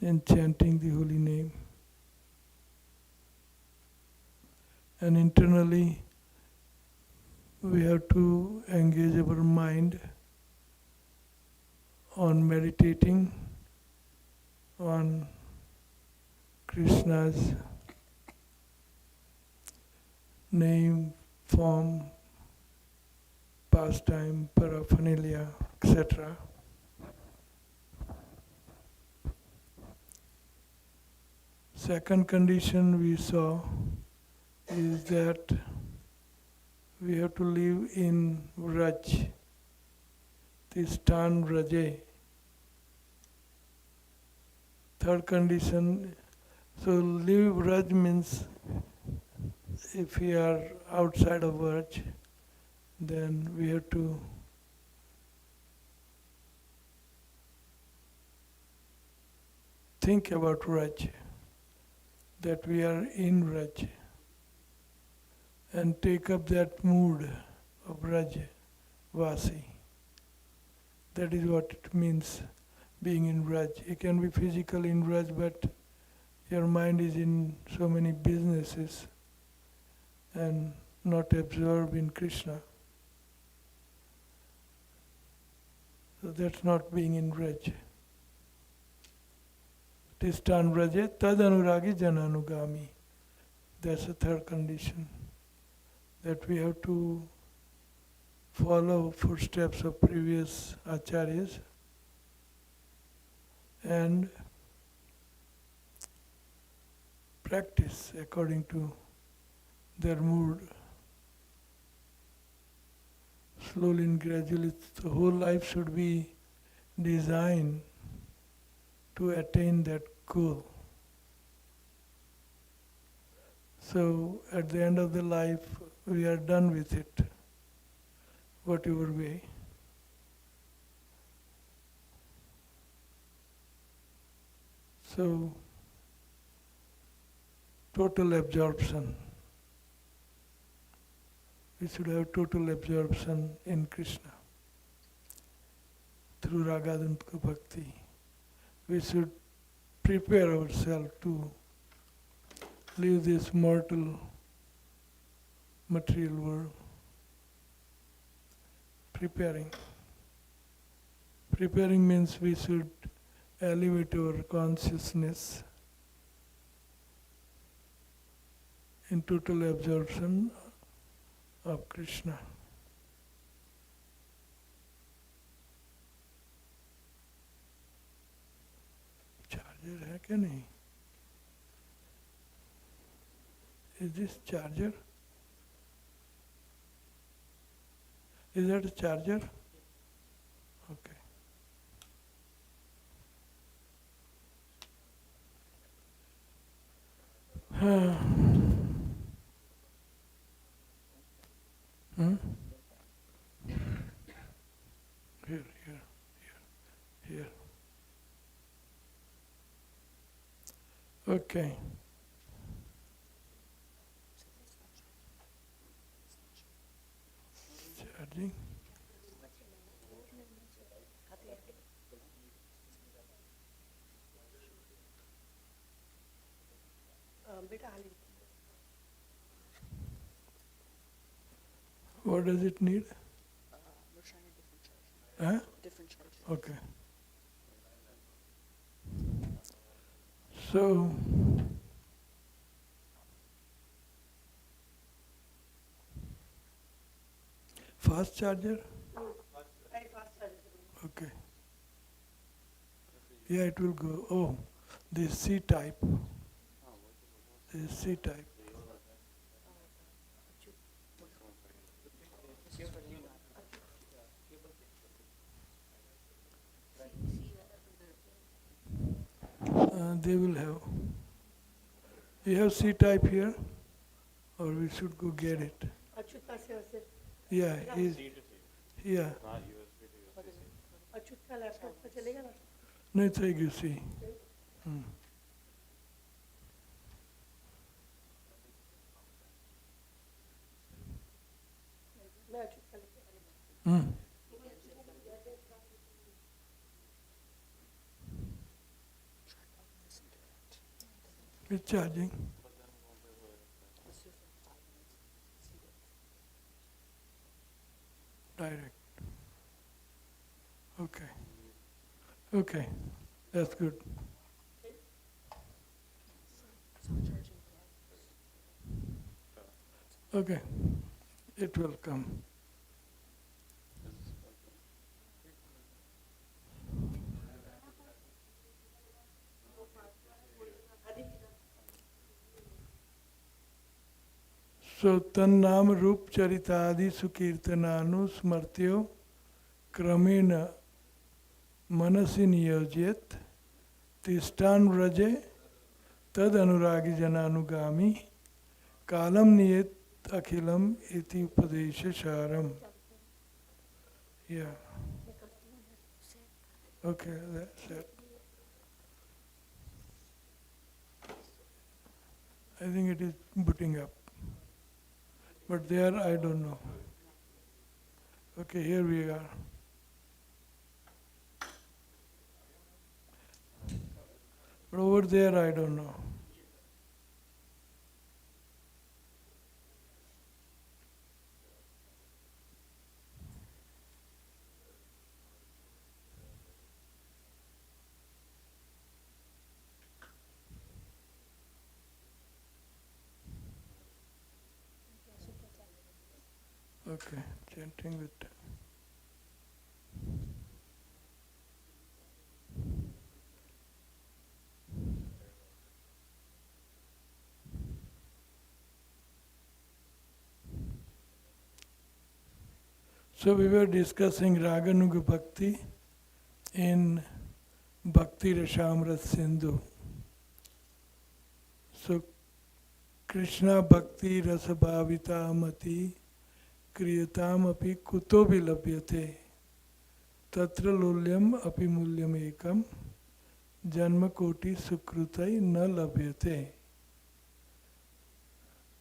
in chanting the holy name. And internally, we have to engage our mind on meditating on Krishna's name, form, pastime, paraphernalia, etc. Second condition we saw is that we have to live in Vraj, Tistan Vraje. Third condition, so live Vraj means if we are outside of Vraj, then we have to think about Vraj, that we are in Vraj, and take up that mood of Vraj, Vasi. That is what it means being in Vraj. You can be physically in Vraj, but your mind is in so many businesses and not absorbed in Krishna. So that's not being in Vraj. Tistan Vraje tad anuragi jananugami. That's the third condition. That we have to follow footsteps of previous acharyas and practice according to their mood. Slowly and gradually, the whole life should be designed to attain that goal. So at the end of the life, we are done with it, whatever way. So, total absorption. We should have total absorption in Krishna through Ragadantaka Bhakti. We should prepare ourselves to leave this mortal material world. Preparing. Preparing means we should elevate our consciousness in total absorption of Krishna. Charger है क्या नहीं? Is this charger? Is that a charger? Okay. Hmm? Here. Okay. Charging. What does it need? We're trying a different charger. Huh? Different charger. Okay. So, fast charger? Okay. Yeah, it will go. Oh, this C type. This C type. They will have. You have C type here, or we should go get it. Yeah, he's, yeah. No, take you see. It's charging. It's just like 5 minutes. See that? Direct. Okay. Okay. That's good. It's not charging yet. Okay. It will come. So tannam रूप चरितादि सुकीर्तनानु स्मर्त्यो क्रमेण मनसि नियोज्यत तिष्ठान व्रजे तद अनुरागी जनानुगामी कालम नियत अखिलम इति उपदेश सारम. Yeah. Okay, that's it. I think it is booting up. But there I don't know. Okay, here we are. But over there I don't know. Okay, chanting with. So we were discussing Raganuga Bhakti in Bhakti Rashamrat Sindhu. So Krishna Bhakti Rasabhavita Mati Kriyatam api kuto vilabhyate tatra lulyam api mulyam ekam janma koti sukrutai na labhyate.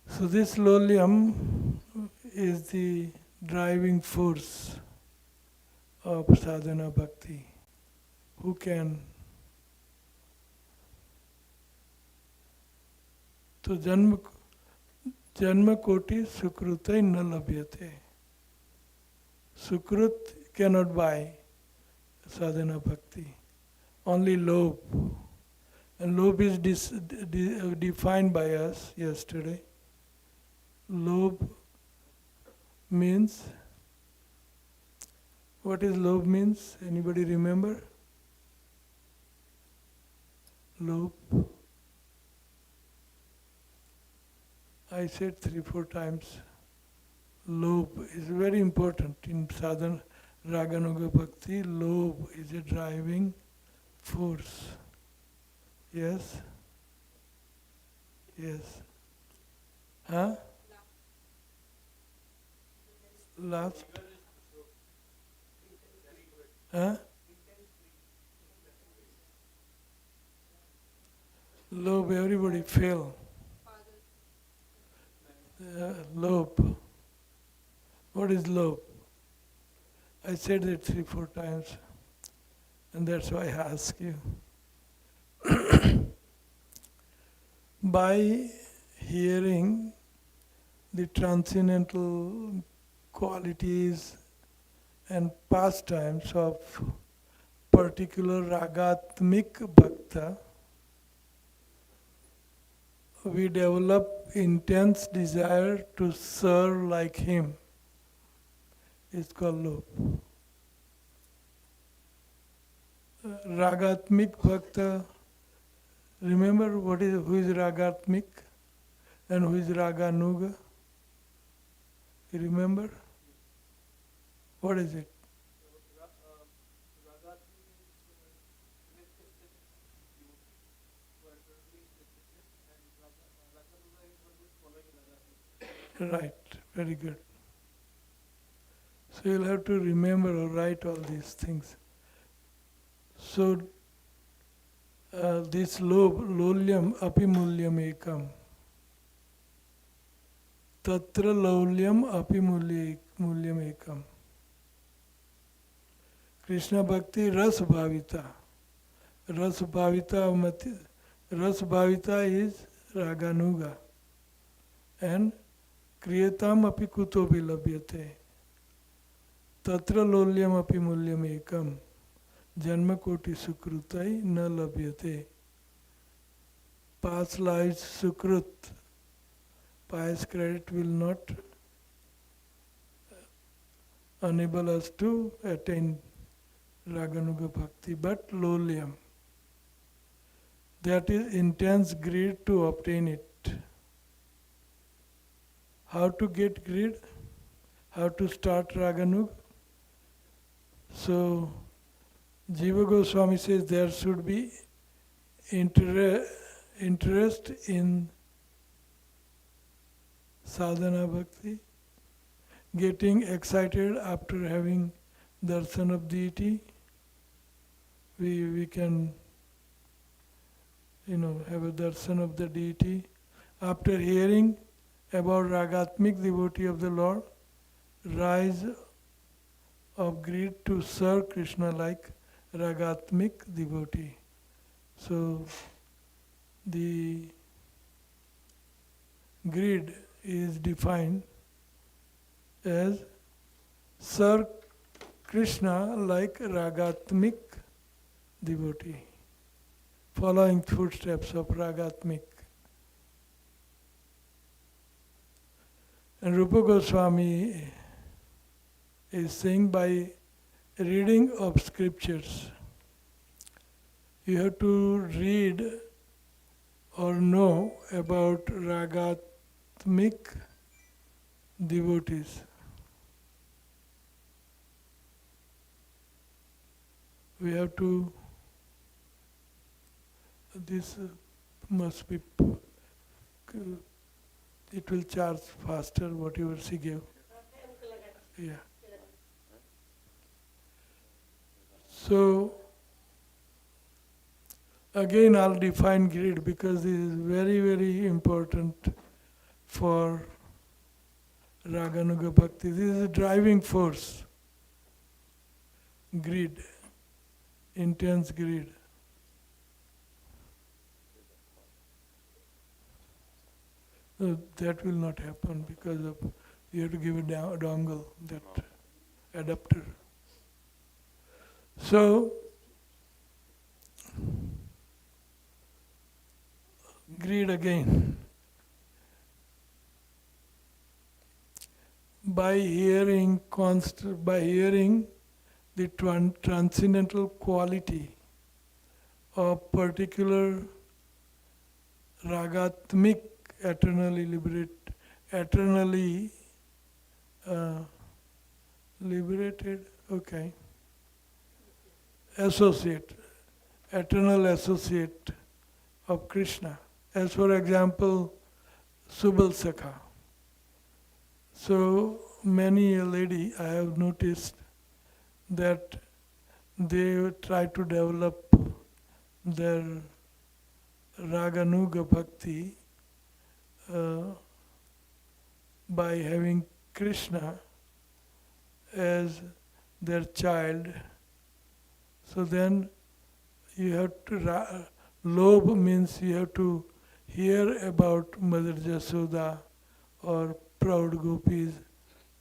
So this lulyam is the driving force of sadhana bhakti. Who can? So janma koti sukrutai na labhyate. Sukrut cannot buy sadhana bhakti. Only lobh. And lobh is defined by us yesterday. Lobh means, what is lobh means? Anybody remember? Lobh. I said 3-4 times. Lobh is very important in sadhana Raganuga Bhakti. Lobh is a driving force. Yes? Yes. Huh? Last? Huh? Lobh, everybody fail. Lobh. What is lobh? I said it 3-4 times, and that's why I ask you. By hearing the transcendental qualities and pastimes of particular ragatmik bhakta, we develop intense desire to serve like him. It's called lobh. Ragatmik bhakta, remember who is ragatmik and who is raganuga? You remember? What is it? Right, very good. So you'll have to remember or write all these things. So this lolyam api mulyam ekam. Tatra lolyam api mulyam ekam. Krishna Bhakti Ras Bhavita. Ras Bhavita Mati Ras bhavita is raganuga. And kriyatam api kuto vilabhyate. Tatra lolyam api mulyam ekam. Janma koti sukrutai na labhyate. Past lives sukrut, pious credit will not enable us to attain Raganuga Bhakti, but lolyam. That is intense greed to obtain it. How to get greed? How to start Raganuga? So, Jiva Goswami says there should be interest in sadhana bhakti, getting excited after having darshan of deity. We can, have a darshan of the deity. After hearing about ragatmik devotee of the Lord, rise of greed to serve Krishna like ragatmik devotee. So the greed is defined as serve Krishna like ragatmik devotee, following footsteps of ragatmik. And Rupa Goswami is saying by reading of scriptures, you have to read or know about ragatmik devotees. We have to, this must be, it will charge faster, whatever she gave. Yeah. So, again I'll define greed because this is very, very important for Raganuga Bhakti. This is a driving force. Greed, intense greed. That will not happen because of you have to give a dongle, that adapter. So, greed again. By hearing the transcendental quality of particular ragatmik, eternally liberated, okay, eternal associate of Krishna. As for example, Subal Sakha. So many a lady I have noticed that they try to develop their Raganuga Bhakti by having Krishna as their child. So then you have to, lobh means you have to hear about Mother Jasoda or proud gopis,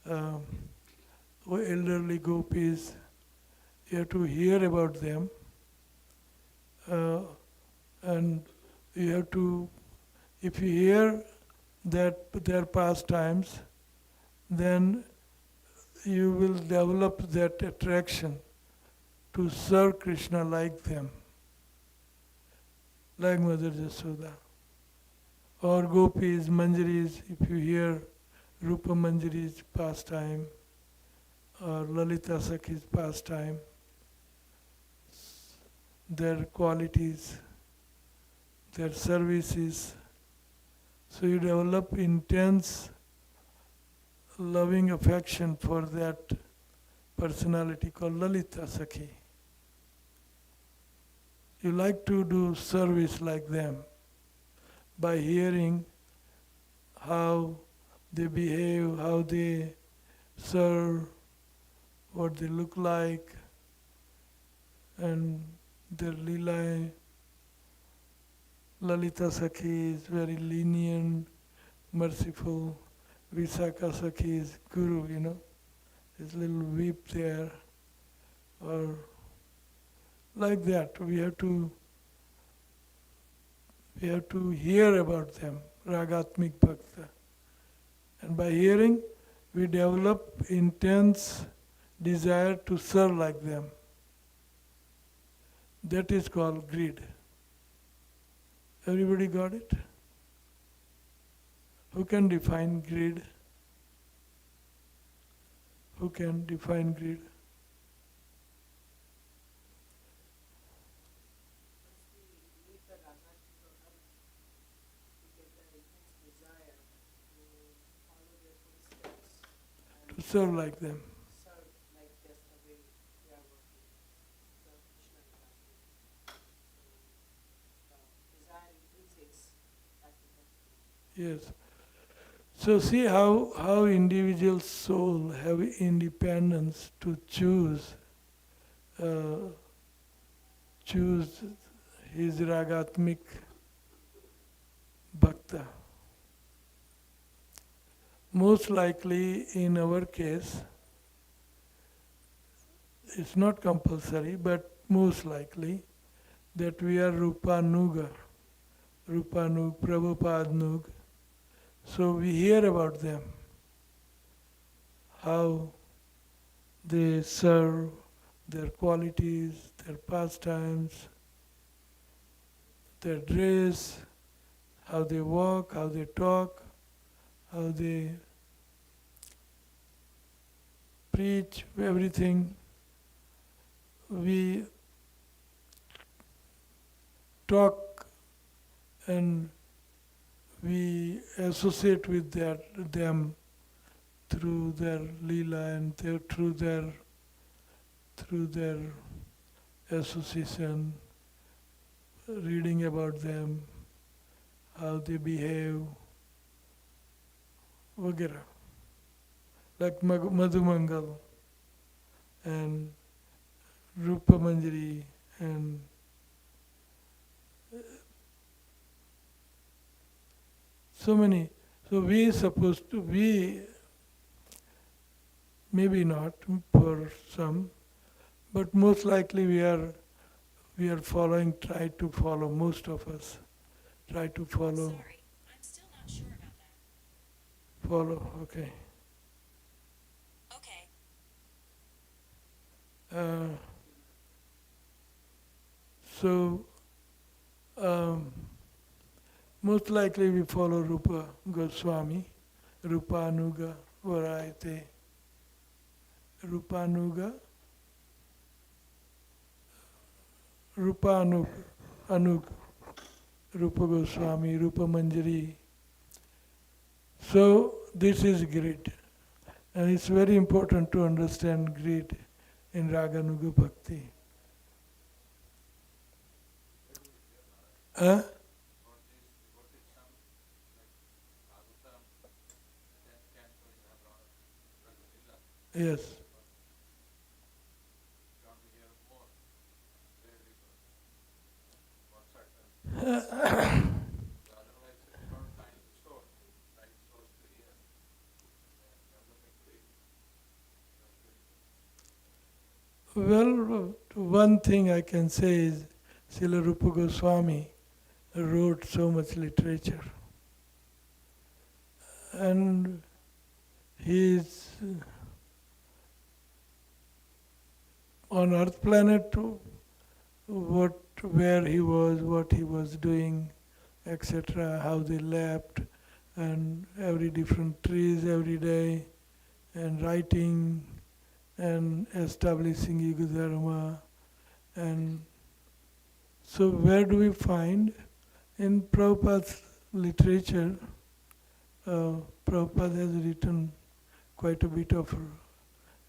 or elderly gopis. You have to hear about them, and you have to, if you hear that their pastimes, then you will develop that attraction to serve Krishna like them, like Mother Jasoda. Or gopis, manjaris, if you hear Rupa Manjari's pastime, or Lalita Sakhi's pastime, their qualities, their services. So you develop intense loving affection for that personality called Lalita Sakhi. You like to do service like them by hearing how they behave, how they serve, what they look like, and their lila, Lalita Sakhi is very lenient, merciful. Visakha Sakhi is guru, his little whip there, or like that. We have to hear about them, Ragatmik Bhakta. And by hearing, we develop intense desire to serve like them. That is called greed. Everybody got it? Who can define greed? Who can define greed? Once we meet the Ragatmika Bhakti, we get the intense desire to follow their footsteps To and serve like them. serve like just the way they are working, serve Krishna and Radha. So the desire increases as we get to Yes. So see how individual soul have independence to uh, choose his ragatmik bhakta. Most likely in our case, it's not compulsory, but most likely that we are Rupanuga, Rupanug, Prabhupadnug. So we hear about them, how they serve, their qualities, their pastimes, their dress, how they walk, how they talk, how they preach, everything. We talk and we associate with them through their leela and through their association, reading about them, how they behave, वगैरह. Like Madhumangal and Rupa Manjari and so many. So we supposed to be, maybe not for some, but most likely we are following, try to follow, most of us try to follow. Sorry, I'm still not sure about that. Follow, okay. Okay. So most likely we follow Rupa Goswami, Rupanuga Varayate. Rupanuga, Rupanug, Anug, Rupa Goswami, Rupa Manjari. So this is greed. And it's very important to understand greed in Raganuga Bhakti. Huh? Yes. Well, one thing I can say is Srila Rupa Goswami wrote so much literature. And he is on earth planet, where he was, what he was doing, etc., how they left, and every different trees every day, and writing, and establishing Yuga Dharma. And so where do we find? In Prabhupada's literature, Prabhupada has written quite a bit of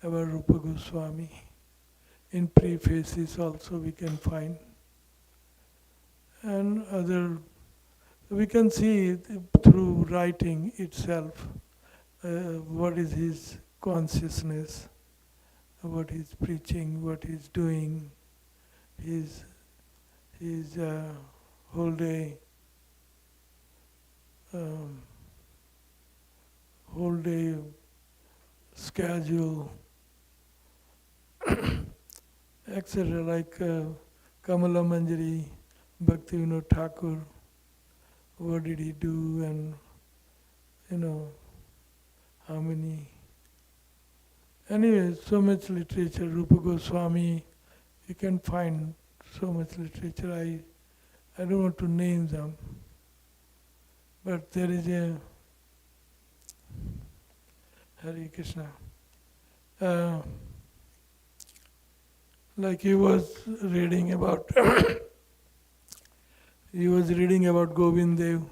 about Rupa Goswami. In prefaces also we can find. And we can see through writing itself what is his consciousness, what he's preaching, what he's doing, his whole day um, whole day schedule, etc. Like Kamala Manjari, Bhakti Vinod Thakur, what did he do, and you know how many. Anyway, so much literature. Rupa Goswami, you can find so much literature. I don't want to name them, but there is a Hare Krishna. Uh, like he was reading about he was reading about Govind Dev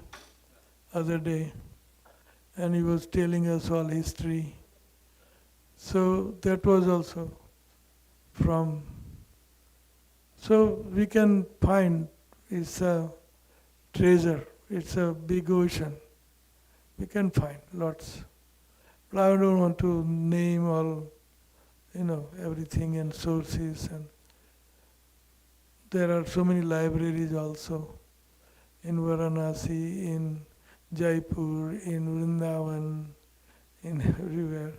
other day, and he was telling us all history. So that was also from. So we can find it's a treasure. It's a big ocean. We can find lots. But I don't want to name all, everything and sources. And there are so many libraries also in Varanasi, in Jaipur, in Vrindavan, in everywhere.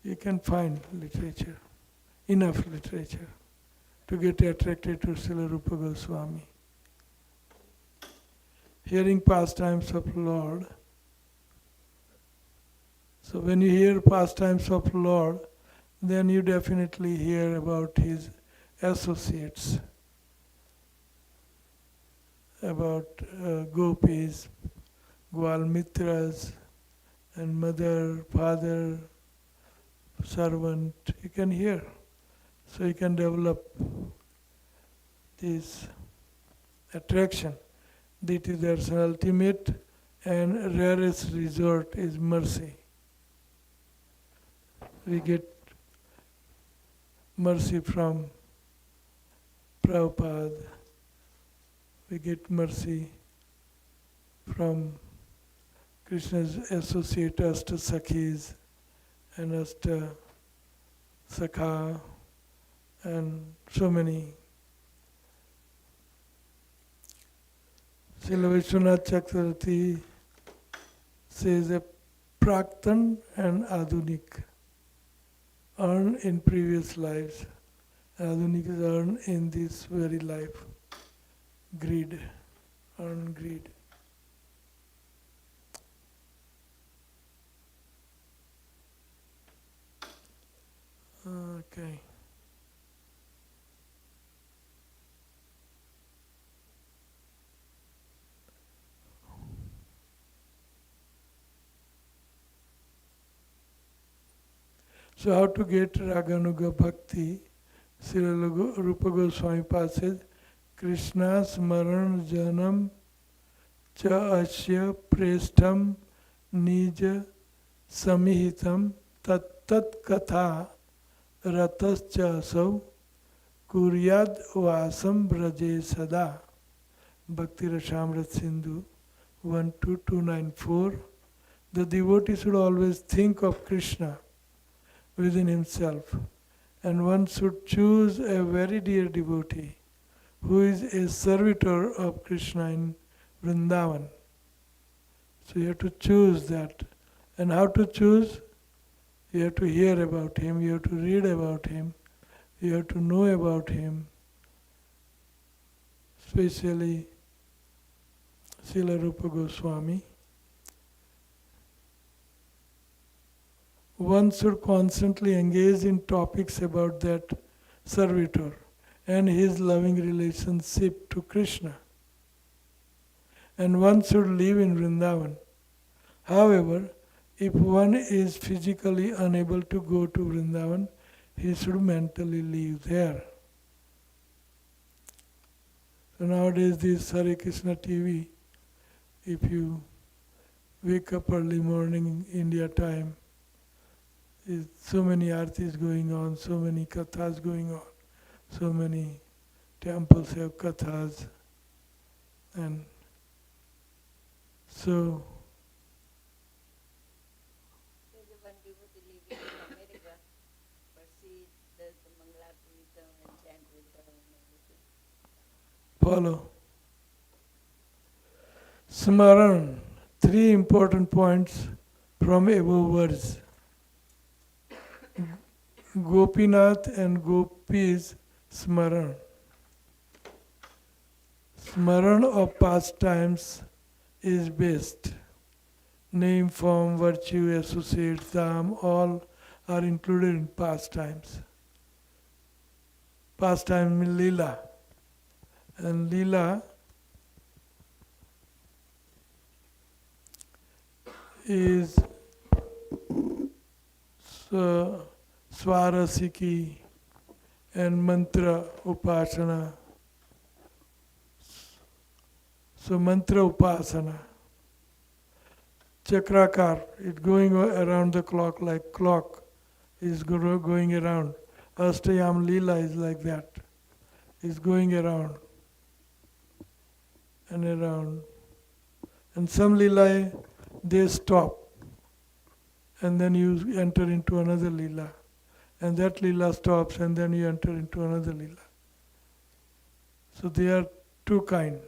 You can find literature, enough literature to get attracted to Srila Rupa Goswami. Hearing pastimes of Lord. So when you hear pastimes of Lord, then you definitely hear about his associates, about gopis, Gwal Mitras, and mother, father, servant. You can hear. So you can develop this attraction. That is their ultimate and rarest resort is mercy. We get mercy from Prabhupada. We get mercy from Krishna's associate Ashta Sakhis and Ashta Sakha and so many. Srila Vishwanath Chakravarti says a Praktan and Adunik earn in previous lives. Adunik is earned in this very life. Greed, earn greed. Okay. So how to get Raganuga Bhakti? Srila Rupa Goswami says, Krishna Smaran Janam Cha Asya Preshtam Nija Samihitam Tat Tat Katha Ratascha Asau Kuryad Vasam Braje Sada. Bhakti Rasamrit Sindhu 12294. The devotee should always think of Krishna within himself, and one should choose a very dear devotee who is a servitor of Krishna in Vrindavan. So you have to choose that. And how to choose? You have to hear about him, you have to read about him, you have to know about him, especially Srila Rupa Goswami. One should constantly engage in topics about that servitor and his loving relationship to Krishna. And one should live in Vrindavan. However, if one is physically unable to go to Vrindavan, he should mentally live there. So nowadays this Hare Krishna TV, if you wake up early morning India time, so many artis going on, so many kathas going on, so many temples have kathas, and so There's a one devotee living in America, but she does the Mangalarti with them and chant with them and everything. follow. Smaran, three important points from above words. Gopinath and Gopis Smaran. Smaran of pastimes is best. Name, form, virtue, associates, dham, all are included in pastimes. Pastime means lila. And lila is Swarasiki and mantra upasana. So mantra upasana. Chakrakar, it going around the clock like clock is going around. Astayam Leela is like that. It's going around and around. And some Leela, they stop. And then you enter into another Leela. And that Leela stops and then you enter into another Leela. So they are two kind.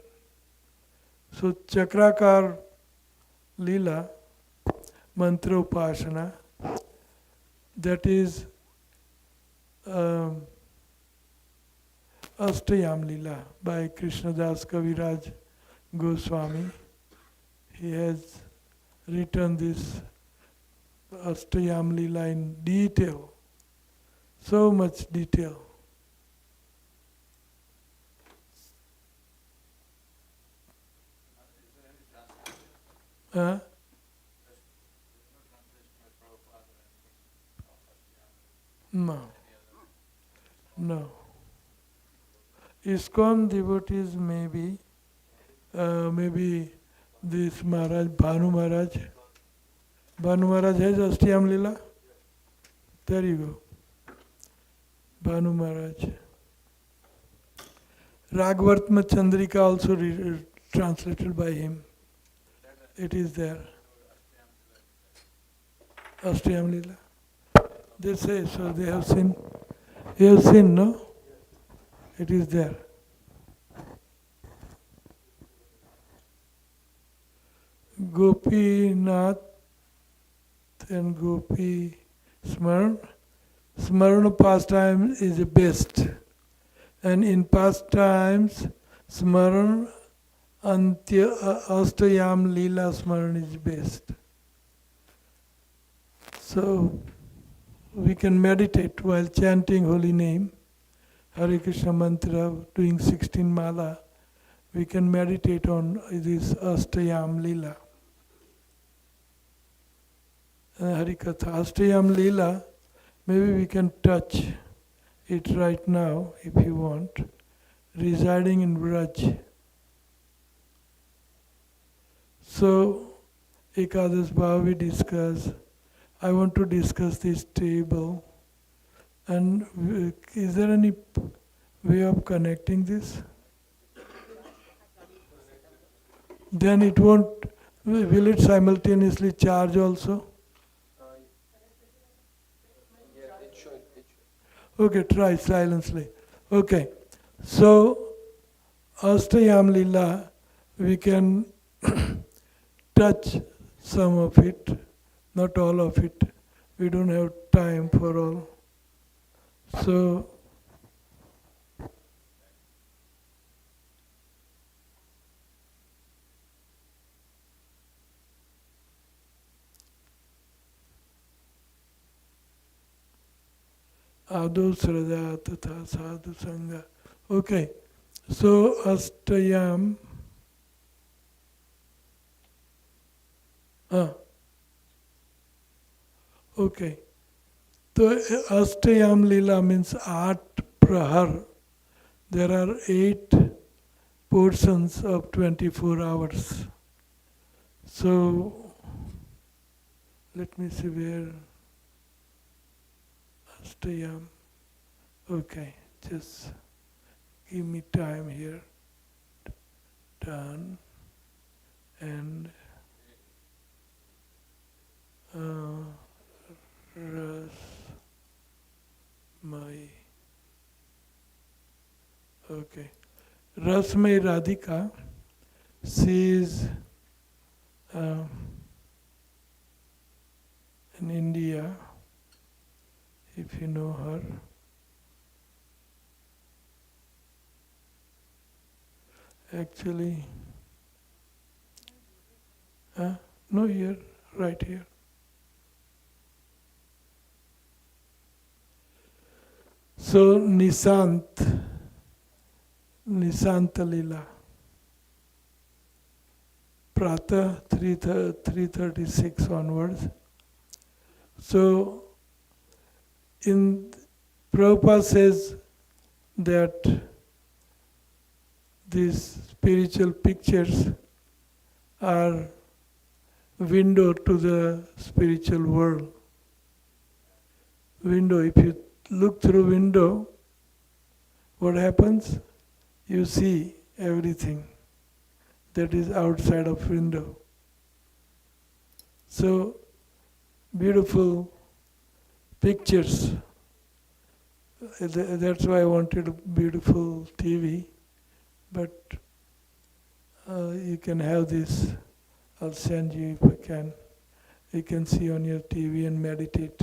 So Chakrakar Leela, Mantra Upasana, that is Astayam Leela by Krishnadas Kaviraj Goswami. He has written this Astayam Leela in detail, so much detail. Huh? No. No. ISKCON devotees maybe this Maharaj, Bhanu Maharaj. Bhanu Maharaj has Astayam Leela? There you go. Bhanu Maharaj. Raghavartma Chandrika also translated by him. It is there. Astayam Leela. They say, so they have seen. You have seen, no? It is there. Gopinath and Gopi Smaran. Smarana pastime is the best. And in pastimes, Smaran Astayam Leela Smaran is best. So, we can meditate while chanting holy name, Hare Krishna mantra, doing 16 mala. We can meditate on this Astayam Leela. Harikatha, Astayam Leela, maybe we can touch it right now if you want, residing in Vraj. So, Ekadas Bhava we discuss. I want to discuss this table. And is there any way of connecting this? Then it won't, will it simultaneously charge also? Yeah, it should. Okay, try silently. Okay, so Astayam Leela, we can touch some of it, not all of it. We don't have time for all. So, Ado Srada Tatha Sadhu Sangha. Okay, so Astayam. Okay. So Astayam Leela means 8 Prahar. There are 8 portions of 24 hours. So, let me see where Astayam. Okay, just give me time here. Done. And Ras Mai. Okay. Rasmai Radhika, she is um, in India, if you know her. Actually, no, here, right here. So Nisanta Lila, Prata 336 onwards. So in Prabhupada says that these spiritual pictures are window to the spiritual world. Window, if you look through window, what happens? You see everything that is outside of window. So beautiful pictures. That's why I wanted a beautiful TV. But you can have this. I'll send you if I can. You can see on your TV and meditate.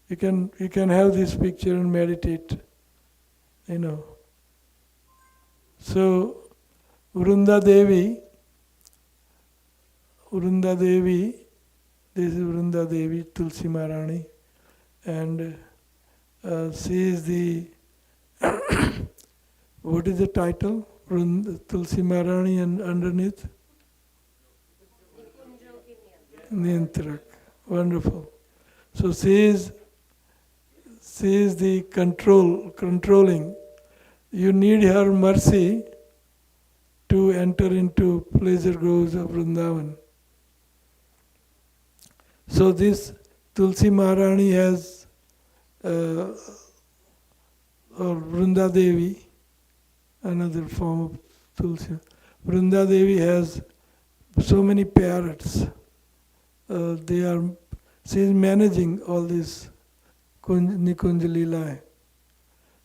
You can have this picture and meditate. So Vrunda Devi, this is Vrunda Devi, Tulsi Maharani, and she is the what is the title? Tulsi Maharani, and underneath Niyantrak. Wonderful. So she is the controlling. You need her mercy to enter into pleasure groves of Vrindavan. So this Tulsi Maharani has, or Vrunda Devi, another form of Tulsi. Vrunda Devi has so many parrots. She is managing all this Nikunja Leela.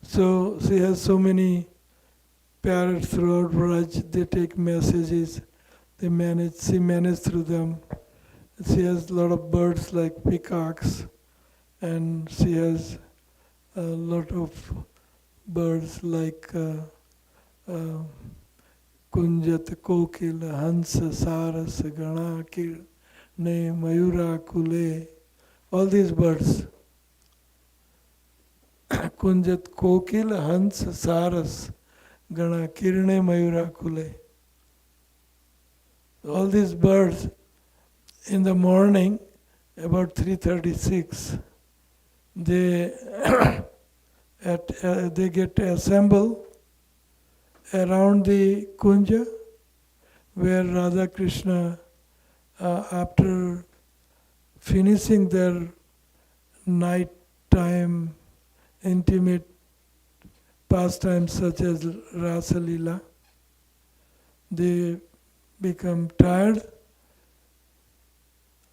So she has so many parrots throughout Vraj. They take messages. She manages through them. She has a lot of birds like peacocks, and she has a lot of birds like Kunjat, Kokil, Hansa, Saras, Gana, Kirne, Mayura, Kule, all these birds. Kunjat, Kokil, Hans, Saras, Gana, Kirne, Mayura, Kule. All these birds, in the morning, about 3:36, they they get assembled around the Kunja, where Radha Krishna, after finishing their night-time intimate pastimes such as Rasa Leela, they become tired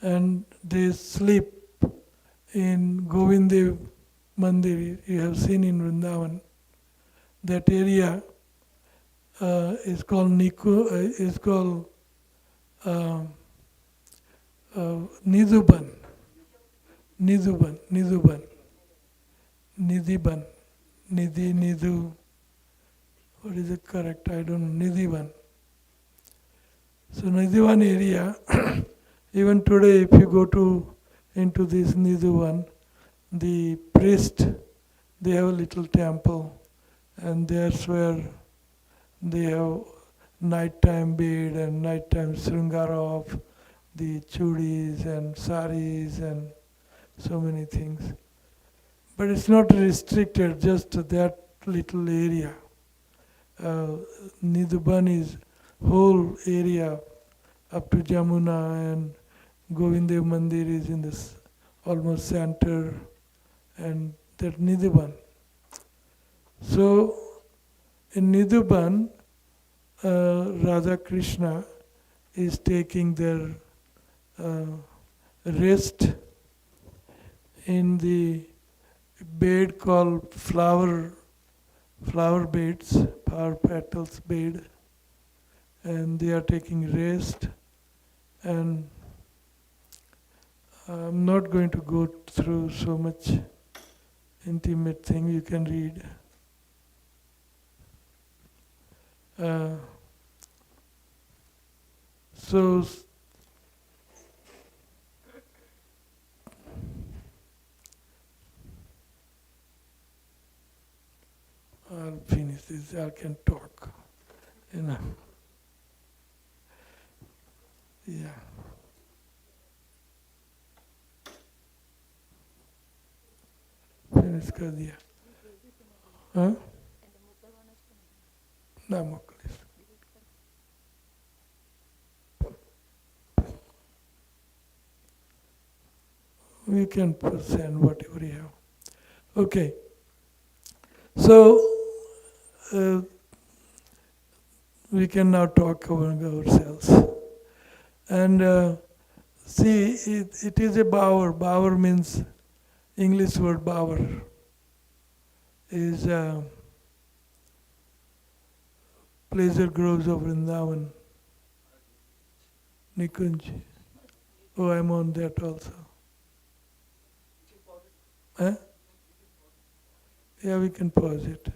and they sleep in Govinda Mandir. You have seen in Vrindavan. That area is called Nidhuban. Nidhu. What is it correct? I don't know. Nidhivan. So Nidhivan area, even today if you go into this Nidhuvan, the priest, they have a little temple, and that's where they have nighttime bed and nighttime sringara of the chudis and saris and so many things. But it's not restricted just to that little area. Nidhuban is whole area up to Jamuna, and Govinda Mandir is in this almost center, and that Nidhuban. So in Nidhuban, Radha Krishna is taking their rest in the bed called flower beds, flower petals bed, and they are taking rest. And I'm not going to go through so much intimate thing. You can read. So I'll finish this. I can talk. Yeah. Finish कर दिया. हाँ? ना मोकलिस. We can send whatever you have. Okay. So we can now talk among ourselves. And see, it is a bower. Bower means, English word bower is pleasure groves of Vrindavan, Nikunj. Oh, I'm on that also. Huh? Yeah, we can pause it.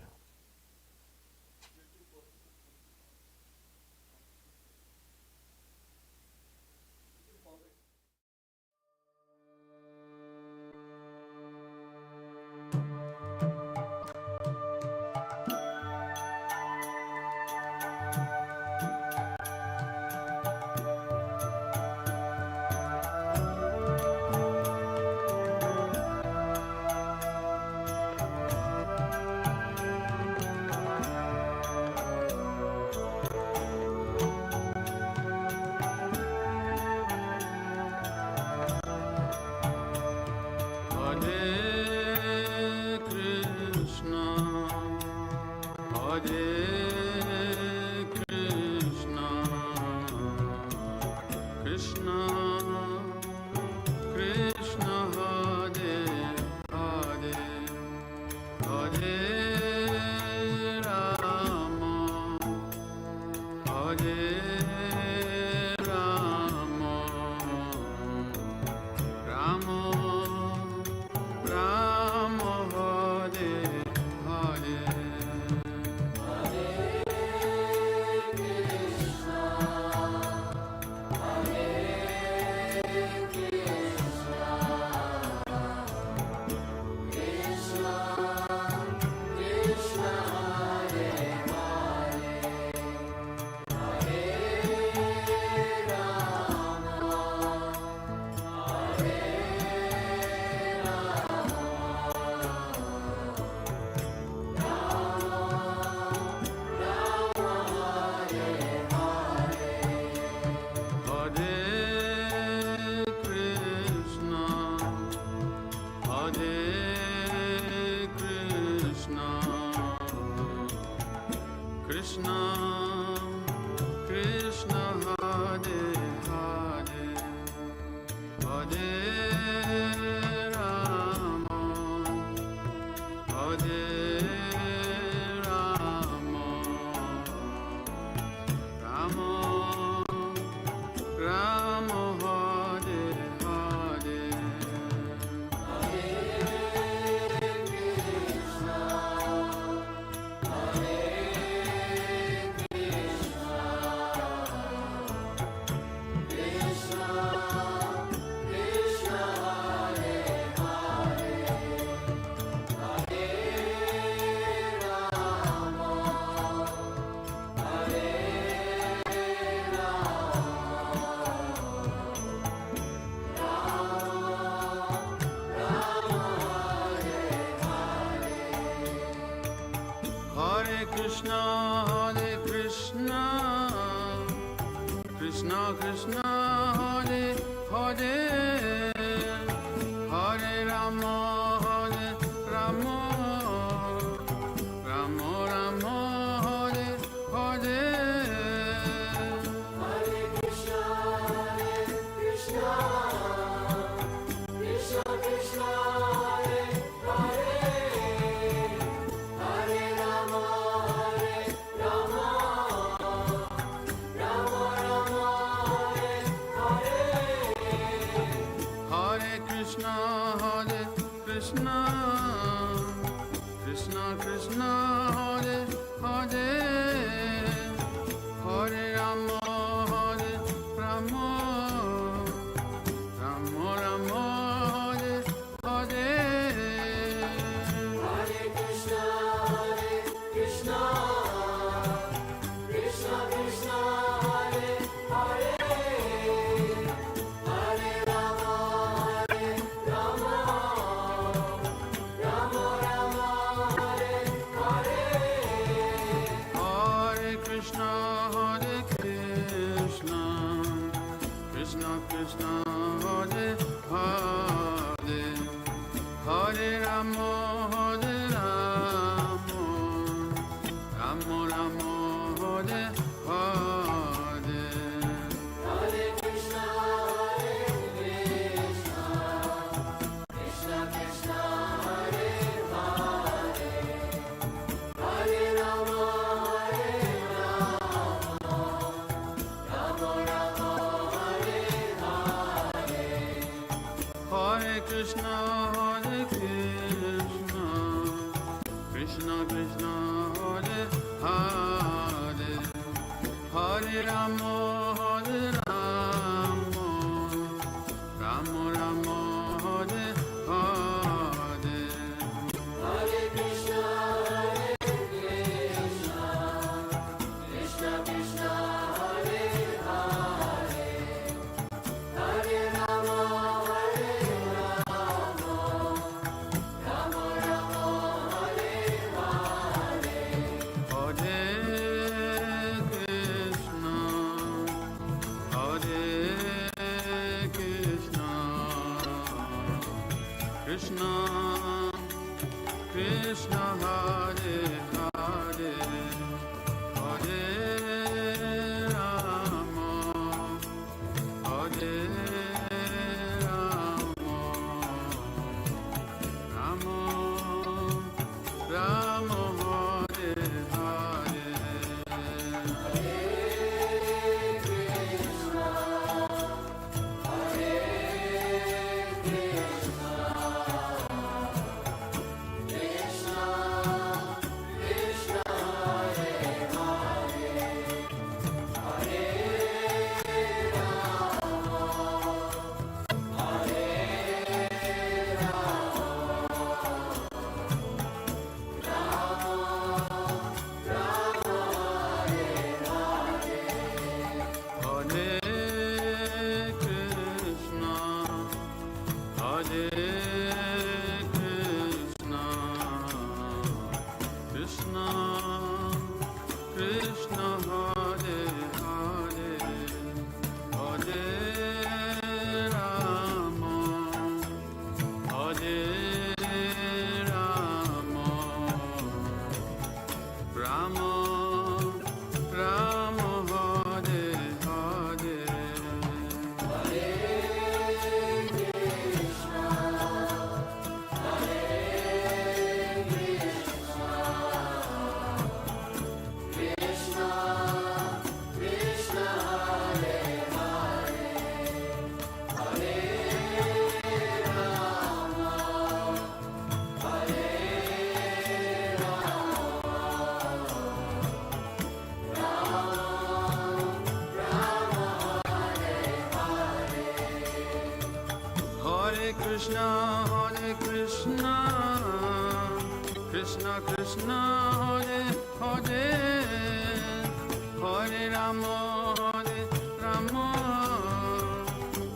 Hare Rama, Hare Rama, Rama Rama, Hare Hare. Hare Krishna, Krishna Krishna, Hare Hare, Hare Rama, Rama Rama, Hare Hare. Hare Krishna, Krishna Krishna, Hare Hare, Hare Rama, Rama Rama, Hare Hare. Hare Krishna, Krishna Krishna, Hare Hare, Hare Rama, Rama Rama, Hare Hare. Hare Krishna, Krishna Krishna, Hare Hare, Hare Rama, Rama Rama, Hare Hare. Hare Krishna, Krishna Krishna, Hare Hare, Hare Rama, Rama Rama, Hare Hare. Hare Krishna, Krishna Krishna, Hare Hare, Hare Rama, Rama Rama, Hare Hare. Hare Krishna, Krishna Krishna, Hare Hare, Hare Rama,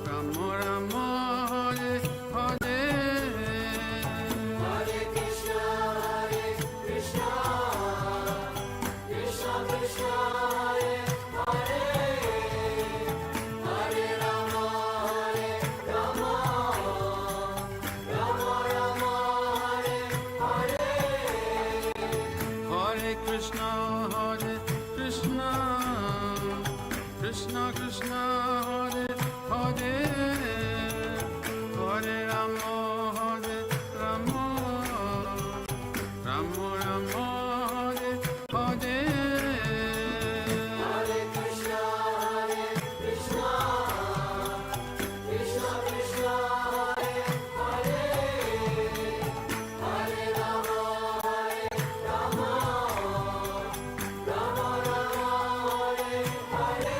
Rama Rama, Hare Hare. Hare Krishna, Krishna Krishna, Hare Hare, Hare Rama, Rama Rama, Hare Hare. Hare Krishna, Krishna Krishna, Hare Hare, Hare Rama, Rama Rama, Hare Hare. Hare Krishna, Krishna Krishna, Hare Hare, Hare Rama, Rama Rama, Hare Hare.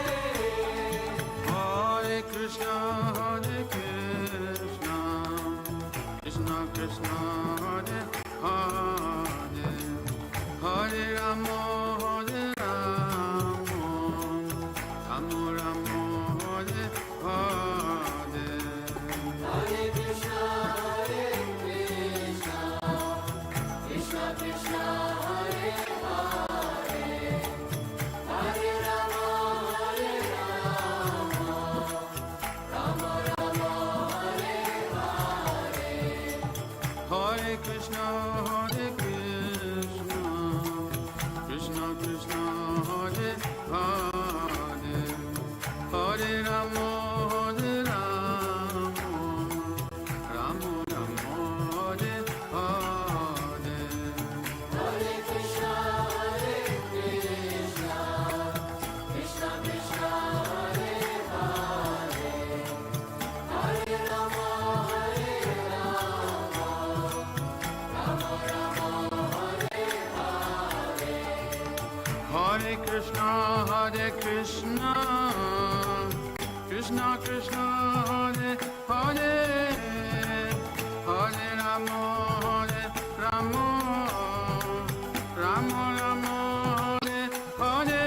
Ramo Ramo Hare Hare Hare Krishna, Krishna Krishna, Hare Hare, Hare Rama, Rama Rama, Hare Hare. Hare Krishna, Krishna Krishna, Hare Hare, Hare Rama, Rama Rama, Hare Hare. Hare Krishna, Krishna Krishna, Hare Hare, Hare Rama, Rama Rama, Hare Hare. Hare Krishna, Krishna Krishna, Hare Hare, Hare Rama, Rama Rama, Hare Hare.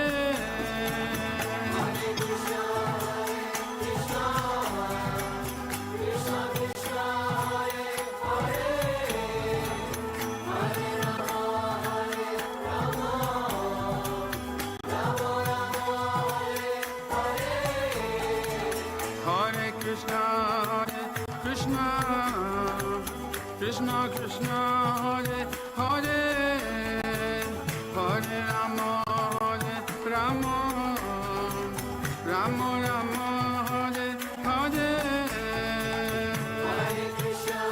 Hare Krishna, Krishna Krishna, Hare Hare, Hare Rama, Rama Rama, Hare Hare. Hare Krishna, Krishna Krishna, Hare Hare, Hare Rama, Rama Rama, Hare Hare. Hare Krishna,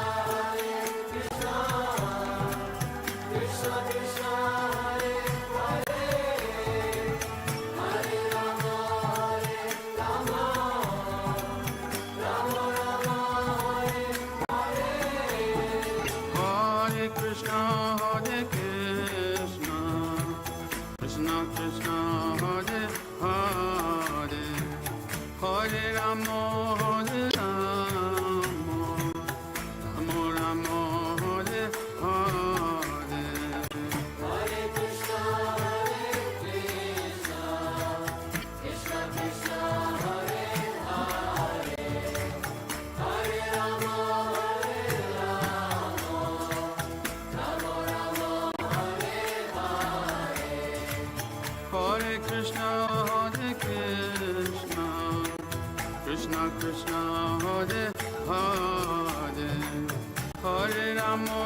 Krishna Krishna, Hare Hare, Hare Rama, Rama Rama, Hare Hare. Hare Krishna, Krishna Krishna, Hare Hare, Hare Rama, Rama Rama, Hare Hare. Hare Krishna, Krishna Krishna, Hare Hare, Hare Rama, Rama Rama, Hare Hare. Hare Krishna, Krishna Krishna, Hare Hare, Hare Rama,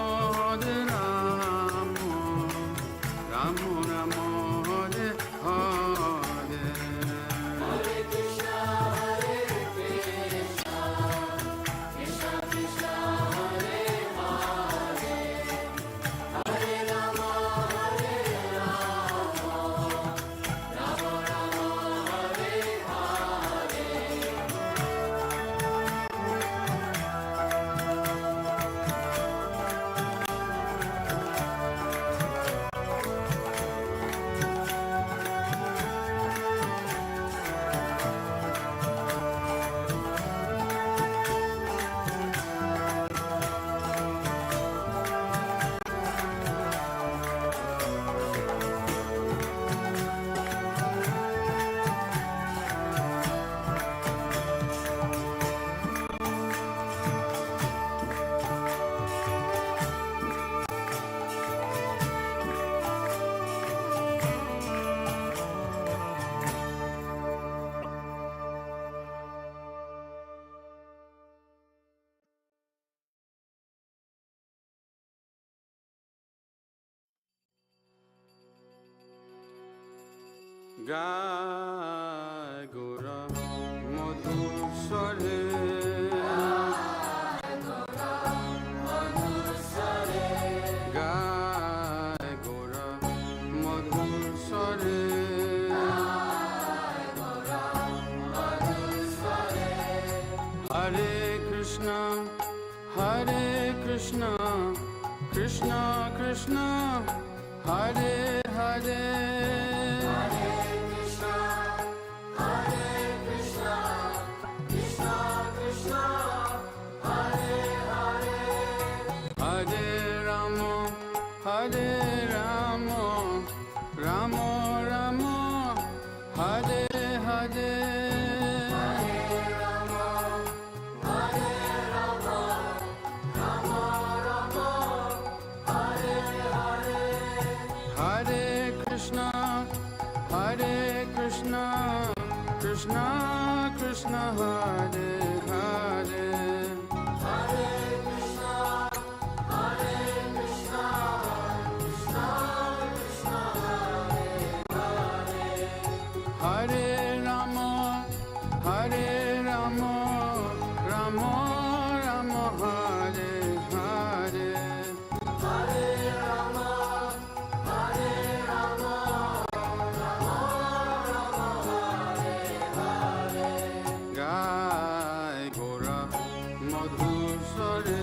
Rama Rama, Hare Hare. Hare Krishna, Krishna Krishna, Hare Hare, Hare Rama, Rama Rama, Hare Hare. Gai Gora Madhur Sware, Gai Gora Madhur Sware, Hare Krishna, Krishna Krishna, Hare Hare. Hare Rama, Rama Rama, Hare Hare. Hare Krishna, Krishna Krishna, Hare Hare. Hare Rama, Rama Rama, Hare Hare. Gai Gora Madhusare,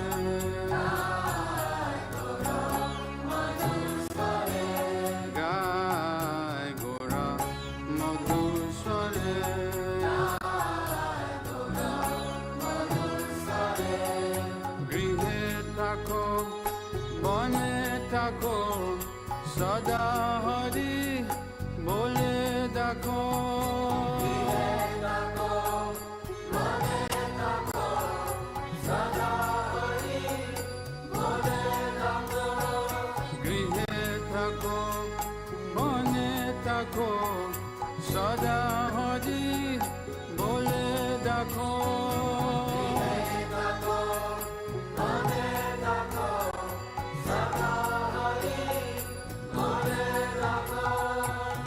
Gai Gora Madhusare, Grihe Tako, Bane Tako, Sada Hari, Bole Dako. Sada Hari bole dakho,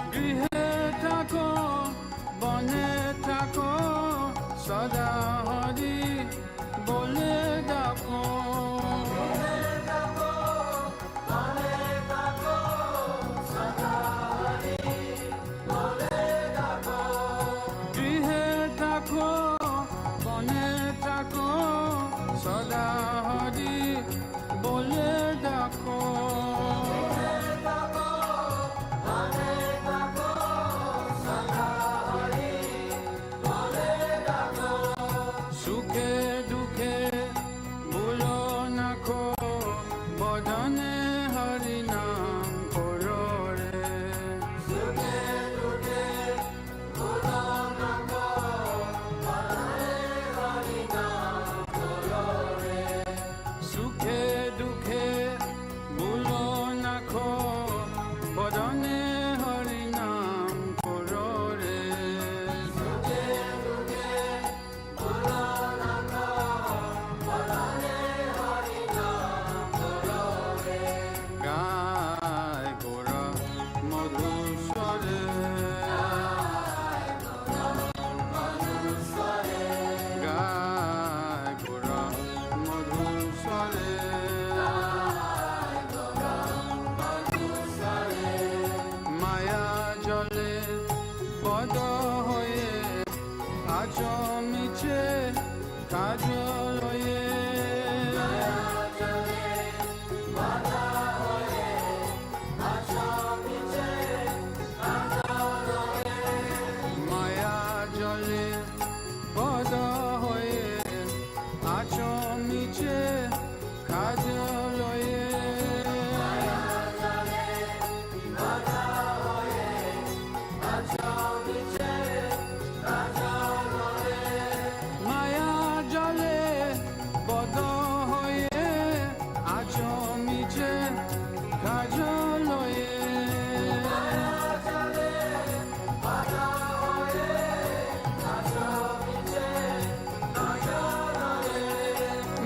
grihe thako, bane thako, sada hari bole dakho. Sada Hari bole dakho, sukhe dukhe bolo nakho, bodhane Hari naam koro re. Sukhe dukhe bolo nakho, bodhane Hari naam koro re. Sukhe dukhe bolo nakho, bodhane Hari naam koro re. Sukhe dukhe bolo nakho, bodhane Hari naam koro re. Gai Gora Madhusare, Gai Gora Madhusare, Maya jale bodo hoye, ajo miche kajol hoye. Maya jale bodo hoye, ajo miche kajol hoye. Maya jale bodo hoye, ajo miche kajol hoye.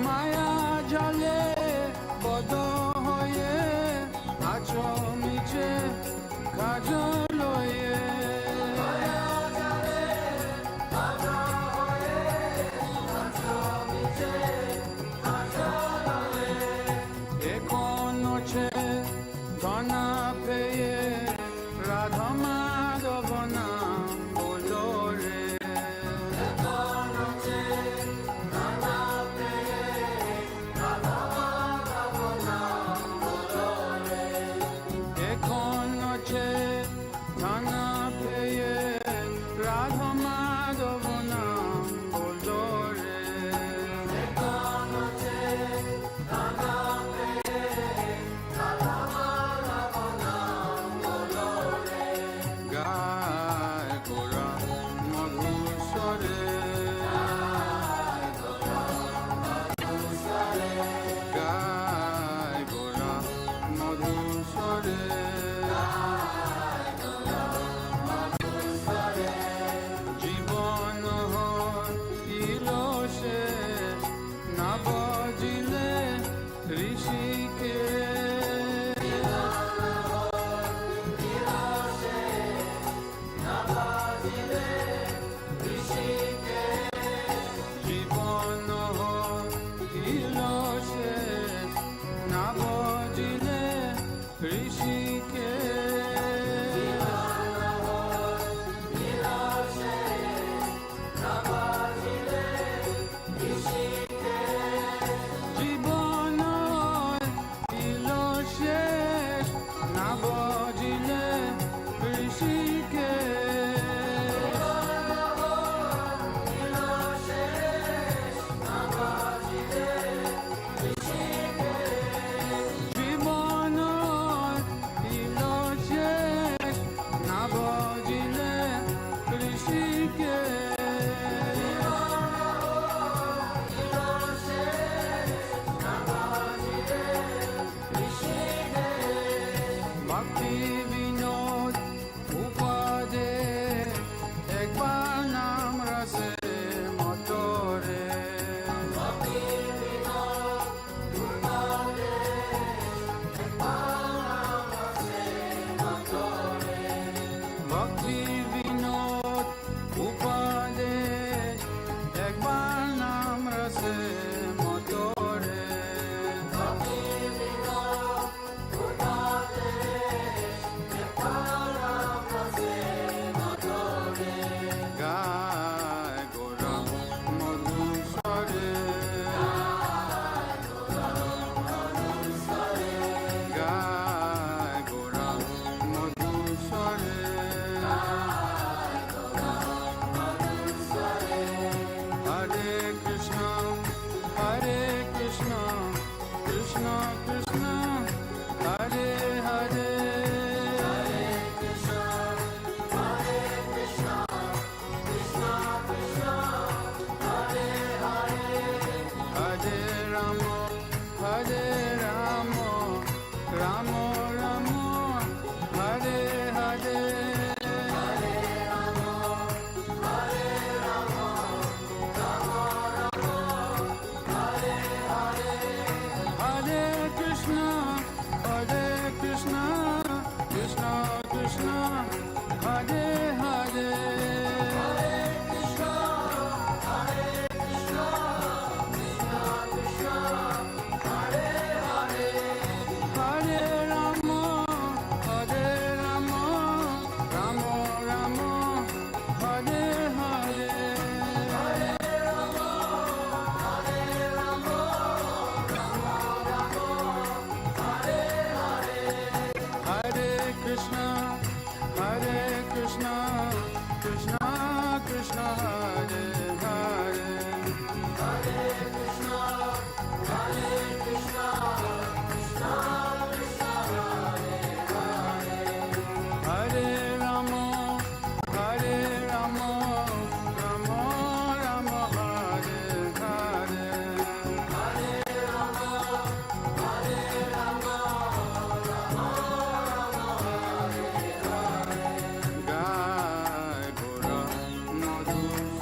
Maya jale bodo hoye, ajo miche kajol hoye. Ekono che tana peye, Radha Madhava naam bolo re. Ekono che tana peye, Radha Madhava naam bolo re. Ekono che tana peye, Radha Madhava naam bolo re. Ekono che tana peye, Radha Madhava naam bolo re. Gai Gora Madhusare.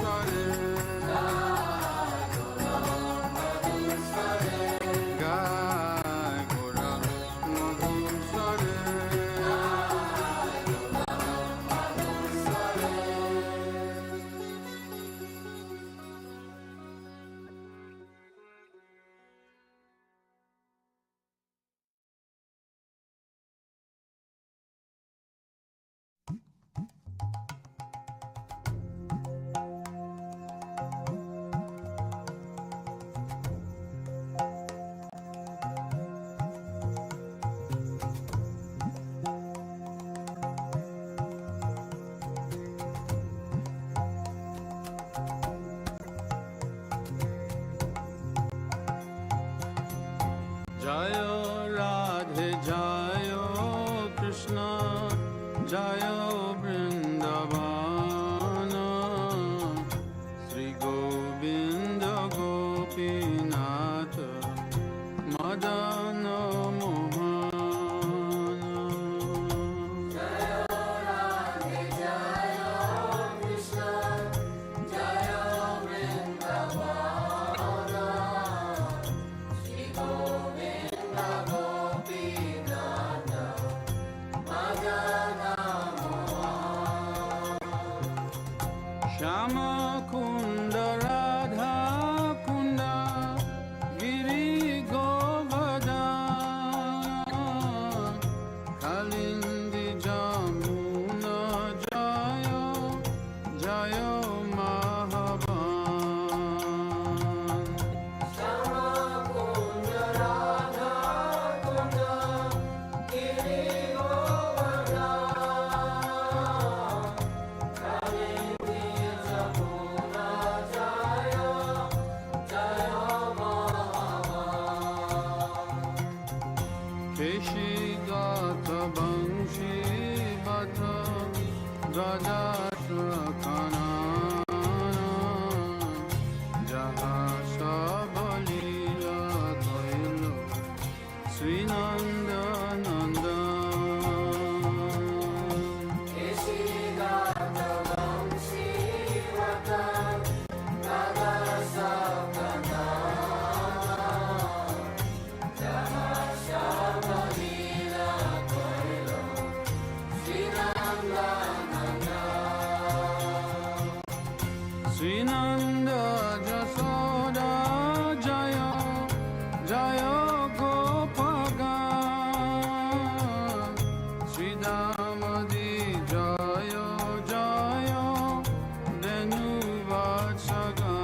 sware Gai Gora Madhur sware Jayo Radhe Jayo Krishna Jayo Vrindavana Sri Govinda Gopinath Madana Mohana Shama Kunda Radha Kunda Giri Govardhan Kalindi Jamuna Jayo Jayo Mahavan Shama Kunda Radha Kunda Giri Keshi Gata Banshi Bata Raja Shakanana Jaha Sabalila Toilo Sri Nanda Nanda Keshi Gata Banshi Bata Raja Shakanana Sri Nanda Jasoda Jaya Jaya Gopaga Sri Damadi Jaya Jaya Denu Vatsaga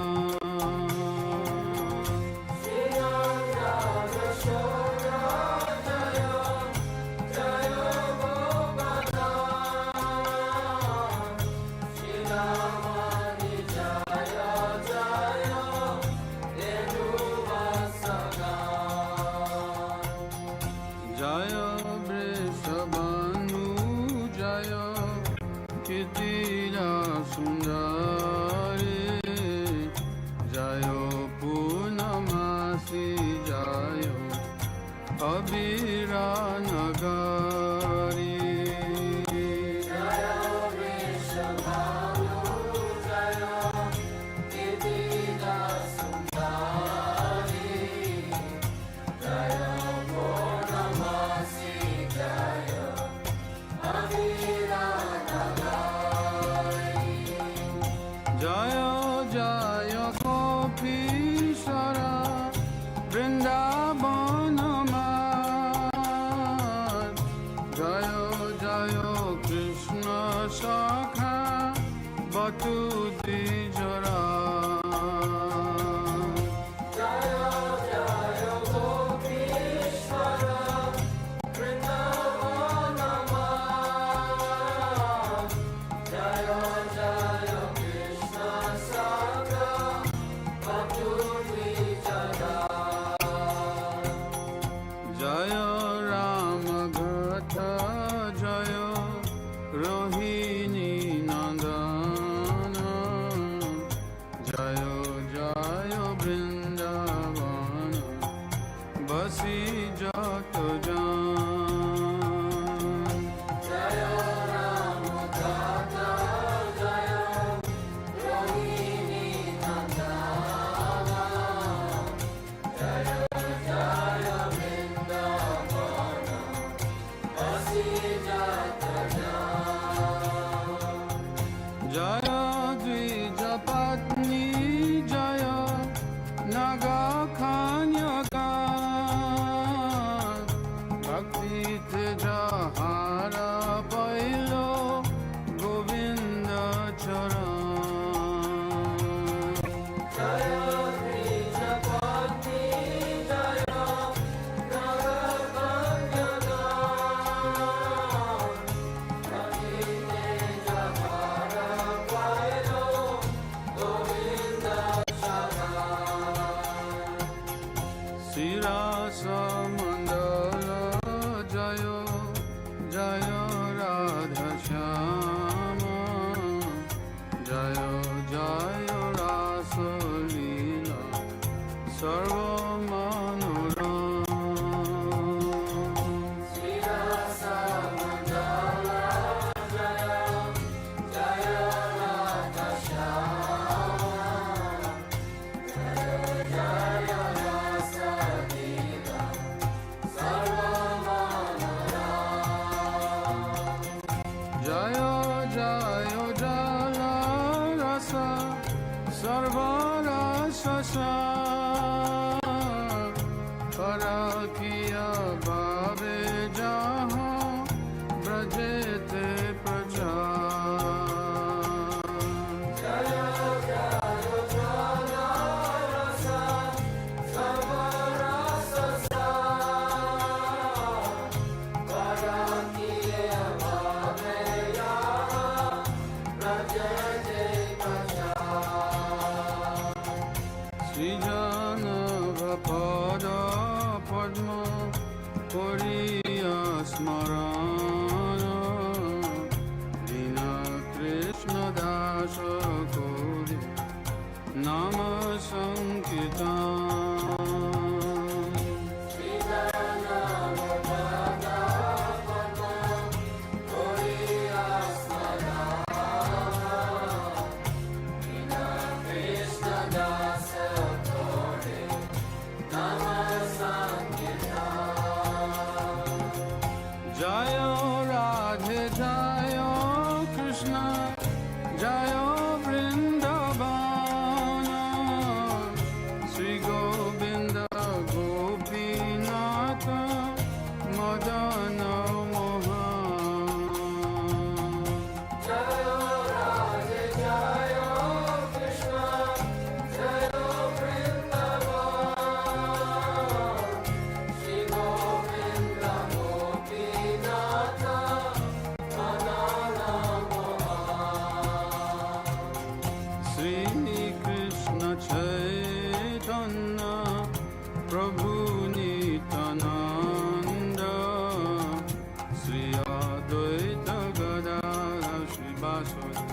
Sri Nanda Jasoda Jaya Jaya Gopaga Sri Damadi Jaya Vrishabhanu Jaya Kitira Sundari Jaya Punamasi Jaya Abhira Nagari Jaya Vrishabhanu Jaya Kitira Sundari Jaya Punamasi Jaya Abhira Nagari Jaya Jaya Gopishara Vrindavana Mat Jaya Jaya Krishna Sakha Batu Dijara Jaya Jaya Gopishara Vrindavana Mat Jaya Jaya Krishna Sakha Parakiya bhave jahan brajete prachar. Jaya Jaya Jala Rasa Sarvarasa Parakiya bhave jahan brajete prachar. Srijana Vapada Padma Puriya Smarana Dina Krishna Dasa Kodi Nama Sankirtan. Srijana Vapada Padma Puriya Smarana Dina Krishna Dasa Kodi Nama Jaya Radhe Jaya Krishna Jaya Vrindavana Sri Govinda Gopinatha Madana Mohan. Jaya Radhe Jaya Krishna Jaya Vrindavana Sri Govinda Gopinatha Madana Mohan. Sri Krishna Chaitanya Prabhu Nityananda Sri Advaita Gadadhar Srivasadi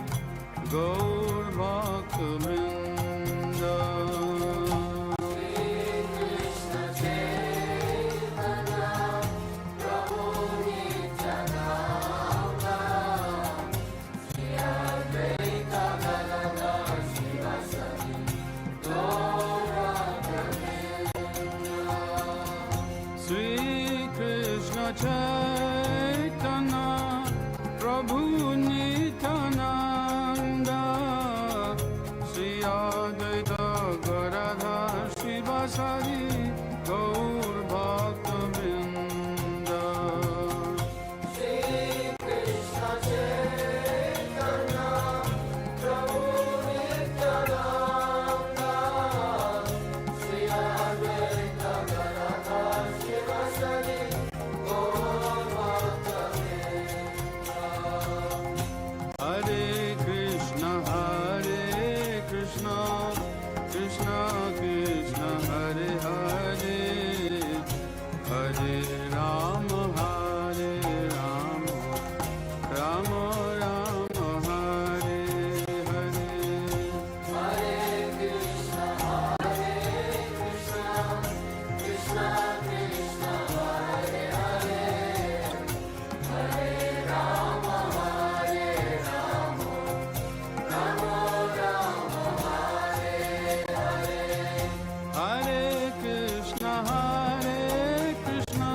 Gaur Bhakta Vrinda. Sri Krishna Chaitanya Prabhu Nityananda Sri Advaita Gadadhar Srivasadi Gaur Bhakta Vrinda. Sri Krishna Chaitanya Prabhu Nityananda Sri Advaita Gadadhar Srivasadi Gaur Bhakta Vrinda. Sri Krishna Chaitanya Prabhu Nityananda Sri Advaita Gadadhar Srivasadi Gaur Bhakta Vrinda. Hare Krishna Krishna Krishna Hare Hare Hare Rama Hare Rama Rama Rama Hare Hare. Hare Krishna Krishna Krishna Hare Hare Hare Rama Hare Rama Rama Rama Hare Hare. Hare Krishna Krishna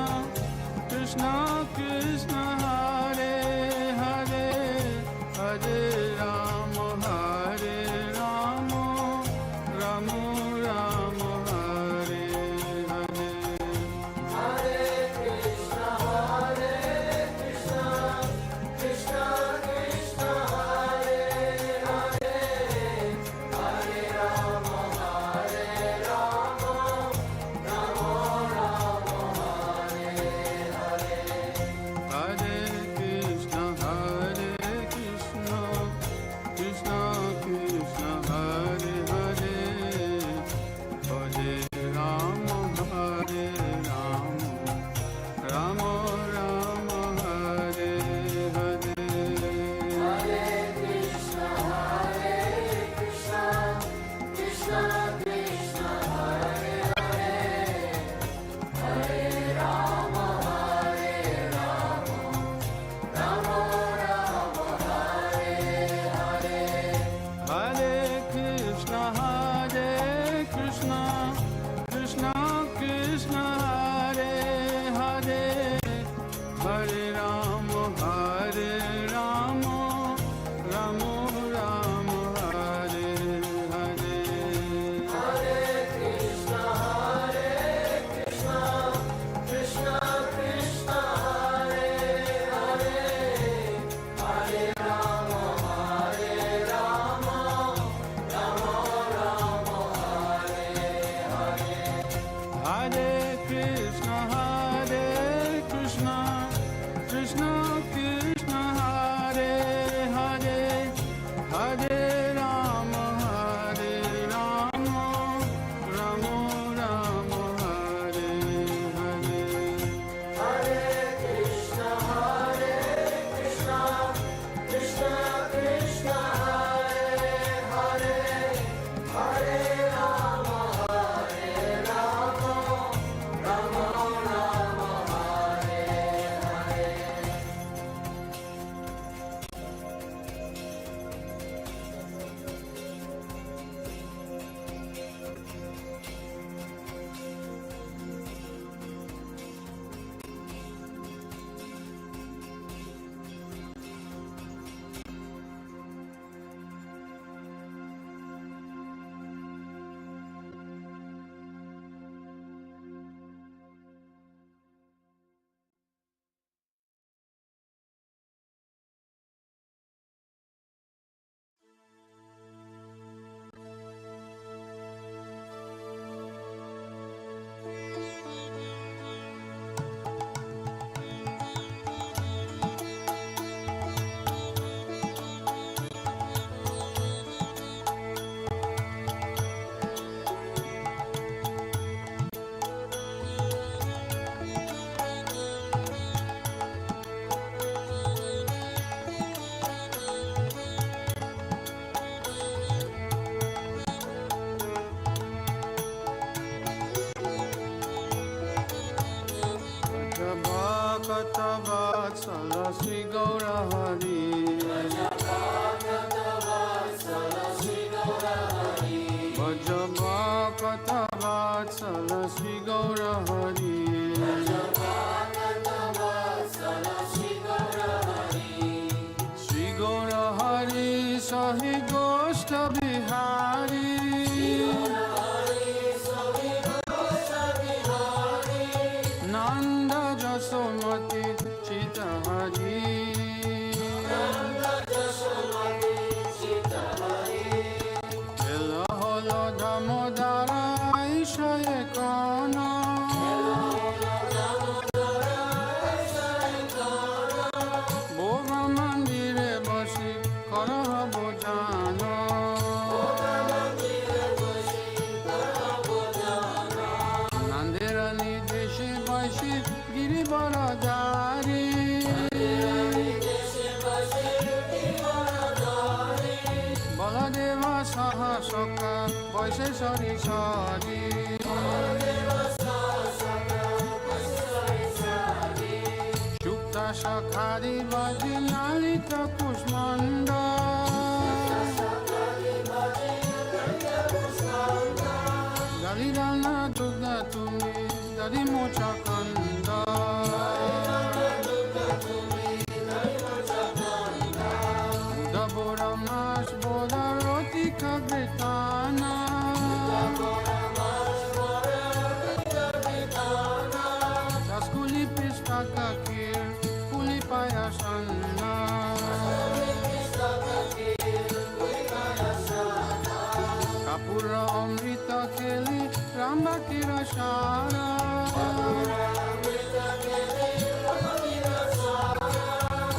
Vatsala Sri Gaura Hari Vajabhakata Vatsala Sri Gaura Hari Sri Gaura Hari Sahi Goshta Bihari Nanda Jasomati Chita Hari Ela Holo Damodara Ishaye Kana Bova Mandire Basi Karaha Bojana Nandera Nideshi Bashi Giri Baradari Baladeva Saha Sokka Boise Sari Sari Shukta Shakhari Baji Lalita Kushmanda Dalidana Dugda Tumi Dadi Mocha Kanda Udabora Mash Boda Roti Kabritana Daskuli Pistaka Kir Puli Payasana Kapura Amrita Keli Ramba Kirashara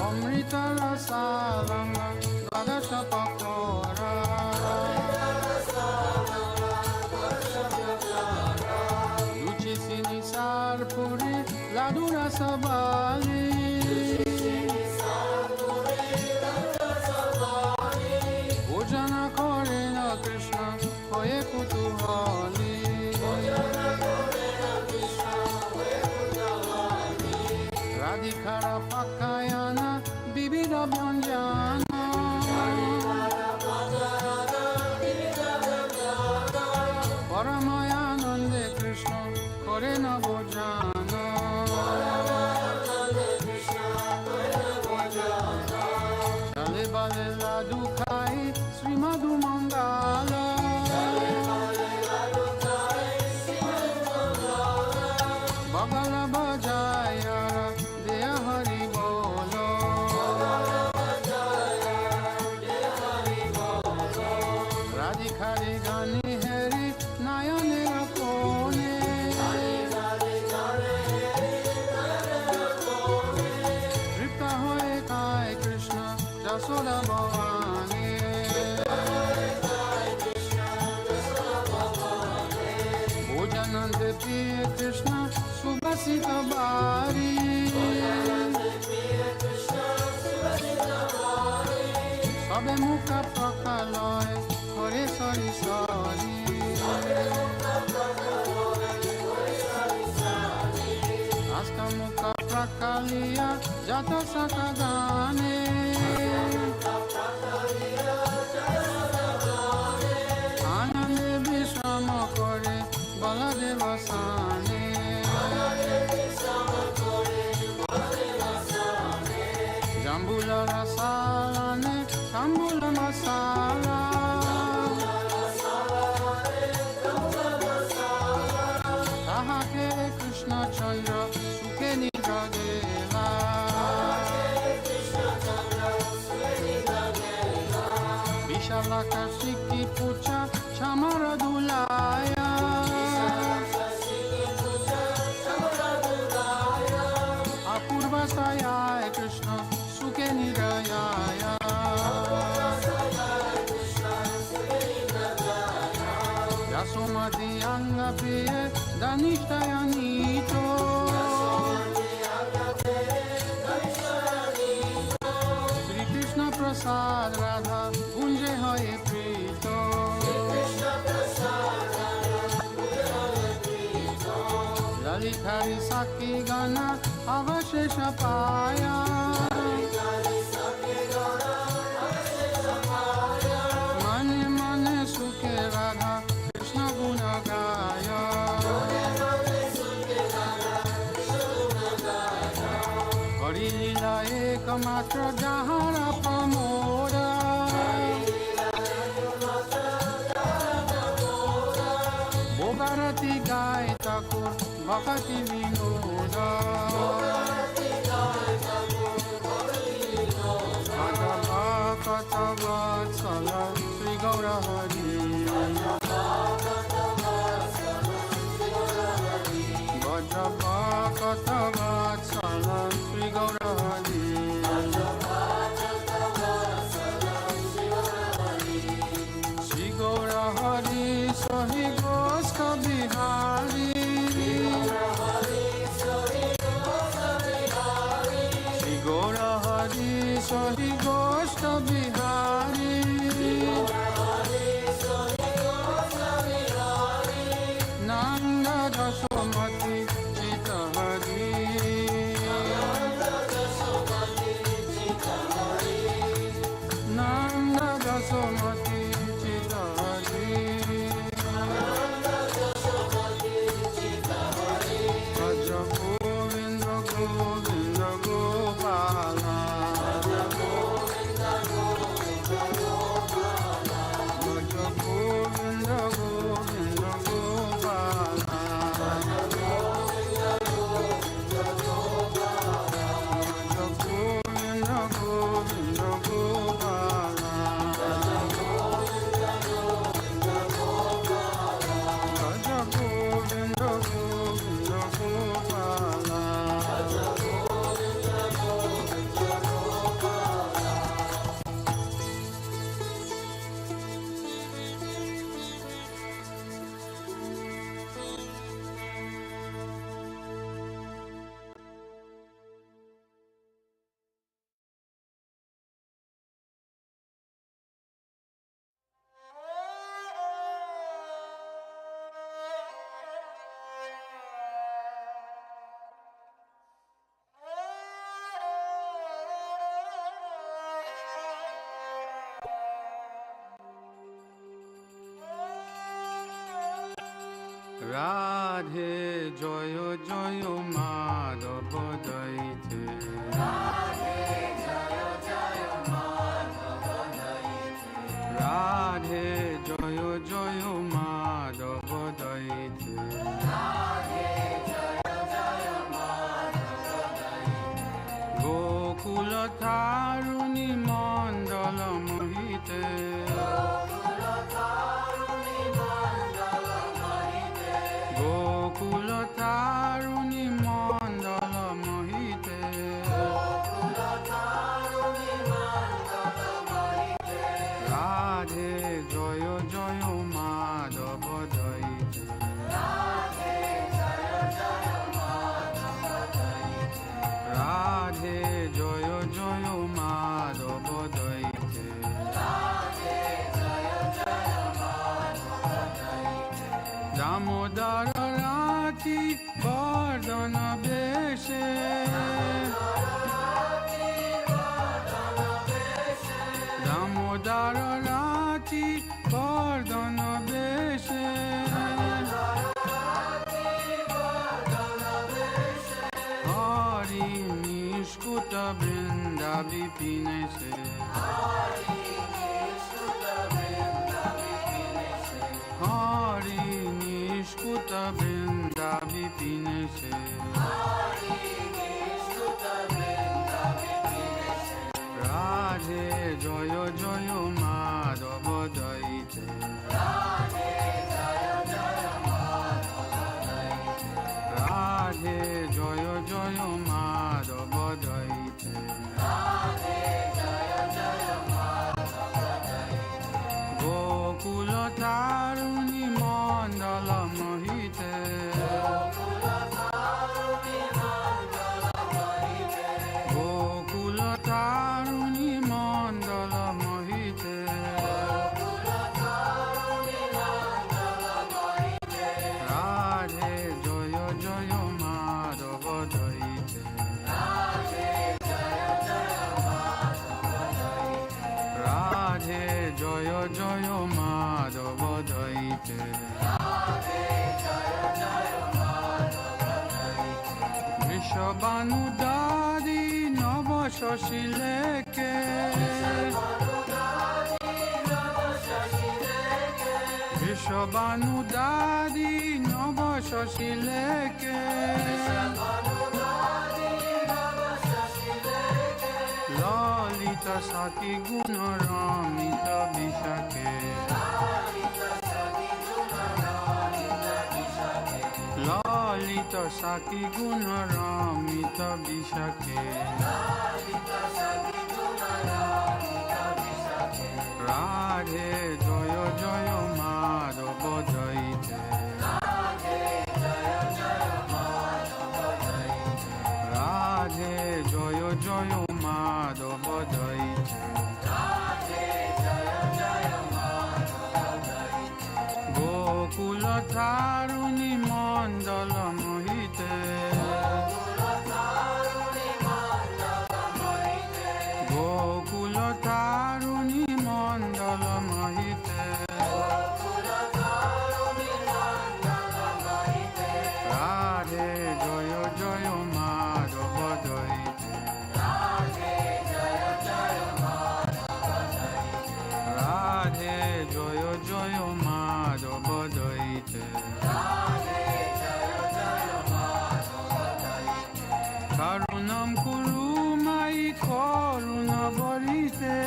Amrita Rasalanga Gadasha Pakora Luchi Sinisar Puri Ladura Sabali Bhojana Korena Krishna Hoye Kutuhali Radhikara Pakayana Bibida Bhanjana Paramayanande Krishna Korena Bhojana Chale Bale Ladu Khai Sri Madhu Mangala Bagala Bajaya Deya Hari Bolo Radhikari Gani Hari Nayane Rakone Tripta Hoye Kai Krishna Jasoda Bhavani Bhojanande Priya Krishna Subhasita Bari Sabe Mukha Prakaloy Hore Sari Sari Asta Mukha Prakaliya Jata Sakadane Anande Vishrama Kore Baladeva Sane Jambula Rasalane Jambula Masala Tahake Krishna Chandra Sukhe Nidra Dela Vishalaka Shiki Pucha Chamara Dulaya Apurva Sayaya Krishna Sukhe Nirayaya Yasomati Anga Priya Danishtaya Nito Sri Krishna Prasad Radha Kunje Hoye Prito Hari Hari सखी गण अवशेष पाया मन मन सुखे राधा कृष्ण गुण गाया हरि लीला एकमात्र जहाँ प्रमोद भोगारती गाय ठाकुर भक्ति विनोद भक्त वत्सल श्री गौर हरि भक्त वत्सल श्री गौर हरि श्री गौर हरि सहि गोष्ठ बिहारी श्री गौर हरि सहि गोष्ठ बिहारी नंद जसोमती चित हरि नंद जसोमती चित हरि भज गोविंद गोविंद गोपाला भज गोविंद गोविंद गोपाला भज गोविंद गोविंद गोपाला भज गोविंद गोविंद गोपाला রাধে জয় জয় মাধব দইতে রাধে জয় জয় মাধব দইতে গোকুল তারুণী মণ্ডল মোহিতে গোকুল তারুণী মণ্ডল মোহিতে রাধে জয় জয় মাধব দইতে রাধে জয় জয় মাধব দইতে দামোদর রাতি বর্ধন বেশে দামোদর রাতি বর্ধন বেশে হরি নিষ্কুত বৃন্দা বিপিনেছে হরি নিষ্কুত বৃন্দা বিপিনেছে রাধে জয় জয় মাধব দইতে রাধে জয় জয় মাধব দইতে বিষবানুদারি নব শশীলেকে বিষবানুদারি নব শশীলেকে ললিত সাকি গুণ রমিত বিশাখে ললিত সাকি গুণ রমিত বিশাখে রাধে জয় জয় মাধব জয়িতে রাধে জয় জয় মাধব জয়িতে গোকুল তারুণী মণ্ডল মোহিতে গোকুল তারুণী মণ্ডল মোহিতে রাধে জয় জয় মাধব জয়িতে রাধে জয় জয় মাধব জয়িতে করুণম কুরু মাই করুণ বরিতে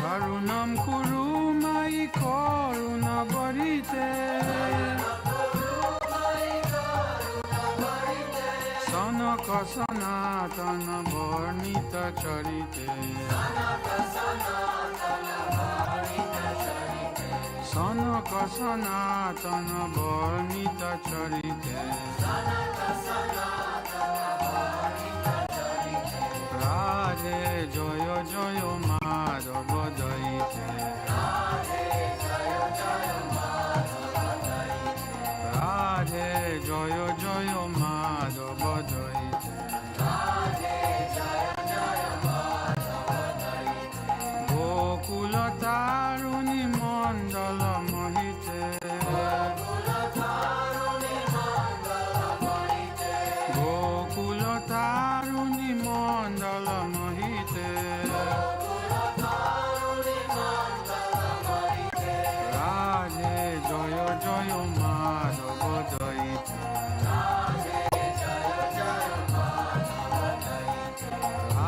করুণম কুরু মাই করুণ বরিতে সনক সনাতন বর্ণিত চরিতে সনক সনাতন বর্ণিত চরিতে রাধে জয় জয় মাধব জয়িতে রাধে জয় জয় মাধব জয়িতে গোকুল তারুণী মণ্ডল মোহিতে গোকুল তারুণী মণ্ডল মোহিতে রাধে জয় জয় মাধব জয়িতে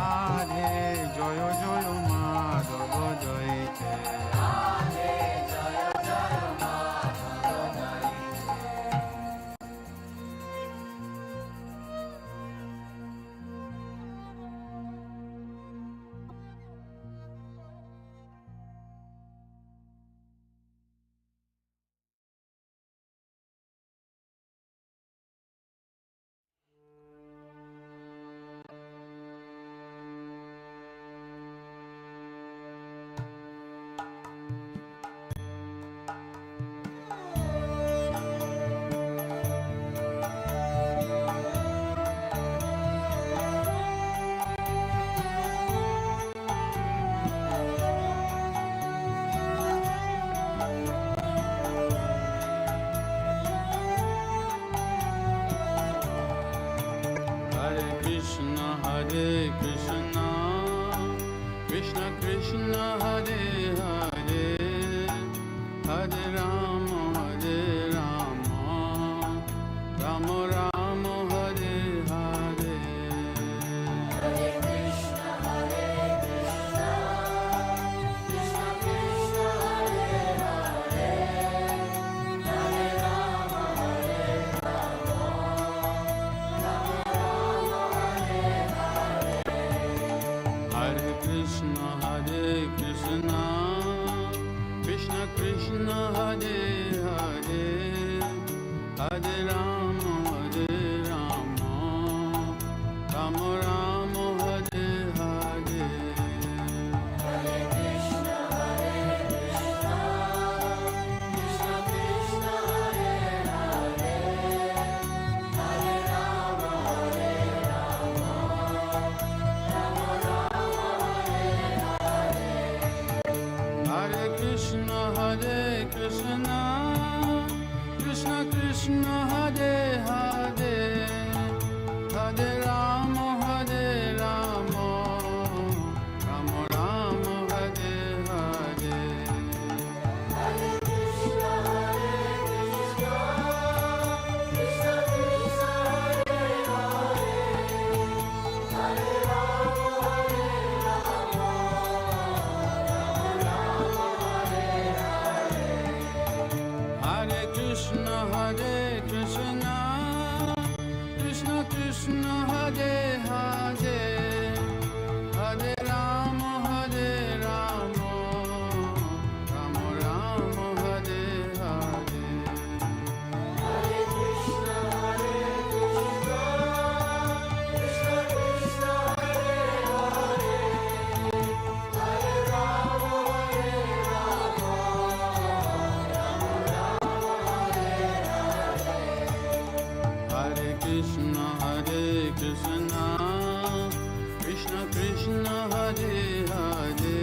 রাধে জয় জয় Madhav জয়িতে Hare Krishna, Krishna Krishna Hare Hare, Hare Rama, Rama Rama Hare Hare. Hare Krishna, Krishna Krishna Hare Hare, Hare Rama, Hare Krishna, Krishna Krishna Hare Hare, Hare Rama, Rama Rama Hare Hare. Hare Krishna, Krishna Krishna Hare Hare, Hare Rama, Hare Krishna, Krishna Krishna Krishna Hare Hare Hare Rama Hare Rama Rama Rama Hare Hare Hare Krishna Krishna Krishna Hare Hare Hare Rama Hare Rama Rama Rama Hare Hare Hare Krishna Krishna Krishna Hare Hare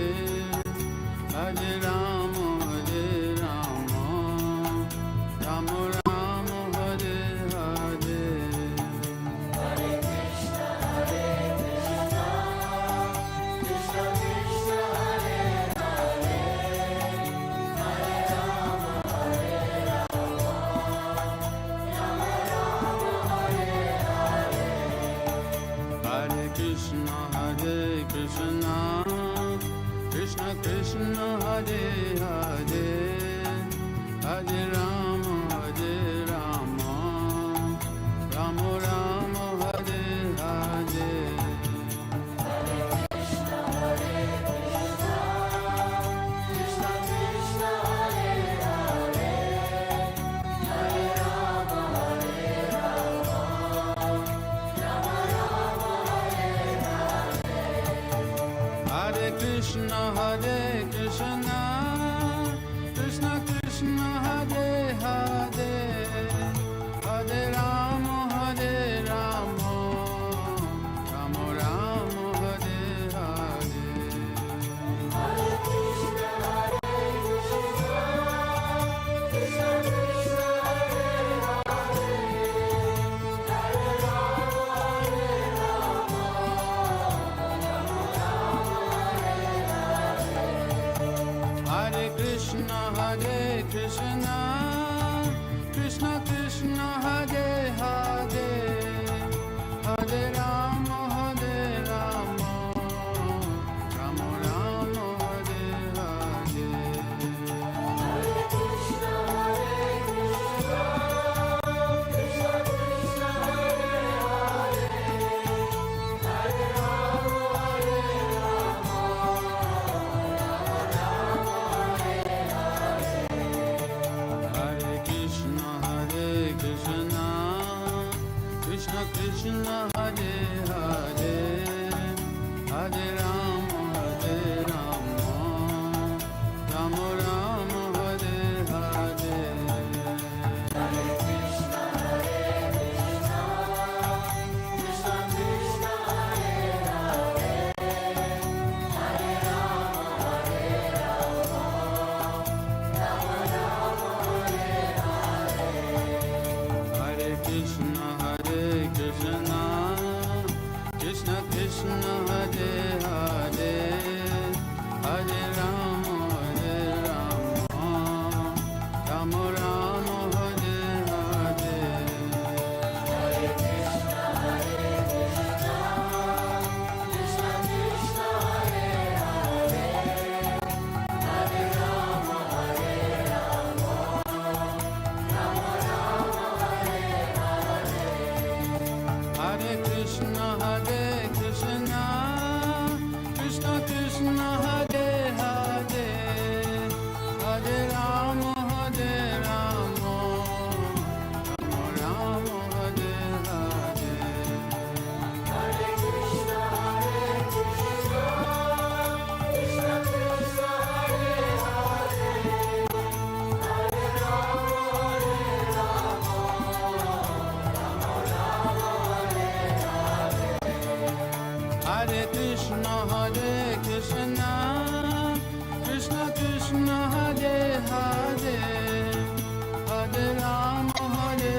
Hare Rama Hare Rama Rama Rama Hare Hare Hare Krishna Krishna Krishna Hare Hare Hare Rama Hare Rama Rama Rama Hare Hare Hare Krishna Krishna Krishna Hare Hare Hare Rama Hare Rama Rama Rama Hare Hare Hare Krishna Krishna Krishna Hare Hare Hare Rama Hare Rama Rama Rama Hare Hare Hare Krishna Krishna Krishna Hare Hare Hare Rama Hare Rama Rama Rama Hare Hare Hare Krishna Krishna Krishna Hare Hare Hare Rama Hare Rama Rama Rama Hare Hare Hare Krishna Krishna Krishna Hare Hare Hare Rama Hare Rama Rama Rama Hare Hare Hare Krishna Krishna Krishna Hare Hare Hare Rama Hare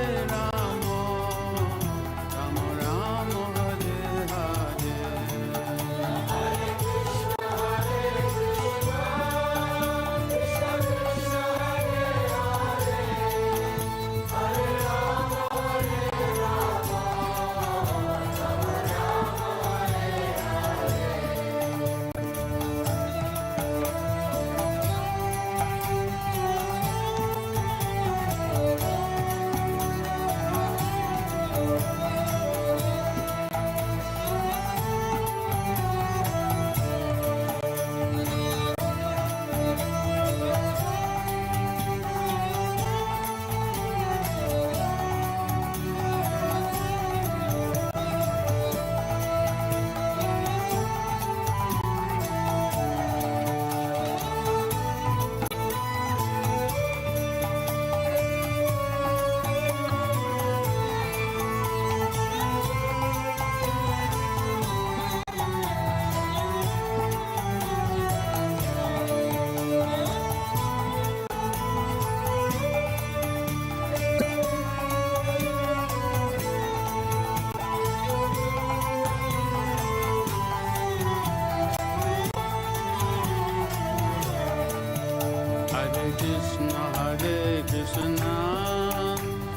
Hare Krishna,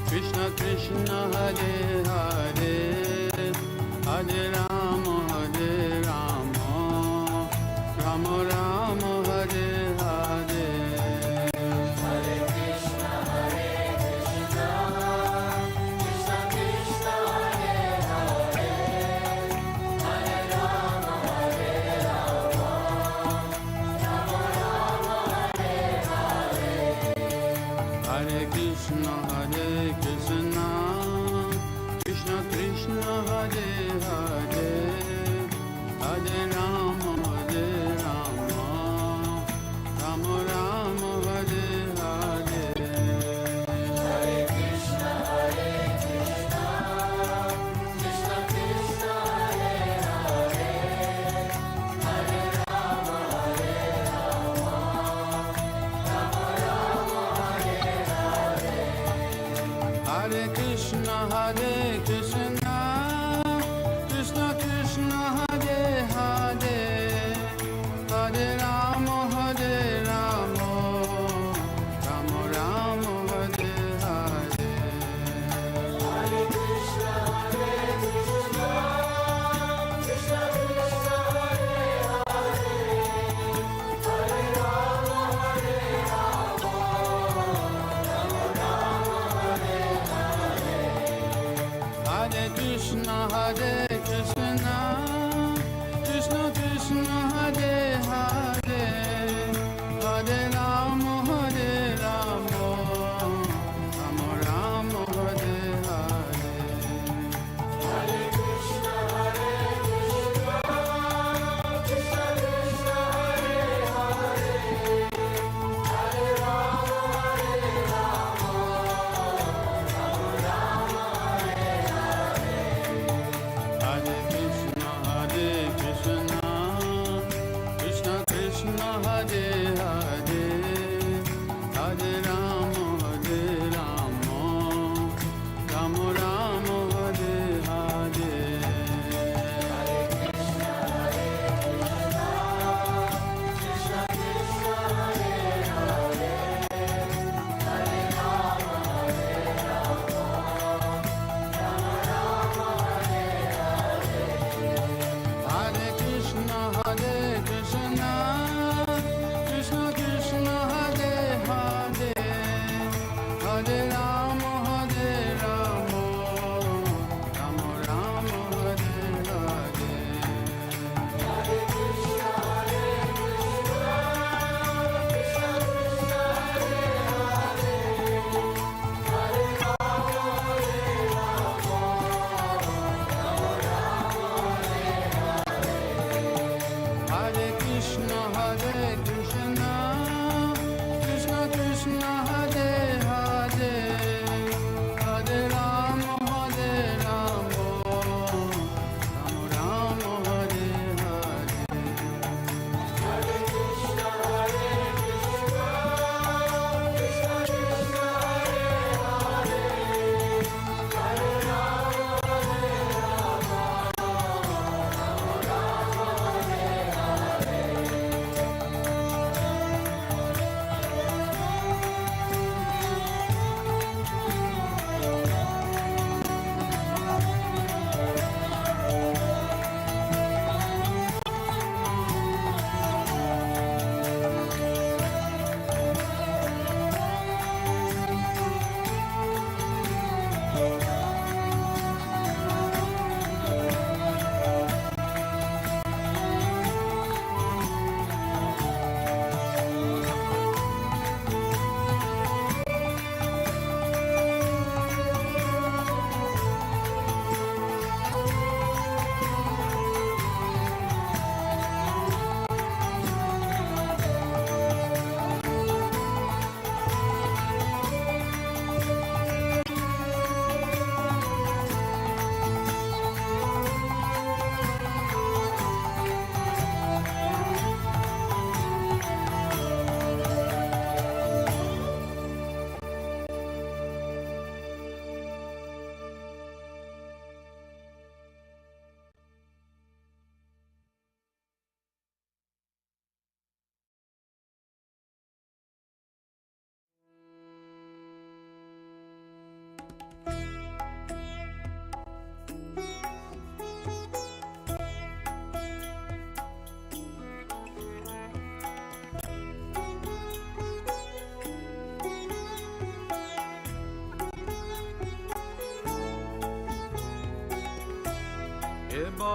Krishna Krishna, Hare Hare, Hare Rama, Rama Rama, Hare Hare. Hare Krishna, Krishna Krishna, Hare Hare, Hare Rama, Rama Rama, Hare Hare. Hare Krishna, Krishna Krishna, Hare Hare, Hare Rama, Rama Rama, Hare Hare. Hare Krishna, Krishna Krishna, Hare Hare, Hare Rama, Rama Rama, Hare Hare. Hare Krishna, Krishna Krishna, Hare Hare, Hare Rama, Rama Rama, Hare Hare. Hare Krishna, Krishna Krishna, Hare Hare, Hare Rama, Rama Rama, Hare Hare. Hare Krishna, Krishna Krishna, Hare Hare, Hare Rama, Rama Rama, Hare Hare. Hare Krishna, Krishna Krishna, Hare Hare, Hare Rama, Rama Rama, Hare Hare. Hare Krishna, Krishna Krishna, Hare Hare, Hare Rama, Rama Rama, Hare Hare. Krishna Krishna, Hare Hare, Hare Rama, Rama Rama, Hare Hare. Hare Krishna, Krishna Krishna, Hare Hare, Hare Rama, Rama Rama, Hare Hare. Hare Krishna, Krishna Krishna, Hare Hare, Hare Rama, Rama Hare Krishna, Krishna Krishna, Hare Hare, Hare Rama, Rama Rama, Hare Hare. Hare Krishna, Krishna Krishna, Hare Hare, Hare Rama, Rama Hare Hare.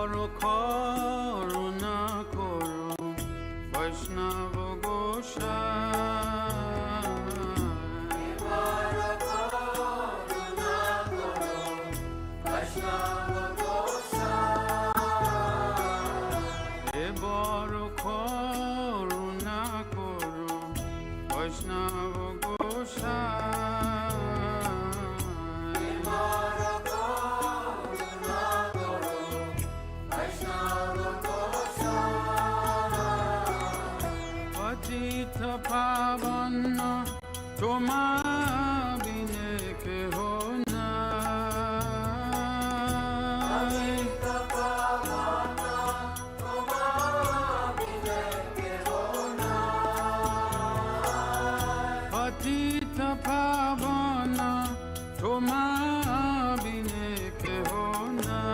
বড় করুণা করো বৈষ্ণব গোসাই এ বড় করুণা করো বৈষ্ণব গোসাই পতিত পাবন তোমা বিনে কেহ নাই পতিত পাবন তোমা বিনে কেহ নাই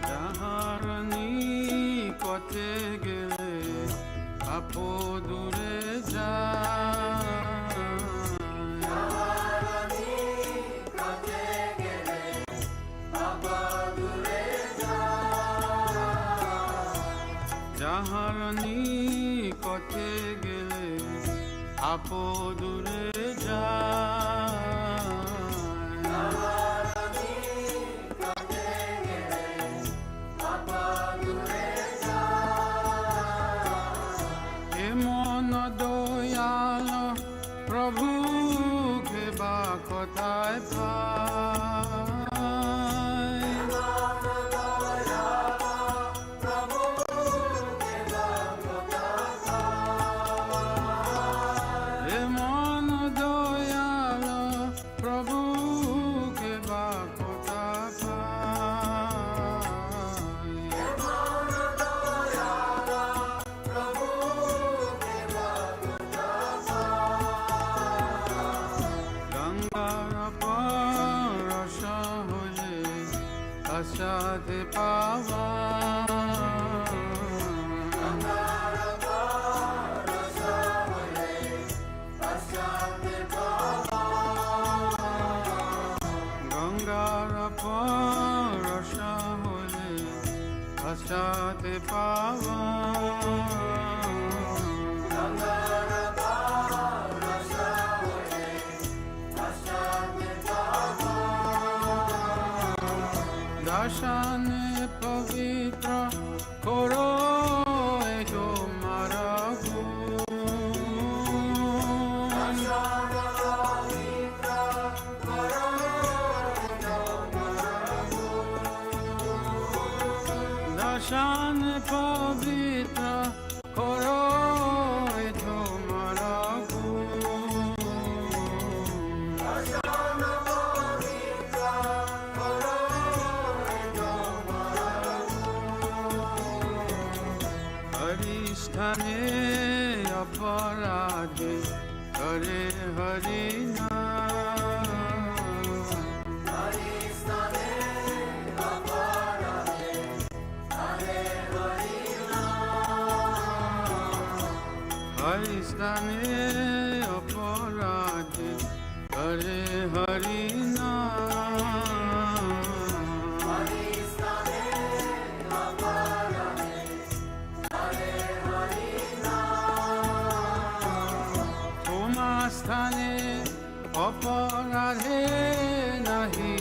যাহার নিকটে গেলে আপদূরে যায় যাহার নিকটে গেলে আপদূরে যায় হে মন দয়াল প্রভুকে বা কোথায় পাই হে মন দয়াল প্রভুকে বা কোথায় পাই গঙ্গার পরশ হলে আশাতে পাওয়া গঙ্গার পরশ হলে আশাতে পাওয়া দর্শনে পবিত্র করো এ তোমার গুণ। দর্শন পবিত্র করো এ তোমার গুণ। হরিস্থানে অপরাধে করে হরি হরিস্থানে অপরাধে করে হরি স্থানে অপরাধে নাহি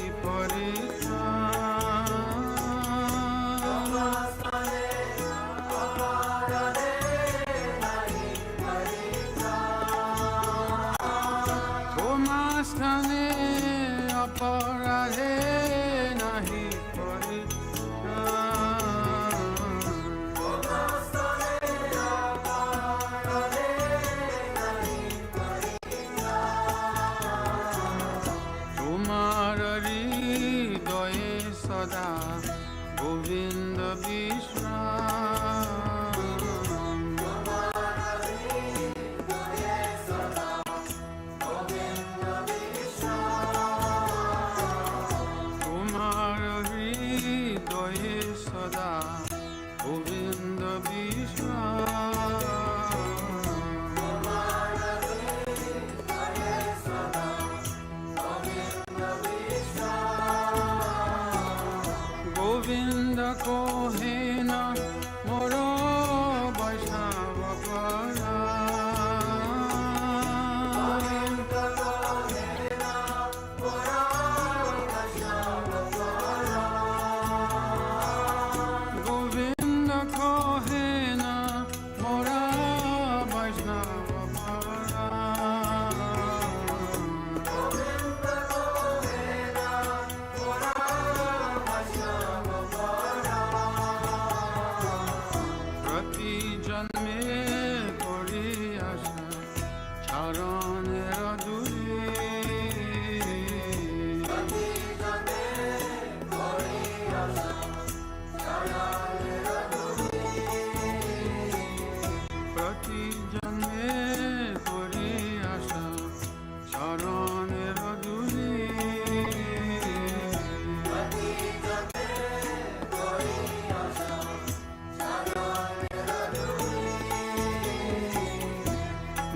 তোমা স্থানে অপরাধে নাহি তোমার হৃদয়ে সদা গোবিন্দ বিশ্রাম তোমার হৃদয়ে সদা গোবিন্দ বিশ্রাম কহে না মোর বৈষ্ণব করা। গোবিন্দ কহে না মোরা বৈষ্ণব করা। প্রতি জন্মে করি আশা চরণের ধূলি। প্রতি জন্মে করি আশা চরণের ধূলি।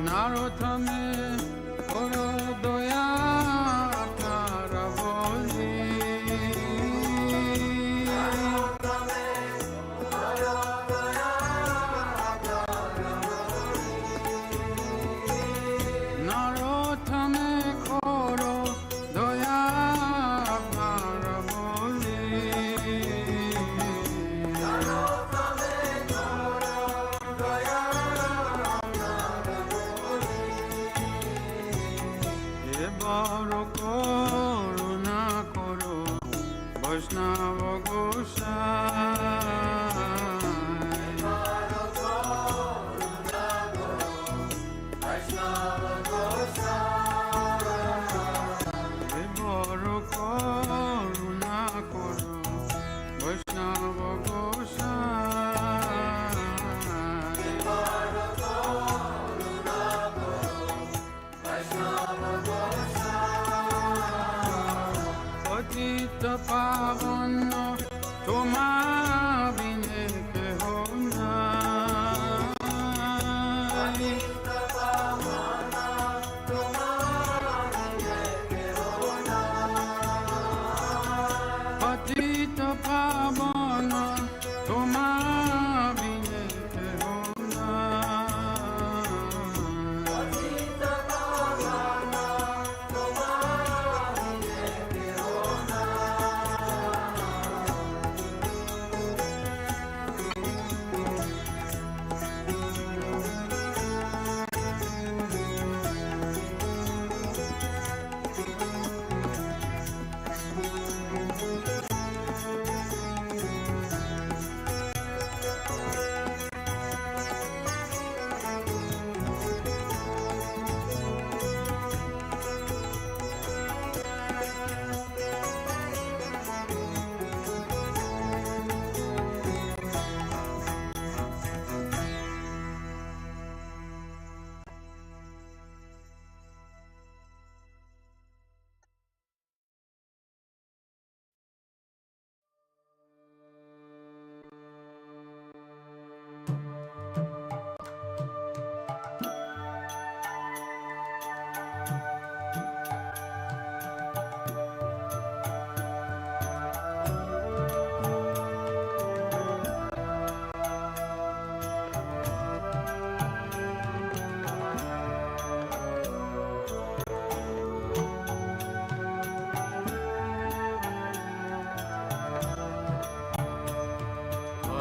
নারথমে ওর দয়া আপনার বলি। নারথমে খোর দয়া আপনার বলি। বড় করুণা করো বৈষ্ণব গোসাই। বড় করুণা করো বৈষ্ণব গোসাই। পতিত পাবন তোমা বিনে কেহ নাই। পতিত পাবন তোমা বিনে কেহ নাই।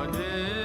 Hare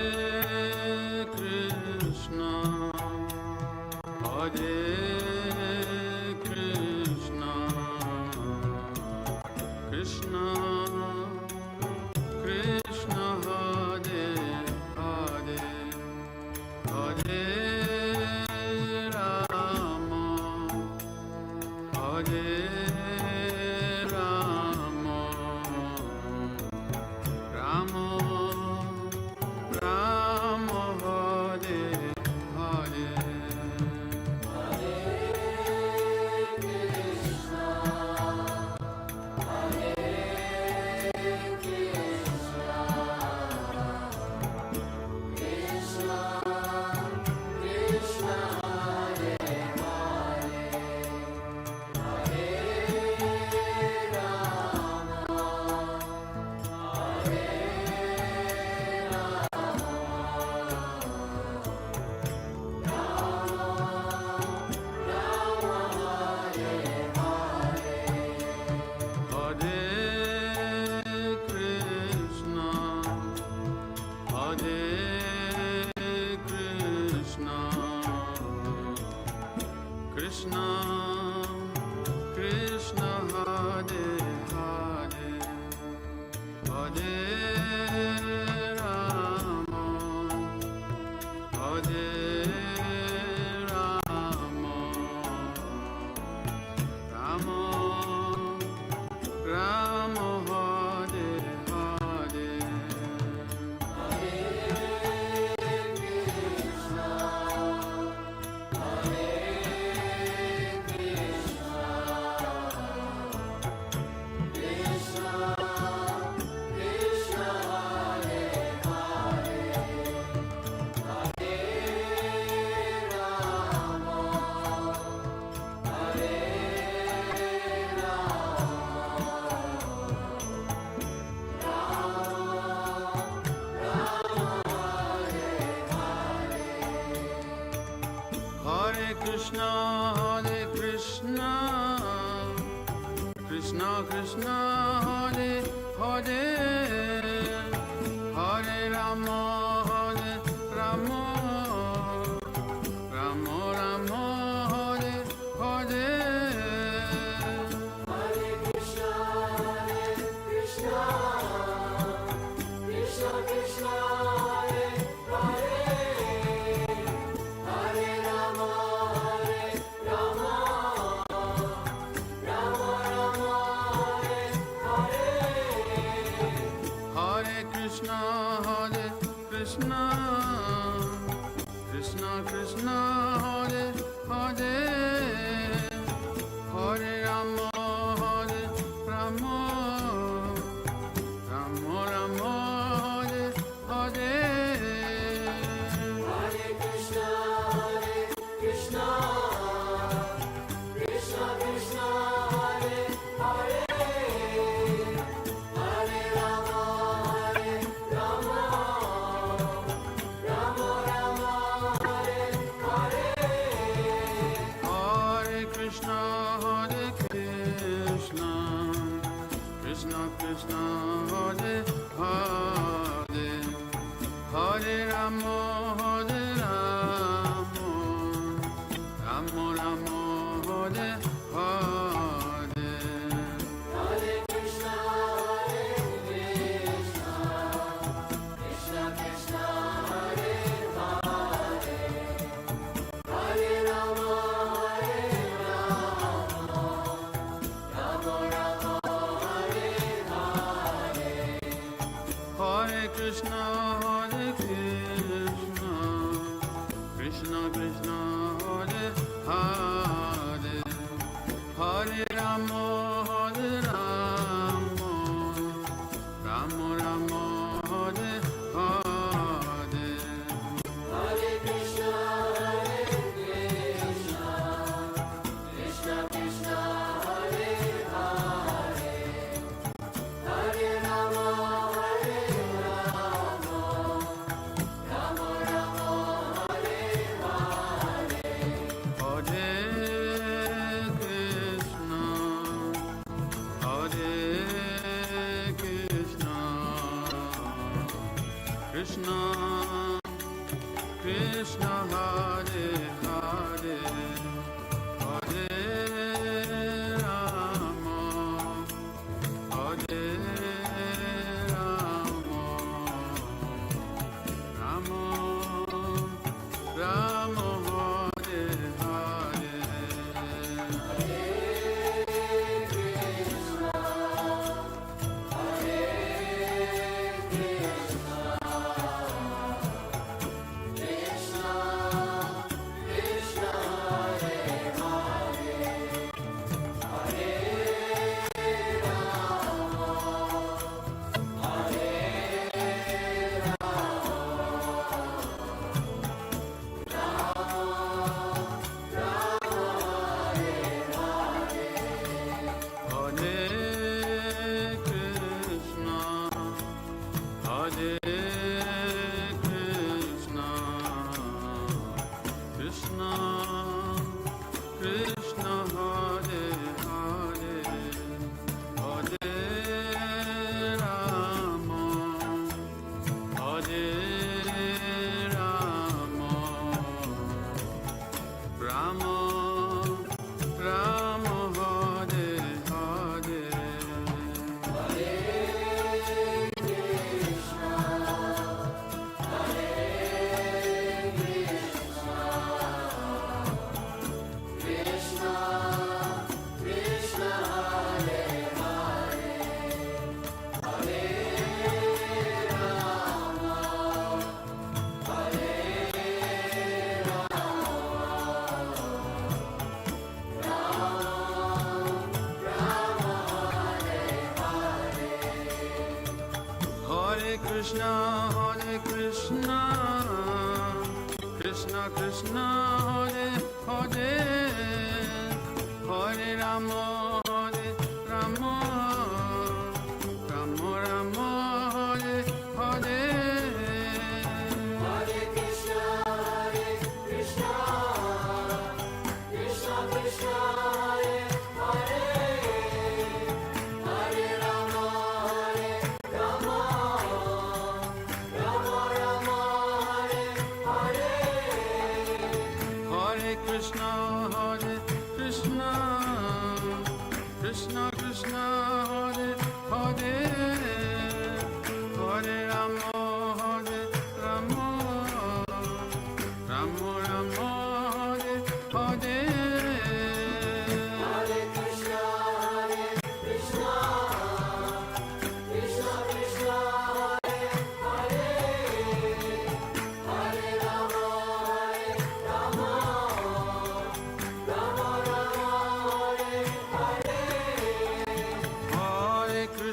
Krishna Hare Hare Hare Rama Hare Rama Rama Rama Hare Hare Hare Krishna, Krishna Krishna, Hare Hare, Hare Rama, Rama Rama, Hare Hare. Hare Krishna, Krishna Krishna, Hare Hare Hare Rama, Rama Rama, Hare Hare. Hare Krishna, Krishna Krishna, Hare Hare, Hare Rama, Rama Rama, Hare Hare. Hare Krishna, Krishna Krishna, Hare Hare Hare Rama, Rama Rama, Hare Hare. Hare Krishna, Krishna Krishna, Hare Hare, Hare Rama, Rama Rama, Hare Hare. Hare Krishna, Krishna Krishna, Hare Hare Hare Rama, Rama Rama, Hare Hare. Hare Krishna, Krishna Krishna, Hare Hare, Hare Rama, Rama Rama, Hare Hare. Hare Krishna, Krishna Krishna, Hare Hare, Hare Rama, Rama Rama, Hare Hare. Hare Krishna, Krishna Krishna, Hare Hare, Hare Rama, Rama Rama, Hare Hare. Hare Krishna, Krishna Krishna, Hare Hare, Hare Rama, Rama Rama, Hare Hare. Hare Krishna, Krishna Krishna, Hare Hare,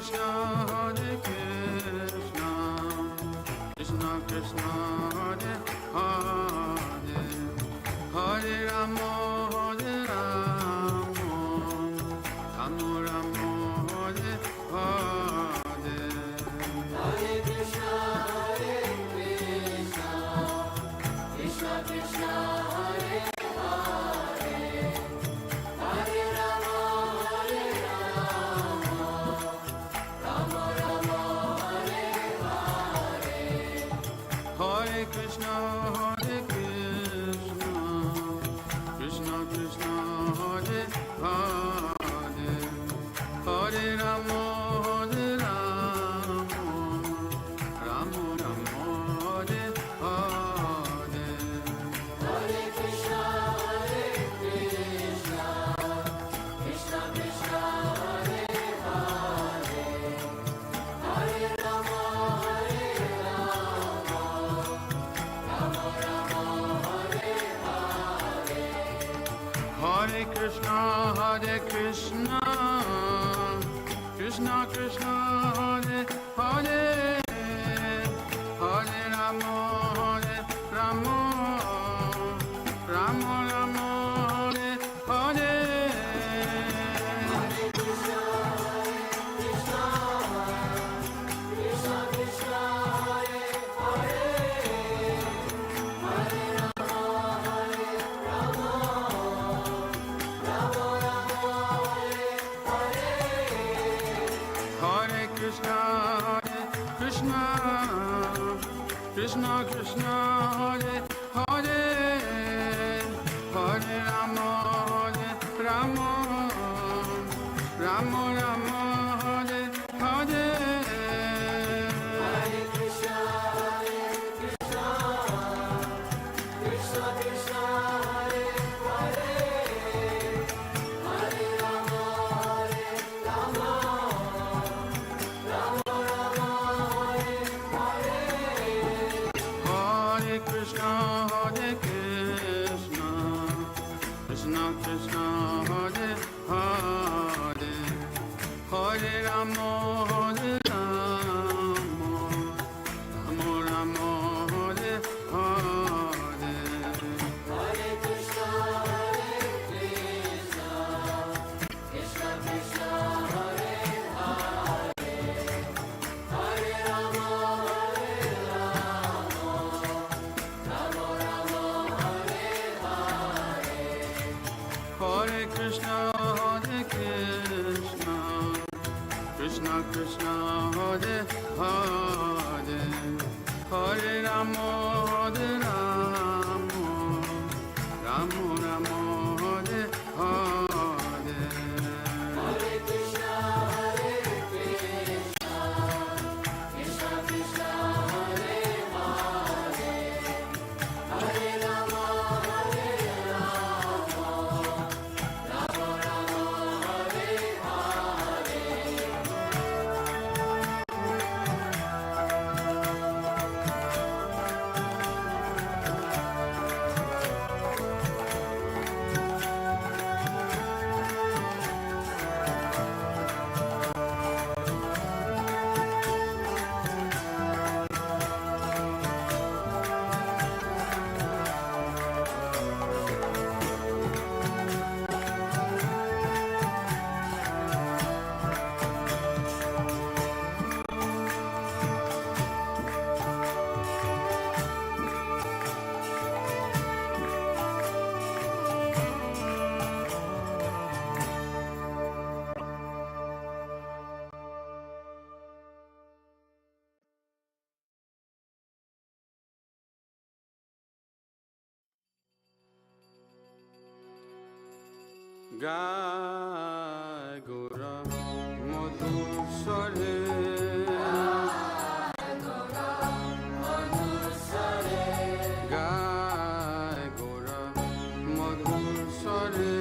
Krishna, Hare Krishna, Krishna Krishna, Hare Hare, Hare Rama, Hare Rama, Rama Rama, Hare Hare. Hare Krishna, Krishna Krishna, Hare Hare, Hare Rama, Hare Rama, Rama Rama, Hare Hare. Hare Krishna, Krishna Krishna, Hare Hare, Hare Rama, Hare Rama, Rama Rama, Hare Hare. Hare Krishna, Krishna Krishna, Hare Hare, Hare Rama, Hare Rama, Rama Rama, Hare Hare. Hare Krishna, Krishna Krishna, Hare Hare, Hare Rama, Hare Rama, Rama Rama, Hare Hare. Krishna Krishna, Hare Hare, Hare Rama, Hare Rama, Rama Rama, Hare Hare. Hare Krishna, Krishna Krishna, Hare Hare, Hare Rama, Hare Rama, Rama Rama, Hare Hare. Hare Krishna, Krishna Krishna, Hare Hare, Hare Rama, Hare Rama, Rama Rama, Hare Hare. Hare Krishna, Krishna Krishna, Hare Hare, Hare Rama, Hare Rama, Rama Rama, Hare Hare. Hare Krishna, Krishna Krishna, Hare Hare, Hare Rama, Hare Rama, Rama Rama, Hare Hare. Hare Krishna, Krishna Krishna, Hare Hare, Hare Rama, Hare Rama, Rama Rama, Hare Hare. Hare Krishna, Krishna Krishna, Hare Hare, Hare Rama, Hare Rama, Rama Rama, Hare Hare. Gai Gora Madhur Sare, Gai Gora Madhur Sare,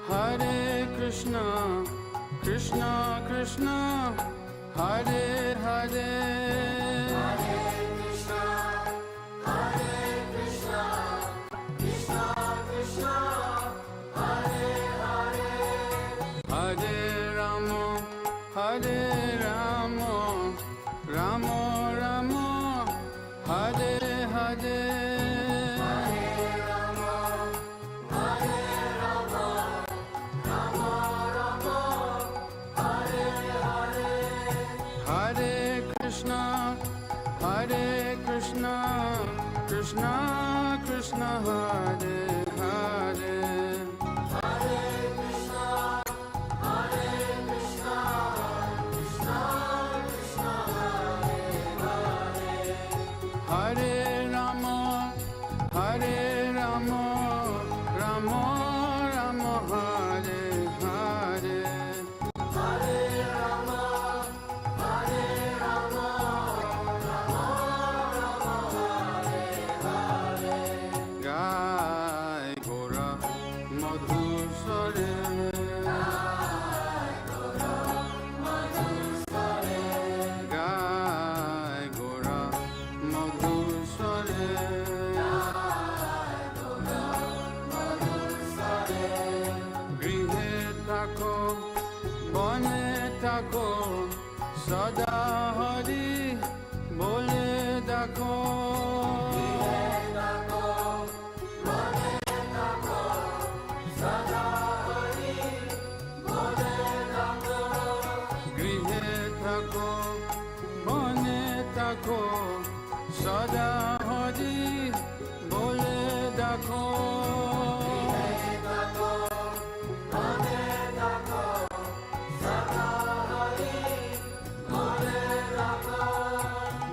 Hare Krishna, Krishna Krishna, Hare Hare, Hare Krishna, Krishna Krishna Krishna Hare Hare Hare Krishna, Hare Krishna, Krishna Krishna, Hare Hare. Hare Rama, Hare Rama, Rama Rama, Hare Hare. Hare Rama, Hare Rama, Rama Rama, Hare Hare. Jai Gora Madhusare, Jai Gora Madhusare, Jai Gora Madhusare, Jai Gora Madhusare. Grihe Tako, Bane Tako, Sada Hari, Bole Dako. গৃহে থাকো বনে থাকো সদা হরি বলে দেখো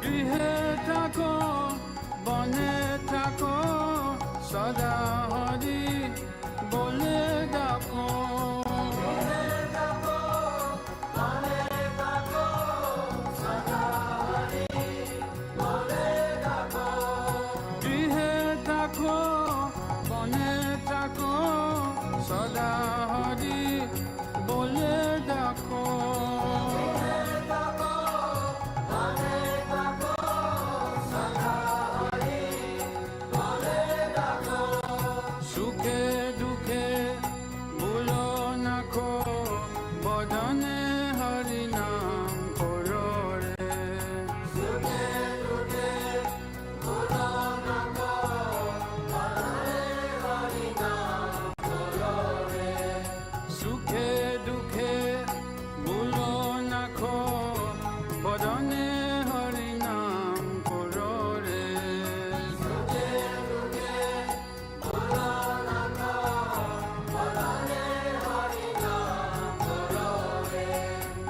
গৃহে থাকো বনে থাকো সদা হরি বলে দেখো গৃহে থাকো বনে থাকো সদা হরি বলে দেখো সুখে দুঃখে ভুলো নাখো বদনে হরি নাম করো রে সুখে দুঃখে ভুলো নাখো বদনে হরি নাম করো রে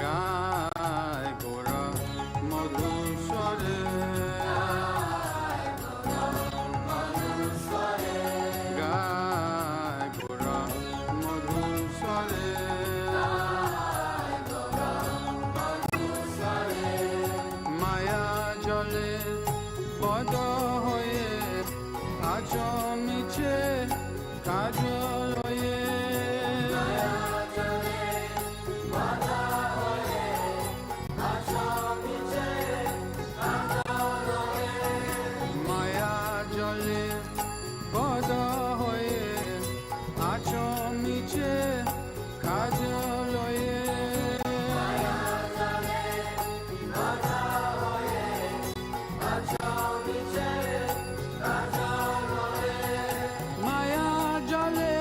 গায় গোরা মধুস্বরে গায় গোরা মধুস্বরে মায়া জলে পদ হয়ে আচমিছে কাজ লয়ে মায়া জলে পদ হয়ে আচমিছে কাজ লয়ে মায়া জলে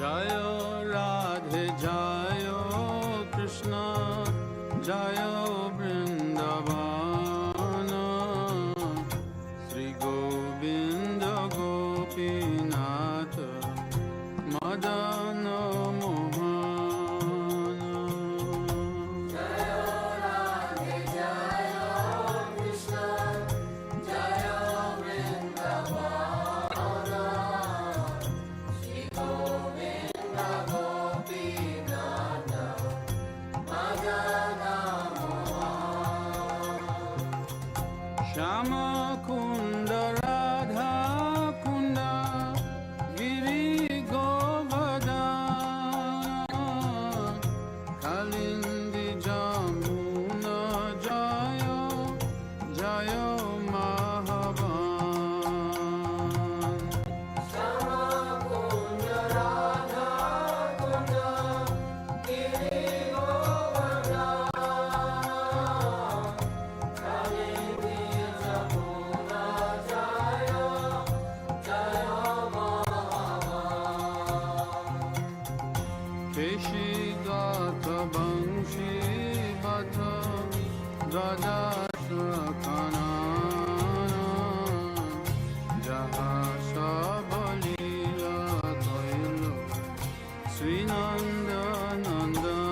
जय राधे जय कृष्ण जय वृंदावन श्री गोविंद गोपीनाथ मदन मोहन श्याम कुंड राधा कुंड गिरी गोवर्धन कालिंदी जमुना जय जय महावन केशिगत वंशी बथ रजसखनन जहाँ सब लीला कैल श्रीनंद नंदन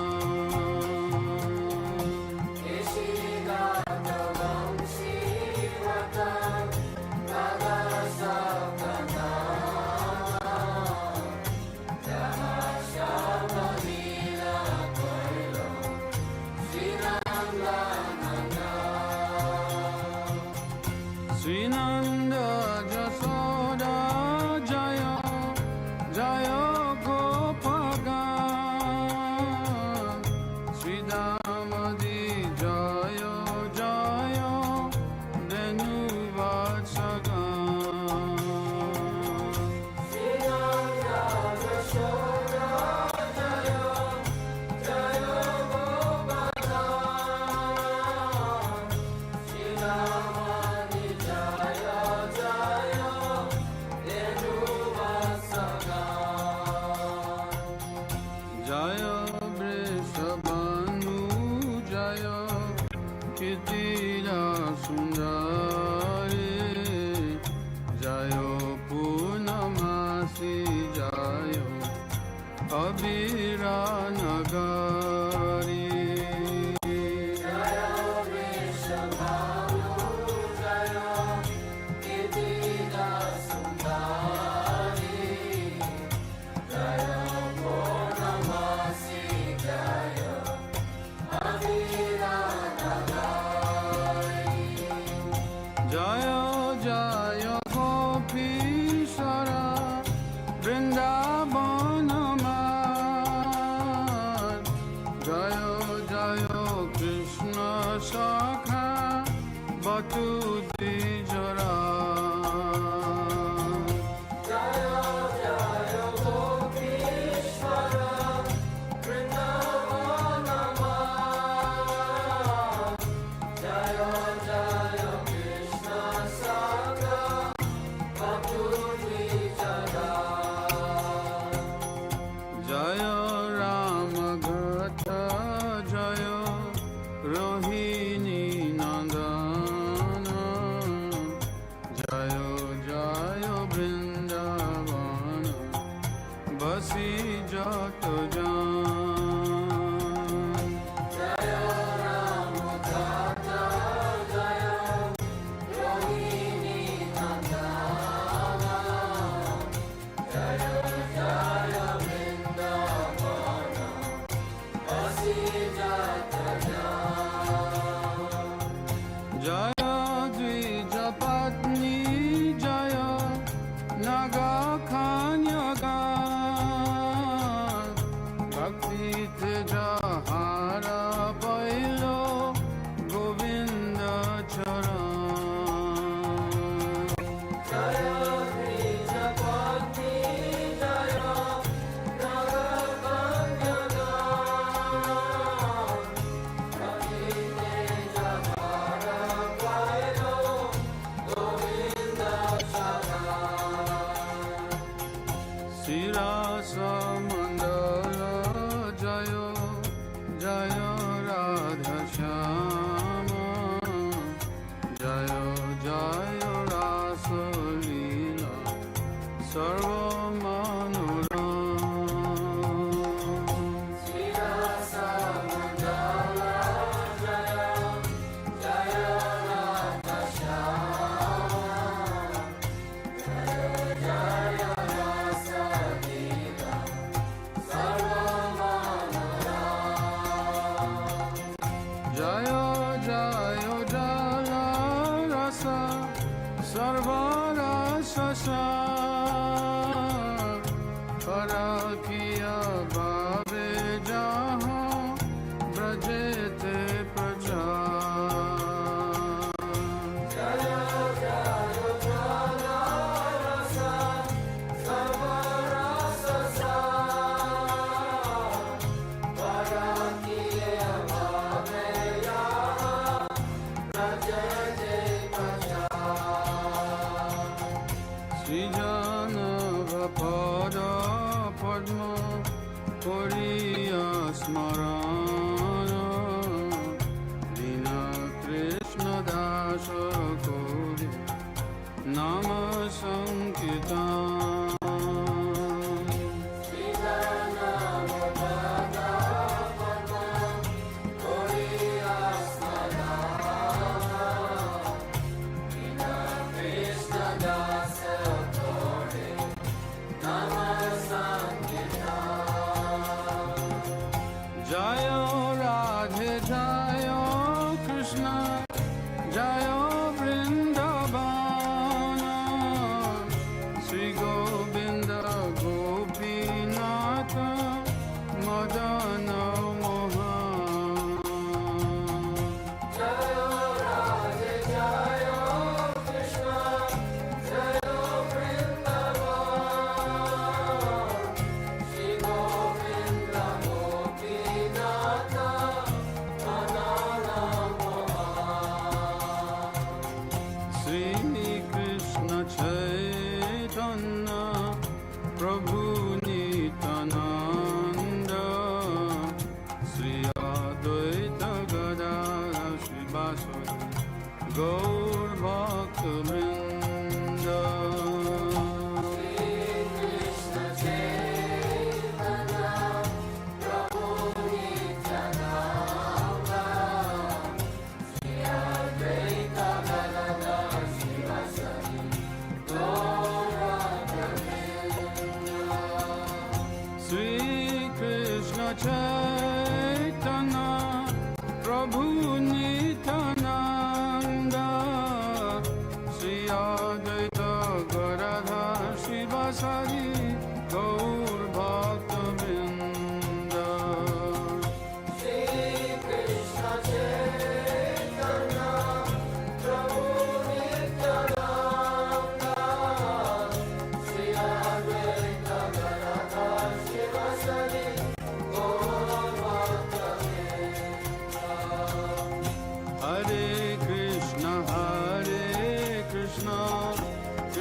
Shrinand Jasoda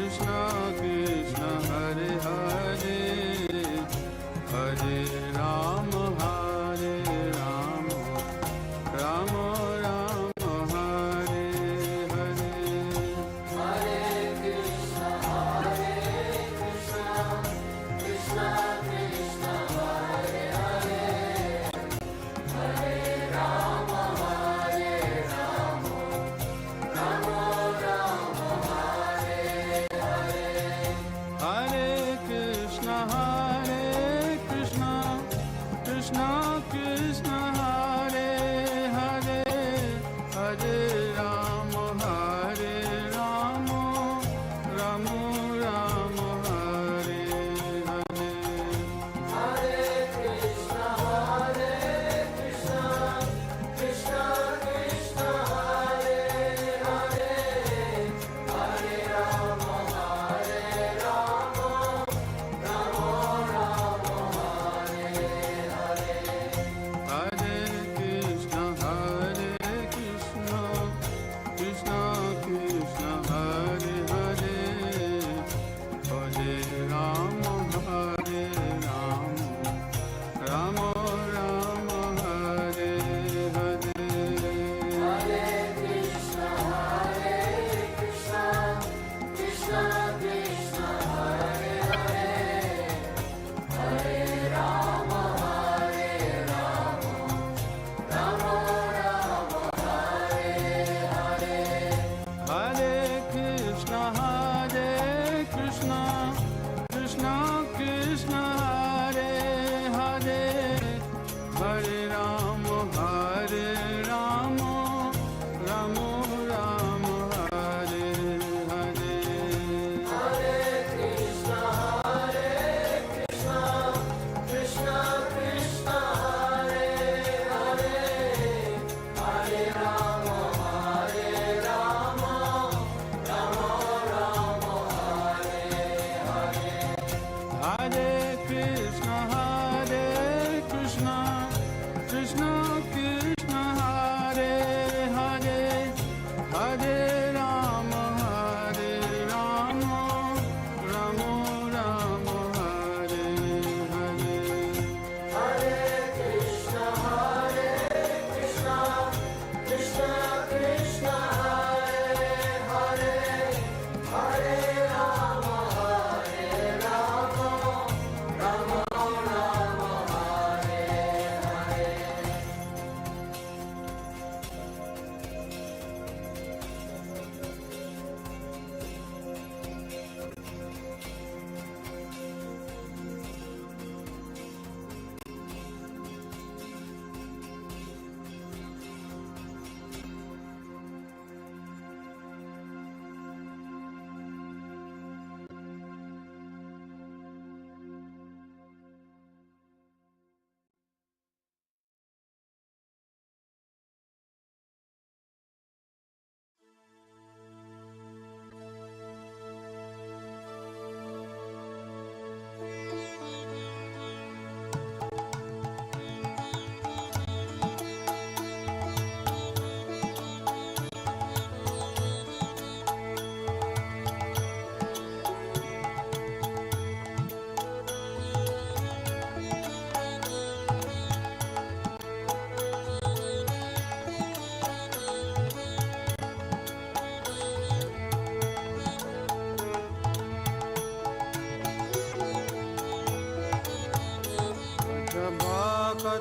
Krishna Krishna Hare Hare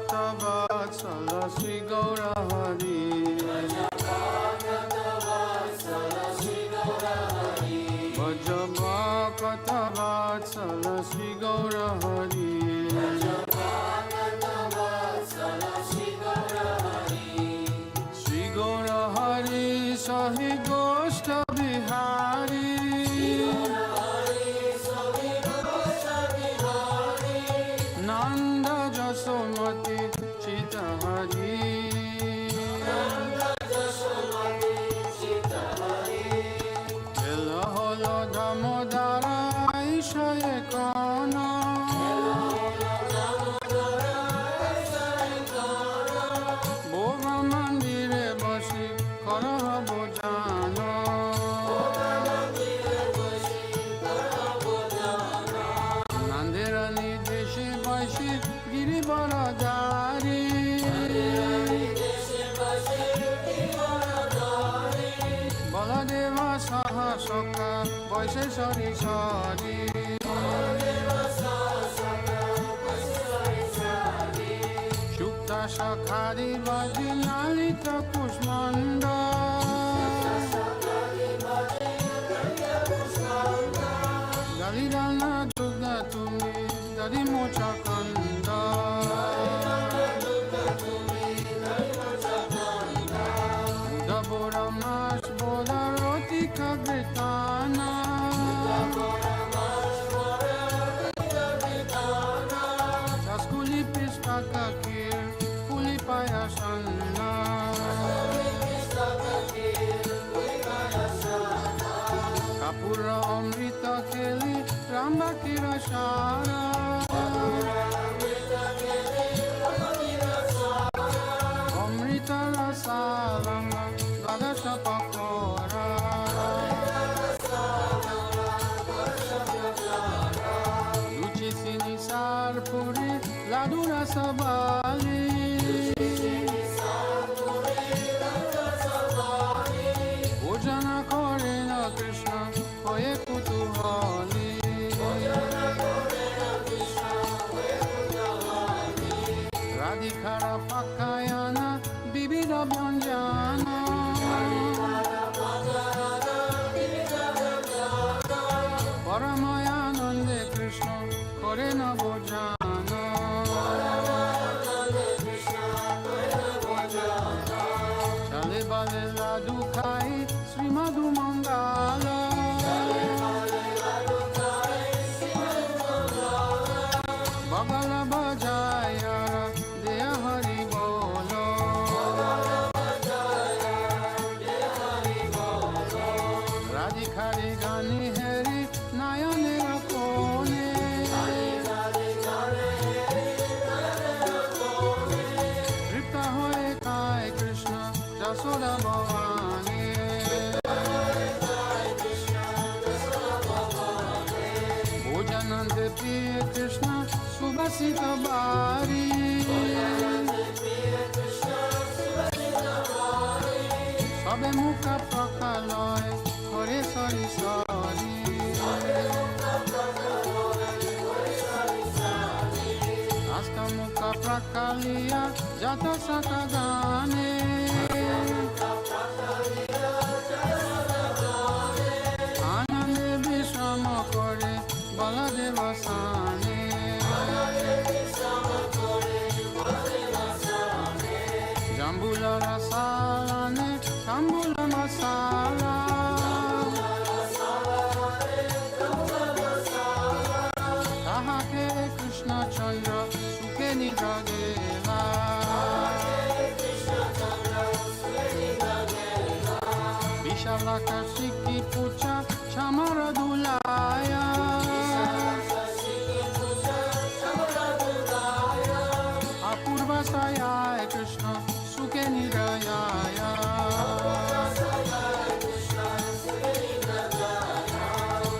Vatsala Sri Gaura Hari Bhaja Bhakta Vatsala Sri Gaura Hari Sri Gaura Hari Sahi Goshta Bihari Nanda Jasomati Chita Hari Ela Holo Damodara Aisha Ekana Bova Mandire Basi Karaha Bojana Nandirani Deshi Bashi Giri Baradari Baladeva Saha Sokha Vaise Sari Sari Shukta Shakhari Vaji Lalita Kushmanda Dalidana Dugda Tumi Dadi Mocha Kanda Buddha Bora Mash Boda Roti Kabritana Jaskuli Pistaka Kir Puli Payasana Kapura Amrita Keli Ramba Kirashara Amrita Rasalanga Gadasha Pakora Luci Sinisar Puri Ladura Sabali Bhojana Korena Krishna Hoye Kutuhali Radhikara Pakayana Bibida Bhanjana Paramayanande Krishna Korena Bhojana Chale Bale Ladu Khai Sri Madhu Mangala Bagala Bajaya Deya Hari Bolo Radhikari Gani Hari Nayane Rakone Tripta Hoye Kai Krishna Jasoda Bhavani Bhojanande Priya Krishna Subhasita Bari Sabe Mukha Prakaloy Hare Sari Sari Asta Mukha Prakaliya Jata Sakagane Anande Vishrama Kore Baladeva Sane Jambula Rasalane Jambula Masala Tahake Krishna Chandra Suke Nidradeva Vishalaka Shiki Pucha Chamara Dulaya Apurva Sayaya Krishna Suke Nidayaya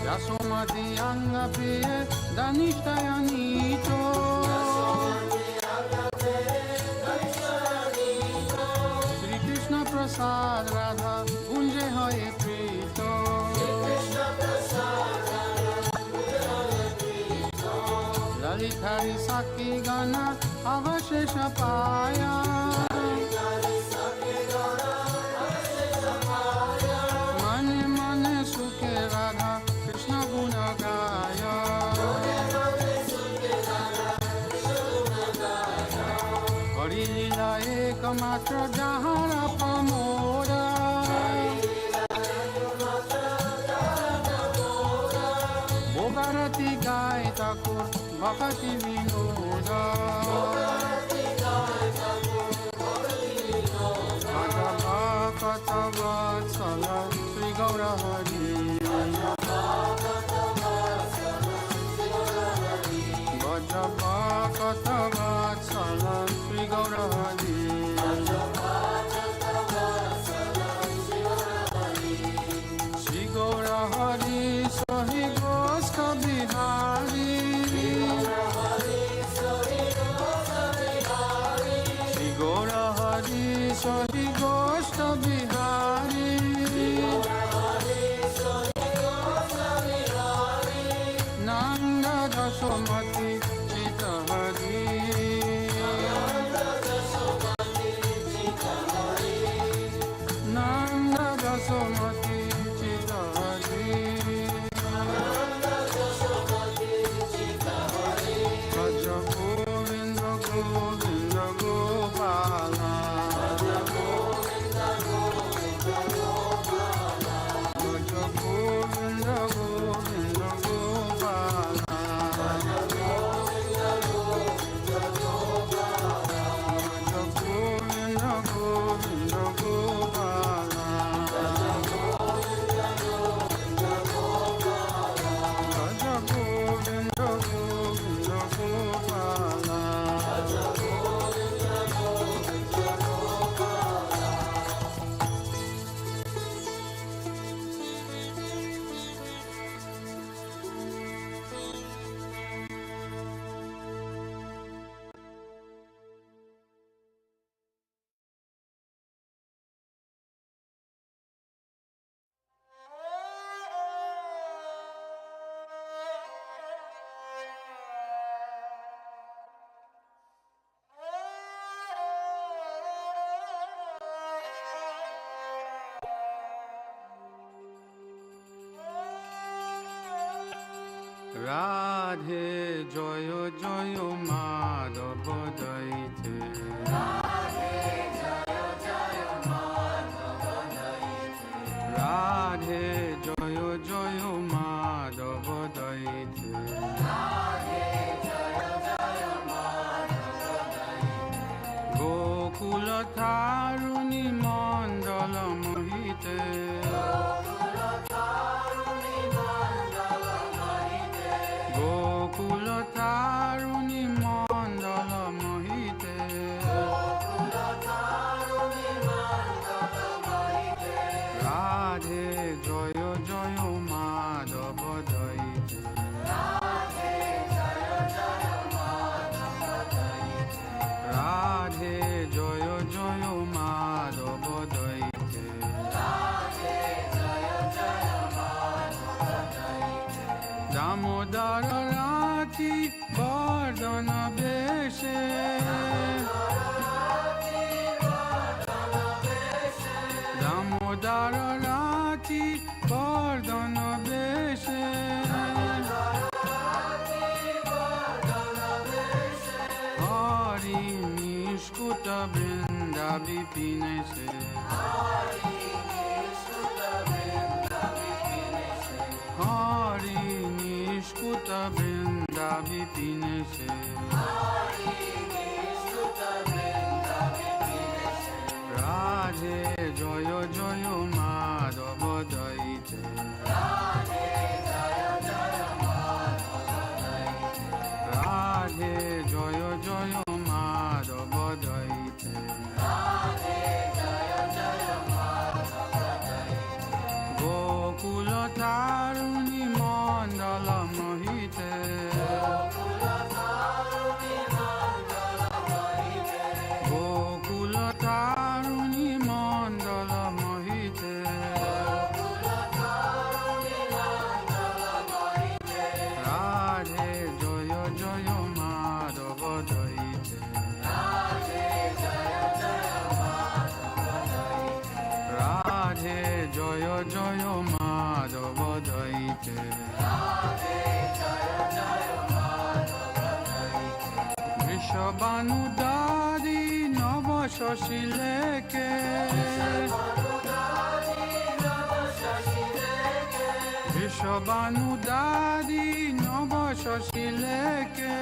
Yasomati Anga Priye Danishtaya Nito Sri Krishna Prasad Radha Gunje Hoye Prito Hari साकी गाना अवशेष पाया मन मन सुखे राधा कृष्ण गुण गाया हरि लीला एकमात्र जहाँ पमोरा भोगारती गाय ठाकुर भक्ति विनोद भक्त वत्सल श्री गौर हरि भज भक्त वत्सल श्री गौर हरि श्री गौर हरि सहि गोष्ठ बिहारी श्री गौर हरि सहि गोष्ठ बिहारी नंद जसोमती चित हरि नंद जसोमती चित हरि भज गोविंद गोविंद गोपाला भज गोविंद गोविंद गोपाला भज गोविंद गोविंद गोपाला भज गोविंद गोविंद गोपाला भज गोविंद गोविंद गोपाला भज गोविंद गोविंद गोपाला भज गोविंद गोविंद गोपाला রাধে জয় জয় মাধব দইতে রাধে জয় জয় মাধব দইতে গোকুল তারুণী মণ্ডল মোহিতে গোকুল তারুণী মণ্ডল মোহিতে রাধে জয় জয় মাধব দইতে রাধে জয় জয় মাধব দইতে দামোদর রাতি বর্ধন বেশে দামোদর রাতি বর্ধন বেশে হরি নিষ্কুট বৃন্দা বিপিনেশে হরি নিষ্কুট বৃন্দা বিপিনেশে রাধে জয় জয় মাধব দইতে রাধে জয় জয় মাধব দইতে গোকুল তারুণী মণ্ডল মোহিতে গোকুল তারুণী মণ্ডল মোহিতে রাধে জয় জয় Vishvabanudari Navashashileke Vishvabanudari Navashashileke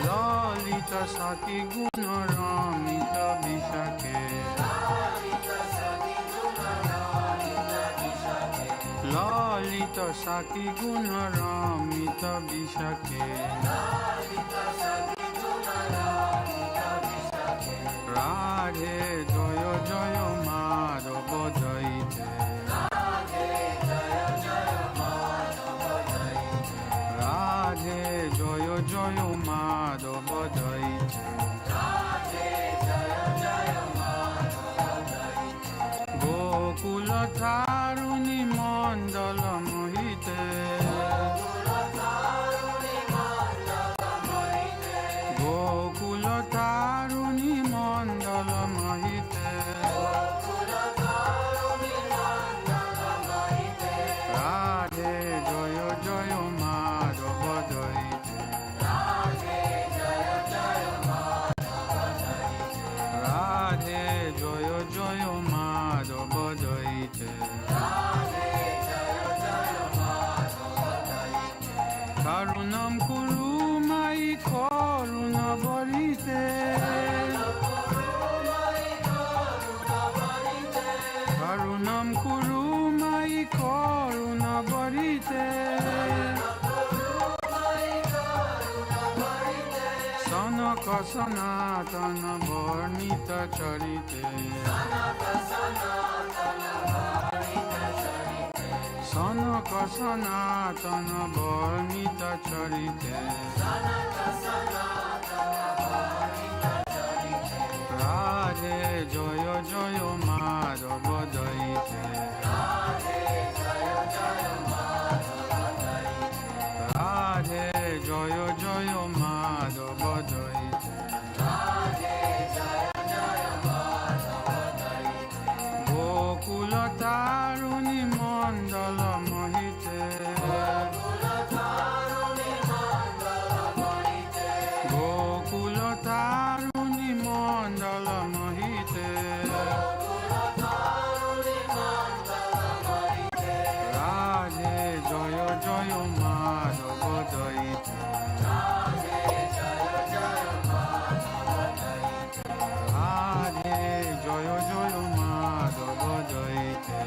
Lalita Sati Gunaramita Vishake Lalita Sati Gunaramita Vishake Radhe Joyo Joyo Madhava Jaite Radhe Joyo Joyo Madhava Jaite Gokula Tharuni Mandala Mohite Gokula Tharuni Mandala Mohite Radhe Joyo Joyo Madhava Jaite Radhe Joyo Joyo Madhava Jaite Karunam Kuru Mai Karuna Varite Karunam Kuru Mai Karuna Varite Sanaka Sanatana Varnita Charite Sanaka Sanatana Varnita Charite Radhe Joyo Joyo Madhava Jaite Radhe Joyo Joyo Madhava Jaite Gokula Tharuni Mandala Mohite Gokula Tharuni Mandala Mohite Radhe Joyo Joyo Madhava Jaite Radhe Joyo Joyo Madhava Jaite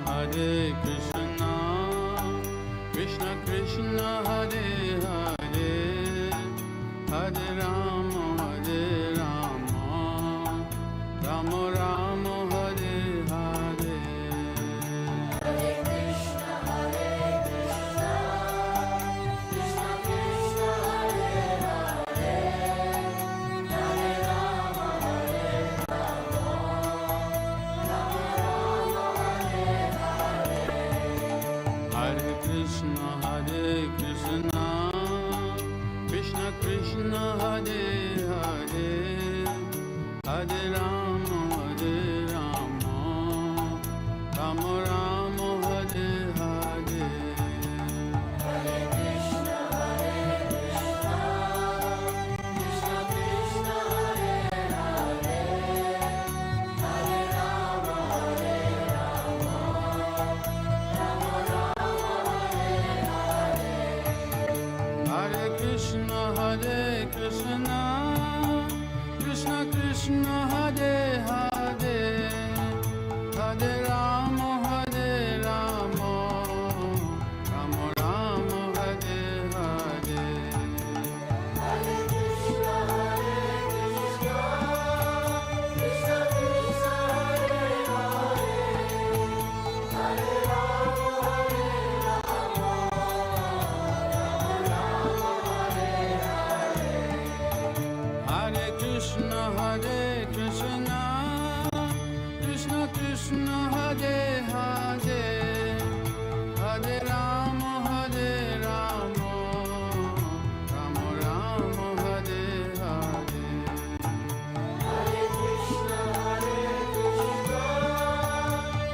Hare Krishna, Krishna Krishna Hare Hare, Hare Rama, Rama Rama Hare Hare. Hare Krishna, Krishna Krishna, Hare Hare, Hare Rama, Rama Rama, Hare Hare. Hare Krishna, Krishna Krishna Hare Hare, Hare Rama, Rama Rama Hare Hare. Hare Krishna, Krishna Krishna, Hare Hare, Hare Rama, Rama Rama, Hare Hare. Hare Krishna, Krishna Krishna Krishna Hare Hare, Hare Rama Hare Rama, Rama Rama Hare Hare. Hare Krishna, Krishna Krishna, Hare Hare, Hare Rama, Hare Rama, Rama Rama, Hare Hare. Hare Krishna, Krishna Krishna, Hare Hare, Hare Rama, Hare Rama, Rama Rama, Hare Hare. Hare Krishna,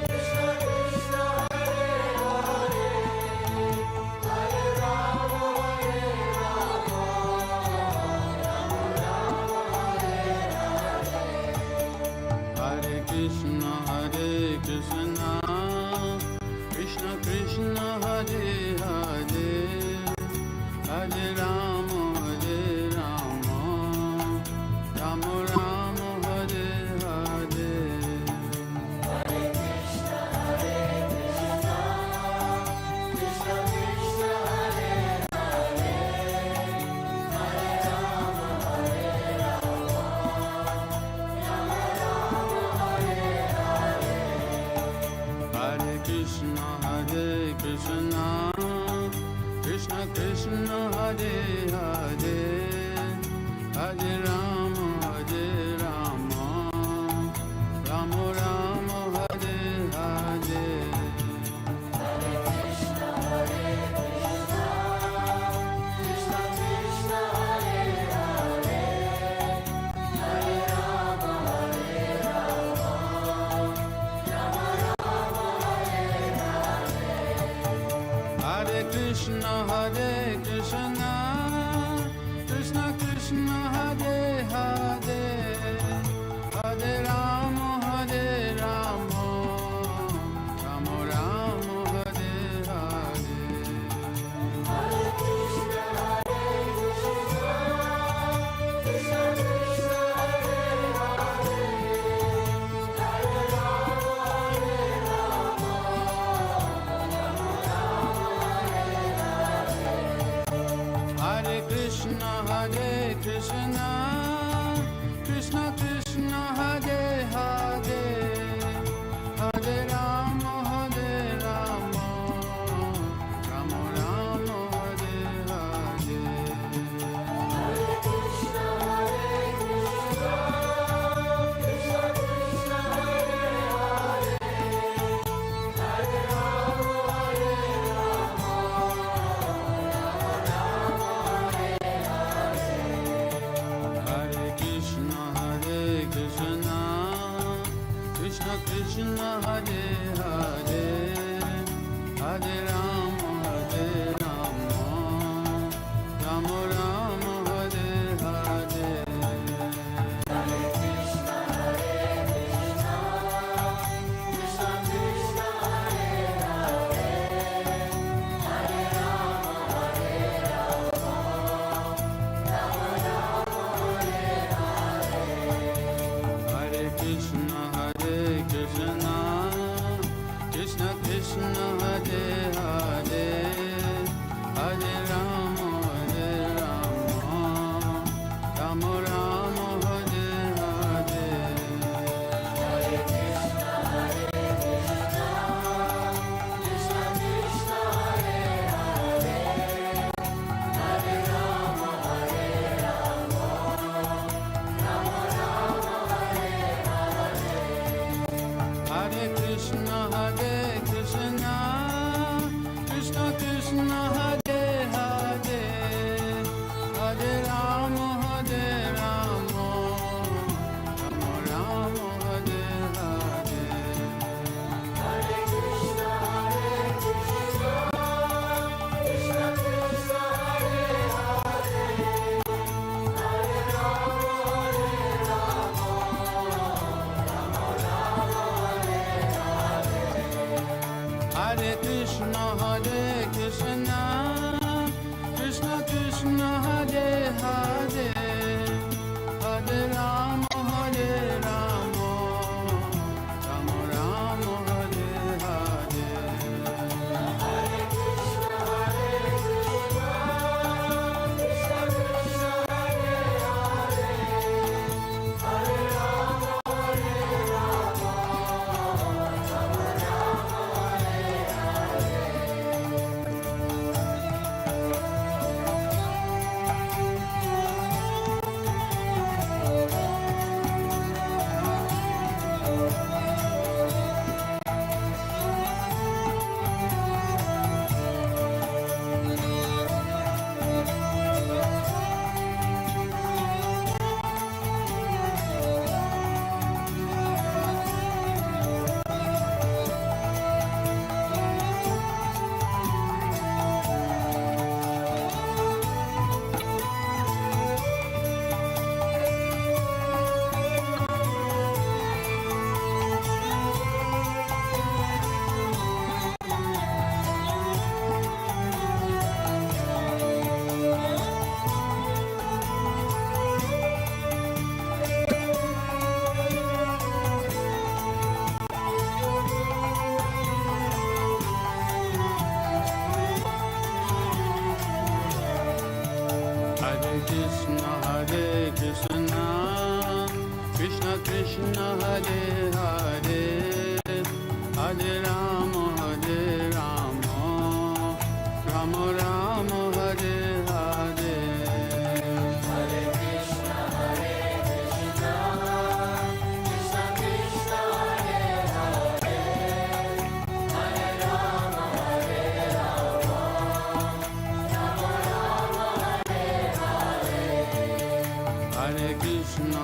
Krishna Krishna, Hare Hare, Hare Rama, Hare Rama, Rama Rama, Hare Hare. Hare Krishna, Krishna Krishna, Hare Hare, Hare Rama, Hare Rama, Rama Rama, Hare Hare. Hare Krishna, Krishna Krishna, Hare Hare, Hare Rama, Hare Rama, Rama Rama, Hare Hare. Hare Krishna, Krishna Krishna, Hare Hare, Hare Rama, Hare Rama, Rama Rama, Hare Hare. Hare Krishna, Krishna Krishna, Hare Hare, Hare Rama, Hare Rama, Rama Rama, Hare Hare. Hare Krishna, Krishna Krishna, Hare Hare, Hare Rama, Hare Rama, Rama Rama, Hare Hare. Hare Krishna, Krishna Krishna, Hare Hare, Hare Rama, Hare Rama, Rama Rama, Hare Hare. Hare Krishna, Krishna Krishna, Hare Hare, Hare Rama, Hare Rama, Rama Rama, Hare Hare. Hare Krishna, Krishna Krishna, Hare Hare, Hare Rama, Hare Rama, Rama Rama, Hare Hare. Krishna Hare Krishna Krishna Krishna Hare Hare Hare Rama Rama Rama Hare Hare Hare Krishna Krishna Krishna Hare Hare Hare Rama Rama Rama Hare Hare Hare Krishna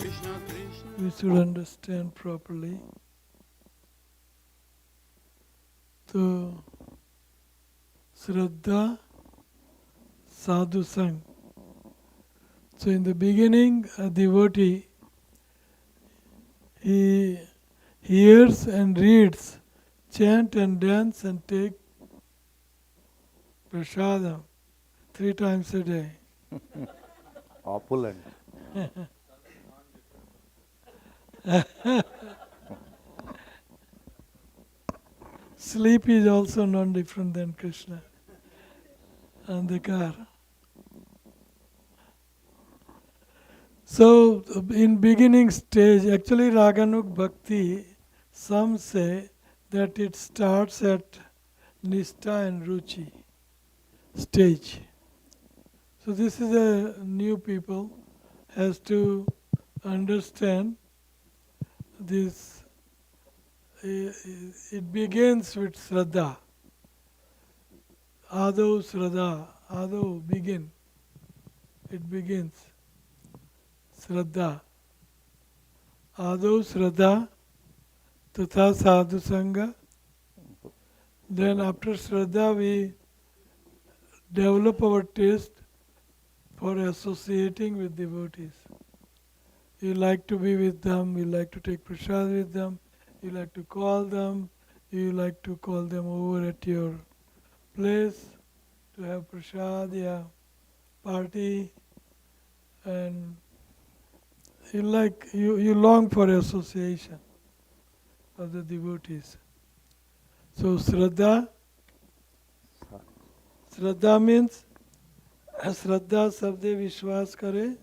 Krishna Krishna We should understand properly. So, Shraddha, Sadhu Sang. So in the beginning, a devotee, he hears and reads, chant and dance and take prasadam 3 times a day. Opulent. Sleep is also non different than Krishna and the car. So in beginning stage, actually Raganuk Bhakti, some say that it starts at Nistha and Ruchi stage. So this is a new people has to understand this. It begins with Shraddha. Ado Shraddha. Ado begin. It begins. Shraddha. Ado Shraddha Tatha Sadhu Sangha. Then after Shraddha we develop our taste for associating with devotees. You like to be with them, you like to take prasad with them, you like to call them, you like to call them over at your place to have prasad, party, and you long for association of the devotees. So Shraddha means Shraddha sabde vishwas kare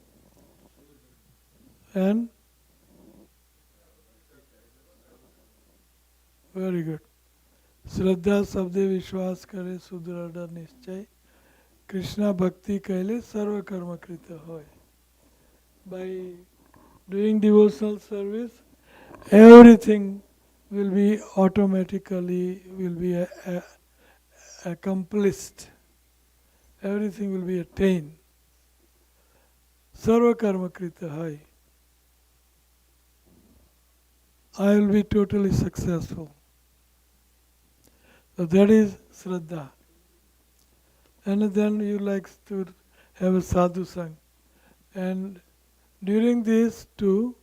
and very good. Shraddha sabde vishwas kare sudrada nischay Krishna bhakti kaile sarva karma krita hoy. By doing devotional service, everything will be automatically accomplished. Everything will be attained. Sarva karma krita hai. I will be totally successful. So that is Shraddha. And then you like to have a sadhu sang. And during this too,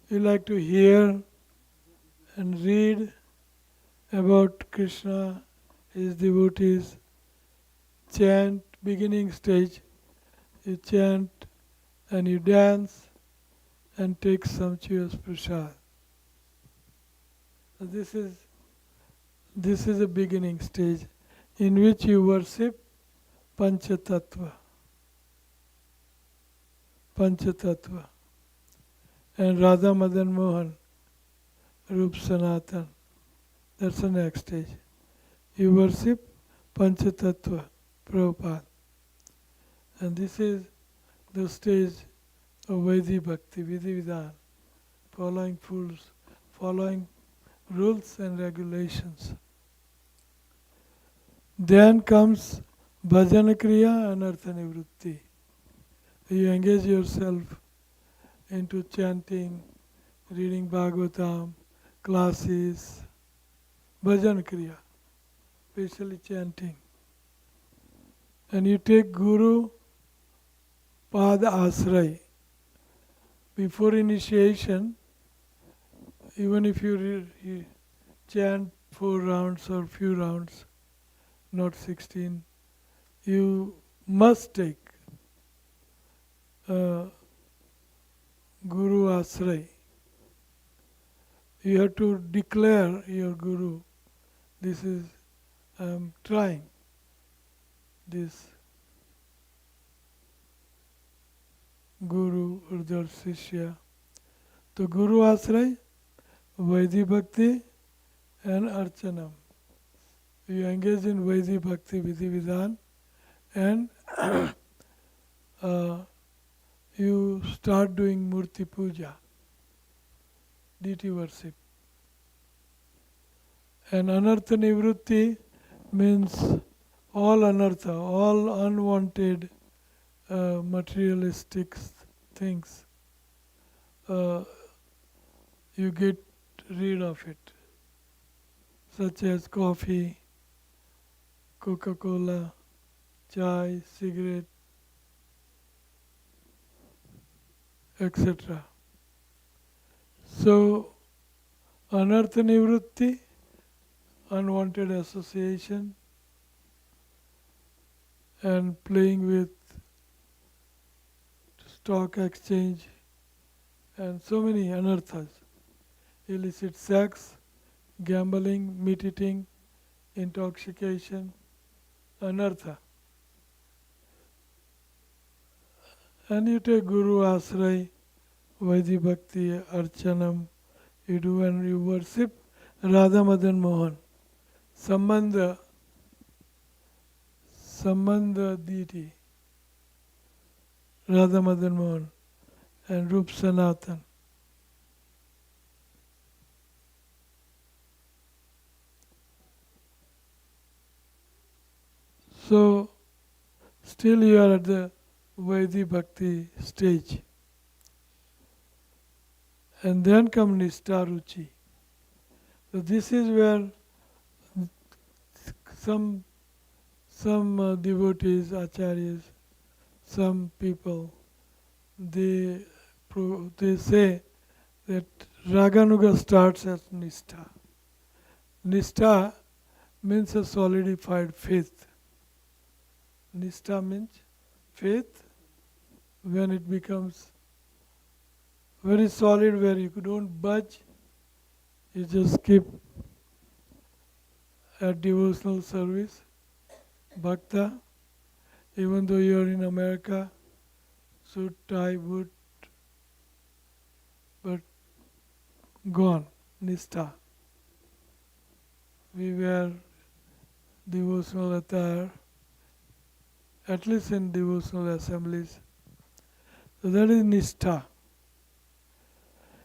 you like to hear and read about Krishna, his devotees, chant, beginning stage, you chant and you dance and take sumptuous prasad. So this is a beginning stage in which you worship Panchatattva. Panchatattva. And Radha Madan Mohan, Rup Sanatan. That's the next stage. You worship Panchatattva, Prabhupada. And this is the stage of Vaidhi Bhakti, Vidhi Vidhan, following rules and regulations. Then comes Bhajana Kriya and Artha Nivrutti. You engage yourself into chanting, reading Bhagavatam, classes, Bhajan Kriya, especially chanting. And you take Guru Pad Asray. Before initiation, even if you chant 4 rounds or few rounds, not 16, you must take Guru Asray. You have to declare your Guru, this is, I am trying this Guru or their Shishya. So Guru Asray, Vaidhi Bhakti and Archanam. You engage in Vaidhi Bhakti Vidhi Vidhan and you start doing Murti Puja, deity worship. And Anartha Nivrutti means all anartha, all unwanted materialistic things. You get rid of it, such as coffee, Coca-Cola, chai, cigarette, etc. So, Anartha Nivrutti, unwanted association, and playing with stock exchange, and so many anarthas. Illicit sex, gambling, meat eating, intoxication, anartha. And you take Guru Asray, Vaidhi Bhakti, Archanam, you do and you worship Radha Madan Mohan, Sambandha deity, Radha Madan Mohan, and Rup Sanatan. So, still you are at the Vaidhi Bhakti stage. And then come Nishtha Ruchi. So this is where some devotees, acharyas, some people, they say that Raganuga starts as Nishtha. Nishtha means a solidified faith. Nishtha means faith when it becomes very solid, where you don't budge, you just keep at devotional service, bhakta, even though you are in America, suit, tie, boot, but gone, Nishtha. We wear devotional attire, at least in devotional assemblies. So that is Nishtha.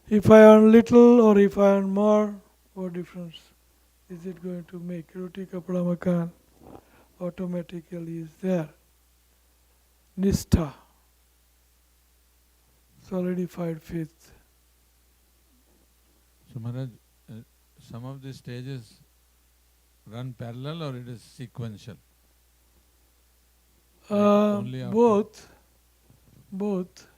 If I earn little or if I earn more, what difference is it going to make? Roti kapda makan automatically is there. Nishtha, solidified faith. So Maharaj, some of the stages run parallel or it is sequential? Only after- Both.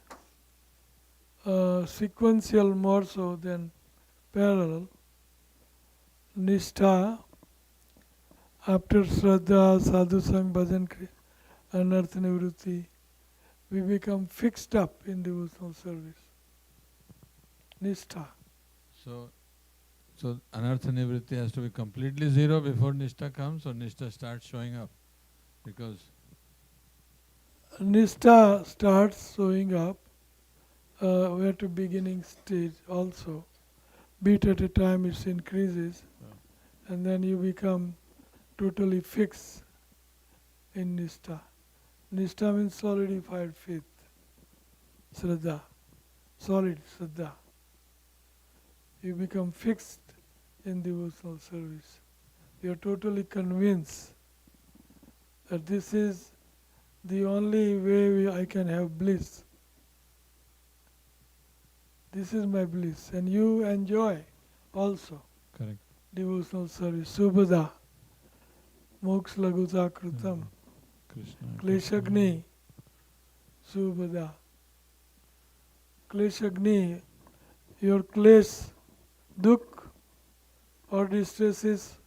Sequential more so than parallel. Nishtha, after Shraddha, Sadhu Sang, Bhajan, Anartha Nivrutti, we become fixed up in devotional service. Nishtha. So Anartha Nivritti has to be completely zero before Nishtha comes, or Nishtha starts showing up? Because Nishtha starts showing up. We're at the beginning stage also. Bit at a time it increases, and then you become totally fixed in Nishtha. Nishtha means solidified faith, Shraddha, solid Shraddha. You become fixed in devotional service. You are totally convinced that this is the only way I can have bliss. This is my bliss, and you enjoy also correct. devotional service. Subhada, moksha laguta krutam, Krishna. kleshagni, subhada. Kleshagni, your klesh, dukh or distresses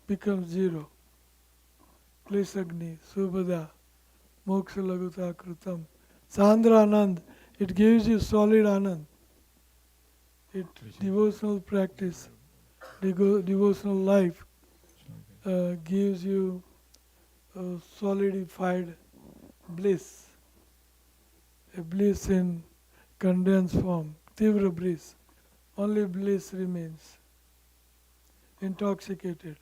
become zero. Kleshagni, subhada, moksha laguta krutam. Sandra anand, it gives you solid anand. It devotional practice, devotional life gives you solidified bliss, a bliss in condensed form, tivra bliss. Only bliss remains, intoxicated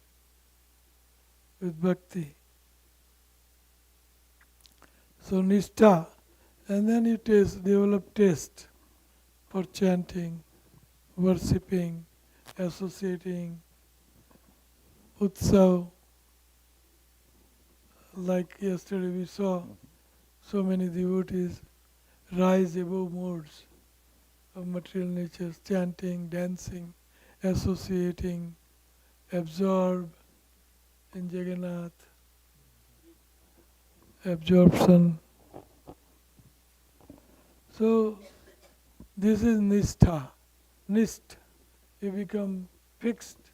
with bhakti. So nishtha, and then you develop taste for chanting, worshipping, associating, utsav. Like yesterday we saw so many devotees rise above modes of material natures, chanting, dancing, associating, absorb in Jagannath, absorption. So this is nishtha. Nisht, you become fixed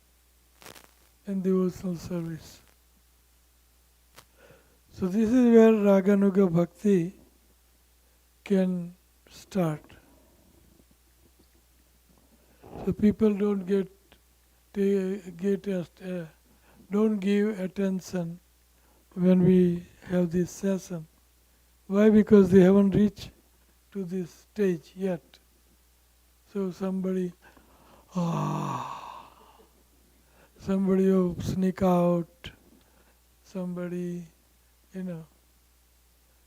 in devotional service. So this is where Raganuga Bhakti can start. So people don't don't give attention when we have this session. Why? Because they haven't reached to this stage yet. So somebody will sneak out, somebody,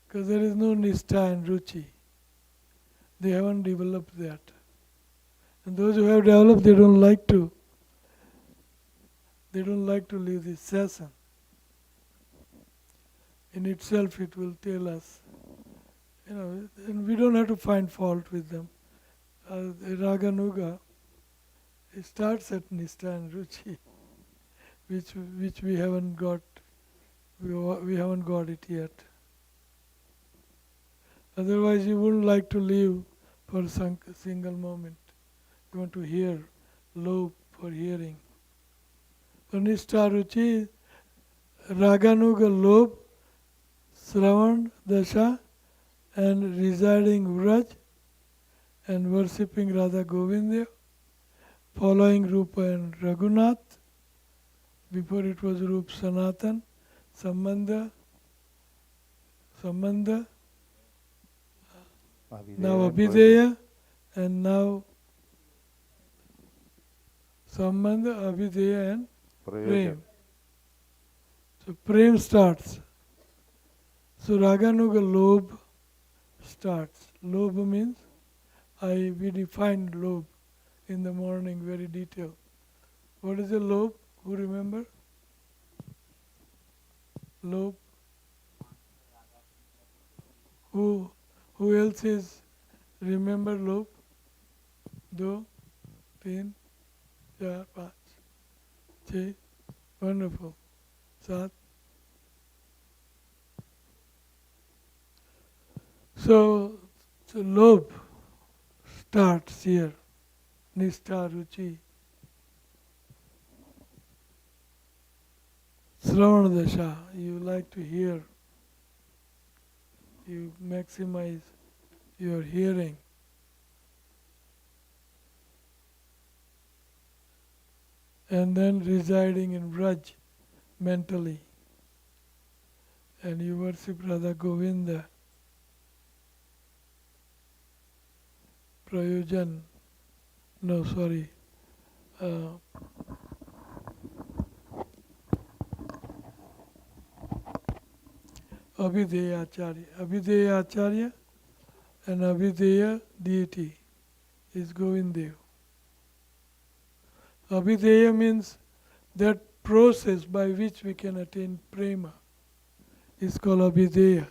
because there is no nishtha and ruchi. They haven't developed that. And those who have developed, they don't like to leave this session. In itself it will tell us, and we don't have to find fault with them. Raganuga, it starts at nishtha and ruchi, which we haven't got. We haven't got it yet. Otherwise, you wouldn't like to live for a single moment. You want to hear, lobe for hearing. So nishtha ruchi, raganuga lobe, Shravan dasha, and residing Vraj, and worshipping Radha Govinda, following Rupa and Raghunath. Before it was Rup Sanatan, Sambandha, now Abhideya, and now Sambandha, Abhideya and Prem. So Prem starts. So Raganuga lobe starts. Lobe means, we defined lobe in the morning very detailed. What is a lobe? Who remember? Lobe. Who else is remember lobe? 2, 3, 4, 5, 6. Wonderful. 7. So lobe starts here. Nishtha, ruchi. Shravana dasha, you like to hear. You maximize your hearing. And then residing in Vraj mentally. And you worship Radha Govinda. Prayojan, no, sorry. Abhideya Acharya and Abhideya deity is Govindev. Abhideya means that process by which we can attain prema is called Abhideya.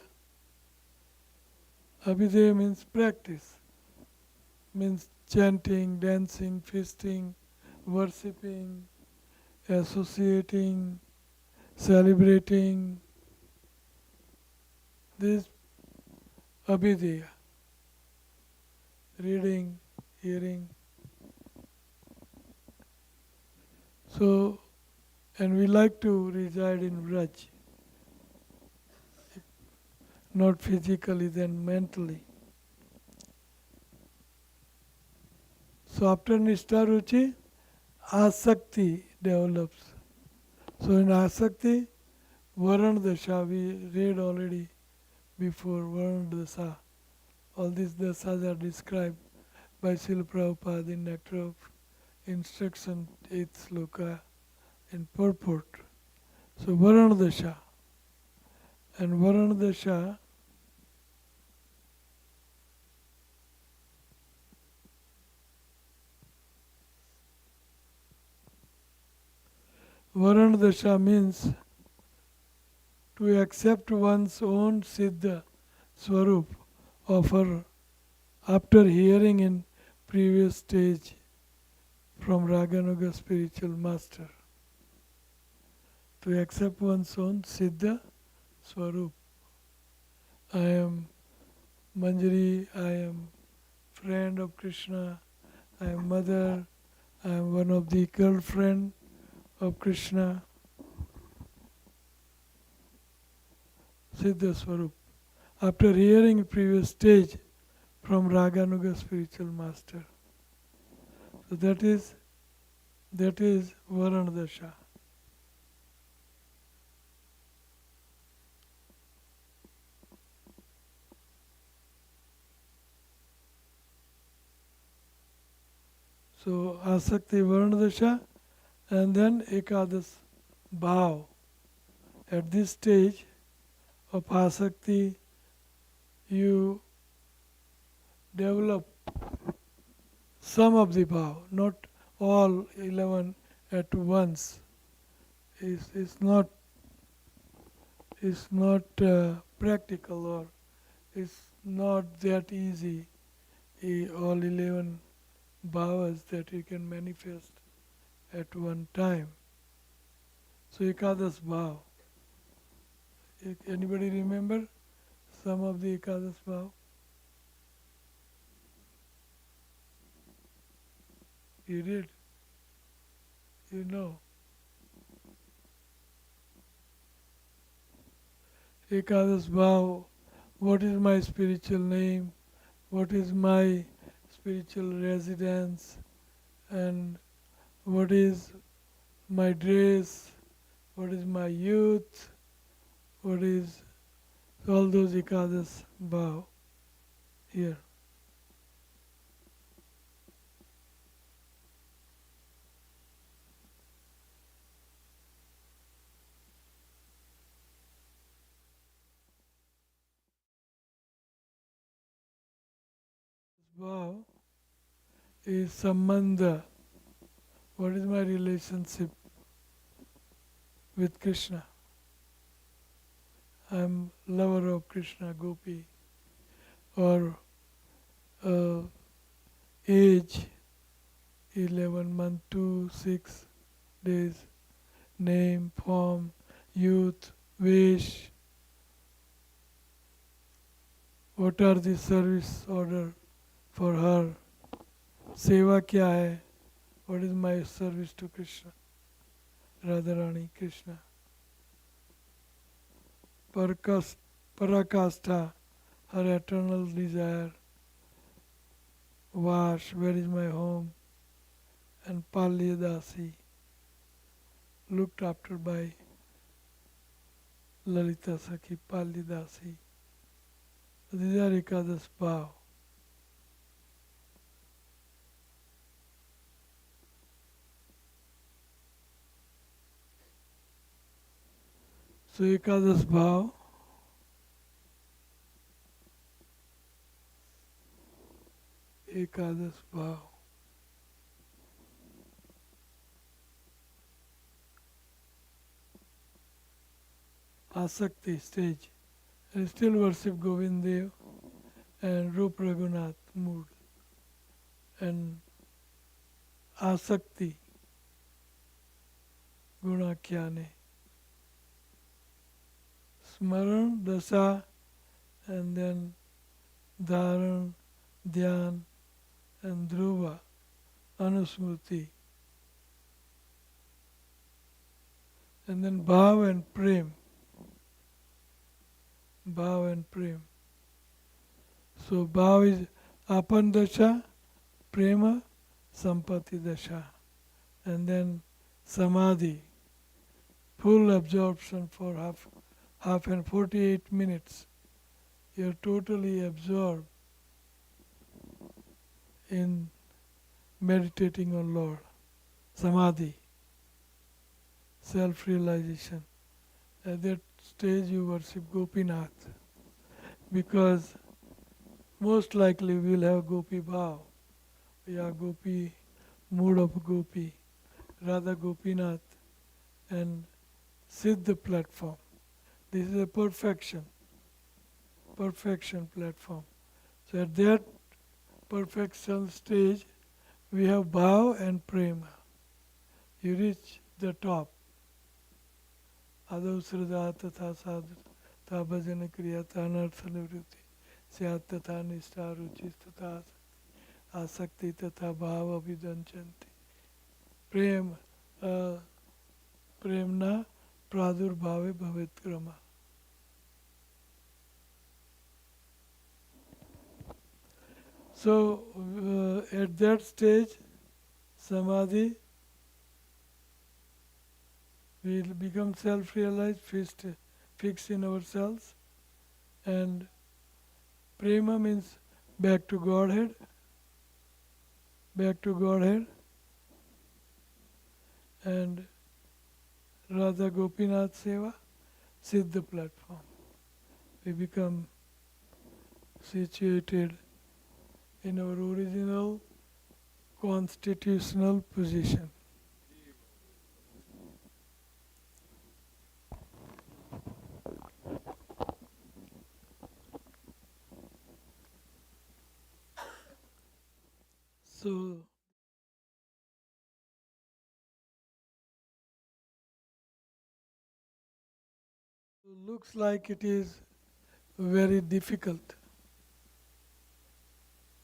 Abhideya means practice, means chanting, dancing, feasting, worshipping, associating, celebrating. This Abhideya, reading, hearing. So, and we like to reside in Vraj, not physically, then mentally. So after Nishtha Ruchi, Asakti develops. So in Asakti, Varana Dasha, we read already before, Varana Dasha All these dasas are described by Srila Prabhupada in Nectar of Instruction, 8th sloka, in purport. So Varana Dasha. And Varana Dasha Varana Dasha means to accept one's own Siddha Swarup offer after hearing in previous stage from Raganuga spiritual master. To accept one's own Siddha Swarup. I am Manjari, I am friend of Krishna, I am mother, I am one of the girlfriend of Krishna. Siddha Swarup. After hearing previous stage from Raganuga spiritual master. So that is Varana Dasha. So Asakti Varana Dasha and then Ekadas Bhav. At this stage of Asakti, you develop some of the bhav, not all 11 at once. It's not practical, or it's not that easy. All 11 bhavas that you can manifest at one time. So Ekadas bhav. Anybody remember some of the Ekadas bhav? You did? You know. Ekadas bhav, what is my spiritual name? What is my spiritual residence? And what is my dress? What is my youth? What is all those Ekadas bhav here? Bhav is sambandha. What is my relationship with Krishna? I am lover of Krishna, Gopi. Or age, 11 month, 2, 6 days, name, form, youth, wish. What are the service order for her? Seva kya hai? What is my service to Krishna? Radharani, Krishna. Parakastha, her eternal desire. Vash, where is my home? And Palyadasi, looked after by Lalita Sakhi, Palyadasi. These are Ekadas bhav. So Ekadas bhav, Ekadas bhav. Asakti stage. And still worship Govind Dev and Rup Raghunath mood. And Asakti, Guna Kyane. Smaran, Dasa, and then Dharan, Dhyan, and Dhruva, Anusmriti. And then Bhav and Prem. Bhav and Prem. So Bhav is Apan Dasha, Prema, Sampati Dasha. And then Samadhi, full absorption for half and 48 minutes. You're totally absorbed in meditating on Lord. Samadhi, self-realization. At that stage you worship Gopinath, because most likely we will have Gopi Bhav, yeah, Gopi, mood of Gopi, Radha Gopinath, and Siddha platform. This is a perfection platform. So at that perfection stage, we have Bhav and Prema. You reach the top. Adau Sraja Tatha Sadhu Ta Bhajana Kriya Tanartha Nivritti Syat Tatha Nishtha Ruchis Tatha Asakti Tatha Bhava Vidanchanti. Prem Premna Pradurbhave Bhavetkrama. So at that stage, Samadhi will become self-realized, fixed in ourselves, and Prema means back to Godhead, and Radha Gopinath Seva, Siddha platform. We become situated in our original constitutional position. So looks like it is very difficult,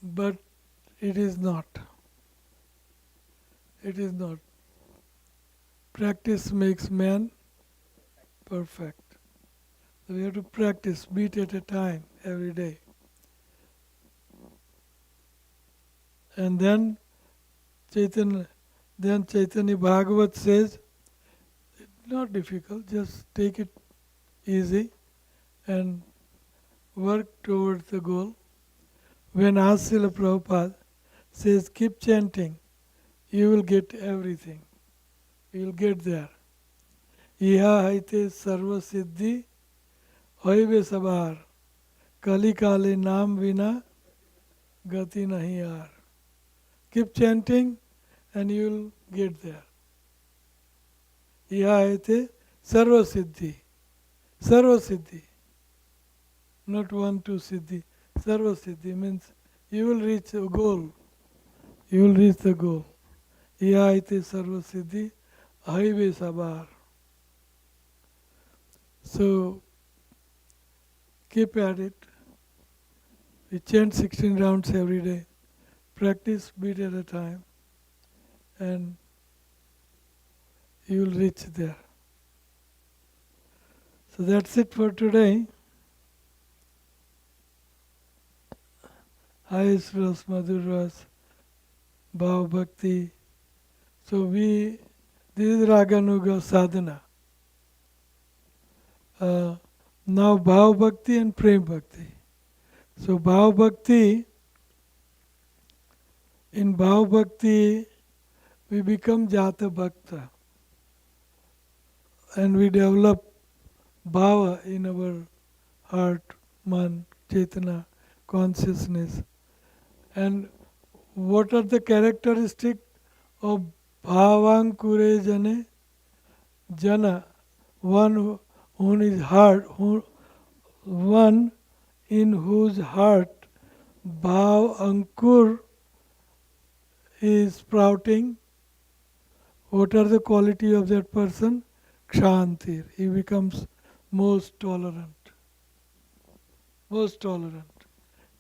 but it is not. It is not. Practice makes man perfect. So we have to practice, beat at a time, every day. And then Chaitanya Bhagavat says, not difficult, just take it easy and work towards the goal. When Asila Prabhupada says, keep chanting, you will get everything. You will get there. Iha haite sarva siddhi hoive sabar kali kale naam vina gati nahi aar. Keep chanting and you will get there. Iha haite sarva siddhi. Sarva siddhi. Not one, two siddhi. Sarva siddhi means you will reach a goal. You will reach the goal. Iha haite sarva siddhi hoive sabar. So keep at it. We chant 16 rounds every day. Practice beat at a time, and you will reach there. So that's it for today. Highest Ras, Madhur Ras, Bhav Bhakti. So this is Raganuga sadhana. Now Bhav Bhakti and Prem Bhakti. So Bhav Bhakti, in Bhav Bhakti we become Jata Bhakta and we develop Bhava in our heart, man, Chetana, consciousness. And what are the characteristics of Bhavankure Jane? Jana, one who is heart, one in whose heart Bhav Ankur is sprouting. What are the quality of that person? Kshantir. He becomes most tolerant. Most tolerant.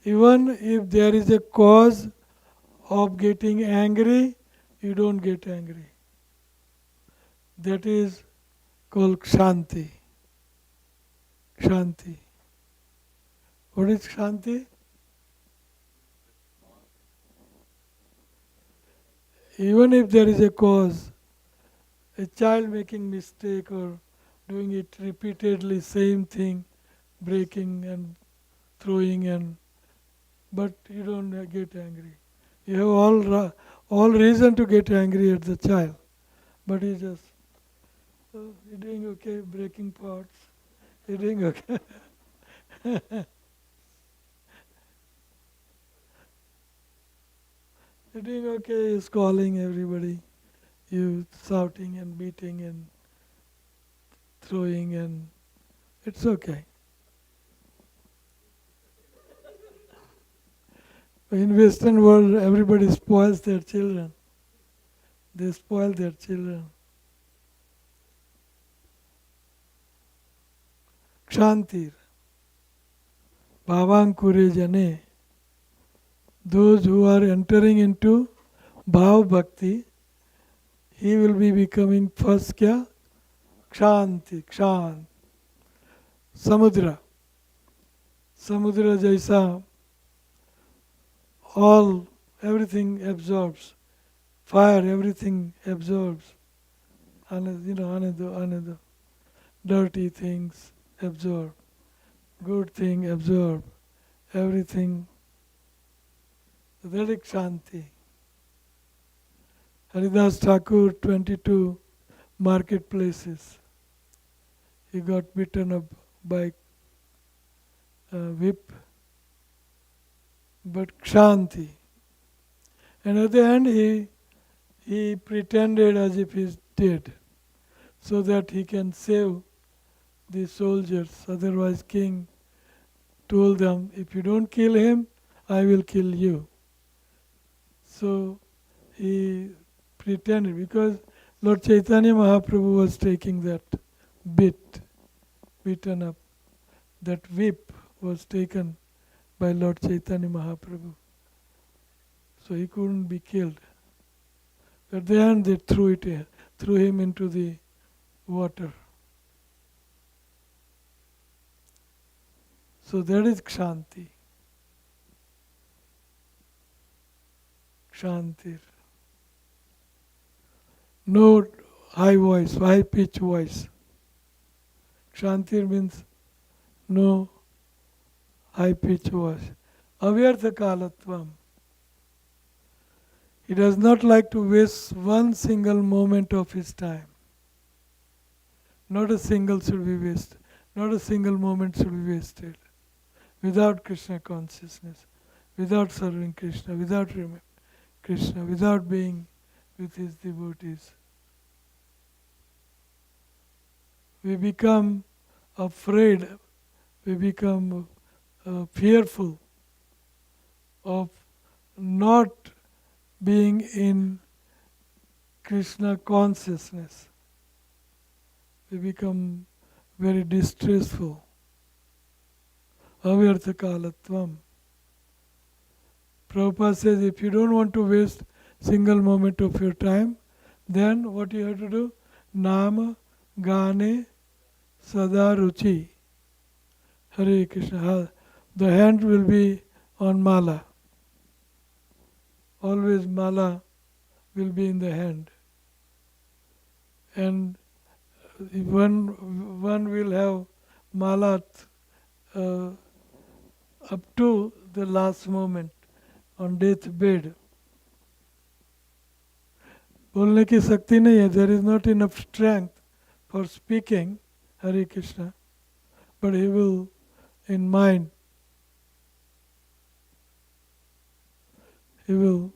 Even if there is a cause of getting angry, you don't get angry. That is called Kshanti. Kshanti. What is Kshanti? Even if there is a cause, a child making mistake or doing it repeatedly, same thing, breaking and throwing, but you don't get angry. You have all reason to get angry at the child, but he just, oh, you're doing okay, breaking pots. You're doing okay. You're doing okay. He's calling everybody. You shouting and beating and throwing, and it's okay. In Western world, everybody spoils their children. They spoil their children. Kshantir. Bhavankure jane. Those who are entering into Bhav Bhakti, he will be becoming first kya? Kshanti, Kshant. Samudra. Samudra jaisa, all, everything absorbs. Fire, everything absorbs. Another. Dirty things absorb. Good thing absorb. Everything. That is Kshanti. Haridas Thakur, 22 marketplaces. He got beaten up by whip, but Kshanti. And at the end he pretended as if he's dead, so that he can save the soldiers. Otherwise king told them, if you don't kill him, I will kill you. So he pretended, because Lord Chaitanya Mahaprabhu was taking that beaten up. That whip was taken by Lord Chaitanya Mahaprabhu. So he couldn't be killed. At the end they threw him into the water. So that is Kshanti. Kshantir. No high voice, high pitch voice. Kshantir means no high pitch voice. Avyartha kalatvam. He does not like to waste one single moment of his time. Not a single should be wasted. Not a single moment should be wasted. Without Krishna consciousness, without serving Krishna, without remembering Krishna, without being with his devotees. We become afraid, we become fearful of not being in Krishna consciousness. We become very distressful. Avyartha kalatvam. Prabhupada says, if you don't want to waste single moment of your time, then what you have to do? Nama, Gane, Sada Ruchi. Hare Krishna. The hand will be on mala. Always mala will be in the hand. And one will have mala up to the last moment on deathbed. बोलने की शक्ति नहीं है. There is not enough strength for speaking Hare Krishna, but he will in mind, he will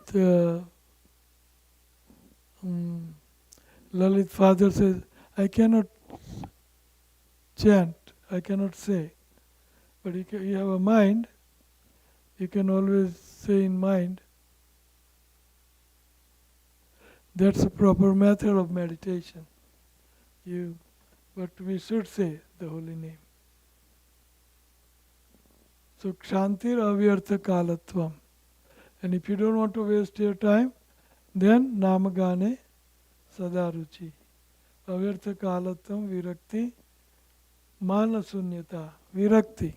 the Lalit father says, I cannot chant, I cannot say, but you have a mind, you can always say in mind. That's a proper method of meditation. But we should say the holy name. So Kshantir avyartha kalatvam. And if you don't want to waste your time, then namagane sadaruchi. Avyartha kalatvam virakti manasunyata. Virakti.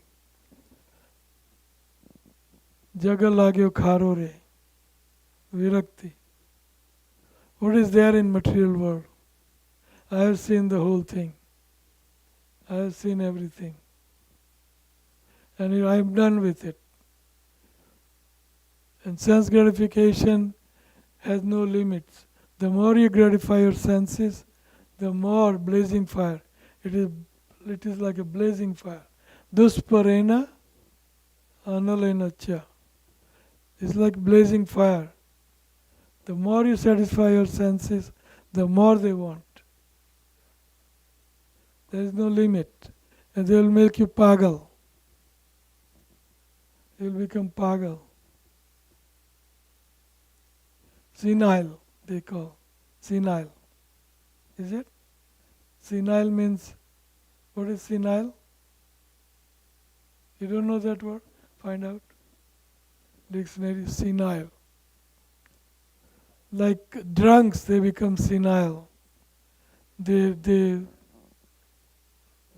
Jaga lagyo kharore. Virakti. What is there in material world? I have seen the whole thing. I have seen everything. And I am done with it. And sense gratification has no limits. The more you gratify your senses, the more blazing fire. It is like a blazing fire. Dusparena analena cha. It's like blazing fire. The more you satisfy your senses, the more they want. There is no limit. And they will make you pagal. You will become pagal. Senile, they call. Senile. Is it? Senile means, what is senile? You don't know that word? Find out. Dictionary, senile. Like drunks, they become senile. They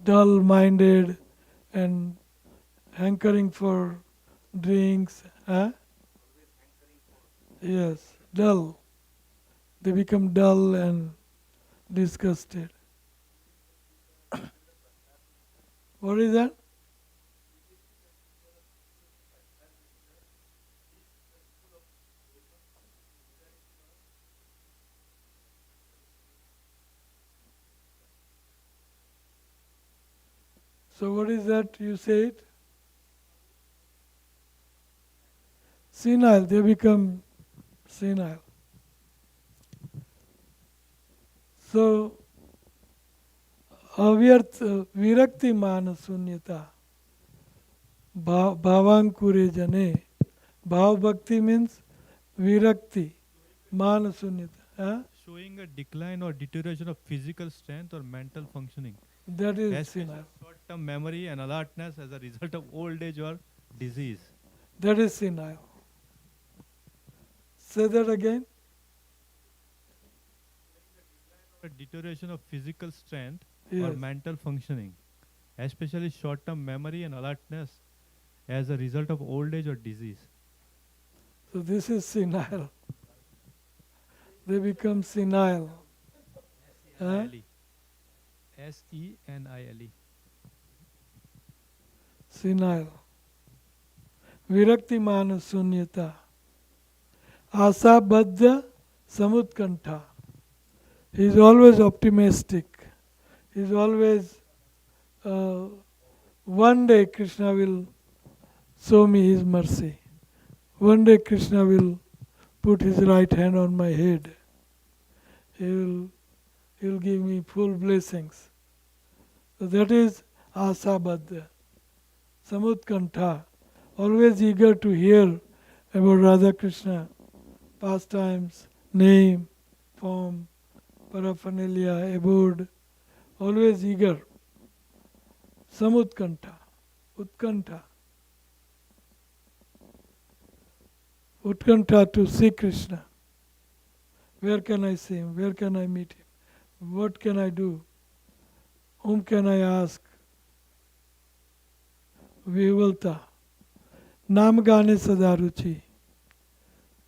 dull-minded and hankering for drinks. Huh? Yes, dull. They become dull and disgusted. What is that? So what is that you said? Senile, they become senile. So, avyarth virakti mana sunyata. Bhavankure jane. Bhav bhakti means virakti, mana sunyata. Huh? Showing a decline or deterioration of physical strength or mental functioning. That is Especially senile. short-term memory and alertness as a result of old age or disease. That is senile. Say that again. A deterioration of physical strength or Yes. mental functioning, especially short-term memory and alertness as a result of old age or disease. So this is senile. They become senile. Huh? Senile. Senile. Virakti mana sunyata. Asa baddha samutkantha. He is always optimistic. He is always, one day Krishna will show me his mercy. One day Krishna will put his right hand on my head. He will give me full blessings. So that is asabadha. Samutkantha. Always eager to hear about Radha Krishna, pastimes, name, form, paraphernalia, abode. Always eager. Samutkantha. Utkantha. Utkantha to see Krishna. Where can I see him? Where can I meet him? What can I do? Whom can I ask? Vivalta. Namgane Sadaruchi.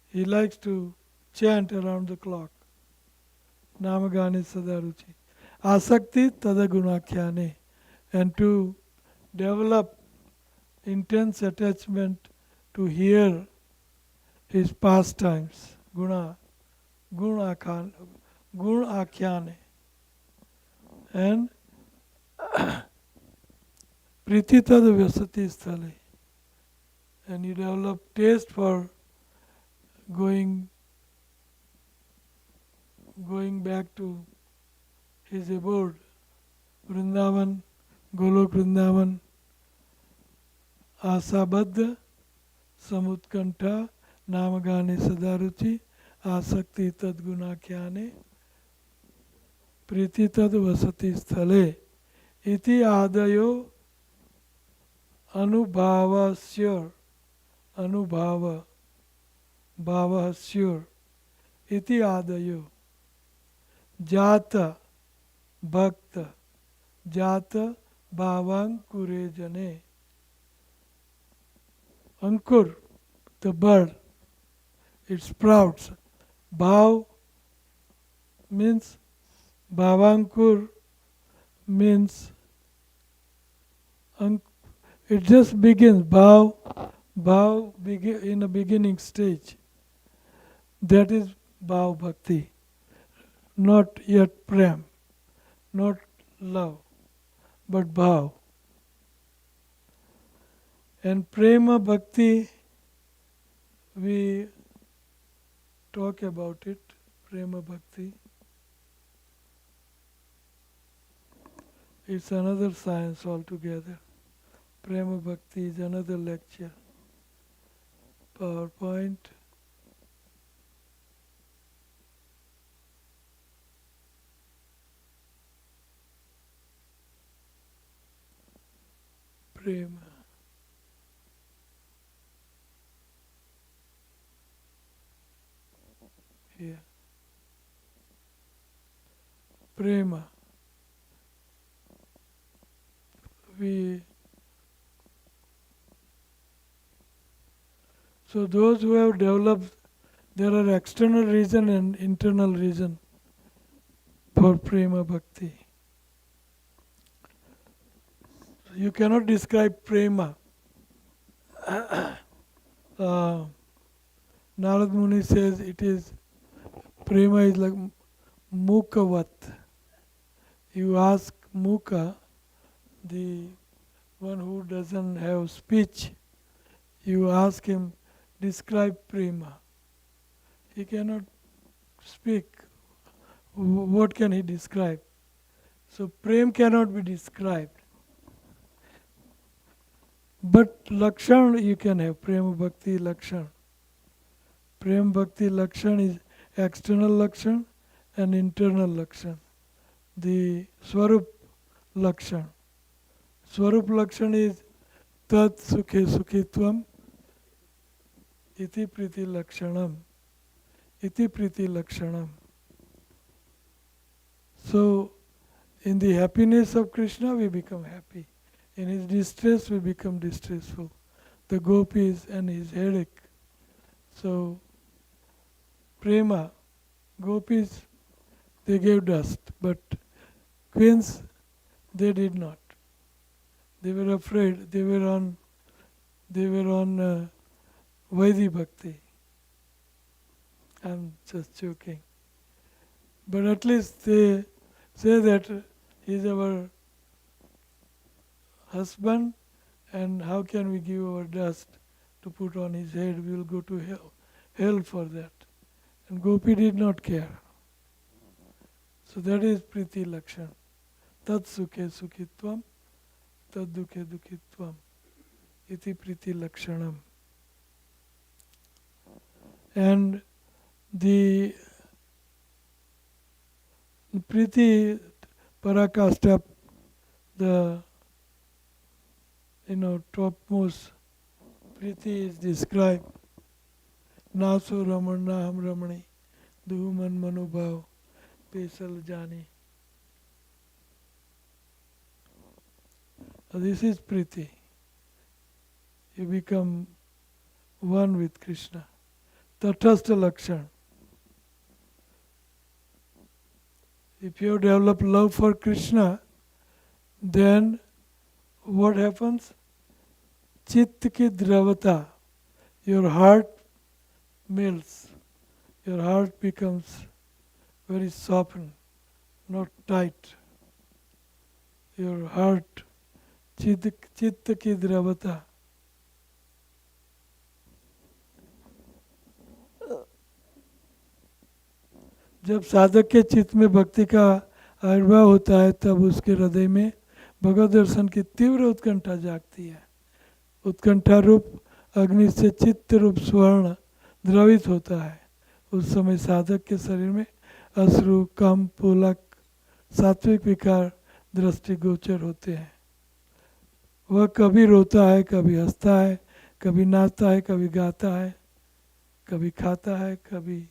He likes to chant around the clock. Namgane Sadaruchi. Asakti Tadagunakhyane. And to develop intense attachment to hear his pastimes. Gun akhyane. And Prititad Vyasati Sthale. And you develop taste for going back to his abode. Vrindavan, Golok Vrindavan, Asabadha, Samutkantha, Namagane Sadaruchi, Asakti Tadgunakhyane, Priti Tad Vasati Sthale, Iti Adayo Anubhavasya, Anubhava, Bhavasya, Iti Adayo, Jata, Bhakta, Jata, Bhavang Kurejane. Ankur, the bird, it sprouts. Bhav means, Bhavankur means, it just begins. Bhav, Bhav in a beginning stage. That is Bhav Bhakti. Not yet Prem, not love, but Bhav. And Prema Bhakti, we talk about it. Prema Bhakti. It's another science altogether. Prema Bhakti is another lecture. PowerPoint. Prema. Here. Prema. So those who have developed, there are external reason and internal reason for Prema Bhakti. You cannot describe Prema. Narad Muni says it is, Prema is like Mukavat. You ask Muka, the one who doesn't have speech, you ask him, describe Prema. He cannot speak. What can he describe? So Prem cannot be described. But Lakshan you can have, Prema Bhakti Lakshan. Prem Bhakti Lakshan is external Lakshan and internal Lakshan. The Swarup Lakshan. Swarup Lakshan is Tat Sukhe Sukhitvam Iti Priti Lakshanam. Iti Priti Lakshanam. So, in the happiness of Krishna we become happy. In his distress we become distressful. The gopis and his headache. So, Prema, gopis, they gave dust, but queens, they did not. They were afraid. They were on Vaidhi Bhakti. I'm just joking. But at least they say that he is our husband, and how can we give our dust to put on his head? We will go to hell for that. And Gopi did not care. So that is Priti Lakshan. Tat Sukhe Sukhitvam, Tad Dukhe Dukhitvam. Iti Priti Lakshanam. And the Priti Parakasta, the topmost Priti is described. Naso Ramana Ham Ramani Duhuman Manubhav Pesal Jani. This is Priti. You become one with Krishna. Tatastha Lakshan. If you develop love for Krishna, then what happens? Chitta ki dravata. Your heart melts. Your heart becomes very softened, not tight. Your heart, chitta ki dravata. जब साधक के चित्त में भक्ति का आविर्भाव होता है तब उसके हृदय में भगवत दर्शन की तीव्र उत्कंठा जागती है. उत्कंठा रूप अग्नि से चित्त रूप स्वर्ण द्रवित होता है. उस समय साधक के शरीर में अश्रु, कम, पुलक, सात्विक विकार दृष्टिगोचर होते हैं. वह कभी रोता है, कभी हंसता है, कभी नाचता है, कभी गाता है, कभी खाता है, कभी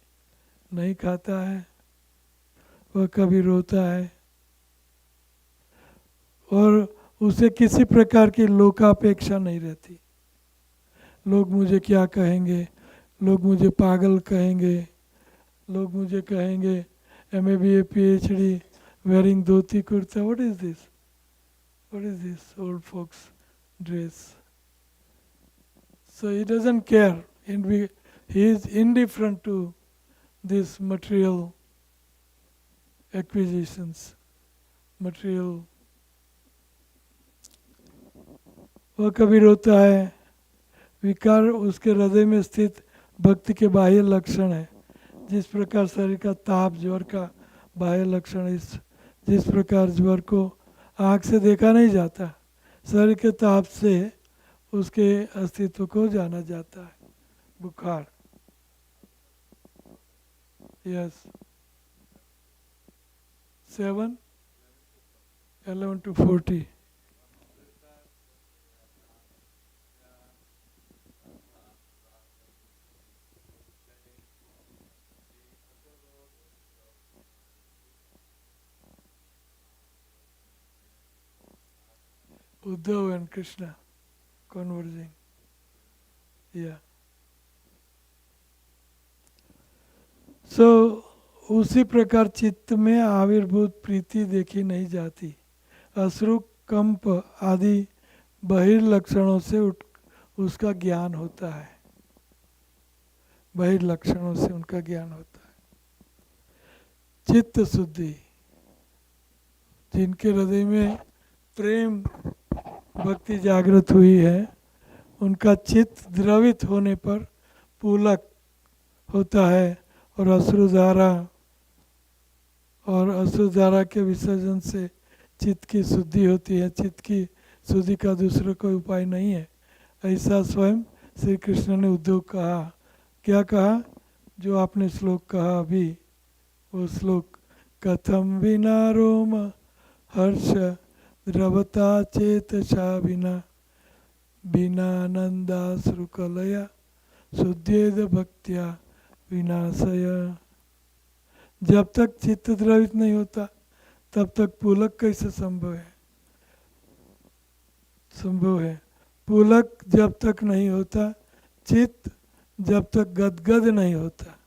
नहीं खाता है. वह कभी रोता है और उसे किसी प्रकार की लोकापेक्षा नहीं रहती. लोग मुझे क्या कहेंगे, लोग मुझे पागल कहेंगे, लोग मुझे कहेंगे MA PhD wearing dhoti kurta. What is this? What is this old folks dress? So he doesn't care. He is indifferent to these material acquisitions, material. वह कभी रोता है, विकार उसके हृदय में स्थित भक्ति के बाह्य लक्षण है। जिस प्रकार शरीर का ताप ज्वर का बाह्य लक्षण है, जिस प्रकार ज्वर को आँख से देखा नहीं जाता, शरीर के ताप से उसके अस्तित्व को जाना जाता है। बुखार, yes 7, 11 to 40. Uddhav and Krishna conversing. Yeah. So उसी प्रकार चित्त में आविर्भूत प्रीति देखी नहीं जाती। अश्रु कंप आदि बहिर्लक्षणों से उसका ज्ञान होता है। बहिर्लक्षणों से उनका ज्ञान होता है। चित्त शुद्धि, जिनके हृदय में प्रेम भक्ति जागृत हुई है, उनका चित्त द्रवित होने पर पुलक होता है और अश्रुधारा के विसर्जन से चित्त की शुद्धि होती है। चित्त की शुद्धि का दूसरा कोई उपाय नहीं है। ऐसा स्वयं श्री कृष्ण ने उद्धव कहा। क्या कहा? जो आपने श्लोक कहा अभी, वो श्लोक, कथम विना रोम हर्ष द्रवता चेतसा विना बिनानंदाश्रुकलया शुद्धेद भक्त्या विनाशय। जब तक चित्त द्रवित नहीं होता तब तक पुलक कैसे संभव है? पुलक जब तक नहीं होता, चित्त जब तक गदगद नहीं होता,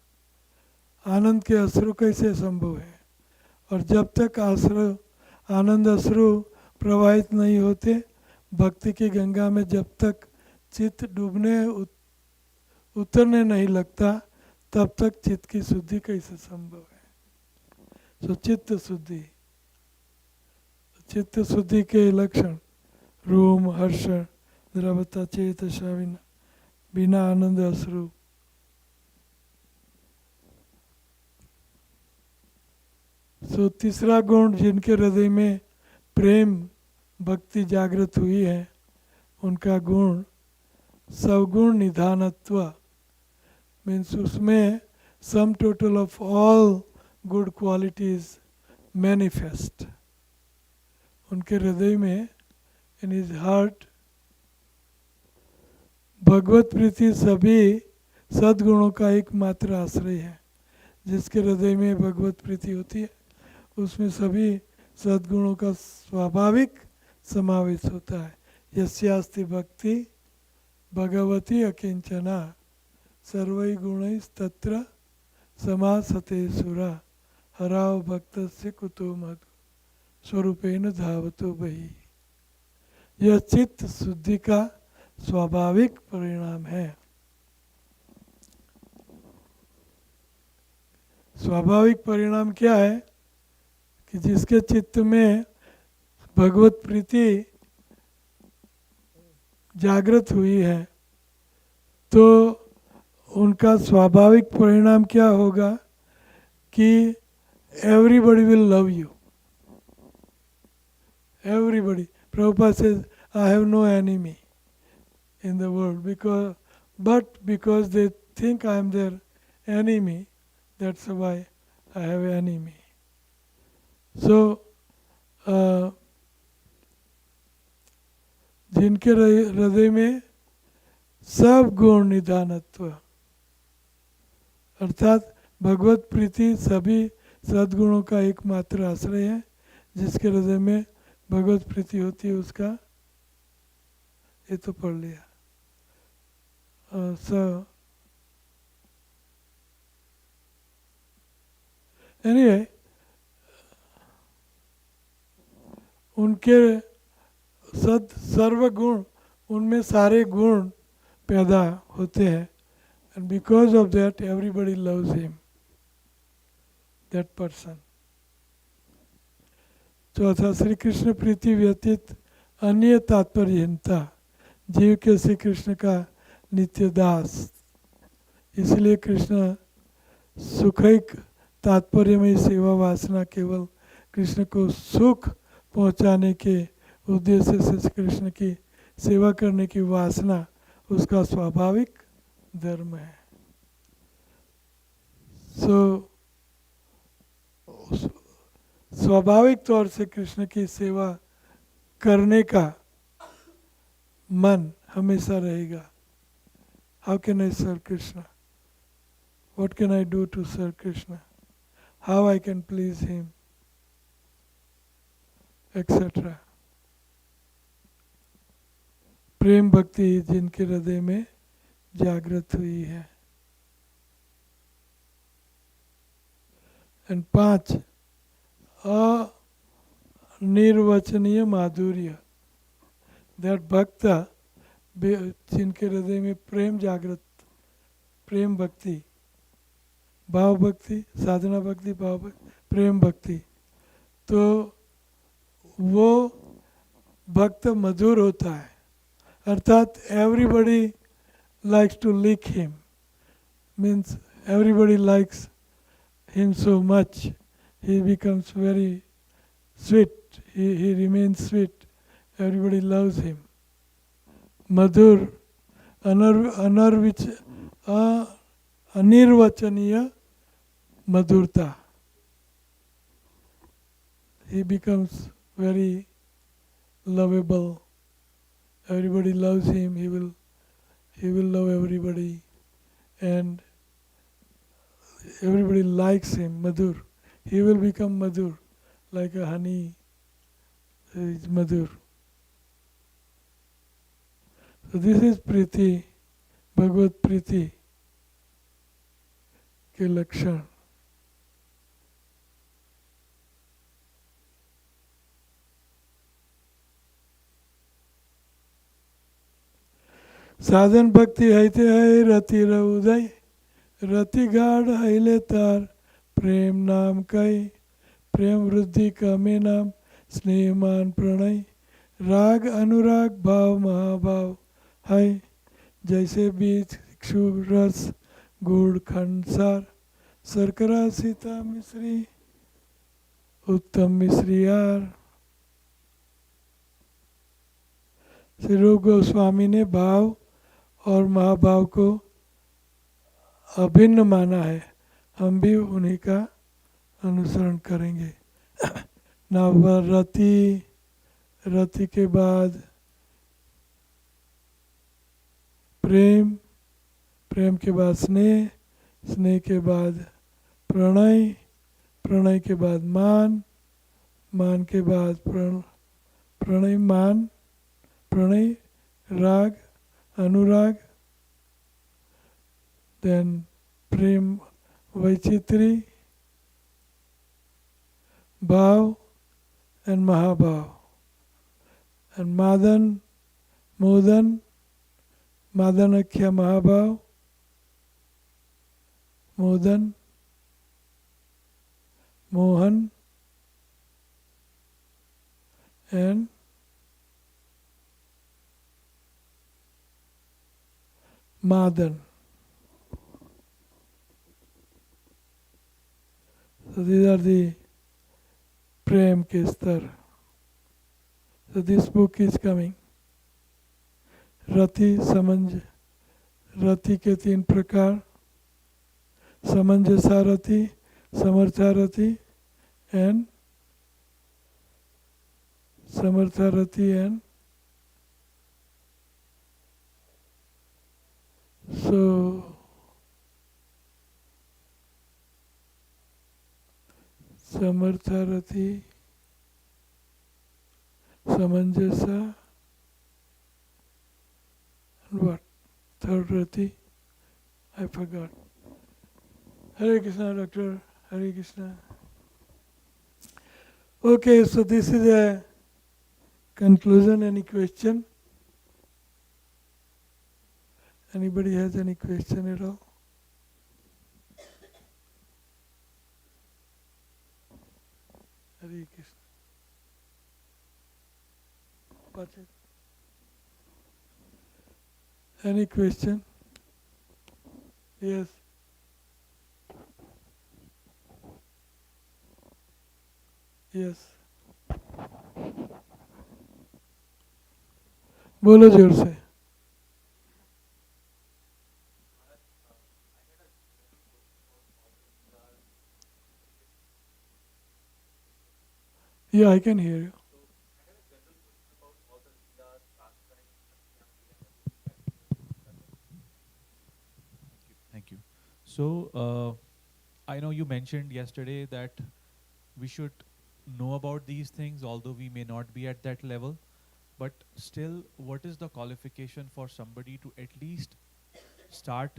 आनंद के अश्रु कैसे संभव है? और जब तक आनंद अश्रु प्रवाहित नहीं होते, भक्ति की गंगा में जब तक चित्त डूबने उतरने नहीं लगता, तब तक चित्त की शुद्धि कैसे संभव है? तो चित्त शुद्धि के लक्षण रोम हर्ष द्रवता चेतसा बिना आनंद अश्रु। सो तीसरा गुण, जिनके हृदय में प्रेम भक्ति जागृत हुई है, उनका गुण सवगुण निधानत्व, मीन्स उसमें sum total of all good qualities manifest. उनके हृदय में, इन हिज हार्ट, भगवत प्रीति सभी सद्गुणों का एकमात्र आश्रय है। जिसके हृदय में भगवत प्रीति होती है, उसमें सभी सद्गुणों का स्वाभाविक समावेश होता है। यस्यास्ति भक्ति भगवती अकिंचना सर्वै गुणैस्तत्र समासते सुरा हराव भक्तस्य कुतो मधु स्वरूपेण धावतो बहि। यह चित्त शुद्धि का स्वाभाविक परिणाम है। स्वाभाविक परिणाम क्या है? कि जिसके चित्त में भगवत प्रीति जागृत हुई है, तो उनका स्वाभाविक परिणाम क्या होगा? कि everybody will love you. Everybody, Prabhupada says, I have no enemy in the world, because they think I am their enemy, that's why I have enemy. So जिनके हृदय में सब गुण निधानत्व, अर्थात भगवत प्रीति सभी सद्गुणों का एकमात्र आश्रय है। जिसके हृदय में भगवत प्रीति होती है, उसका, ये तो पढ़ लिया। एनीवे, उनके सर्वगुण, उनमें सारे गुण पैदा होते हैं, and because of that everybody loves him, that person. चौथा, श्री कृष्ण प्रीति व्यतीत अन्य तात्पर्यहीनता, जीव के श्री कृष्ण का नित्य दास। इसलिए कृष्ण सुखैक तात्पर्यमयी सेवा वासना, केवल कृष्ण को सुख पहुंचाने के उद्देश्य से श्री कृष्ण की सेवा करने की वासना उसका स्वाभाविक धर्म है। स्वाभाविक तौर से कृष्ण की सेवा करने का मन हमेशा रहेगा। How can I serve Krishna, what can I do to serve Krishna, how I can please him, etcetera. प्रेम भक्ति जिनके हृदय में जागृत हुई है। एंड 5, अनिर्वचनीय माधुर्य, दैट भक्त जिनके हृदय में प्रेम जागृत, प्रेम भक्ति, भाव भक्ति, साधना भक्ति, भाव भक्ति, प्रेम भक्ति, तो वो भक्त मधुर होता है। अर्थात everybody likes to lick him, means everybody likes him so much, he becomes very sweet, he remains sweet, everybody loves him. Madhur, anirvachaniya madhurta, he becomes very lovable, everybody loves him, he will love everybody, and everybody likes him. Madhur, he will become madhur, like a honey is madhur. So this is priti, Bhagavad priti के लक्षण। साधन भक्ति हैते है रति उदय, रति गाढ़ हैले तार, प्रेम नाम कई, प्रेम वृद्धि कमे नाम, स्नेहमान प्रणय, राग अनुराग भाव महाभाव है, जैसे बीज क्षुभ रस गुड़ खंड सार, शर्करा सीता मिश्री उत्तम मिश्रियार। श्री रूप गोस्वामी ने भाव और महाभाव को अभिन्न माना है, हम भी उन्हीं का अनुसरण करेंगे। नव रति, रति के बाद प्रेम, प्रेम के बाद स्नेह, स्नेह के बाद प्रणय, प्रणय के बाद मान, मान के बाद प्रणय मान, प्रणय राग अनुराग, then प्रेम वैचित्री, भाव and महाभाव, and Madan मोदन, मादनाख्या महाभाव, मोदन Mohan and Madan. So these are the Prem ke star. So this book is coming. Rati Samanj, Rati के 3 प्रकार, Samanjasarati, Samartharati and Samartharati and so Samartharati, Samanjasa and what? Third Rati? I forgot. Hare Krishna, Doctor. Hare Krishna. Okay, so this is a conclusion. Any question? Anybody has any question at all? Hare Krishna. What's it? Any question? Yes. Yes. बोलो जोर से. Yeah, I can hear you. Thank you. So, I know you mentioned yesterday that we should know about these things, although we may not be at that level. But still, what is the qualification for somebody to at least start,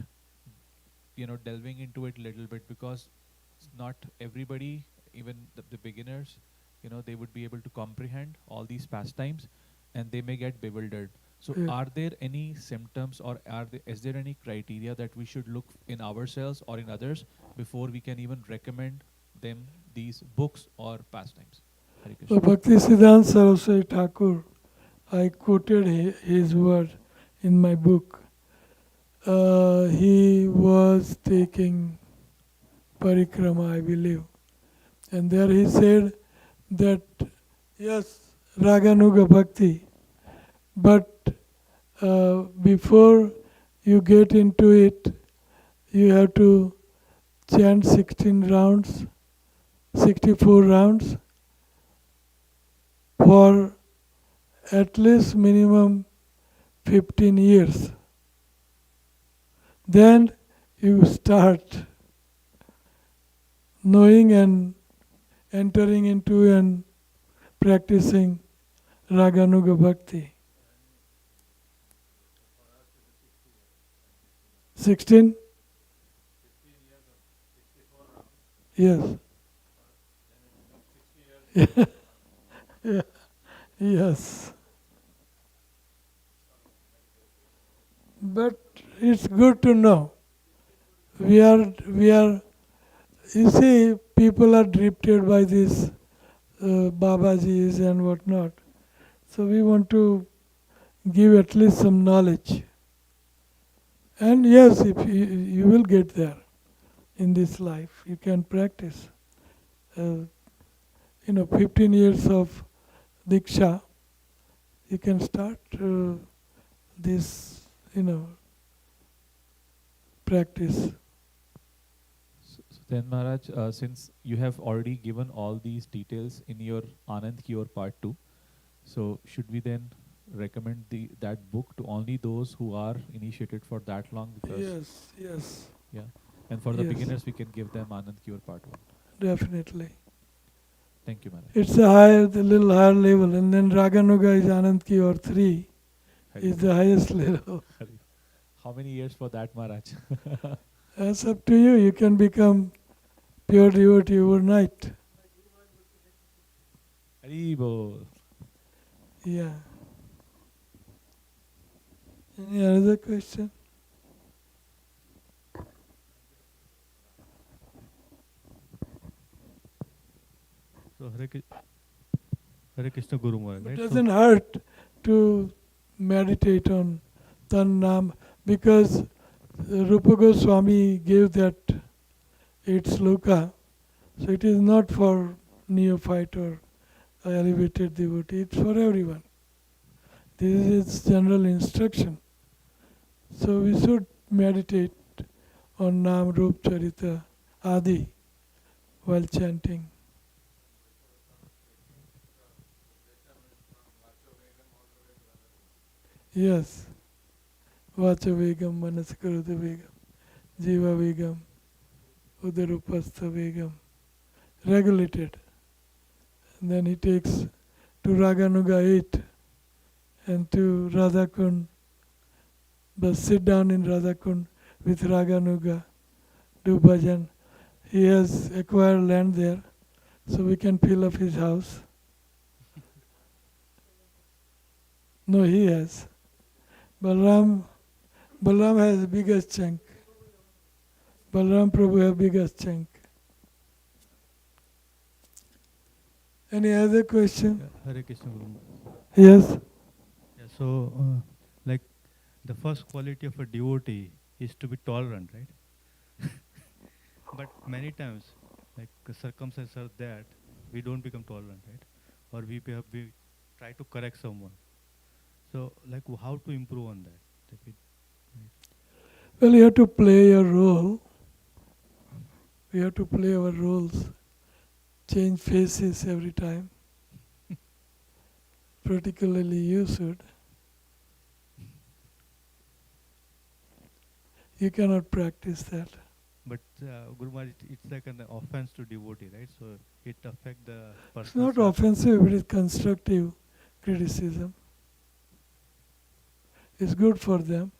delving into it a little bit? Because not everybody, even the beginners, they would be able to comprehend all these pastimes, and they may get bewildered. So, Yeah. are there any symptoms, or is there any criteria that we should look in ourselves or in others before we can even recommend them these books or pastimes? Hare So Krishna. Bhakti Siddhanta Saraswati Thakur, I quoted his word in my book. He was taking parikrama, I believe. And there he said that, yes, Raganuga Bhakti, but before you get into it, you have to chant 16 rounds, 64 rounds for at least minimum 15 years. Then you start knowing and entering into and practicing Raganuga Bhakti. 16? Yes. Yeah. Yes. But it's good to know. We are, you see, people are drifted by these Babajis and whatnot. So we want to give at least some knowledge. And yes, if you will get there in this life, you can practice. 15 years of Diksha, you can start this, practice. So then, Maharaj, since you have already given all these details in your Anand Cure Part 2, so should we then recommend that book to only those who are initiated for that long? Because Yes, yeah, and for the Yes. beginners, we can give them Anand Cure Part 1. definitely. Thank you, Maharaj. It's a little higher level, and then Raganuga is Anand Ki or 3 Hari is the highest level. Hari. How many years for that, Maharaj? That's up to you. You can become pure devotee overnight. Hari Bol. Yeah. Any other question? So Hare Krishna Guru Maharaj, It right? doesn't hurt to meditate on Tan Nam because Rupa Goswami gave that 8 sloka. So it is not for neophyte or elevated devotee, it's for everyone. This is its general instruction. So we should meditate on Nam Rup Charita Adi while chanting. Yes. Vacha Vegam, Manaskarudha Vegam, Jiva Vegam, Udarupastha Vegam. Regulated. And then he takes to Raganuga 8 and to Radhakund. But sit down in Radhakund with Raganuga, do bhajan. He has acquired land there, so we can fill up his house. No, he has. Balram Balaram has the biggest chunk. Balaram Prabhu has biggest chunk. Any other question? Hare Krishna Guru. Yes. Yeah, so, like, the first quality of a devotee is to be tolerant, right? But many times, like, the circumstances are that we don't become tolerant, right? Or we try to correct someone. So, like, how to improve on that? Like Well, you have to play your role. We have to play our roles. Change faces every time. Particularly you should. You cannot practice that. But Guru Maharaj, it's like an offense to devotee, right? So it affects the person. It's not offensive, it is constructive criticism. It's good for them.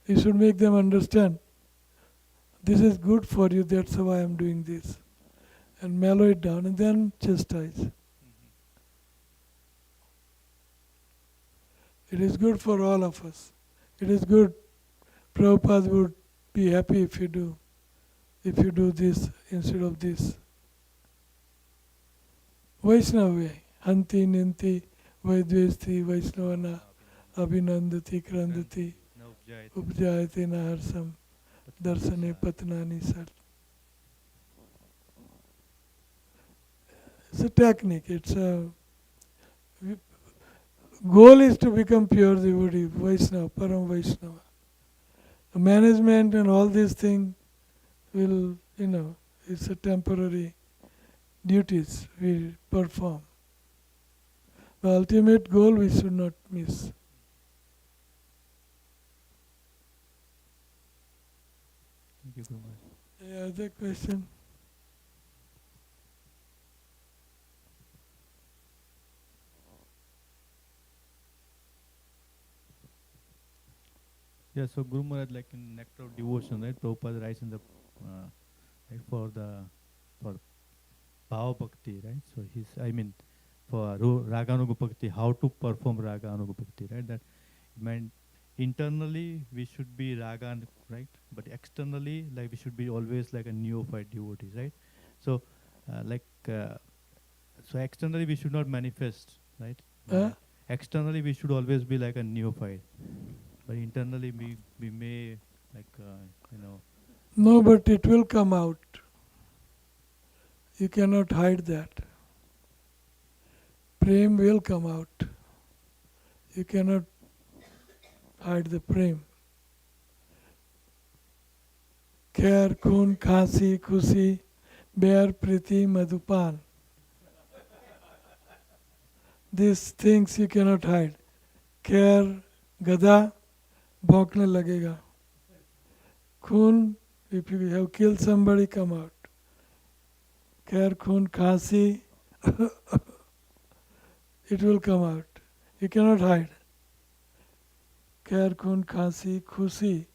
You should make them understand. This is good for you, that's why I am doing this. And mellow it down and then chastise. It is good for all of us. It is good. Prabhupada would be happy if you do this instead of this. Vaishnava way. Hanti, Ninti, Vaidvesti, Vaishnavana, Abhinandati, Krandati, Upjayate Naharsam, Darsane Patnani Sat. It's a technique. Goal is to become pure devotee, Vaishnava, Param Vaishnava. The management and all these things will, it's a temporary duties we perform. The ultimate goal we should not miss. Thank you, Guru Maharaj. Any other question? Yeah, so Guru Maharaj, like in Nectar of Devotion, right? Prabhupada writes in the right, for Bhava Bhakti, right? So for Raganuga Bhakti, how to perform Raganuga Bhakti, right? That meant internally we should be Raga, right? But externally, like we should be always like a neophyte devotee, right? So, so externally we should not manifest, right? Externally we should always be like a neophyte. But internally we may No, but it will come out. You cannot hide that. Prem will come out. You cannot hide the prem. Khair, khun, khasi, khusi, bear, priti, madhupan. These things you cannot hide. Khair, gada, भौंकने लगेगा. खून, if you have killed somebody, come out. Khair, खून, खांसी, it will come out. You cannot hide. Khair, खून, खांसी, खुशी.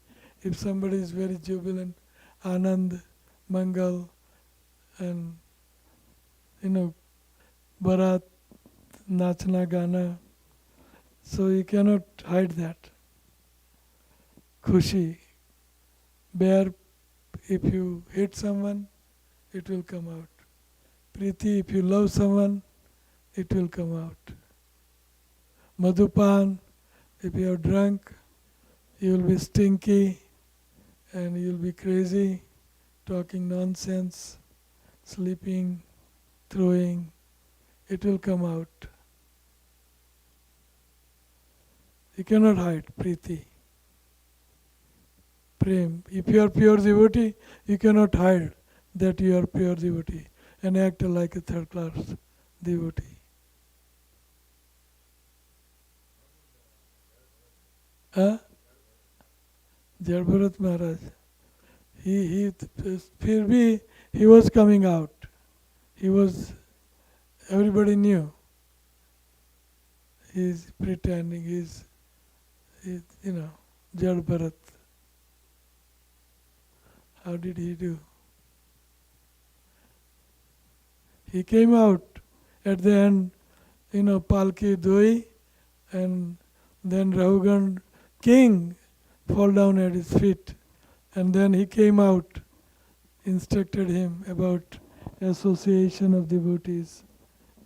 If somebody is very jubilant, Anand, Mangal, and Bharat, Nachna, Gana. So you cannot hide that. Khushi. Bear, if you hate someone, it will come out. Priti, if you love someone, it will come out. Madhupan, if you are drunk, you will be stinky and you will be crazy, talking nonsense, sleeping, throwing. It will come out. You cannot hide Priti. Prem. If you are pure devotee, you cannot hide that you are pure devotee and act like a third class devotee. Jad Bharat Maharaj. He was coming out. Everybody knew. He's pretending, he's Jad Bharat. How did he do? He came out at the end, Palki Doi, and then Rahugan, king, fall down at his feet. And then he came out, instructed him about association of devotees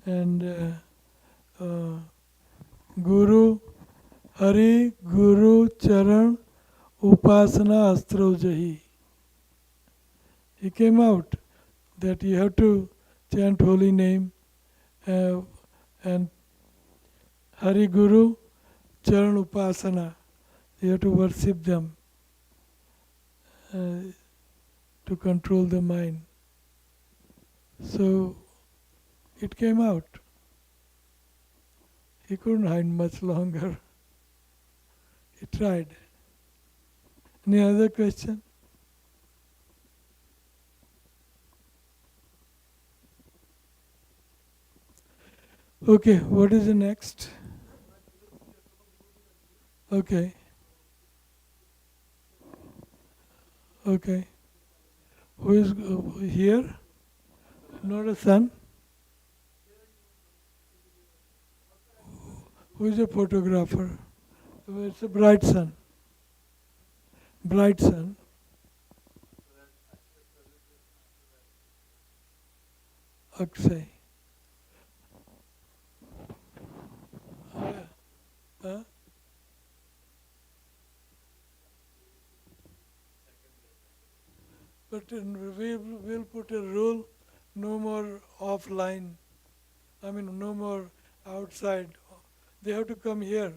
and Guru, Hari, Guru, Charan, Upasana, Astraujahi. He came out that you have to chant holy name and Hari Guru, Charan Upasana. You have to worship them to control the mind. So it came out. He couldn't hide much longer. He tried. Any other question? Okay, what is the next? Okay. Okay. Who is here? Not a son? Who is a photographer? It's a bright son. Bright son. Akshay. Huh? But we will put a rule, no more offline. I mean, no more outside. They have to come here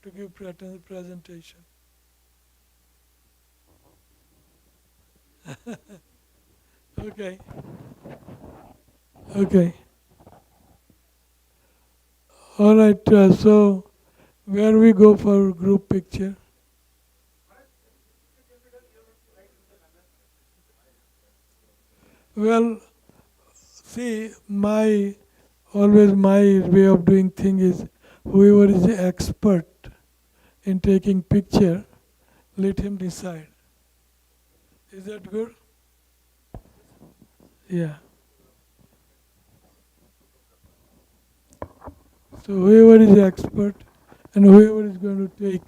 to give presentation. Okay. Okay. All right. So, where we go for group picture? Well, see, always my way of doing thing is, whoever is the expert in taking picture, let him decide. Is that good? Yeah. So whoever is the expert and whoever is going to take.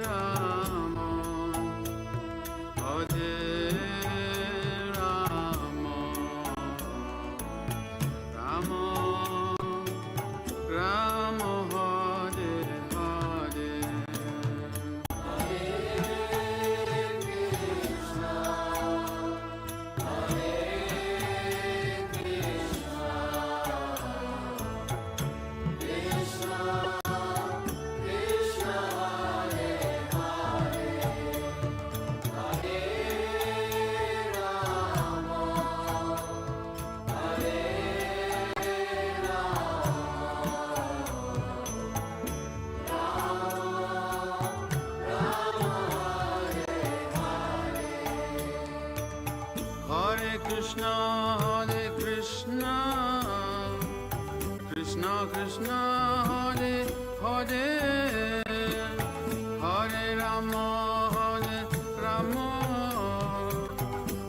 Rama, Hare Rama, Rama Rama, Hare Hare. Hare Krishna, Krishna Krishna, Hare Hare, Hare Rama, Rama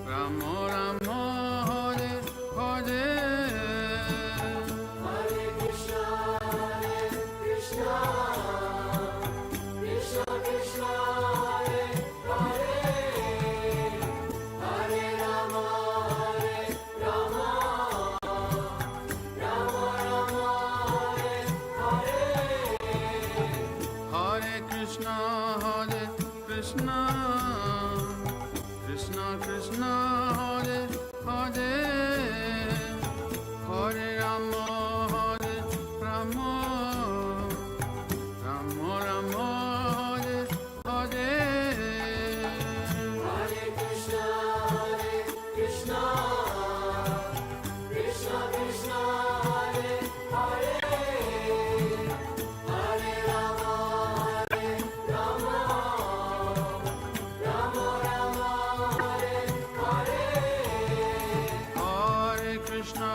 Rama, Hare Hare. Hare Krishna, Krishna Krishna, Hare Hare, Hare Rama, Rama Rama, Hare Hare. Hare Krishna, Krishna Krishna, Hare Hare, Hare Rama, Rama Rama, Hare Hare. Hare Krishna, Krishna Krishna, Hare Hare, Hare Rama, Rama Rama, Hare Hare. Hare Krishna,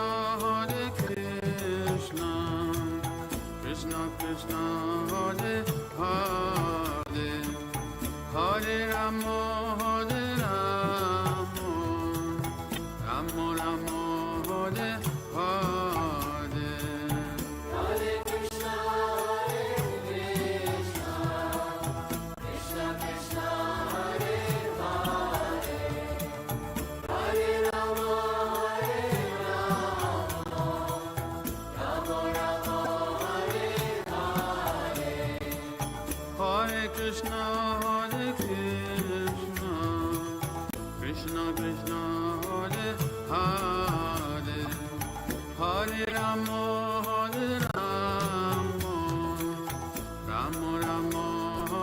Krishna Krishna, Hare Hare, Hare Rama, Rama Rama, Hare Hare. Hare Krishna, Krishna Krishna, Hare Hare, Hare Rama, Rama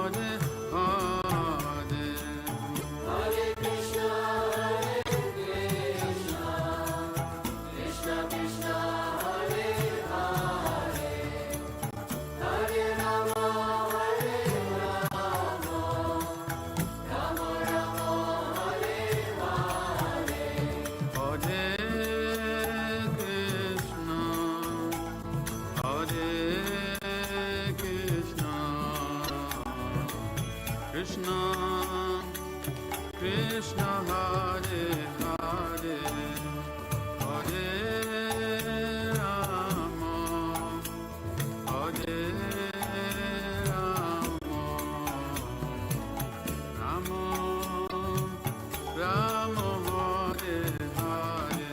Hare Hare. Hare Krishna, Krishna Krishna, Hare Hare, Hare Rama, Rama Rama, Hare Hare. Hare Krishna, Krishna Krishna, Hare Hare, Hare Rama, Rama Hare Hare.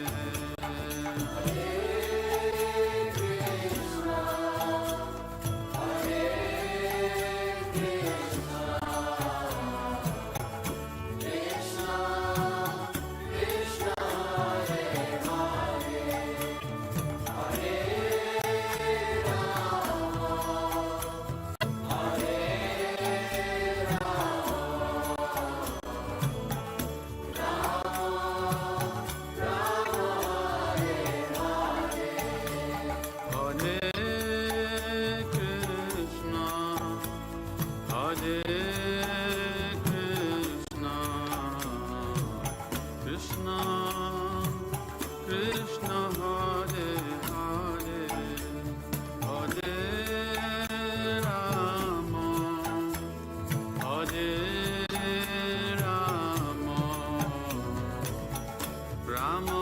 Hare Krishna, Krishna Krishna, Hare Hare, Hare Rama, Hare Rama, Rama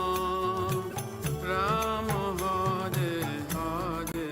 Rama, Hare Hare.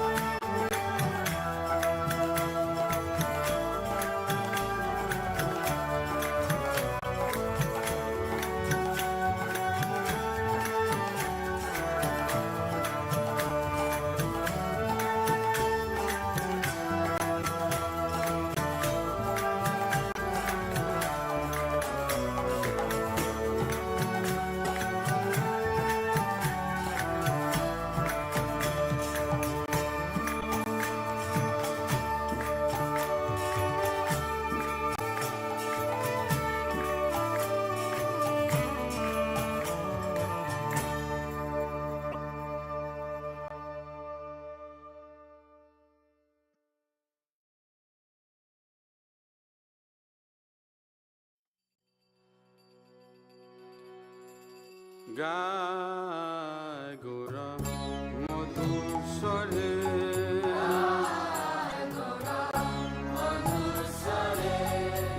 গায় গোরা মধুর স্বরে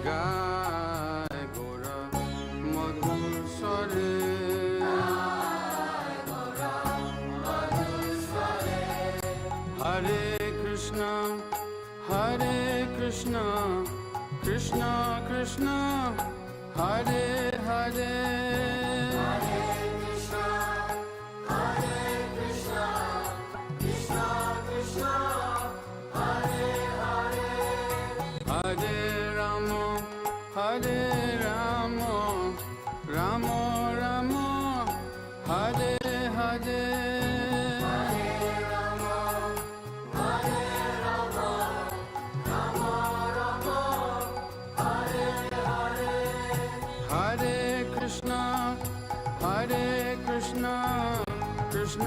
গায় গোরা মধুর স্বরে হরে কৃষ্ণ কৃষ্ণ কৃষ্ণ হরে হরে হরে রাম রাম রাম হরে হরে হরে কৃষ্ণ কৃষ্ণ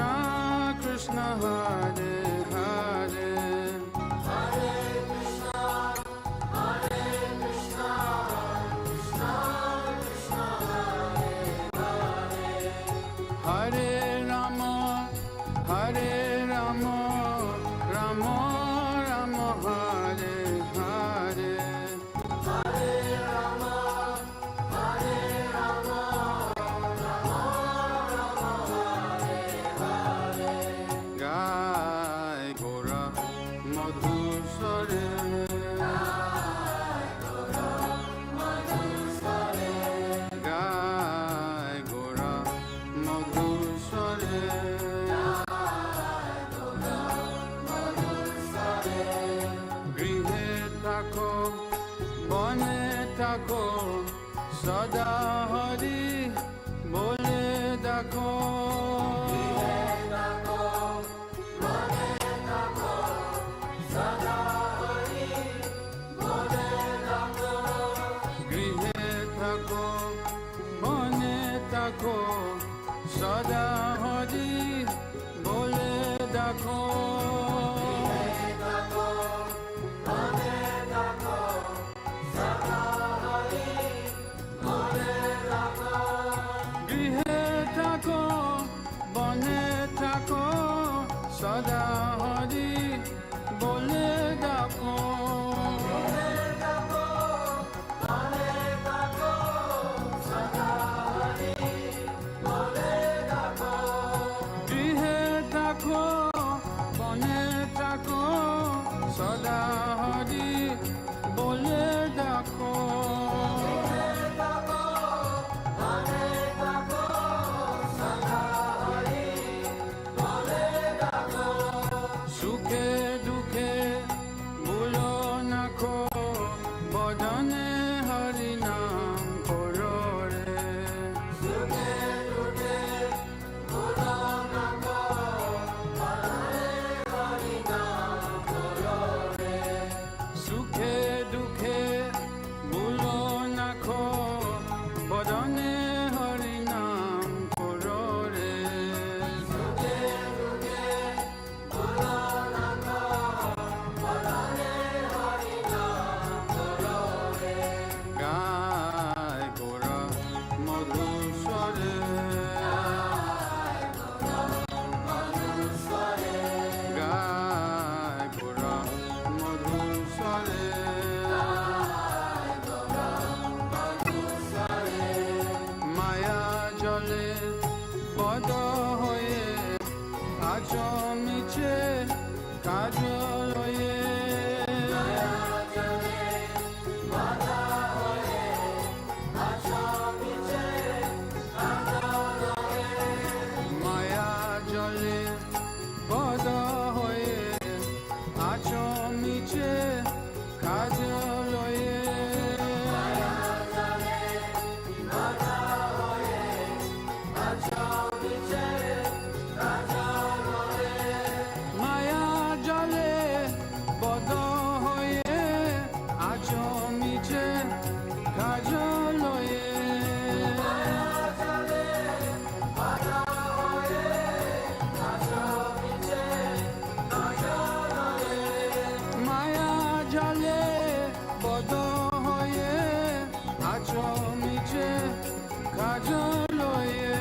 কৃষ্ণ হরে হরে হরে রাম রাম রাম হরে হরে গায় গোরা মধুর স্বরে গায় গোরা মধুর স্বরে গৃহে থাকো বনে থাকো সদা হরি বলে দেখো গৃহে থাকো বনে থাকো সদা হরি বলে দেখো গৃহে থাকো বনে থাকো সদা হরি বলে দেখো গৃহে থাকো বনে থাকো সদা হরি বলে দেখো সুখে দুঃখে ভুলো নাখো বদনে হরি নাম করো রে সুখে দুঃখে ভুলো নাখো বদনে হরি নাম করো রে গায় গোরা মধুর স্বরে গায় গোরা মধুর স্বরে মায়া জলে বদ হয়ে আচমিছে কাজ লয়ে মায়া জলে বদ হয়ে আচমিছে কাজ লয়ে মায়া জলে বদ হয়ে আচমিছে কাজ লয়ে মায়া জলে বদ হয়ে আচমিছে কাজ লয়ে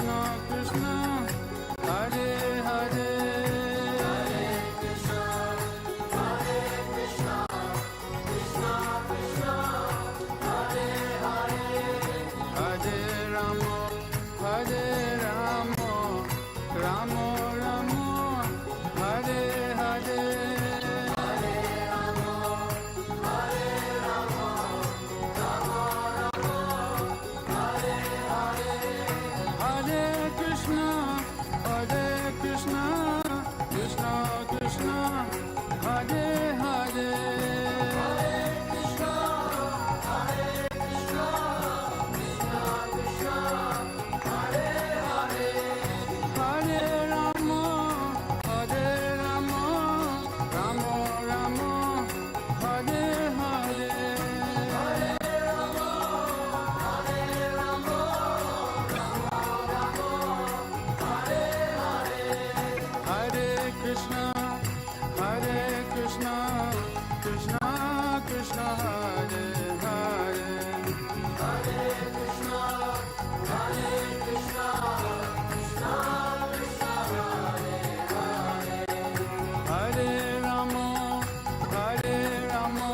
Krishna Krishna Hare Hare Krishna Krishna Krishna Hare Hare Hare Rama Rama Rama Hare Hare Hare Rama Hare Rama Rama Rama Hare Hare Hare Krishna Krishna Krishna Hare Hare Krishna Krishna Krishna Hare Hare Hare Rama Rama Rama Hare Hare Hare Rama Hare Rama Rama Rama Hare Hare Hare Krishna Krishna Krishna Hare Hare Hare Krishna Krishna Krishna Hare Hare Hare Rama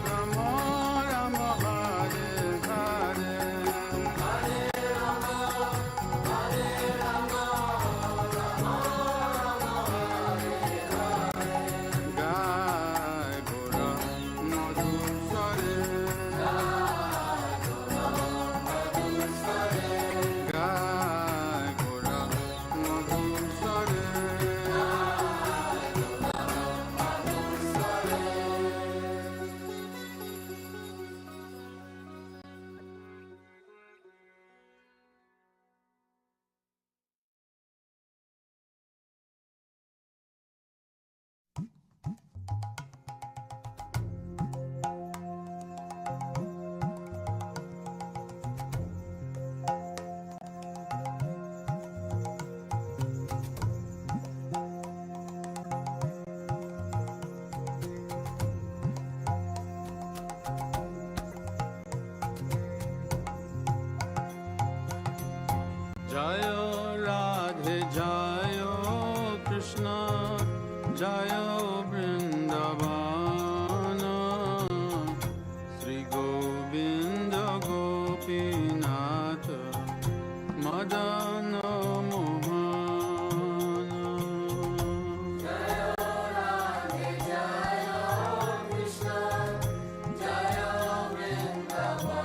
Rama Rama Hare Hare Hare Rama Hare Rama Rama Rama Hare Hare Gai Gora Madhusare Gai Gora Madhusare Jayo Radhe Jayo Krishna Jayo Vrindavana Sri Govinda Gopinatha Madana Mohana Radhe Jayo Krishna Jayo Vrindavana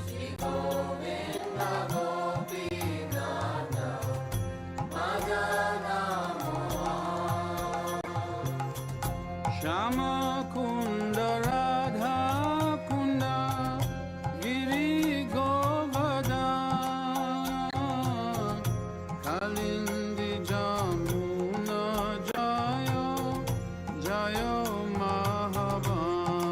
Shri Govinda Gopinatha Madana Shama Kunda Radha Kunda Giri Govardhana Kalindi Jamuna Jayo Jayo Mahavan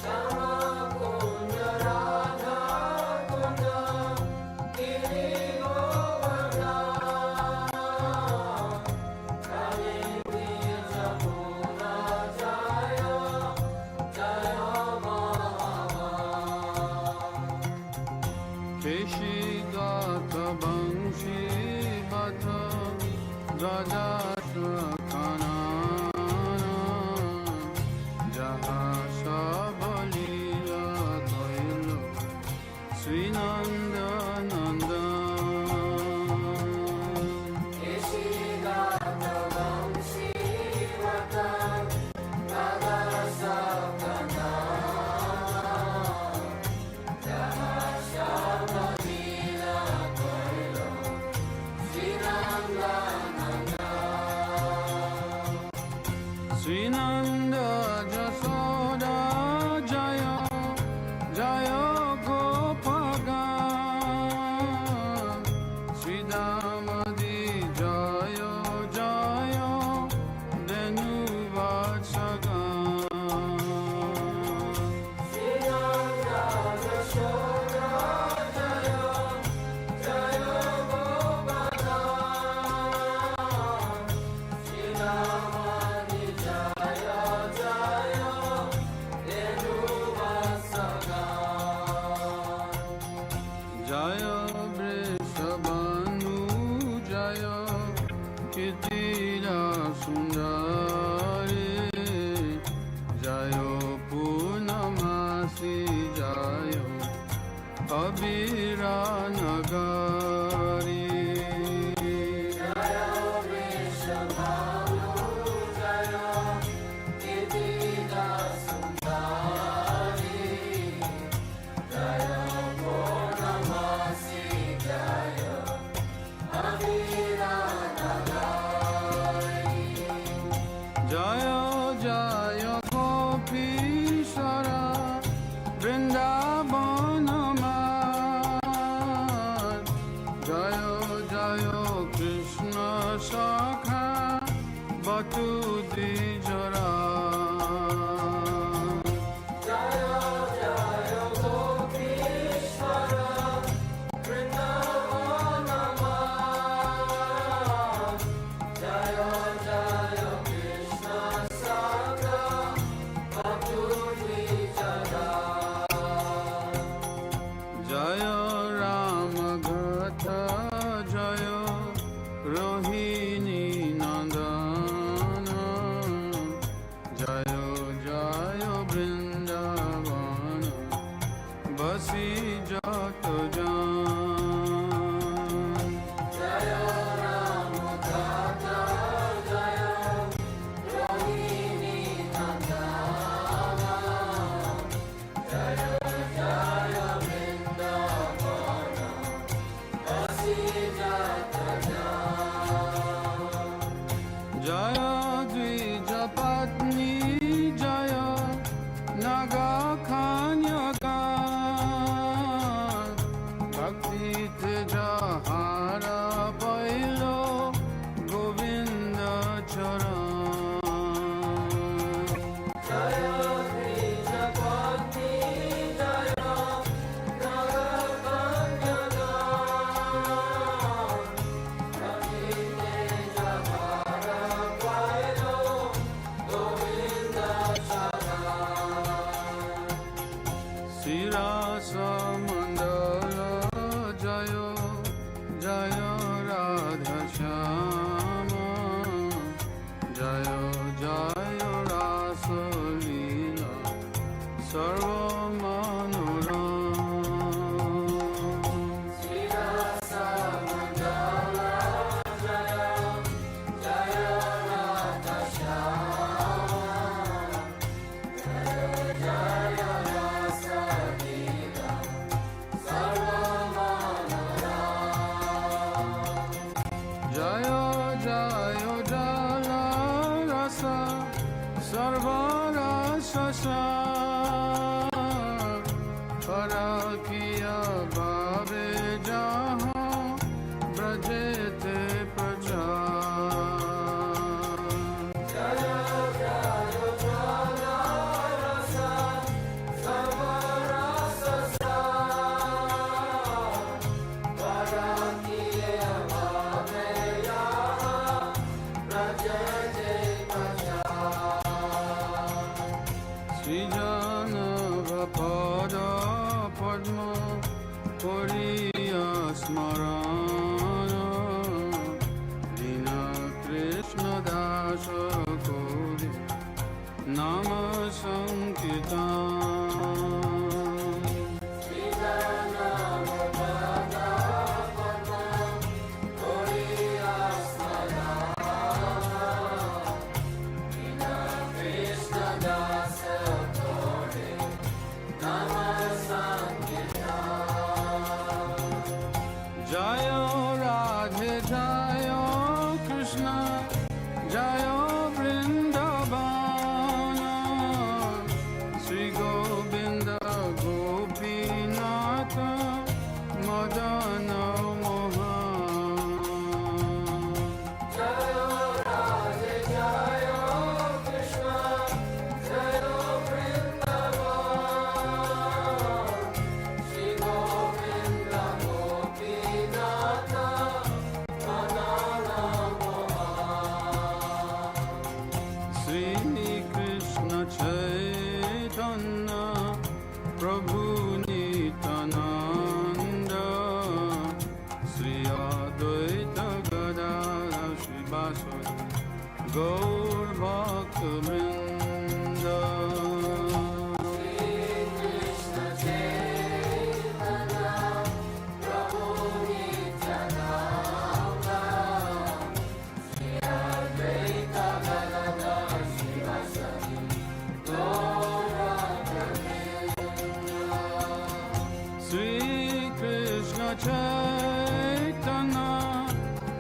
Shama Kunda Radha Kunda Giri Govardhana Kalindi Jamuna Jayo Jayo Mahavan Keshi Gata Banshi Bata Raja Shakana Jaha Shabalila Koilo Sri Nanda Nanda Ishigata Vamsi Vatan Radha Sakana Jaha Shamalila Koilo Sri Nanda Nanda Gari. Jaya Vrishabhanu Jaya Nitida Sundari Jaya Purnamasi Jaya Avira Nagari Jaya Jaya Gopishara Vrindavanamar Jaya Jaya Krishna Shakha Batu Dijara Jaya Jaya Gopishvara Vrindavanamar Jaya Jaya Krishna Sakha Bhatudvijara Jaya Rama Gatha Jaya Rohini Nandana Jaya Jaya Vrindavana Basi Jata Jan Jaya Rama Gatha Jaya Rohini Nandana Jaya Jaya Vrindavana Basi Jata Jaya Dvijapatni Jaya Naga Khanyaga Bhakti Tejahara Pailo Govinda Charan Jaya Vrijapati Jaya Nagakanyaga Bhakti Tejavara Pailo Govinda Chara Sirasa Mandala Jaya Jaya Radha Shyama Jaya Jaya Rasa Leela Sarva Manoram Srirasa Mandala Jaya Jaya Radha Shyama Jaya Jaya Rasa Leela Sarva Manora Jaya Jaya Jala Rasa Sarva Rasa Parakiya Bhave Jahan Brajete Prachar Jaya Jaya Jala Rasa Sarva Rasa Parakiya Bhaveya Rajate Pacha Srijanava Pada Padma Puriya Smarana Chaitanya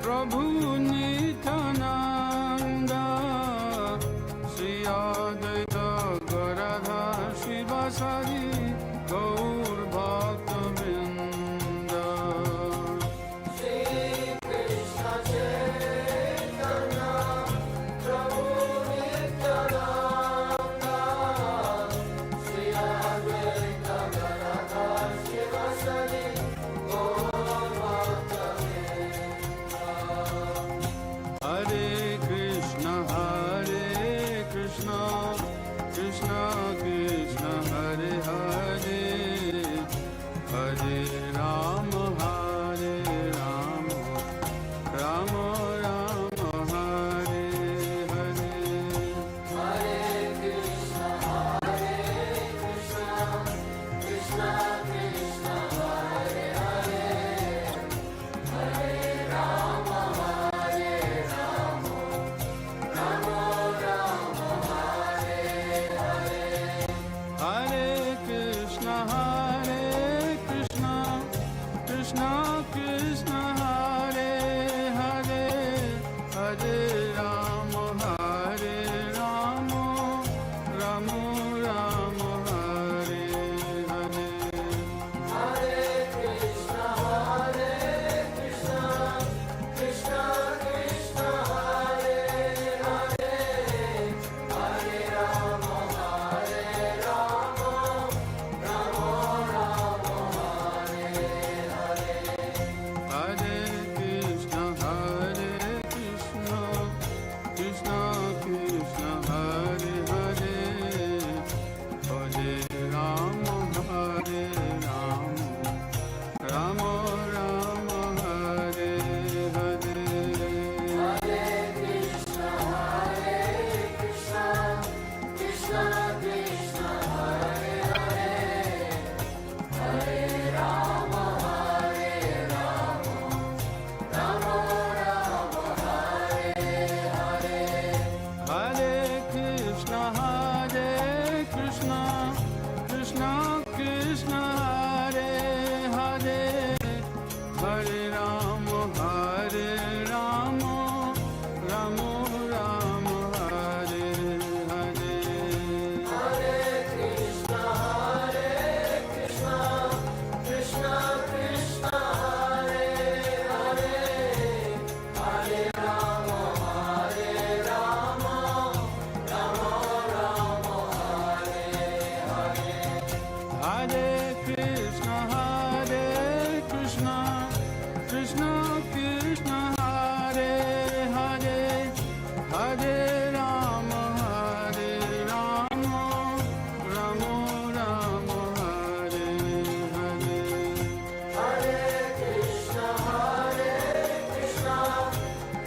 Prabhu Nityananda Sri Advaita Gadadhar Shivasari Gaur Bhakta Vrinda. Shri Krishna Chaitanya Prabhu Nityananda Shri Advaita Gadadhar Shivasari Gaur Bhakta Vrinda. Hare Krishna Krishna Krishna Hare Hare Hare Rama Rama Rama Hare Hare. Hare Krishna Krishna Krishna Hare Hare Hare Rama Rama Rama Hare Hare. Hare Krishna Krishna Krishna Hare Hare Hare Rama Rama Rama Hare Hare. Hare Krishna Krishna Krishna Hare Hare Hare Rama Rama Rama Hare Hare. Hare Krishna Krishna Krishna Hare Hare Hare Rama Rama Rama Hare Hare. Hare Krishna Krishna Krishna Hare Hare Hare Rama Rama Hare Hare. Hare Krishna Krishna Krishna Hare Hare Hare Rama Rama Hare Hare. Hare Krishna Krishna Krishna Hare Hare Hare Rama Rama Hare Hare. Hare Krishna Krishna Krishna Hare Hare Hare Rama Rama Hare Hare. Hare Krishna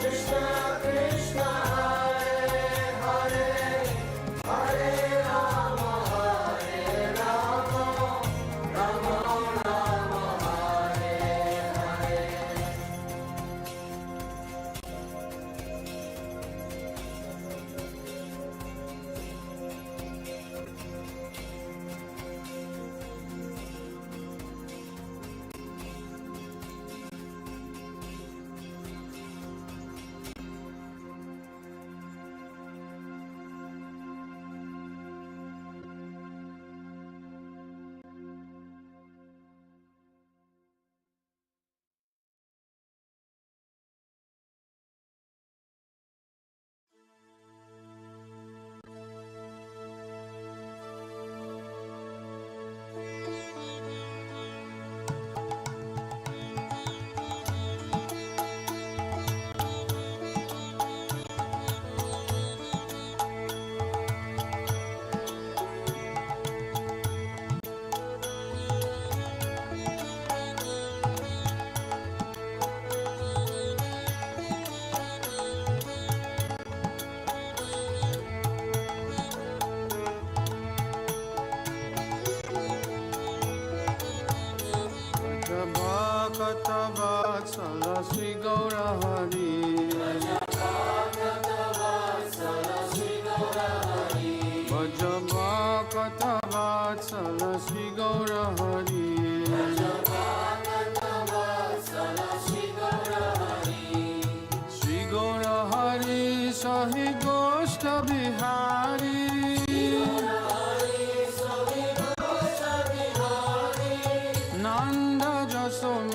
Krishna Krishna Hare Hare Hare Rama Rama Hare Hare. Bhakta-vatsala Sri Gaurahari. Bhakta-vatsala Sri Gaurahari. Bhaja Bhakta-vatsala Sri Gaurahari. Bhakta-vatsala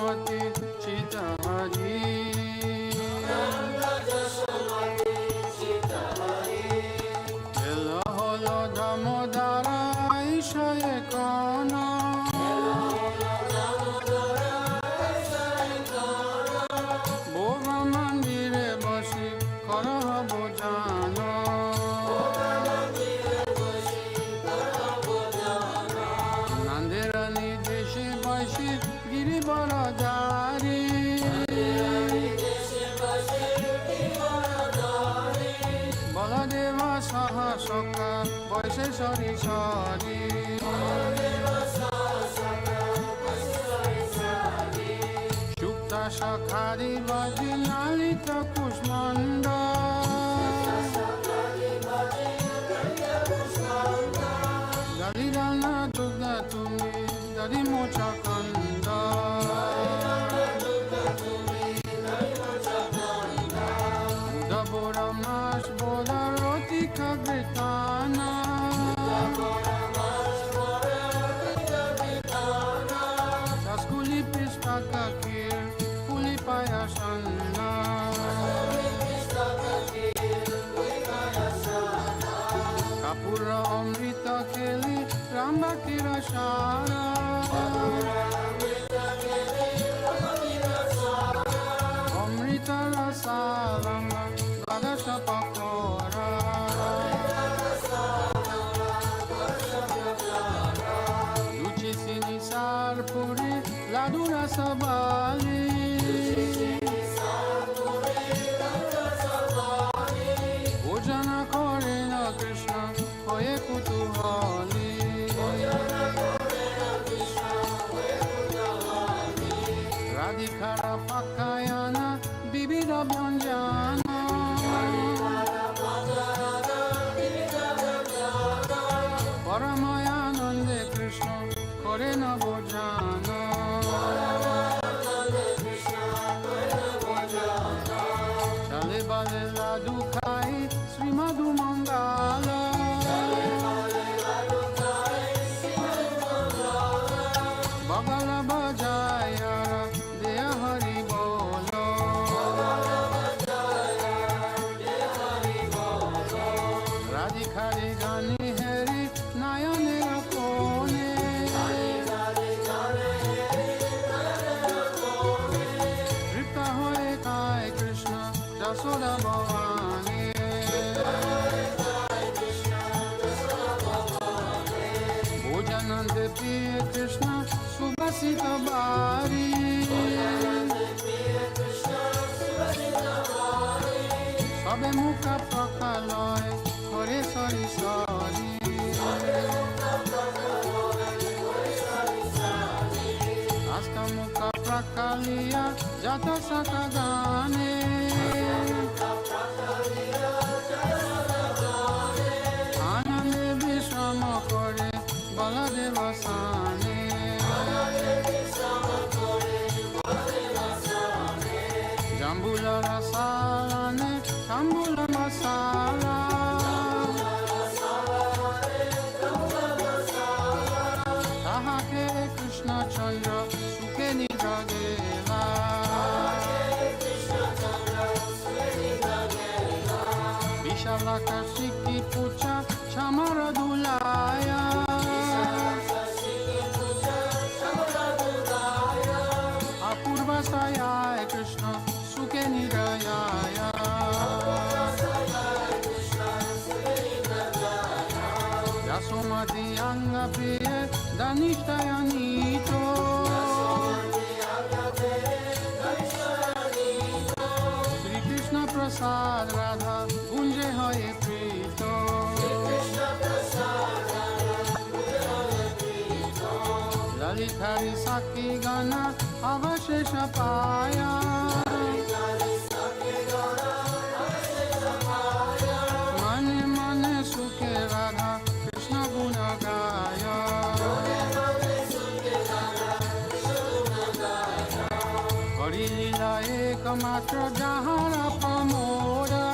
Yashomati চিতহরি এলো হলো দামোদরা ঈশায়ে কনা বোবা মন্দিরে বসি করহ বোঝানো নান্দেরানি দেশে বসি গিরিবর দারি বলদেব সহ সখা বৈশে সরি সরি সুক্তা সখারি বাজি লালিত কুষ্মণ্ড দলিদানা দুর্গা তুমি দলি মোচা কন্দ Dabora mas bola roti kagritana Saskuli pista kakir kuli payasana Kapura amrita keli ramba kirashara Amrita rasalama Gadasha pakora Luci sini sarpuri Ladu rasabali Bhojana kore na Krishna Hoye kutuhali Radhikara pakayana Bibida byanjana Paramayanande Krishna Kore na bojana Chale bale ladu khai Srimadu Mangala Bagala bajaya Deya Hari Bolo Radhikari gani heri Nayane rakone Tripta hoye kai Krishna Jasoda Bhavani Bhojanande piye Krishna Subhasita Bari Sabe mukha prakalaya Hare Sari Sari Asta mukha prakaliya Jata sakagane Anande vishrama kore Baladeva sane Jambula rasalane Tambula masala Tahake Krishna Chandra Suke nidagela Vishalaka Shiki Pucha Chamara Dulaya Apurva Sayaya Krishna Suke nidayaya Yasomati Anga Priye Danishtaya Nito Shri Krishna Prasad Radha Kunje Hoye Prito Lalitari Sakti Gana Avashesha Paya Mane Mane Sukhe Radha Krishna Guna Gaya Hari Lila Ekamatra Jahara Pamoda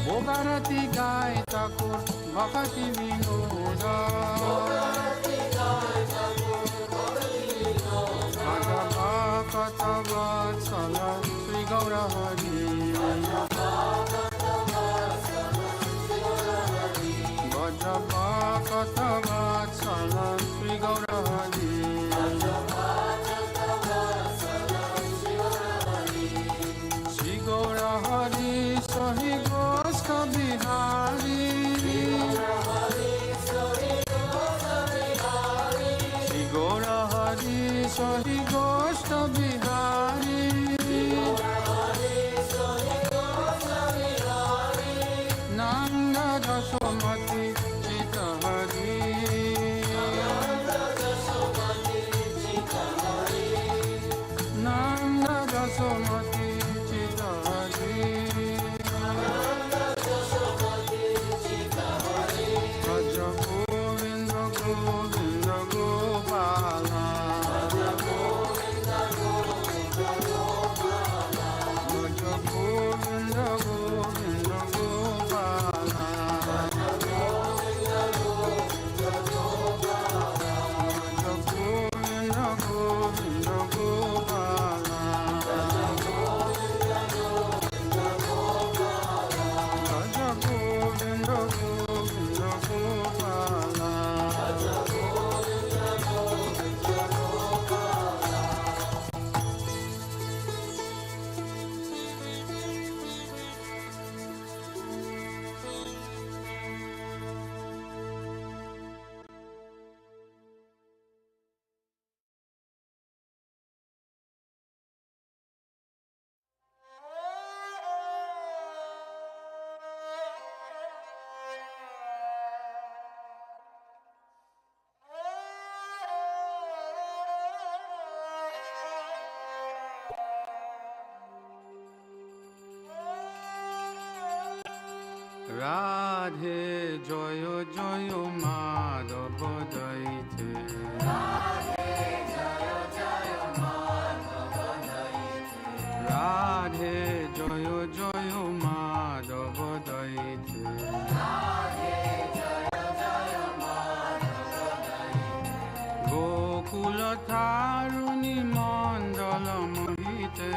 Bhogarati Gai Thakur Bhakti Vinoda Vatsala Sri Gaura Hari Vajrapakata Vatsala Sri Gaura Hari Sri Gaura Hari Sahi Gosta Bihari Sri Gaura Hari Sahi Gosta Bihari Nanda Jasomati Chita Hari Nanda Jasomati Chita Hari Raja Govinda Govinda Gopala Raja Govinda Govinda Gopala Raja Govinda Govinda Gopala Raja Govinda Govinda Gopala Radhe জয় জয় মাধব দৈতে রাধে জয় জয় মাধব দৈতে গোকুল তারুণী মণ্ডল মোহিতে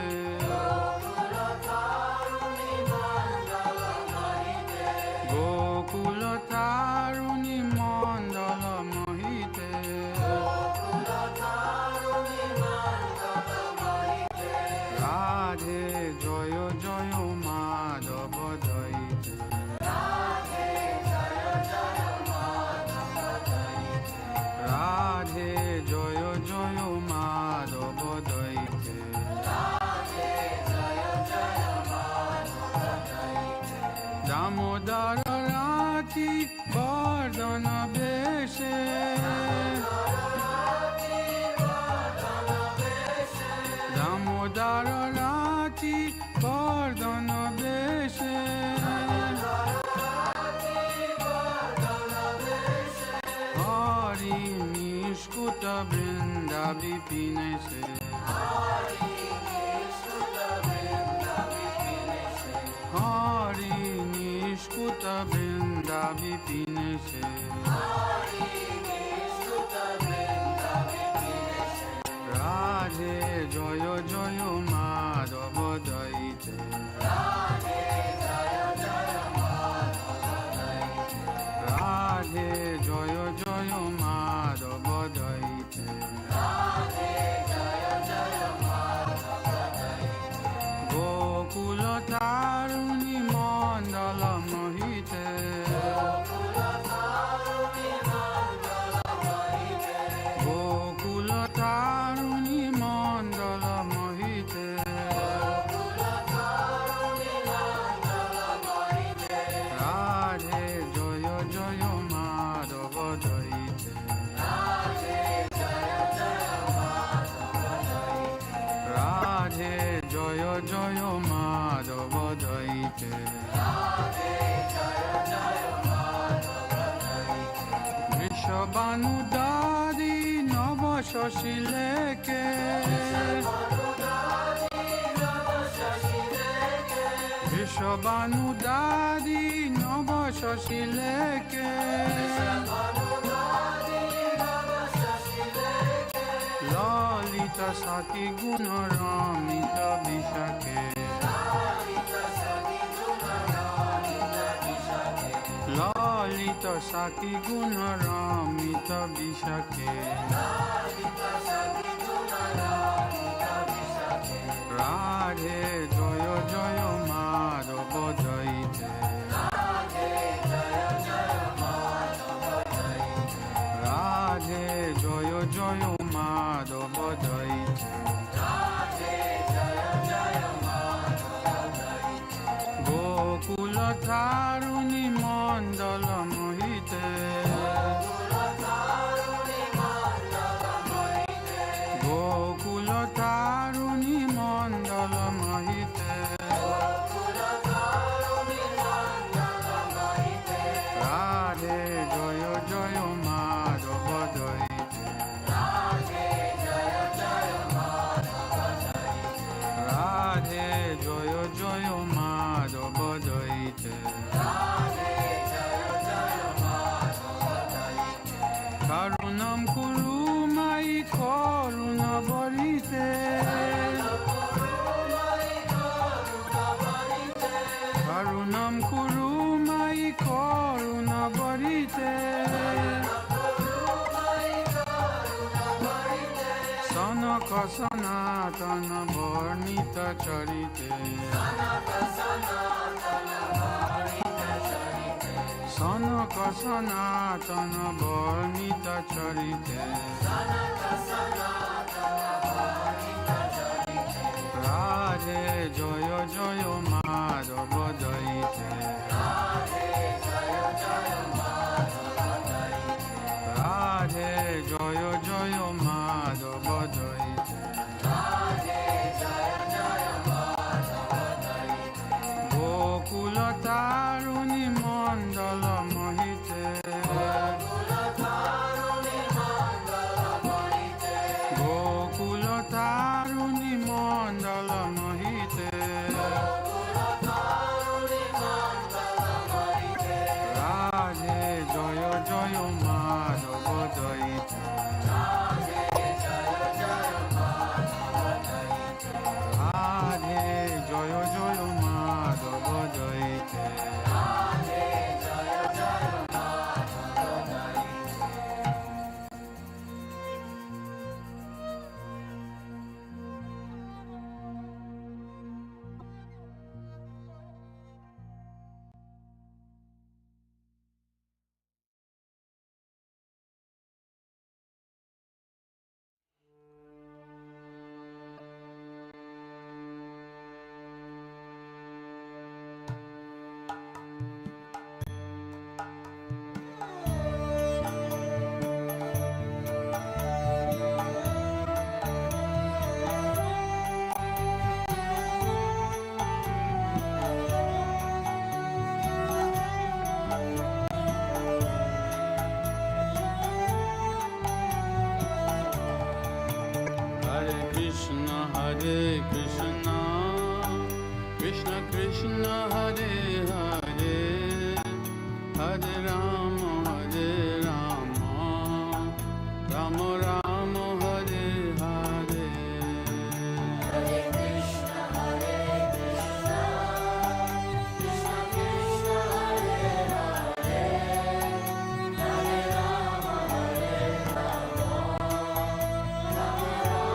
গোকুল তারুণী মণ্ডল মোহিতে রাধে জয় জয় মাধব দৈতে রাধে জয় জয় মাধব দৈতে দামোদর রাতি বর্ধন বেশে দামোদর রাতি বর্ধন বেশে হরি নিষ্কুত বৃন্দা বিপিনে সে হরি নিষ্কুত বৃন্দা বিপিনে সে রাধে জয় জয় মাধব দৈতে রাধে জয় জয় মাধব দৈতে গোকুল তারুণী মণ্ডল মোহিতে গোকুল তারুণী মণ্ডল মোহিতে রাধে জয় জয় মাধব দৈতে রাধে জয় জয় মাধব দৈতে বৃষবানুদারি নব শশী লেকে বৃষবানুদারি নব শশী লেকে Lalita Psaki গুণ Ramit বিশাখে Lalit Psaki গুণ রমিত বিশাখে রাধে জয় জয় মাধব জয়িতে রাধে জয় জয় মাধব জয়িতে গোকুল তারুণী মণ্ডল মোহিতে গোকুল তারুণী মণ্ডল মোহিতে রাধে জয় জয় মাধব জয়িতে রাধে জয় জয় মাধব জয়িতে করুণম কুরু মাই করুণ বরিতে করুণম কুরু মাই করুণ বরিতে সনক সনাতন বর্ণিত চরিতে সনক সনাতন বর্ণিত চরিতে রাধে জয় জয় মাধব জয়িতে রাধে জয় জয় মাধব জয়িতে গোকুল তারুণী মণ্ডল মোহিতে গোকুল তারুণী মণ্ডল মোহিতে রাধে জয় জয় মাধব জয়িতে রাধে জয় জয় Madhav জয়িতে Hare Krishna, Krishna Krishna Hare Hare, Hare Rama, Rama Rama Hare Hare. Hare Krishna, Krishna Krishna Hare Hare, Hare Rama, Rama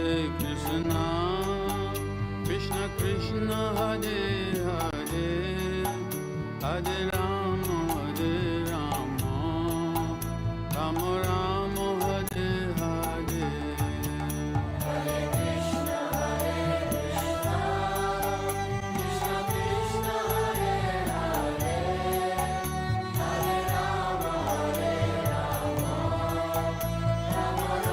Hare Krishna, Krishna Krishna Hare Hare, Hare Rama, Rama Rama Hare Hare. Hare Krishna, Krishna Krishna Hare Hare, Hare Rama,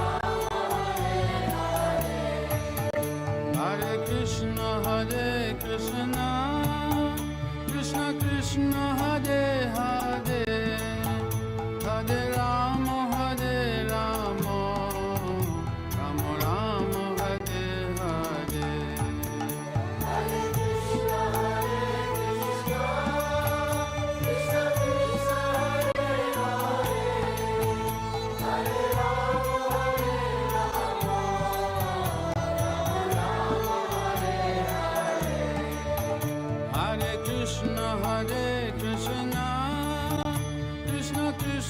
Rama Hare Krishna, Krishna Krishna Hare Hare, Hare Rama, Rama Rama Hare Hare. Hare Krishna, Krishna Krishna Hare Hare,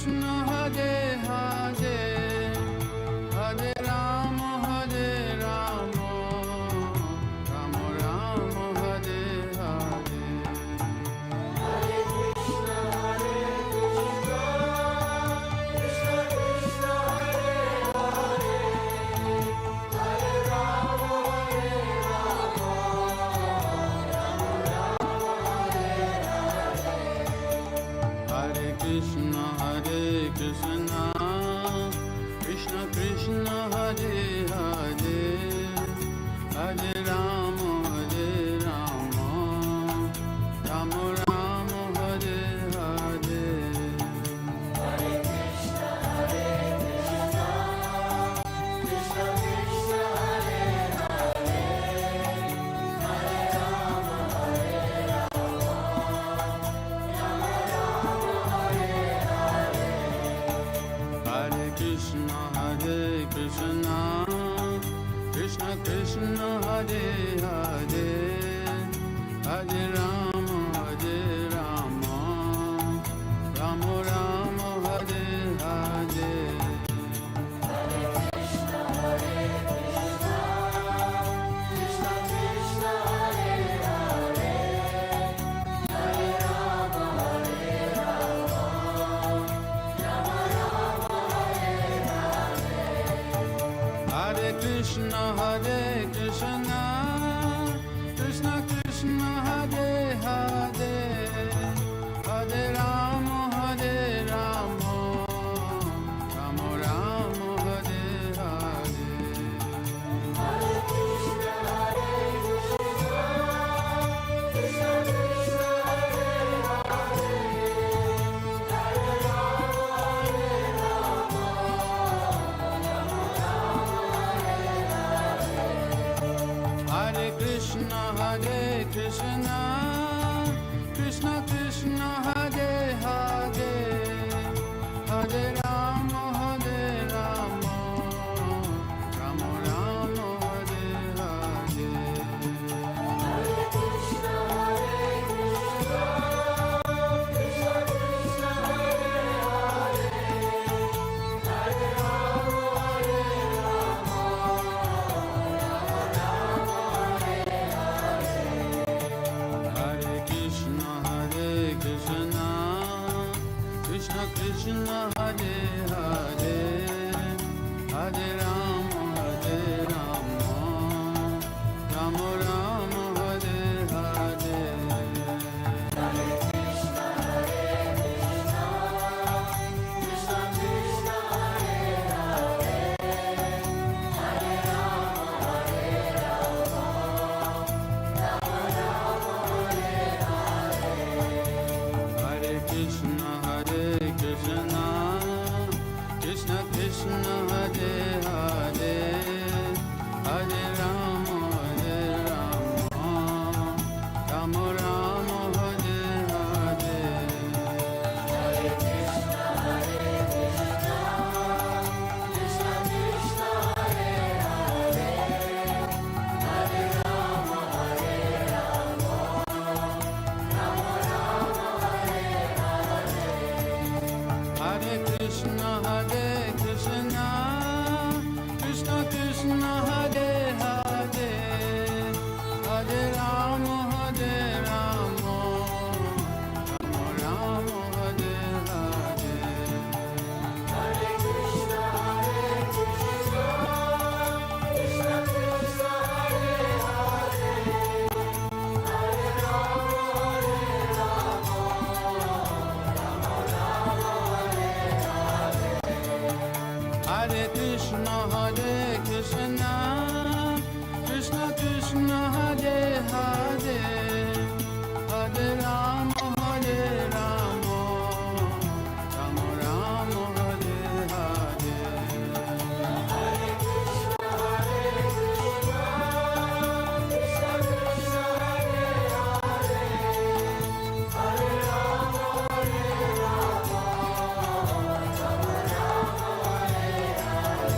Krishna Hare Hare Hare Rama Hare Rama Rama Rama Hare Hare Hare Krishna Krishna Krishna Hare Hare Hare Rama Hare Rama Rama Rama Hare Hare Hare Krishna Krishna Krishna Hare Hare Hare Rama Hare Rama Rama Rama Hare Hare Hare Krishna Krishna Krishna Hare Hare Hare Rama Hare Rama Rama Rama Hare Hare Hare Krishna Krishna Krishna Hare Hare Hare Rama Hare Rama Rama Rama Hare Hare Hare Krishna Krishna Krishna Hare Hare Hare Rama Hare Rama Rama Rama Hare Hare Hare Krishna Krishna Krishna Hare Hare Hare Rama Hare Rama Rama Rama Hare Hare Hare Krishna Krishna Krishna Hare Hare Hare Rama Hare Rama Rama Rama Hare Hare Hare Krishna Krishna Krishna Hare Hare Hare Rama Hare Rama Rama Rama Hare Hare Hare Krishna Krishna Krishna Hare Hare Hare Rama Hare Rama Rama Rama Hare Hare Hare Krishna Krishna Krishna Hare Hare Hare Rama Hare Rama Rama Rama Hare Hare Hare Krishna Krishna Krishna Hare Hare Hare Rama Hare Rama Rama Rama Hare Hare Hare Krishna Krishna Krishna Hare Hare Hare Rama Hare Rama Rama Rama Hare Hare Hare Krishna Krishna Krishna Hare Hare Hare Rama Hare Rama Rama Rama Hare Hare Hare Krishna Krishna Krishna Hare Hare Hare Rama Hare Rama Rama Rama Hare Hare Hare Krishna Krishna Krishna Hare Hare Hare Rama Hare Rama Rama Rama Hare Hare Hare Krishna Krishna Krishna Hare Hare Hare Rama Hare Rama Rama Rama Hare Hare Hare Krishna Krishna Krishna Hare Hare Hare Rama Hare Rama Rama Rama Hare Hare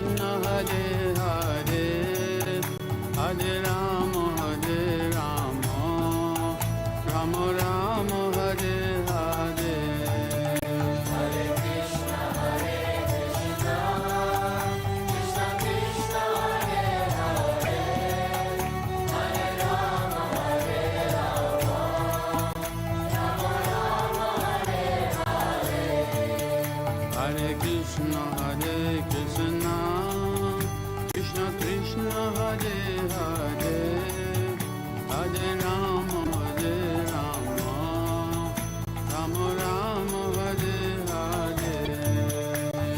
Krishna Hare Hare Hare Rama Rama Rama Hare Hare Hare Krishna, Krishna Krishna, Hare Hare, Hare Rama, Rama Rama, Hare Hare.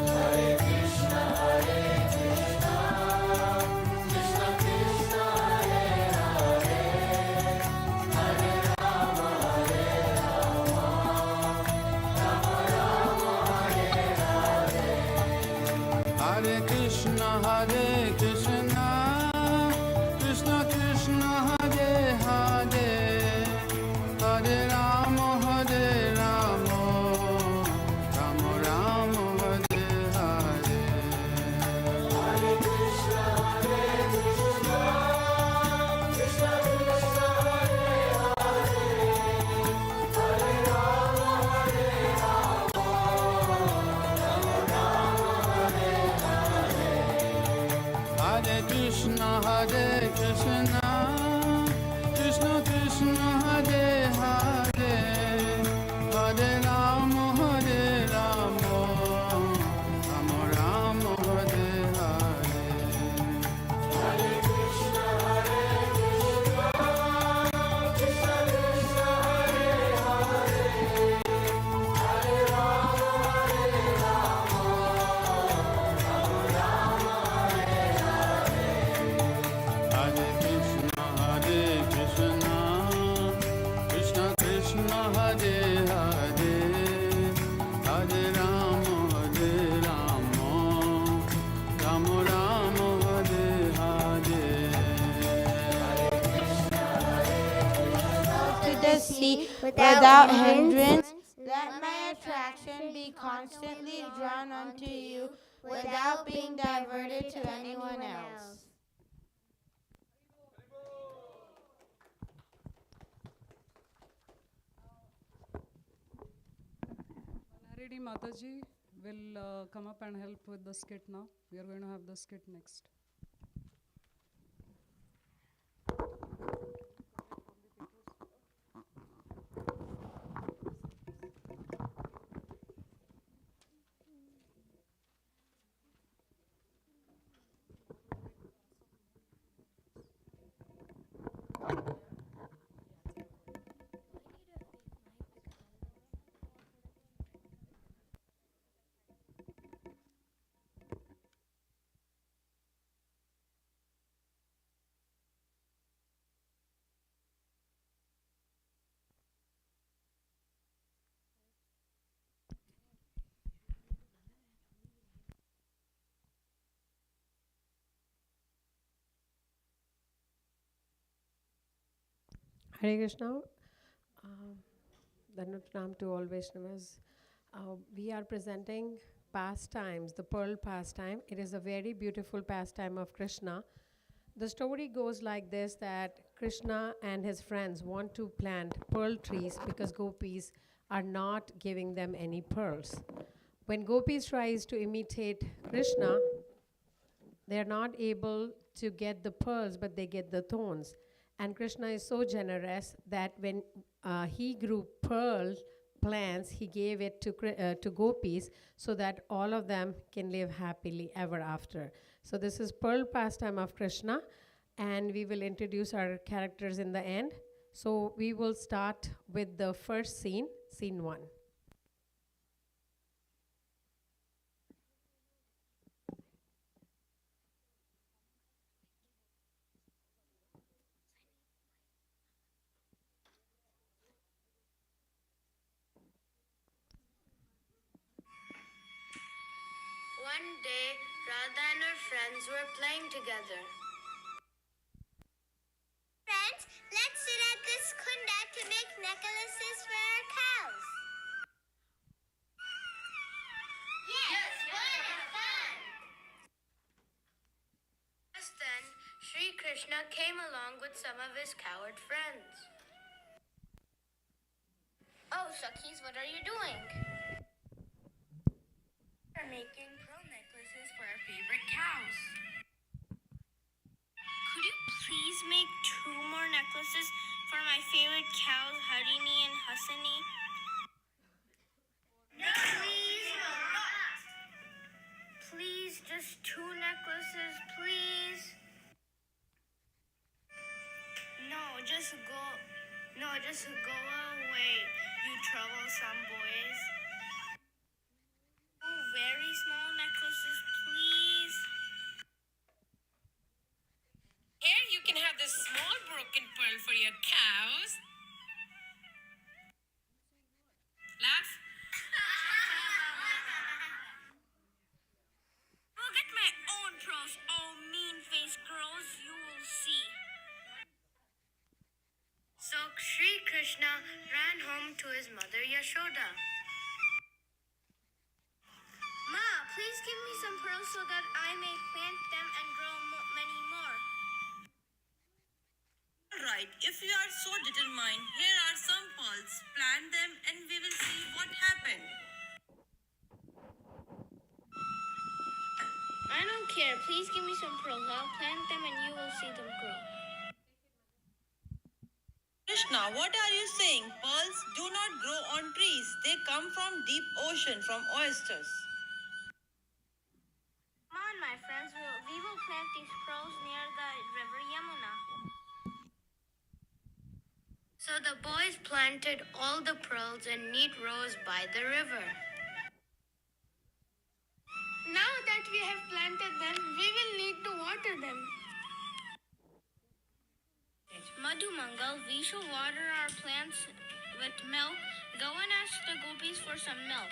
Hare Krishna Krishna Krishna Hare Hare Hare Rama Rama Rama Hare Hare Hare Krishna, Krishna Krishna, Hare Hare, Hare Rama, Rama Rama, Hare Hare. Hare Krishna Krishna Krishna Hare Hare Hare Rama Rama Rama Hare Hare Hare Krishna, Krishna Krishna, Hare Hare, Hare Rama, Rama Rama, Hare Hare. Hare Krishna Krishna Krishna Hare Hare Hare Rama Rama Rama Hare Hare Hare Krishna, Krishna Krishna, Hare Hare, Hare Rama, Rama Rama, Hare Hare. Hare Krishna Krishna Hare Hare Hare Rama Rama Rama Hare Hare To the sea without hindrance. Let my attraction be constantly drawn unto you without being diverted to anyone else. Naredi Mataji will come up and help with the skit now. We are going to have the skit next. Hare Krishna. Danutnam to all Vaishnavas. We are presenting pastimes, the pearl pastime. It is a very beautiful pastime of Krishna. The story goes like this, that Krishna and his friends want to plant pearl trees because gopis are not giving them any pearls. When gopis tries to imitate Krishna, they are not able to get the pearls, but they get the thorns. And Krishna is so generous that when he grew pearl plants, he gave it to gopis so that all of them can live happily ever after. So this is pearl pastime of Krishna, and we will introduce our characters in the end. So we will start with the first scene, scene 1. One day, Radha and her friends were playing together. Friends, let's sit at this kunda to make necklaces for our cows. Yes, fun and fun! Krishna came along with some of his coward friends. Oh, Sakhis, what are you doing? We're making pearl necklaces for our favorite cows. Could you please make 2 more necklaces for my favorite cows, Harini and Hasani? No, please, please, just 2 necklaces, please. No, just go away, you troublesome boys. 2 very small necklaces, please. Here you can have this small broken pearl for your cows. Laugh. I'll get my own pearls, oh mean-faced girls, you will see. So Sri Krishna ran home to his mother Yashoda. Ma, please give me some pearls so that I may plant them and grow many more. Right, if you are so determined, here are some pearls. Plant them and we will see what happened. I don't care. Please give me some pearls. I'll plant them and you will see them grow. Krishna, what are you saying? Pearls do not grow on trees. They come from deep ocean, from oysters. Come on, my friends. We will plant these pearls near the river Yamuna. So the boys planted all the pearls in neat rows by the river. Now that we have planted them, we will need to water them. Madhumangal, we shall water our plants with milk. Go and ask the gopis for some milk.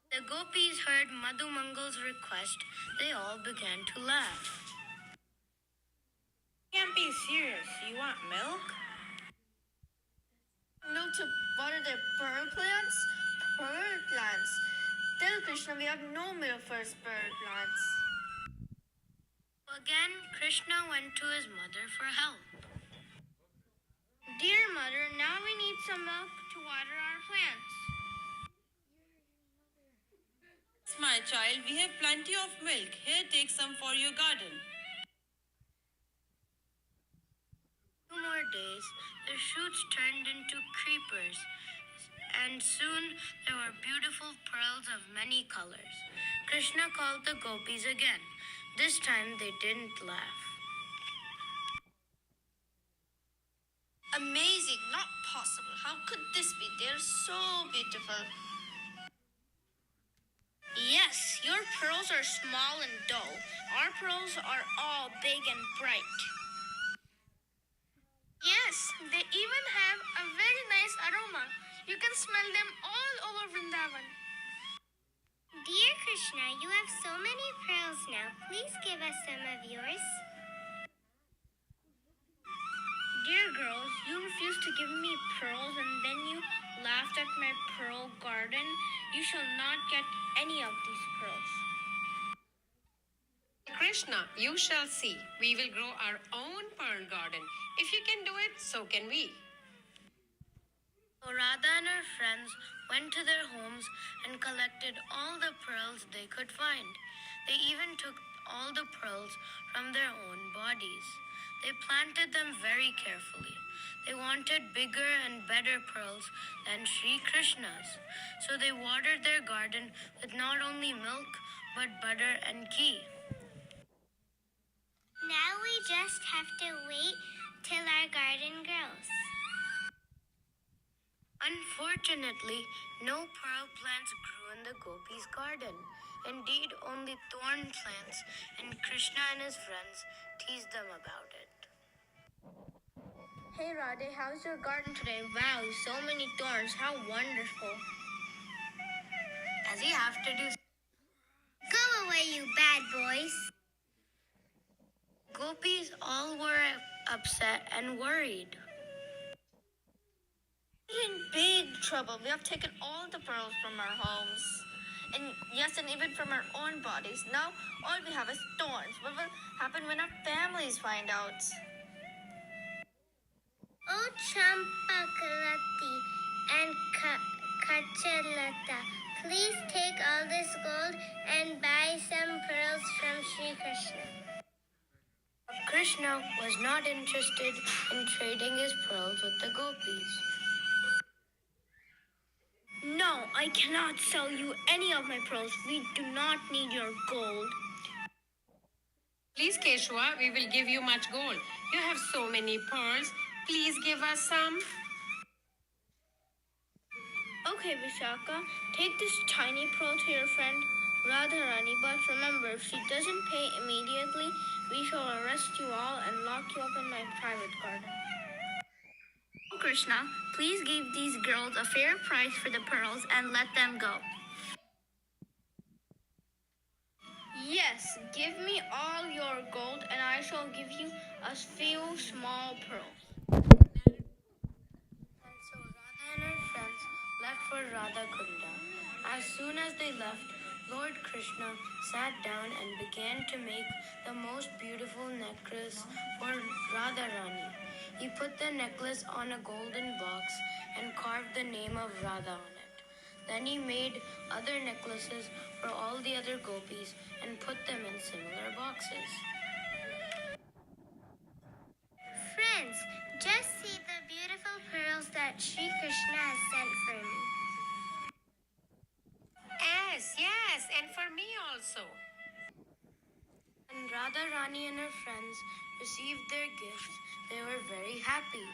The gopis heard Madhumangal's request. They all began to laugh. Can't be serious. You want milk? Milk to water their pearl plants? Pearl plants. Tell Krishna we have no milk for his pearl plants. Again, Krishna went to his mother for help. Dear mother, now we need some milk to water our plants. My child, we have plenty of milk. Here, take some for your garden. 2 more days, the shoots turned into creepers, and soon there were beautiful pearls of many colors. Krishna called the gopis again. This time they didn't laugh. Amazing, not possible. How could this be? They're so beautiful. Yes, your pearls are small and dull. Our pearls are all big and bright. Yes, they even have a very nice aroma. You can smell them all over Vrindavan. Dear Krishna, you have so many pearls now. Please give us some of yours. Dear girls, you refused to give me pearls and then you laughed at my pearl garden. You shall not get any of these pearls. Krishna, you shall see. We will grow our own pearl garden. If you can do it, so can we. So Radha and her friends went to their homes and collected all the pearls they could find. They even took all the pearls from their own bodies. They planted them very carefully. They wanted bigger and better pearls than Sri Krishna's. So they watered their garden with not only milk, but butter and ghee. Now we just have to wait till our garden grows. Unfortunately, no pearl plants grew in the gopis' garden. Indeed, only thorn plants, and Krishna and his friends teased them about it. Hey Radhe, how's your garden today? Wow, so many thorns, how wonderful. As you have to do. Go away, you bad boys. Gopis all were upset and worried. We're in big trouble. We have taken all the pearls from our homes. And yes, and even from our own bodies. Now, all we have is thorns. What will happen when our families find out? Oh, Champakalati and Kachalata, please take all this gold and buy some pearls from Sri Krishna. Krishna was not interested in trading his pearls with the gopis. No, I cannot sell you any of my pearls. We do not need your gold. Please, Keshwa, we will give you much gold. You have so many pearls. Please give us some. Okay, Vishaka, take this tiny pearl to your friend Radharani, but remember, if she doesn't pay immediately, we shall arrest you all and lock you up in my private garden. Oh, Krishna, please give these girls a fair price for the pearls and let them go. Yes, give me all your gold and I shall give you a few small pearls. And so Radha and her friends left for Radha Kunda. As soon as they left, Lord Krishna sat down and began to make the most beautiful necklace for Radharani. He put the necklace on a golden box and carved the name of Radha on it. Then he made other necklaces for all the other gopis and put them in similar boxes. Friends, just see the beautiful pearls that Sri Krishna has sent for me. Yes, and for me also. When Radharani and her friends received their gifts, they were very happy.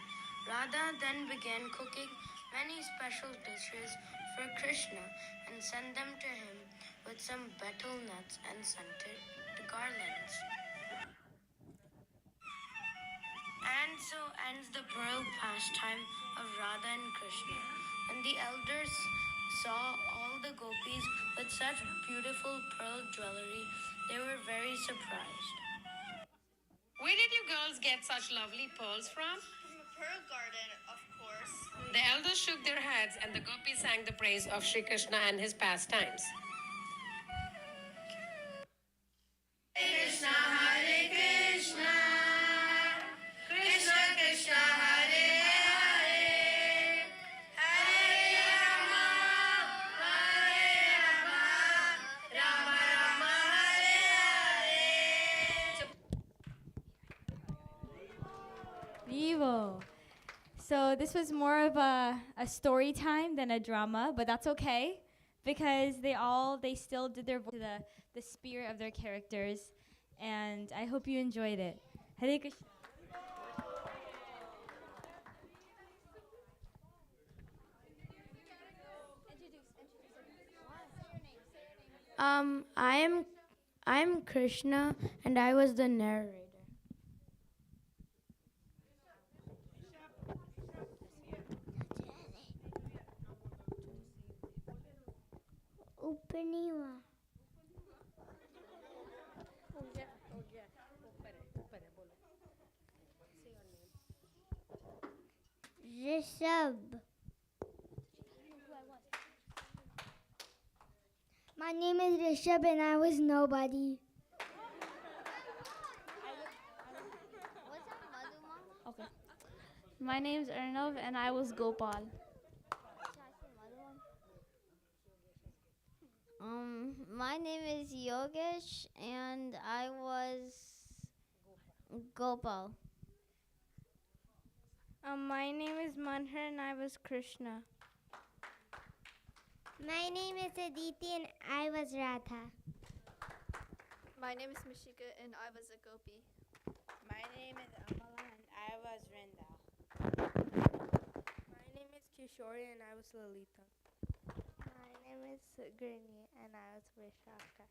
Radha then began cooking many special dishes for Krishna and sent them to him with some betel nuts and scented garlands. And so ends the pearl pastime of Radha and Krishna. When the elders saw all the gopis with such beautiful pearl jewelry, they were very surprised. Where did you girls get such lovely pearls from? From a pearl garden, of course. The elders shook their heads and the gopis sang the praise of Sri Krishna and his pastimes. Krishna, Hare Krishna, Krishna Krishna, Hare Hare, Hare Rama, Hare Rama, Rama Rama, Hare Hare. Vivo. So this was more of a story time than a drama, but that's okay because they still did their the spirit of their characters, and I hope you enjoyed it. Hare Krishna. I'm Krishna and I was the narrator. Upaniwa. Rishabh. My name is Rishabh and I was nobody. Okay. My name's Arnav and I was Gopal. My name is Yogesh and I was Gopal. My name is Manhar and I was Krishna. My name is Aditi and I was Radha. My name is Mishika and I was a gopi. My name is Amala and I was Rinda. My name is Kishori and I was Lalita. My name is Grini and I was Vishaka.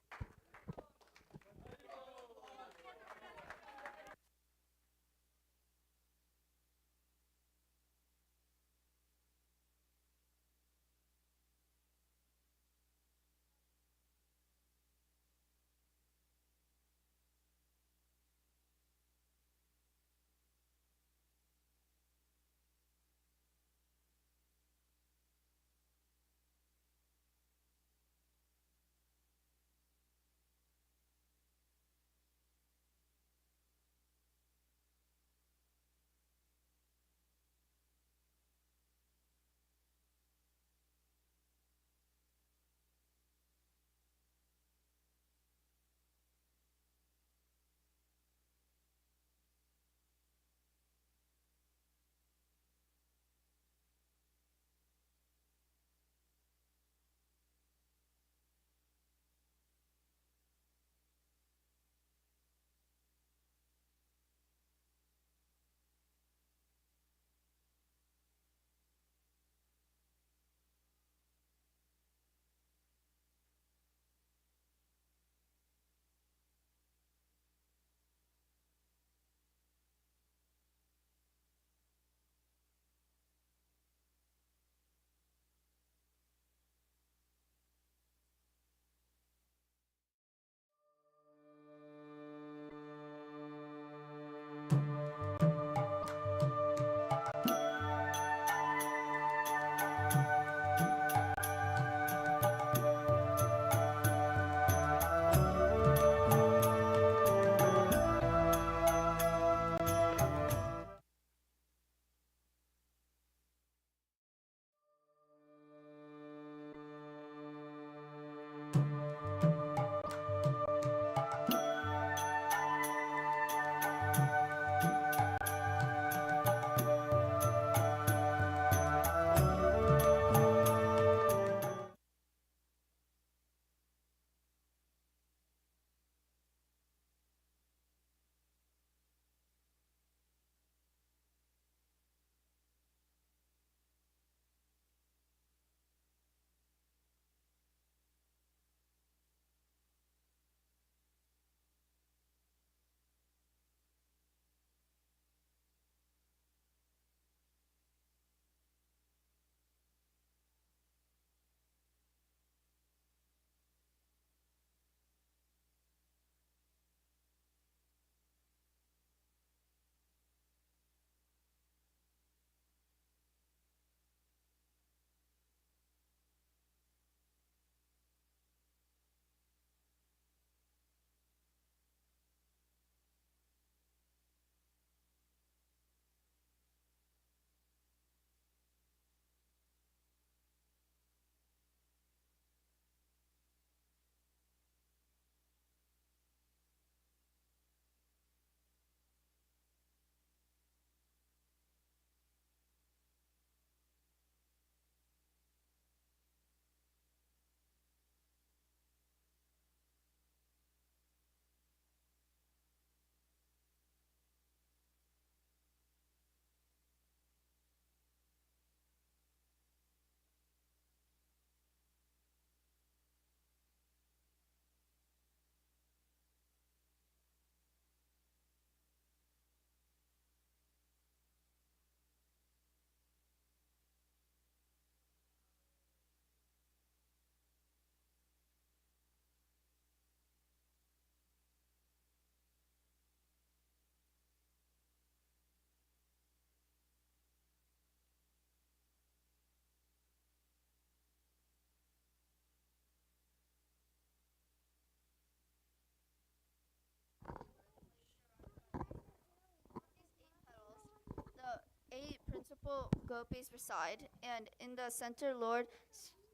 principal gopis reside, and in the center, Lord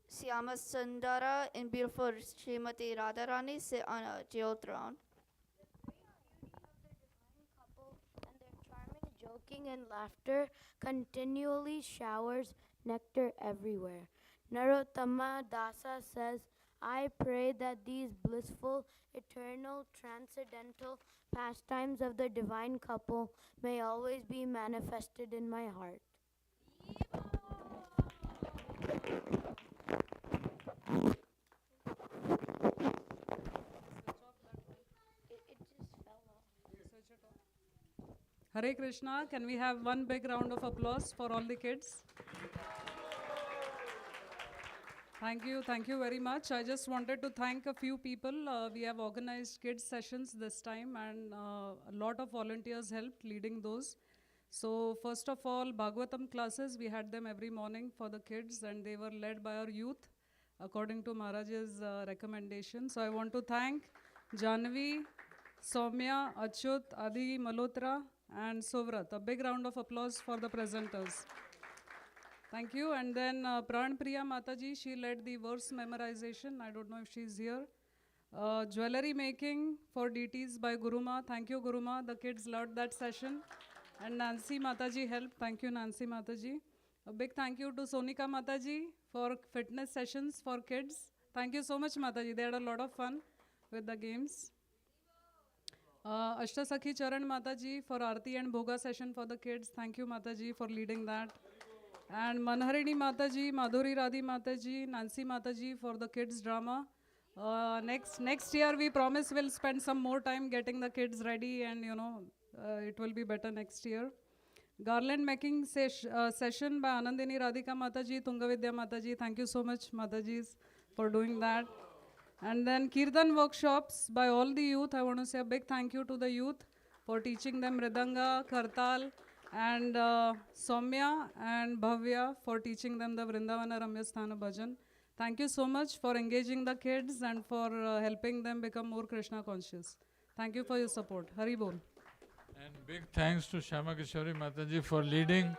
Syama Sundara and beautiful Srimati Radharani sit on a jewel throne. Joking and laughter continually showers nectar everywhere. Narottama Dasa says, I pray that these blissful, eternal, transcendental pastimes of the divine couple may always be manifested in my heart. Hare Krishna, can we have one big round of applause for all the kids? Thank you very much. I just wanted to thank a few people. We have organized kids sessions this time and a lot of volunteers helped leading those. So first of all, Bhagavatam classes, we had them every morning for the kids and they were led by our youth according to Maharaj's recommendation. So I want to thank Janvi, Soumya, Achyut, Adi, Malhotra and Suvrat. A big round of applause for the presenters. Thank you. And then Pran Priya Mataji, she led the verse memorization. I don't know if she's here. Jewelry making for DTs by Guruma. Thank you, Guruma. The kids loved that session. And Nancy Mataji helped. Thank you, Nancy Mataji. A big thank you to Sonika Mataji for fitness sessions for kids. Thank you so much, Mataji. They had a lot of fun with the games. Ashtasakhi Charan Mataji for Aarti and Bhoga session for the kids. Thank you, Mataji, for leading that. And Manharini Mataji, Madhuri Radhi Mataji, Nancy Mataji for the kids drama. Next year we promise we'll spend some more time getting the kids ready and it will be better next year. Garland making session by Anandini Radhika Mataji, Tungavidya Mataji. Thank you so much, Matajis, for doing that. And then Kirtan workshops by all the youth. I want to say a big thank you to the youth for teaching them Mridanga, Kartal, and Soumya and Bhavya for teaching them the Vrindavana Ramyasthana Bhajan. Thank you so much for engaging the kids and for helping them become more Krishna conscious. Thank you for your support. Hari Bol. And big thanks to Shama Kishori Mataji for leading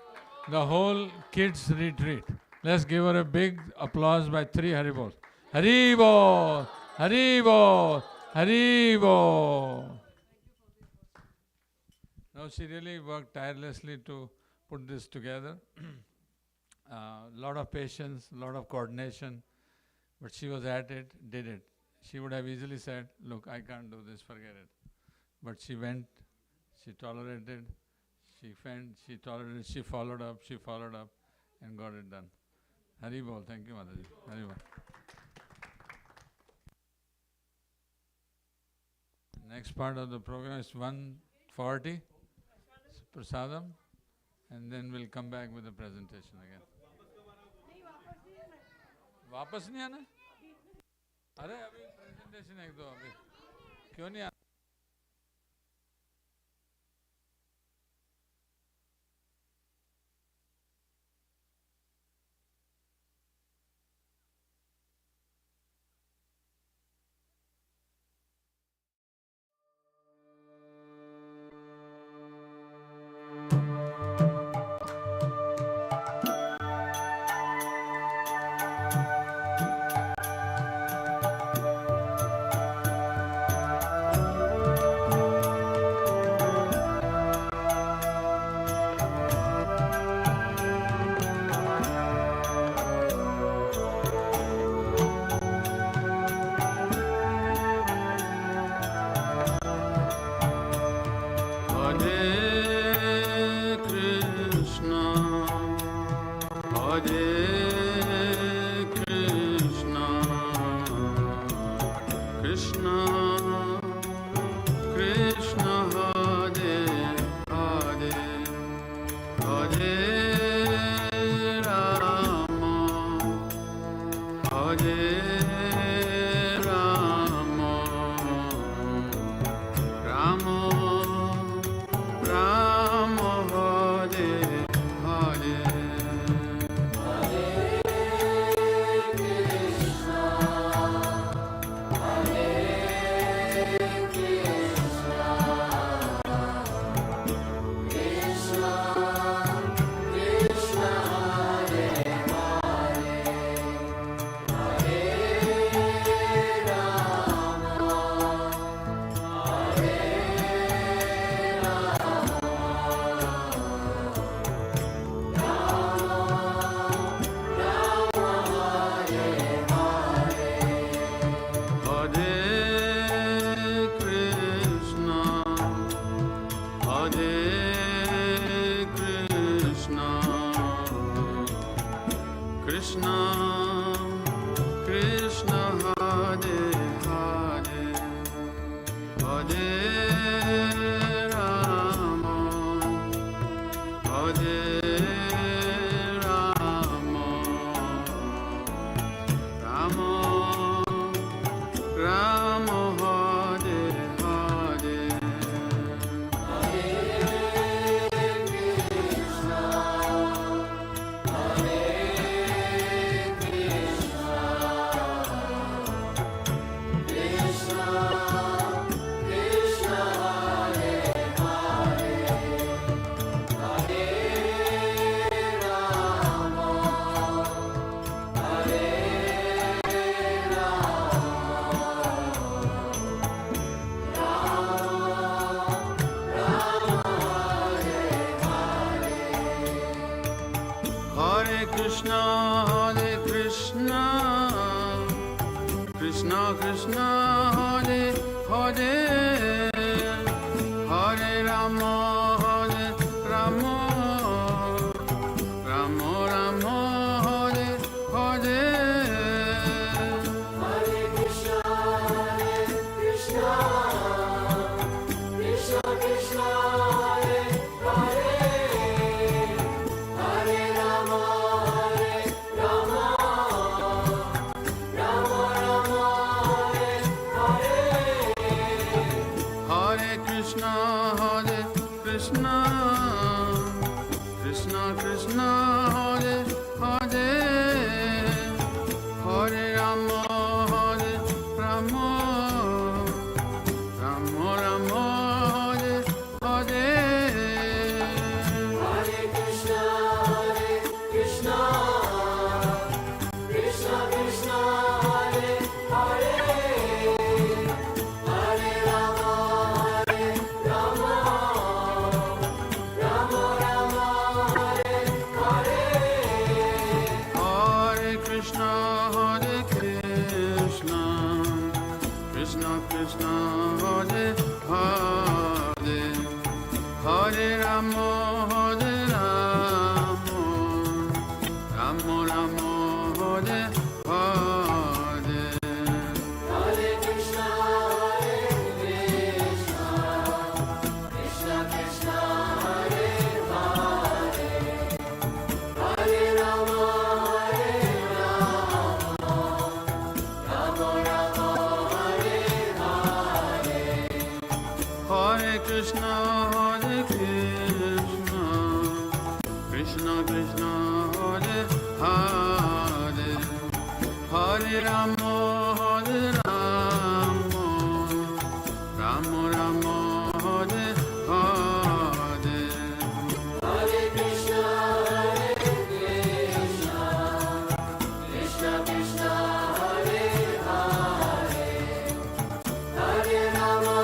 the whole kids retreat. Let's give her a big applause by 3 Hari Bol. Hari Bol! Hari Bol! Hari Bol! No, she really worked tirelessly to put this together. Lot of patience, lot of coordination, but she was at it, did it. She would have easily said, look, I can't do this, forget it. But she went, she tolerated, she fent, she tolerated, she followed up, and got it done. Hari Bol, thank you, Mataji. Hari Bol. Next part of the program is 1:40. Prasadam, and then we'll come back with the presentation again. वापस नहीं आना? अरे अभी presentation एक दो अभी क्यों नहीं आना? Hare Krishna, Krishna Krishna, Hare Hare, Hare Rama, Hare Rama, Rama Rama, Hare Hare. Hare Krishna, Krishna Krishna, Hare Hare, Hare Rama, Rama Rama, Hare Hare. Hare Krishna, Krishna Krishna, Hare Hare, Hare Rama, Rama Rama, Hare Hare. Hare Krishna, Krishna Krishna, Hare Hare, Hare Rama, Rama Rama, Hare Hare. Hare Krishna, Krishna Krishna, Hare Hare, Hare Rama, Rama Rama, Hare Hare. Hare Krishna, Krishna Krishna, Hare Hare, Hare Rama, Rama Rama, Hare Hare. Hare Krishna, Krishna Krishna, Hare Hare, Hare Rama, Rama Rama, Hare Hare. Hare Krishna, Krishna Krishna, Hare Hare, Hare Rama,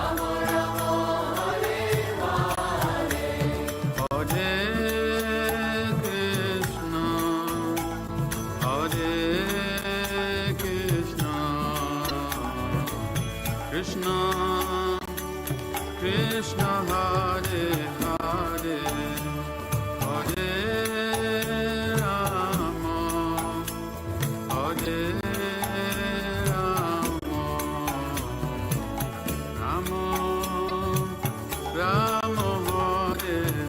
Rama Rama,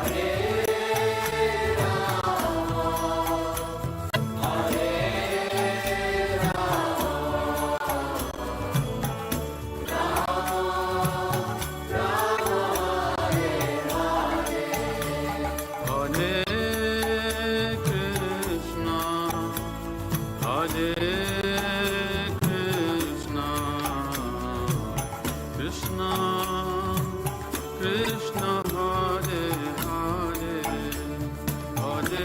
Hare Hare. Hare Krishna, Krishna Krishna, Hare Hare, Hare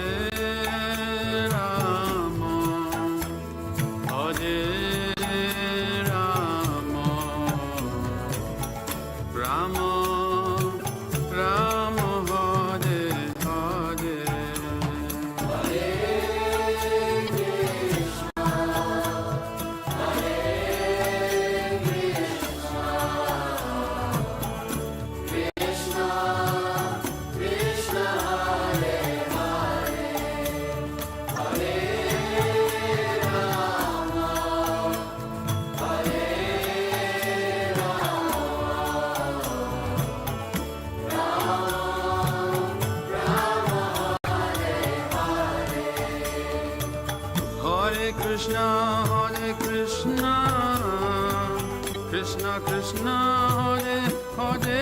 Rama, Rama Rama, Hare Hare. Krishna Krishna, Hare Hare,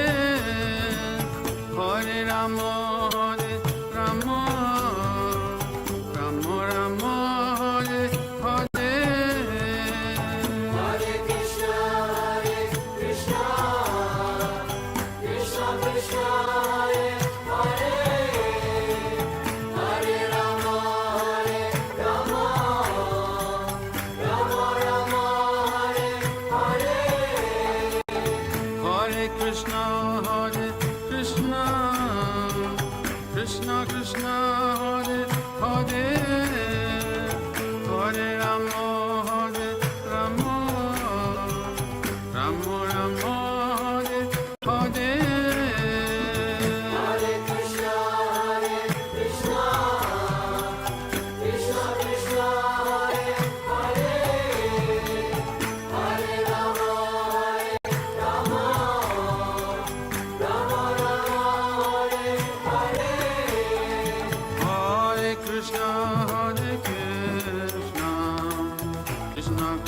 Hare Rama, Hare Rama, Rama Rama, Hare Hare. Hare Krishna,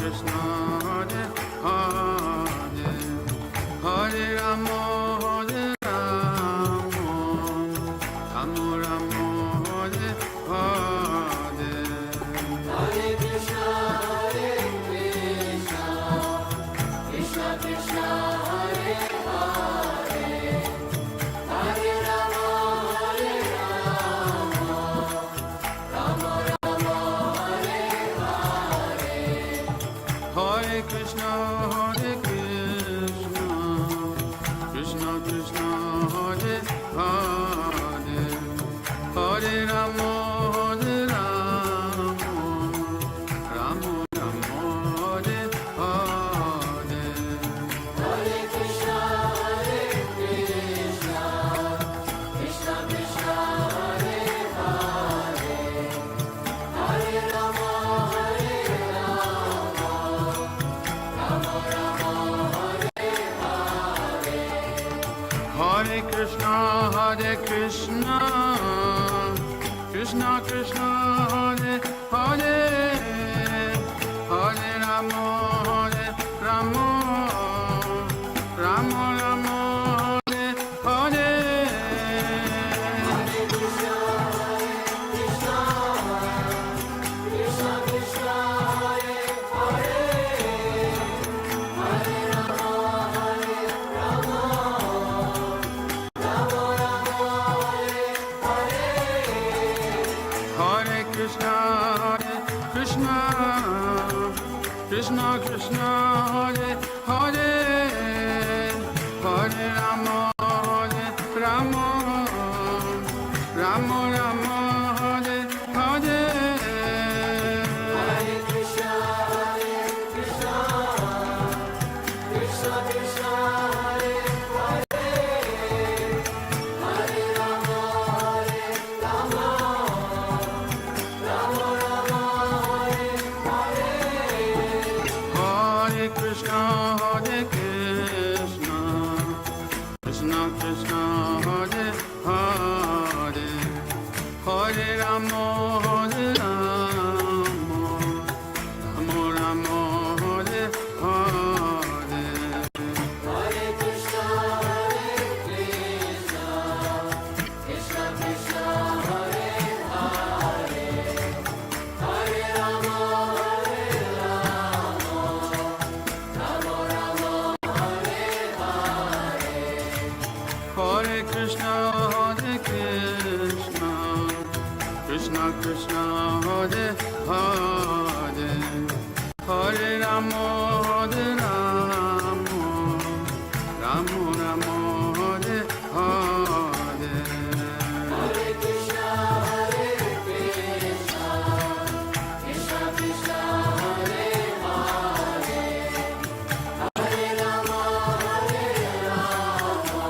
Krishna, Hare Hare, Hare Rama, Hare Rama, Rama Rama, Hare Hare. Hare Krishna, Krishna Krishna, Hare Hare, Hare Rama, Hare Rama, Rama Rama, Hare Hare. Hare Krishna, Krishna Krishna, Hare Hare, Hare Rama, Hare Rama, Rama Rama, Hare Hare. Hare Krishna, Krishna Krishna, Hare Hare, Hare Rama, Hare Rama, Rama Rama, Hare Hare. Hare Krishna, Krishna Krishna, Hare Hare, Hare Rama, Hare Rama, Rama Rama, Hare Hare. Hare Krishna, Krishna Krishna, Hare Hare, Hare Rama, Hare Rama, Rama Rama, Hare Hare. Hare Krishna, Krishna Krishna, Hare Hare, Hare Rama, Hare Rama, Rama Rama, Hare Hare. Hare Krishna, Krishna Krishna, Hare Hare, Hare Rama, Hare Rama, Rama Rama, Hare Hare. Hare Krishna, Krishna Krishna, Hare Hare, Hare Rama, Hare Rama, Rama Rama, Hare Hare. Hare Krishna, Krishna Krishna, Hare Hare, Hare Rama, Hare Rama, Rama Rama, Hare Hare. Hare Krishna, Krishna Krishna, Hare Hare, Hare Rama, Hare Rama, Rama Rama, Hare Hare. Hare Krishna, Krishna Krishna, Hare Hare, Hare Rama, Hare Rama,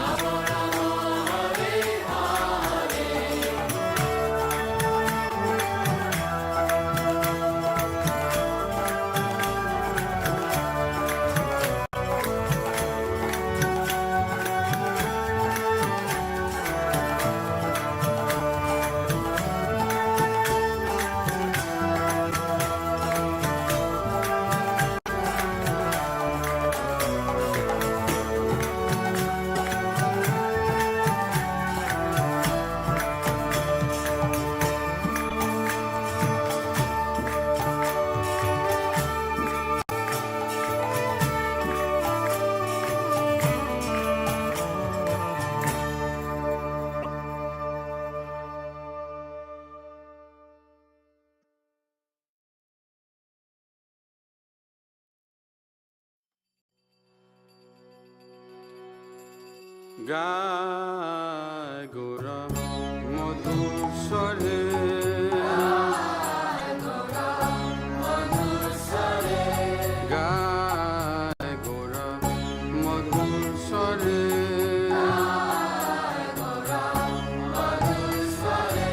Rama Rama, Hare Hare. Gai Gora Madhur Sware, Gai Gora Madhur Sware, Gai Gora Madhur Sware, Gai Gora Madhur Sware.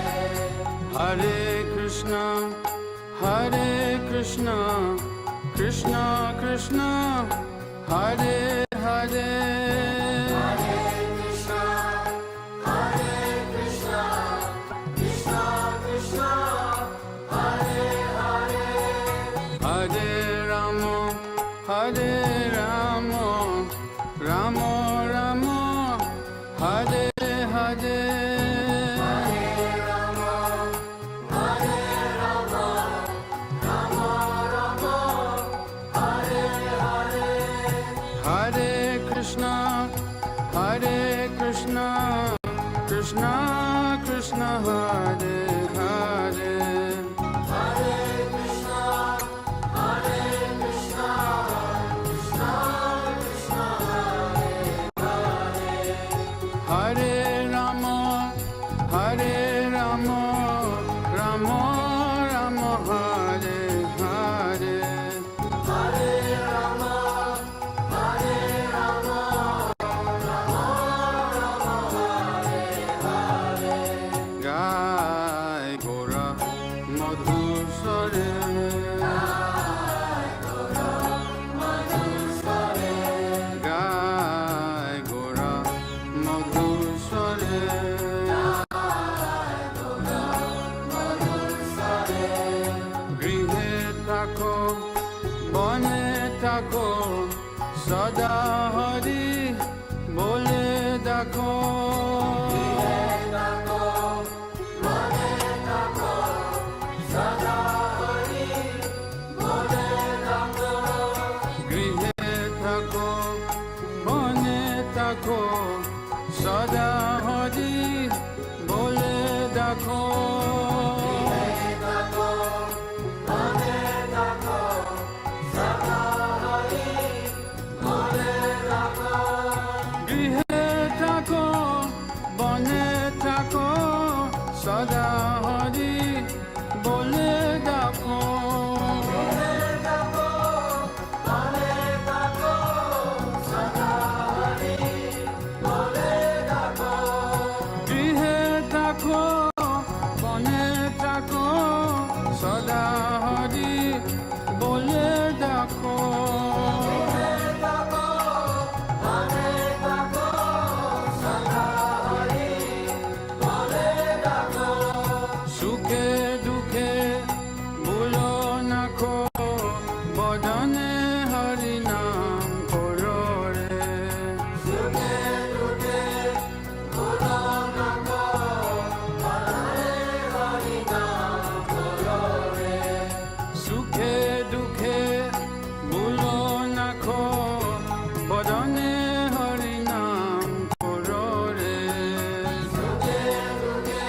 Hare Krishna, Krishna Krishna, Hare Hare. মধুস্বরে গায় গোরা মধুস্বরে গৃহে থাকো বনে থাকো সদা হরি বলে দেখো গৃহে থাকো বনে থাকো সদা হরি বলে দেখো গৃহে থাকো বনে থাকো সদা হরি বলে দেখো গৃহে থাকো বনে থাকো সদা হরি বলে দেখো সুখে দুঃখে ভুলো না খো বদনে হরি নাম করো রে সুখে দুঃখে ভুলো না খো বদনে হরি নাম করো রে সুখে দুঃখে ভুলো না খো বদনে হরি নাম করো রে সুখে দুঃখে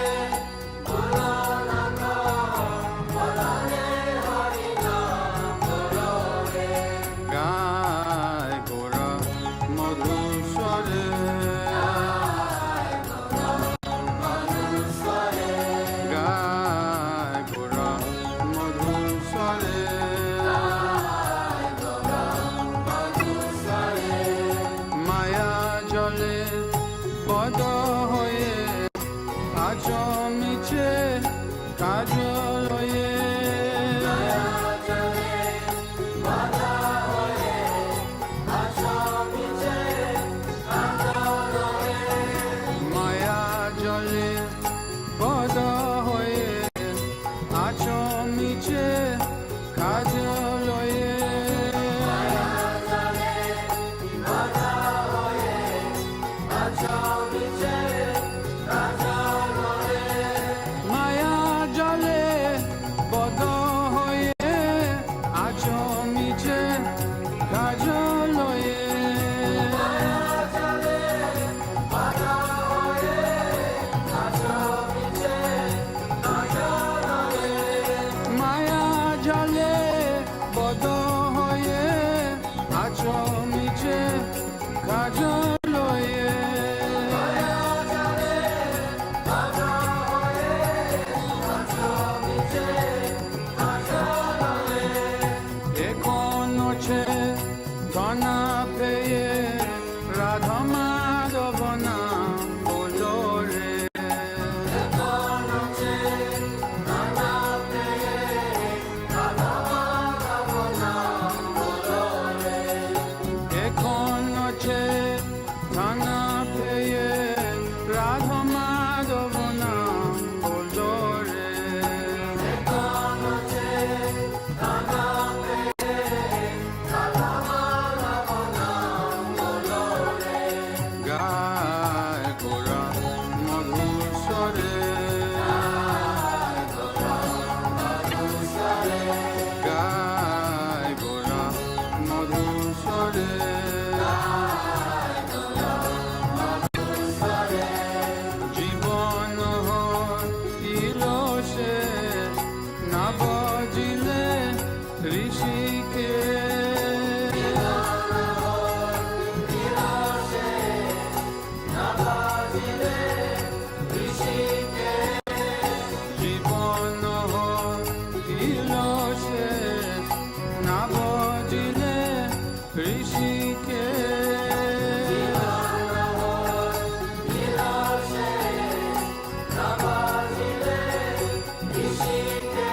ভুলো না খো বদনে হরি নাম করো রে গায় গোরা মধুস্বরে গায় গোরা মধুস্বরে মায়া জলে পদ হয়ে আচমিছে কাজ লয়ে মায়া জলে পদ হয়ে আচমিছে কাজ লয়ে মায়া জলে বদ হয়ে আচমিছে কাজ লয়ে মায়া জলে বদ হয়ে আচমিছে কাজ লয়ে এখন আছে ধনা পেয়ে রাধা মাধব নাম বলো রে এখন আছে ধনা পেয়ে রাধা মাধব নাম বলো রে এখন আছে ধনা পেয়ে রাধা মাধব নাম বলো রে এখন আছে ধনা পেয়ে রাধা মাধব নাম বলো রে গায় গোরা মধুস্বরে গায় গোরা মধুস্বরে জীবন হইল সে না বজিলে ঋষিকে জীবন হইল সে না বজিলে ঋষিকে ঋষিকে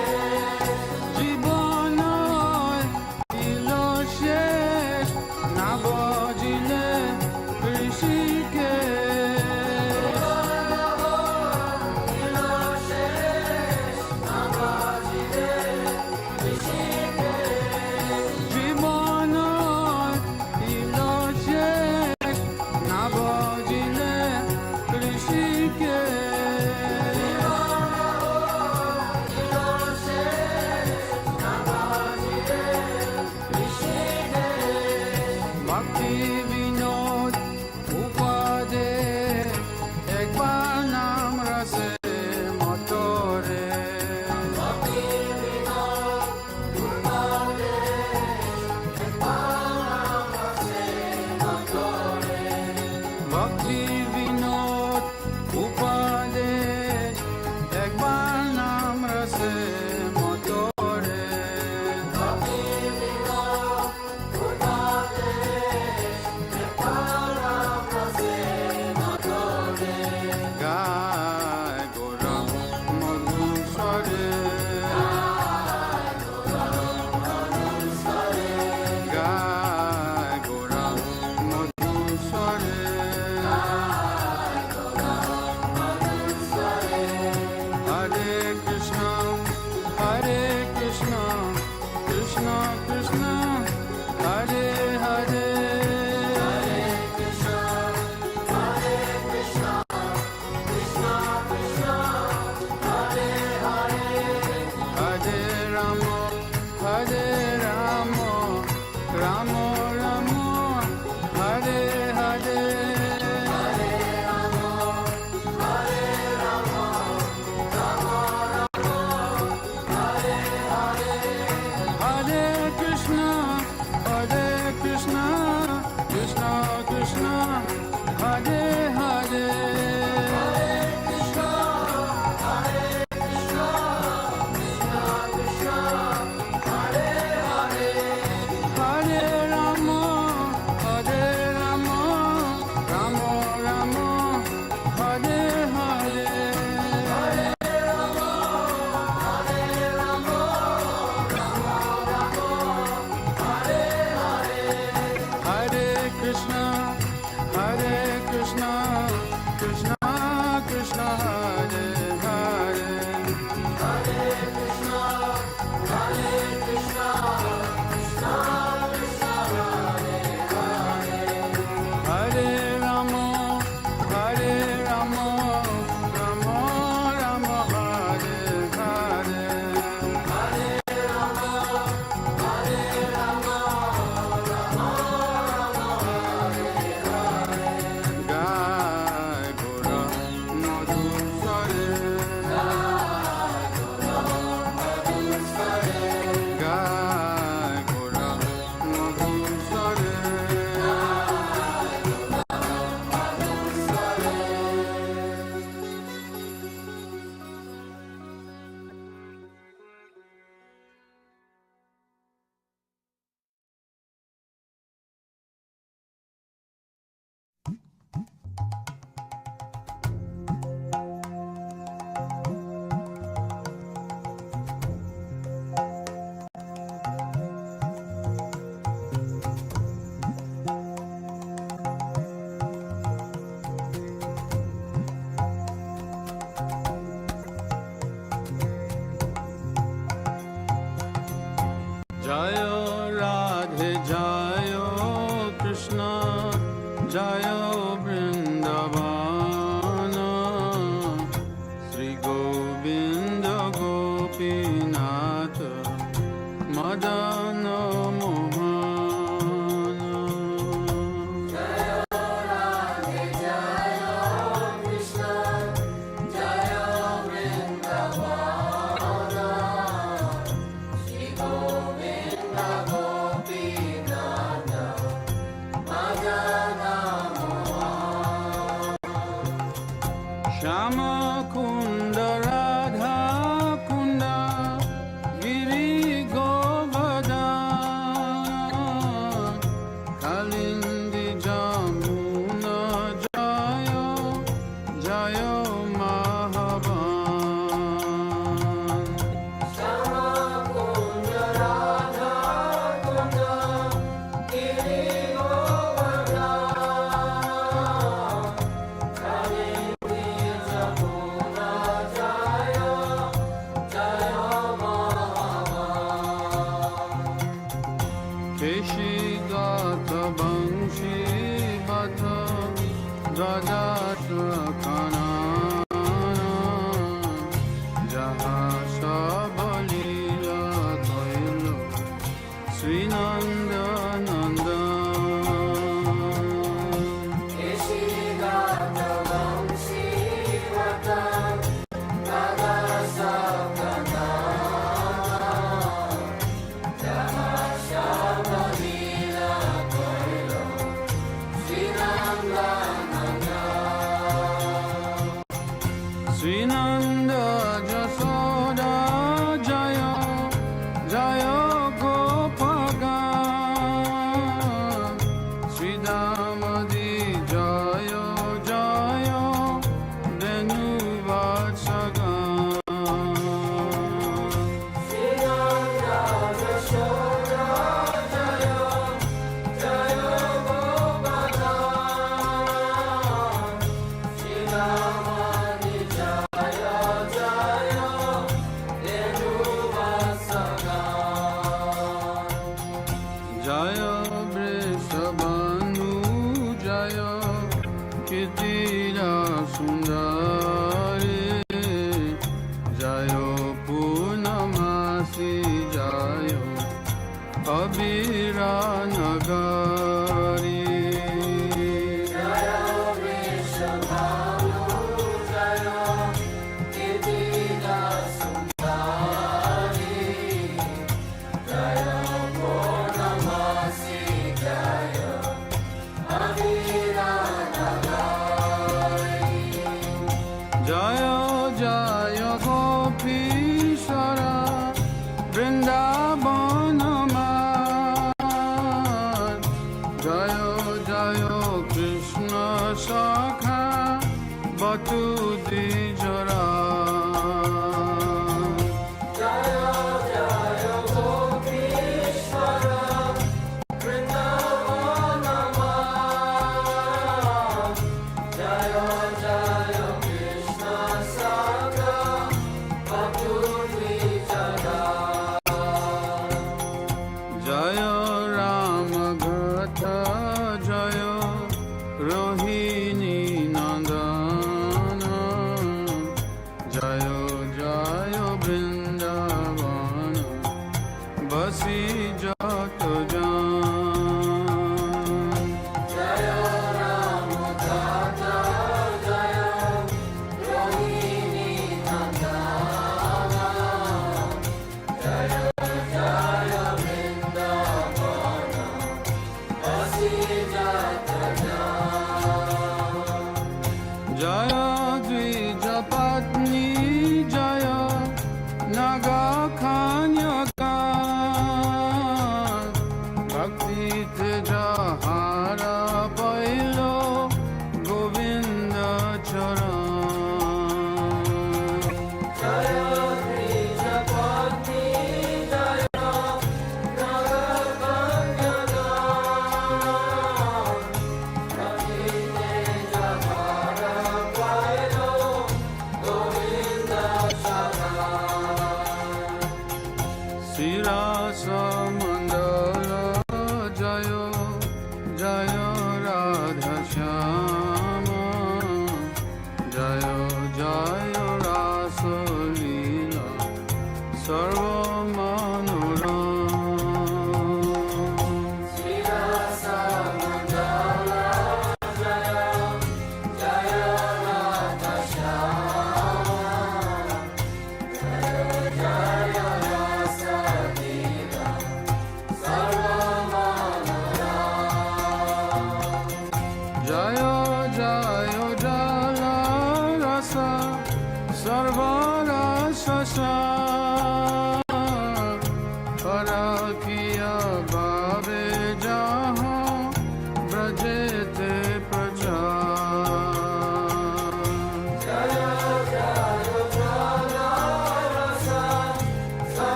Jayo Radhe Jayo Krishna Jayo Vrindavana Sri Govinda Gopinatha Madana Mohana Shama Kunda Radha Kunda Giri Govardhan Kalindi Jamuna Jayo Jayo Mahavan Shama Kunda Radha Kunda Giri Keshigata Bangshi Bata Rajatra Kanana Jahasha Balila Toilo Srinanda Nanda Keshigata Bangshi Bata Rajatra Kanana Srinanda Jasoda Jaya Jaya Gopagan Sridamadi Jaya Jaya Denu Vatsagan Srinanda Jasoda Jaya Jaya Gopagan Sridamadi Jaya Vrishabhanu Jaya Kitira Sundari Jaya Purnamasi Jaya Abhira Nagari Jaya Vrishabhanu Jaya Kitira Sundari Jaya Purnamasi Jaya Abhira Nagari Jaya Jaya Gopishara Vrindavanam Jaya Jaya Krishna Sakha Batu Dijara Jaya Jaya Gopishara Vrindavanam Jaya Jaya Krishna Sakha Batu Dijara Jaya Rama Gatha Jaya Rohini Nandana Jaya Jaya Vrindavana Basi Jata Jan Jaya Rama Gatha Jaya Rohini Nandana Jaya Jaya Vrindavana Basi Jata Jaya Dvija Patni Jaya Naga Kanyaka Bhakti Teja Hara Pailo Govinda Charan Jaya Dvija Patni Jaya Naga Kanyaka Bhakti Teja Hara Pailo Govinda Charan Sirasa Rama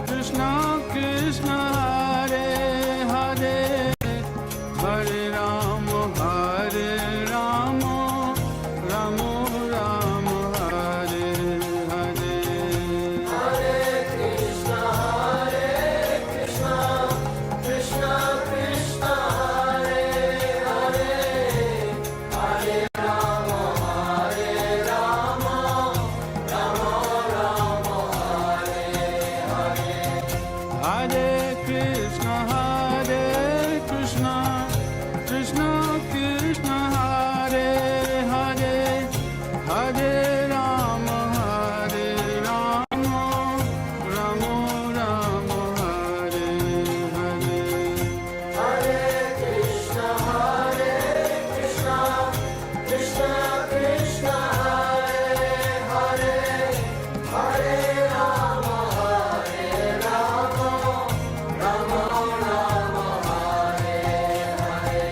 Krishna Krishna Hare Hare Hare Rama Rama Rama Hare Hare Hare Krishna Krishna Krishna Hare Hare Hare Rama Rama Rama Hare Hare Hare Krishna Krishna Krishna Krishna Hare Hare Hare Rama Rama Rama Hare Hare Hare Krishna Krishna Krishna Krishna Hare Hare Hare Rama Rama Rama Hare Hare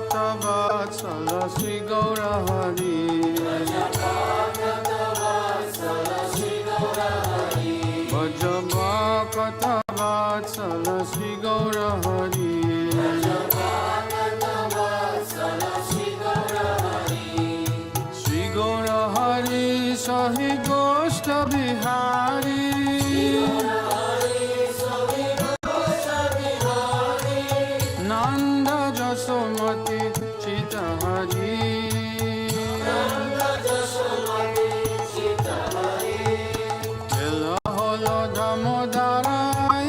Vatsala Sri Gaura Hari Vajabhakata Vatsala Sri Gaura Hari Sri Gaura Hari Sahi Goshta Bihari Nanda Jasomati Chita Hari Ela Holo Damodara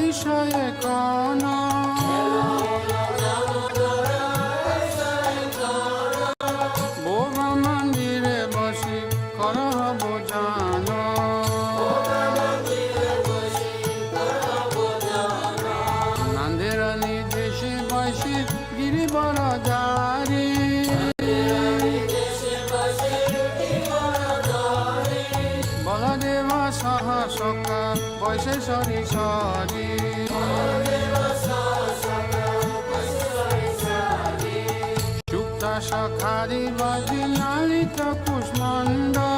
Ishaye Kana Bova Mandire Bashi Karaha Bojana Nandera Nideshi Bashi Giri Baradari Baladeva Saha Saka Vaise Sari Sari Shukta Shakhari Vaji Lalita Kushmanda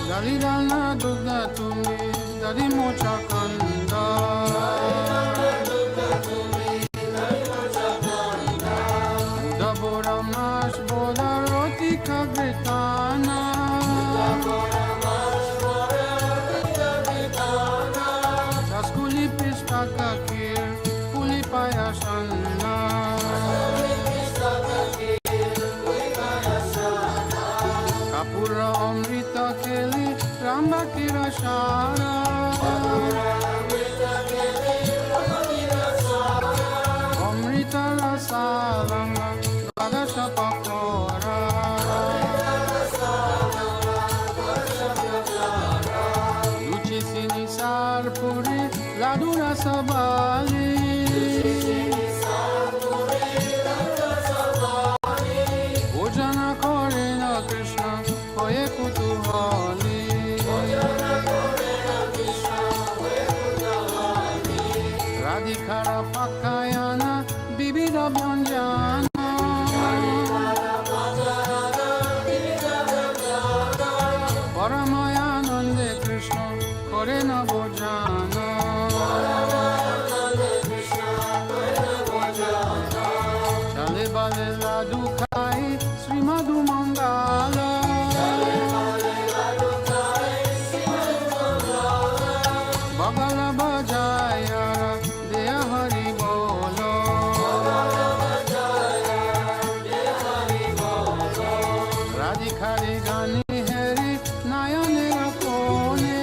Dalidana Dugda Tumi Dadi Mocha Kanda Udabora Mash Boda Roti Kabritana Daskuli Pista Kakir Puli Payasana Kapura Amrita Keli Ramba Kirashara Amrita Rasalanga Gadasha Pakora Luci Sinisar Puri Ladura Sabali Bojana Korena Krishna Hoye Kutuhali Radhikara Pakayana Bibida Byanjana Paramayana করে নব জানা চালে বালে লাডু খাই শ্রীমধু মঙ্গল বগল বজায় দেয়া হরি বল রাধিকারে গানে হেরি নয়নের কোণে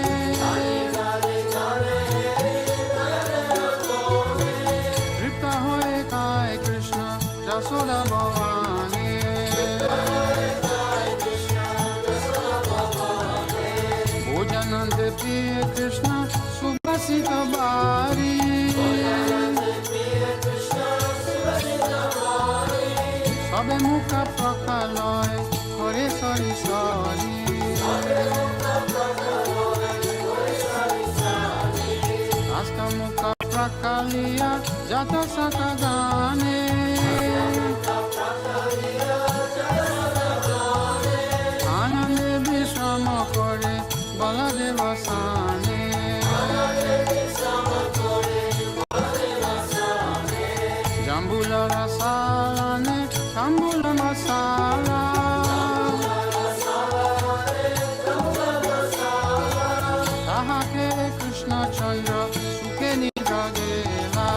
তৃপ্ত হয়ে খায় কৃষ্ণ যশোদা ভবানী ভোজনন্দ প্রিয় কৃষ্ণ সুবাসিত বারি সবে মুখ প্রকালয় হরে সরি সরি আস্ত মুখ প্রকালিয়া যত সক গানে আনন্দে বিশ্রাম করে বলদেব সানে জাম্বুল রসালানে তাম্বুল মশালা তাহাকে কৃষ্ণচন্দ্র সুখে নিজ গেলা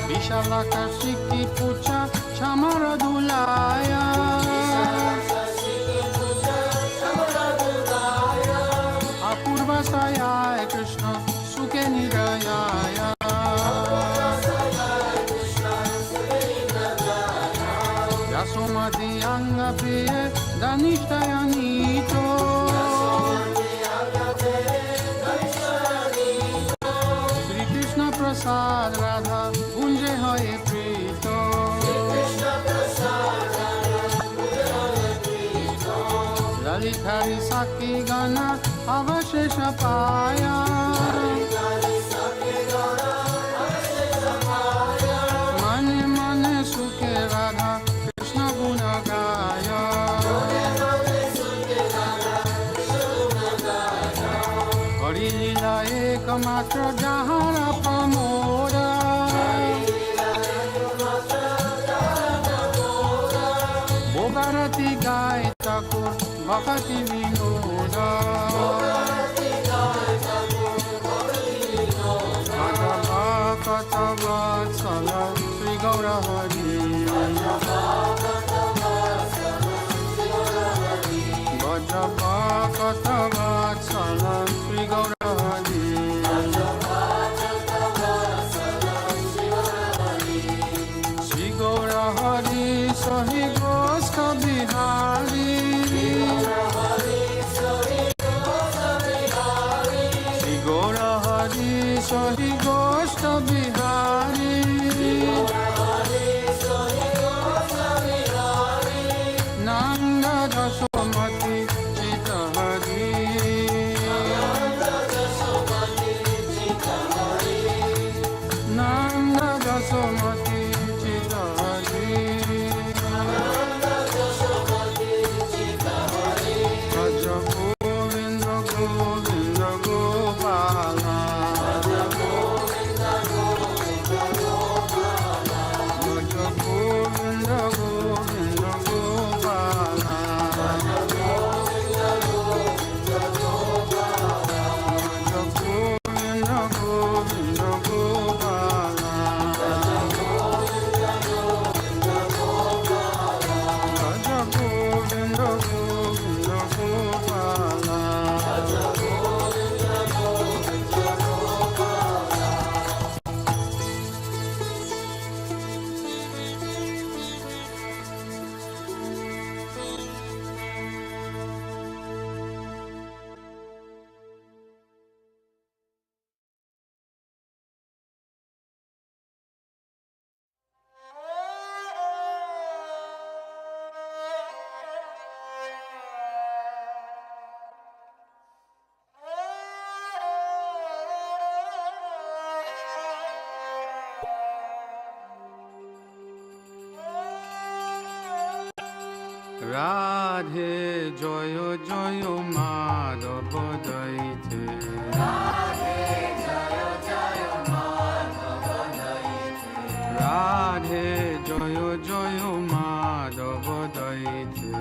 বিশালাকাশী কি পুছা ছামর দুলায়া অপূর্ব সায়ায় কৃষ্ণ সুখে নিরয়ায় যশোমতি অঙ্গ প্রিয় ধনিষ্ঠয়নীত শ্রীকৃষ্ণ প্রসাদ রাধা কুঞ্জে হয়ে প্রীত ললিতারি সাক্ষী গণ অবশেষ পায়া মনে মনে সুখে রাধা কৃষ্ণ গুণ গায় হরি লীলা একমাত্র যাহার প্রমোদ ভোগারতি গায় ঠাকুর ভক্তি বিনোদ কত বৎসল শ্রী গৌর হরি বজ্র কত বৎসল শ্রী গৌর হরি শ্রী গৌর হরি সহি গোষ্ঠ বিহারী শ্রী গৌর হরি সহি গোষ্ঠ বিহারী নন্দ যশোমতি চিত হরি নন্দ যশোমতি চিত হরি ভজ গোবিন্দ গোবিন্দ গোপাল ভজ গোবিন্দ গোবিন্দ গোপাল রাধে জয় জয় মাধব দৈতে রাধে জয় জয় মাধব দৈতে রাধে জয় জয় মাধব দৈতে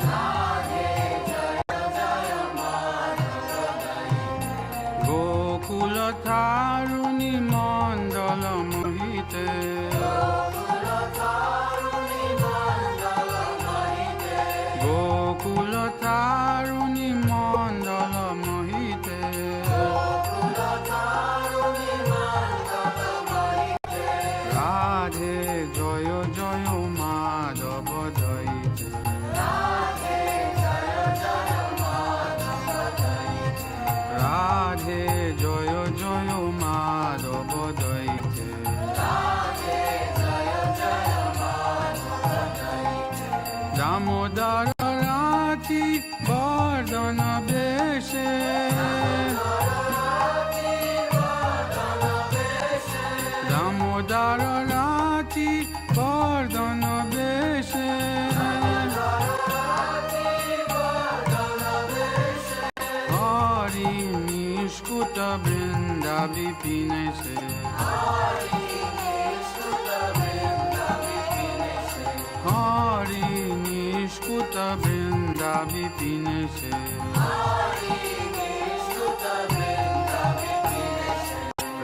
রাধে জয় জয় মাধব দৈতে গোকুল তারুণী মণ্ডল মোহিতে গোকুল তারুণী মণ্ডল মোহিতে রাধে জয় জয় মাধব দৈতে রাধে জয় জয় মাধব দৈতে রাধে জয় জয় মাধব দৈতে রাধে জয় জয় মাধব দৈতে দামোদর রাতি বর্ধন বেশে দামোদর রাতি বর্ধন বেশে হরি নিষ্কুত বৃন্দা বিপিনেশে হরি নিষ্কুত বৃন্দা বিপিনেশে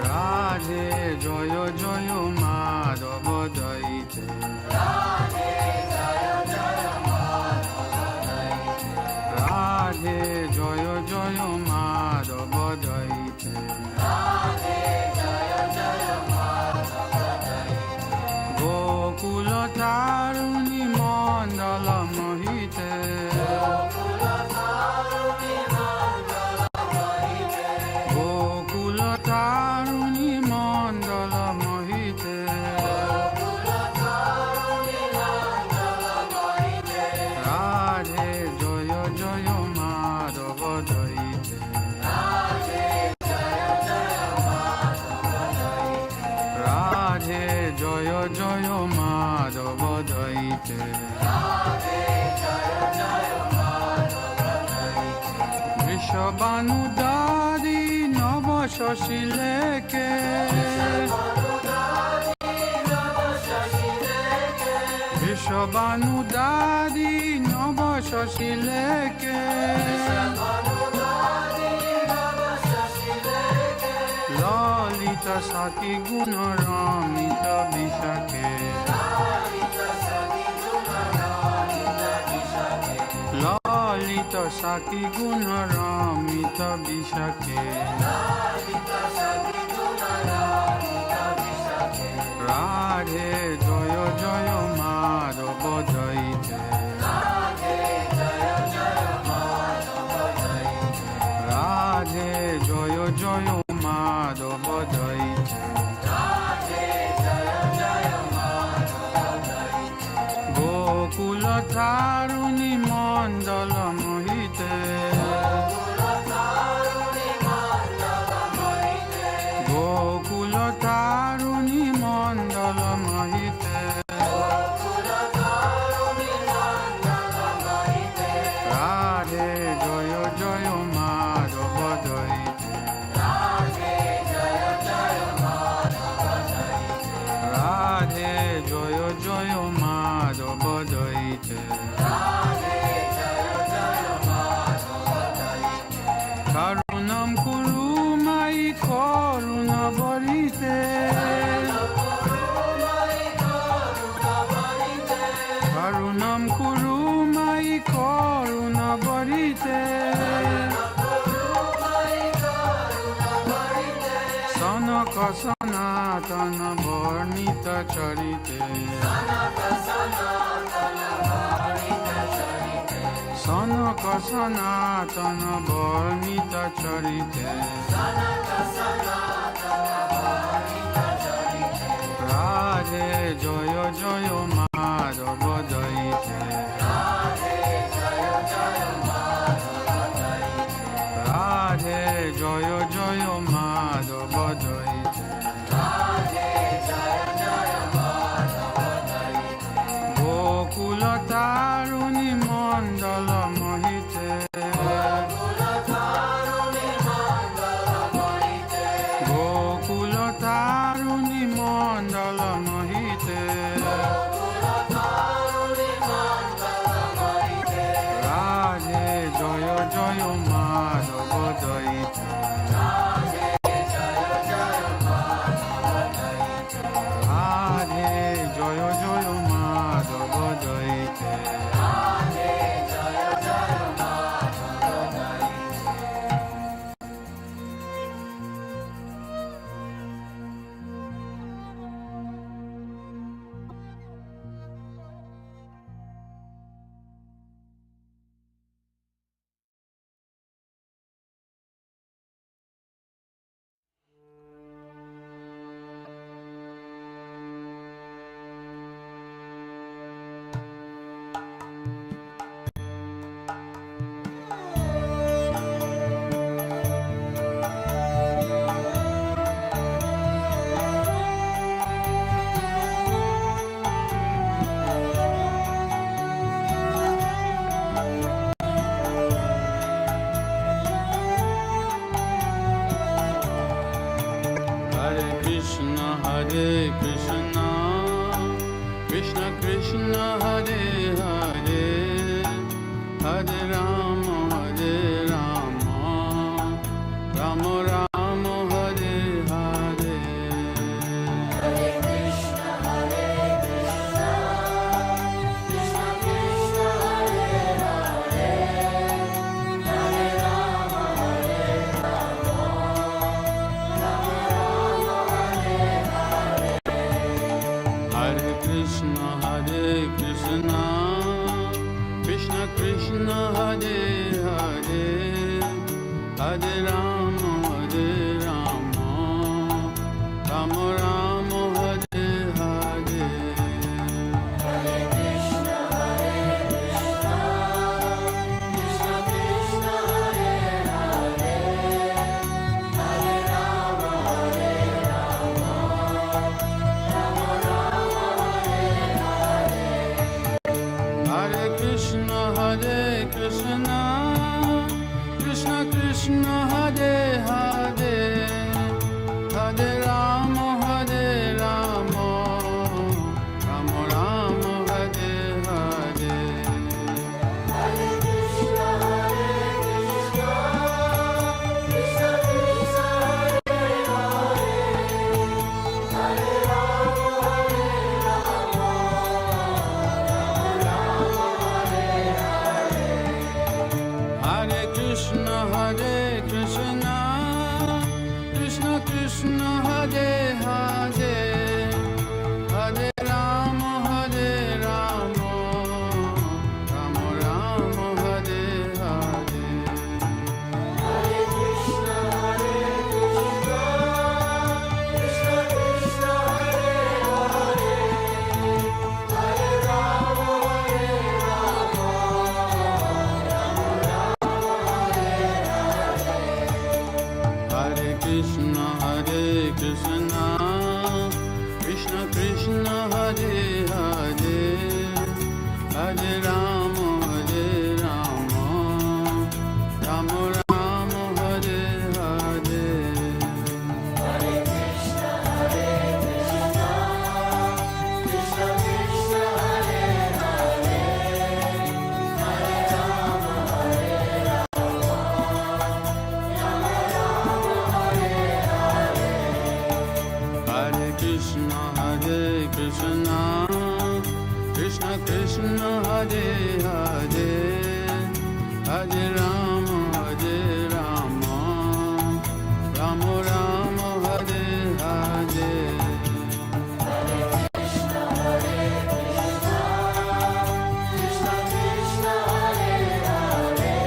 রাধে জয় জয় মাধব দৈতে রাধে জয় জয় মাধব দৈতে রাধে জয় জয় মাধব দৈতে রাধে জয় জয় মাধব দৈতে গোকুল তারুণী মণ্ডল মোহিতে গোকুল তারুণী মণ্ডল মোহিতে রাধে জয় জয় মাধব দৈতে রাধে জয় জয় মাধব দৈতে রাধে জয় জয় মাধব দৈতে রাধে জয় জয় মাধব দৈতে বৃষবানুদারি নব শশী লেকে বৃষবানুদারি নব শশী লেকে ললিত সাকি গুণ রমিত বিশাখে ললিত সাকি গুণ রমিত বিশাখে রাধে জয় জয় মাধব দৈতে রাধে জয় জয় মাধব দৈতে রাধে জয় জয় মাধব দৈতে রাধে জয় জয় মাধব দৈতে গোকুল তারুণী মণ্ডল মোহিতে গোকুল তারুণী মণ্ডল মোহিতে রাধে জয় জয় মাধব দৈতে রাধে জয় জয় মাধব দৈতে রাধে জয় জয় মাধব দৈতে রাধে জয় জয় মাধব দৈতে করুণম কুরু মাই করুণ বরিতে করুণম কুরু মাই করুণ বরিতে সনক সনাতন বর্ণিত চরিতে সনক সনাতন বর্ণিত চরিতে রাধে জয় জয় মাধব দৈতে রাধে জয় জয় মাধব দৈতে রাধে জয় জয় মাধব দৈতে রাধে জয় জয় মাধব দৈতে গোকুল তারুণী জয় মাধব দইতে রাধে জয় জয় Madhav দইতে Hare Krishna, Krishna Krishna Hare Hare, Hare Rama, Rama Rama Hare Hare. Hare Krishna, Krishna Krishna Hare Hare, Hare Rama, Rama Rama Hare Hare. Hare Krishna, Krishna Krishna Hare Hare, Hare Rama, Rama Rama Hare Hare. Hare Krishna, Krishna Krishna Hare Hare, Hare Rama, Rama Rama Hare Hare. Hare Krishna, Krishna Krishna Hare Hare, Hare Rama, Rama Rama Hare Hare. Hare Krishna, Krishna Krishna Hare Hare, Hare Rama, Rama Rama Hare Hare. Hare Krishna, Krishna Krishna Hare Hare, Hare Rama, Rama Rama Hare Hare. Hare Krishna, Krishna Krishna Hare Hare, Hare Rama, Rama Rama Hare Hare. Hare Krishna, Krishna Krishna Hare Hare, Hare Rama, Rama Rama Hare Hare. Hare Krishna, Krishna Krishna Hare Hare, Hare Rama, Rama Rama Hare Hare. Hare Krishna, Krishna Krishna Hare Hare, Hare Rama, Rama Rama Hare Hare. Hare Krishna, Krishna Krishna Hare Hare,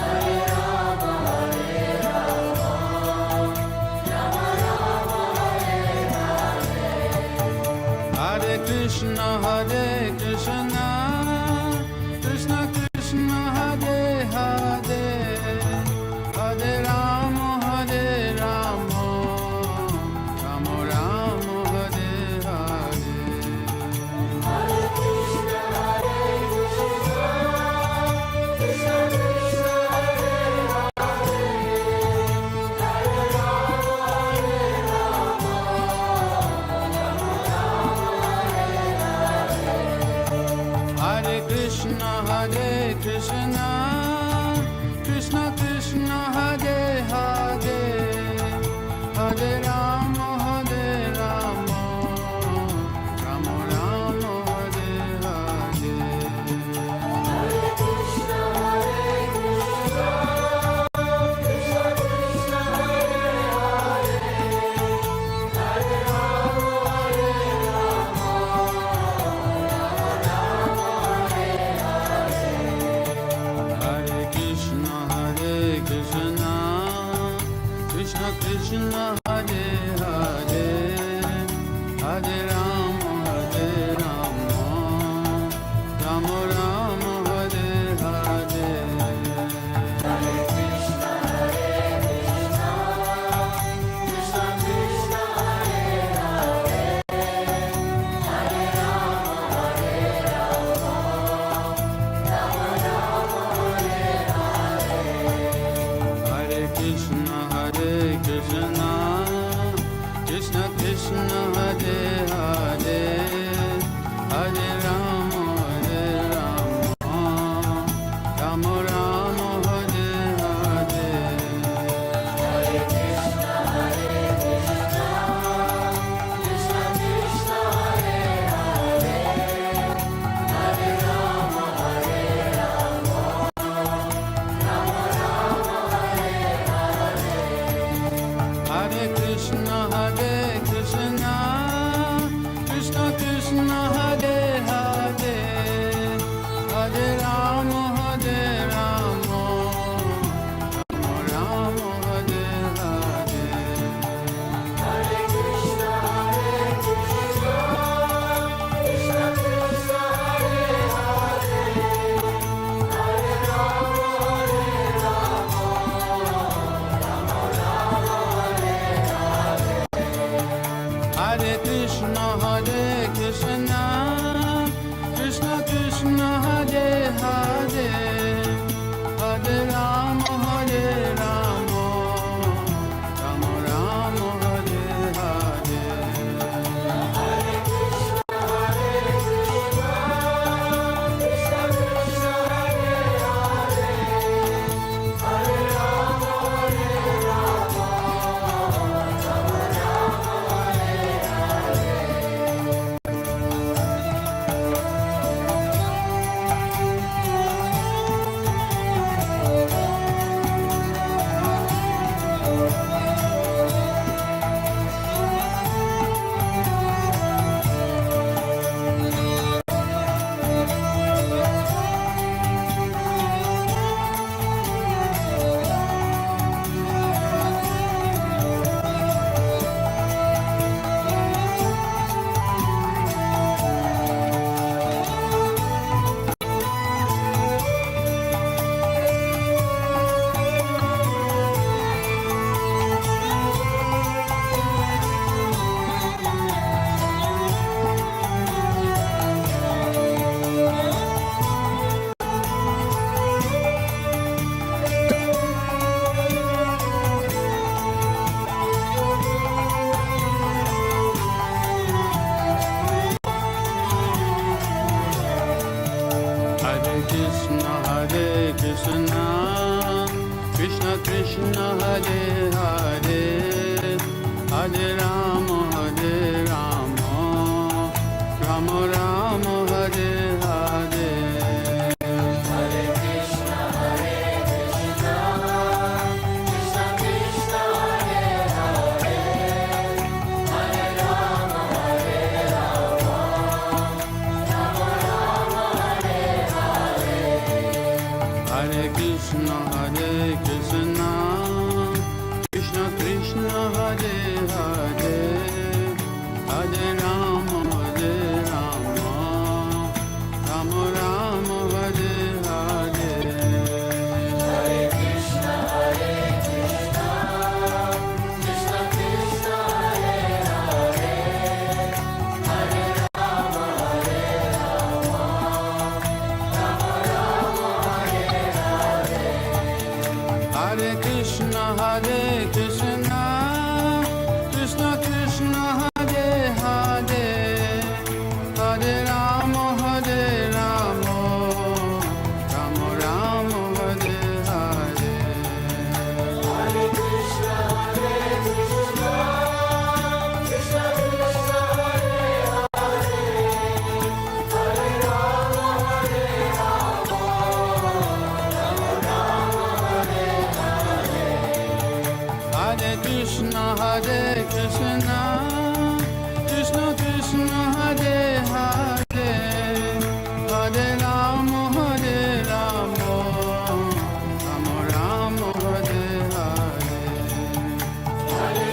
Hare Rama, Rama Rama Hare Hare. Hare Krishna, Krishna Krishna Hare Hare, Hare Rama, Rama Rama Hare Hare. Hare Krishna, Krishna Krishna Hare Hare, Hare Rama, Rama Hare Krishna, Krishna, Hare Hare, Hare Rama, Rama Rama, Hare Hare. Hare Krishna, Krishna Krishna, Hare Hare, Hare Rama, Rama Rama, Hare Hare. Hare Krishna, Krishna Krishna, Hare Hare, Hare Rama, Rama Rama, Hare Hare. Hare Krishna, Krishna Krishna, Hare Hare, Hare Rama, Rama Rama, Hare Hare. Hare Krishna, Krishna Krishna, Hare Hare, Hare Rama, Rama Rama, Hare Hare. Hare Krishna, Krishna Krishna, Hare Hare, Hare Rama, Rama Rama, Hare Hare. Hare Krishna, Krishna Krishna, Hare Hare, Hare Rama, Rama Rama, Hare Hare. Hare Krishna, Krishna Krishna, Hare Hare, Hare Rama, Rama Rama, Hare Hare. Hare Krishna, Krishna Krishna, Hare Hare, Hare Rama, Rama Rama, Hare Hare. Hare Krishna, Krishna Krishna, Hare Hare, Hare Rama, Rama Rama, Hare Hare. Hare Krishna, Krishna Krishna, Hare Hare, Hare Rama, Rama Rama, Hare Hare. Hare Krishna, Krishna Krishna, Hare Hare, Hare Rama, Rama Rama, Hare Hare. Hare Krishna, Krishna Krishna, Hare Hare, Hare Rama, Rama Rama, Hare Hare. Hare Krishna, Krishna Krishna, Hare Hare, Hare Rama, Rama Rama, Hare Hare. Hare Krishna, Krishna Krishna, Hare Hare, Hare Rama, Rama Rama, Hare Hare. Hare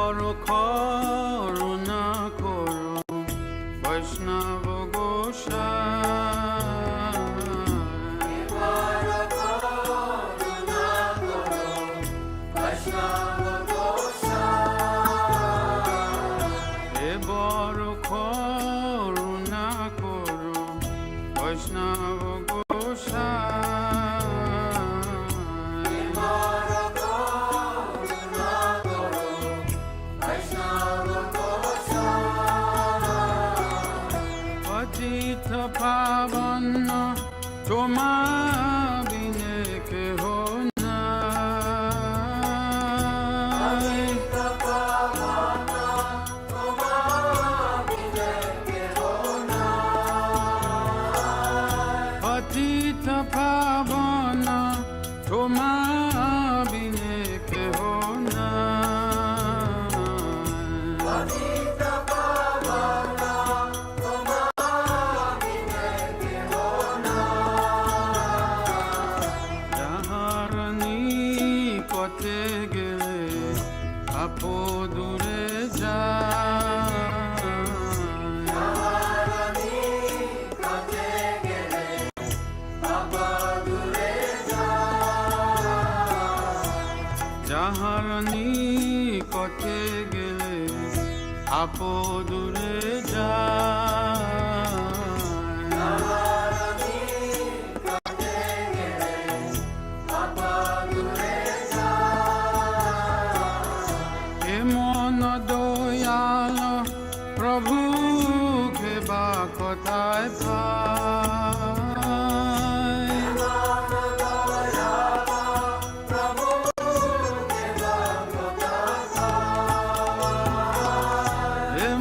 বড় করুণা করো বৈষ্ণব গোসাই এ বড় করুণা করো বৈষ্ণব পতিত পাবন তোমা বিনে কেহ নাই। পতিত পাবন তোমা বিনে কেহ নাই। যাহার নিকটে গেলে আপো দূরে যাহার নিকটে গেলে আপো দূরে মন দয়াল প্রভু বা কথায় পায়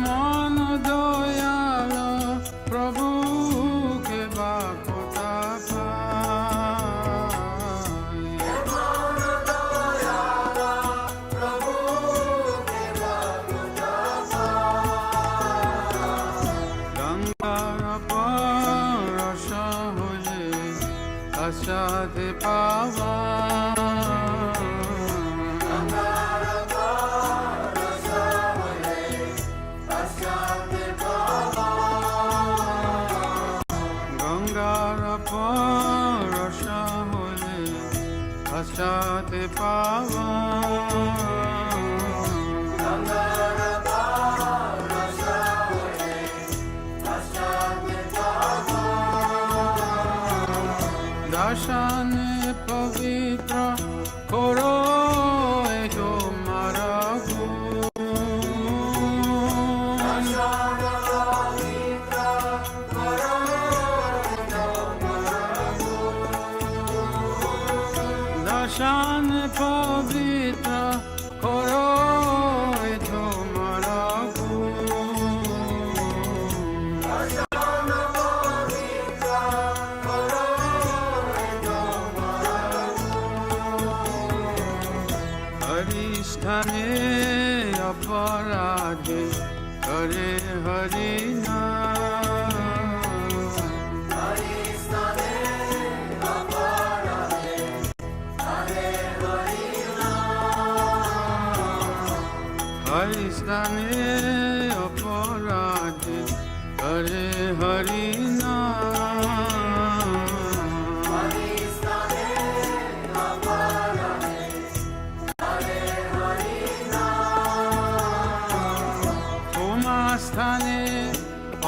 মন দয়াল প্রভু বা কথা গঙ্গার পরশ হয়ে আসাতে পাওয়া গঙ্গার পরশ হয়ে আসাতে পাওয়া দর্শনে পবিত্র করো এ তোমার দর্শন পবিত্র করো এ তোমার হরিস্থানে অপরাধে করে হরি হরিস্থানে অপরাধে করে হরি স্থানে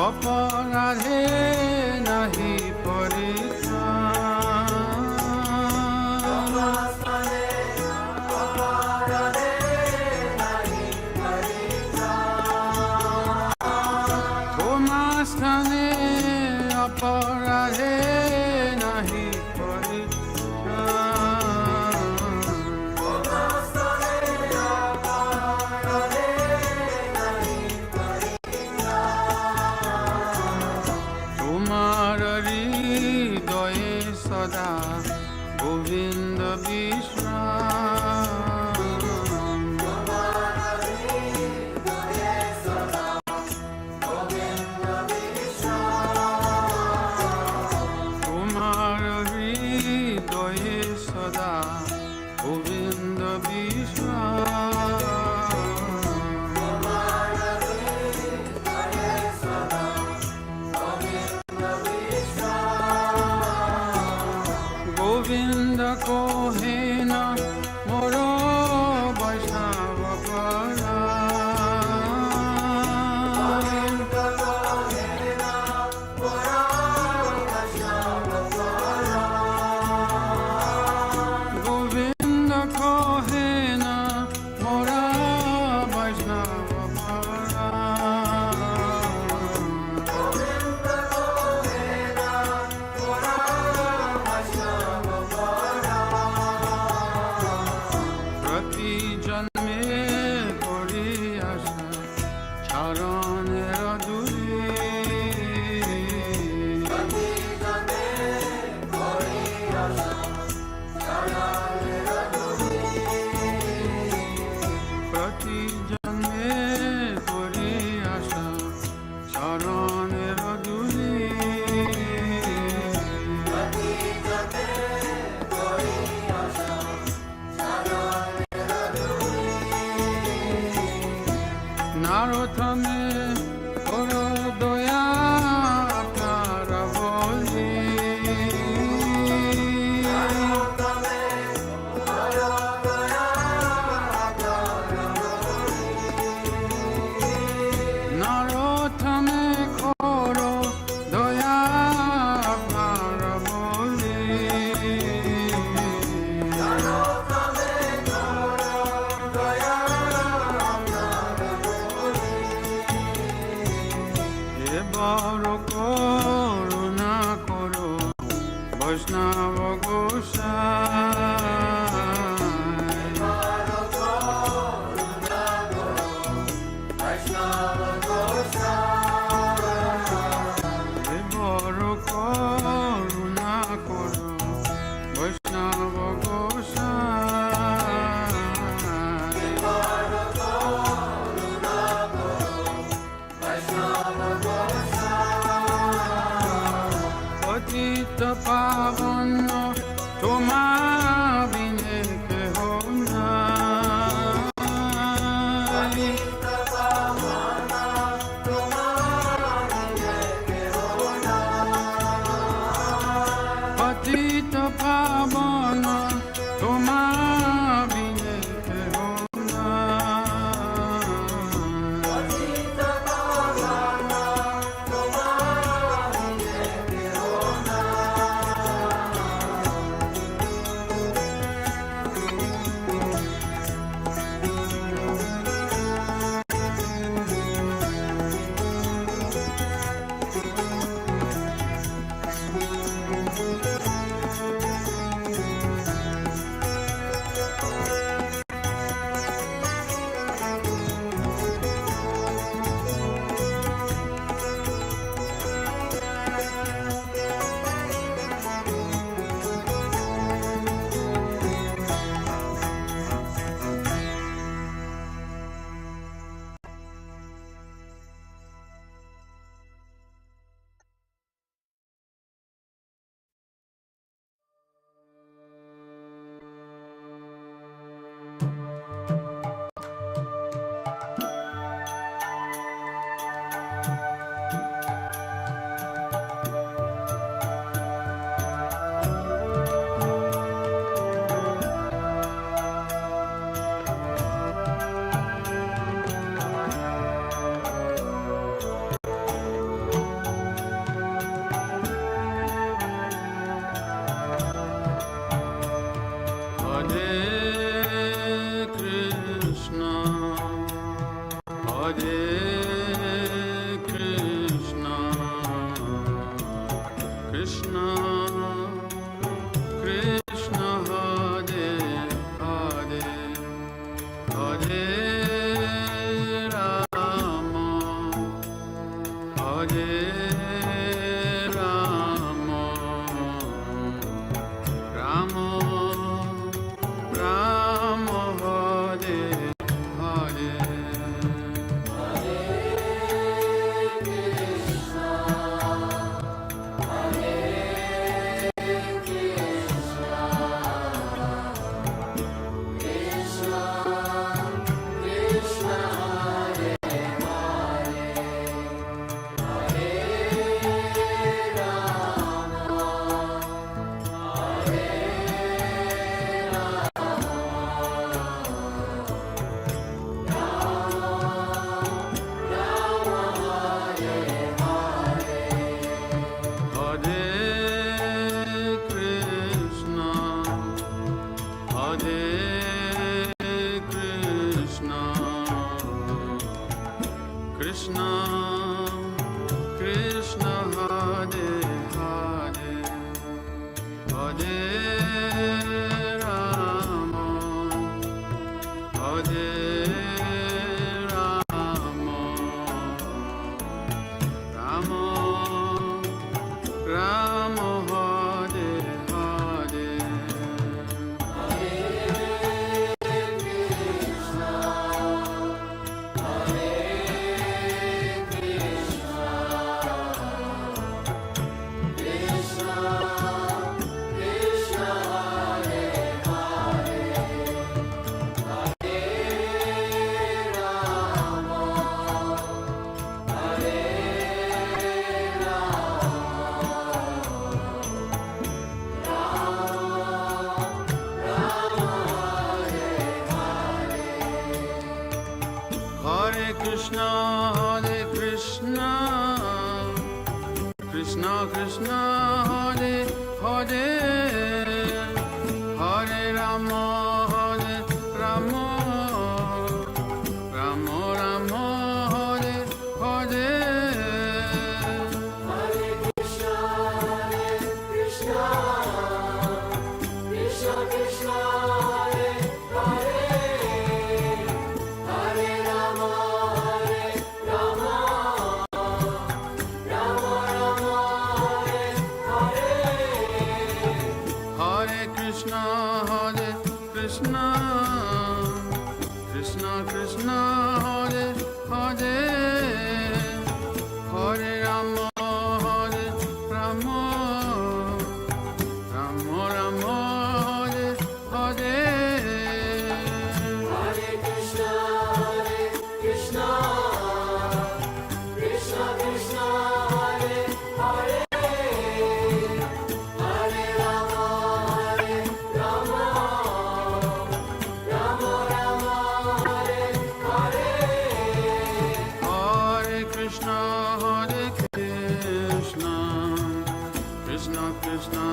অপরাধে নাহি তোমা স্থানে অপরাধে নাহি তোমার হৃদয়ে সদা গোবিন্দ বিশ্রাম তোমার হৃদয়ে সদা গোবিন্দ বিশ্রাম গোবিন্দ কোহে না মোর বৈষ্ণব করা গোবিন্দ কোহে না মোরা বৈষ্ণব করা প্রতি জন্মে করি আশা চরণের ধূলি প্রতি জন্মে করি আশা চরণের ধূলি নারথমে করো দয়া আপনার বলি নারথমে করো দয়া আপনার বলি এবার করুণা করো বৈষ্ণব এবার করুণা করো বৈষ্ণব পতিত পাবন তোমা বিনে কেহ নাই পতিত পাবন তোমা বিনে কেহ Hare Rama, Hare Rama, Rama Rama Hare Hare, Hare Krishna, Krishna Krishna, Hare Hare, Hare Rama, Rama Rama, Hare Hare. Hare Krishna, Krishna Krishna, Hare Hare, Hare Rama, Rama Rama, Hare Hare. Hare Krishna, Krishna Krishna, Hare Hare, Hare Rama, Rama Rama, Hare Hare. Hare Krishna, Krishna Krishna, Hare Hare, Hare Rama, Rama Rama, Hare Hare. Hare Krishna, Krishna Krishna,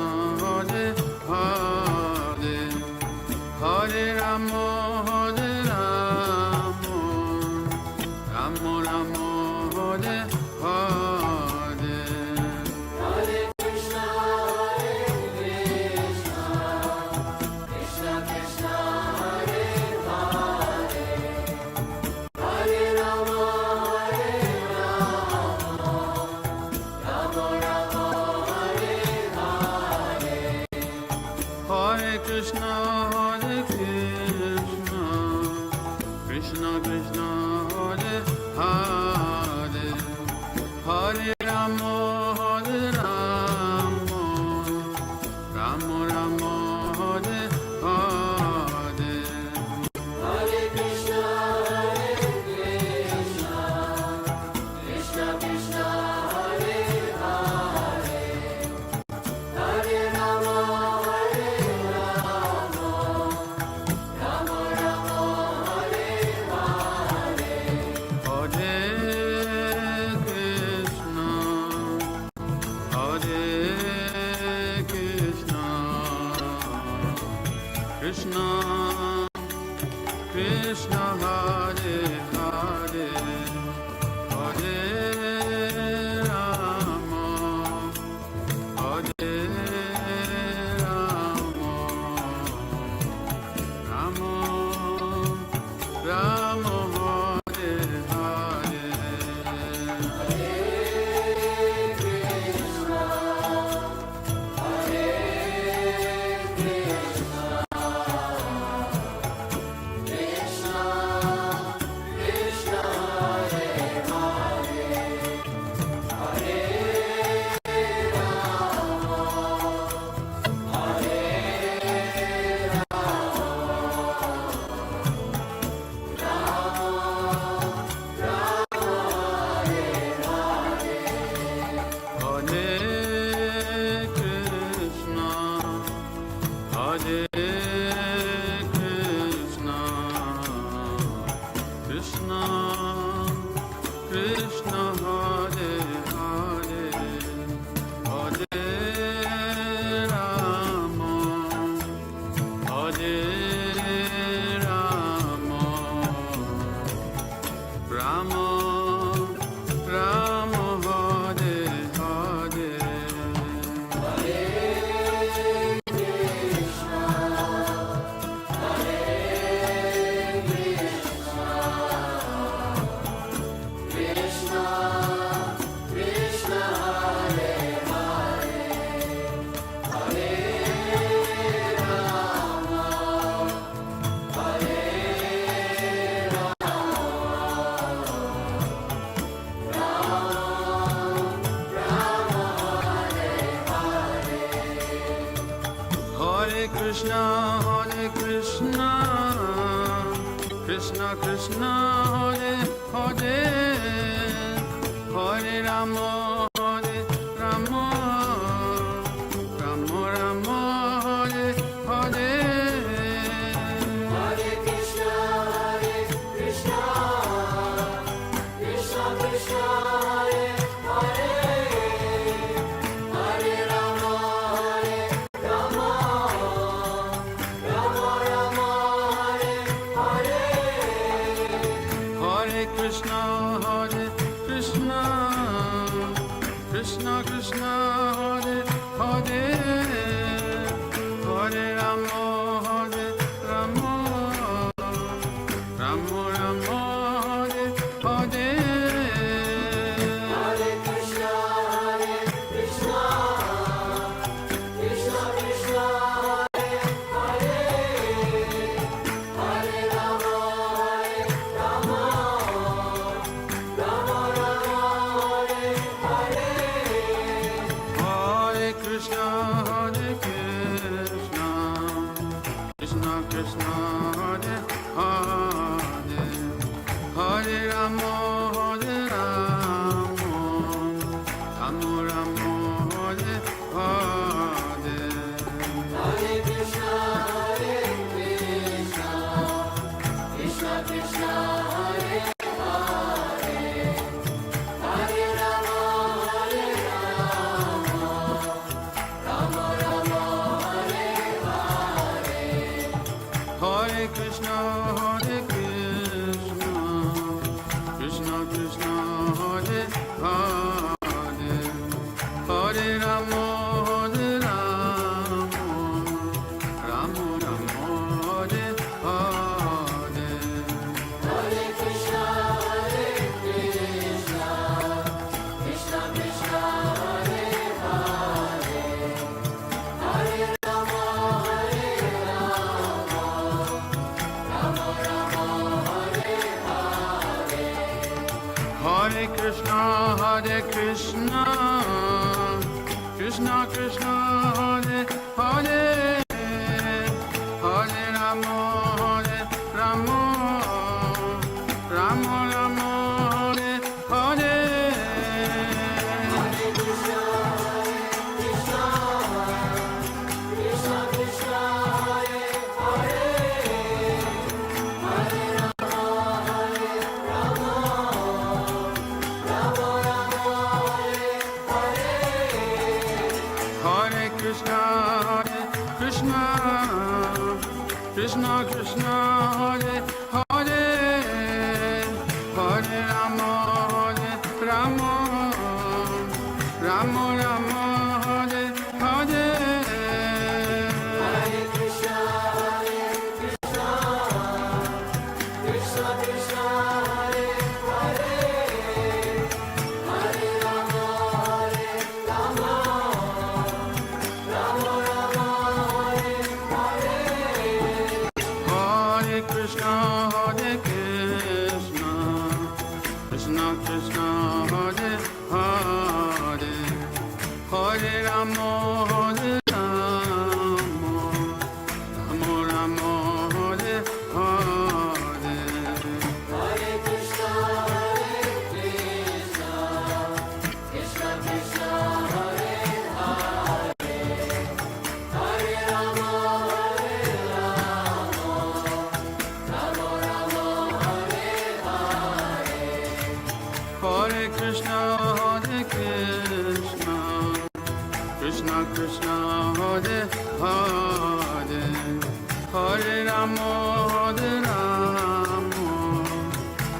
Hare Hare, Hare Rama, Rama Rama, Hare Hare. Hare Krishna, Krishna Krishna, Hare Hare, Hare Rama, Rama Rama, Hare Hare. Hare Krishna, Krishna Krishna, Hare Hare, Hare Rama, Rama Rama, Hare Hare. Hare Krishna, Krishna Krishna, Hare Hare, Hare Rama, Rama Rama, Hare Hare. Hare Krishna, Krishna Krishna, Hare Hare, Hare Rama, Rama Rama, Hare Hare. Hare Krishna, Krishna Krishna, Hare Hare, Hare Rama, Hare Rama, Rama Rama, Hare Hare. Hare Krishna, Krishna Krishna, Hare Hare, Hare Rama, Rama Rama, Hare Hare. Hare Krishna, Krishna Krishna, Hare Hare, Hare Rama, Rama Rama, Hare Hare. Hare Krishna, Krishna Krishna, Hare Hare, Hare Rama, Rama Rama, Hare Hare. Hare Krishna, Krishna Krishna, Hare Hare, Hare Rama, Rama Rama, Hare Hare. Hare Krishna, Krishna Krishna, Hare Hare, Hare Rama, Rama Rama, Hare Hare. Hare Krishna, Krishna Krishna, Hare Hare, Hare Rama, Rama Rama, Hare Hare. Hare Krishna, Krishna Krishna, Hare Hare, Hare Rama, Rama Rama, Hare Hare. Hare Krishna, Krishna Krishna, Hare Hare, Hare Rama, Rama Rama, Hare Hare. Hare Krishna, Krishna Krishna, Hare Hare, Hare Rama, Rama Rama, Hare Hare. Hare Krishna, Krishna Krishna, Hare Hare, Hare Rama, Rama Rama, Hare Hare. Hare Krishna, Krishna Krishna, Hare Hare, Hare Rama, Rama Rama, Hare Hare. Hare Krishna, Krishna Krishna, Hare Hare, Hare Rama, Rama Rama, Hare Hare. Hare Krishna, Krishna Krishna, Hare Hare, Hare Rama, Rama Rama, Hare Hare. Hare Krishna, Krishna Krishna, Hare Hare, Hare Rama,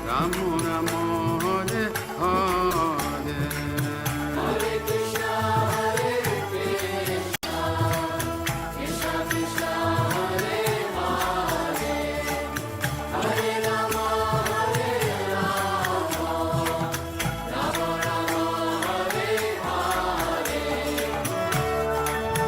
Rama Rama, Hare Hare. Hare Krishna, Krishna Krishna, Hare Hare, Hare Rama, Rama Rama, Hare Hare.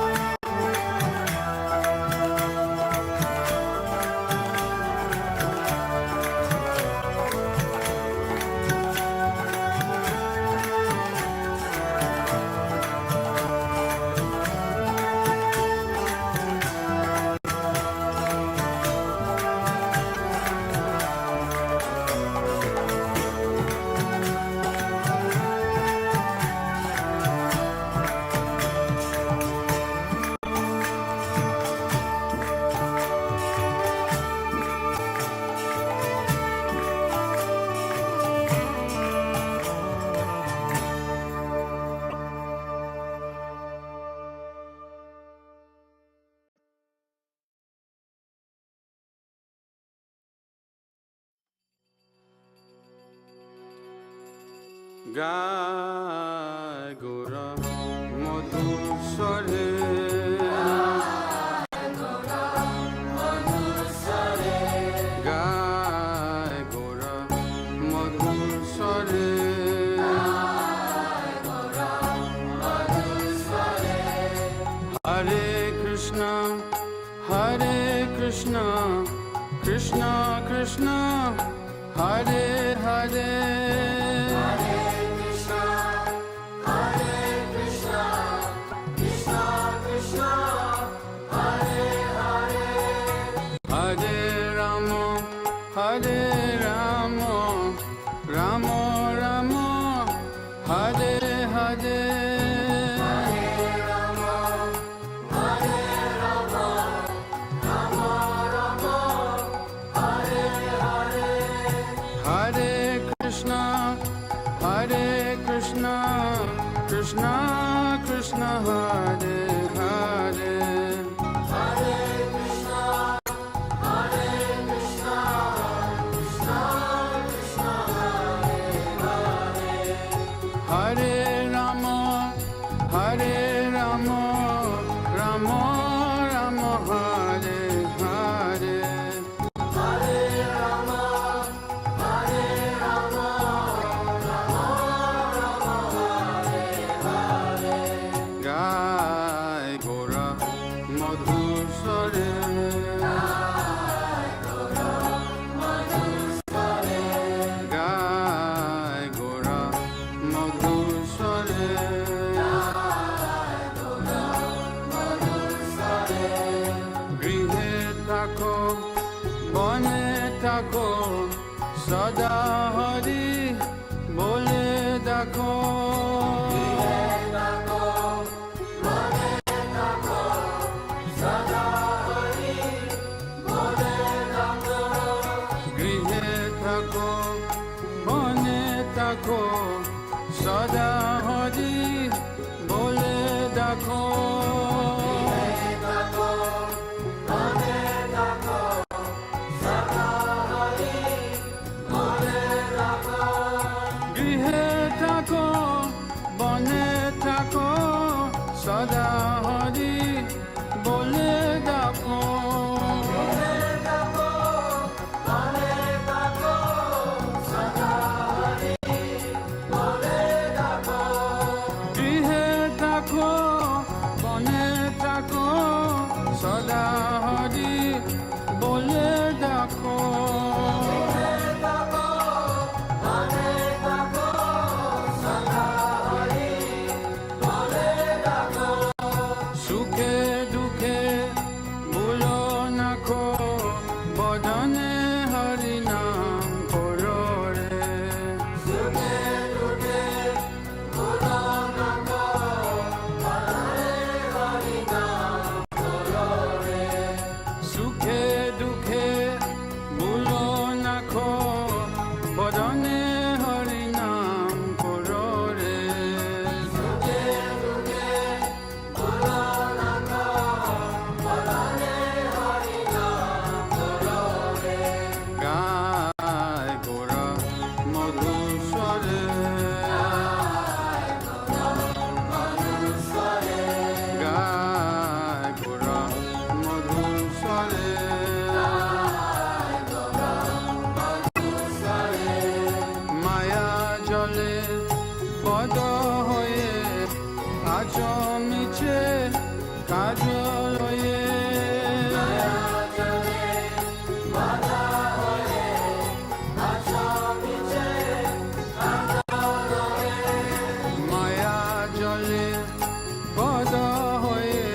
গায় গোরা মধুর স্বরে গায় গোরা মধুর স্বরে হরে Krishna Krishna Krishna Hare Hare Hare Rama, Rama Rama, Hare Hare. Hare Rama, Hare Rama, Rama Rama, Hare Hare. Hare Krishna, Krishna Krishna, Hare Hare. Hare Krishna, Hare Krishna. Hare Rama, Rama Rama, Hare Hare. Hare Rama, Rama Rama, Hare Hare. Gai Gora Madhur Sare. Gai Gora Madhur Sare. Gai Gora Madhur Sare. Grihe Thako, Bone Thako, Sada Hari Bole Dakho. Grihe Thako, Bone Thako, Sada Hari Bole Dakho. Grihe Thako, Bone Thako, Sada Hari Bole Dakho. Grihe Thako, Bone Thako, Sada Hari Bole Dakho. Grihe Thako, Bone Thako, Sada Hari Bole Dakho. Grihe Thako, Bone Thako, Sada Hari Bole Dakho. Sukhe dukhe bhulo nakho, bodhane hari naam koro re. Sukhe dukhe bhulo nakho, bodhane hari naam koro re. Sukhe dukhe bhulo nakho, bodhane hari naam koro re. Sukhe dukhe bhulo nakho, bodhane hari naam koro re. Gai Gora Madhur Sare. Gai Gora Madhur Sare. Maya jale pada hoye, achamiche kajol hoye. Maya jale pada hoye, achamiche kajol hoye. Maya jale pada hoye,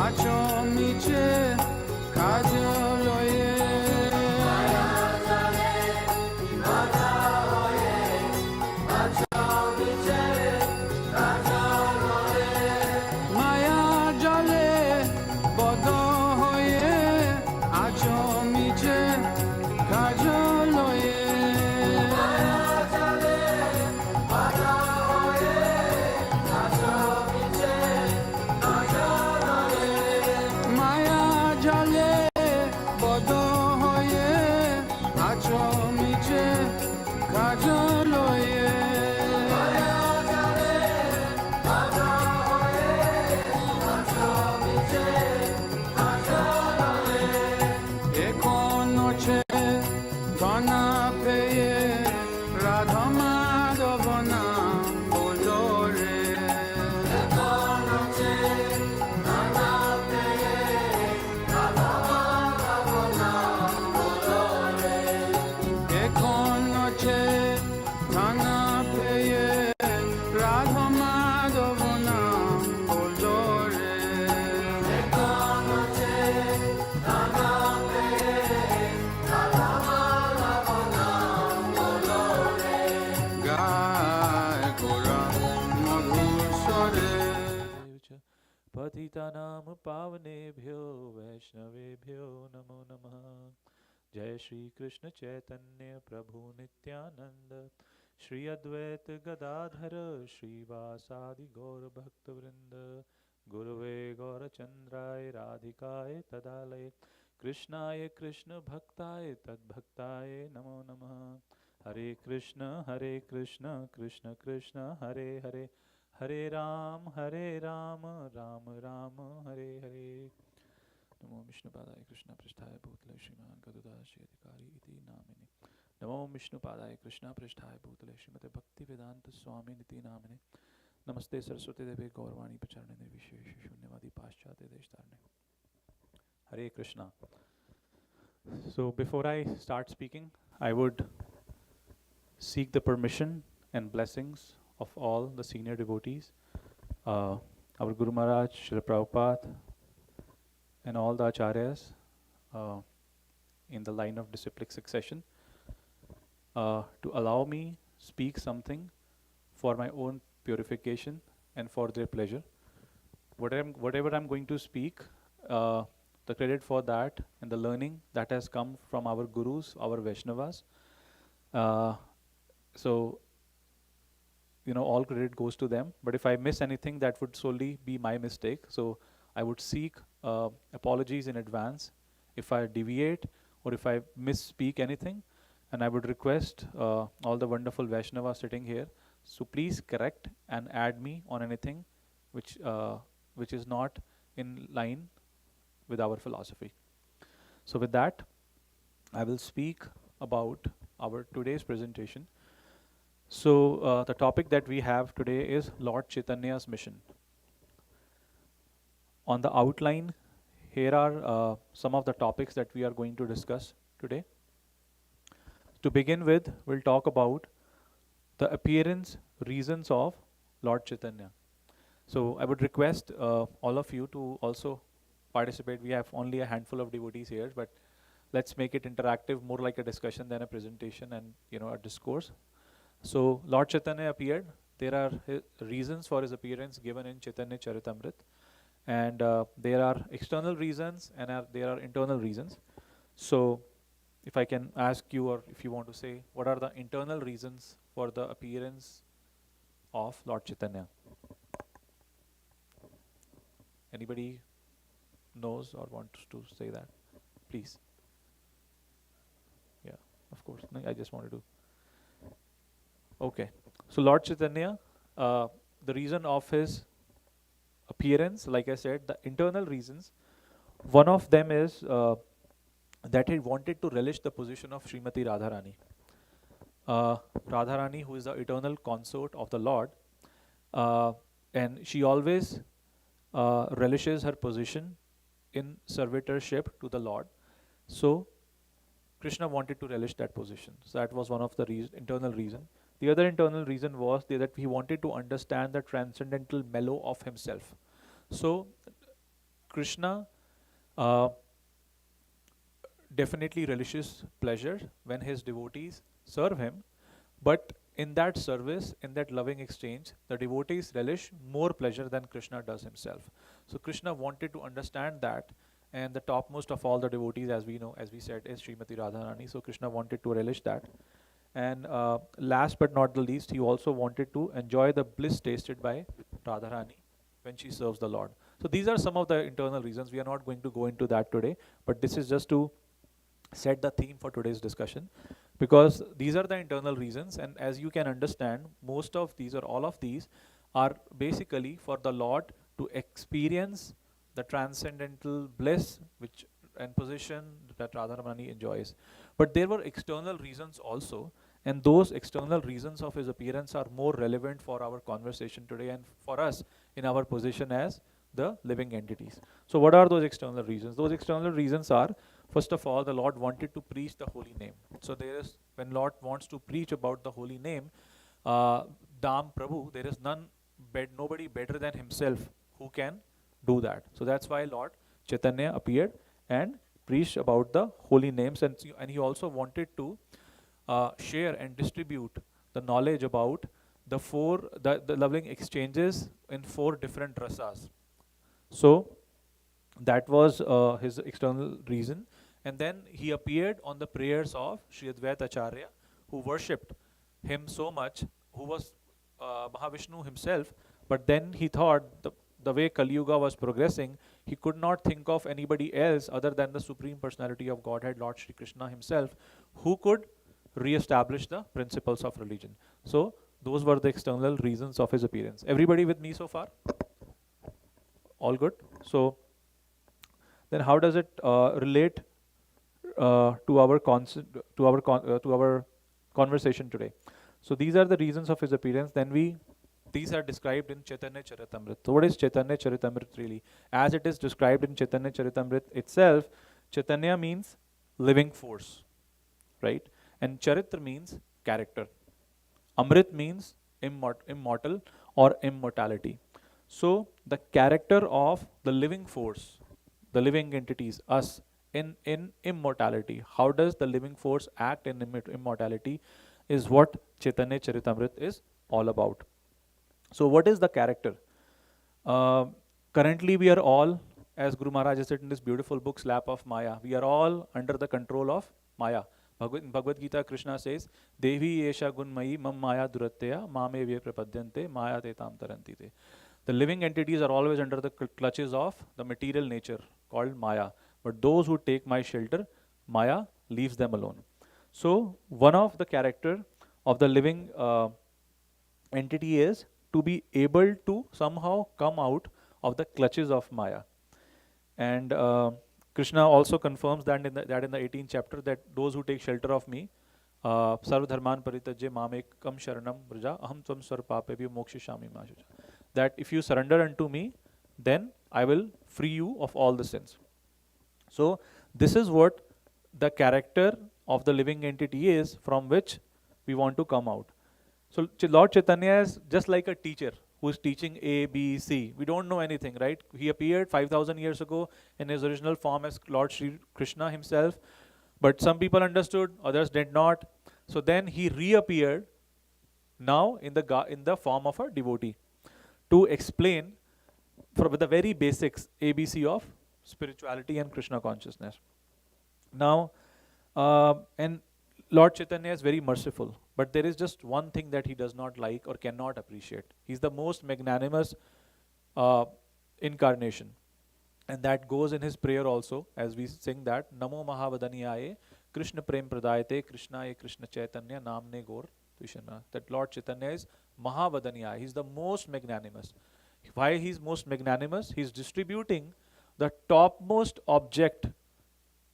achamiche kajol hoye. Maya jale pada hoye, achamiche kajol hoye. Maya jale pada hoye, achamiche kajol hoye. Maya jale pada hoye, achamiche kajol hoye. Maya jale श्रीगुरुभ्यो वैष्णवेभ्यो नमो नमः। जय श्री कृष्ण चैतन्य प्रभु नित्यानंद, श्री अद्वैत गदाधर श्रीवासादि गौर भक्तवृंद। गुरुवे गौरचंद्राय राधिकाय तदालय, कृष्णाय कृष्ण भक्ताय तद्भक्ताय नमो नमः। हरे कृष्ण कृष्ण कृष्ण हरे हरे, हरे राम राम राम हरे हरे। नमो विष्णुपादाय कृष्ण पृष्ठाय भूतले श्रीमान गदुदास श्री अधिकारी इति नामिने। नमो विष्णुपादाय कृष्ण पृष्ठाय भूतले श्रीमते भक्ति वेदांत स्वामी निति नामिने। नमस्ते सरस्वती देवे गौरवाणी प्रचारणे निर्विशेष शून्यवादी पाश्चात्य देश तारणे। हरे Krishna. So before I start speaking, I would seek the permission and blessings of all the senior devotees, our Guru Maharaj, Srila Prabhupada, and all the acharyas in the line of disciplic succession, to allow me speak something for my own purification and for their pleasure. Whatever I'm going to speak, the credit for that and the learning that has come from our gurus, our Vaishnavas. So, all credit goes to them. But if I miss anything, that would solely be my mistake. So I would seek apologies in advance if I deviate or if I misspeak anything. And I would request all the wonderful Vaishnavas sitting here, so please correct and add me on anything which is not in line with our philosophy. So with that, I will speak about our today's presentation. So the topic that we have today is Lord Chaitanya's mission. On the outline, here are some of the topics that we are going to discuss today. To begin with, we'll talk about the appearance reasons of Lord Chaitanya. So I would request all of you to also participate. We have only a handful of devotees here, but let's make it interactive, more like a discussion than a presentation and a discourse. So Lord Chaitanya appeared. There are reasons for his appearance given in Chaitanya Charitamrita, and there are external reasons and there are internal reasons. So if I can ask you, or if you want to say, what are the internal reasons for the appearance of Lord Chaitanya? Anybody knows or wants to say that? Please. Yeah, of course. No, I just wanted to. Okay. So Lord Chaitanya, the reason of his appearance, like I said, the internal reasons, one of them is that he wanted to relish the position of Srimati Radharani. Radharani, who is the eternal consort of the Lord, and she always relishes her position in servitorship to the Lord. So Krishna wanted to relish that position. So that was one of the internal reason. The other internal reason was that he wanted to understand the transcendental mellow of himself. So Krishna definitely relishes pleasure when his devotees serve him, but in that service, in that loving exchange, the devotees relish more pleasure than Krishna does himself. So Krishna wanted to understand that, and the topmost of all the devotees, as we know, as we said, is Srimati Radharani. So Krishna wanted to relish that. And last but not the least, he also wanted to enjoy the bliss tasted by Radharani when she serves the Lord. So these are some of the internal reasons. We are not going to go into that today, but this is just to set the theme for today's discussion, because these are the internal reasons, and as you can understand, most of these or all of these are basically for the Lord to experience the transcendental bliss and position that Radharani enjoys. But there were external reasons also, and those external reasons of his appearance are more relevant for our conversation today and for us in our position as the living entities. So what are those external reasons? Those external reasons are, first of all, the Lord wanted to preach the holy name. So when Lord wants to preach about the holy name, Dham Prabhu, there is nobody better than himself who can do that. So that's why Lord Chaitanya appeared and preached about the holy names, and he also wanted to share and distribute the knowledge about the loving exchanges in 4 different rasas. So That was his external reason. And then he appeared on the prayers of Sri Advaita Acharya, who worshipped him so much, who was Mahavishnu himself. But then he thought the way Kali Yuga was progressing, he could not think of anybody else other than the Supreme Personality of Godhead, Lord Shri Krishna himself, who could re-establish the principles of religion. So those were the external reasons of his appearance. Everybody with me so far? All good? So then how does it relate to our conversation today? So these are the reasons of his appearance. Then these are described in Chaitanya Charitamrita. So what is Chaitanya Charitamrita really? As it is described in Chaitanya Charitamrita itself, Chaitanya means living force, right? And Charitra means character. Amrit means immortal or immortality. So the character of the living force, the living entities, us, in immortality. How does the living force act in immortality is what Chaitanya Charitamrita is all about. So what is the character? Currently we are all, as Guru Maharaj has said in this beautiful book, Slap of Maya, we are all under the control of Maya. In Bhagavad Gita, Krishna says, Devi Esha Gunmayi Mam Maya Duratteya Mame Vye Prapadyante Maya Te Tam Taranti Te. The living entities are always under the clutches of the material nature called Maya. But those who take my shelter, Maya leaves them alone. So one of the character of the living entity is to be able to somehow come out of the clutches of Maya. And Krishna also confirms that in the 18th chapter, that those who take shelter of me, sarva dharman paritajya mamekam sharanam vraja aham tvam sarpapebhyo mokshishami mashucha. That if you surrender unto me, then I will free you of all the sins. So this is what the character of the living entity is, from which we want to come out. So Lord Chaitanya is just like a teacher who is teaching A, B, C. We don't know anything, right? He appeared 5,000 years ago in his original form as Lord Sri Krishna himself. But some people understood, others did not. So then he reappeared now in the form of a devotee to explain with the very basics, ABC of spirituality and Krishna consciousness. Now, and Lord Chaitanya is very merciful, but there is just one thing that he does not like or cannot appreciate. He's the most magnanimous incarnation. And that goes in his prayer also, as we sing that, Namo Mahavadaniyaye, Krishna Prem Pradayate, Krishnaye Krishna Chaitanya, Namne Gaur Vishana. That Lord Chaitanya is Mahavadaniyaye. He's the most magnanimous. Why he's most magnanimous? He's distributing the topmost object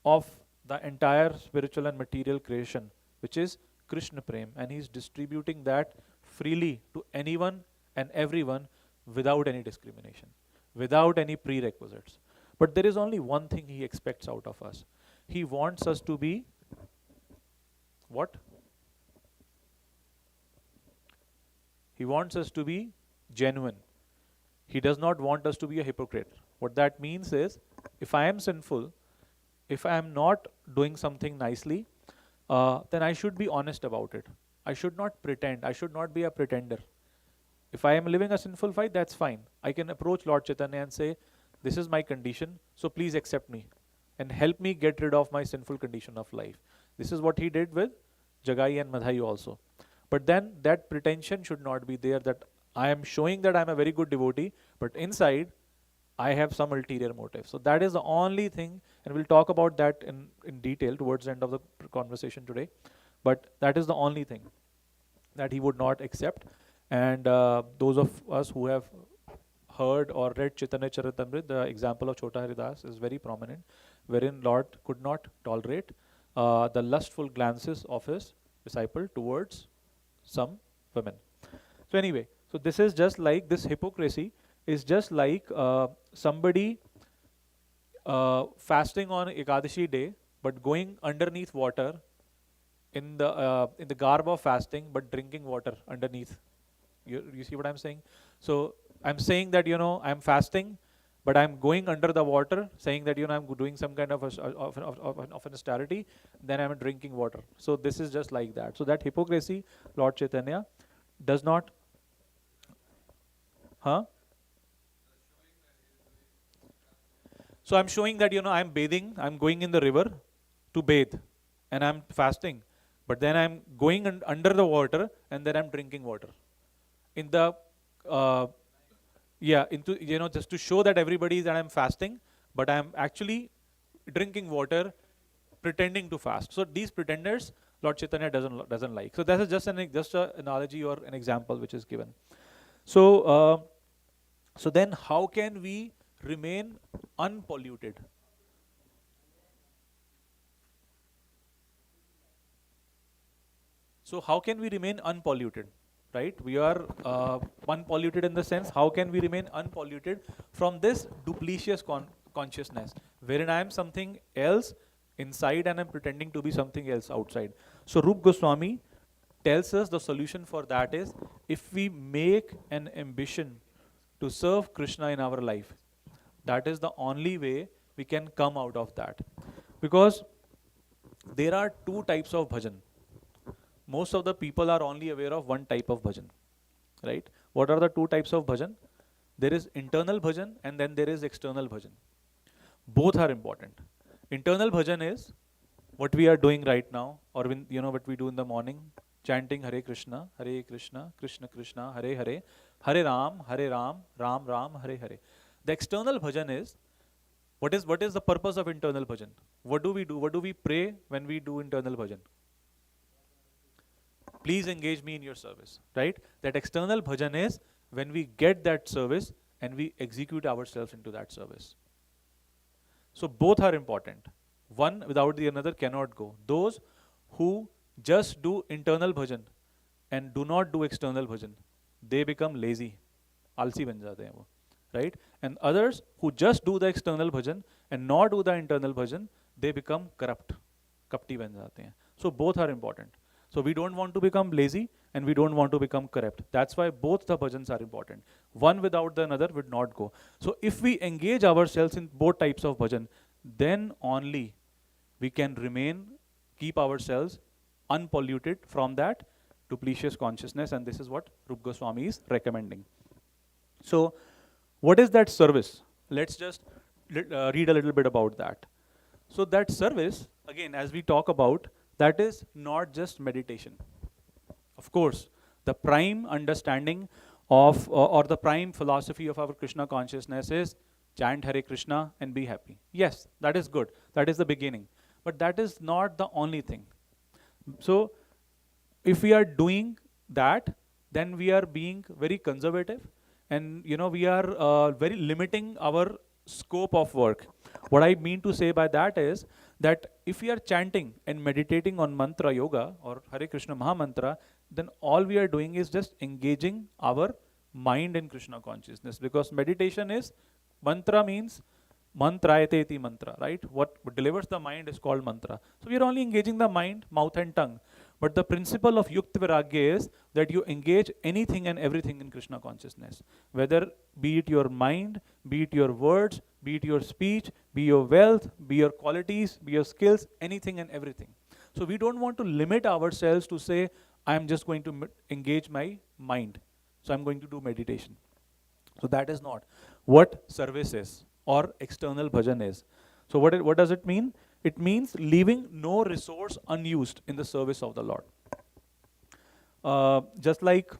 of the entire spiritual and material creation, which is Krishna Prem, and he's distributing that freely to anyone and everyone without any discrimination, without any prerequisites. But there is only one thing he expects out of us. He wants us to be what? He wants us to be genuine. He does not want us to be a hypocrite. What that means is, if I am sinful, if I am not doing something nicely, then I should be honest about it. I should not pretend. I should not be a pretender. If I am living a sinful life, that's fine. I can approach Lord Chaitanya and say, this is my condition, so please accept me and help me get rid of my sinful condition of life. This is what he did with Jagai and Madhai also. But then that pretension should not be there, that I am showing that I am a very good devotee, but inside I have some ulterior motive. So that is the only thing, and we'll talk about that in detail towards the end of the conversation today. But that is the only thing that he would not accept. And those of us who have heard or read Chaitanya Charitamrita, the example of Chota Haridas is very prominent, wherein Lord could not tolerate the lustful glances of his disciple towards some women. So anyway, so this is just like, this hypocrisy is just like somebody fasting on Ekadashi day, but going underneath water in the garb of fasting, but drinking water underneath. You see what I'm saying? So I'm saying that, I'm fasting, but I'm going under the water, saying that, I'm doing some kind of an austerity, then I'm drinking water. So this is just like that. So that hypocrisy, Lord Chaitanya does not, So I'm showing that, I'm bathing, I'm going in the river to bathe, and I'm fasting. But then I'm going under the water, and then I'm drinking water. In the, into, just to show that everybody that I'm fasting, but I'm actually drinking water, pretending to fast. So these pretenders, Lord Chaitanya doesn't like. So that is just an analogy or an example which is given. So so then how can we remain unpolluted? So how can we remain unpolluted? Right? We are unpolluted in the sense, how can we remain unpolluted from this duplicitous consciousness, wherein I am something else inside and I'm pretending to be something else outside. So Rup Goswami tells us the solution for that is, if we make an ambition to serve Krishna in our life, that is the only way we can come out of that. Because there are two types of bhajan. Most of the people are only aware of one type of bhajan, right? What are the two types of bhajan? There is internal bhajan and then there is external bhajan. Both are important. Internal bhajan is what we are doing right now, or when, what we do in the morning, chanting Hare Krishna, Krishna Krishna, Hare Hare, Hare Ram, Ram Ram, Hare Hare. The external bhajan is, what is the purpose of internal bhajan? What do we do? What do we pray when we do internal bhajan? Please engage me in your service, right? That external bhajan is when we get that service and we execute ourselves into that service. So both are important. One without the another cannot go. Those who just do internal bhajan and do not do external bhajan, they become lazy. Alsi ban jate hain wo, right? And others who just do the external bhajan and not do the internal bhajan, they become corrupt. Kapti ban jate hain. So both are important. So we don't want to become lazy and we don't want to become corrupt. That's why both the bhajans are important. One without the another would not go. So if we engage ourselves in both types of bhajan, then only we can keep ourselves unpolluted from that duplicitous consciousness, and this is what Rup Goswami is recommending. So what is that service? Let's just read a little bit about that. So that service, again, as we talk about, that is not just meditation. Of course, the prime understanding of or the prime philosophy of our Krishna consciousness is chant Hare Krishna and be happy. Yes, that is good. That is the beginning. But that is not the only thing. So if we are doing that, then we are being very conservative, and we are very limiting our scope of work. What I mean to say by that is that if we are chanting and meditating on mantra yoga or Hare Krishna Mahamantra, then all we are doing is just engaging our mind in Krishna consciousness, because meditation is, mantra means mantrayate iti mantra, right? What delivers the mind is called mantra. So we are only engaging the mind, mouth and tongue. But the principle of Yukta Viragya is that you engage anything and everything in Krishna consciousness. Whether be it your mind, be it your words, be it your speech, be your wealth, be your qualities, be your skills, anything and everything. So we don't want to limit ourselves to say, I am just going to engage my mind, so I'm going to do meditation. So that is not what service is or external bhajan is. So what does it mean? It means leaving no resource unused in the service of the Lord. Just like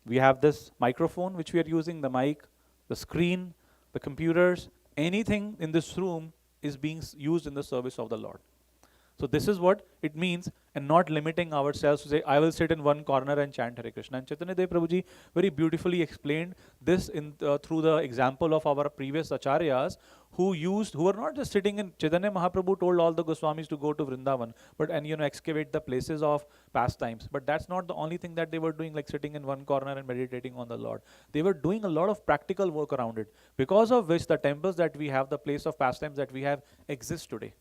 we have this microphone which we are using, the mic, the screen, the computers, anything in this room is being used in the service of the Lord. So this is what it means, and not limiting ourselves to say, I will sit in one corner and chant Hare Krishna. And Chaitanya Dev Prabhuji very beautifully explained this through the example of our previous acharyas who were not just sitting in, Chaitanya Mahaprabhu told all the Goswamis to go to Vrindavan, but excavate the places of pastimes. But that's not the only thing that they were doing, like sitting in one corner and meditating on the Lord. They were doing a lot of practical work around it, because of which the temples that we have, the place of pastimes that we have, exist today.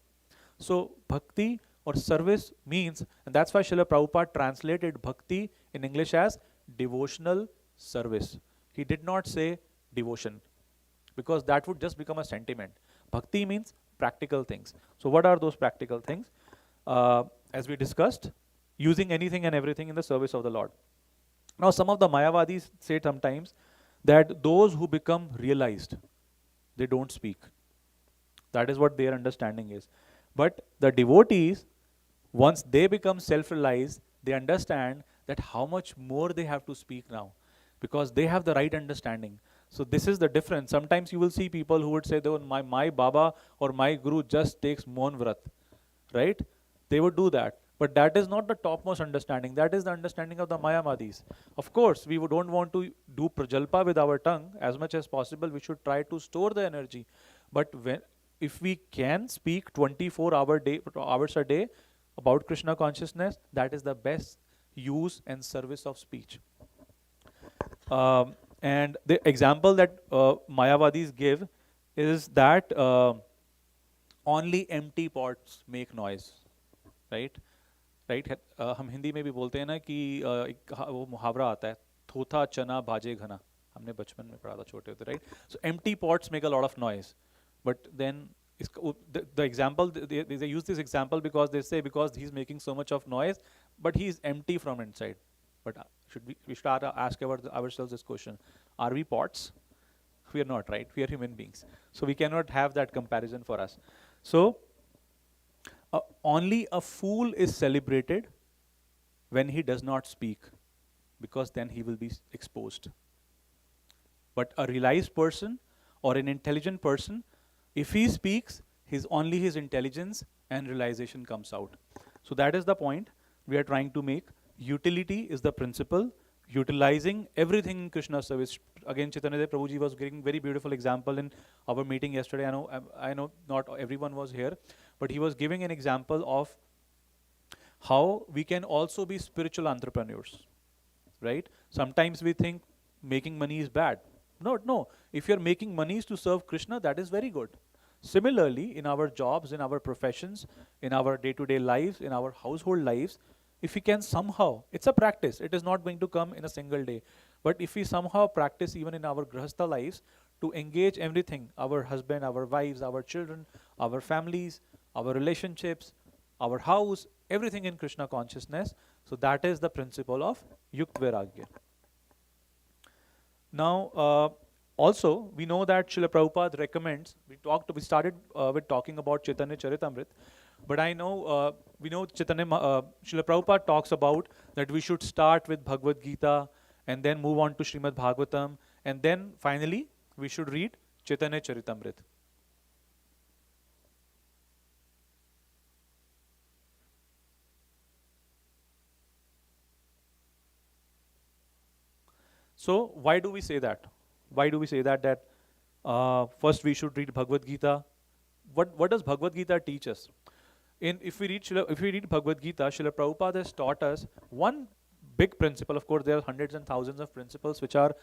So bhakti or service means, and that's why Srila Prabhupada translated bhakti in English as devotional service. He did not say devotion, because that would just become a sentiment. Bhakti means practical things. So what are those practical things? As we discussed, using anything and everything in the service of the Lord. Now some of the Mayavadis say sometimes that those who become realized, they don't speak. That is what their understanding is. But the devotees, once they become self-realized, they understand that how much more they have to speak now, because they have the right understanding. So this is the difference. Sometimes you will see people who would say, though, my Baba or my Guru just takes Mon Vrat, right? They would do that. But that is not the topmost understanding. That is the understanding of the Mayamadis. Of course, we don't want to do prajalpa with our tongue as much as possible. We should try to store the energy. But if we can speak 24 hours a day about Krishna consciousness, that is the best use and service of speech. And the example that Mayavadis give is that only empty pots make noise, right? Right? हम हिंदी में भी बोलते हैं ना कि वो मुहावरा आता है, थोथा चना भाजे घना. हमने बचपन में पढ़ा था छोटे होते, right? So empty pots make a lot of noise, but then the example they use this example because they say because he's making so much of noise, but he's empty from inside. But we should ask ourselves this question: are we pots? We are not, right? We are human beings, so we cannot have that comparison for us. So only a fool is celebrated when he does not speak, because then he will be exposed. But a realized person or an intelligent person, if he speaks, only his intelligence and realization comes out. So that is the point we are trying to make. Utility is the principle. Utilizing everything in Krishna's service. Again, Chaitanya Prabhuji was giving very beautiful example in our meeting yesterday. I know not everyone was here, but he was giving an example of how we can also be spiritual entrepreneurs, right? Sometimes we think making money is bad. No. If you're making monies to serve Krishna, that is very good. Similarly, in our jobs, in our professions, in our day-to-day lives, in our household lives, if we can somehow, it's a practice, it is not going to come in a single day, but if we somehow practice even in our grahastha lives to engage everything, our husband, our wives, our children, our families, our relationships, our house, everything in Krishna consciousness, so that is the principle of Yukt Vairagya. Now, also, we know that Srila Prabhupada recommends, we started with talking about Chaitanya Charitamrita, but we know Srila Prabhupada talks about that we should start with Bhagavad Gita and then move on to Srimad Bhagavatam, and then finally we should read Chaitanya Charitamrita. So why do we say that? Why do we say that first we should read Bhagavad Gita? What does Bhagavad Gita teach us? If we read Bhagavad Gita, Srila Prabhupada has taught us one big principle. Of course, there are hundreds and thousands of principles which are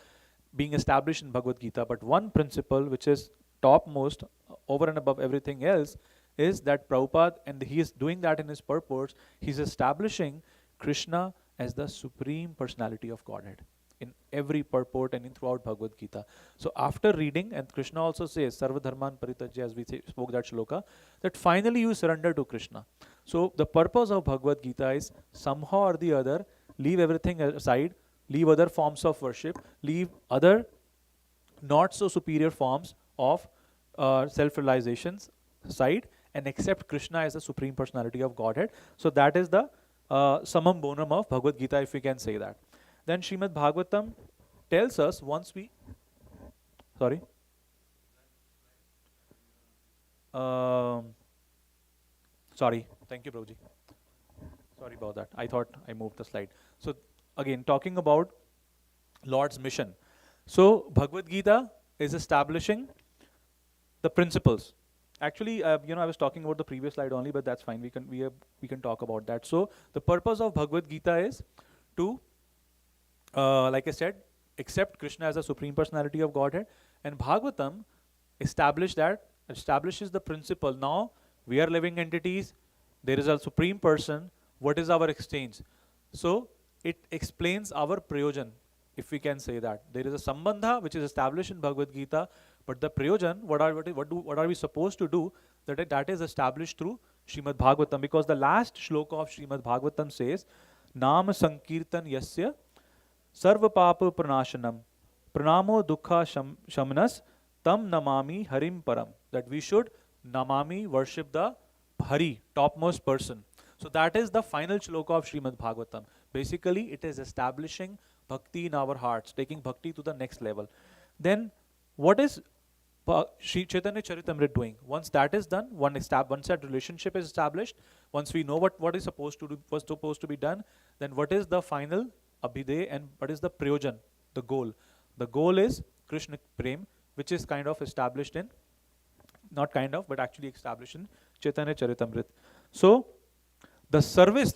being established in Bhagavad Gita, but one principle which is topmost over and above everything else is that Prabhupada, and he is doing that in his purport, he's establishing Krishna as the Supreme Personality of Godhead in every purport and in throughout Bhagavad Gita. So after reading, and Krishna also says, Sarva Dharman Parityajya, as we spoke that shloka, that finally you surrender to Krishna. So the purpose of Bhagavad Gita is somehow or the other, leave everything aside, leave other forms of worship, leave other not so superior forms of self-realizations aside, and accept Krishna as the Supreme Personality of Godhead. So that is the summum bonum of Bhagavad Gita, if we can say that. Then Srimad Bhagavatam tells us once we, sorry, sorry, thank you Prabhuji. Sorry about that. I thought I moved the slide. So again, talking about Lord's mission. So Bhagavad Gita is establishing the principles. Actually, I was talking about the previous slide only, but that's fine. We can talk about that. So the purpose of Bhagavad Gita is to like I said, accept Krishna as the Supreme Personality of Godhead, and Bhagavatam establishes the principle. Now we are living entities, there is a Supreme Person, what is our exchange? So it explains our prayojan, if we can say that. There is a sambandha which is established in Bhagavad Gita, but the prayojan, what are we supposed to do, that is established through Srimad Bhagavatam, because the last shloka of Srimad Bhagavatam says, Nama Sankirtan Yasya Sarva Papa Pranashanam Pranamo Dukha Shamanas Tam Namami Harim Param. That we should Namami, worship the Hari, topmost person. So that is the final shloka of Srimad Bhagavatam. Basically, it is establishing bhakti in our hearts, taking bhakti to the next level. Then, what is Sri Chaitanya Charitamrita doing? Once that is done, once that relationship is established, once we know what is supposed to do, was supposed to be done, then what is the final abhiday and what is the prayojan, the goal? The goal is Krishna Prem, which is kind of established in, not kind of, but actually established in Chaitanya Charitamrita. So, the service,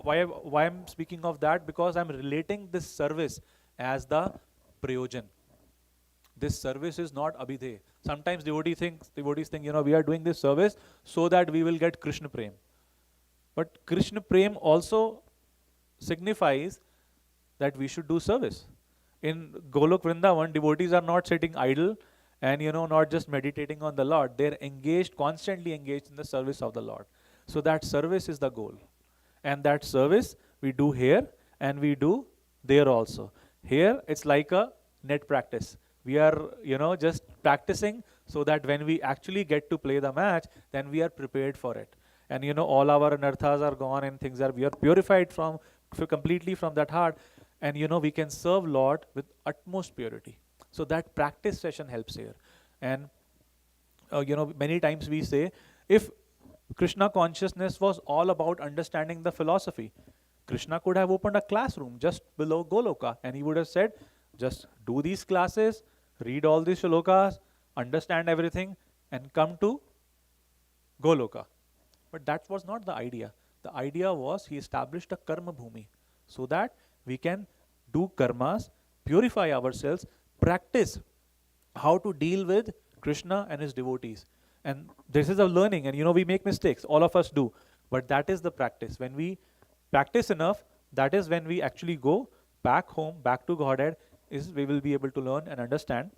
why I'm speaking of that? Because I'm relating this service as the prayojan. This service is not abhidhe. Sometimes devotees think, we are doing this service so that we will get Krishna Prem. But Krishna Prem also signifies that we should do service. In Golok Vrindavan, devotees are not sitting idle and not just meditating on the Lord. They're engaged, constantly engaged in the service of the Lord. So that service is the goal. And that service we do here and we do there also. Here it's like a net practice. We are, just practicing so that when we actually get to play the match, then we are prepared for it. And all our anarthas are gone and we are purified completely from that heart. And we can serve Lord with utmost purity. So that practice session helps here. And many times we say, if Krishna consciousness was all about understanding the philosophy, Krishna could have opened a classroom just below Goloka and he would have said, just do these classes, read all these shlokas, understand everything and come to Goloka. But that was not the idea. The idea was he established a karma bhumi so that we can do karmas, purify ourselves, practice how to deal with Krishna and his devotees. And this is a learning, and we make mistakes, all of us do. But that is the practice. When we practice enough, that is when we actually go back home, back to Godhead, we will be able to learn and understand,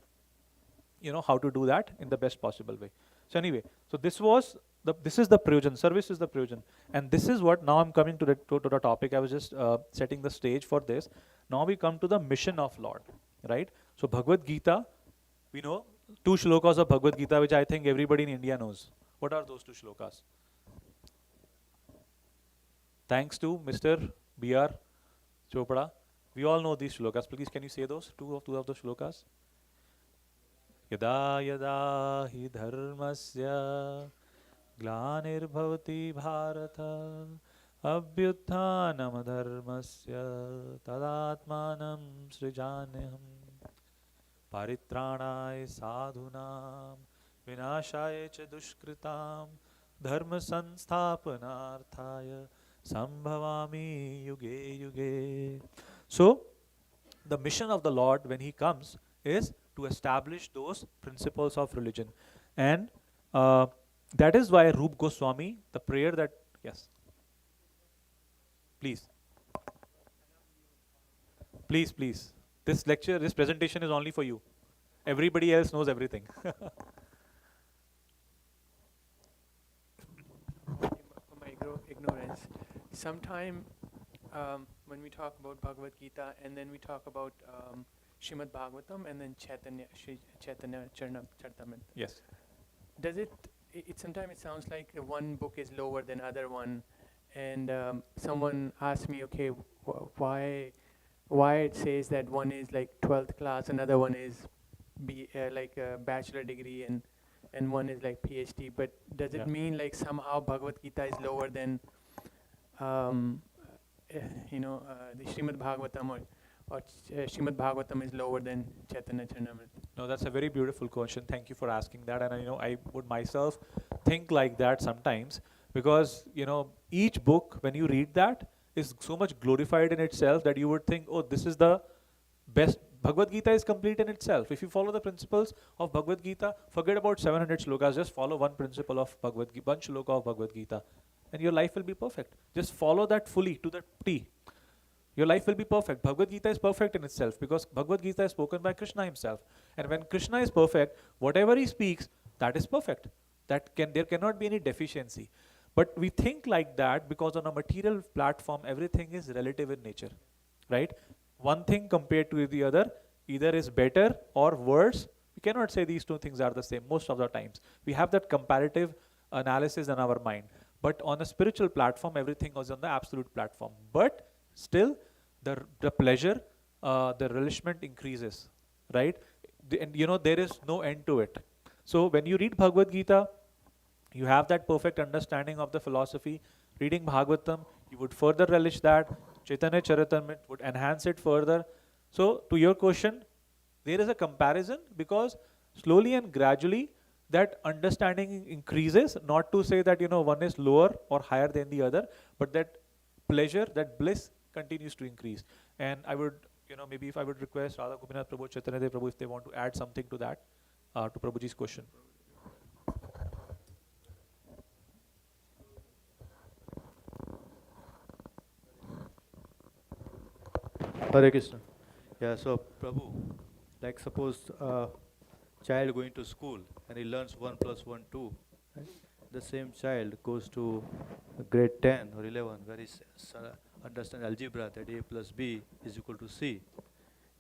how to do that in the best possible way. So anyway, so this is the prayojan, service is the prayojan. And this is what, now I'm coming to the topic, I was just setting the stage for this. Now we come to the mission of Lord, right? So Bhagavad Gita, we know 2 shlokas of Bhagavad Gita, which I think everybody in India knows. What are those 2 shlokas? Thanks to Mr. B.R. Chopra. We all know these shlokas. Please, can you say those? Two of those shlokas. Yada yada hi dharmasya glanir bharata abhyuthanam dharmasya tadatmanam srijaneham paritranaय sadhunam vinashaya cha dushkritam dharma sansthapanarthaya sambhavami yuge yuge. So, the mission of the Lord when he comes is to establish those principles of religion. And that is why Rup Goswami, the prayer that, yes, please. Please, please. This lecture, this presentation is only for you. Everybody else knows everything. For my ignorance, sometime when we talk about Bhagavad Gita and then we talk about Srimad Bhagavatam and then Chaitanya Charitamrita. Yes. Does it sometimes it sounds like one book is lower than other one, and someone asked me, okay, why it says that one is like 12th class, another one is like a bachelor degree, and one is like PhD. But does it mean like somehow Bhagavad Gita is lower than the Srimad Bhagavatam, or Srimad Bhagavatam is lower than Chaitanya Charitamrita? No, that's a very beautiful question. Thank you for asking that. And I would myself think like that sometimes, because each book, when you read that, is so much glorified in itself that you would think, oh, this is the best. Bhagavad Gita is complete in itself. If you follow the principles of Bhagavad Gita, forget about 700 shlokas, just follow one principle of Bhagavad Gita, one shloka of Bhagavad Gita, and your life will be perfect. Just follow that fully to the T. Your life will be perfect. Bhagavad Gita is perfect in itself because Bhagavad Gita is spoken by Krishna himself. And when Krishna is perfect, whatever he speaks, that is perfect. There cannot be any deficiency. But we think like that because on a material platform, everything is relative in nature, right? One thing compared to the other either is better or worse, We cannot say these two things are the same most of the times. We have that comparative analysis in our mind. But on a spiritual platform, everything was on the absolute platform. But still, the pleasure, the relishment increases, right? And there is no end to it. So when you read Bhagavad Gita, you have that perfect understanding of the philosophy. Reading Bhagavatam, you would further relish that. Chaitanya Charitamrita would enhance it further. So to your question, there is a comparison because slowly and gradually that understanding increases. Not to say that one is lower or higher than the other, but that pleasure, that bliss continues to increase. And I would, maybe if I would request Radha Gopinath Prabhu, Chaitanya Dev Prabhu, if they want to add something to that, to Prabhuji's question. Hare Krishna. Yeah, so Prabhu, like suppose child going to school and he learns 1 plus 1, 2. Right? The same child goes to grade 10 or 11 where he understands algebra that A plus B is equal to C.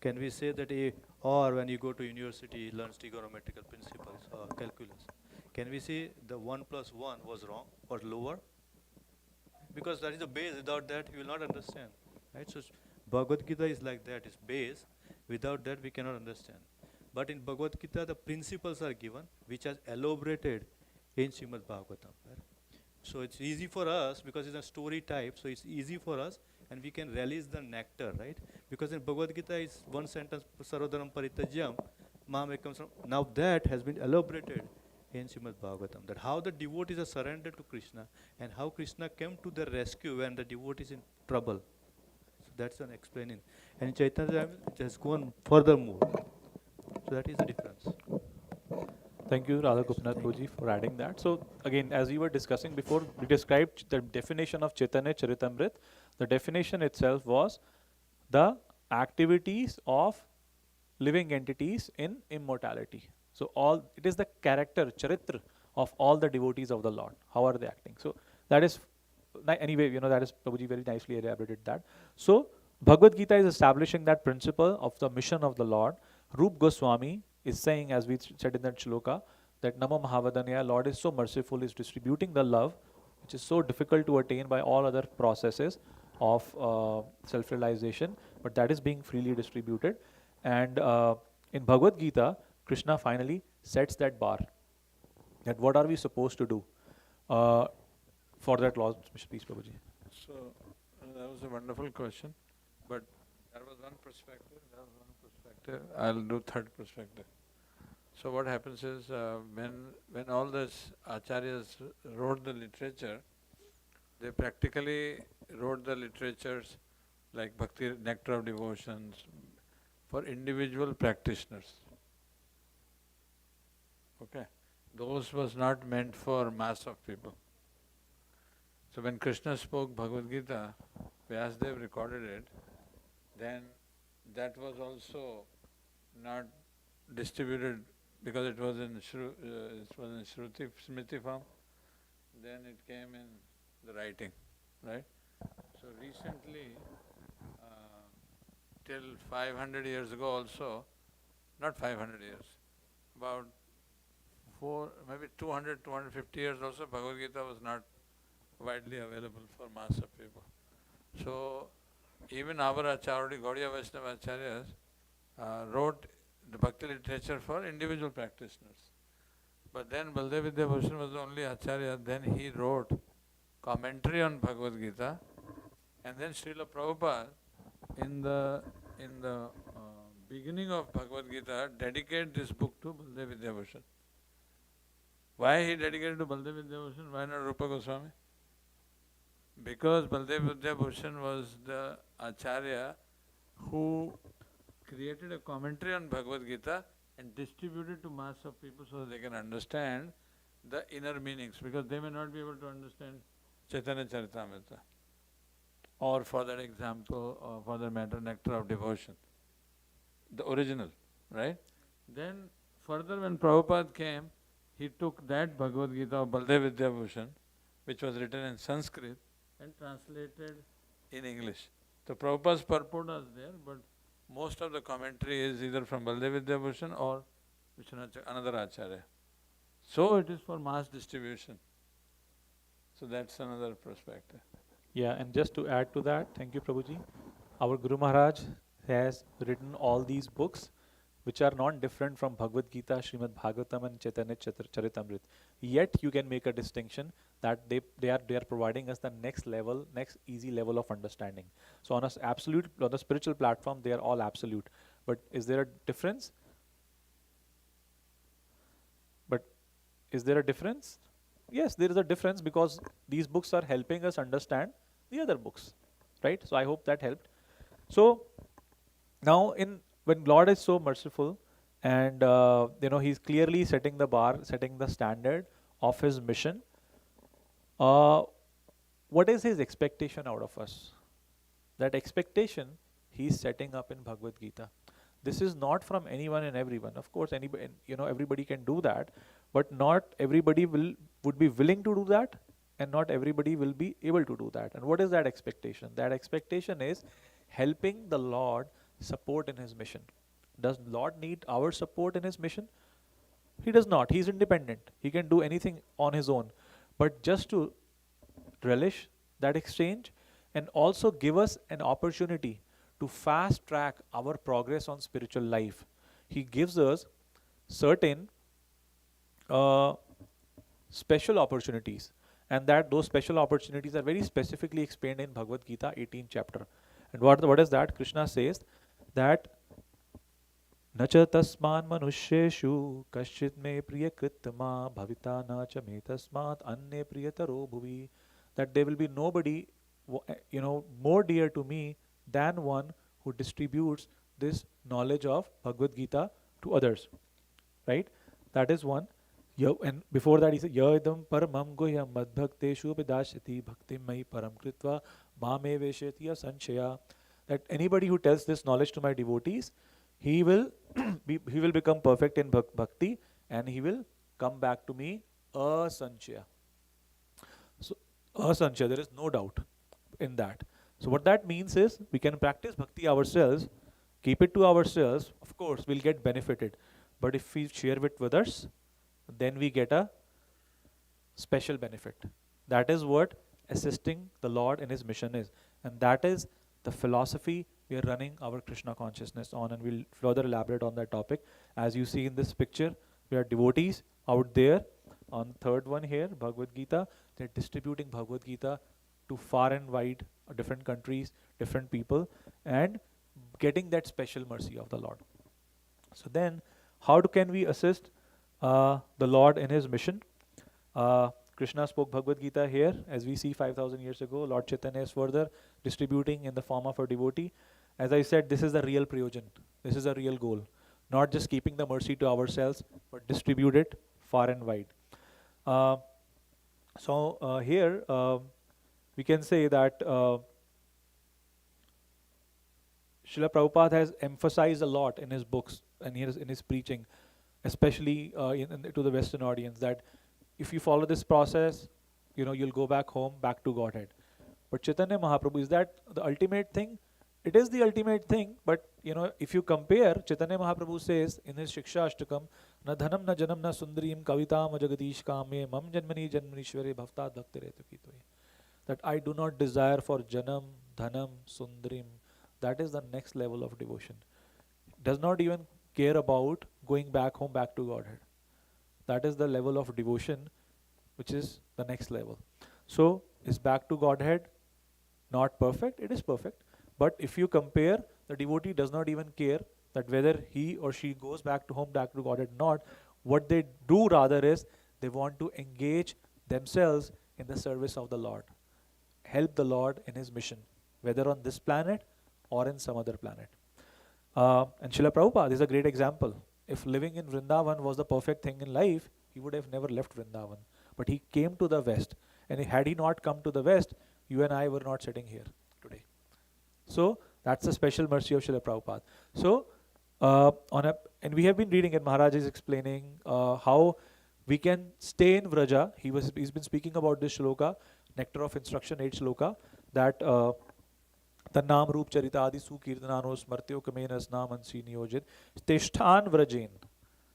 Can we say that or when you go to university, he learns trigonometrical principles or calculus. Can we say the 1 plus 1 was wrong or lower? Because that is the base. Without that, you will not understand. Right? So Bhagavad Gita is like that. It's base. Without that, we cannot understand. But in Bhagavad Gita, the principles are given, which are elaborated in Srimad Bhagavatam. Right? So it's easy for us because it's a story type. So it's easy for us, and we can release the nectar, right? Because in Bhagavad Gita is one sentence, Sarvadhanam Paritajyam, Mam Ekam Saram. Now that has been elaborated in Srimad Bhagavatam, that how the devotees are surrendered to Krishna and how Krishna came to their rescue when the devotee is in trouble. So that's an explaining. And in Chaitanya it has gone furthermore. So that is the difference. Thank you, Radha Gopinath Prabhuji, for adding that. So again, as we were discussing before, we described the definition of Chaitanya Charitamrita. The definition itself was the activities of living entities in immortality. So it is the character, charitra of all the devotees of the Lord. How are they acting? So that is, anyway, that is Prabhuji very nicely elaborated that. So Bhagavad Gita is establishing that principle of the mission of the Lord. Rup Goswami is saying, as we said in that shloka, that Nama Mahavadanya, Lord is so merciful, is distributing the love, which is so difficult to attain by all other processes of self-realization, but that is being freely distributed. And in Bhagavad Gita, Krishna finally sets that bar, that what are we supposed to do for that law. Please, Prabhuji. So that was a wonderful question, but that was one perspective, I'll do third perspective. So what happens is, when all these acharyas wrote the literature, they practically wrote the literatures like Bhakti, Nectar of Devotions, for individual practitioners. Okay, those was not meant for mass of people. So when Krishna spoke Bhagavad Gita, Vyasadeva recorded it, then that was also not distributed because it was in Shruti Smriti form. Then it came in the writing, right? So recently, till 500 years ago also, not 500 years, about maybe 200, 250 years also, Bhagavad Gita was not widely available for mass of people. So even our Acharya, Gaudiya Vaishnava Acharyas wrote the Bhakti literature for individual practitioners. But then Baldev Vidyabhushan was the only Acharya, then he wrote commentary on Bhagavad Gita, and then Srila Prabhupada in the beginning of Bhagavad Gita dedicated this book to Baldev Vidyabhushan. Why he dedicated to Baldev Vidyabhushan? Why not Rupa Goswami? Because Baldev Vidyabhushan was the Acharya who created a commentary on Bhagavad Gita and distributed to mass of people so that they can understand the inner meanings, because they may not be able to understand Chaitanya Charitamrita, or for that example, or for that matter, Nectar of Devotion, the original, right? Then further when Prabhupada came, he took that Bhagavad Gita of Baldev Vidyabhushan, which was written in Sanskrit, and translated in English. So Prabhupada's purport was there, but most of the commentary is either from Baldev Vidyabhushan or another Acharya. So it is for mass distribution. So that's another perspective. Yeah, and just to add to that, thank you, Prabhuji. Our Guru Maharaj has written all these books which are not different from Bhagavad Gita, Srimad Bhagavatam and Chaitanya Charitamrita. Yet you can make a distinction that they are providing us the next level, next easy level of understanding. So on on the spiritual platform, they are all absolute. But is there a difference? But is there a difference? Yes, there is a difference because these books are helping us understand the other books, right? So I hope that helped. So now when Lord is so merciful and he's clearly setting the bar, setting the standard of his mission, what is his expectation out of us? That expectation he's setting up in Bhagavad Gita. This is not from anyone and everyone. Of course, anybody, everybody can do that, but not everybody would be willing to do that, and not everybody will be able to do that. And what is that expectation? That expectation is helping the Lord support in his mission. Does Lord need our support in his mission? He does not. He is independent. He can do anything on his own. But just to relish that exchange and also give us an opportunity to fast track our progress on spiritual life, he gives us certain special opportunities, and that those special opportunities are very specifically explained in Bhagavad Gita 18th chapter. And what is that? Krishna says that Nacha tasman manusheshu kashit me priyakritma bhavita nacha me tasmat anne priyataro bhuvi, that there will be nobody more dear to me than one who distributes this knowledge of Bhagavad Gita to others, right? That is one. And before that he said yadam paramam guhyam madbhakteshu vidashati bhaktim mai param kritva mame veshetiya sanchaya, that anybody who tells this knowledge to my devotees, he will he will become perfect in bhakti, and he will come back to me asanchaya. So asanchaya, there is no doubt in that. So what that means is we can practice bhakti ourselves, keep it to ourselves. Of course, we'll get benefited, but if we share it with others, then we get a special benefit. That is what assisting the Lord in his mission is, and that is the philosophy we are running our Krishna consciousness on, and we'll further elaborate on that topic. As you see in this picture, we are devotees out there. On third one here, Bhagavad Gita, they're distributing Bhagavad Gita to far and wide, different countries, different people, and getting that special mercy of the Lord. So then, how can we assist the Lord in his mission? Krishna spoke Bhagavad Gita here, as we see 5,000 years ago. Lord Chaitanya is further distributing in the form of a devotee. As I said, this is the real prayojan. This is a real goal. Not just keeping the mercy to ourselves, but distribute it far and wide. Here we can say that Srila Prabhupada has emphasized a lot in his books and in his preaching, especially to the Western audience, that if you follow this process, you'll go back home, back to Godhead. But Chaitanya Mahaprabhu, is that the ultimate thing? It is the ultimate thing, but if you compare, Chaitanya Mahaprabhu says in his Shiksha Ashtakam, na dhanam na janam na sundarim kavitam jagadish kame mam janmani janmanishware bhavtat bhaktiretu kitoye, that I do not desire for janam, dhanam, sundarim. That is the next level of devotion. Does not even care about going back home, back to Godhead. That is the level of devotion, which is the next level. So, is back to Godhead not perfect? It is perfect. But if you compare, the devotee does not even care that whether he or she goes back to home, back to Godhead or not. What they do rather is, they want to engage themselves in the service of the Lord. Help the Lord in his mission, whether on this planet or in some other planet. And Srila Prabhupada is a great example. If living in Vrindavan was the perfect thing in life, he would have never left Vrindavan. But he came to the West. And had he not come to the West, you and I were not sitting here today. So that's a special mercy of Srila Prabhupada. So, and we have been reading, and Maharaj is explaining how we can stay in Vraja. He's been speaking about this shloka, Nectar of Instruction, 8 shloka, that Tannam Roop Charita Adi Sukirtanano Smartyo Kamenas Namansi Niyojit Tishthan Vrajen.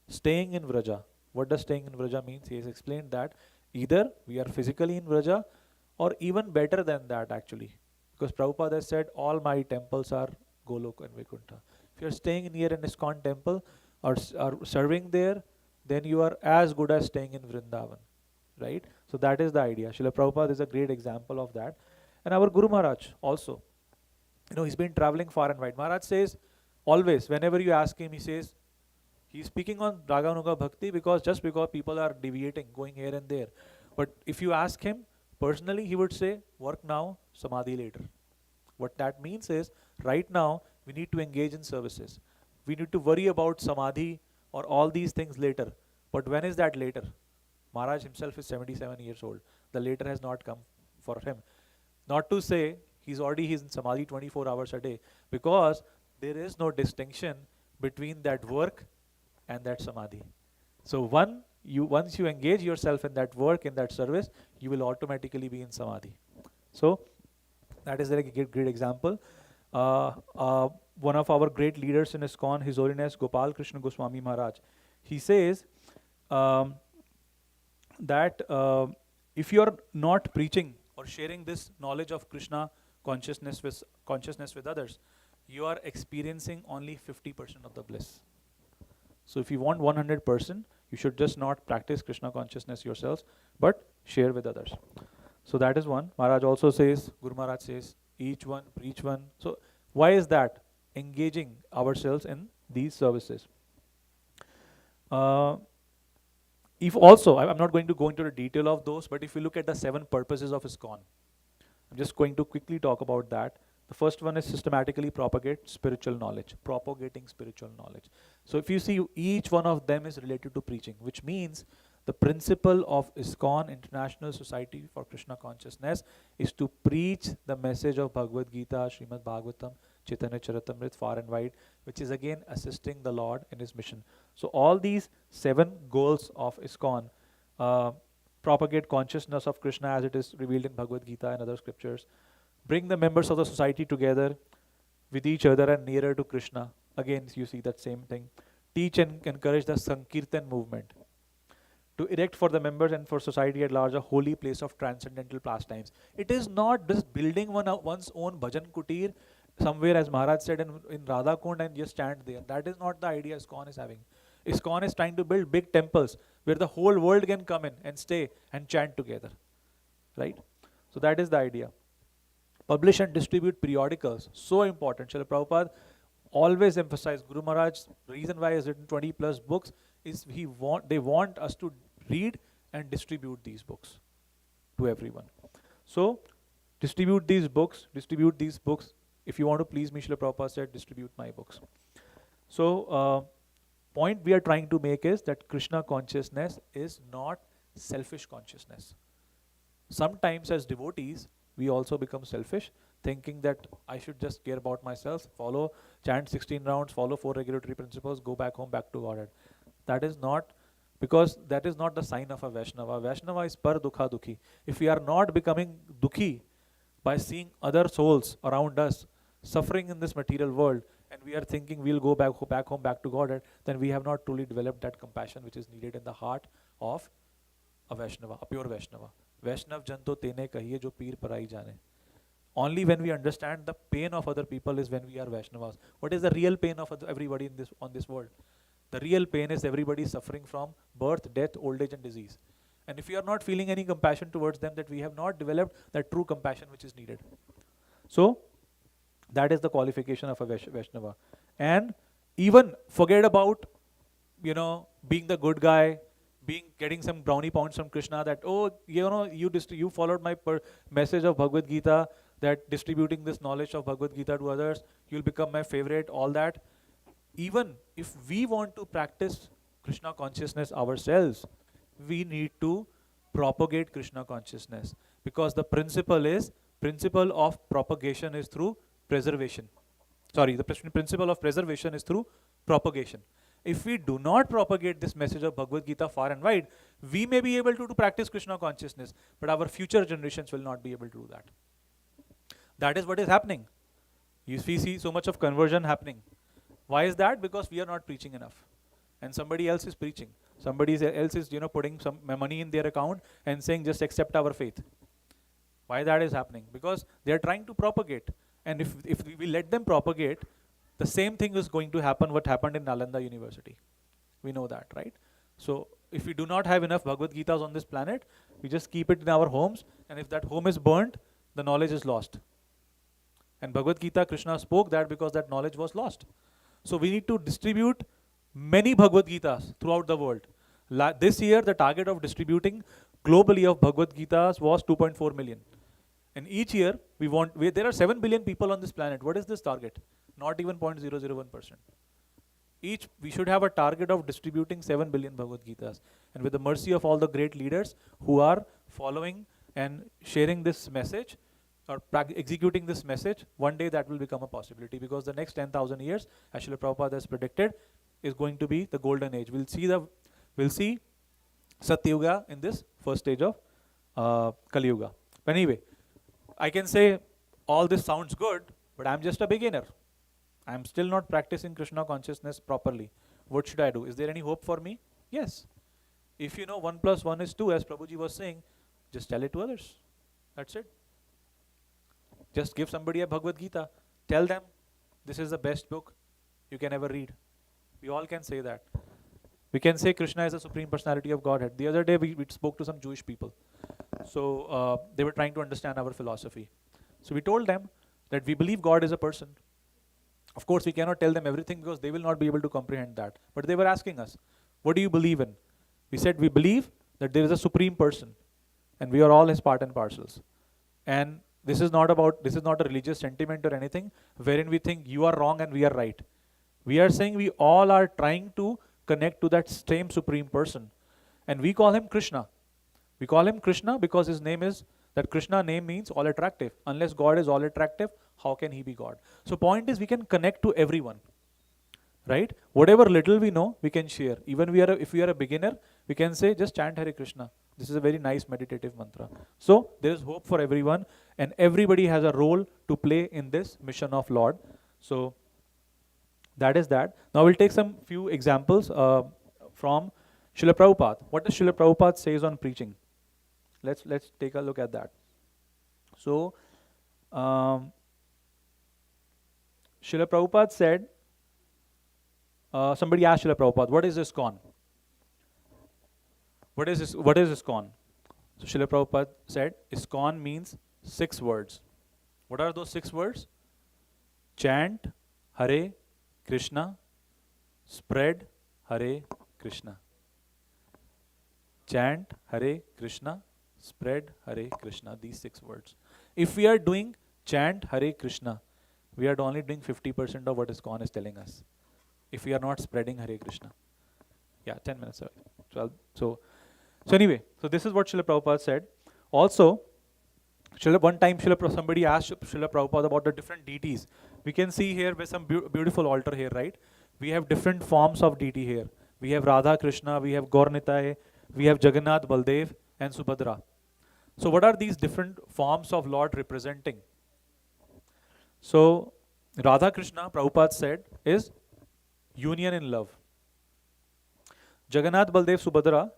Staying in Vraja. What does staying in Vraja means? He has explained that either we are physically in Vraja or even better than that actually. Because Prabhupada has said all my temples are Golok and Vaikuntha. If you are staying near an ISKCON temple or serving there, then you are as good as staying in Vrindavan. Right? So that is the idea. Srila Prabhupada is a great example of that. And our Guru Maharaj also. He's been traveling far and wide. Maharaj says, always, whenever you ask him, he says, he's speaking on Raganuga Bhakti just because people are deviating, going here and there. But if you ask him, personally, he would say, work now, Samadhi later. What that means is, right now, we need to engage in services. We need to worry about Samadhi or all these things later. But when is that later? Maharaj himself is 77 years old. The later has not come for him. Not to say he's in Samadhi 24 hours a day, because there is no distinction between that work and that Samadhi. So once you engage yourself in that work, in that service, you will automatically be in Samadhi. So that is a great example. One of our great leaders in ISKCON, His Holiness Gopal Krishna Goswami Maharaj, he says that if you are not preaching or sharing this knowledge of Krishna consciousness with others, you are experiencing only 50% of the bliss. So if you want 100%, you should just not practice Krishna consciousness yourselves, but share with others. So that is one. Maharaj also says, Guru Maharaj says, each one, preach one. So why is that? Engaging ourselves in these services. If also, I'm not going to go into the detail of those, but if you look at the 7 purposes of ISKCON, I'm just going to quickly talk about that. The first one is systematically propagating spiritual knowledge. So if you see, each one of them is related to preaching, which means the principle of ISKCON, International Society for Krishna Consciousness, is to preach the message of Bhagavad Gita, Srimad Bhagavatam, Chaitanya Charitamrita far and wide, which is again assisting the Lord in his mission. So all these 7 goals of ISKCON, propagate consciousness of Krishna as it is revealed in Bhagavad Gita and other scriptures, bring the members of the society together with each other and nearer to Krishna. Again, you see that same thing. Teach and encourage the Sankirtan movement. To erect for the members and for society at large a holy place of transcendental pastimes. It is not just building one's own bhajan kutir somewhere, as Maharaj said, in Radha Kund, and just stand there. That is not the idea ISKCON is having. ISKCON is trying to build big temples where the whole world can come in and stay and chant together. Right? So that is the idea. Publish and distribute periodicals. So important. Srila Prabhupada always emphasized, Guru Maharaj's reason why he has written 20 plus books is they want us to read and distribute these books to everyone. So distribute these books. If you want to please me, Srila Prabhupada said, distribute my books. So point we are trying to make is that Krishna consciousness is not selfish consciousness. Sometimes as devotees, we also become selfish, thinking that I should just care about myself, chant 16 rounds, follow 4 regulatory principles, go back home, back to Godhead. That is not, because that is not the sign of a Vaishnava. Vaishnava is par dukha dukhi. If we are not becoming dukhi by seeing other souls around us suffering in this material world, and we are thinking we'll go back home, back to Godhead, then we have not truly developed that compassion which is needed in the heart of a Vaishnava, a pure Vaishnava. Vaishnav janto tene kahiye jo peer parai jane. Only when we understand the pain of other people is when we are Vaishnavas. What is the real pain of everybody on this world? The real pain is everybody suffering from birth, death, old age and disease. And if we are not feeling any compassion towards them, that we have not developed that true compassion which is needed. So that is the qualification of a Vaishnava. And even forget about, being the good guy, getting some brownie points from Krishna, that, you followed my message of Bhagavad Gita, that distributing this knowledge of Bhagavad Gita to others, you'll become my favorite, all that. Even if we want to practice Krishna consciousness ourselves, we need to propagate Krishna consciousness, because the principle of propagation is through preservation. The principle of preservation is through propagation. If we do not propagate this message of Bhagavad Gita far and wide, we may be able to practice Krishna consciousness, but our future generations will not be able to do that. That is what is happening. We see so much of conversion happening. Why is that? Because we are not preaching enough. and somebody else is preaching. Somebody else is, putting some money in their account and saying, just accept our faith. Why that is happening? Because they are trying to propagate. And if we let them propagate, the same thing is going to happen what happened in Nalanda University. We know that, right? So if we do not have enough Bhagavad Gitas on this planet, we just keep it in our homes, and if that home is burnt, the knowledge is lost. And Bhagavad Gita, Krishna spoke that because that knowledge was lost. So we need to distribute many Bhagavad Gitas throughout the world. This year, the target of distributing globally of Bhagavad Gitas was 2.4 million. And each year, there are 7 billion people on this planet. What is this target? Not even 0.001%. We should have a target of distributing 7 billion Bhagavad Gitas. And with the mercy of all the great leaders who are following and sharing this message, or executing this message, one day that will become a possibility, because the next 10,000 years, as Srila Prabhupada has predicted, is going to be the golden age. We'll see Satyuga in this first stage of Kali Yuga. But anyway, I can say all this sounds good, but I'm just a beginner. I'm still not practicing Krishna consciousness properly. What should I do? Is there any hope for me? Yes. If you know 1 plus 1 is 2, as Prabhuji was saying, just tell it to others. That's it. Just give somebody a Bhagavad Gita. Tell them, this is the best book you can ever read. We all can say that. We can say Krishna is the Supreme Personality of Godhead. The other day we spoke to some Jewish people. So they were trying to understand our philosophy. So we told them that we believe God is a person. Of course, we cannot tell them everything because they will not be able to comprehend that. But they were asking us, what do you believe in? We said, we believe that there is a Supreme Person and we are all his part and parcels. And this is not a religious sentiment or anything wherein we think you are wrong and we are right. We are saying we all are trying to connect to that same Supreme Person. And we call him Krishna. We call him Krishna because his name is, that Krishna name means all attractive. Unless God is all attractive, how can he be God? So point is, we can connect to everyone. Right? Whatever little we know, we can share. Even if we are a beginner, we can say, just chant Hare Krishna. This is a very nice meditative mantra. So there is hope for everyone, and everybody has a role to play in this mission of Lord. So that is that. Now we'll take some few examples from Srila Prabhupada. What does Srila Prabhupada says on preaching? Let's take a look at that. So Srila Prabhupada said, somebody asked Srila Prabhupada, what is ISKCON? What is ISKCON? So Srila Prabhupada said, ISKCON means 6 words. What are those 6 words? Chant Hare Krishna, spread Hare Krishna. Chant Hare Krishna, spread Hare Krishna. These 6 words. If we are doing chant Hare Krishna, we are only doing 50% of what ISKCON is telling us. If we are not spreading Hare Krishna. Yeah, 10 minutes. 12. So anyway, so this is what Srila Prabhupada said. Also, one time somebody asked Srila Prabhupada about the different deities. We can see here with some beautiful altar here, right? We have different forms of deity here. We have Radha Krishna, we have Gaur Nitai, we have Jagannath, Baldev and Subhadra. So what are these different forms of Lord representing? So Radha Krishna, Prabhupada said, is union in love. Jagannath, Baldev, Subhadra,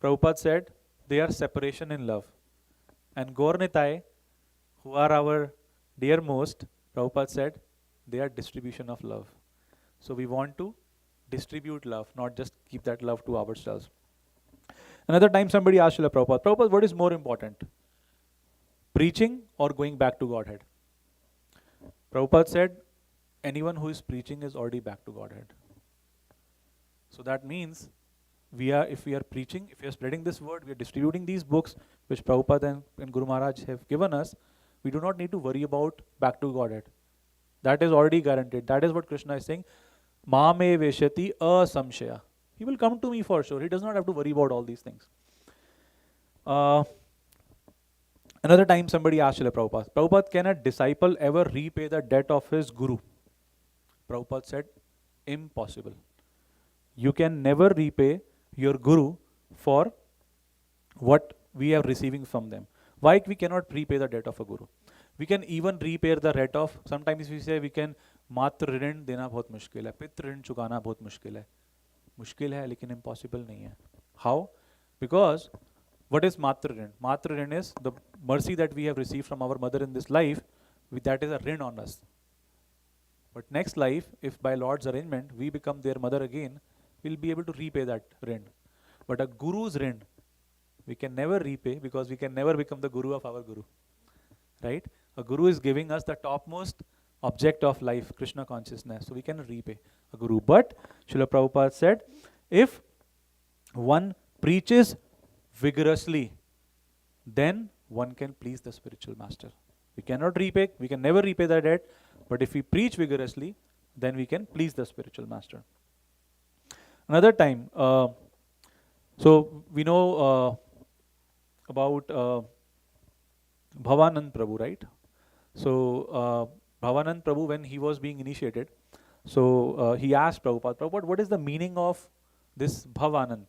Prabhupada said, they are separation in love. And Gaur Nitai, who are our dearmost, Prabhupada said, they are distribution of love. So we want to distribute love, not just keep that love to ourselves. Another time somebody asked Srila Prabhupada, Prabhupada, what is more important? Preaching or going back to Godhead? Prabhupada said, anyone who is preaching is already back to Godhead. So that means if we are preaching, if we are spreading this word, we are distributing these books which Prabhupada and Guru Maharaj have given us, we do not need to worry about back to Godhead. That is already guaranteed. That is what Krishna is saying. Ma me veshati asamshaya. He will come to me for sure. He does not have to worry about all these things. Another time somebody asked Srila Prabhupada, Prabhupada, can a disciple ever repay the debt of his guru? Prabhupada said, impossible. You can never repay your guru for what we are receiving from them. Why we cannot repay the debt of a guru? We can even repay the debt of, sometimes we say we can matra rin dena bahut mushkil hai, pitra rin chukana bahut mushkil hai. मुश्किल है लेकिन impossible नहीं है. How? Because what is Matra Rin? Matra Rin is the mercy that we have received from our mother in this life, that is a rin on us. But next life, if by Lord's arrangement we become their mother again, we'll be able to repay that rin. But a guru's rin, we can never repay because we can never become the guru of our guru. Right? A guru is giving us the topmost object of life, Krishna consciousness. So we can repay a guru. But Srila Prabhupada said, if one preaches vigorously, then one can please the spiritual master. We cannot repay, we can never repay the debt, but if we preach vigorously, then we can please the spiritual master. Another time, so we know about Bhavanand Prabhu, right? So Bhavanand Prabhu, when he was being initiated, so he asked Prabhupada, what is the meaning of this Bhavanand?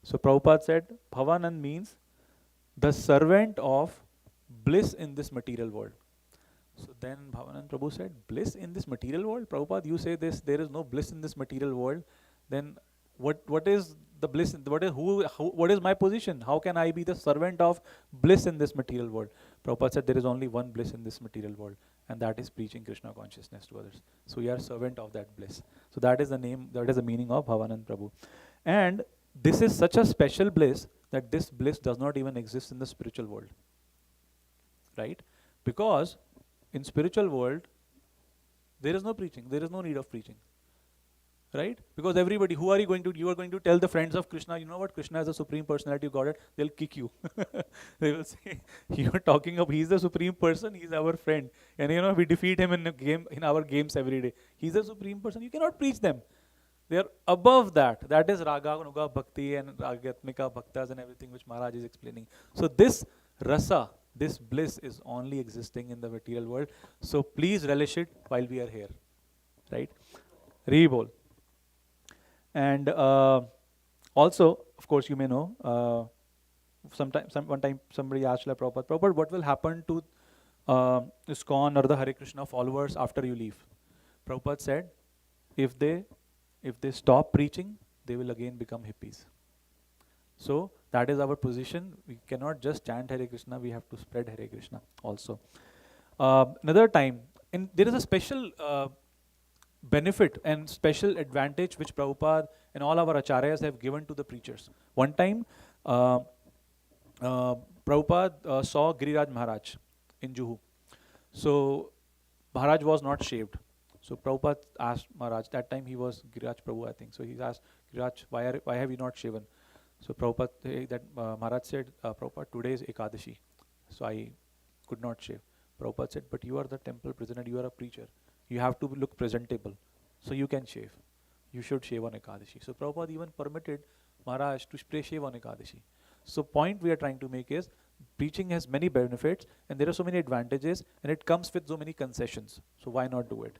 So Prabhupada said, Bhavanand means the servant of bliss in this material world. So then Bhavanand Prabhu said, bliss in this material world? Prabhupada, you say this, there is no bliss in this material world. Then what is the bliss? What is my position? How can I be the servant of bliss in this material world? Prabhupada said, there is only one bliss in this material world, and that is preaching Krishna consciousness to others. So you are servant of that bliss. So that is the name, that is the meaning of Bhavanand Prabhu. And this is such a special bliss that this bliss does not even exist in the spiritual world. Right? Because in spiritual world, there is no preaching, there is no need of preaching. Right? Because everybody, who are you going to, you are going to tell the friends of Krishna, you know what, Krishna is the Supreme Personality of Godhead, they'll kick you. They will say, you are talking of, he's the Supreme Person, he's our friend. And you know, we defeat him in a game, in our games every day. He's the Supreme Person, you cannot preach them. They are above that. That is Raga, Anuga, Bhakti and Ragatmika, Bhaktas and everything which Maharaj is explaining. So this rasa, this bliss is only existing in the material world. So please relish it while we are here. Right? Rebol. And also, of course, you may know, one time somebody asked Srila Prabhupada, what will happen to ISKCON or the Hare Krishna followers after you leave? Prabhupada said, if they stop preaching, they will again become hippies. So that is our position. We cannot just chant Hare Krishna, we have to spread Hare Krishna also. Another time, there is a special benefit and special advantage which Prabhupada and all our acharyas have given to the preachers. One time, Prabhupada saw Giriraj Maharaj in Juhu. So Maharaj was not shaved. So Prabhupada asked Maharaj, that time he was Giriraj Prabhu, I think. So he asked, Giriraj, why have you not shaven? So Prabhupada, Maharaj said, Prabhupada, today is Ekadashi. So I could not shave. Prabhupada said, but you are the temple prisoner, you are a preacher. You have to look presentable. So you can shave. You should shave on Ekadashi. So Prabhupada even permitted Maharaj to shave on Ekadashi. So point we are trying to make is, preaching has many benefits and there are so many advantages and it comes with so many concessions. So why not do it?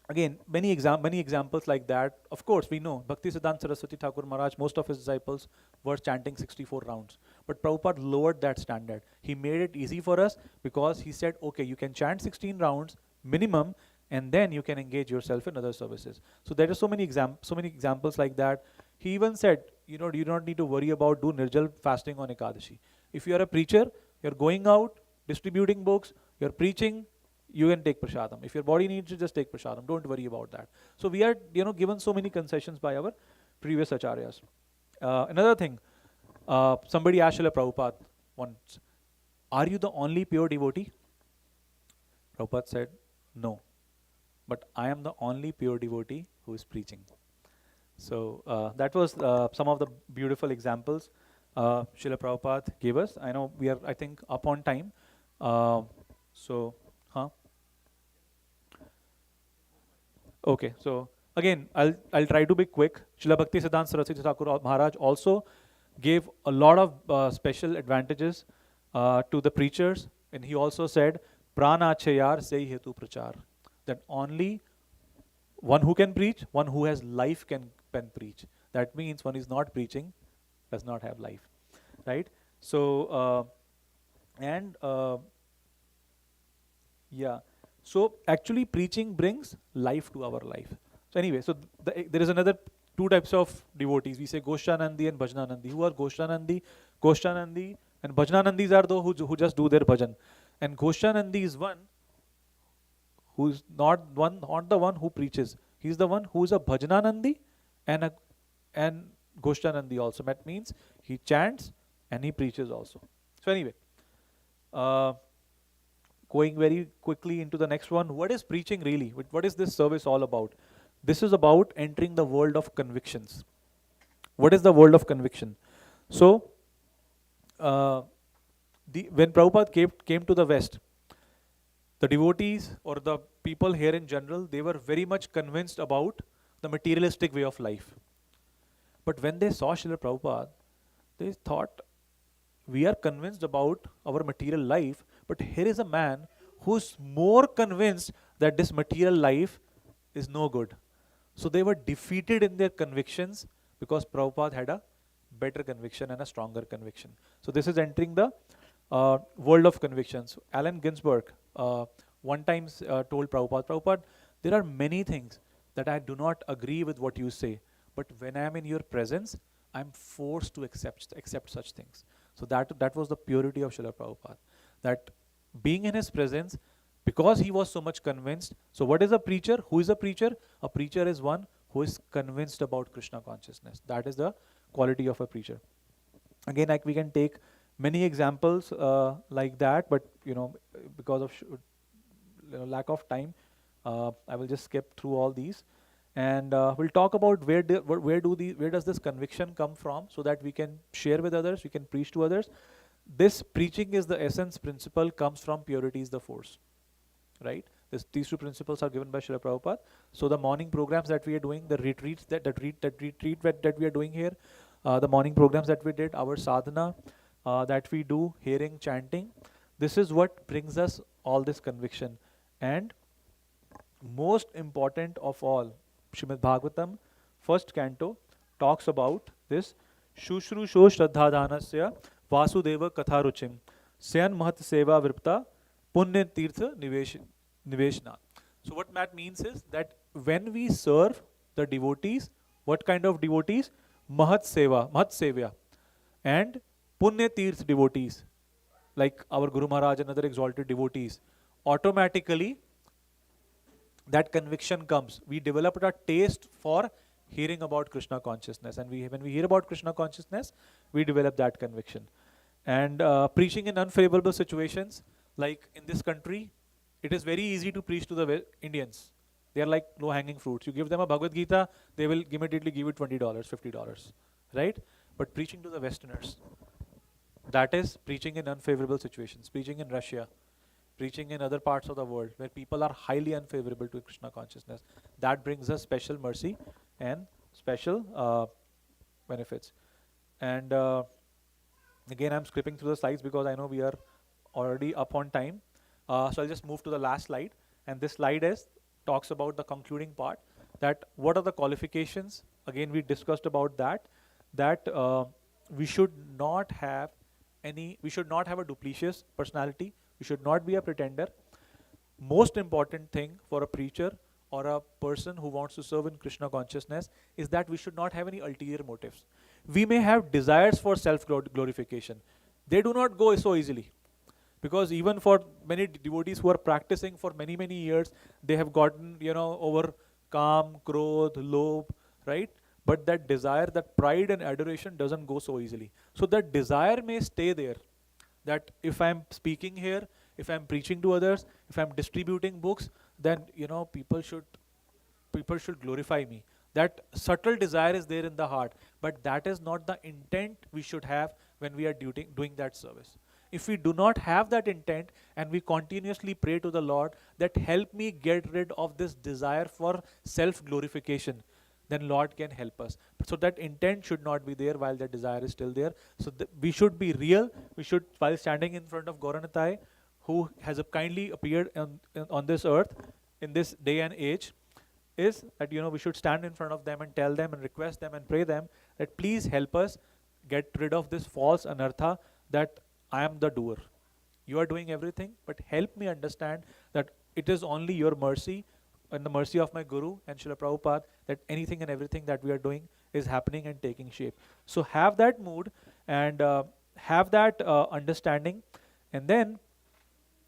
Again, many examples like that. Of course, we know Bhakti Siddhanta Saraswati Thakur Maharaj, most of his disciples were chanting 64 rounds. But Prabhupada lowered that standard. He made it easy for us because he said, okay, you can chant 16 rounds minimum and then you can engage yourself in other services. So there are so many examples like that. He even said, you know, you don't need to worry about do Nirjal fasting on Ekadashi. If you are a preacher, you're going out, distributing books, you're preaching, you can take prasadam. If your body needs it, just take prasadam. Don't worry about that. So we are, given so many concessions by our previous acharyas. Another thing, somebody asked Srila Prabhupada once, are you the only pure devotee? Prabhupada said, no. But I am the only pure devotee who is preaching. So that was some of the beautiful examples Srila Prabhupada gave us. I know we are, I think, up on time. Okay, so again, I'll try to be quick. Srila Bhakti Siddhanta Saraswati Thakur Maharaj also gave a lot of special advantages to the preachers, and he also said, Prana Chayar Sei Hetu Prachar, that only one who can preach, one who has life can preach. That means one is not preaching, does not have life, right? So, yeah. So actually preaching brings life to our life. So anyway, so there is another two types of devotees. We say Goshtanandi and Bhajananandi. Who are Goshtanandi? Goshtanandi and Bhajananandis are those who just do their bhajan. And Goshtanandi is one who is not the one who preaches. He is the one who is a Bhajananandi and Goshtanandi also. That means he chants and he preaches also. So anyway, going very quickly into the next one. What is preaching really? What is this service all about? This is about entering the world of convictions. What is the world of conviction? So, when Prabhupada came to the West, the devotees or the people here in general, they were very much convinced about the materialistic way of life. But when they saw Srila Prabhupada, they thought, we are convinced about our material life, but here is a man who's more convinced that this material life is no good. So they were defeated in their convictions because Prabhupada had a better conviction and a stronger conviction. So this is entering the world of convictions. Allen Ginsberg one time told Prabhupada, there are many things that I do not agree with what you say, but when I am in your presence, I am forced to accept such things. So that was the purity of Srila Prabhupada. That being in his presence, because he was so much convinced. So what is a preacher? Who is a preacher? A preacher is one who is convinced about Krishna consciousness. That is the quality of a preacher. Again, like we can take many examples like that, but because of lack of time, I will just skip through all these, and we'll talk about where does this conviction come from, so that we can share with others, we can preach to others. This preaching is the essence principle, comes from purity is the force, right? These two principles are given by Srila Prabhupada. So the morning programs that we are doing, the retreats that we are doing here, the morning programs that we did, our sadhana that we do, hearing, chanting, this is what brings us all this conviction. And most important of all, Srimad Bhagavatam, first canto, talks about this Shushrusho Shraddhadhanasya Vasudeva Katharuchim Syan Mahat Seva Vripta Punya Tirtha Niveshna. So what that means is that when we serve the devotees, what kind of devotees? Mahat Sevya, and Punya Tirth devotees, like our Guru Maharaj and other exalted devotees, automatically that conviction comes. We developed a taste for hearing about Krishna consciousness, and when we hear about Krishna consciousness, we develop that conviction. And preaching in unfavorable situations, like in this country, it is very easy to preach to the Indians. They are like low-hanging fruits. You give them a Bhagavad Gita, they will immediately give you $20, $50, right? But preaching to the Westerners, that is preaching in unfavorable situations. Preaching in Russia, preaching in other parts of the world where people are highly unfavorable to Krishna consciousness, that brings us special mercy and special benefits. And again, I'm skipping through the slides because I know we are already up on time. So I'll just move to the last slide. And this slide talks about the concluding part, that what are the qualifications. Again, we discussed about that we should not have a duplicitous personality. We should not be a pretender. Most important thing for a preacher or a person who wants to serve in Krishna consciousness is that we should not have any ulterior motives. We may have desires for self-glorification. They do not go so easily. Because even for many devotees who are practicing for many, many years, they have gotten, over Kam, Krodh, Lobh, right? But that desire, that pride and adoration doesn't go so easily. So that desire may stay there. That if I'm speaking here, if I'm preaching to others, if I'm distributing books, then, people should glorify me. That subtle desire is there in the heart, but that is not the intent we should have when we are doing that service. If we do not have that intent and we continuously pray to the Lord that help me get rid of this desire for self-glorification, then Lord can help us. So that intent should not be there while that desire is still there. So we should be real. We should, while standing in front of Gauranatai, who has kindly appeared on this earth in this day and age, is that we should stand in front of them and tell them and request them and pray them that please help us get rid of this false anartha that I am the doer. You are doing everything, but help me understand that it is only your mercy in the mercy of my Guru and Srila Prabhupada, that anything and everything that we are doing is happening and taking shape. So have that mood and have that understanding, and then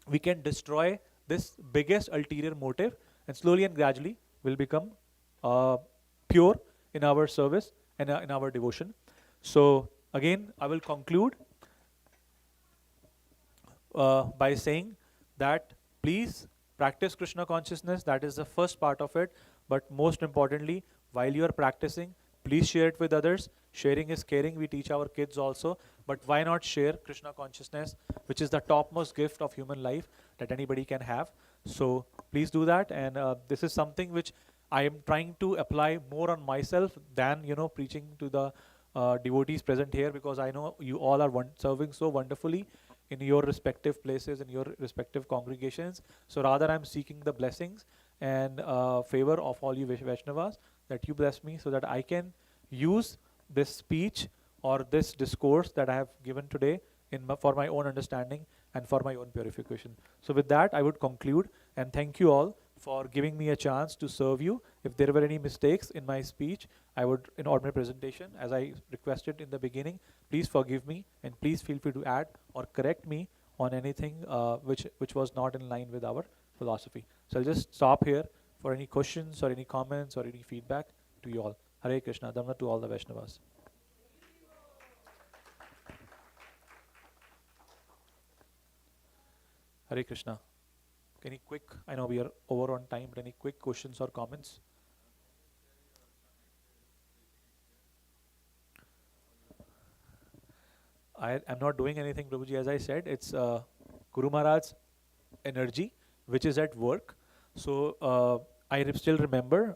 we can destroy this biggest ulterior motive, and slowly and gradually will become pure in our service and in our devotion. So again, I will conclude by saying that please practice Krishna consciousness. That is the first part of it. But most importantly, while you are practicing, please share it with others. Sharing is caring. We teach our kids also. But why not share Krishna consciousness, which is the topmost gift of human life that anybody can have. So please do that. And this is something which I am trying to apply more on myself than preaching to the devotees present here, because I know you all are serving so wonderfully in your respective places, in your respective congregations. So rather I'm seeking the blessings and favor of all you Vaishnavas, that you bless me so that I can use this speech or this discourse that I have given today for my own understanding and for my own purification. So with that, I would conclude and thank you all for giving me a chance to serve you. If there were any mistakes in my speech, or my presentation, as I requested in the beginning, please forgive me and please feel free to add or correct me on anything which was not in line with our philosophy. So I'll just stop here for any questions or any comments or any feedback to you all. Hare Krishna, Dhamma to all the Vaishnavas. Hare Krishna. Any quick, I know we are over on time, but any quick questions or comments? I am not doing anything, Prabhuji. As I said, it's Guru Maharaj's energy which is at work. So I still remember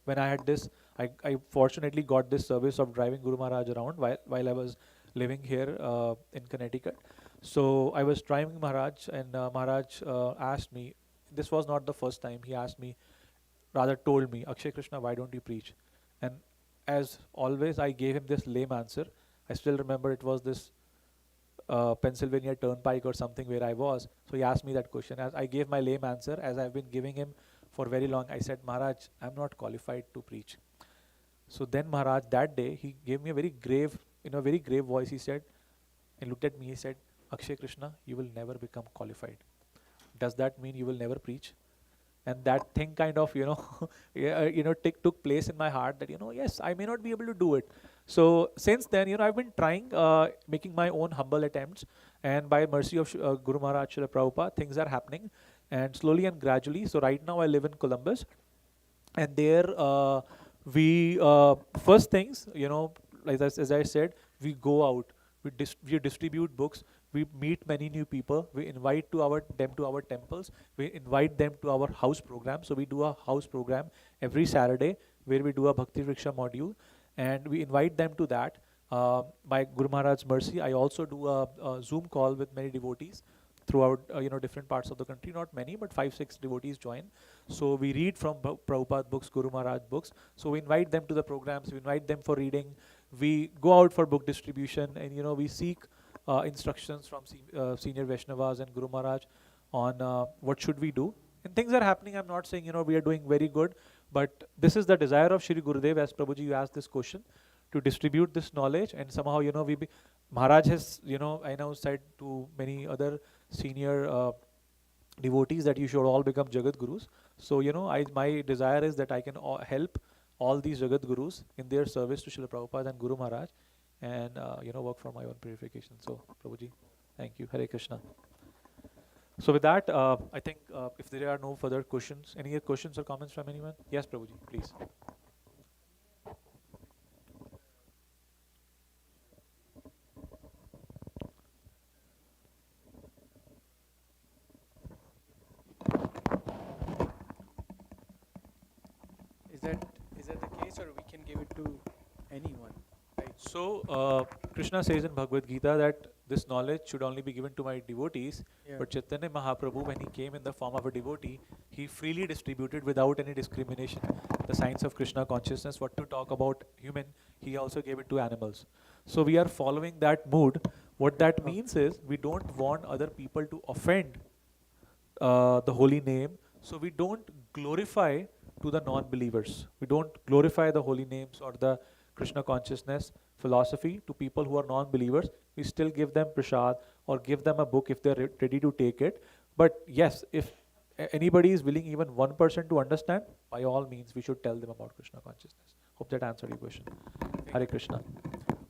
when I had this, I fortunately got this service of driving Guru Maharaj around while I was living here in Connecticut. So I was driving Maharaj, and Maharaj asked me, this was not the first time, he asked me, rather told me, Akshay Krishna, why don't you preach? And as always, I gave him this lame answer. I still remember it was this Pennsylvania Turnpike or something where I was. So he asked me that question. As I gave my lame answer, as I've been giving him for very long, I said, Maharaj, I'm not qualified to preach. So then Maharaj, that day, he gave me a very grave, in a very grave voice, he said, and looked at me, he said, Akshay Krishna, you will never become qualified. Does that mean you will never preach? And that thing kind of, took place in my heart that, yes, I may not be able to do it. So since then, I've been trying, making my own humble attempts, and by mercy of Guru Maharaj Srila Prabhupada, things are happening, and slowly and gradually. So right now I live in Columbus, and there we, first things, as I said, we go out, we distribute books, we meet many new people, we invite them to our temples, we invite them to our house program. So we do a house program every Saturday where we do a Bhakti Vriksha module, and we invite them to that. By Guru Maharaj's mercy, I also do a Zoom call with many devotees throughout different parts of the country. Not many, but 5-6 devotees join. So we read from Prabhupada books, Guru Maharaj books. So we invite them to the programs, we invite them for reading, we go out for book distribution, and we seek instructions from senior Vaishnavas and Guru Maharaj on what should we do. And things are happening. I'm not saying we are doing very good, but this is the desire of Shri Gurudev, as Prabhuji you asked this question, to distribute this knowledge. And somehow Maharaj has I now said to many other senior devotees that you should all become Jagat Gurus. So my desire is that I can help all these Jagat Gurus in their service to Srila Prabhupada and Guru Maharaj, and work for my own purification. So Prabhuji, thank you. Hare Krishna. So with that, I think if there are no further questions, any questions or comments from anyone? Yes, Prabhuji, please. Is that the case, or we can give it to anyone? Right? So Krishna says in Bhagavad Gita that this knowledge should only be given to my devotees. Yeah. But Chaitanya Mahaprabhu, when he came in the form of a devotee, he freely distributed without any discrimination the science of Krishna consciousness. What to talk about human, he also gave it to animals. So we are following that mood. What that means is we don't want other people to offend the holy name, So we don't glorify to the non-believers. We don't glorify the holy names or the Krishna consciousness philosophy to people who are non-believers. We still give them prasad or give them a book if they're ready to take it. But yes, if anybody is willing, even 1% to understand, by all means, we should tell them about Krishna consciousness. Hope that answered your question. Hare Krishna.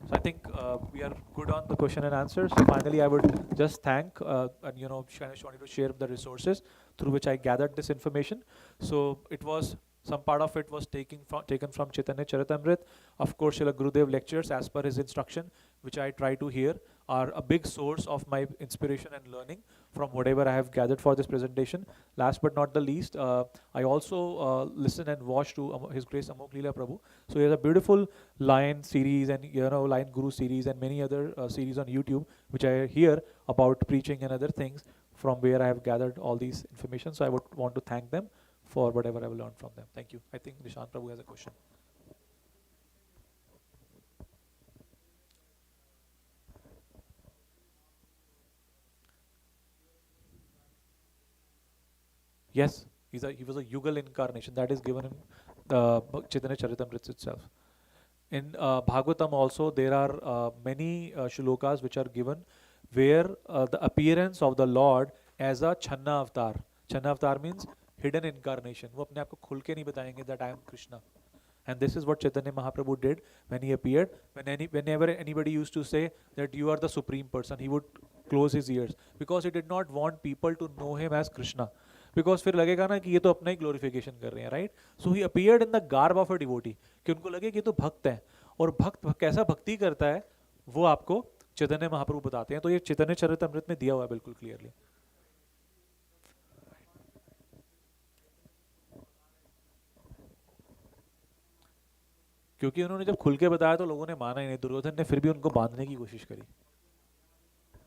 So I think we are good on the question and answer. So finally, I would just thank and kind of wanted to share the resources through which I gathered this information. So it was some part of it was taken from Chaitanya Charitamrit. Of course, Srila Gurudev lectures as per his instruction, which I try to hear, are a big source of my inspiration and learning from whatever I have gathered for this presentation. Last but not the least, I also listen and watch to His Grace Amok Leela Prabhu. So he has a beautiful Lion series and Lion Guru series and many other series on YouTube, which I hear about preaching and other things from where I have gathered all these information. So I would want to thank them for whatever I've learned from them. Thank you. I think Nishant Prabhu has a question. Yes, he was a Yugal incarnation that is given in Chaitanya Charitamrita itself. In Bhagavatam also there are many shlokas which are given where the appearance of the Lord as a Channa avatar. Channa avatar means hidden incarnation. वो अपने आप को खुल के नहीं बताएंगे that I am Krishna. And this is what Chaitanya Mahaprabhu did when he appeared. Whenever anybody used to say that you are the supreme person, he would close his ears because he did not want people to know him as Krishna. Because फिर लगेगा ना कि ये तो अपना ही glorification कर रहे हैं, right? So he appeared in the garb of a devotee, कि उनको लगे कि ये तो भक्त है, और भक्त कैसा भक्ति करता है वो आपको चैतन्य महाप्रभु बताते हैं. तो ये चैतन्य चरितमृत में दिया हुआ है बिल्कुल क्लियरली. क्योंकि उन्होंने जब खुल के बताया तो लोगों ने माना ही नहीं. दुर्योधन ने फिर भी उनको बांधने की कोशिश करी.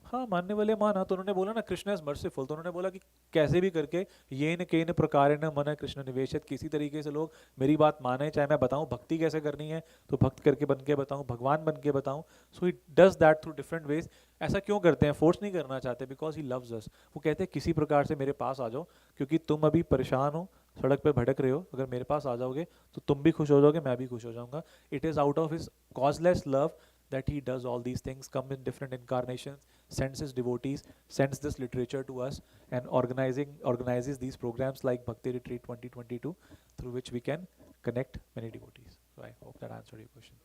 हाँ, मानने वाले माना. तो उन्होंने बोला ना कृष्ण इज मर्सीफुल, तो उन्होंने बोला कि कैसे भी करके ये न के न प्रकार न मन कृष्ण निवेशित, किसी तरीके से लोग मेरी बात माने, चाहे मैं बताऊं भक्ति कैसे करनी है तो भक्त करके बन के बताऊं, भगवान बन के बताऊं. So he does that through different ways. ऐसा क्यों करते हैं? फोर्स नहीं करना चाहते, बिकॉज ही लव्स अस. वो कहते हैं किसी प्रकार से मेरे पास आ जाओ, क्योंकि तुम अभी परेशान हो, सड़क पे भटक रहे हो, अगर मेरे पास आ जाओगे तो तुम भी खुश हो जाओगे, मैं भी खुश हो जाऊंगा. It is out of his causeless love that he does all these things, come in different incarnations, sends his devotees, sends this literature to us, and organizes these programs like Bhakti Retreat 2022, through which we can connect many devotees. So I hope that answered your question.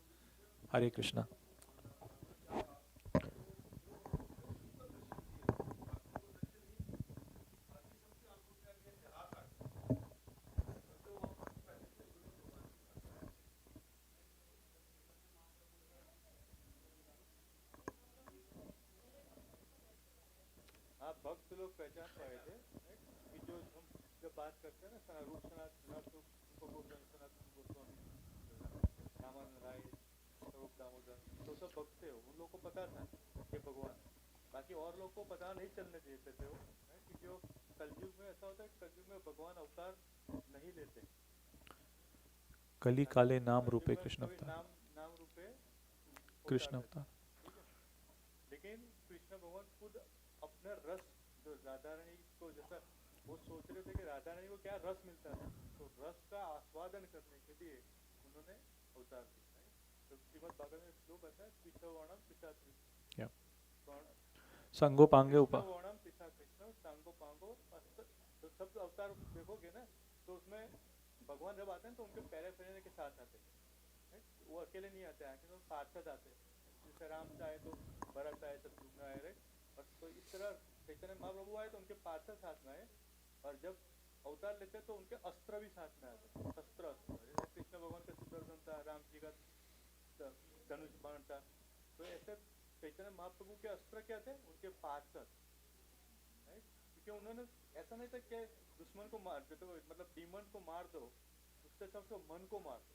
Hare Krishna. भक्त लोग पहचान पाए थे कि जो हम जब बात करते हैं ना सनारूप सनातन सनातन गोस्वामी, रामानंद राय, स्वरूप दामोदर, तो सब भक्त थे. उन लोगों को पता था ये भगवान. बाकी और लोगों को पता नहीं चलने देते थे वो, कि जो कलयुग में ऐसा होता है, कलयुग में भगवान अवतार नहीं लेते. कली काले नाम रूपे कृष्ण अवतार, नाम रूपे कृष्ण अवतार. लेकिन कृष्ण भगवान खुद अपना रस, जो राधा रानी को, जैसा वो सोच रहे थे कि राधा रानी को क्या रस मिलता है, तो रस का आस्वादन करने के लिए उन्होंने अवतार दिया. तो श्रीमद् भागवत में श्लोक आता है, पिछवर्णम पिछा कृष्ण, संगो पांगे उपा, वर्णम पिछा कृष्ण संगो पांगो. तो सब अवतार देखोगे ना, तो उसमें भगवान जब आते हैं तो उनके पैरे फैरने के साथ आते हैं. वो अकेले नहीं आते हैं, तो पार्षद आते हैं. जैसे राम आए तो भरत आए, शत्रुघ्न आए, राइट. और तो इस तरह चैतन्य महाप्रभु आए तो उनके पार्षद साथ में आए, और जब अवतार लेते तो उनके अस्त्र भी साथ में आते. शस्त्र अस्त्र, जैसे कृष्ण भगवान का सुदर्शन था, राम जी का धनुष बाण था. तो ऐसे चैतन्य महाप्रभु के अस्त्र क्या थे? उनके पार्षद. क्योंकि उन्होंने ऐसा नहीं था कि दुश्मन को मार दो, तो मतलब डीमन को मार दो, उससे सबसे मन को मार दो.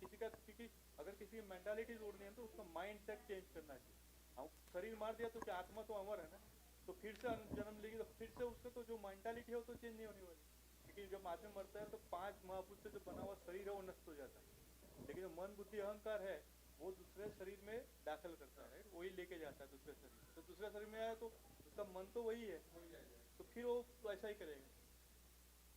किसी का, क्योंकि अगर किसी की मेंटालिटी जोड़नी है तो उसका माइंड सेट चेंज करना चाहिए. शरीर मार दिया तो क्या आत्मा तो अमर है ना, तो फिर से जन्म लेगी, तो फिर से उसका तो जो मेंटालिटी है वो तो चेंज नहीं होने वाली. क्योंकि जब आदमी मरता है तो 5 महाभूत से जो बना हुआ शरीर है वो नष्ट हो जाता है, लेकिन जो मन बुद्धि अहंकार है वो दूसरे शरीर में दाखिल करता है, वही लेके जाता है दूसरे शरीर. तो दूसरे शरीर में आया तो उसका मन तो वही है, तो फिर वो ऐसा ही करेगा.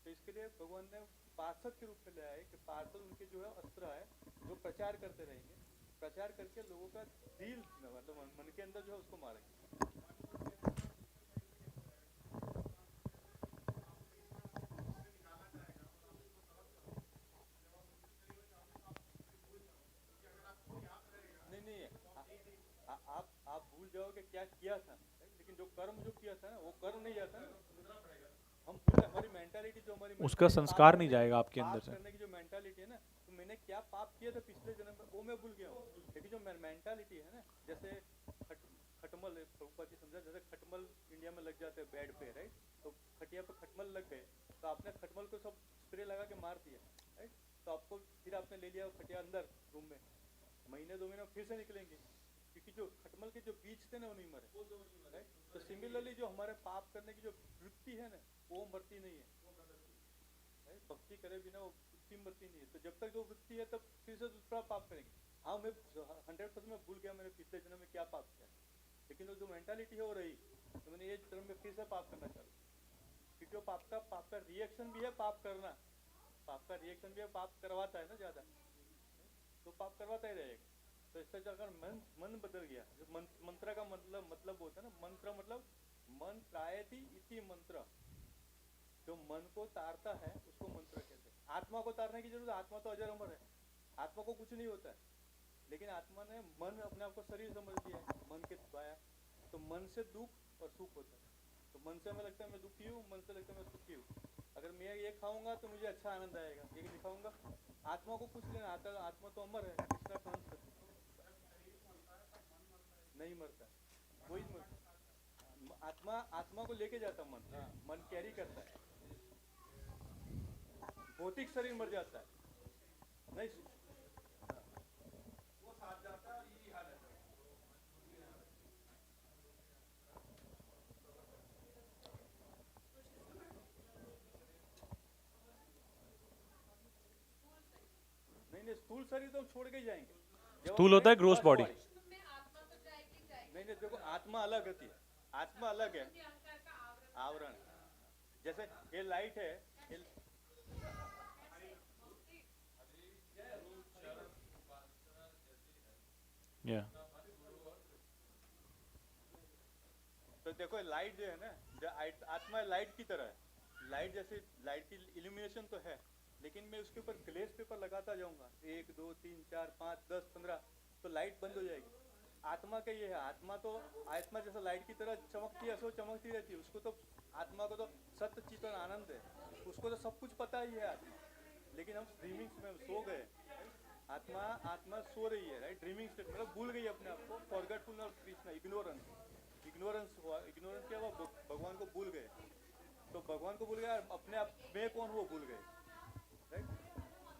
तो इसके लिए भगवान ने पार्षद के रूप में लाया है कि पार्षद उनके जो है अस्त्र है जो प्रचार करते रहेंगे, प्रचार करके लोगों का दिल मतलब मन के अंदर जो है उसको मारेंगे। नहीं नहीं आप भूल जाओगे क्या किया था, लेकिन जो कर्म जो किया था ना वो कर्म नहीं जाता ना, हम भूल हमारी मेंटालिटी जो हमारी उसका संस्कार नहीं जाएगा आपके अंदर से। करने की जो मेंटालिटी है ना, तो मैंने क्या पाप किया था पिछले जन्म में वो मैं भूल गया हूँ, लेकिन जो मेंटालिटी है ना, जैसे खटमल प्रभुपाद जी समझा, जैसे खटमल इंडिया में लग जाते हैं बेड पे, राइट, तो खटिया पे खटमल लग गए तो आपने खटमल को सब स्प्रे लगा के मार दिया, राइट, तो आपको फिर आपने ले लिया खटिया अंदर रूम में, महीने 2 महीने फिर से निकलेंगे क्योंकि जो खटमल के जो बीज थे ना वो नहीं मरे, राइट। तो सिमिलरली जो हमारे पाप करने की जो वृत्ति है ना वो मरती नहीं है, राइट, भक्ति करे बिना वो वृत्ति मरती नहीं है। तो जब तक जो वृत्ति है तब फिर से दूसरा पाप करेंगे। हाँ मैं 100% में भूल गया मैंने पिछले जन्म में क्या पाप किया, लेकिन वो जो मेंटालिटी है वो रही, तो मैंने ये जन्म में फिर से पाप करना चालू, क्योंकि वो पाप का रिएक्शन भी है पाप करना, पाप का रिएक्शन भी है, पाप करवाता है ना ज्यादा, तो पाप करवाता ही रहेगा। तो इससे अगर मन बदल गया, जो मंत्र का मतलब होता है ना, मंत्र मतलब मन त्रायति इति मंत्र, जो मन को तारता है उसको मंत्र कहते हैं। आत्मा को तारने की जरूरत, आत्मा तो अजर अमर है, आत्मा को कुछ नहीं होता है, लेकिन आत्मा ने मन अपने आप को शरीर समझ लिया है, मन के दबाया, तो मन से दुख और सुख होता है। तो मन से हमें लगता है मैं दुखी हूँ, मन से लगता है मैं सुखी हूँ। अगर मैं ये खाऊंगा तो मुझे अच्छा आनंद आएगा, ये नहीं खाऊंगा, आत्मा को कुछ लेना आता, आत्मा तो अमर है, कृष्णा कंस नहीं मरता, कोई आत्मा, आत्मा को लेके जाता मन, मन कैरी करता है, भौतिक शरीर मर जाता है, नहीं वो साथ जाता है, यही हाल है। नहीं स्थूल शरीर तो हम छोड़ के ही जाएंगे, स्थूल होता है ग्रोस बॉडी। नहीं देखो आत्मा अलग होती है, आत्मा अलग है, आवरण, जैसे ये लाइट है, तो देखो लाइट जो है ना, आत्मा लाइट की तरह है, लाइट जैसे लाइट की इल्यूमिनेशन तो है, लेकिन मैं उसके ऊपर ग्लेस पेपर लगाता जाऊंगा 1 2 3 4 5 10 15 तो लाइट बंद हो जाएगी। आत्मा का ये है, आत्मा तो आत्मा जैसा लाइट की तरह चमकती है, सो चमकती रहती है, उसको तो आत्मा को तो सत्य चित और आनंद है, उसको तो सब कुछ पता ही है आत्मा, लेकिन हम ड्रीमिंग्स में सो गए, आत्मा सो रही है, राइट, ड्रीमिंग स्टेट मतलब भूल गई अपने आप को, फॉरगेटफुल और कृष्णा, इग्नोरेंस हुआ, इग्नोरेंस क्या हुआ, भगवान को भूल गए, तो भगवान को भूल गया, अपने आप में कौन वो भूल गए, राइट।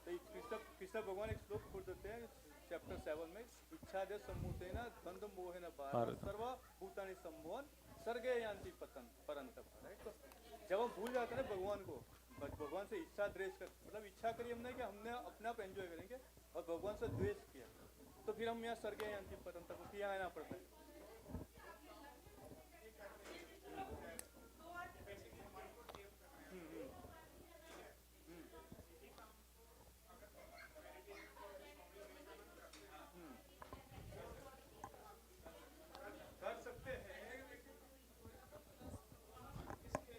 तो कृष्ण भगवान एक श्लोक बोल देते हैं चैप्टर 7 में, इच्छा दे सम्मूतेन बंध मोहेन भारत सर्व भूतानि सम्मोहन सर्गे यान्ति पतन परंतप, राइट। तो जब हम भूल जाते हैं ना भगवान को, भगवान से इच्छा द्वेष कर, मतलब इच्छा करी हमने कि हमने अपने आप एंजॉय करेंगे, और भगवान से द्वेष किया तो फिर हम यहाँ सर्गे यान्ति परंतप, फिर यहाँ आना पड़ता है।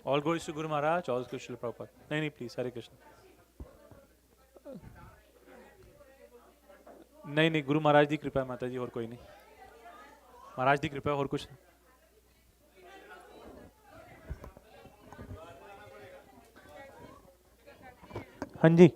All goes to Guru Maharaj, all goes to Srila Prabhupada. नहीं प्लीज, हरे कृष्ण। नहीं गुरु महाराज की कृपा है माता जी, और कोई नहीं, महाराज की कृपा और कुछ। हाँ जी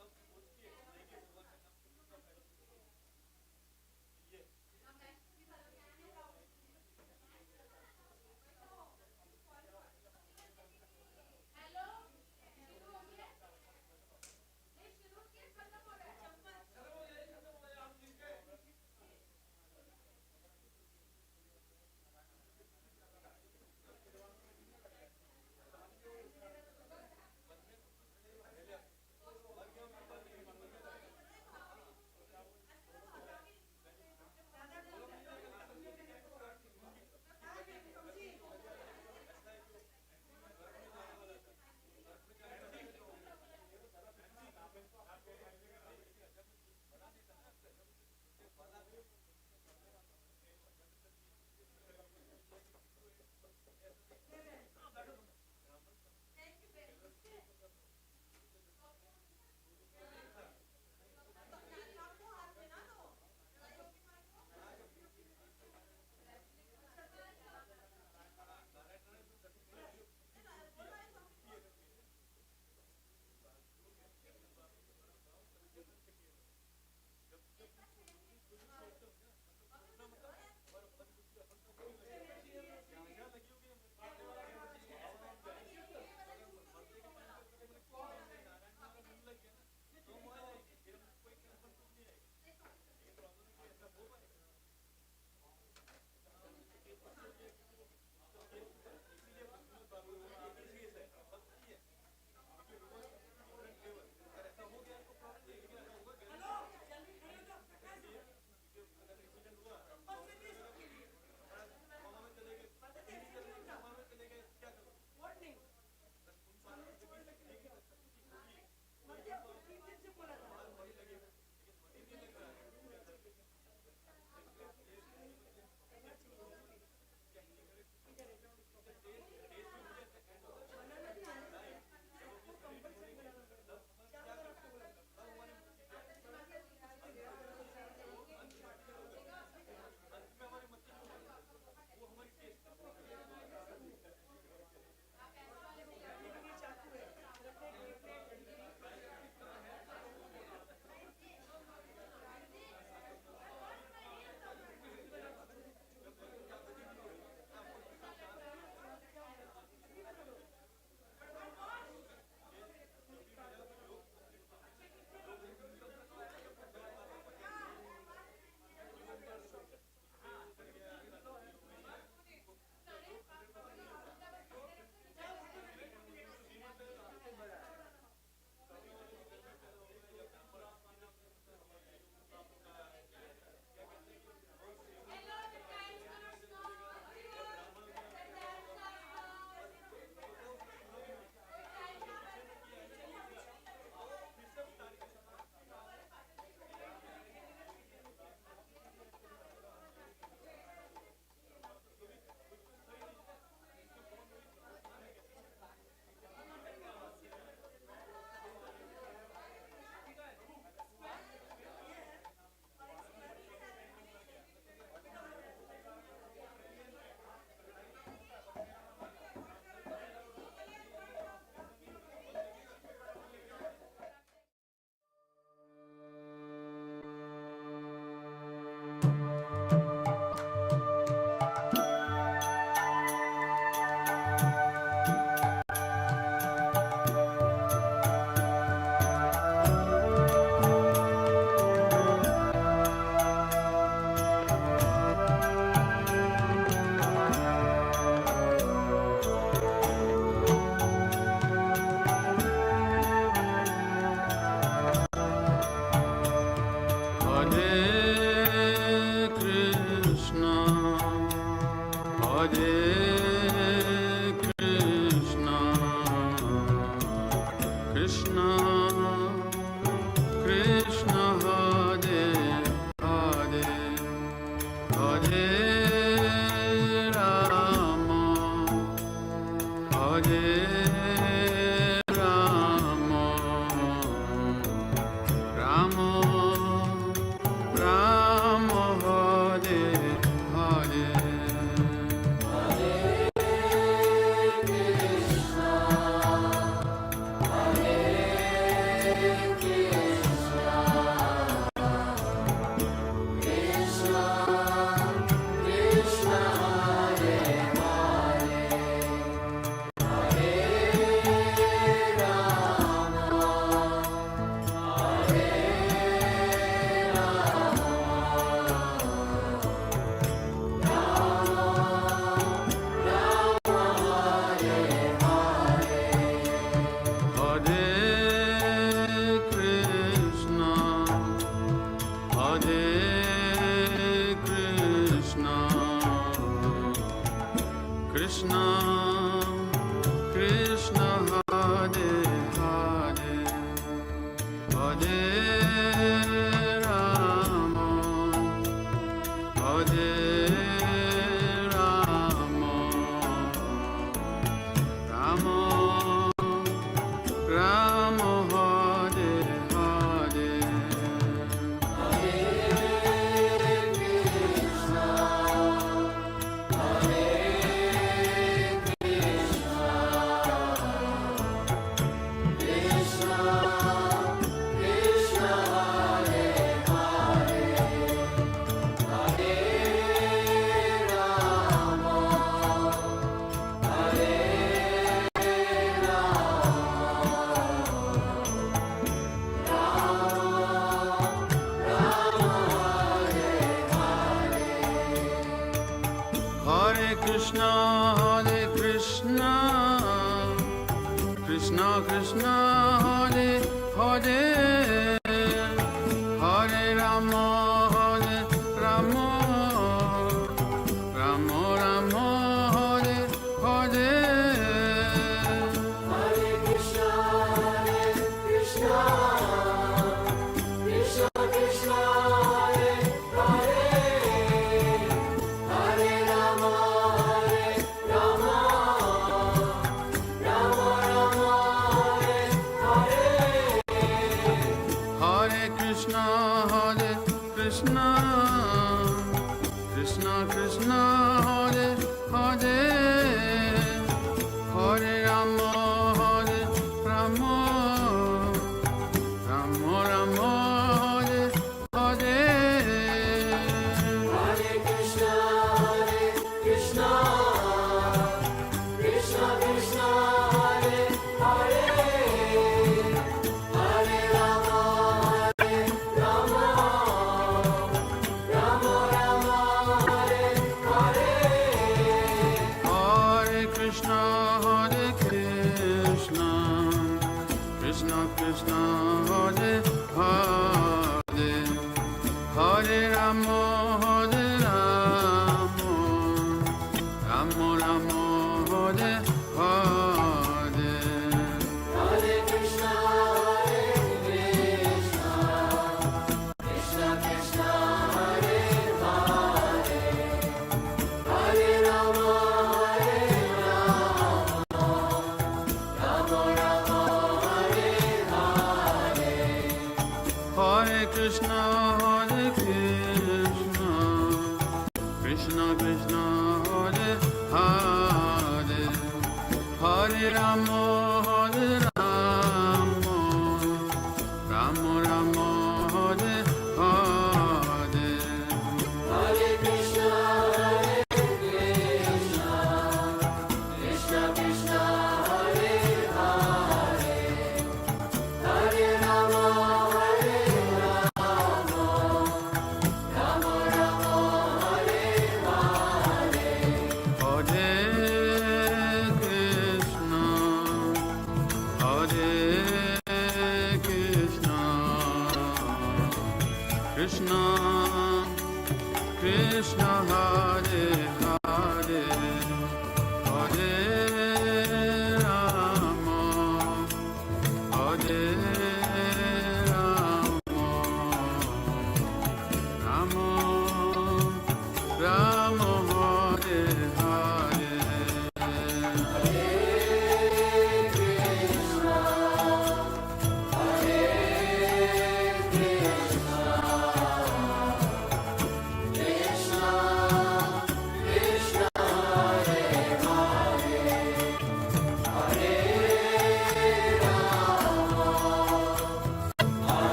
सब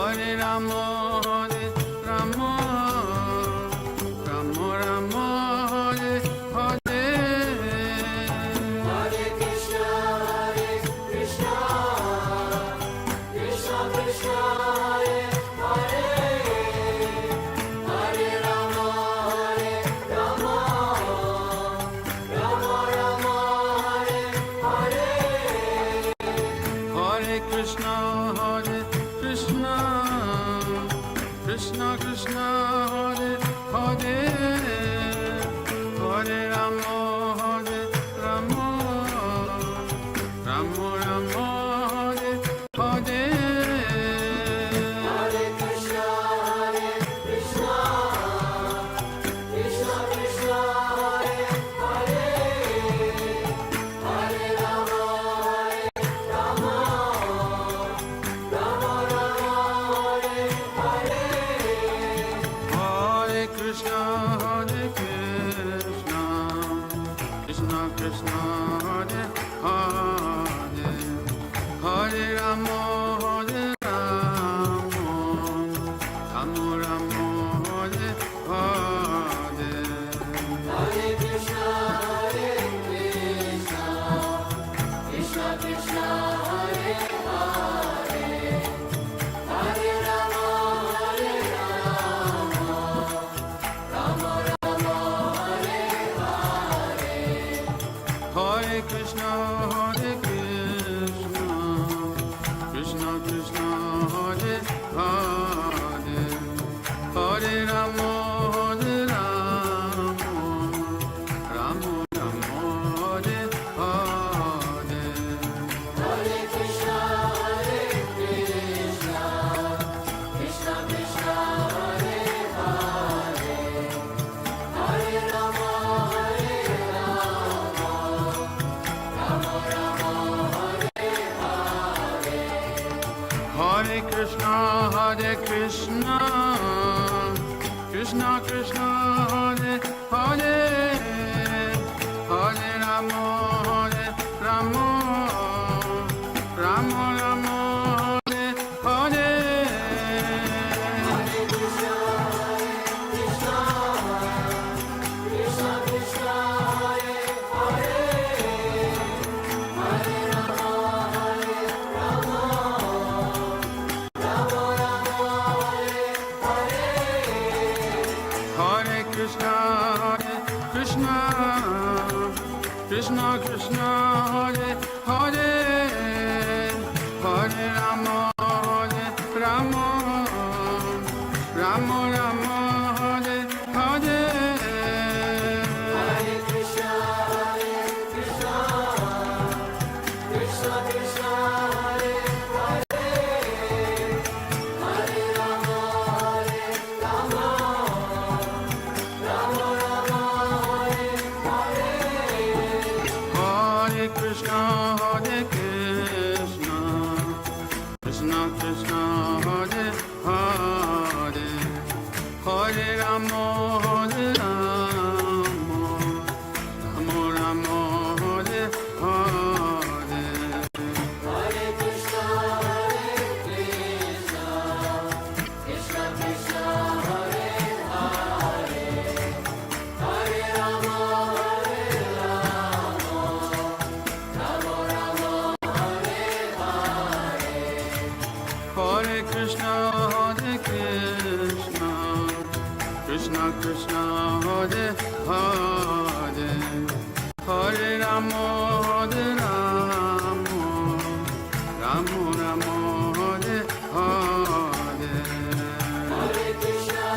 Hare Rama, Hare Rama, Rama Rama, Hare Hare. Hare Krishna, Krishna Krishna, Hare Hare. Hare Rama, Rama Rama, Hare Hare. Hare Krishna, Krishna Krishna, Hare Hare. Hare Rama, Rama Rama, Hare Hare. Hare Krishna, Krishna Krishna, Hare Hare. Hare Rama, Rama Rama, Hare Hare. Hare Krishna, Krishna Krishna, Hare Hare. Hare Rama, Rama Rama, Hare Hare. Hare Krishna, Krishna Krishna, Hare Hare. Hare Rama, Rama Rama, Hare Hare. Hare Krishna, Krishna Krishna, Hare Hare. Hare Rama, Rama Rama, Hare Hare. Hare Krishna, Krishna Krishna, Hare Hare. Hare Rama, Rama Rama, Hare Hare. Hare Krishna, Krishna Krishna, Hare Hare. Hare Rama, Rama Rama, Hare Hare. Hare Krishna, Krishna Krishna, Hare Hare. Hare Rama, Rama Rama, Hare Hare. Hare Krishna, Krishna Krishna, Hare Hare. Hare Rama, Rama Rama, Hare Hare. Hare Krishna, Krishna Krishna, Hare Hare. Hare Rama, Rama Rama, Hare Hare. Hare Krishna, Krishna Krishna, Hare Hare. Hare Rama, Rama Rama, Hare Hare. Hare Krishna, Krishna Krishna, Hare Hare. Hare Rama, Rama Rama, Hare Hare. Hare Krishna, Krishna Krishna, Hare Hare. Hare Rama, Rama Rama, Hare Hare. Hare Krishna,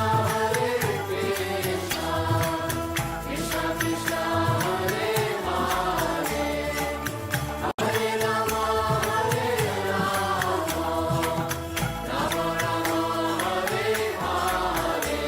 Krishna Krishna, Hare Hare. Hare Rama, Rama Rama, Hare Hare.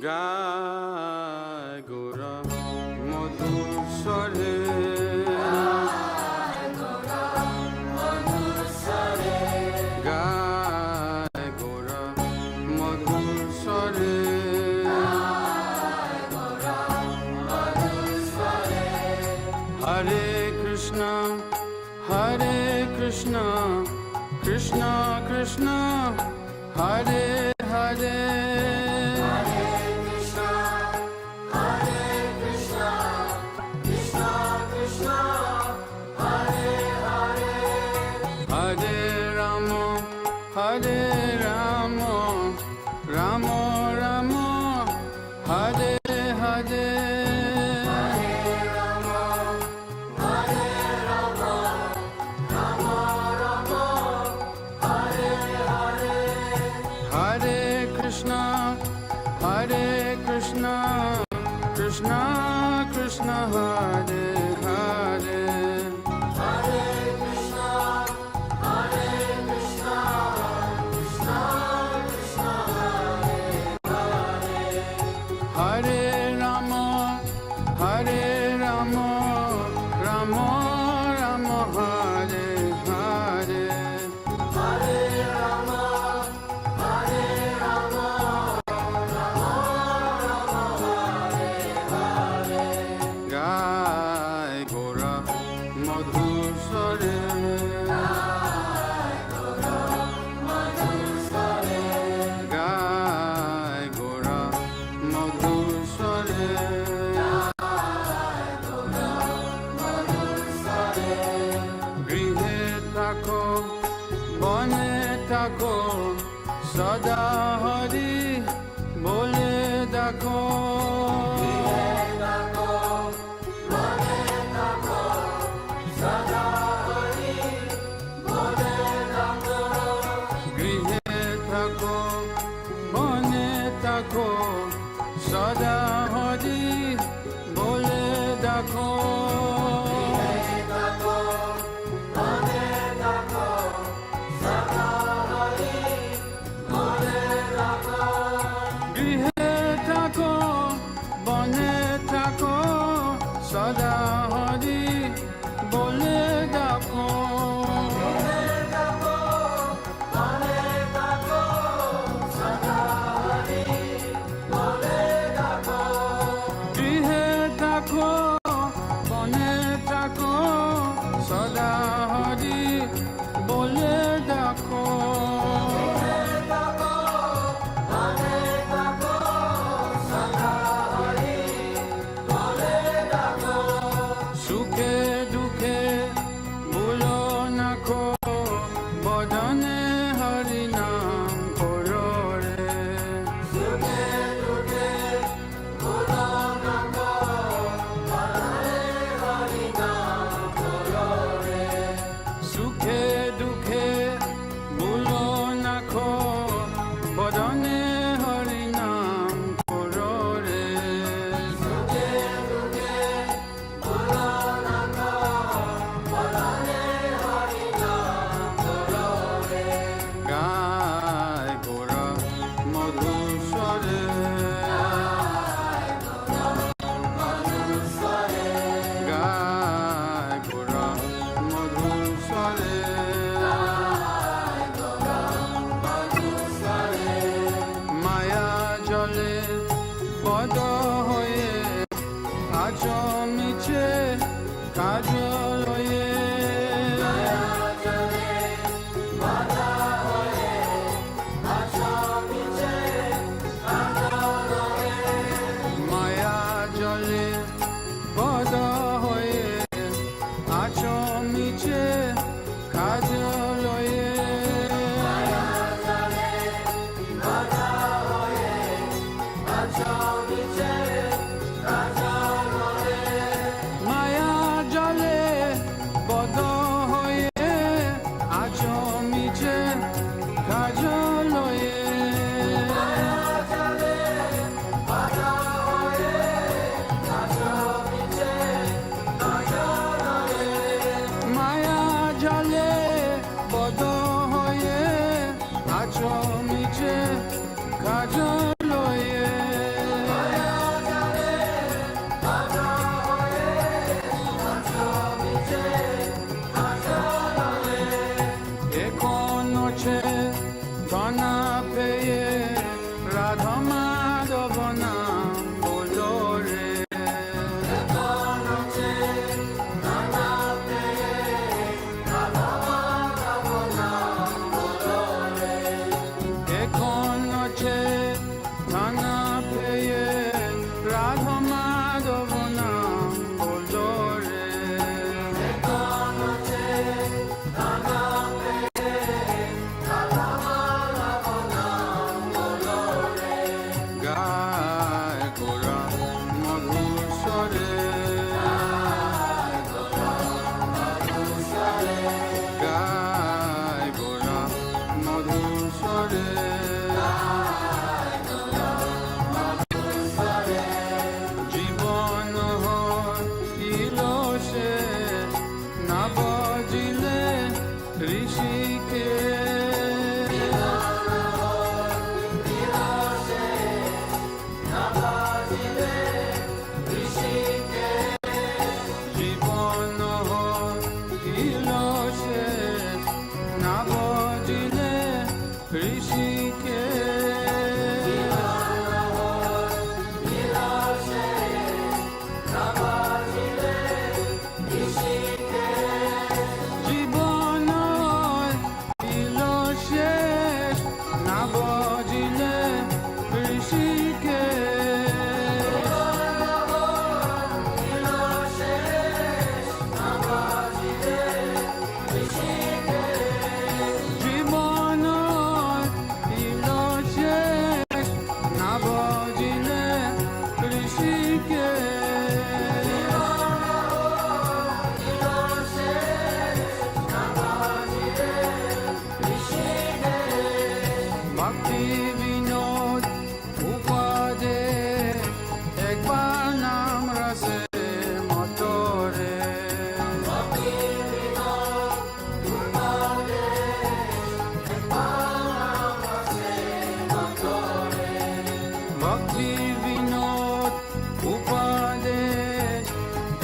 গায় গোরা মধুর স্বরে গায় গোরা মধুর স্বরে হরে কৃষ্ণ কৃষ্ণ কৃষ্ণ হরে হরে হরে রাম রাম রাম হরে হরে হরে কৃষ্ণ কৃষ্ণ কৃষ্ণ হরে হরে হরে রাম রাম রাম হরে হরে গায় গোরা মধুর স্বরে গায় গোরা মধুর স্বরে গৃহে থাকো বনে থাকো সদা হরি বলে দেখো গৃহে থাকো বনে থাকো সদা হরি বলে দেখো গৃহে থাকো বনে থাকো সদা হরি বলে দেখো গৃহে থাকো বনে থাকো সদা হরি বলে দেখো সুখে দুঃখে ভুলো না খো বদনে হরি নাম করো রে সুখে দুঃখে ভুলো না খো বদনে হরি নাম করো রে সুখে দুঃখে ভুলো না খো বদনে হরি নাম করো রে সুখে দুঃখে ভুলো না খো বদনে হরি নাম করো রে গায় গোরা মধুর স্বরে গায় গোরা মধুর স্বরে মায়া জলে পদ হয়ে আচমিছে কাজল হয়ে মায়া জলে পদ হয়ে আচমিছে কাজল হয়ে মায়া জলে भक्ति विनोद उपादे एक बार नाम रसे मतोरे भक्ति विनोद उपादे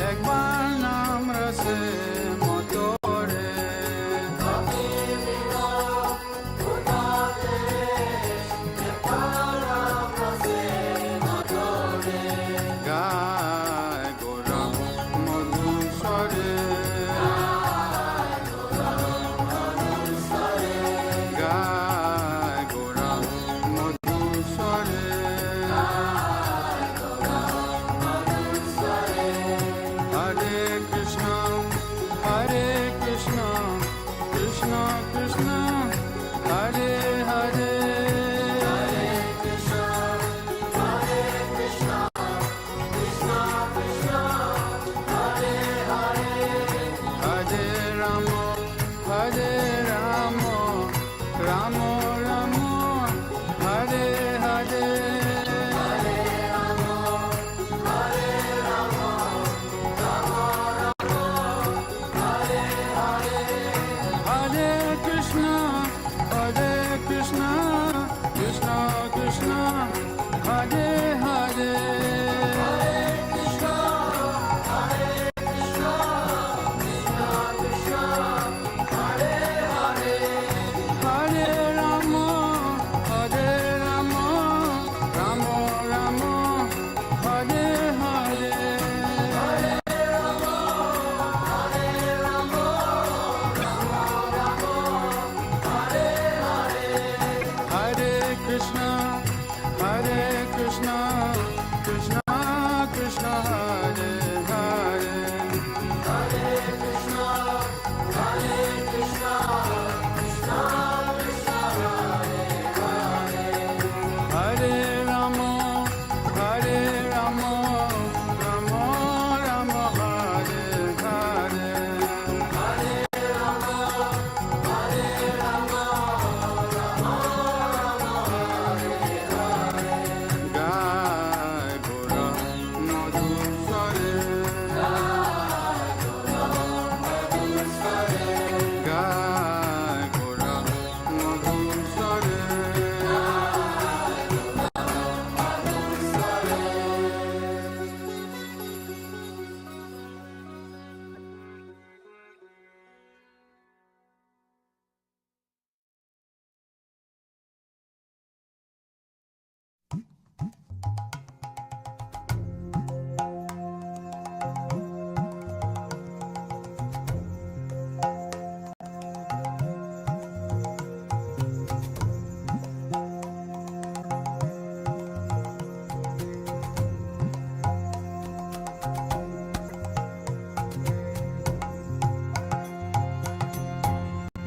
एक बार नाम रसे मतोरे गाय गोरा मधुर स्वरे गाय गोरा मधुर स्वरे हरे कृष्णा कृष्ण कृष्ण हरे हरे हरे राम राम राम हरे हरे हरे कृष्ण कृष्ण कृष्ण हरे हरे हरे राम राम राम हरे हरे हरे कृष्ण कृष्ण कृष्ण हरे हरे हरे राम राम राम हरे हरे गाय गोरा मधुर स्वरे गाय गोरा मधुर स्वरे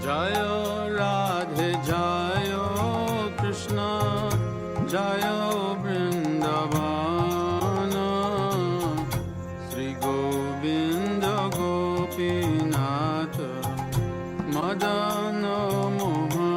जय राधे जय कृष्ण जय वृंदावन श्री गोविंद गोपीनाथ मदन मोहन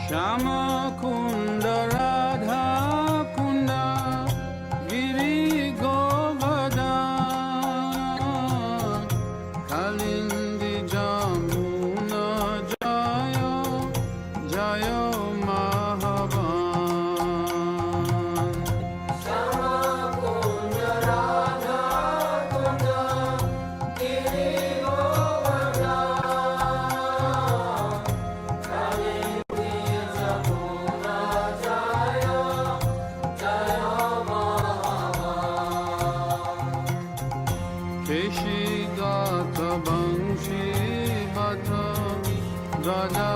श्याम कुंड राधा कुंड गिरी गोवर्धन कालिंदी जमुना जय जय महावन केशिगात वंशी बत गजा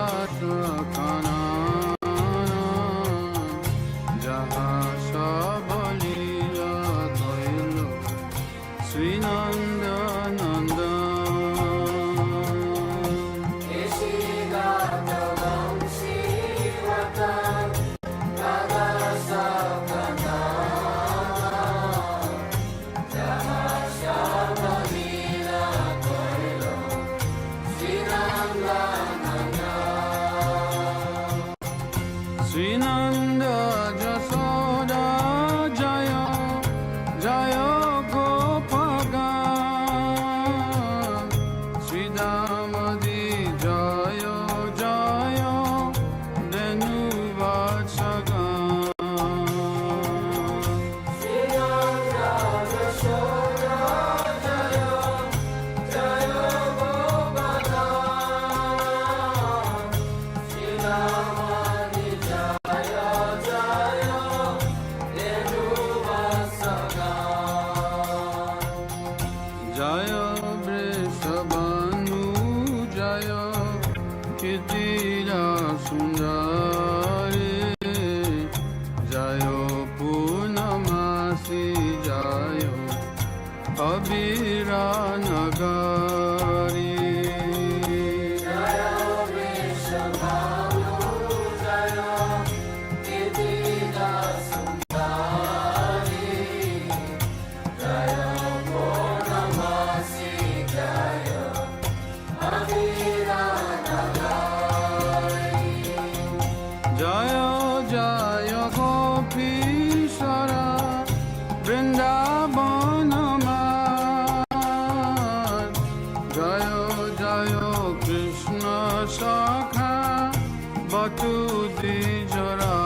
Jaya Jaya Gopishara Vrindavanamar Jaya Jaya Krishna Sakha Batu Dijara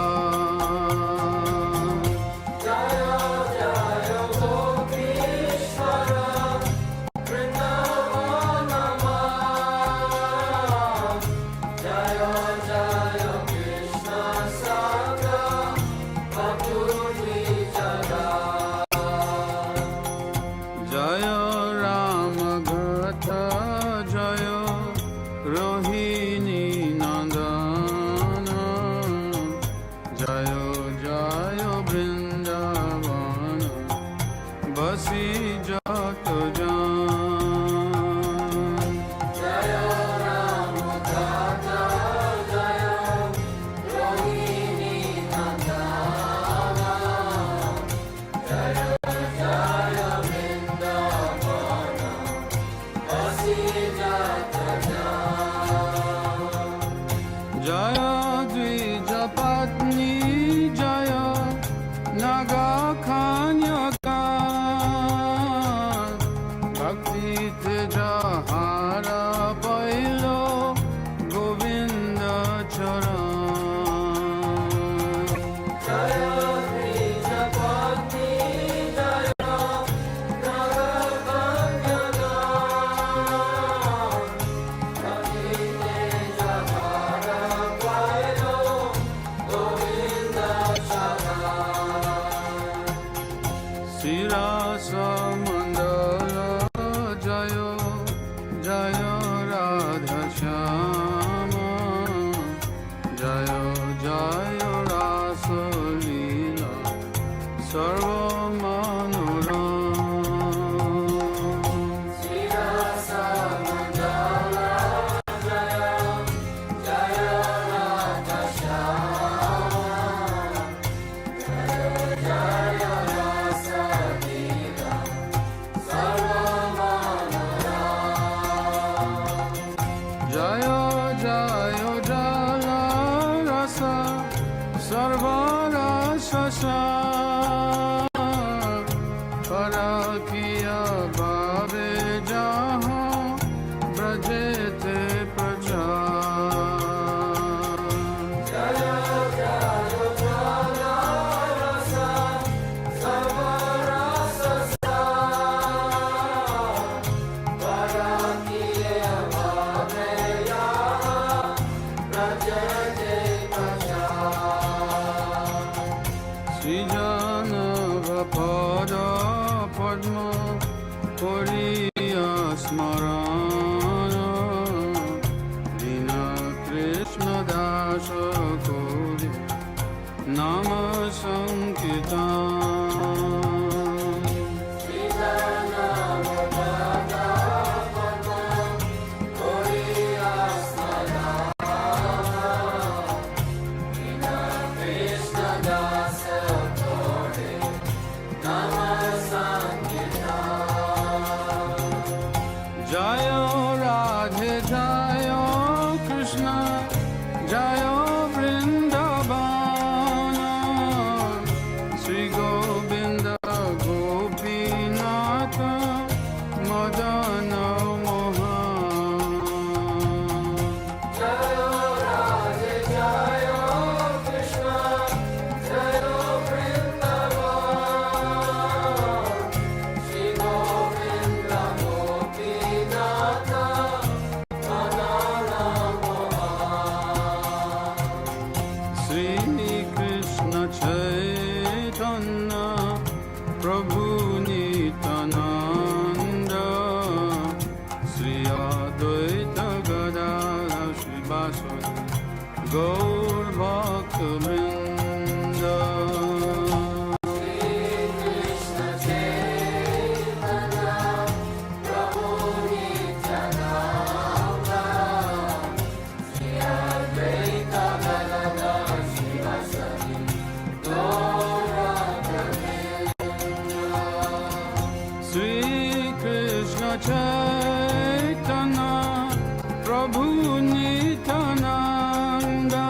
Jaya Rama Gatha Jaya Rohini Nandana Jaya Jaya Vrindavana Basi Jata Jan Jaya Rama Gatha Jaya Rohini Nandana Jaya Jaya Vrindavana Basi Jata Jaya Dvija Patni Jaya Naga Kanyaka Bhakti Teja Hara Pailo Govinda Charan Jaya Dvija Patni Jaya Naga Kanyaka Bhakti Teja Hara Pailo Govinda Charan Sirasa Mandala Jaya Jaya Radha Shyama Jaya Jaya Rasa Leela Sarva Manoram Sirasa Mandala Jaya Jaya Radha Shyama Jaya Jaya Rasa Leela Sarva Manoram Jaya Jaya Jala Rasa Sarva Rasa Parakiya Bhave Jahan Brajete Prachar Jaya Jaya Jala Rasa Sarva Rasa Parakiya Bhave Jahan Brajete Prachar Srijanava Pada Padma Puriya Smarana Dina Krishna Dasa Kori Nama Sankirtan Srijanava Pada Padma Puriya Smarana Dina Krishna Dasa Kori Nama Sankirtan Jaya Radhe Jaya Krishna Jaya Vrindavana Sri Govinda Gopinatha Madana Mohan Jaya Radhe Jaya Krishna Jaya Vrindavana Sri Govinda Gopinatha Madana Mohan Sri Krishna Chaitanya Prabhu Nityananda Sri Advaita Gadadhara Sri Vasudeva Gaur Bhakta Vrinda Sri Krishna Chaitanya Prabhu Nityananda Sri Advaita Gadadhara Sri Vasudeva Gaur Bhakta Vrinda Sri Krishna Chaitanya Prabhu Nityananda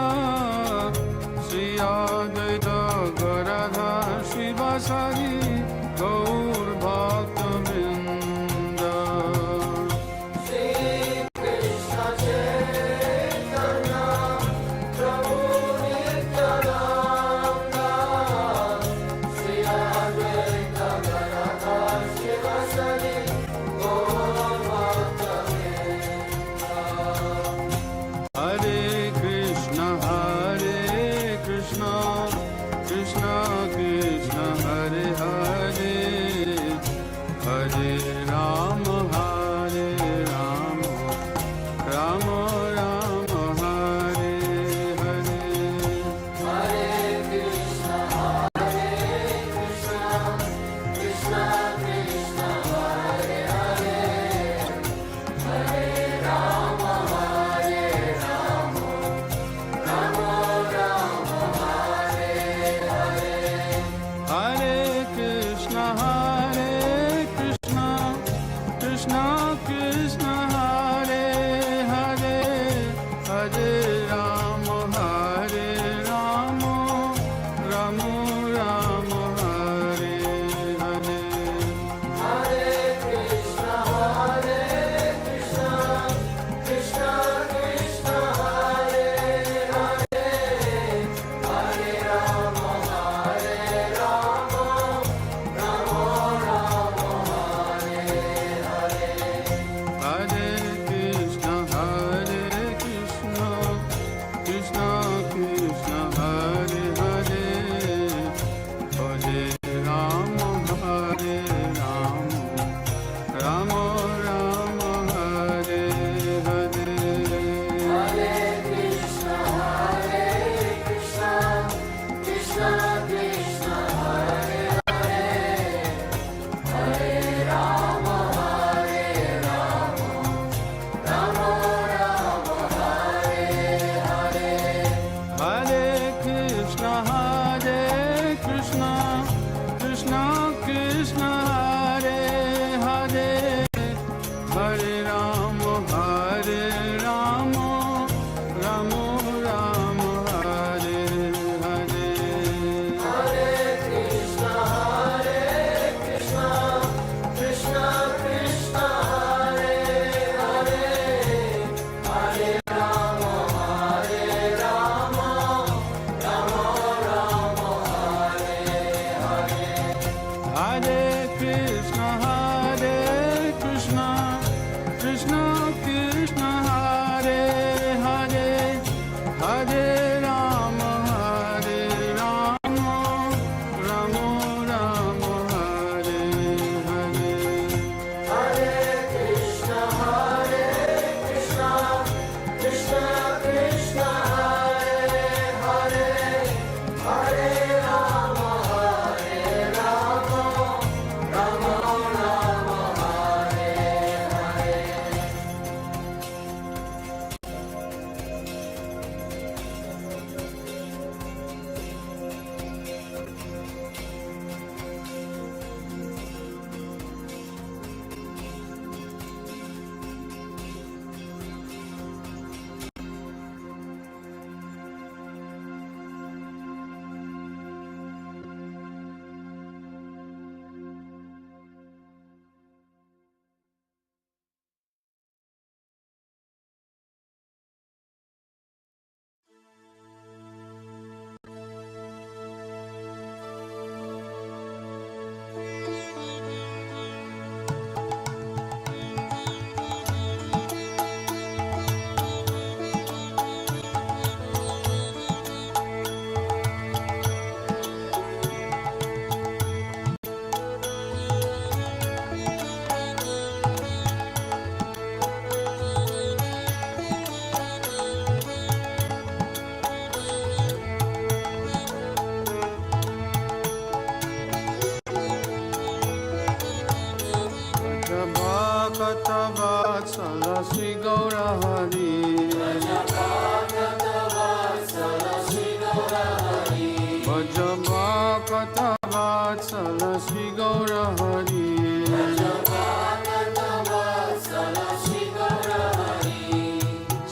अजबा कथा वात्सल श्री गौर हरि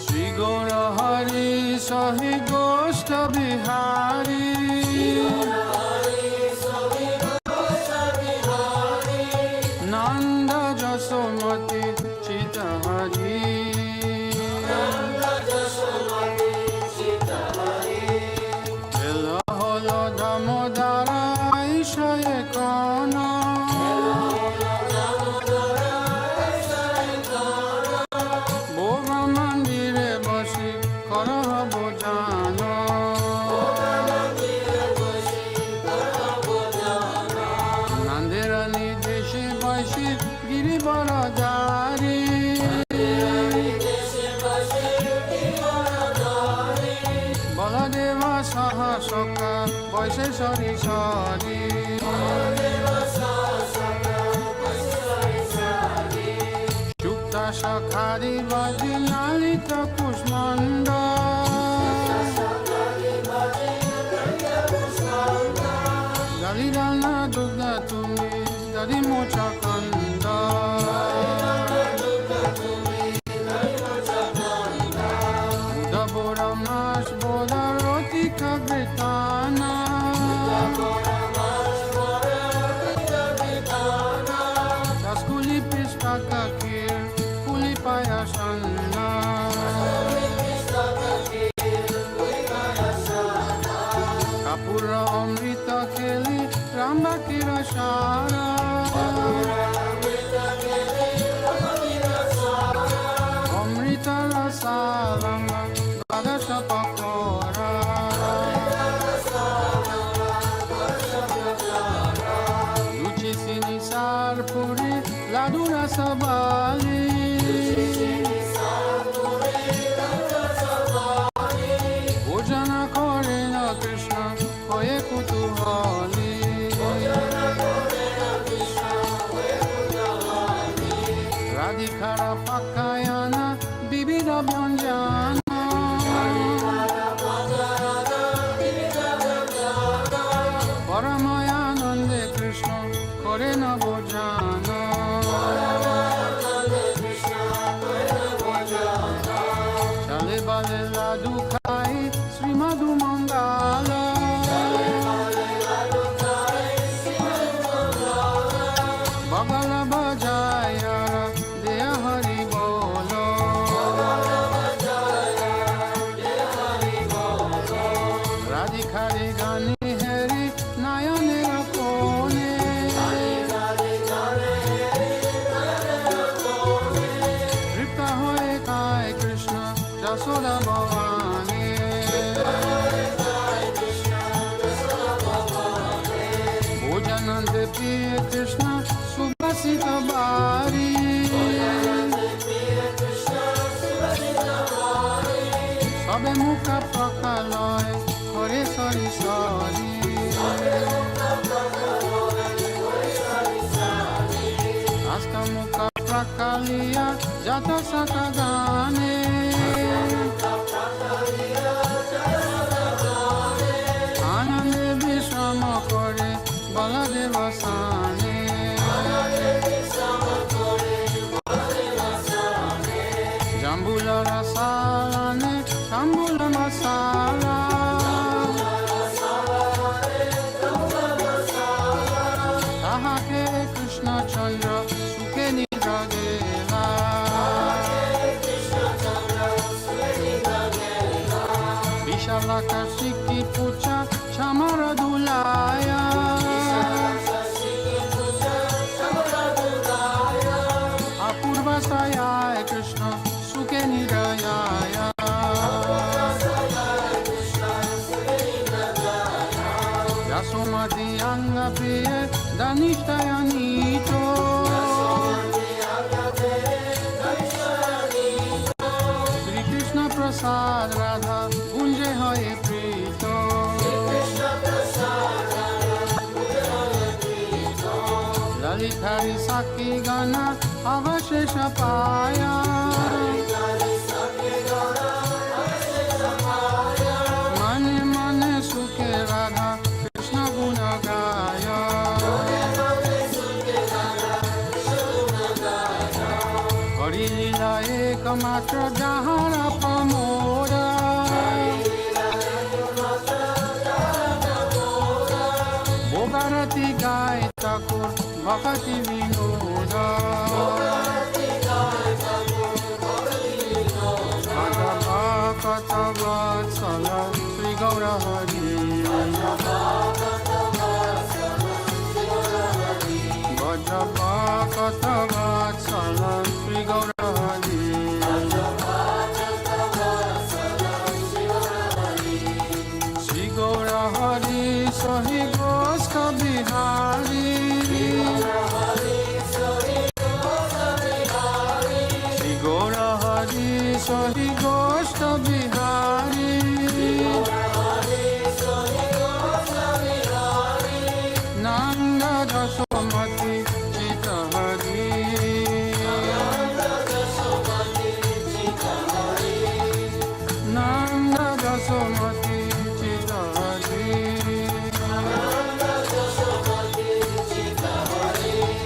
श्री गौर हरि सहि गोष्ठ बिहारी नंद जसोमती चित हरि दामोदरा ईशय कौन बोगा मंदिरे बसी करह बोजान नांदेर निदेशे बसी गिरिवर दारी बलदेव सह सखा বৈশে সরি সরি যুক্তা সখারি বাজি লালিত কুষ্মণ্ড গালিরানা দুর্গা তুমি দাদি মোচা কন্দ উদবরা মাস বোধা Ratika বৃতানা Kakir, Puli Payasana, Kapura Amrita Keli, Ramba Kirashara, Amrita Rasalama, Badasha Pakora, Luchi Sinisar Puri, Ladura Sabali, Bhojana Korena Krishna, Hoye Kutuhali, Radhikara Pakayana, Bibida Byanjana, Paramayanande Krishna, Korena Bhojana, Dukai Sri Madhu Mangala Bagala Bajaya Deya Hari Bolo Radhikari Gani Hari Nayane Rakone Ripta Hoye Kai Krishna Jasoda Bhavani Bhojanande Priya Krishna Subhasita Bari Sabe Mukha Prakaloy Hare Sari Sari Asta Mukha Prakaliya Jata Sakagane Anande Vishama Kore Baladeva Sane Jambula Rasalane Tambula Masala Tahake Krishna Chandra Suke Nidradela Vishalaka Shiki Pucha Chamara Dulaya Apurva Saya Krishna Suke Nidayaya Yasomati Anga Priya Danishtaya Nito Sri Krishna Prasad Radha Gunje Hoye Prito Lalithari Saki Gana Avashesha Paya Mane Mane Sukhe Radha Bhakti Gai Thakur Bhakti Vinoda Katha Vatsala Sri Gaura Hari Vajrapa Katha Vatsala Sri Gaura Hari Sri Gaura Hari Sahi Gosta Bihari Sri Gaura Hari Sahi Gosta Bihari Nanda Dasomati Chita Hari Nanda Dasomati Chita Hari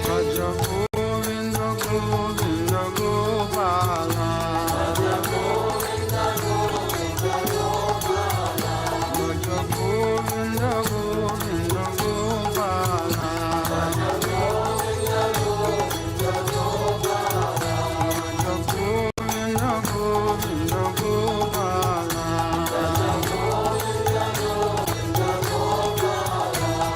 Bhaja Govinda Govinda Gopala Bhaja Govinda Govinda Gopala Bhaja Govinda Govinda Gopala Bhaja Govinda Govinda Gopala Bhaja Govinda Govinda Gopala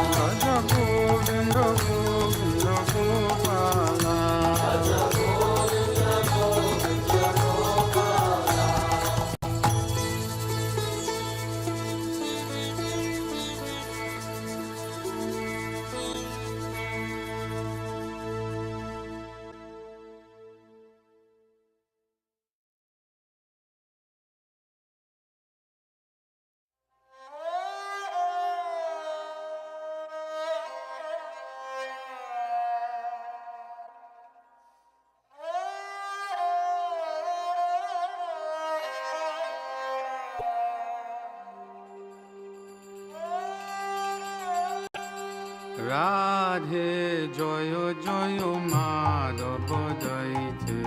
Bhaja Govinda Govinda Gopala Bhaja Govinda Govinda Gopala Bhaja Govinda Govinda Gopala Radhe জয় জয় মাধব দইতে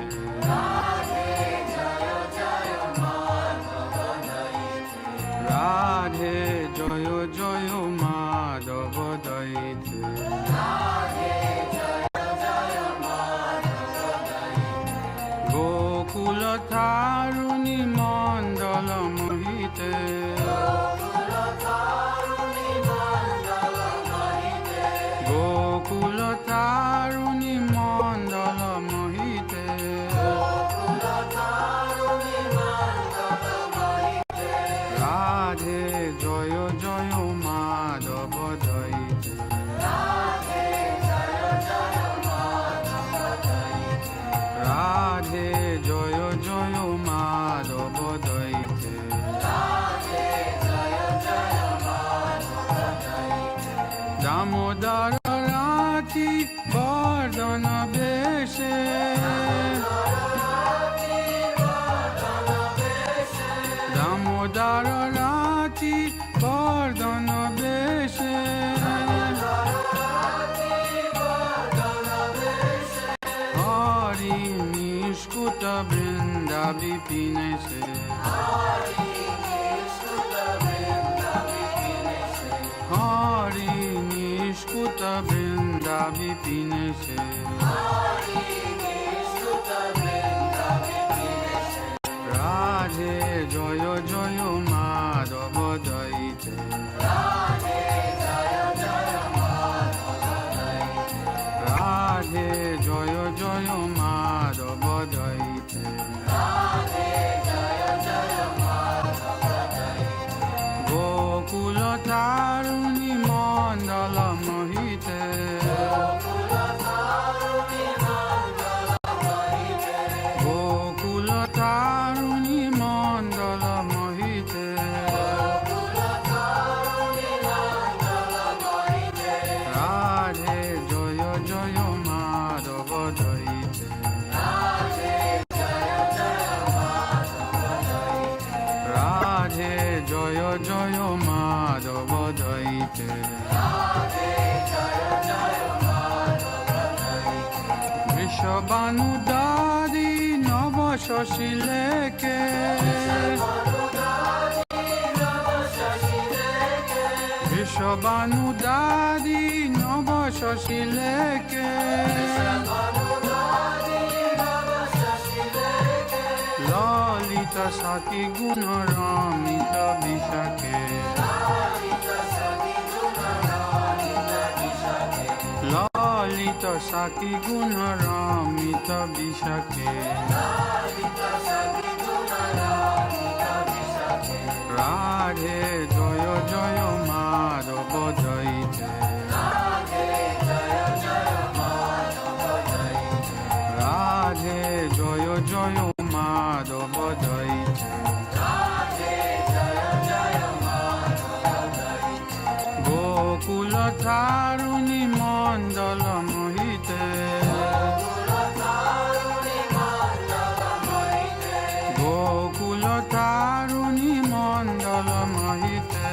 রাধে জয় জয় মাধব দইতে গোকুল তারুণী মণ্ডল মোহিতে গোকুল তারুণী মণ্ডল মোহিতে রাধে জয় জয় মাধব দইতে রাধে জয় জয় মাধব দইতে দামোদর রাতি বর্ধন বেশে দামোদর রাতি বর্ধন বেশে হরি নিষ্কুট বৃন্দা বিপিনেশে হরি নিষ্কুট বৃন্দা বিপিনেশে রাধে জয় জয় মাধব দইতে রাধে জয় জয় মাধব দইতে গোকুল তারুণী মণ্ডল মোহিতে গোকুল তারুণী মণ্ডল মোহিতে রাধে জয় জয় মাধব দইতে রাধে জয় জয় মাধব দইতে বৃষবানুদারি নব শশী লেকে বৃষবানুদারি নব শশীলেকে ললিত সখী গুণ রমিত বিশাখে ললিত সখী গুণ রমিত বিশাখে রাধে জয় জয় মাধব জয়িতে রাধে জয় জয় মাধব জয়িতে গোকুল তারুণী মণ্ডল মোহিতে গোকুল তারুণী মণ্ডল মোহিতে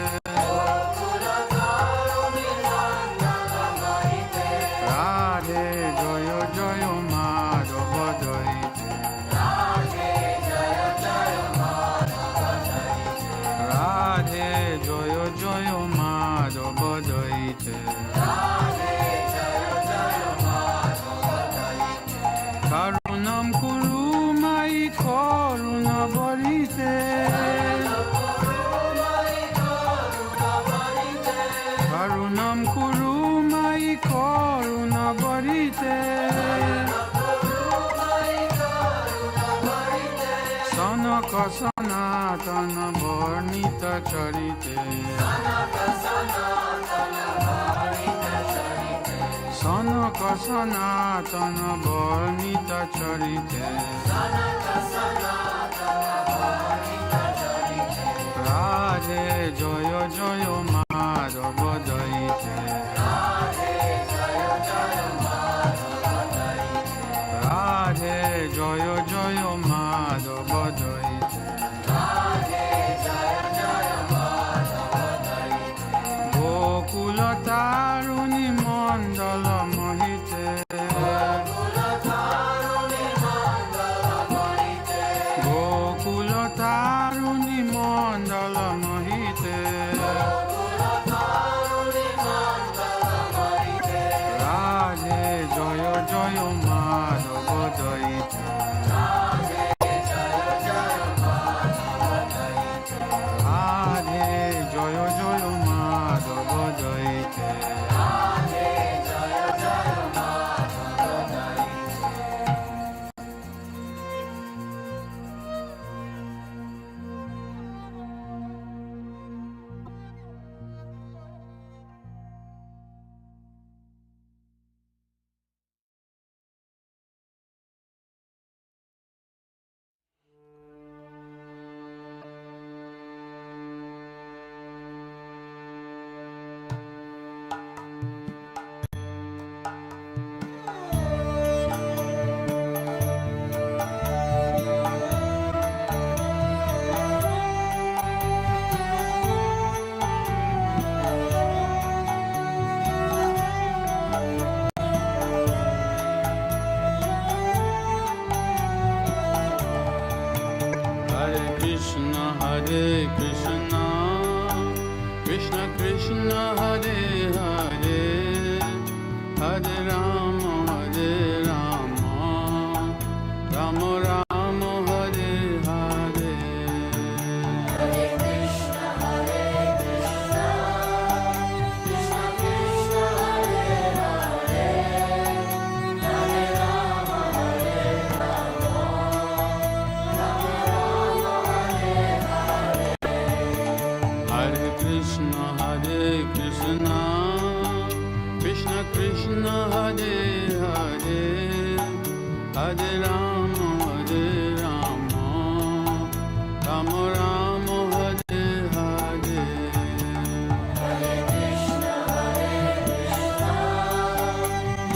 রাধে জয় জয় মাধব জয়িতে রাধে জয় জয় মাধব জয়িতে করুণম কুরু মাই করুণ বরিতে করুণম কুরু মাই করুণ বরিতে সনক সনাতন বর্ণিত চরিতে সনক সনাতন বর্ণিত চরিতে রাধে জয় জয় মাধব জয়িতে রাধে জয় জয় মাধব জয়িতে গোকুল তারুণী মণ্ডল মোহিতে গোকুল তারুণী মণ্ডল মোহিতে রাধে জয় জয় মাধব জয়িতে রাধে জয় জয় Madhav জয়িতে Hare Krishna, Krishna Krishna Hare Hare, Hare Rama, Rama Rama Hare Hare. Hare Krishna, Krishna Krishna Hare Hare, Hare Rama, Rama Rama Hare Hare. Hare Krishna, Krishna Krishna Hare Hare, Hare Rama, Rama Rama Hare Hare. Hare Krishna,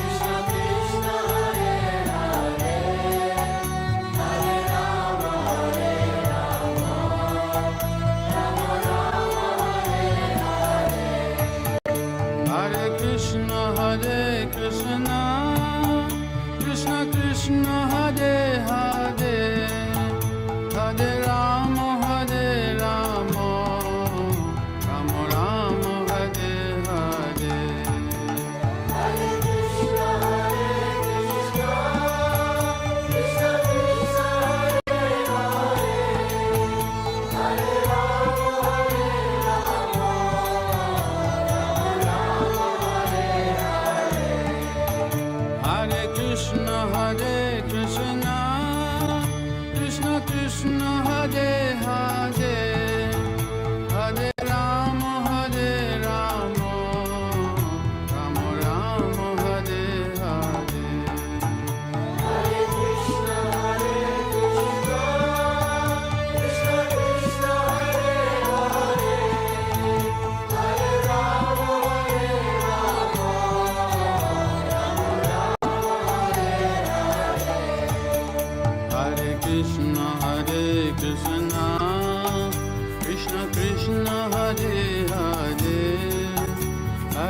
Krishna Krishna Hare Hare, Hare Rama, Rama Rama Hare Hare. Hare Krishna, Krishna Krishna Hare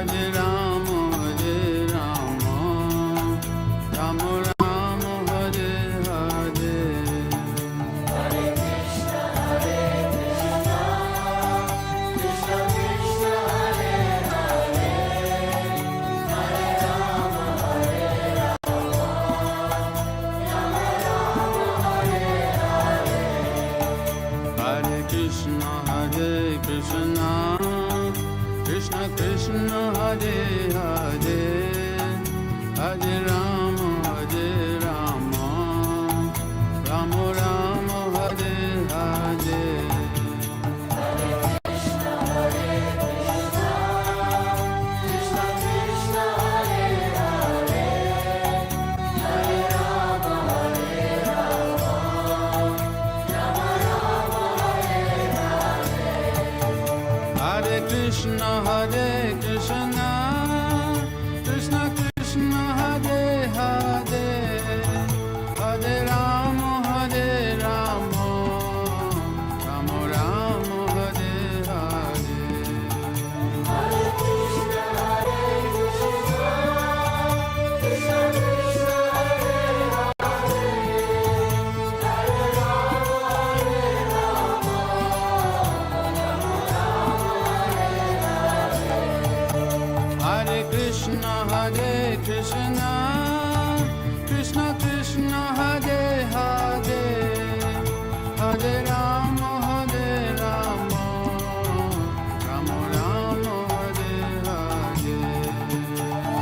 Hare Rama, Hare Rama, Rama Rama, Hare Hare. Hare Krishna, Krishna Krishna, Hare Hare, Hare Rama, Hare Rama, Rama Rama, Hare Hare. Hare Krishna, Krishna Krishna, Hare Hare, Hare Rama, Hare Rama, Rama Rama, Hare Hare. Krishna, Krishna Krishna, Hare Hare, Hare Rama, Hare Rama, Rama Rama, Hare Hare. Hare Krishna, Krishna Krishna, Hare Hare, Hare Rama, Hare Rama, Rama Rama, Hare Hare. Hare Krishna, Krishna Krishna, Hare Hare, Hare Rama, Hare Rama, Rama Rama, Hare Hare. Hare Krishna, Krishna Krishna, Hare Hare, Hare Rama, Hare Rama, Rama Rama, Hare Hare.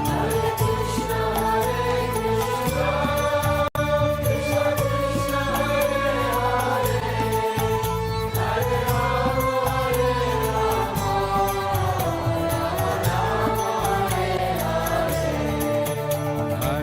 Hare Krishna, Krishna Krishna, Hare Hare, Hare Rama, Hare Rama, Rama Rama, Hare Hare.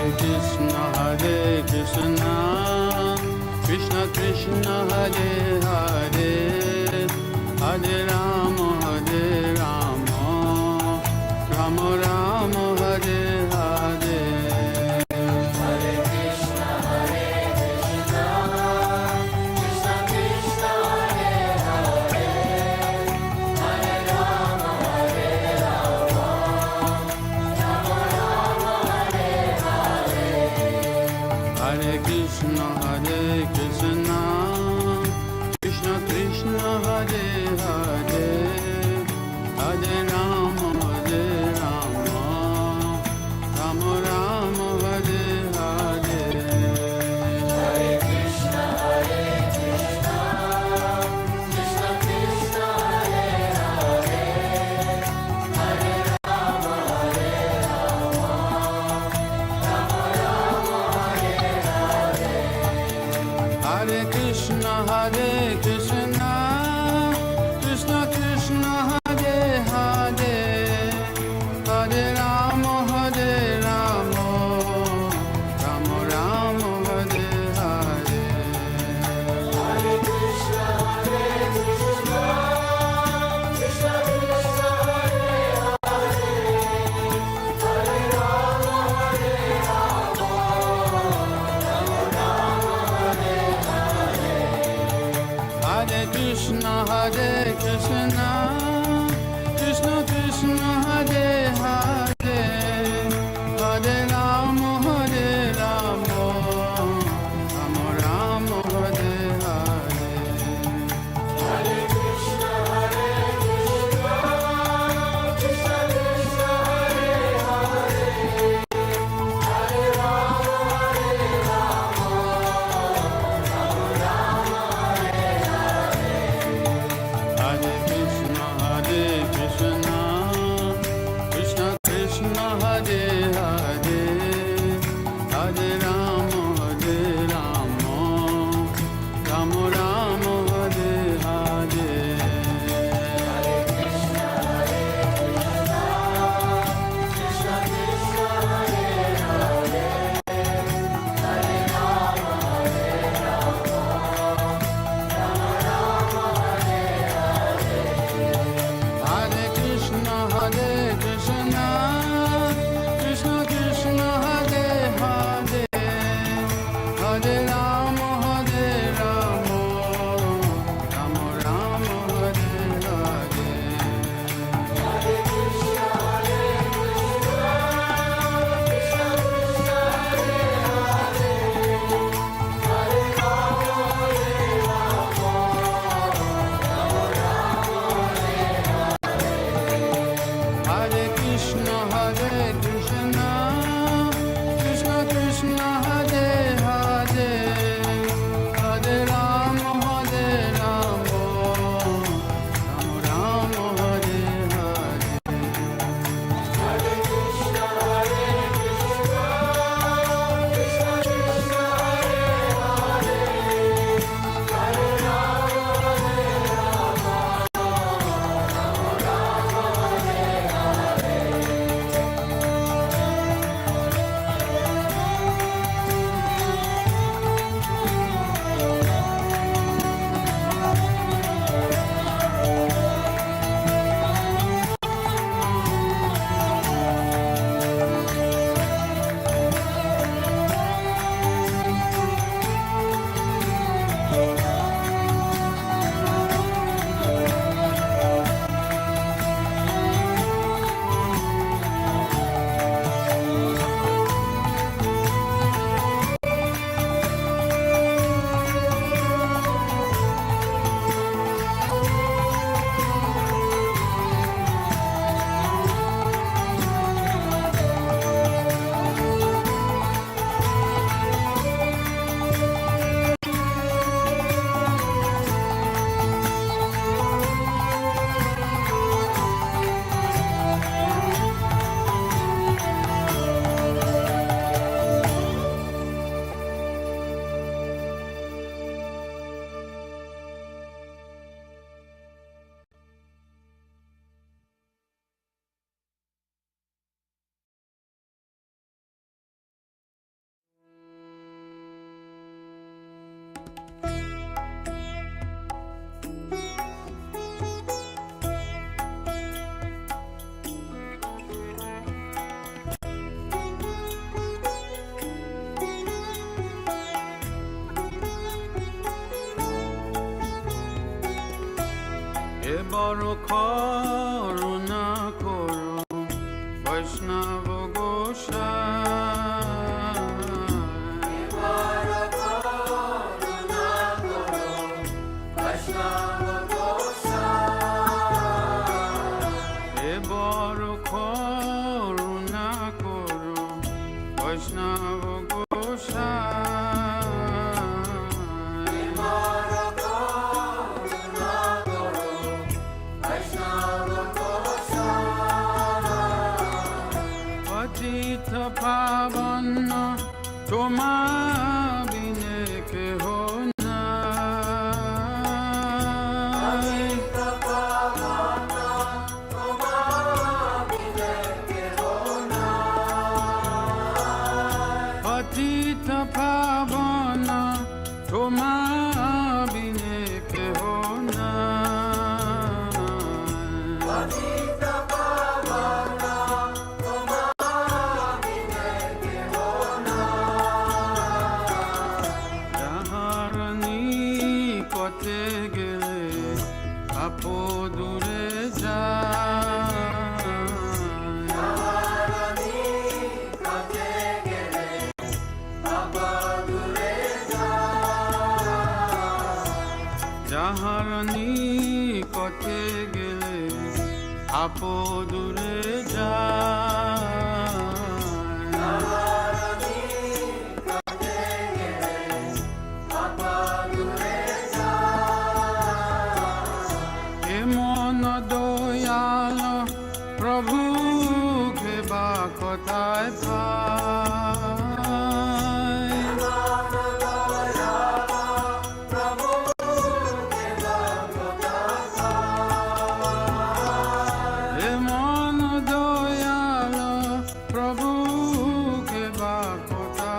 Krishna, Krishna Krishna, Hare Hare, Hare Rama, Rama Rama, Hare Hare. Hare Krishna, Krishna Krishna, Hare Hare, Hare Rama, Rama Rama, Hare Hare. Hare Krishna, Krishna Krishna, Hare Hare, Hare Rama, Rama Rama, Hare Hare. Hare Krishna, Krishna Krishna, Hare Hare, Hare Rama, Rama Rama, Hare Hare. Hare Krishna, Krishna Krishna, Hare Hare, Hare Rama, Rama Rama, Hare Hare. Hare Krishna, Krishna Krishna, Hare Hare, Hare Rama, Rama Rama, Hare Hare. Hare Krishna, Krishna Krishna, Hare Hare, Hare Rama, Rama Rama, Hare Hare. Hare Krishna, Krishna Krishna, Hare Hare, Hare Rama, Rama Rama, Hare Hare. Hare Krishna, Krishna Krishna, Hare Hare, Hare Rama, Rama Rama, Hare Hare. Hare Krishna, Krishna Krishna, Hare Hare, Hare Rama, Rama Rama, Hare Hare. Hare Krishna, Krishna Krishna, Hare Hare, Hare Rama, Rama Rama, Hare Hare. Hare Krishna, Krishna Krishna, Hare Hare, Hare Rama, Rama Hare Krishna, Krishna Krishna, Hare Hare, Hare Rama, Rama Rama, Hare Hare. Hare Krishna, Krishna Krishna, Hare Hare, Hare Rama, Rama Rama, Hare Hare. বড় করুণা করো বৈষ্ণব গোসাই এ বড় করুণা করো বৈষ্ণব গোসাই পতিত পাবন তোমা বিনে কেহ নাই পতিত পাবন তোমা বিনে কেহ নাই যাহার নিকটে গেলে আপদূরে যাহার নিকটে গেলে আপদূরে মন দয়াল প্রভু বা কথায় পায় মন দয়াল প্রভু বা কথা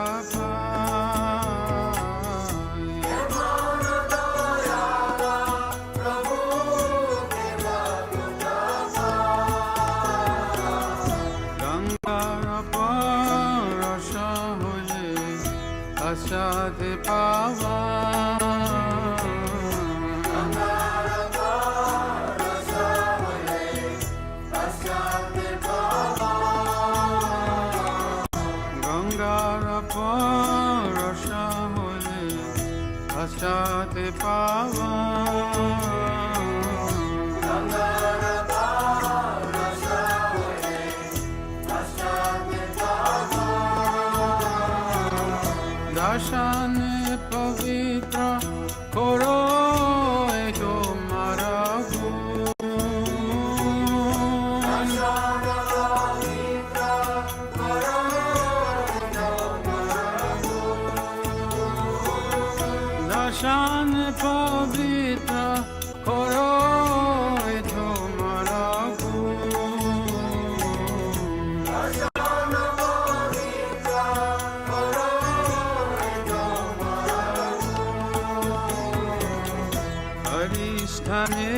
গঙ্গার পরশ হলে আসাতে পাওয়া গঙ্গার পরশ হলে আসাতে পাওয়া দর্শনে পবিত্র করো তোমার দর্শন পবিত্র করো তোমার হরিস্থানে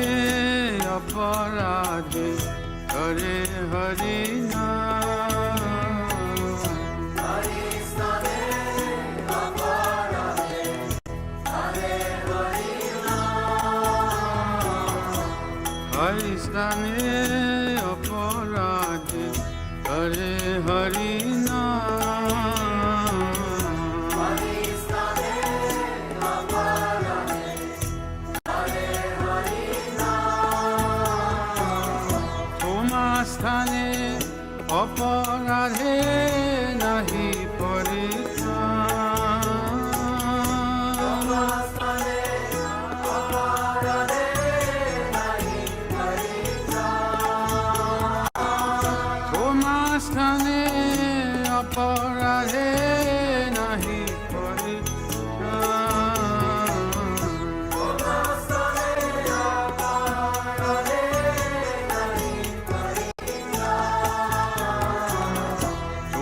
অপরাধে করে হরি হরিস্থানে অপরাধে করে হরি স্থানে অপরাধে নাহি তোমা স্থানে অপরাধে নাহি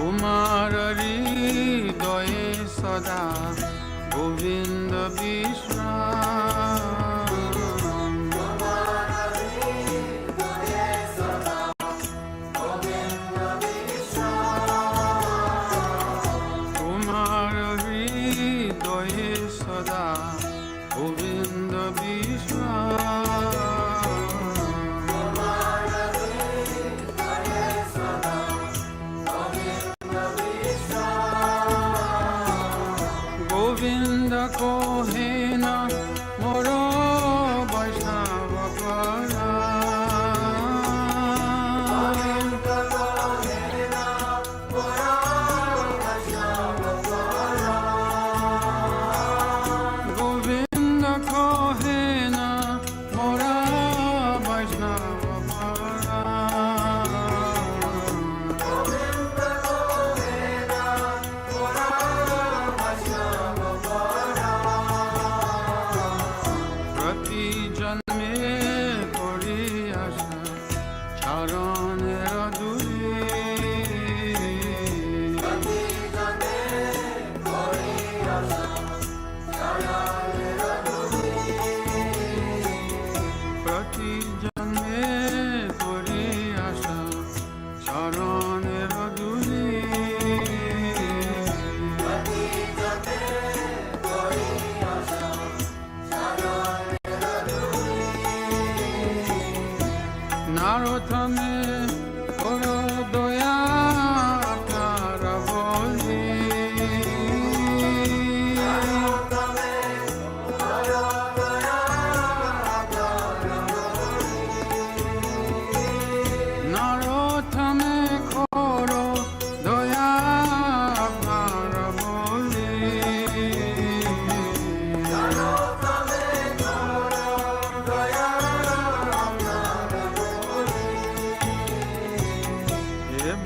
তোমার হৃদয়ে সদা গোবিন্দ বিশ্রাম তোমার হৃদয়ে সদা গোবিন্দ বিশ্রাম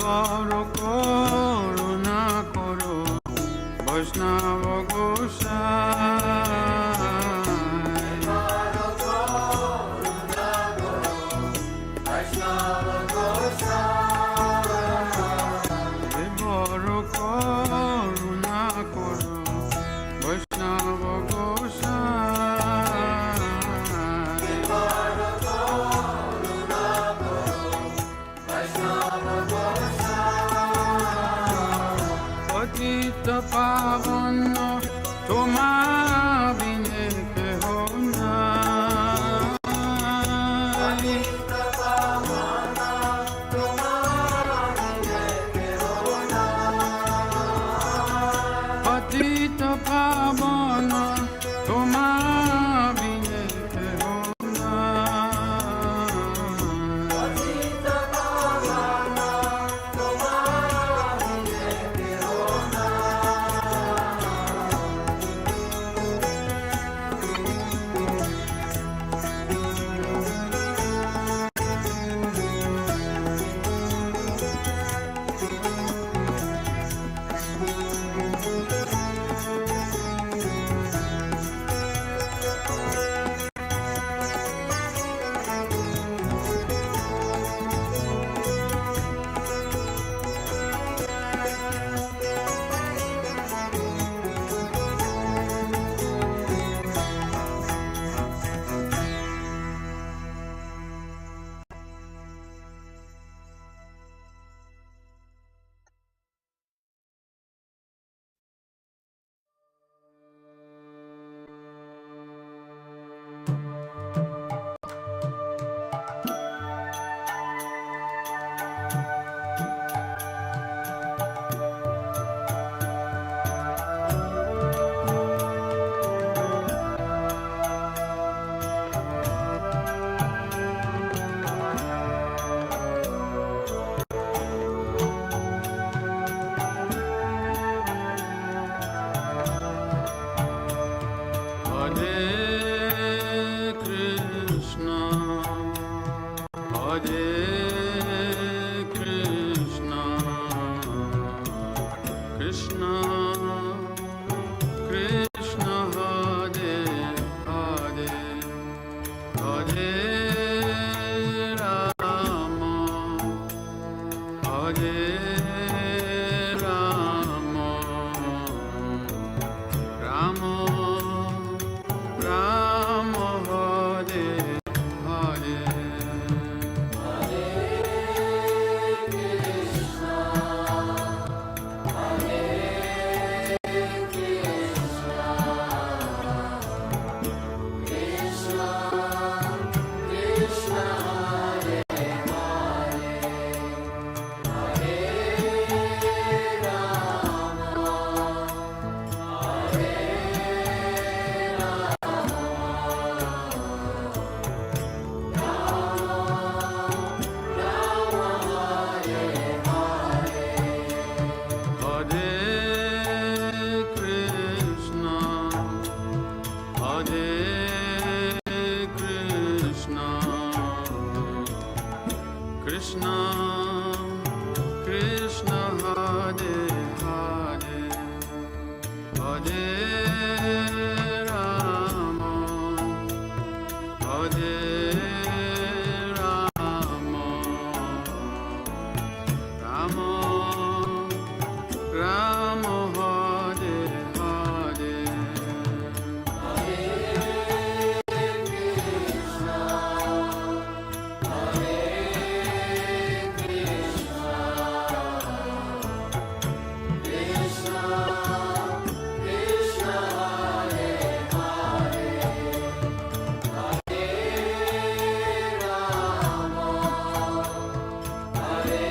বড় করুণা করো বৈষ্ণব গোসাই বড় করুণা করো বৈষ্ণব পতিত পাবন তোমা বিনে কেহ নাই পতিত পাবন তোমা বিনে কেহ Hare Krishna, Hare Krishna, Krishna Krishna Hare Hare, Hare Rama, Hare Rama, Rama Rama Hare Hare, Hare Krishna, Hare Krishna, Krishna Krishna Hare Hare, Hare Rama, Hare Hare Krishna, Hare Krishna, Krishna Krishna Hare Hare, Hare Rama, Hare Rama, Rama Rama Hare Hare, Hare Krishna, Hare Krishna, Krishna Krishna Hare Hare, Hare Rama, Hare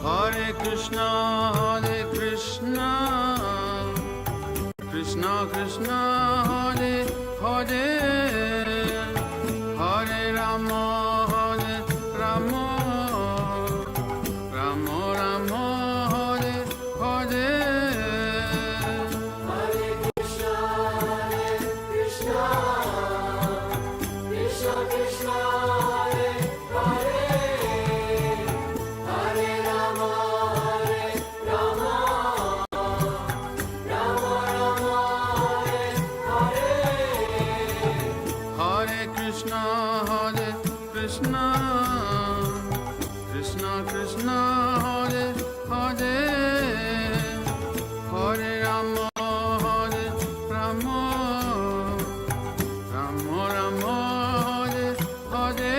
Hare Krishna, Hare Krishna, Krishna Krishna, Hare Hare, Hare Rama, Hare Rama, Rama Rama, Hare Hare, Krishna, Krishna Krishna, Hare Hare, Hare Rama, Hare Rama, Rama Rama, Hare Hare.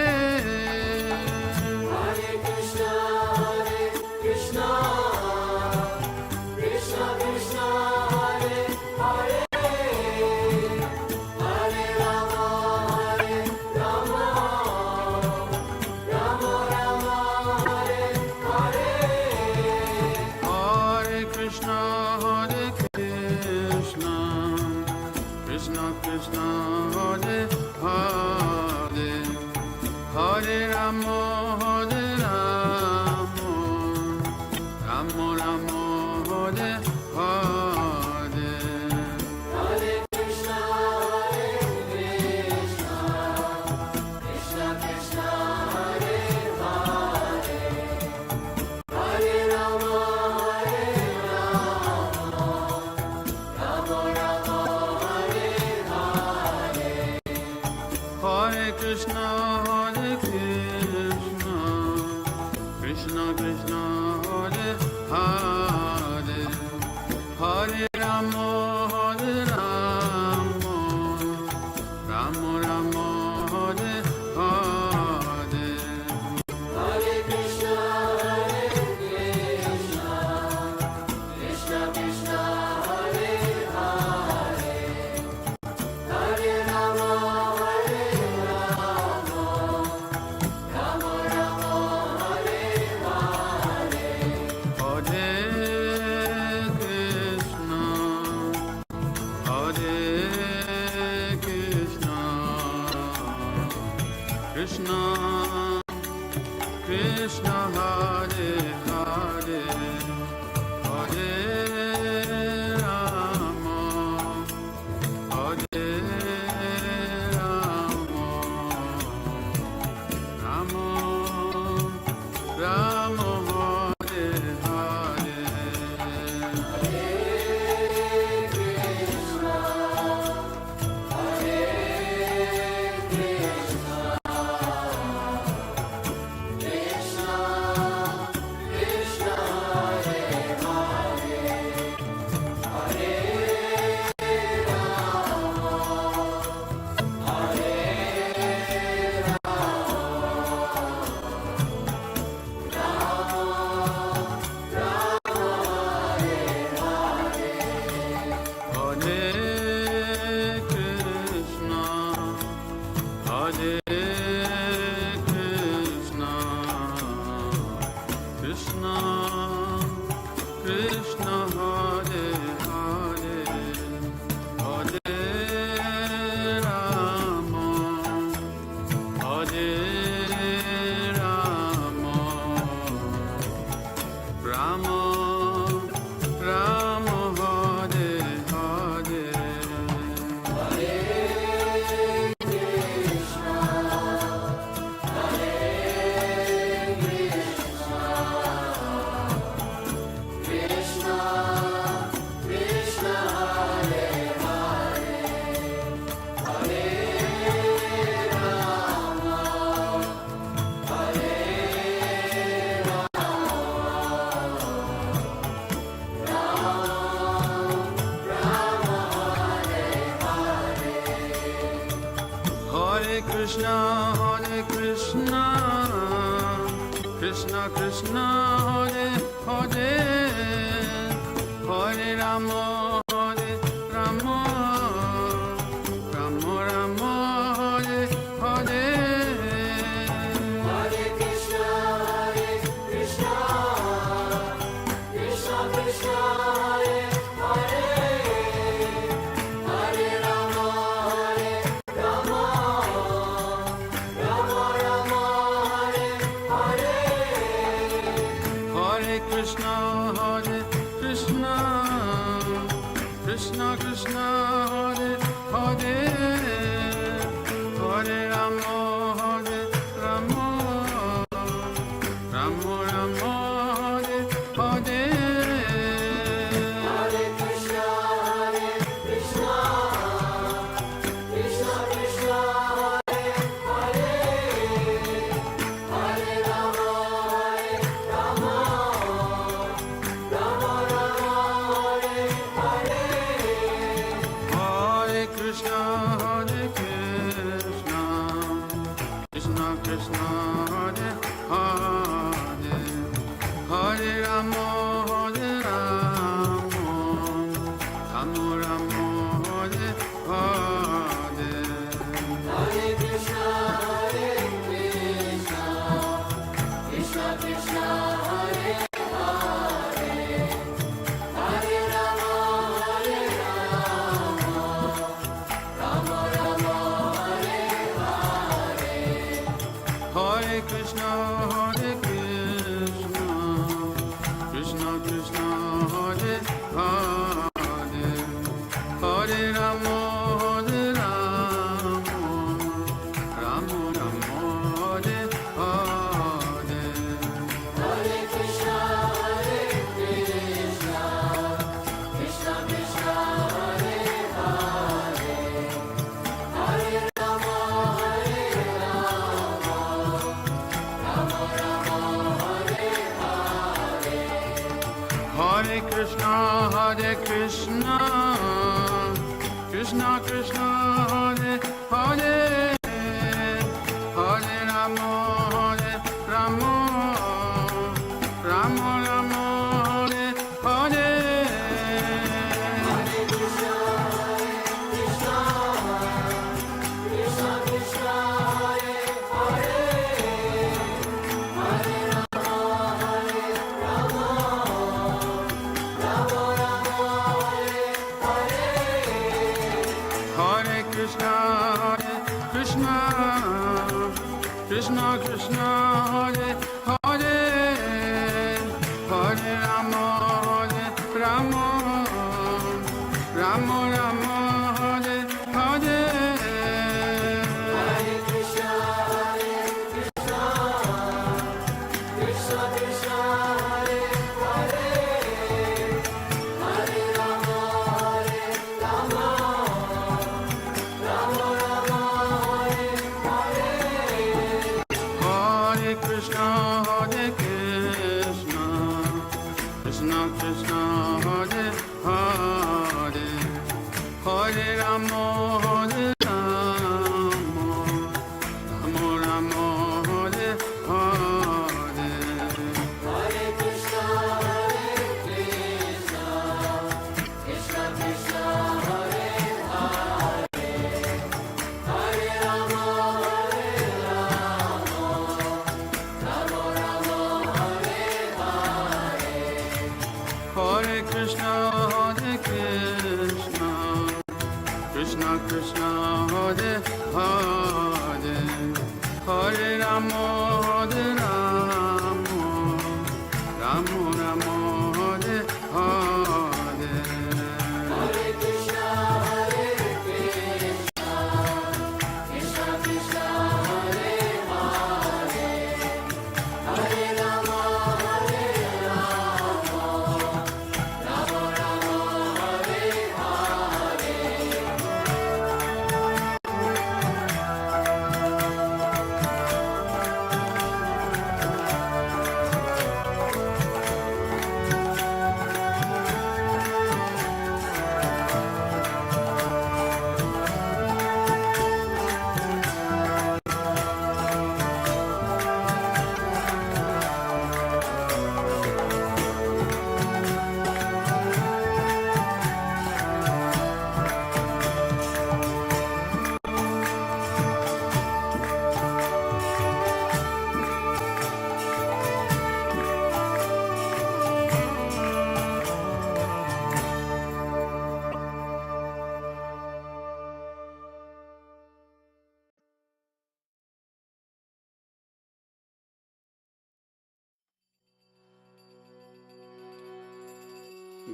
Hare Krishna, Krishna Krishna, Hare Hare, Hare Rama, Rama Rama, Hare Hare. Hare Krishna, Hare Krishna, Krishna Krishna, Hare Hare, Hare Rama, Hare Rama, Rama Rama, Hare Hare. Hare Krishna, Krishna Krishna, Hare Hare, Hare Rama, Rama Rama, Hare Hare. Hare Krishna, Hare Krishna, Krishna Krishna, Hare Hare, Hare Rama, Hare Rama, Rama Rama, Hare Hare. Hare Krishna, Krishna Krishna, Hare Hare, Hare Rama, Rama Rama, Hare Hare. Hare Krishna, Hare Krishna, Krishna Krishna, Hare Hare, Hare Rama, Hare Rama, Rama Rama, Hare Hare. Hare Krishna, Hare Krishna, Krishna Krishna, Hare Hare, Hare Rama, Hare Rama, Rama Rama, Hare Hare. Hare Krishna, Krishna Krishna, Hare Hare, Hare Rama, Hare Rama, Rama Rama, Hare Hare. Hare Krishna, Krishna Krishna, Hare Hare, Hare Rama, Rama Rama, Hare Hare. Hare Krishna, Krishna Krishna, Hare Hare, Hare Rama, Hare Rama, Rama Rama, Hare Hare. Hare Krishna, Krishna Krishna, Hare Hare,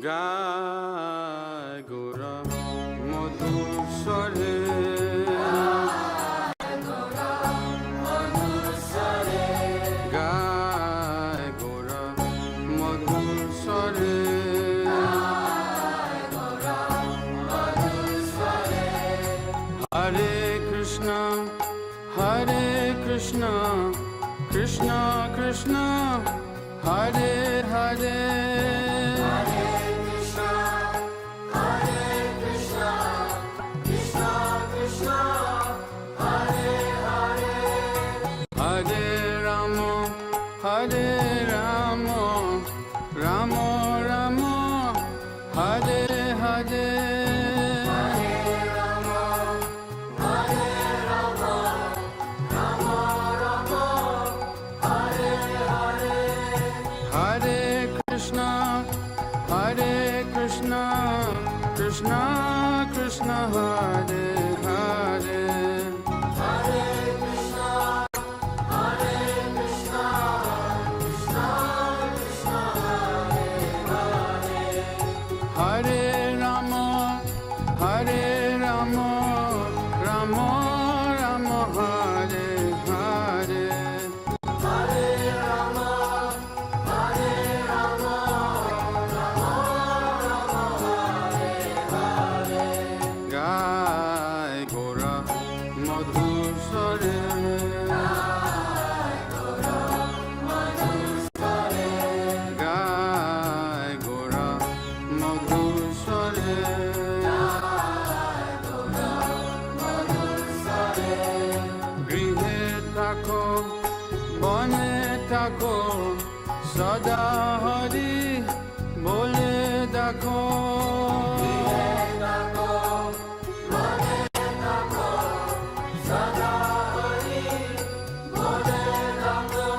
গায় গোরা মধুর স্বরে গায় গোরা মধুর স্বরে হরে Krishna Krishna Krishna Hare Hare Hare Rama, Rama Rama, Hare Hare. Krishna Krishna Hare Hare Hare Krishna, Hare Krishna, Krishna Krishna, Hare Hare. Hare Rama, Hare Rama, Rama Rama, Hare Hare. Hare Rama, Hare Rama, Rama Rama, Hare Hare. Gai Gora Madhusare, Gai Gora Madhusare, Gai Gora Madhusare, Gai Gora Madhusare. Grihe tako, bane tako, sada hari bole dakho. Grihe tako, bane tako, sada hari bole tako.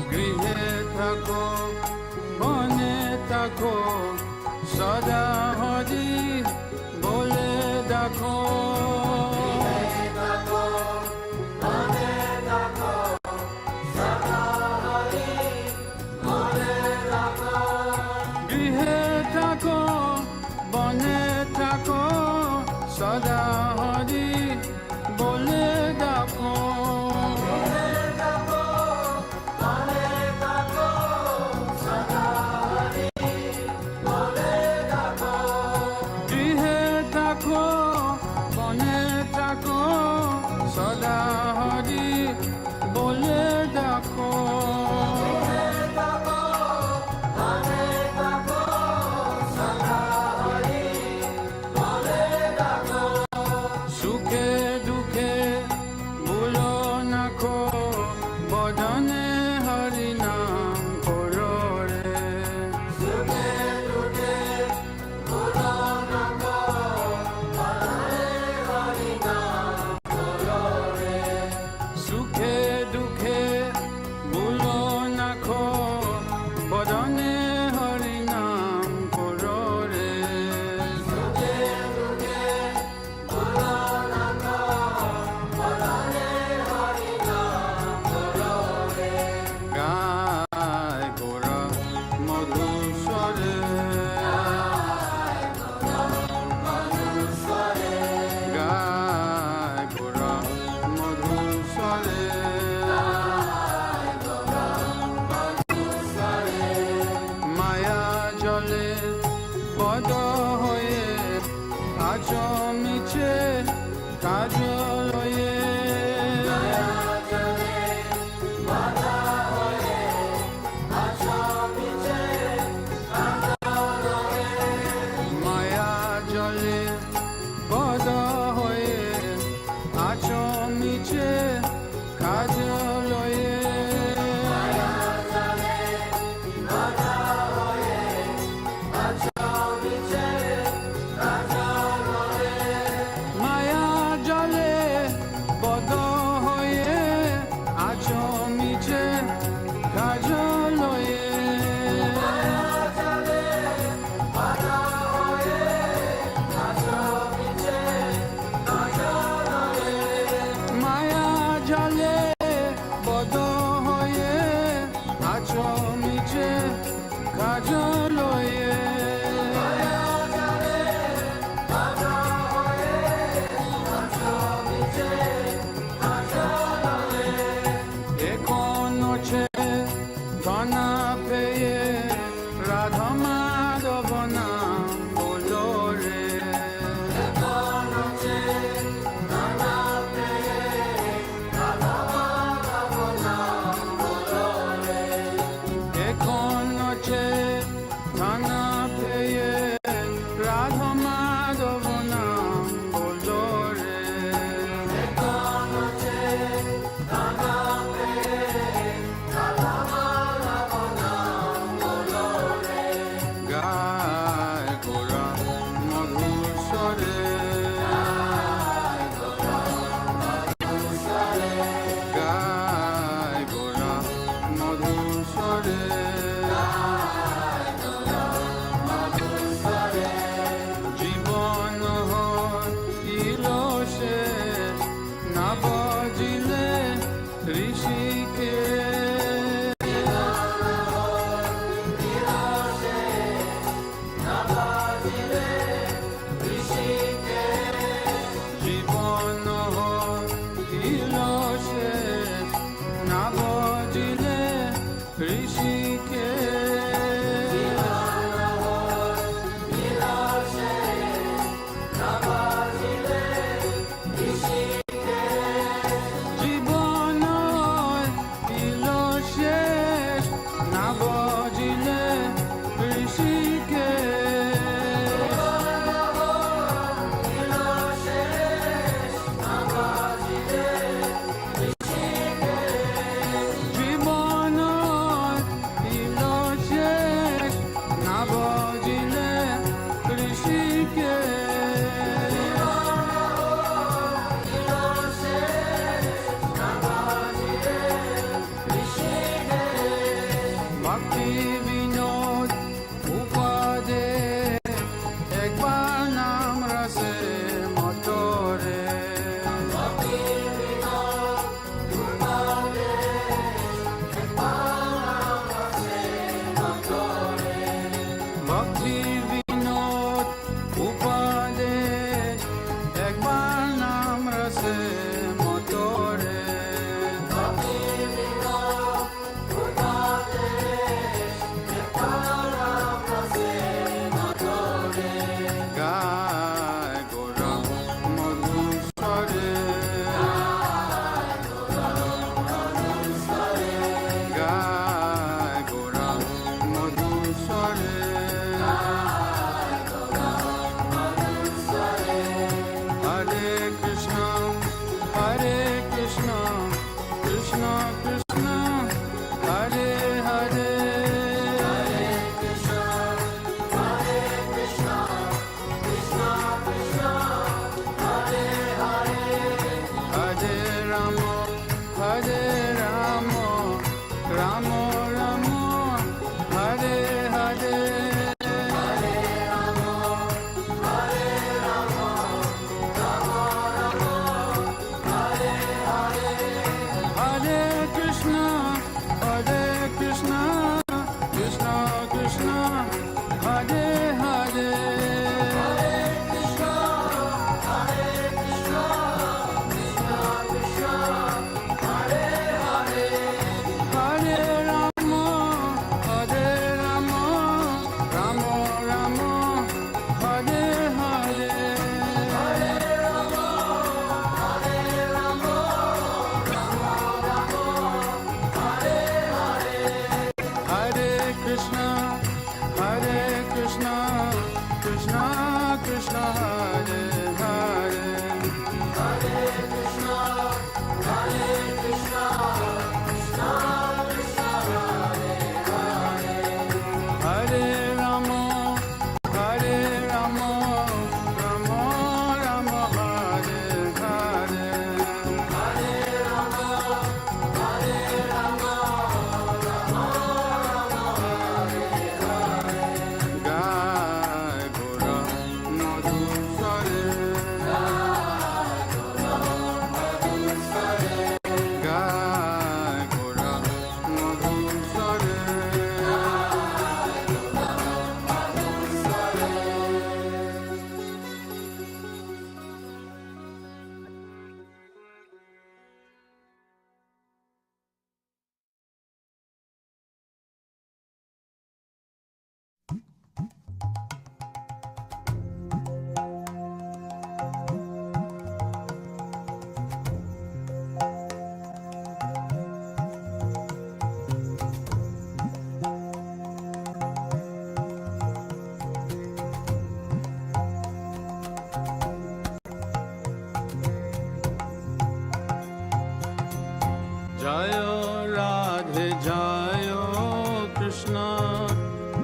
Grihe tako, bane tako, sada hari bole dakho. Grihe tako, bane tako, sada hari bole tako. Grihe tako, bane tako, sada hari bole dakho. Grihe tako, bane tako, sada hari bole dakho. Sukhe dukhe bhulo nakho, badane hari naam koro re. Sukhe dukhe bhulo nakho, badane hari naam koro re. Gai Gora Madhusare, Gai Gora Madhusare, Maya jale pada hoye, achamiche kajol hoye. Maya jale pada hoye, achamiche kajol hoye. Maya jale Jayo Radhe Jayo Krishna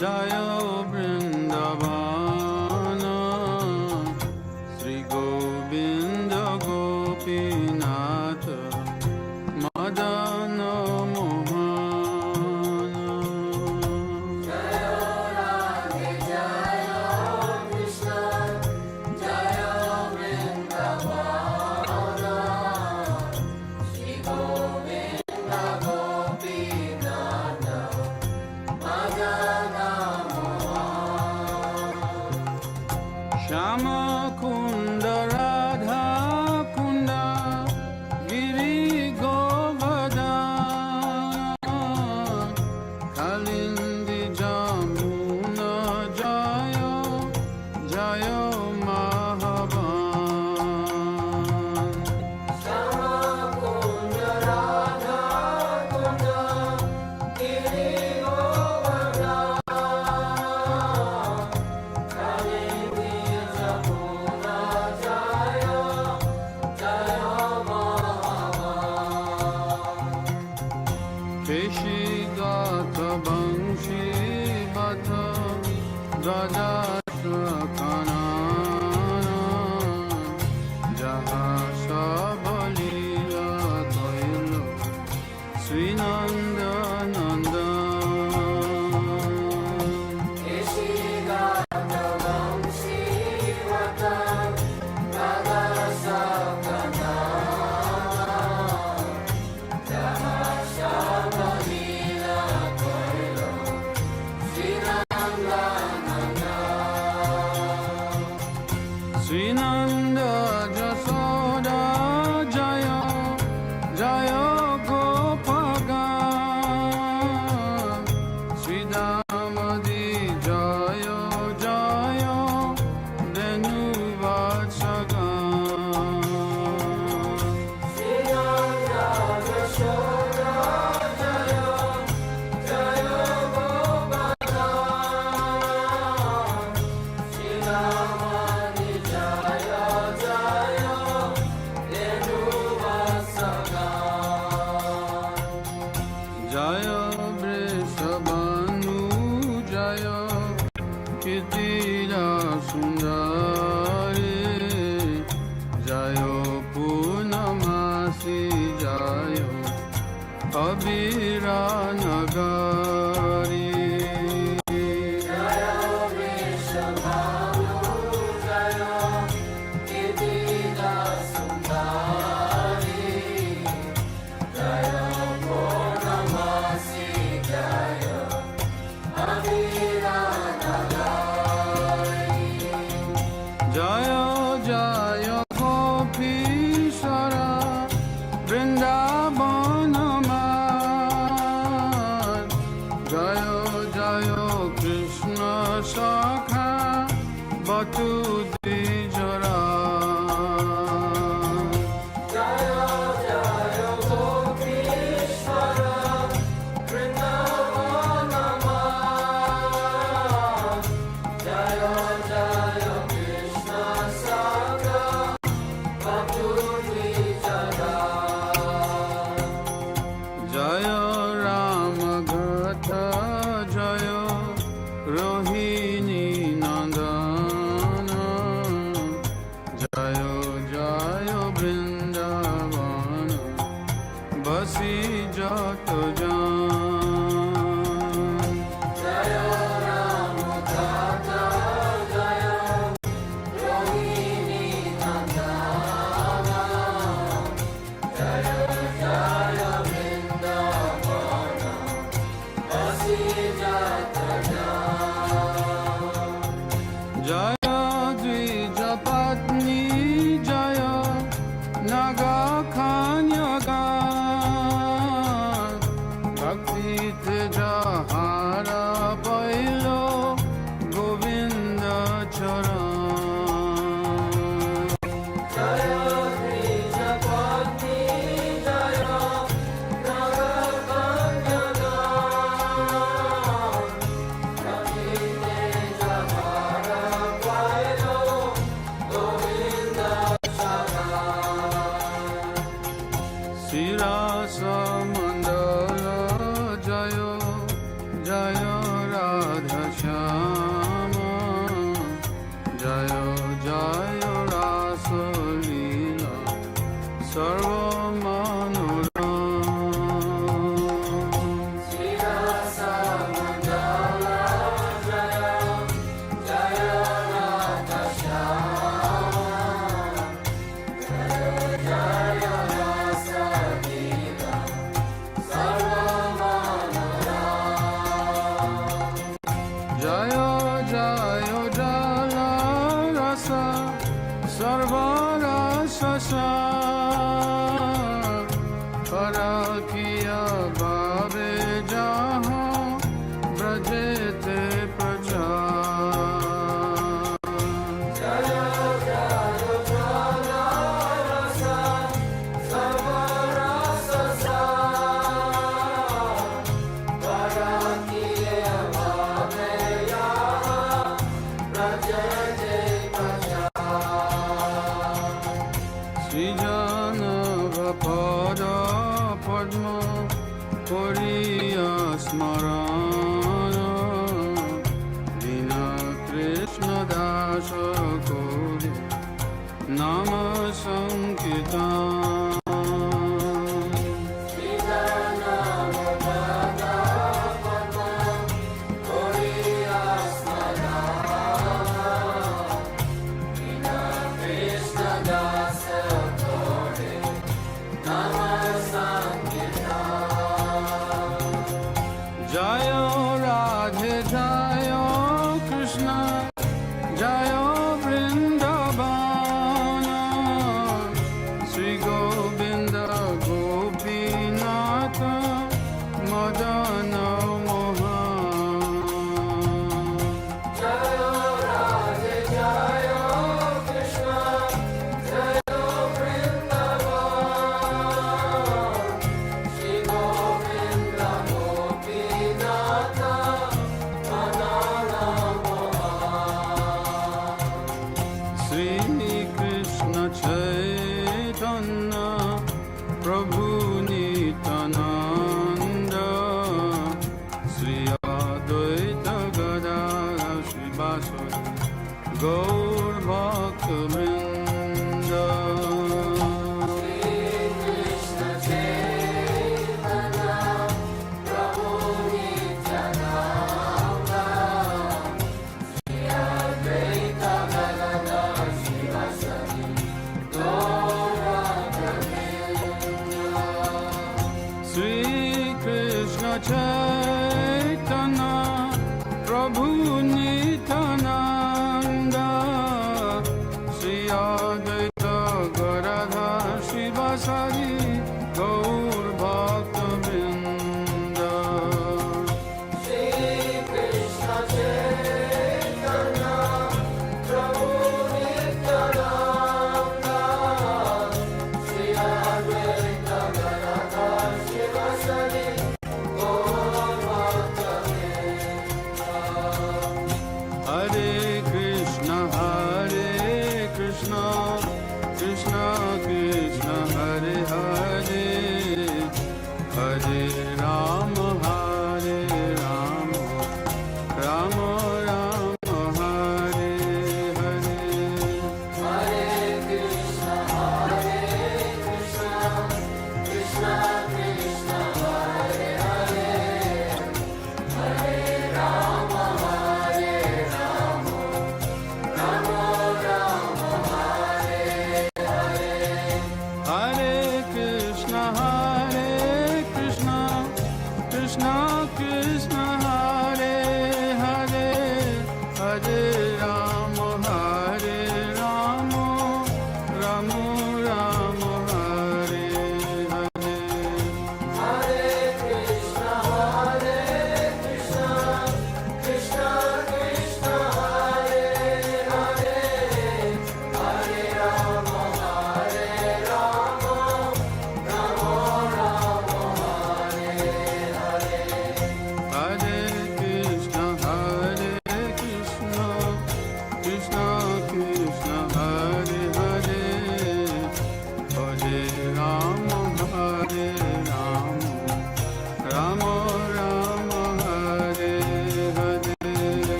Jayo Vrindavana Sri Govinda Gopinatha Madana Mohana Jayo Radhe Jayo Krishna Jayo Vrindavana Shri Govinda Gopinatha Madana Shama Kunda Radha Kunda Giri Govardhana Kalindi Jamuna Jayo Jayo Mahaban Shama Kunda Radha Kunda Giri Govardhana Kalindi Jamuna Jayo Jayo Mahaban Keshi Gata Banshi Bata Raja Shakanana Jaha Shabalila Toilo Srinanda Nanda Ishigata Vamsi Vata Radha Sakana Jaha Shabalila Koilo Srinanda Nanda Srinanda Jasoda Jaya Jaya Gopaga Sridamadi Jaya Jaya Denu Vachaga Srinanda Jashoda Jaya Jaya Gopala Srinamani Jaya Jaya Denu Vasaga Jaya Vrishabhanu Jaya Kitira Sundari Jayo Purnamasi Jayo Abhira Nagari Jaya Vrishabhanu Jaya Kitira Sundari Jaya Purnamasi Jaya Abhira Nagari Jaya Jaya Gopishara Vrindavana Jayo Jayo Vrindavana Basi Jato Jan Jayo Rama Tata Jayo Rohini Nandana Jayo Jayo Vrindavana Basi Jato Jan Jaya Dvija Patni Jaya Naga Khanyaga Bhakti Teja Hara Pailo Govinda Charan Jaya Krishna Bhakti Jaya Naga Kanyaga Bhakti Teja Hara Pailo Govinda Charan Sirasa Mandala Jayo Jayo Radha Shyama Jayo Jayo Rasa Leela Sarva Manoram Sirasa Mandala Jaya Jaya Radha Shyama Jaya Jaya Rasa Leela Sarva Manoram Jayo Jayo Jala Rasa Sarva Rasa Sar Parakiya Bhave Jahan Brajete Prachar Jaya Jaya Jala Rasa Sarva Rasa Sar Parakiya Bhave Jahan Brajete Prachar Srijana Vapada Padma Koriya Smarana Dina Krishna Dasa Kori Nama Sankirtan Srijana Vapada Padma Koriya Smarana Dina Krishna Dasa Kori Nama Sankirtan Jayo Radhe Jayo Krishna Jayo Vrindavana Sri Govinda Gopinatha Madana Mohan Jayo Radhe Jayo Krishna Jayo Vrindavan Shri Govinda Gopinatha Madana Mohan Sri Krishna Chaitanya Prabhu Nityananda Sri Advaita Gadadhar Sri Vasudeva Gaur Bhakta Vrinda Krishna Chaitanya Prabhu Nityananda Shri Advaita Gadadhar Shivasadi Gaura Govinda Sri Krishna Chaitanya Prabhu Nityananda Sri Advaita Gadadhar Shivasadi Gaur Bhakta Vrinda Shri Krishna Chaitanya Prabhu Nityananda Shri Advaita Gadadhar Shivasadi Gaur Bhakta Vrinda Hare Krishna Krishna Krishna Hare Hare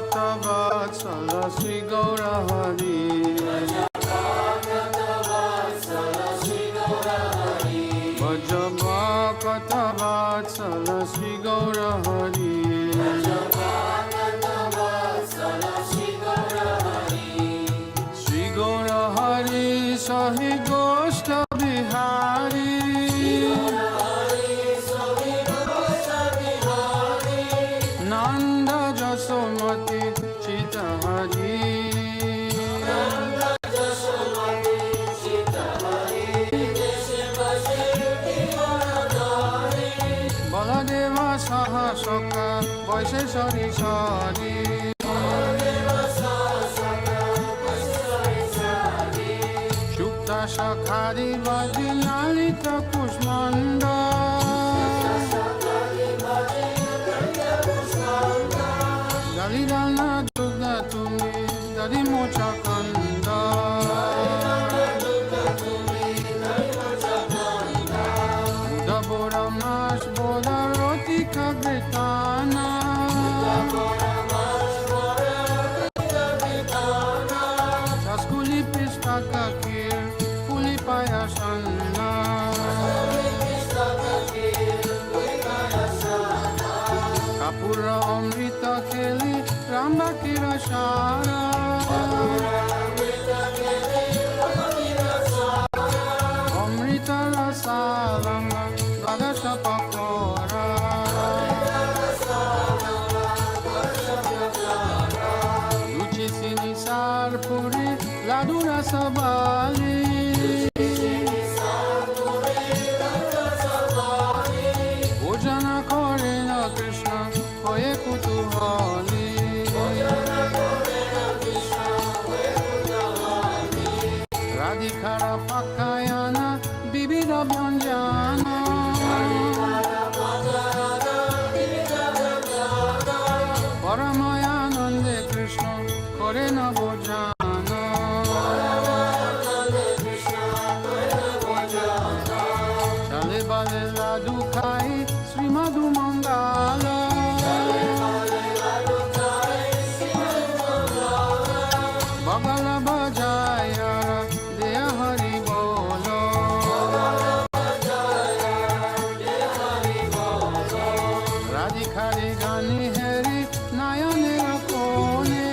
Vatsala Sri Gaura Hari Vajabhakata Vatsala Sri Gaura Hari Sri Gaura Hari Sahi Goshta Bihari Nanda Jasomati Chita Hari Baladeva Saha Saka Vaise Sari Sari Shukta Shakhari Vajinalita Kushmanda Dalidana Dugda Tumi Dadi Mocha Kanda Udabora Mash Boda Rotika Gritana Saskuli Pistaka Kir Kuli Payasana Kapura Amrita Keli Ramba Kirashara Amrita Rasalanga Gadasha Pakora Luci Sinisar Puri Ladura Sabali Bhojana Korena Krishna Hoye Kutuhali Radhikara Pakayana Bibida Bhanjana Paramayanande Krishna Korena Bhojana Chale Bale Ladu Khai Sri Madhu Mangala Bagala Bajaya Deya Hari Bolo Radhikari Gani Hari Nayane Rakone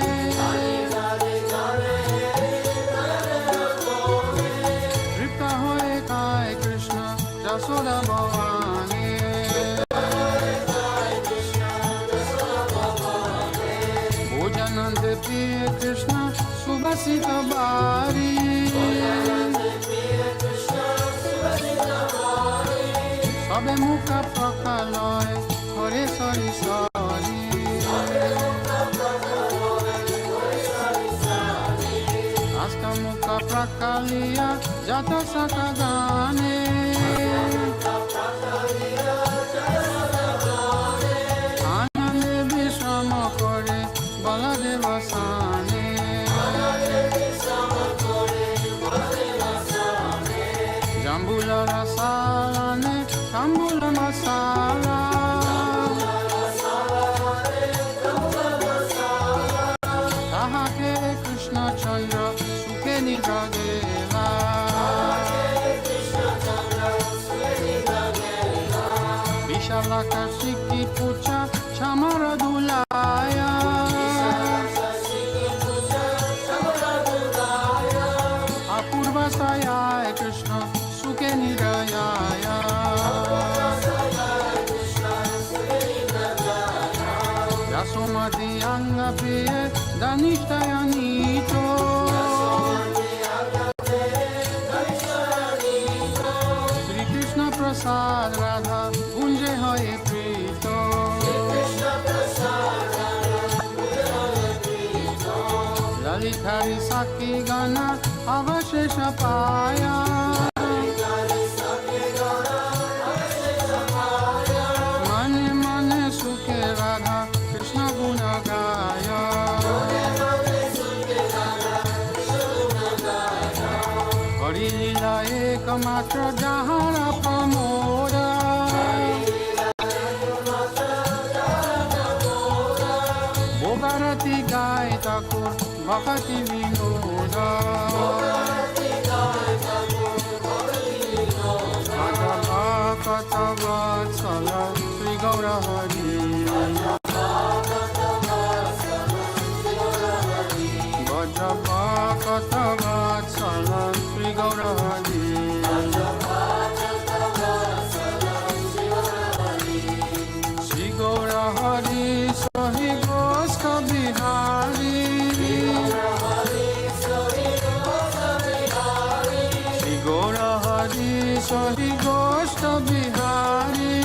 Tripta Hoye Kai Krishna Jasoda Bhavani Bhojanande Priya Krishna Subhasita Bari Sabe Mukha Prakaloy Hare Sari Sari Asta Mukha Prakaliya Jata Sakagane Anande Vishama Kore Baladeva Sane Jambula Rasalane Kambula Masala Tahake Krishna Chandra Sukhe Nidradeva Vishalaka Shiki Pucha Chamara Dulaya Apurva Saya Krishna Sukhe Nidayaya Yasomati Anga Priye Danishtaya Nito Sri Krishna Prasad Radha Unje Hoye Prito Lalitari Saki Gana Avashesha Paya Mane Mane Sukhe Radha Krishna Guna Gaya Hari Lila Ekamatra Jahara Pamoda Bhogarati Bhakti Vinoda Bhakata Vatsala Sri Gaura Hari Bhakata Vatsala Sri Gaura Hari Sri Gaura Hari Sahi Gosta Bihari Sri Gaura Hari Sahi Gosta Bihari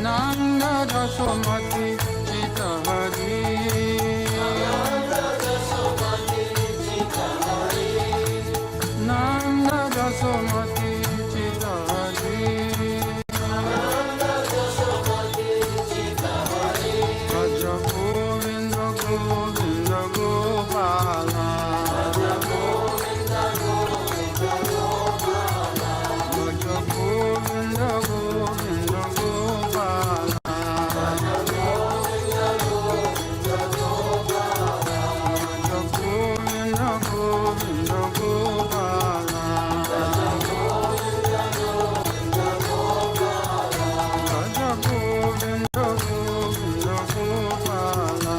Nanda Jasomati Chita Hari Nanda Jasomati Chita Hari Raja Govinda Govinda Gopala Raja Govinda Govinda Gopala Raja Govinda Govinda Gopala Raja Govinda Govinda Gopala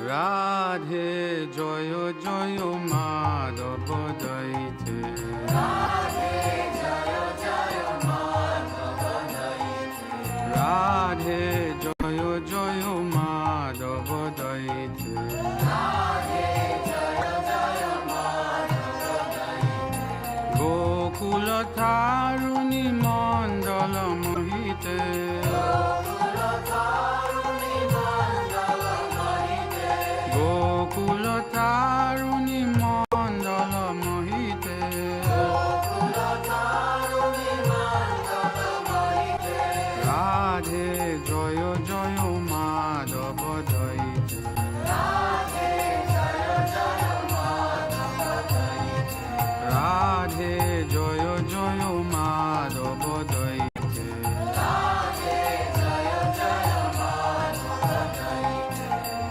Radhe জয় জয় মাধব দৈতে রাধে জয় জয় মাধব দৈতে গোকুল তারুণী মণ্ডল মোহিতে গোকুল তারুণী মণ্ডল মোহিতে রাধে জয় জয় মাধব দৈতে রাধে জয় জয় মাধব দৈতে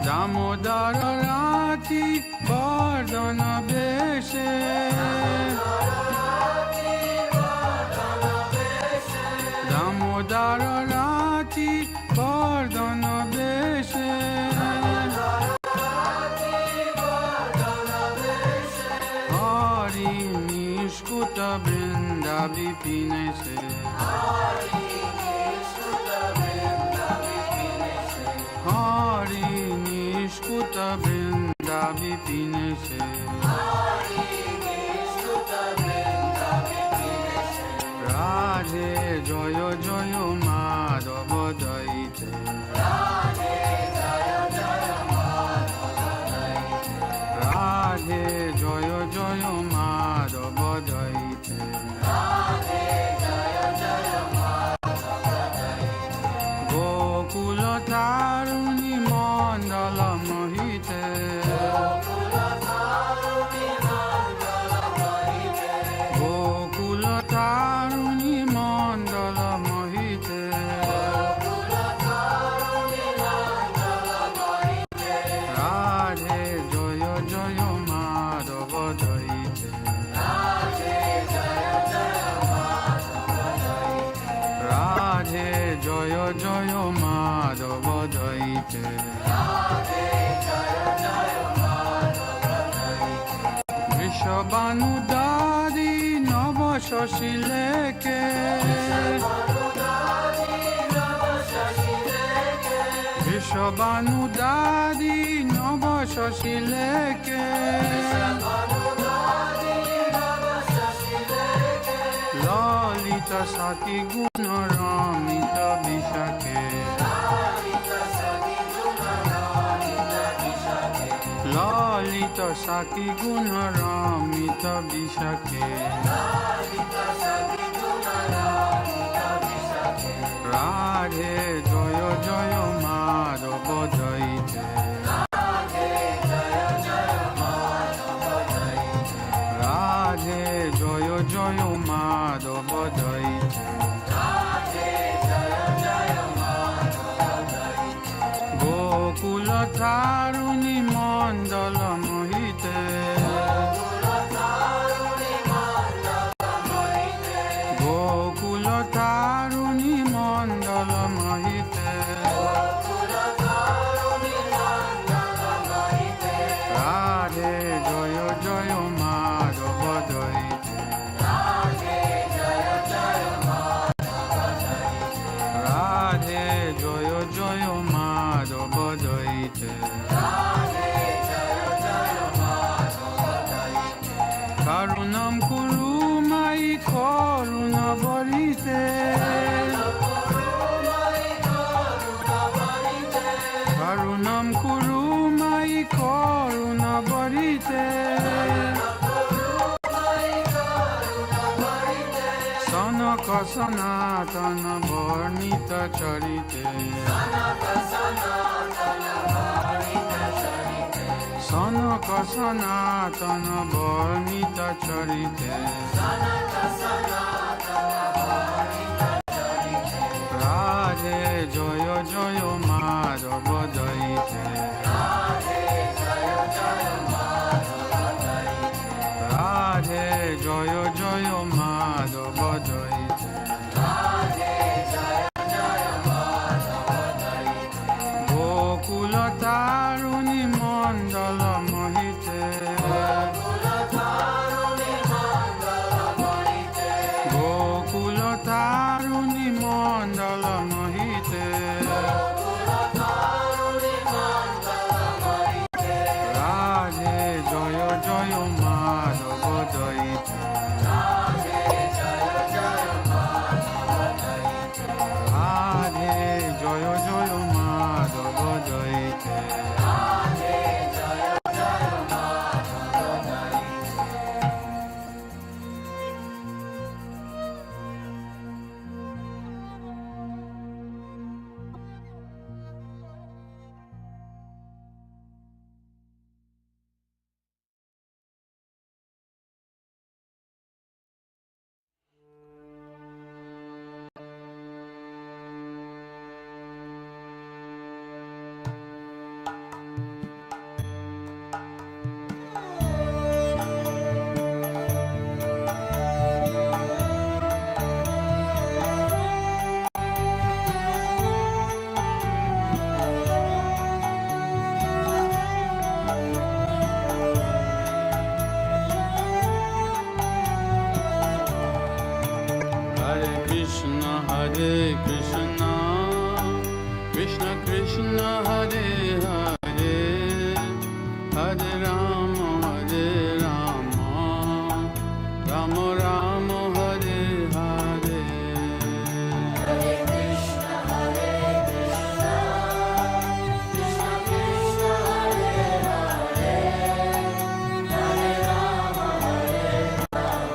দামোদর রাতি বর্ধন বেশে দামোদর রাতি বর্ধন বেশে হরি নিষ্কুত বৃন্দা বিপিনেশে হরি নিষ্কুত বৃন্দা বিপিনেশে রাধে জয় জয় মাধব দৈতে রাধে জয় জয় মাধব দৈতে গোকুল তারুণী মণ্ডল মোহিতে গোকুল তারুণী মণ্ডল মোহিতে রাধে জয় জয় মাধব দৈতে রাধে জয় জয় মাধব দৈতে বৃষবানুদারি নব শশী লেকে বৃষবানুদারি নব শশী লেকে ললিত সাতি গুণ রমিত বিশাখে ললিত সাতি গুণ রমিত বিশাখে রাধে জয় জয় মাধব জয়তে রাধে জয় জয় মাধব জয়তে গোকুল তারুণী মণ্ডল মোহিতে গোকুল তারুণী মণ্ডল মোহিতে রাধে জয় জয় মাধব জয়তে রাধে জয় জয় মাধব জয়তে করুণম কুরু মাই করুণ বরিতে করুণম কুরু মাই করুণ বরিতে সনক সনাতন বর্ণিত চরিতে সনক সনাতন বর্ণিত চরিতে রাধে জয় জয় মাধব জয়তে রাধে জয় জয় মাধব জয়তে গোকুল তারুণী মণ্ডল মোহিতে গোকুল তারুণী মণ্ডল মোহিতে রাধে জয় জয় মাধব জয়তে রাধে জয় জয় Madhav Jayate Hare Krishna, Krishna Krishna Hare Hare, Hare Rama, Rama Rama Hare Hare. Hare Krishna, Krishna Krishna Hare Hare, Hare Rama, Rama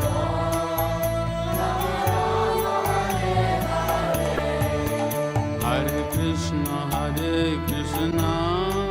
Hare Krishna, Krishna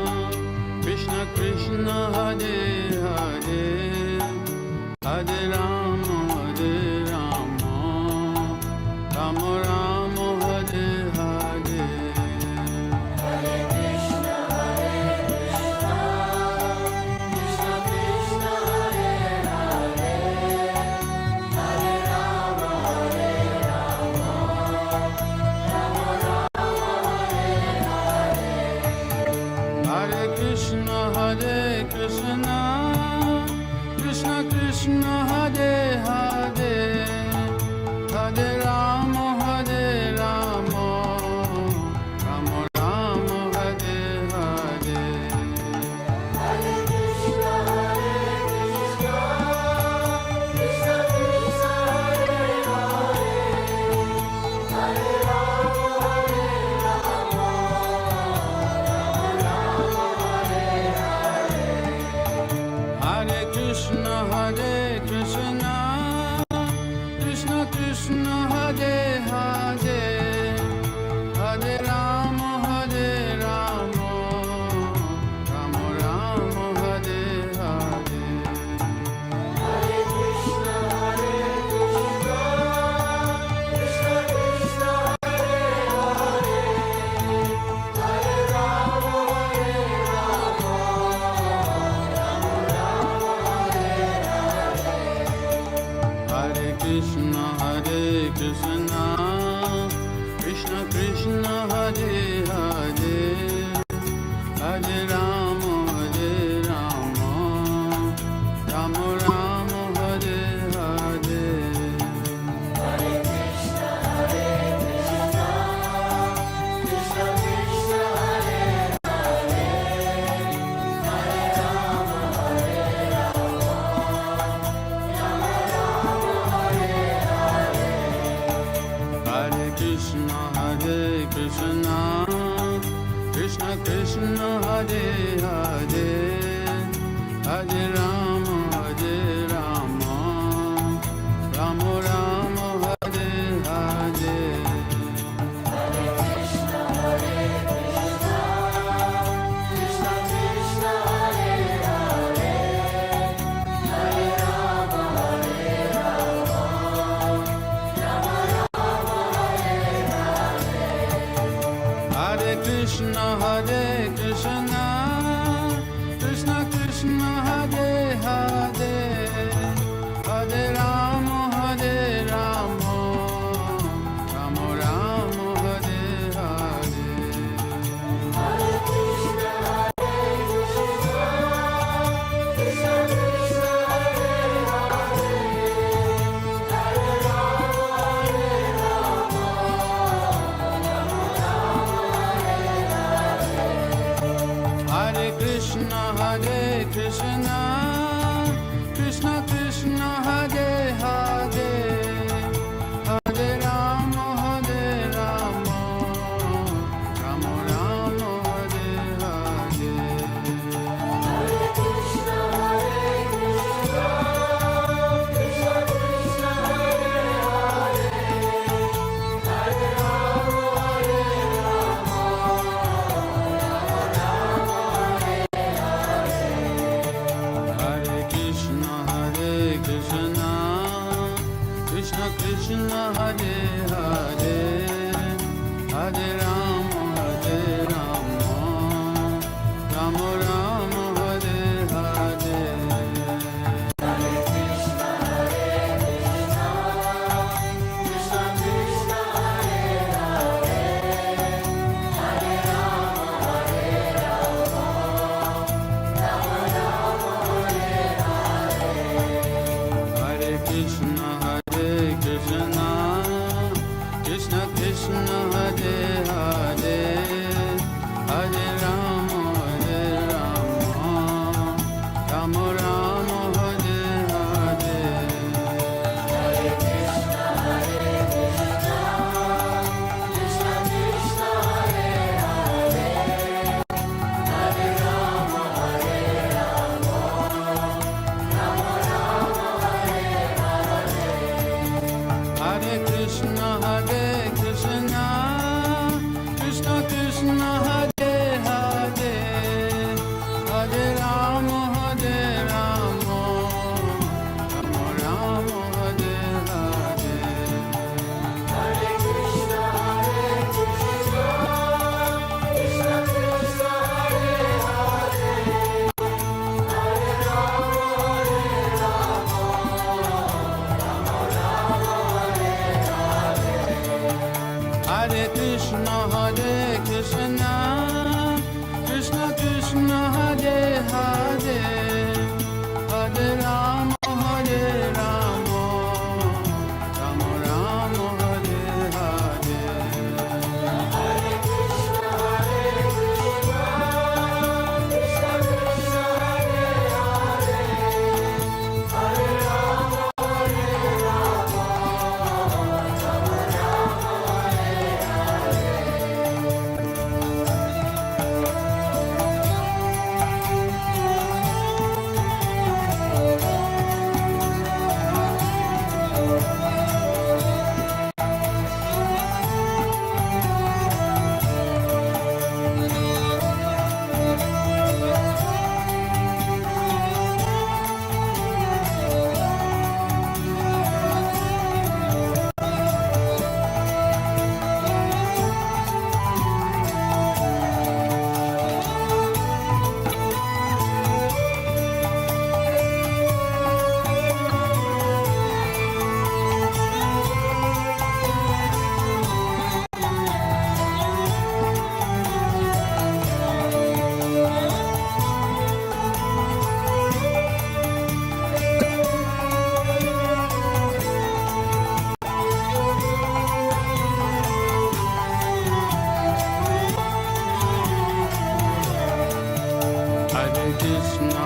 Krishna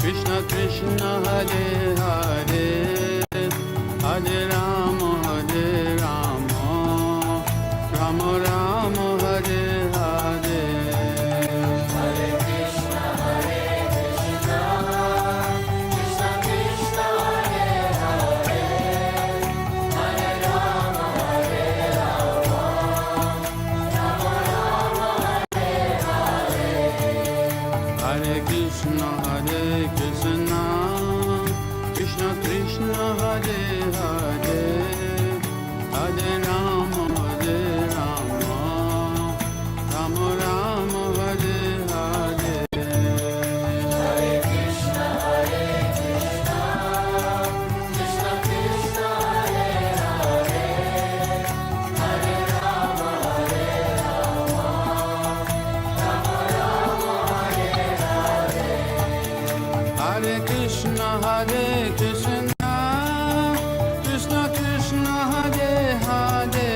Krishna Krishna Hare Hare Hare Rama Rama Rama Hare Hare Hare Krishna Krishna Krishna Hare Hare Hare Rama Rama Rama Hare Hare Hare Krishna Krishna Krishna Hare Hare Hare Rama Rama Rama Hare Hare Hare Krishna Krishna Krishna Hare Hare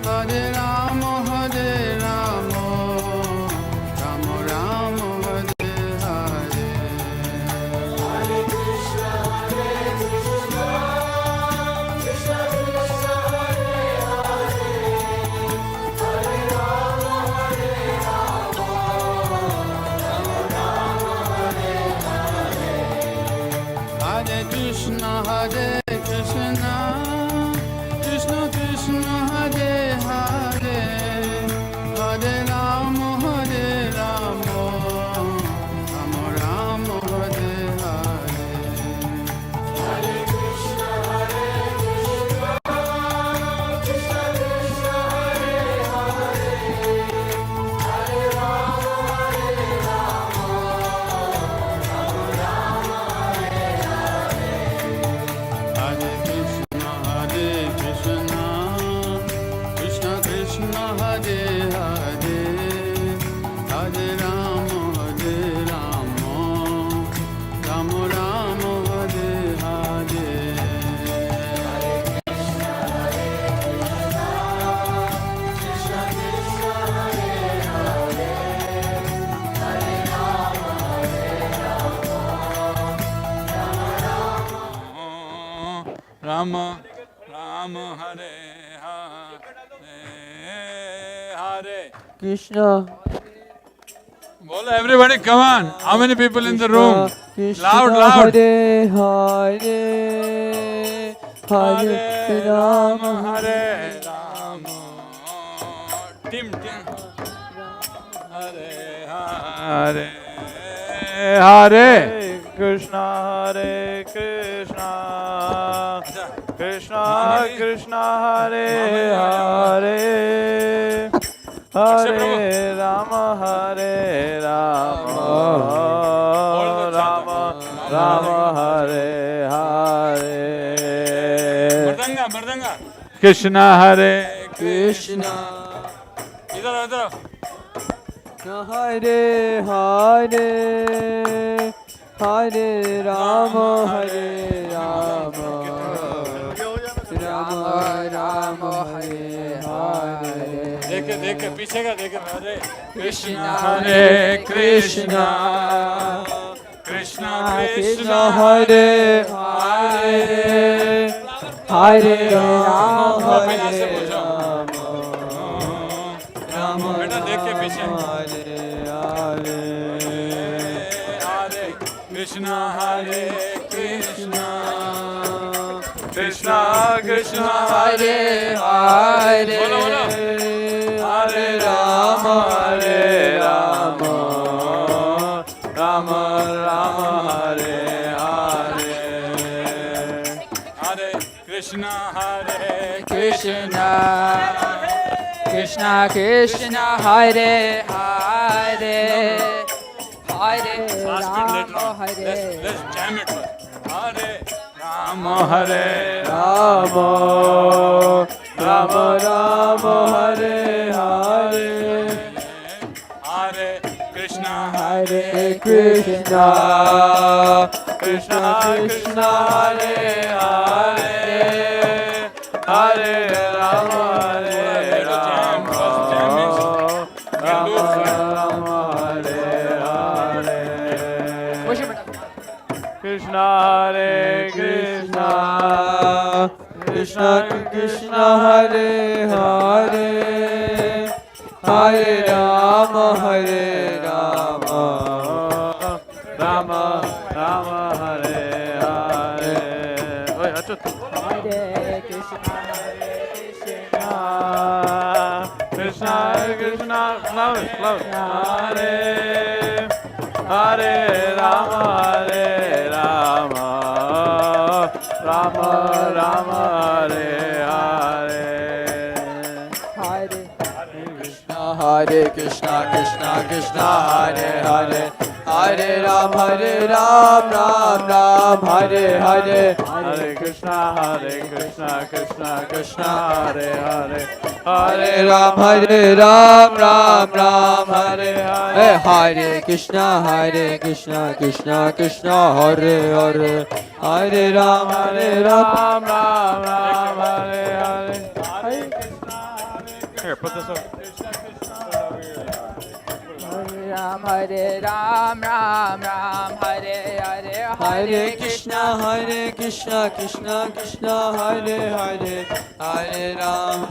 Hare Rama Rama Rama Hare Hare Hare Krishna Krishna Krishna Hare Hare Hare Rama Rama Rama Hare Hare Hare Krishna Krishna Krishna Hare Hare Hare Rama Rama Hare Hare Hare Krishna Krishna Krishna Hare Hare Hare Rama Rama Rama Hare Hare Hare Krishna Krishna Krishna Hare Hare Hare Rama Rama Hare Hare Hare Krishna Krishna Krishna Hare Hare Hare Rama Rama Rama Hare Hare Krishna Krishna Hare Hare Hare Rama Rama Rama Hare Hare Krishna Bolo, everybody, come on. How many people in the room? Loud, loud. Hare Hare Hare Rama Hare Rama. Tim. Hare Hare Hare Krishna Krishna Krishna Krishna Hare Hare Hare Rama Rama Rama Hare Hare Mardanga Krishna Hare Krishna Idhar Hare Hare Hare Rama Rama Rama Hare Hare देखे पीछे का देखे हरे Krishna Hare Krishna Krishna Krishna Hare Hare Hare Rama Rama बेटा देख के पीछे Hare Krishna Hare Krishna Krishna Krishna Hare Hare Hare Rama Rama Rama Hare Hare Hare Krishna Hare Krishna Krishna Krishna Hare Hare Hare Rama Let's jam it first. Hare Rama Hare Rama Rama Rama Hare Hare Hare Krishna Hare Krishna Krishna Krishna Hare Hare Hare Rama Hare Rama Krishna Hare Hare Hare Rama Rama Rama Hare Hare. Hare Krishna Krishna Krishna Hare Hare Rama Rama Rama Hare Hare. Hare Krishna Krishna Krishna Hare Hare Hare Ram Ram Ram Hare Hare. Hare Krishna Krishna Krishna Hare Hare Hare Ram Ram Ram Hare Hare. Hare Krishna Krishna Krishna Hare Hare Hare Ram Ram Ram Hare Hare. Here, put this up. Hare Ram Ram Hare Hare Hare Krishna Krishna Krishna Hare Hare Hare Ram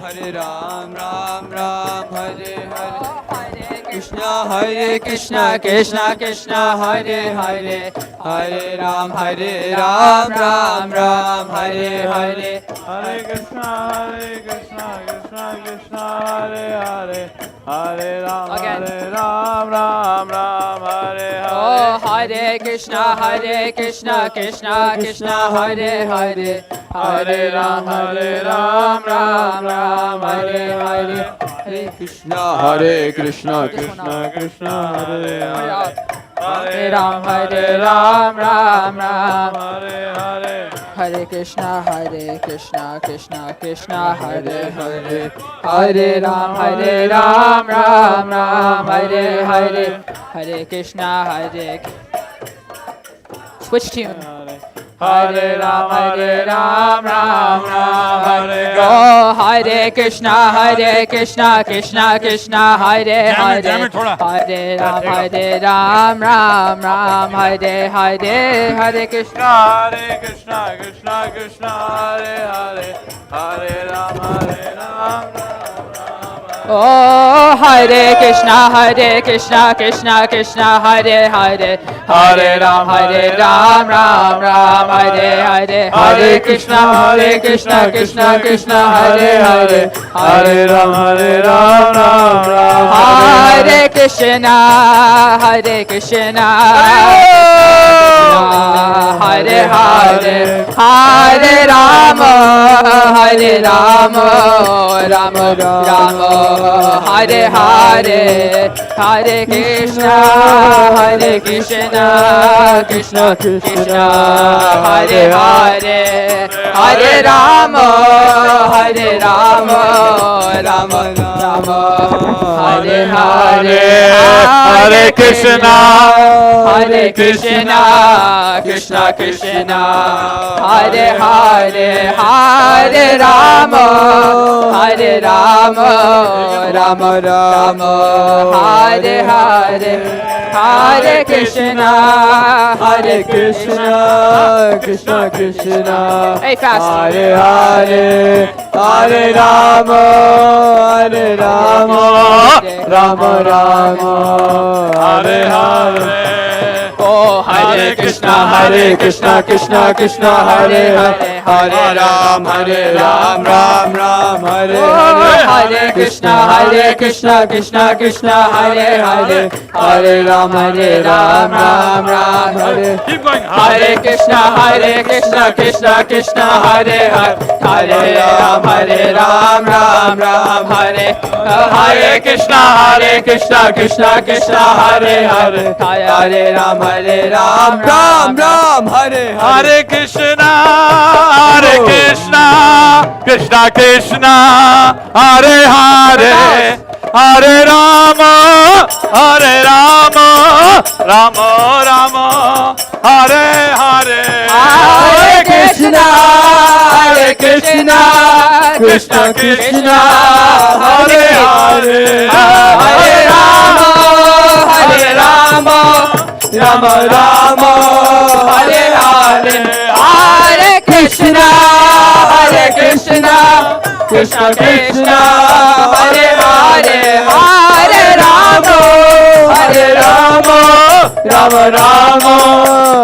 Ram Hare Hare. Krishna Krishna Krishna Hare Hare Hare Ram Ram Hare Hare. Hare Krishna Krishna Krishna Hare Hare Hare Ram Ram Hare Hare. Oh, Hare Krishna Krishna Krishna Hare Hare Hare Ram Ram Hare Hare. Hare Krishna Krishna Krishna Hare Hare Hare Ram Ram Hare Hare. Hare Krishna Krishna Krishna Hare Hare Hare Ram Ram Hare Hare. Hare Krishna switch tune. Hare Ram Ram Hare. Oh, Hare Krishna Krishna Krishna Hare Hare Hare Ram Ram Hare Hare. Hare Krishna Krishna Krishna Hare Hare Hare Ram Oh, Hare Krishna Krishna Krishna Hare Hare Hare Ram Ram Hare Hare. Hare Krishna Krishna Krishna Hare Hare Hare Ram Hare Krishna Hare Hare Hare Rama Rama Hare Hare. Hare Krishna Krishna Krishna Hare Hare Hare Rama Rama Hare Hare. Hare Krishna Krishna Krishna Hare Hare Hare Rama Rama Hare Hare. Hare Krishna Krishna Krishna hey, fast. Hare Hare Hare Rama Rama Hare Hare. Oh, Hare Krishna Krishna Krishna Hare Hare Hare Ram Ram Hare Hare. Hare Krishna Krishna Krishna Hare Hare Hare Ram Ram Hare. Keep going. Hare Krishna Krishna Krishna Hare Hare Hare Ram Ram Hare. Hare Krishna Krishna Krishna Hare Hare Hare Ram Hare. Hare Krishna Krishna Krishna Hare Hare Hare Rama Rama Hare Hare. Hare Krishna Krishna Krishna Hare Hare Hare Rama Rama Rama, Hare Hare, Hare Krishna, Krishna Krishna, Hare Hare, Hare Rama, Rama Rama,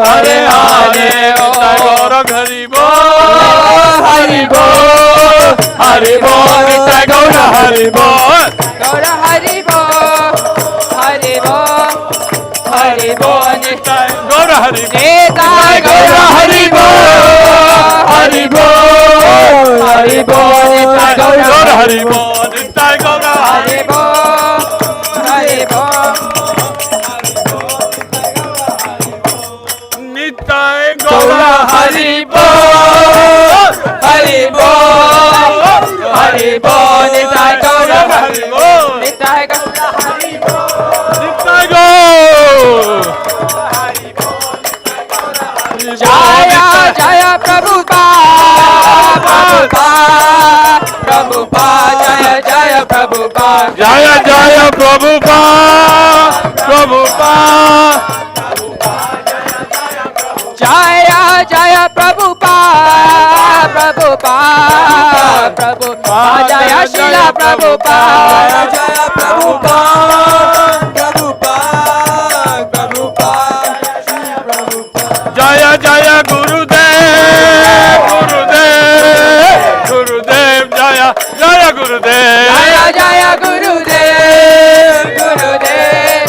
Hare Hare. Gaurang Hari Bol, Hari Bol, Hari Bol, Nitai Gaurang Hari Bol, Gaurang Hari Bol, Hari Bol, Hari Bol, Nitai Gaurang Hari Bol, Nitai Gaurang Hari Bol, Hari Bol, Hari Bol, Nitai Gaurang Hari Bol, Nitai Gaurang Hari Bol, Hari Bol. Nitai Gaura Hari Bol, Hari Bol, Hari Bol, Nitai Gaura Hari Bol, Nitai Gaura Hari Bol, Nitai Gaura. Jaya Jaya Prabhupada, Prabhupada, Prabhupada, Jaya Jaya Prabhupada, Jaya Jaya Prabhupada, Prabhupada. Jaya Jaya Prabhupada, Prabhupada, Prabhupada, Jaya Srila Prabhupada, Jaya Prabhupada, Prabhupada, Prabhupada, Jaya Jaya Gurudev, Gurudev, Gurudev, Jaya Jaya Gurudev, Jaya Jaya Gurudev, Gurudev,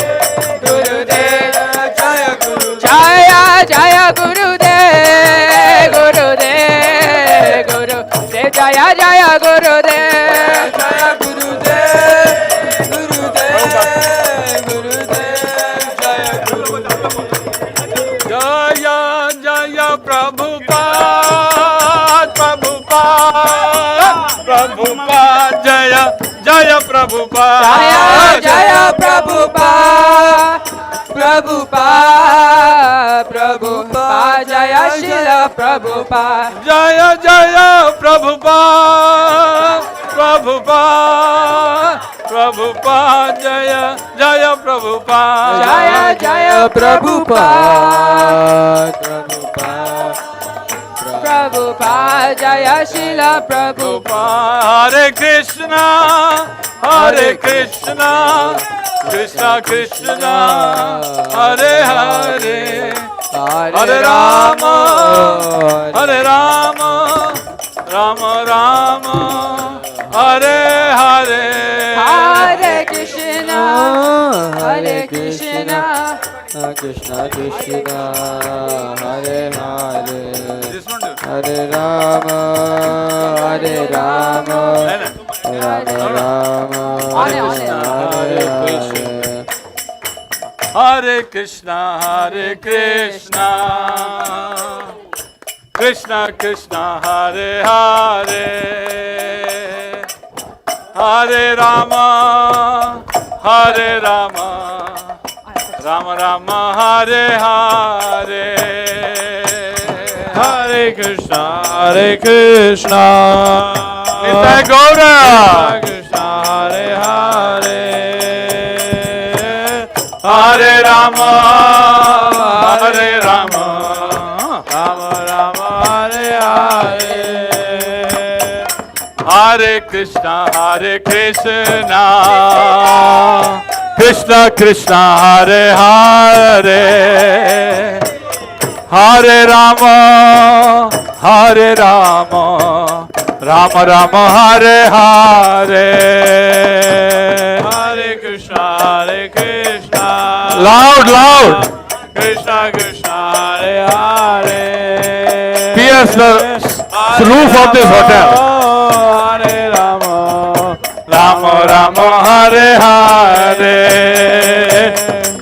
Gurudev, Jaya Gurudev, Jaya Jaya Gurudev, Gurudev, Gurudev, Jaya Jaya Gurudev, Jaya Gurudev, Gurudev, Gurudev, Jaya Gurudev. Jaya Jaya Prabhupada, Prabhupada, Prabhupada, Jaya Jaya Prabhupada, Jaya Jaya Prabhupada, Prabhupada, Prabhupada, Jaya Srila Prabhupada, Jaya Jaya Prabhupada, Prabhupada, Prabhupada, Jaya Jaya Prabhupada, Jaya Jaya Prabhupada, Prabhupada, Prabhupada, Jaya Srila Prabhupada. Hare Krishna, Hare Krishna, Krishna Krishna, Hare Hare, Hare Rama, Hare Rama, Rama Rama, Hare Hare, Hare Krishna, Hare Krishna, Krishna Krishna, Hare Hare, Hare Rama, Hare Rama, Rama Rama, Hare Krishna, Hare Krishna, Hare Krishna, Krishna Krishna, Hare Hare, Hare Rama, Hare Rama, Rama Rama, Hare Hare, Hare Krishna, Hare Krishna, Nitai Gaura, Krishna, Hare Hare, Hare Rama, Hare Rama, Rama Rama, Hare Hare, Hare Krishna, Hare Krishna, Krishna Krishna, Hare Hare, Hare Rama, Hare Rama, Rama Rama, Hare Hare, Hare Krishna, Hare Krishna. Loud, loud. Krishna Krishna, Hare Hare. Pierce the roof of this hotel. Hare Rama, Rama Rama, Hare Hare,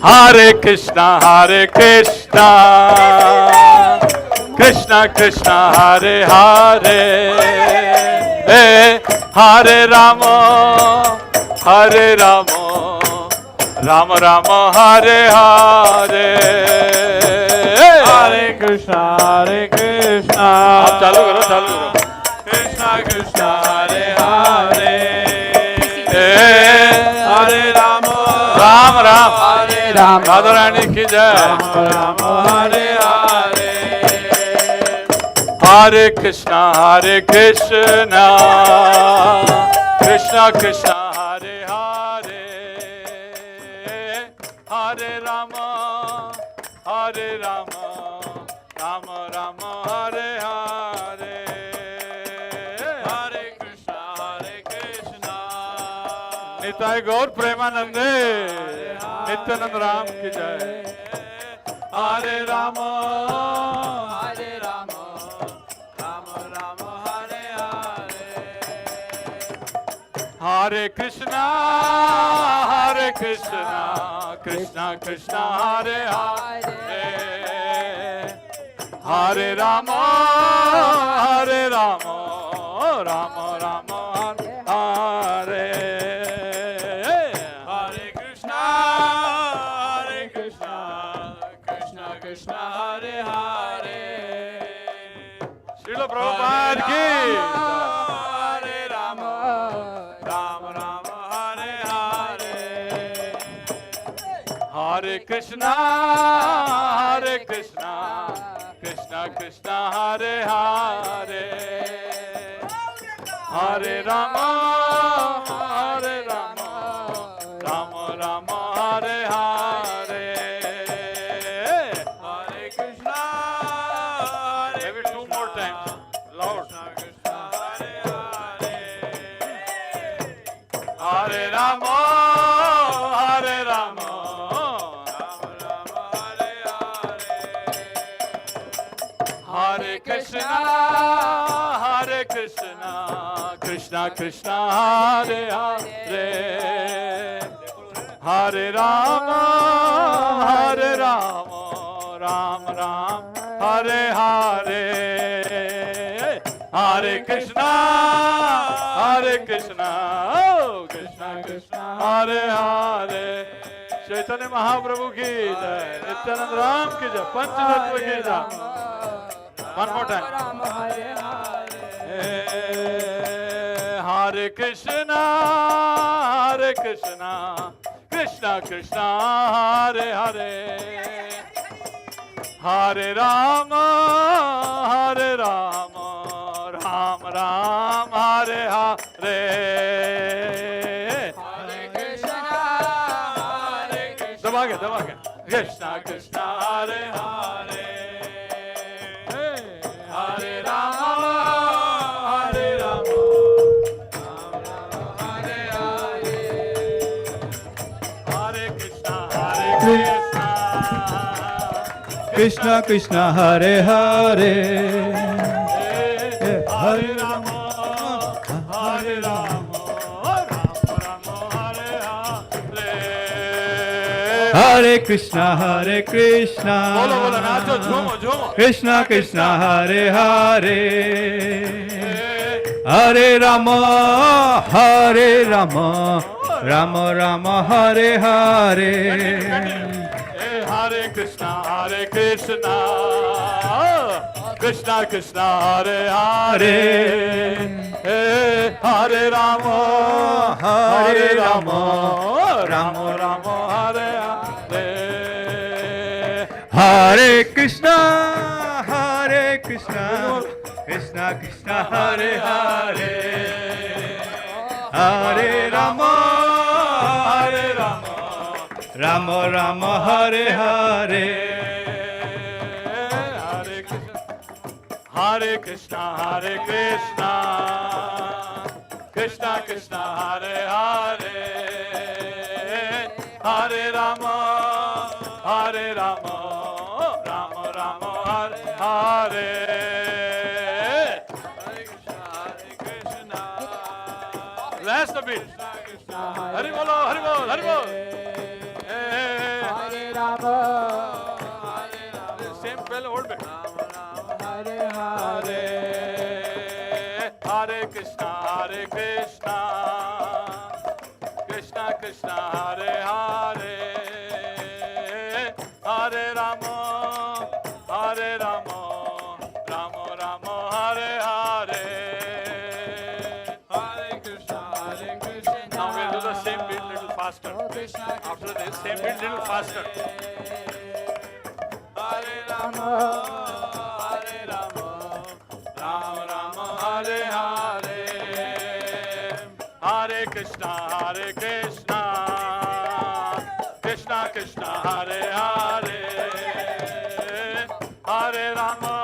Hare Krishna, Hare Krishna, Krishna Krishna, Hare Hare, Hare Rama, Hare Rama, Rama Rama, Hare Hare, Hare Krishna, Hare Krishna. आप चालू करो, चालू करो. Krishna Krishna, Hare Hare, Hare Rama, Ram Ram, Hare Rama, Radha Rani की जय। राम हरे हरे, हरे कृष्णा कृष्णा कृष्णा हरे हरे, हरे राम राम राम हरे हरे, हरे कृष्णा निताय गौर प्रेमानंदे, नित्यानंद राम की जय। हरे राम राम राम हरे हरे, हरे कृष्णा कृष्णा कृष्णा हरे हरे, हरे राम राम राम हरे हरे, हरे कृष्णा कृष्णा कृष्णा हरे हरे। श्रील प्रभुपाद की। हरे राम राम हरे हरे, हरे कृष्णा कृष्णा कृष्णा हरे हरे, हरे राम राम राम हरे हरे, हरे Krishna maybe two more times loud, हरे राम हरे कृष्णा कृष्णा हरे हरे, हरे राम राम हरे हरे, हरे कृष्णा कृष्णा कृष्णा हरे हरे। चैतन्य महाप्रभु की जय, नित्यानंद राम की जय, पंचतत्व की जय। One more time. Hare Krishna Krishna Krishna Hare Hare, Hare Rama Rama Ram Hare Hare, Hare Krishna Krishna Krishna Hare Hare, Hare Rama Hare Hare, Hare Krishna Krishna Krishna Hare Hare, Hare Rama Hare Rama Rama Hare Hare, Hare Krishna Krishna बोलो बोलो नाचो झूमो झूमो, Krishna Krishna Hare Hare, Hare Rama Rama Rama Hare Hare, Hare Krishna Krishna Krishna Hare Hare, Hare Rama Rama Rama Hare Hare, Hare Krishna Krishna Krishna Hare Hare, Hare Rama Rama Rama Hare Hare, Hare Krishna Krishna Krishna Hare Hare, Hare Rama Rama Rama Hare Hare, last the beat. Hari bolo, Hari bol, Hari bol. Hare Rama, same spell, old bit. Hare Hare, Hare Krishna Krishna Krishna Hare Hare, Hare Rama Rama Rama Hare Hare, Hare Krishna Now we'll do the same beat little faster. faster. After this, same beat little faster. Hare Rama, Hare Rama, Rama Rama, Hare Hare, Hare Krishna, Krishna Krishna, Hare Hare, Hare Rama,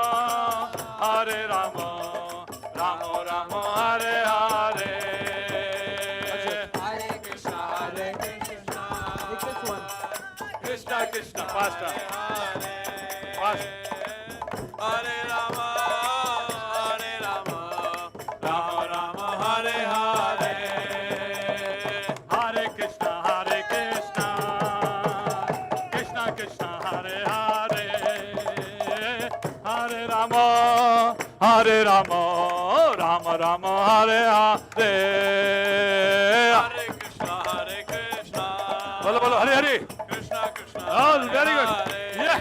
Rama Rama, Hare Hare. Krishna Krishna, faster. Fast. Hare Rama, Rama Rama, Hare Hare. Hare Krishna, Krishna Krishna, Hare Hare. Hare Rama, Rama Rama, Hare Hare. Hare Krishna, bolo bolo, Hare Hare. Krishna Krishna. Oh, very good. Yeah.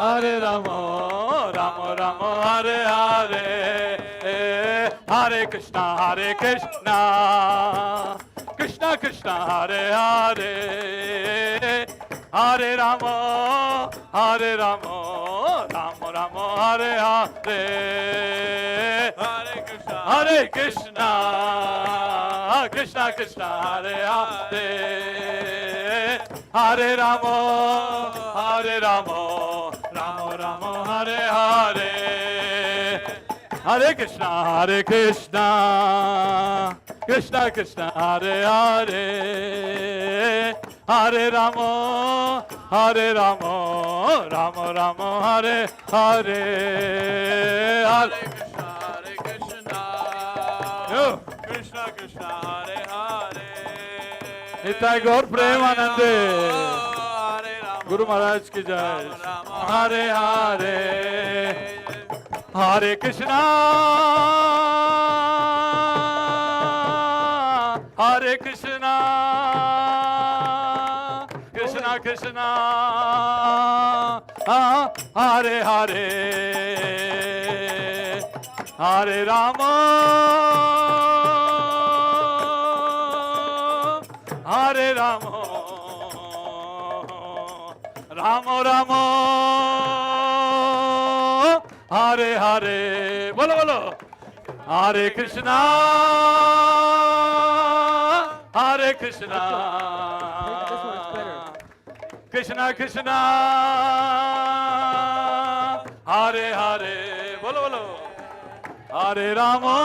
Hare Rama, Rama Rama, Hare Hare. Hare Krishna, Krishna Krishna, Hare Hare. Hare Rama, Rama Rama, Hare Hare. Hare Krishna, Krishna Krishna, Hare Hare. Hare Rama, Rama Rama, Hare Hare. Hare Krishna, Krishna Krishna, Hare Hare. Hare Rama, Rama Rama, Hare Hare. Hare Krishna, Krishna Krishna, Hare Hare. Nitai Gaur Premanande. Guru Maharaj ki jai. Hare Hare. Hare Krishna, Hare Krishna, Krishna Krishna, Hare Hare. Hare Rama, Hare Rama, Rama Rama, Hare Hare. Bolo bolo. Hare Krishna, Hare Krishna, Krishna Krishna, Hare Hare. Bolo bolo. Hare Rama,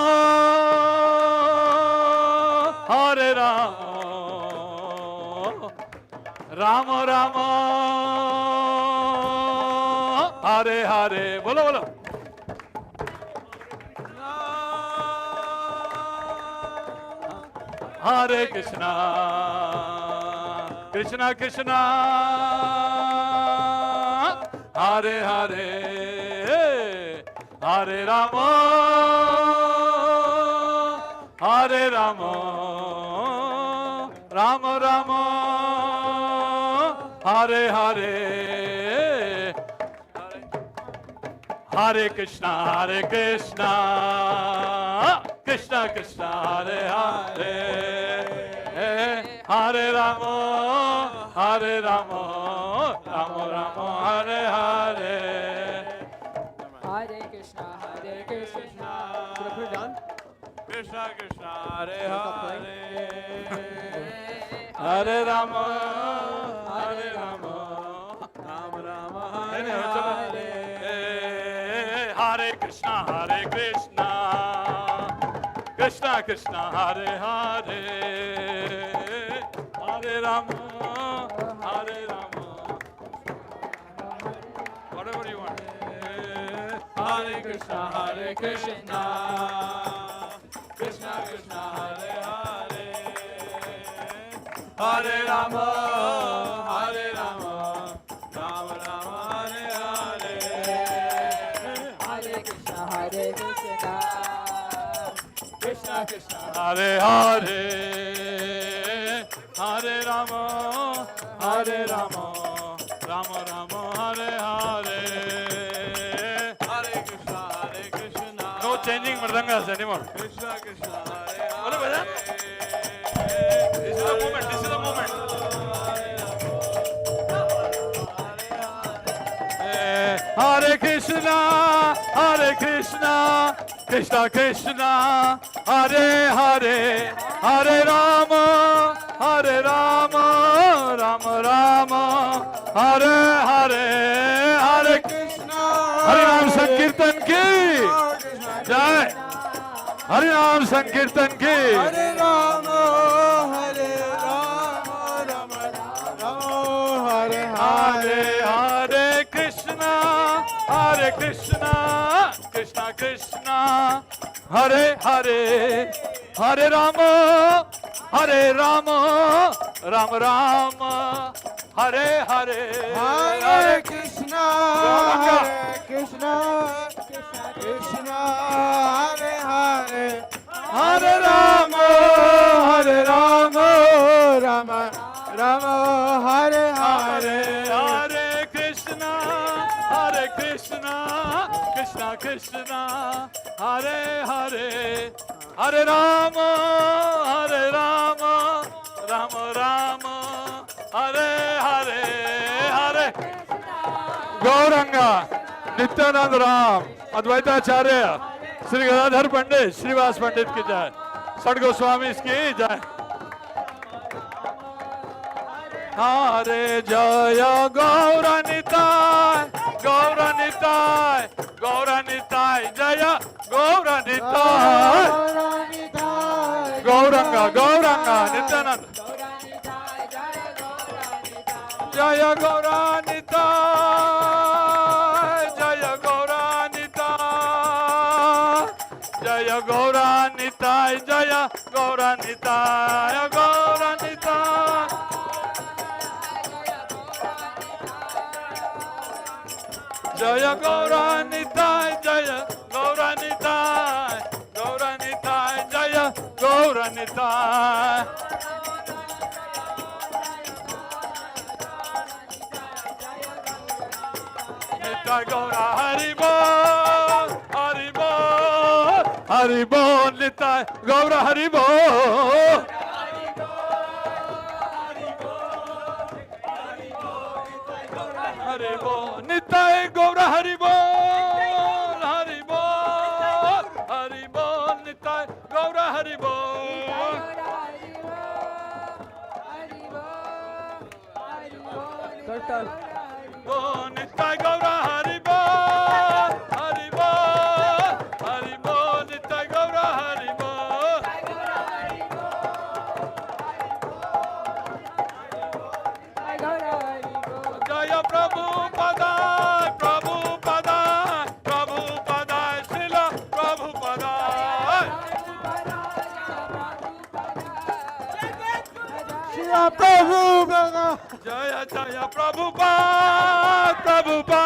Hare Rama, Rama Rama, Hare Hare. Bolo bolo. Hare Krishna, Krishna Krishna, Hare Hare. Hare Rama, Hare Rama, Rama Rama, Hare Hare. Hare Krishna, Krishna Krishna, Hare Hare. Hare Rama, Rama Rama, Hare Hare. Hare Krishna, Krishna. Should I put it down? Krishna Krishna, Hare Hare. Hare Rama, Rama Rama, Hare Hare. Hare Krishna, Krishna Krishna, Hare Hare. Hare Rama, Rama. Whatever you want. Hare Krishna, Krishna Krishna, Hare Hare. Hare Rama, Rama Rama, Hare Hare. Hare Krishna, Krishna Krishna, Hare Hare. Hare Rama, Rama Rama, Hare Hare. Hare Krishna, no change changing mridangas anymore. Krishna Krishna Hare What a bhajan? This is the moment. This is the moment. Hare Krishna, Hare Krishna, Krishna Krishna, Hare Hare, Hare Rama, Hare Rama, Rama Rama, Hare Hare, Hare Krishna. Hare Ram Sankirtan ki jai. Hare Ram Sankirtan ki. Hare Rama Hare Rama Rama Rama Hare Hare Hare Krishna, Hare Krishna, Krishna Krishna, Hare Hare, Hare Rama, Hare Rama, Rama Rama, Hare Hare, Hare Krishna Hare Krishna Krishna Krishna Hare Hare Hare Rama Hare Rama Rama Rama Hare Hare Hare Krishna, Hare Krishna, Krishna Krishna, Hare Hare, Hare Rama, Hare Rama, Rama Rama, Hare Hare, Hare Gauranga, Nityanand Ram, Advaitacharya, Sri Gadadhar Pandit, Srivas Pandit ki jai, Sad Goswami ki jai. Hare Jaya Gauranitai, Gauranitai, Gauranitai, Jaya Gauranitai, Gauranga, Gauranga, Nityananda, Jaya Gauranitai, Jaya Gauranitai, Jaya Gauranitai, Jaya Gauranitai, Gauranitai. Jaya Gauranitai, Jaya Gauranitai, Gauranitai, Jaya Gauranitai. Nitai Gaura Haribo, Haribo, Haribo, Nitai Gaura Haribo. Haribo, Nitai Gaura Haribo, Haribo, Haribo, Nitai Gaura Haribo. Nitai Gaura Haribo, Haribo, Haribo, Nitai Gaura Haribo. Jaya Prabhupada, Prabhupada, Prabhupada, Srila Prabhupada. Shila Prabhupada Jaya Jaya Prabhupada, Prabhupada,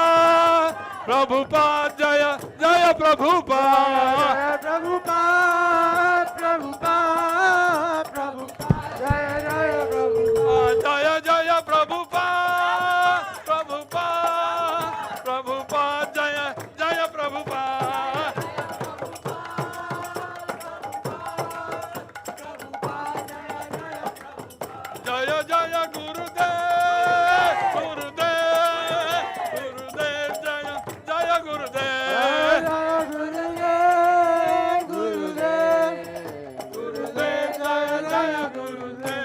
Prabhupada, Jaya Jaya Prabhupada. Prabhupada Prabhupada Prabhupada Jaya Jaya Prabhupada Jaya Jaya Prabhupada, Prabhupada, Prabhupada, Jaya Jaya Prabhupada. Jaya Jaya Gurudev, Gurudev, Gurudev, Jaya Jaya Gurudev. Gurudev Gurudev Jaya Jaya Gurudev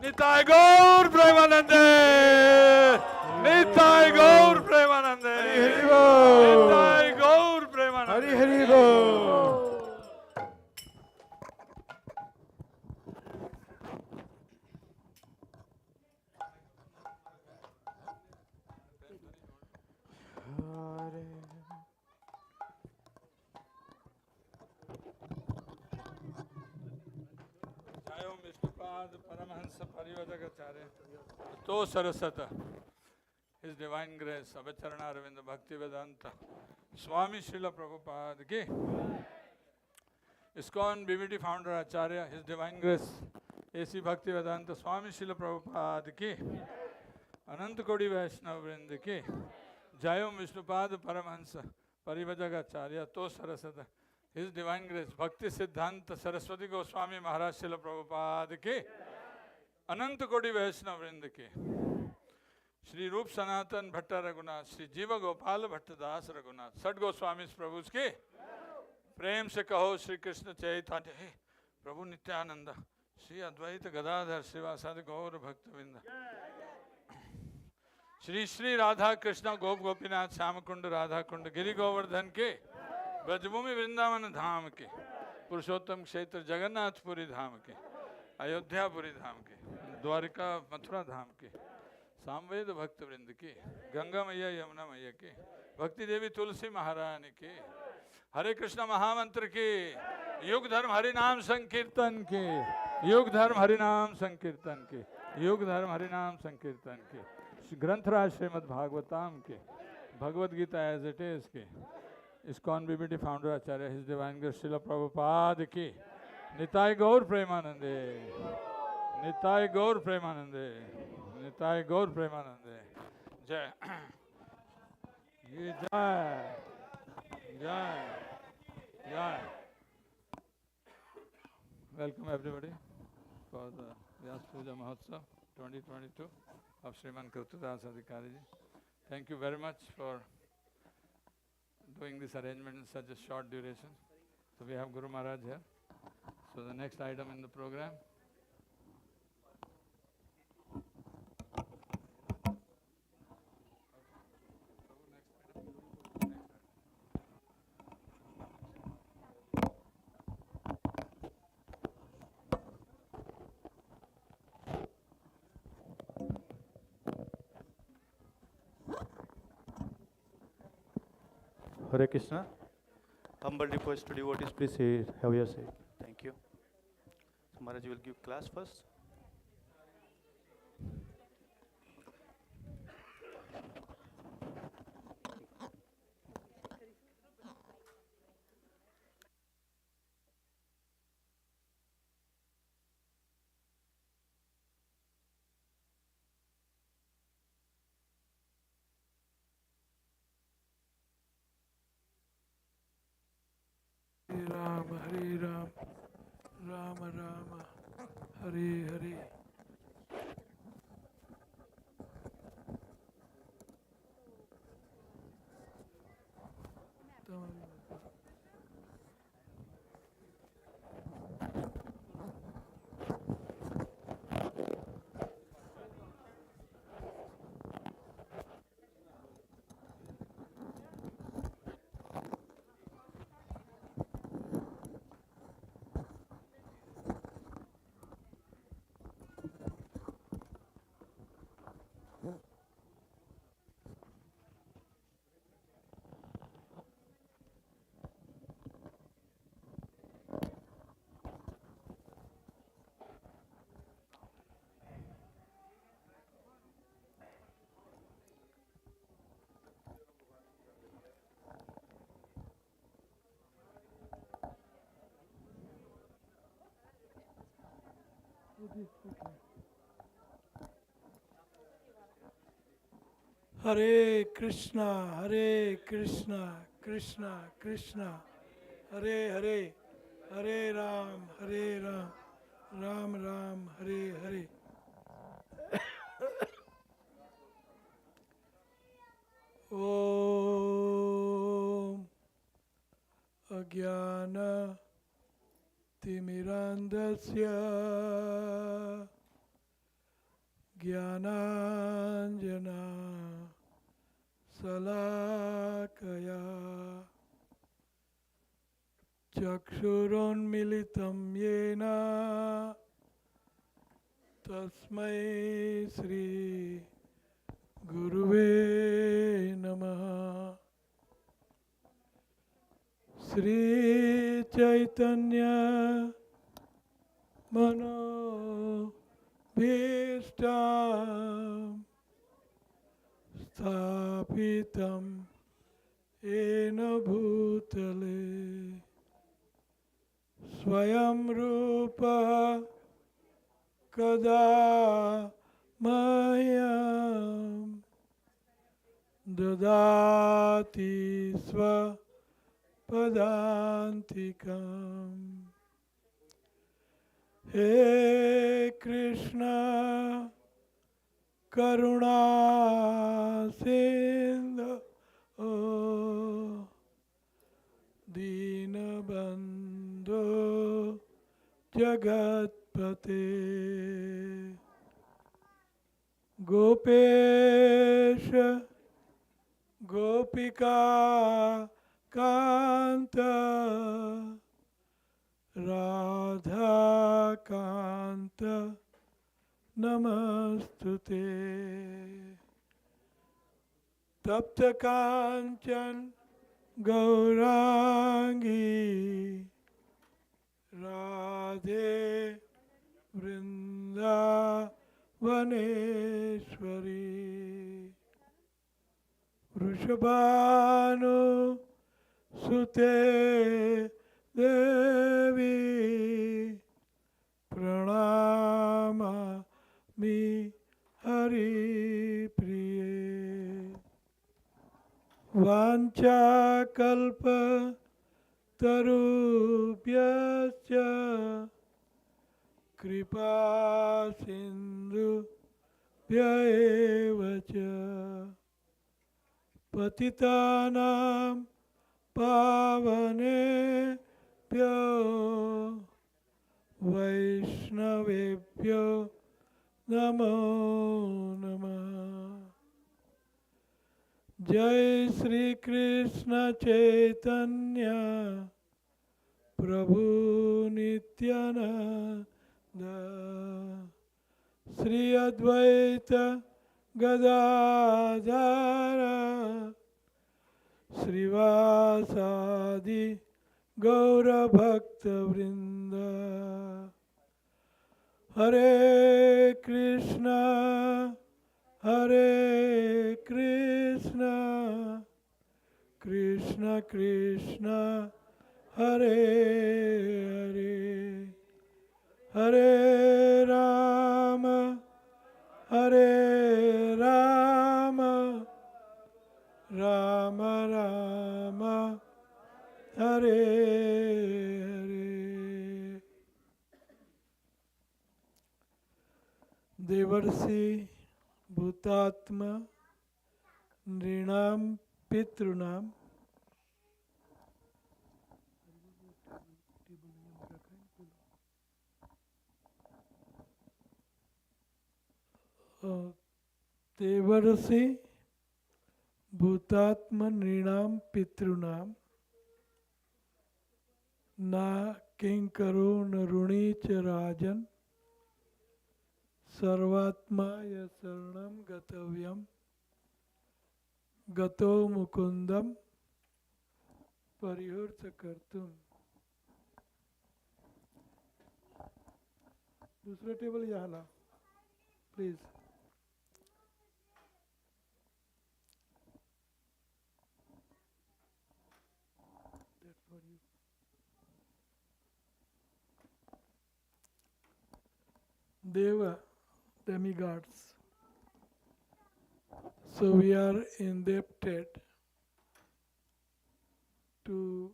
Nitai Gaur Premanande, Nitai Gaur Premanande, Nitai Gaur Premanande. Hari Hari Bol. Jai Om Vishnupad Paramahansa Parivadakacharya To Sarasata His Divine Grace Abhacharana Ravinda Bhakti Vedanta Swami Srila Prabhupada ki ISKCON BBT Founder Acharya His Divine Grace AC Bhakti Vedanta Swami Srila Prabhupada ki Ananta Kodi Vaishnava Vrinda ki Jai Om Vishnupad Paramahansa Parivajagacharya to Saraswata. His Divine Grace, Bhakti Siddhanta Saraswati Goswami Maharaj Srila Prabhupada ki, Ananta Kodi Vaishnava Vrinda ki, Shri Rup Sanatan Bhatta Raghunath, Shri Jiva Gopal Bhatta Das Raghunath, Sad Goswamis Prabhus ki, प्रेम से कहो श्री कृष्ण चैतन्य हे प्रभु नित्यानंद श्री अद्वैत गदाधर श्रीवासादि गौर भक्तवृंद श्री श्री राधा कृष्ण गोप गोपीनाथ श्याम कुंड राधा कुंड गिरि गोवर्धन के ब्रजभूमि वृंदावन धाम के पुरुषोत्तम क्षेत्र जगन्नाथपुरी धाम के अयोध्यापुरी धाम के द्वारिका मथुरा धाम के सामवेद भक्तवृंद की गंगा मैया यमुना मैया की भक्ति देवी तुलसी महारानी की हरे कृष्ण महामंत्र की युग धर्म हरि नाम संकीर्तन की युग धर्म हरि नाम संकीर्तन की युग धर्म हरि नाम संकीर्तन की ग्रंथराज श्रीमद् भागवतम के Bhagavad Gita as it is के ISKCON BBT founder acharya his divine grace Srila Prabhupada की निताय गौर प्रेमानंदे निताय गौर प्रेमानंदे निताय गौर प्रेमानंदे जय ये जय जय जय Welcome everybody for the Vyas Puja Mahotsav 2022 of Sriman Krutadas Adhikari ji. Thank you very much for doing this arrangement in such a short duration. So we have Guru Maharaj here. So the next item in the program. Hare Krishna. Humble request to devotees, please say, have your say. Thank you. So Maharaj will give class first. Hare Ram, Rama Rama, Hare Hare. Hare Krishna, Krishna Krishna, Hare Hare, Hare Ram, Ram Ram, Hare Hare. Om Ajnana Timirandasya Jnananjana Salakaya Chakshurunmilitam Yena Tasmai Sri Guruve Namaha. Sri Chaitanya Mano Bhishtam Sthapitam Ena Bhutale Swayam Rupa Kada Mayam ददाति स्वपदान्तिकम् हे कृष्ण करुणा सिंधु ओ दीनबन्धो जगत्पते गोपेश गोपिका कांत राधा कांत नमस्तुते तप्त कांचन गौरांगी राधे वृंदावनेश्वरी वृषभानु सुते देवी प्रणमामि हरिप्रिये वाञ्छाकल्प तरुभ्यश्च कृपा सिन्धुभ्य एव च पतितानां पावनेभ्यो वैष्णवेभ्यो नमो नमः। जय श्री कृष्ण चैतन्य प्रभु नित्यानंद श्री अद्वैत गदाधर श्रीवासादि गौरभक्तवृंद हरे कृष्णा कृष्ण कृष्ण हरे हरे हरे राम राम राम हरे हरे। देवर्षि भूतात्मा नृणाम पितॄणाम देवर्षि भूतात्मा नृणाम पितॄणाम न किंकरो न ऋणी च राजन सर्वात्मा शरणं गतव्यम गतो मुकुंदम परिहर्ष कर्तुम। दूसरा टेबल यहाँ ला please. Deva, demigods. So we are indebted to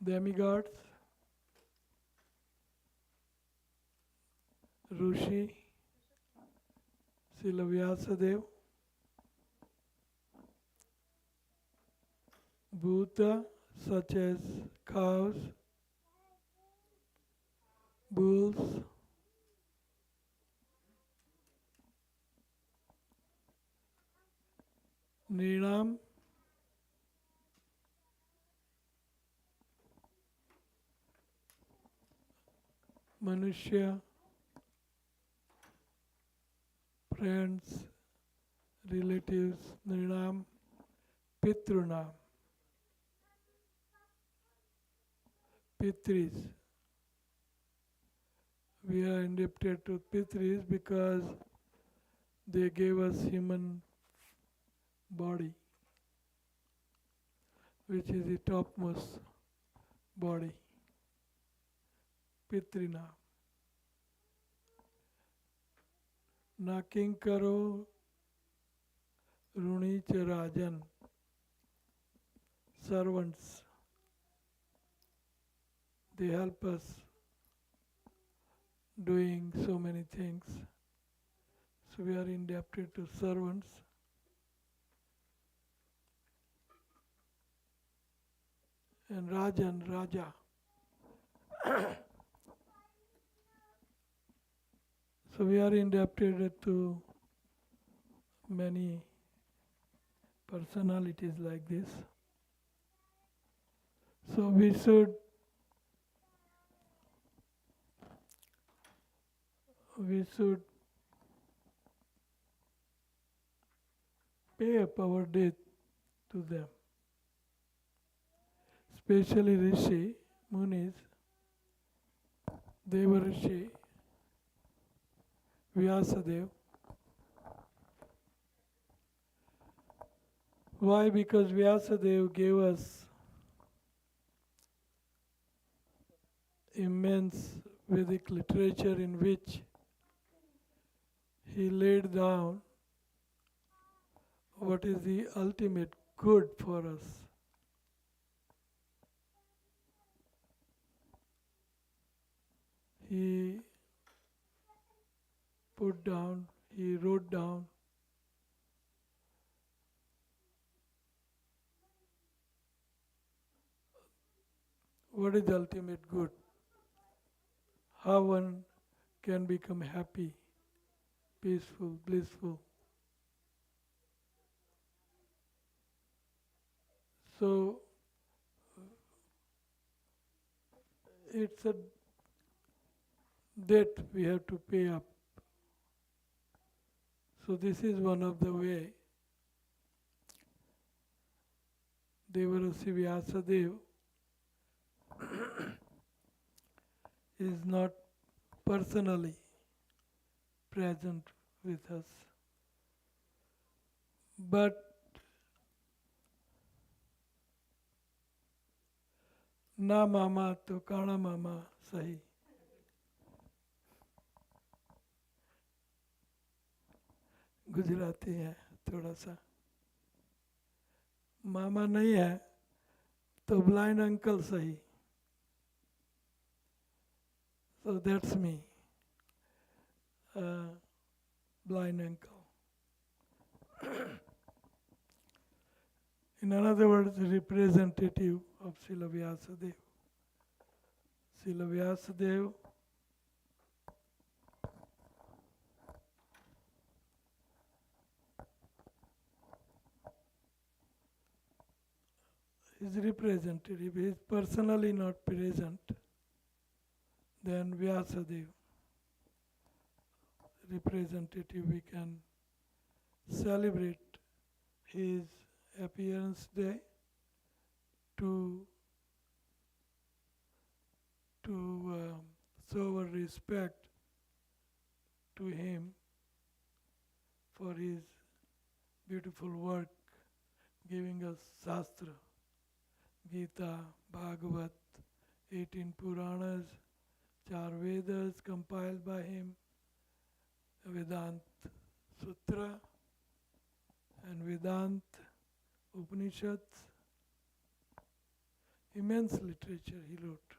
demigods, Rishi, Srila Vyasadeva, Bhuta such as cows, bulls, Nrinam, Manushya, friends, relatives, Nrinam, Pitrunam, Pitris. We are indebted to Pitris because they gave us human body, which is the topmost body, Pitrina. Na kinkaro runi cha rajan. Servants, they help us doing so many things. So we are indebted to servants. And Rajan, Raja. So we are indebted to many personalities like this. So we should pay up our debt to them. Especially Rishi, Munis, Deva Rishi, Vyasadev. Why? Because Vyasadev gave us immense Vedic literature in which he laid down what is the ultimate good for us. He wrote down what is the ultimate good, how one can become happy, peaceful, blissful. So it's a debt we have to pay up. So this is one of the way Devarasi Vyasadeva is not personally present with us, but ना मामा तो काना मामा सही. गुजराती है थोड़ा सा. मामा नहीं है तो blind uncle सही. So that's me, blind uncle. In other words, representative of Srila Vyasadeva. Srila Vyasadeva is representative. If he is personally not present, then Vyasadeva, representative, we can celebrate his appearance day to show our respect to him for his beautiful work, giving us Shastra, Gita, Bhagavat, 18 Puranas, 4 Vedas compiled by him, Vedant Sutra and Vedant Upanishads. Immense literature he wrote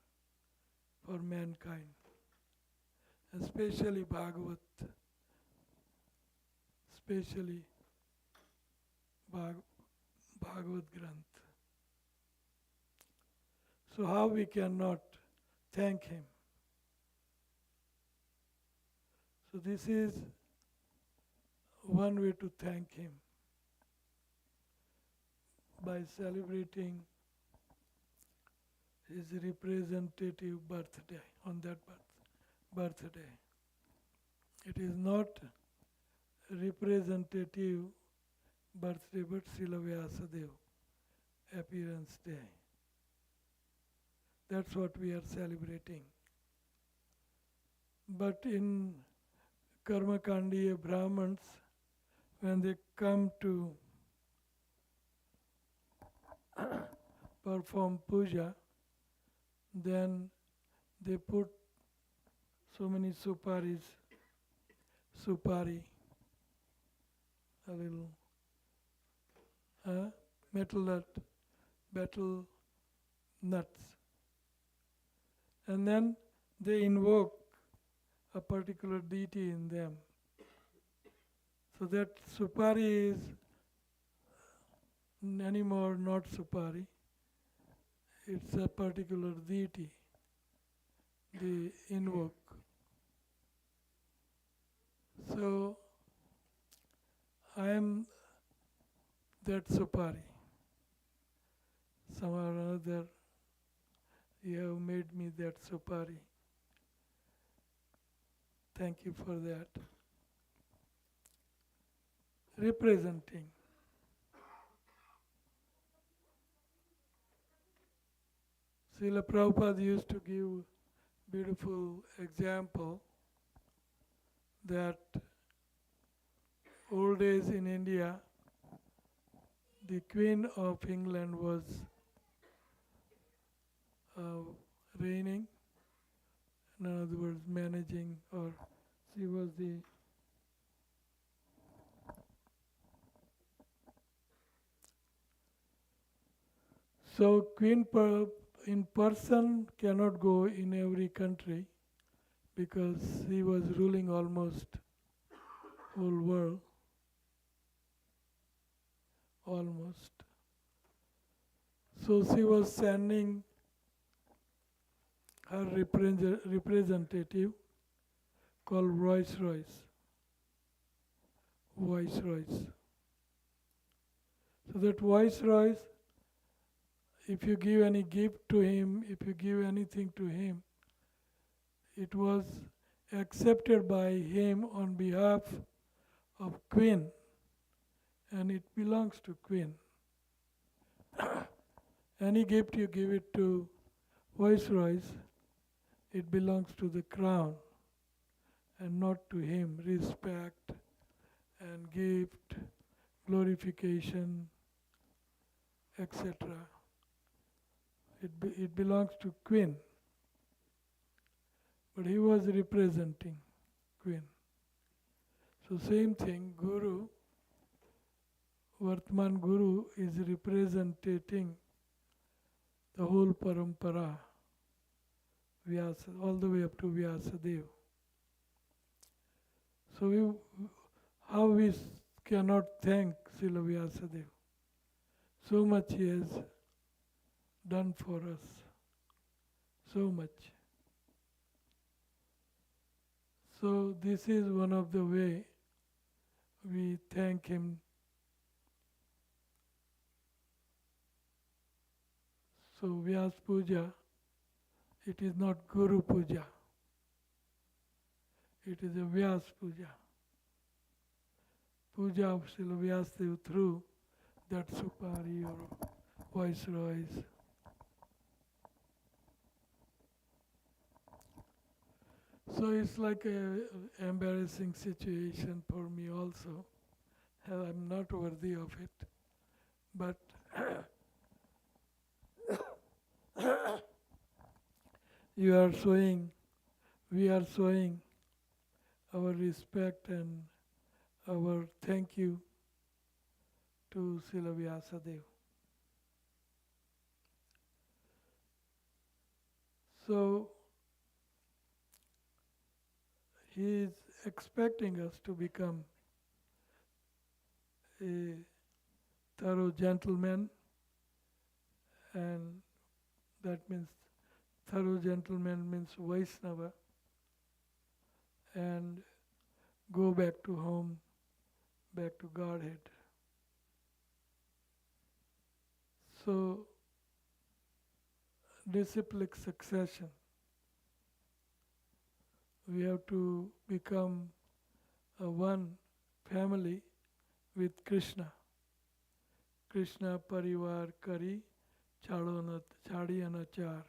for mankind, especially Bhagavat, especially Bhagavad Granth. So how we cannot thank him? So this is one way to thank him, by celebrating his representative birthday on that birthday. It is not representative birthday but Srila Vyasadeva appearance day. That's what we are celebrating. But in Karmakandiya Brahmins, when they come to perform puja, then they put so many suparis, supari, a little betel nuts. And then they invoke a particular deity in them. So that supari is anymore not supari. It's a particular deity they invoke. So I am that supari. Somehow or other, you have made me that supari. Thank you for that. Representing. Srila Prabhupada used to give beautiful example that old days in India, the Queen of England was reigning, in other words, managing, or she was the so Queen in person cannot go in every country because she was ruling almost whole world, almost. So she was sending her representative called Viceroys. So that Viceroys, if you give any gift to him, if you give anything to him, it was accepted by him on behalf of Queen, and it belongs to Queen. Any gift you give it to Viceroys, it belongs to the crown and not to him. Respect and gift, glorification, etc. It belongs to Queen. But he was representing Queen. So same thing, Guru, Vartman Guru is representing the whole parampara, Vyasa, all the way up to Vyasadeva. So how we cannot thank Srila Vyasadeva. So much he has done for us. So much. So this is one of the way we thank him. So Vyas Puja, it is not Guru Puja. It is a Vyas Puja. Puja of Srila Vyasadeva through that Supari or Viceroys. So it's like an embarrassing situation for me also. I'm not worthy of it. But we are showing our respect and our thank you to Srila Vyasadeva. So he is expecting us to become a thorough gentleman, and that means thorough gentleman means Vaishnava, and go back to home, back to Godhead. So, disciplic succession. We have to become a one family with Krishna. Krishna Parivar Kari Chadi Anachar.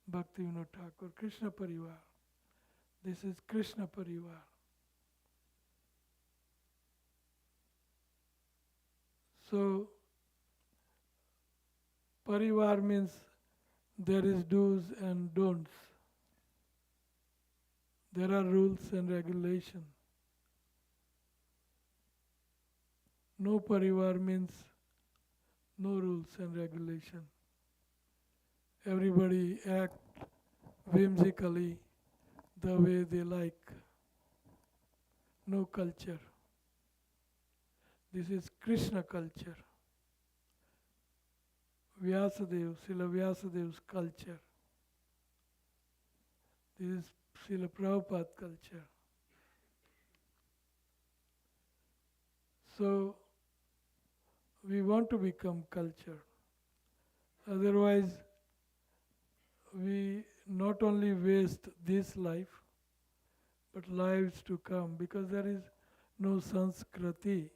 Bhakti Vinod Thakur, Krishna Parivar. This is Krishna Parivar. So, Parivar means there is do's and don'ts. There are rules and regulations. No parivar means no rules and regulation. Everybody act whimsically the way they like. No culture. This is Krishna culture. Vyasadeva, Srila Vyasadev's culture. This is Srila Prabhupada culture. So, we want to become culture. Otherwise, we not only waste this life, but lives to come, because there is no sanskriti,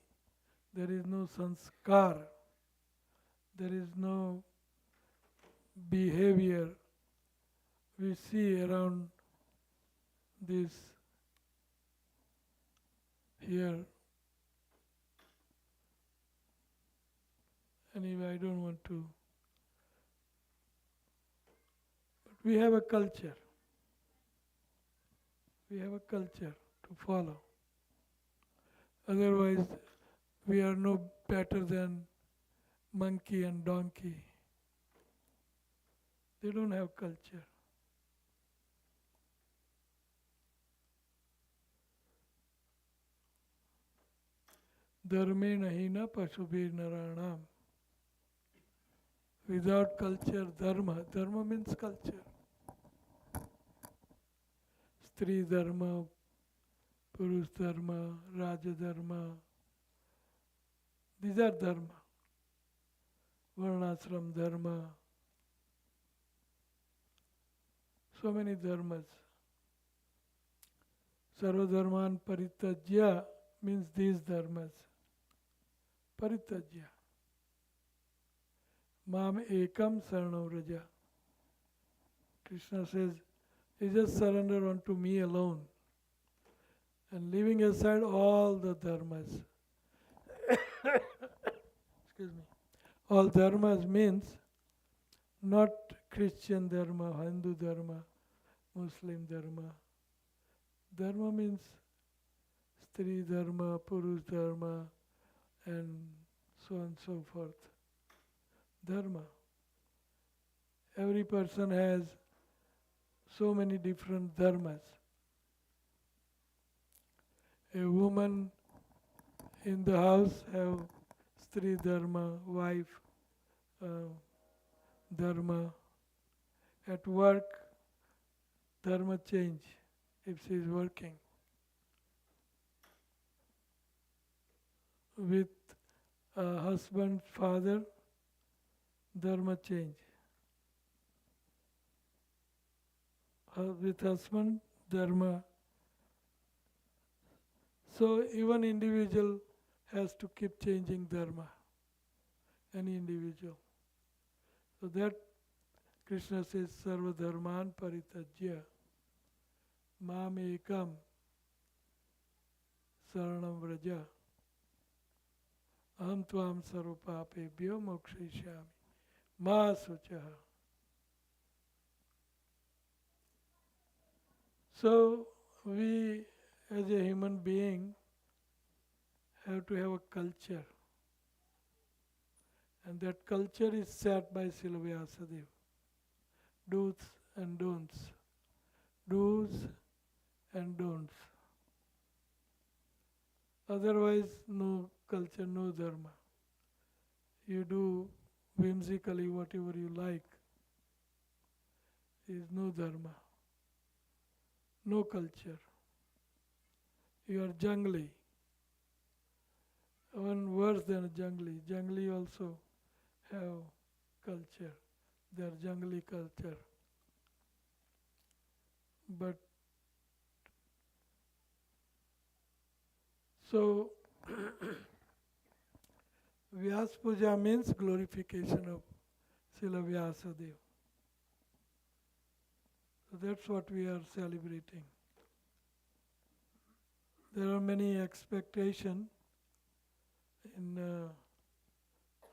there is no sanskar, there is no behavior we see around this here. Anyway, I don't want to. But we have a culture. We have a culture to follow. Otherwise, we are no better than monkey and donkey. They don't have culture. Dharmena hina pasubir naranam. Without culture, dharma. Dharma means culture. Stri dharma, Purush dharma, Raja dharma. These are dharma. Varnashram dharma. So many dharmas. Sarva dharman paritajya means these dharmas. Paritajya. Mam ekam saranam raja. Krishna says, you just surrender unto me alone. And leaving aside all the dharmas. Excuse me. All dharmas means not Christian dharma, Hindu dharma, Muslim dharma. Dharma means Stri dharma, Purush dharma, and so on and so forth. Dharma. Every person has so many different dharmas. A woman in the house have Stri dharma, wife dharma. At work, dharma change if she is working. With husband, father, dharma change. With husband, dharma. So even individual has to keep changing dharma. Any individual. So that Krishna says, Sarva dharman paritajya mam ekam saranam vraja aham tvam sarva papebhyo mokshayishyami ma suchaha. So we as a human being have to have a culture. And that culture is set by Srila Vyasadeva. Do's and don'ts. Do's and don'ts. Otherwise, no culture, no dharma. You do whimsically whatever you like. There is no dharma. No culture. You are jungly. One worse than jungly. Jungly also have culture. They are jungly culture. But so Vyas Puja means glorification of Srila Vyasadeva. So that's what we are celebrating. There are many expectations in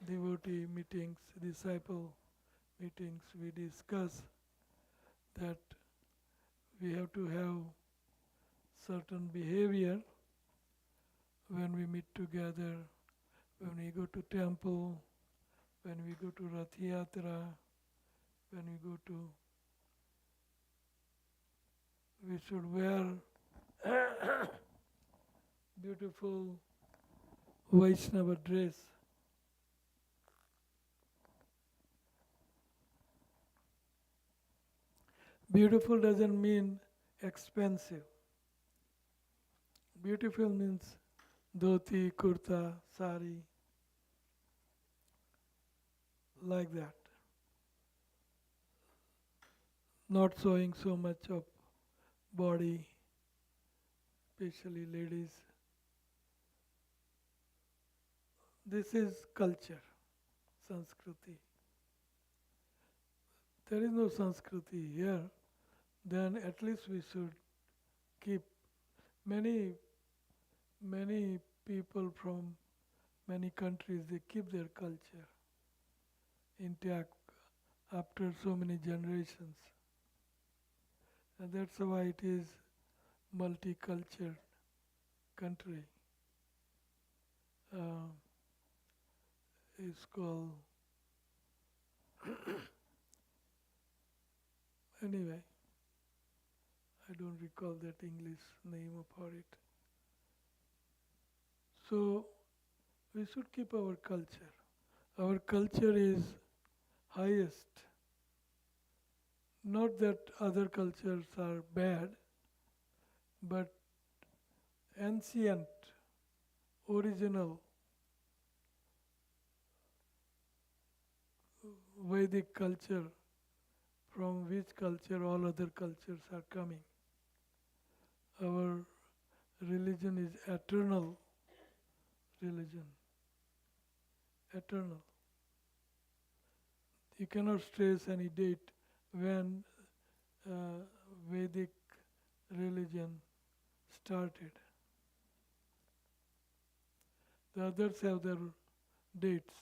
devotee meetings, disciple meetings. We discuss that we have to have certain behavior when we meet together, when we go to temple, when we go to Rath Yatra, when we go to, we should wear beautiful Vaishnava dress. Beautiful doesn't mean expensive. Beautiful means dhoti, kurta, sari, like that. Not showing so much of body, especially ladies. This is culture, Sanskriti. There is no Sanskriti here, then at least we should keep many people from many countries, they keep their culture intact after so many generations. And that's why it is multicultural country. It's called anyway, I don't recall that English name for it. So we should keep our culture. Our culture is highest. Not that other cultures are bad, but ancient, original Vedic culture, from which culture all other cultures are coming. Our religion is eternal religion. Eternal. You cannot trace any date when Vedic religion started. The others have their dates.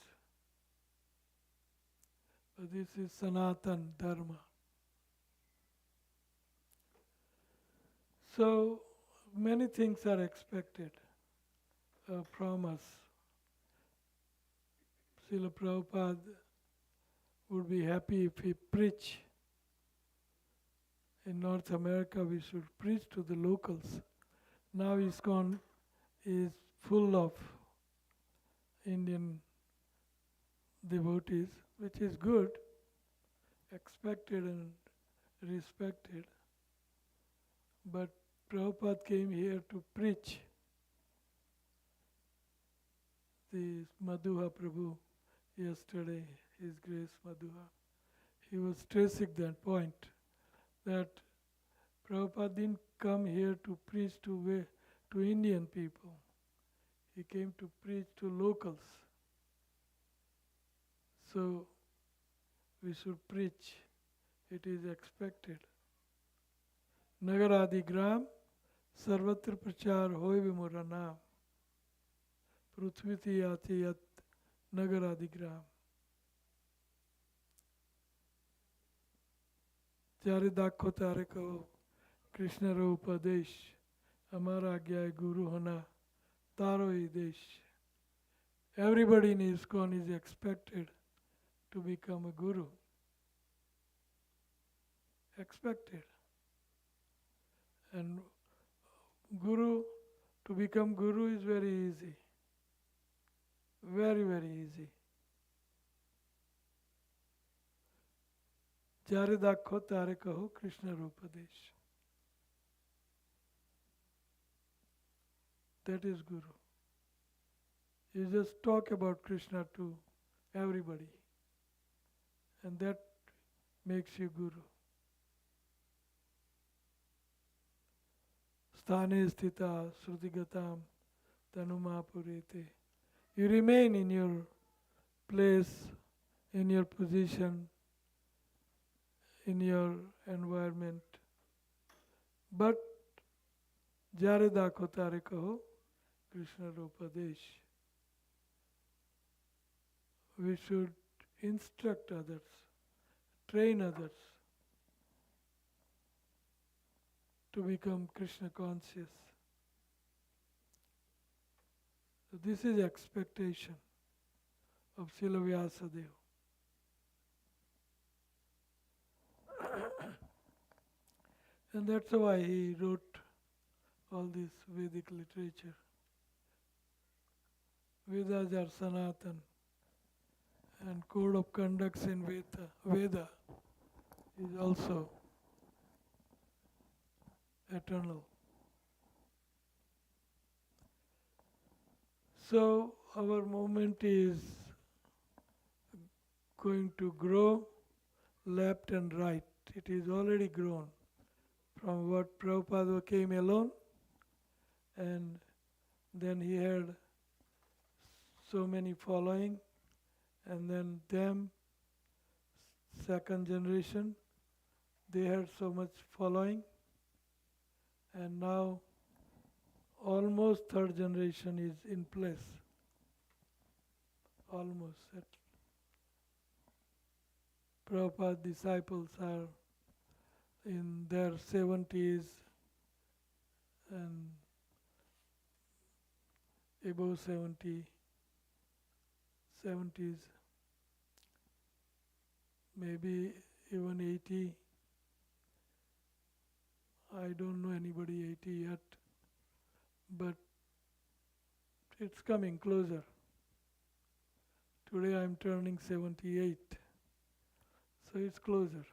But this is Sanatan Dharma. So many things are expected from us. Srila Prabhupada would be happy if he preach. In North America, we should preach to the locals. Now ISKCON is full of Indian devotees, which is good, expected and respected. But Prabhupada came here to preach. The Madhuha Prabhu yesterday, His Grace Madhuha, he was stressing that point, that Prabhupada didn't come here to preach to Indian people. He came to preach to locals. So we should preach. It is expected. Nagaradi gram sarvatra prachar hoy vimura naam. Prithviti ati yat nagaradi gram. ત્યારે દાખો તારે કહો કૃષ્ણરો ઉપદેશ અમારા આજ્ઞા ગુરુ હોના તારો ઈ દેશ. Everybody in ISKCON is expected to become a guru. Expected. And to become guru is very easy. Very, very easy. જ્યારે દાખો ત્યારે કહો Krishna રૂપદેશ. That is Guru. You just talk about Krishna to everybody, and that makes you Guru. Sthane sthita srutigatam tanumapurete. You remain in your place, in your position, in your environment. But જ્યારે દાખો તારે કહો Krishna રૂપદેશ. We should instruct others, train others. to become Krishna conscious. So this is expectation of Srila Vyasadeva. And that's why he wrote all this Vedic literature. Vedas are Sanatan, and code of conducts in Veda is also eternal. So our movement is going to grow left and right. It is already grown from what Prabhupada came alone, and then he had so many following, and then them, second generation, they had so much following, and now almost third generation is in place. Almost. Prabhupada's disciples are in their 70s and above 70s, maybe even 80. I don't know anybody 80 yet, but it's coming closer. Today I'm turning 78, so it's closer.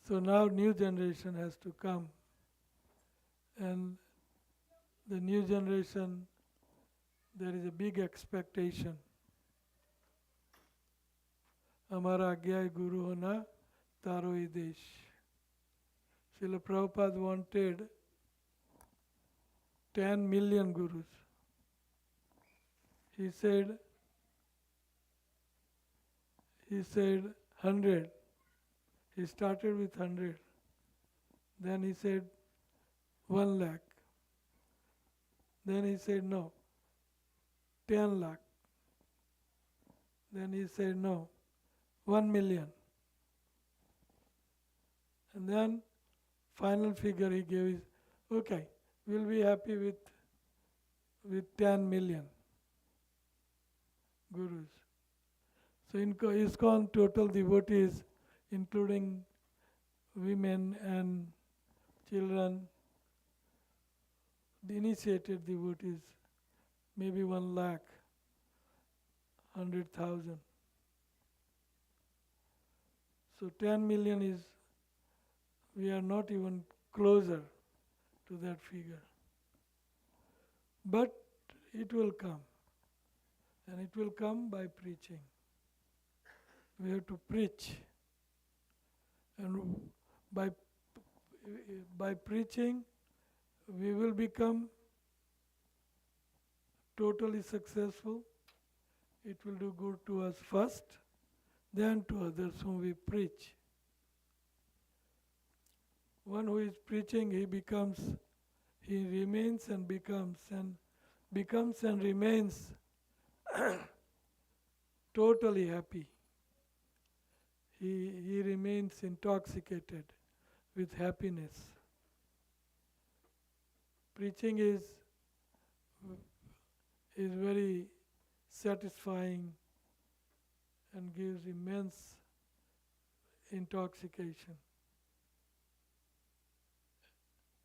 So now new generation has to come, and the new generation, there is a big expectation. Hamara agya hai guru hona, taro hi desh. Srila Prabhupada wanted 10 million gurus. He said 100. He started with 100. Then he said 1 lakh. Then he said no, 10 lakh. Then he said no, 1 million. And then final figure he gave is, okay, we'll be happy with 10 million gurus. So in ISKCON total devotees, including women and children, the initiated devotees, maybe 1 lakh, 100,000. So 10 million is, we are not even closer to that figure. But it will come. And it will come by preaching. We have to preach. And by preaching, we will become totally successful. It will do good to us first, then to others whom we preach. One who is preaching, he remains and becomes and remains totally happy. He remains intoxicated with happiness. Preaching is very satisfying and gives immense intoxication.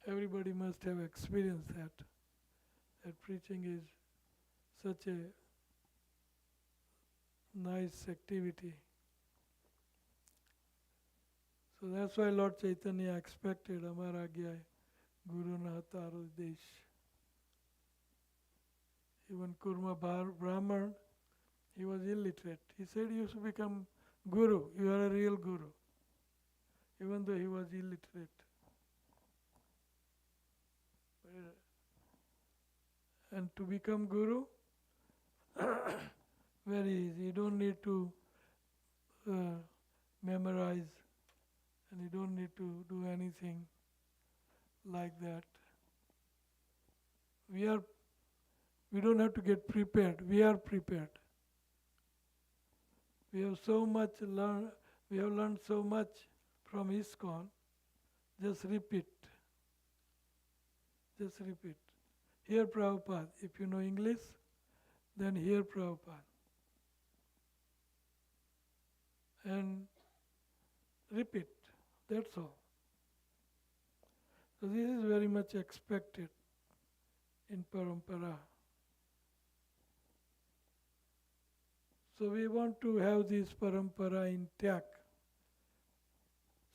Everybody must have experienced that preaching is such a nice activity. So that's why Lord Chaitanya expected Amar Agya Guru Nahataro Desh. Even Kurma Brahman, he was illiterate. He said, you should become Guru, you are a real Guru, even though he was illiterate. And to become Guru, very easy. You don't need to memorize, and you don't need to do anything like that. We don't have to get prepared. We are prepared. We have learned so much from ISKCON Just repeat. Just repeat. Hear Prabhupada. If you know English, then hear Prabhupada. And repeat. That's all. So this is very much expected in parampara. So we want to have this parampara intact,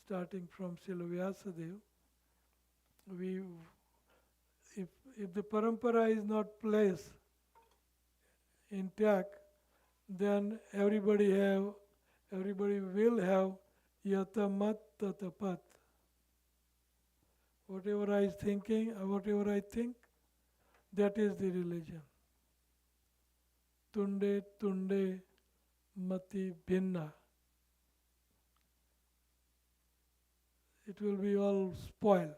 starting from Srila Vyasadeva. If the parampara is not placed intact, then everybody will have yata mat tata pat. Whatever I is thinking, whatever I think, that is the religion. Tunde tunde mati bhinna. It will be all spoiled.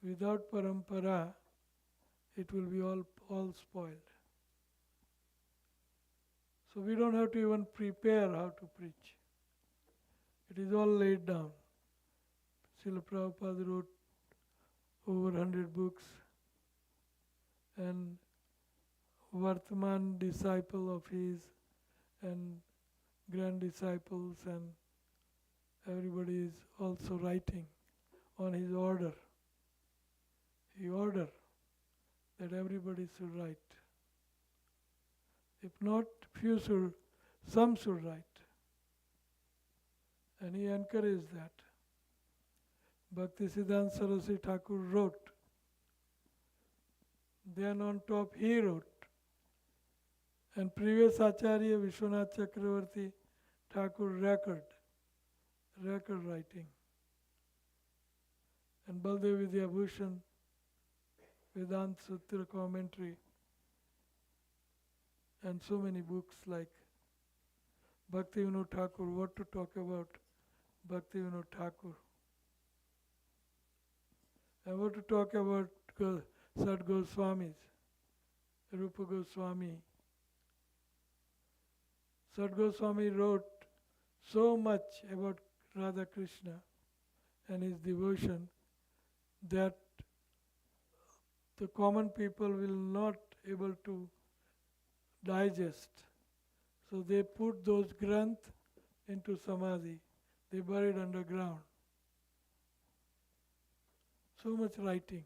Without parampara, it will be all spoiled. So we don't have to even prepare how to preach. It is all laid down. Srila Prabhupada wrote over 100 books, and Vartman disciple of his and grand disciples and everybody is also writing on his order. He ordered that everybody should write. If not, some should write. And he encouraged that. Bhakti Siddhanta Saraswati Thakur wrote. Then on top he wrote. And previous Acharya Vishwanath Chakravarti Thakur record writing. And Baldev Vidyabhushan, Vedanta Sutra commentary, and so many books like Bhakti Vinod Thakur, what to talk about Bhakti Vinod Thakur. I want to talk about Sad Goswamis, Rupa Goswami. Sad Goswami wrote so much about Radha Krishna and his devotion that the common people will not able to digest. So they put those granth into samadhi. They buried underground. So much writing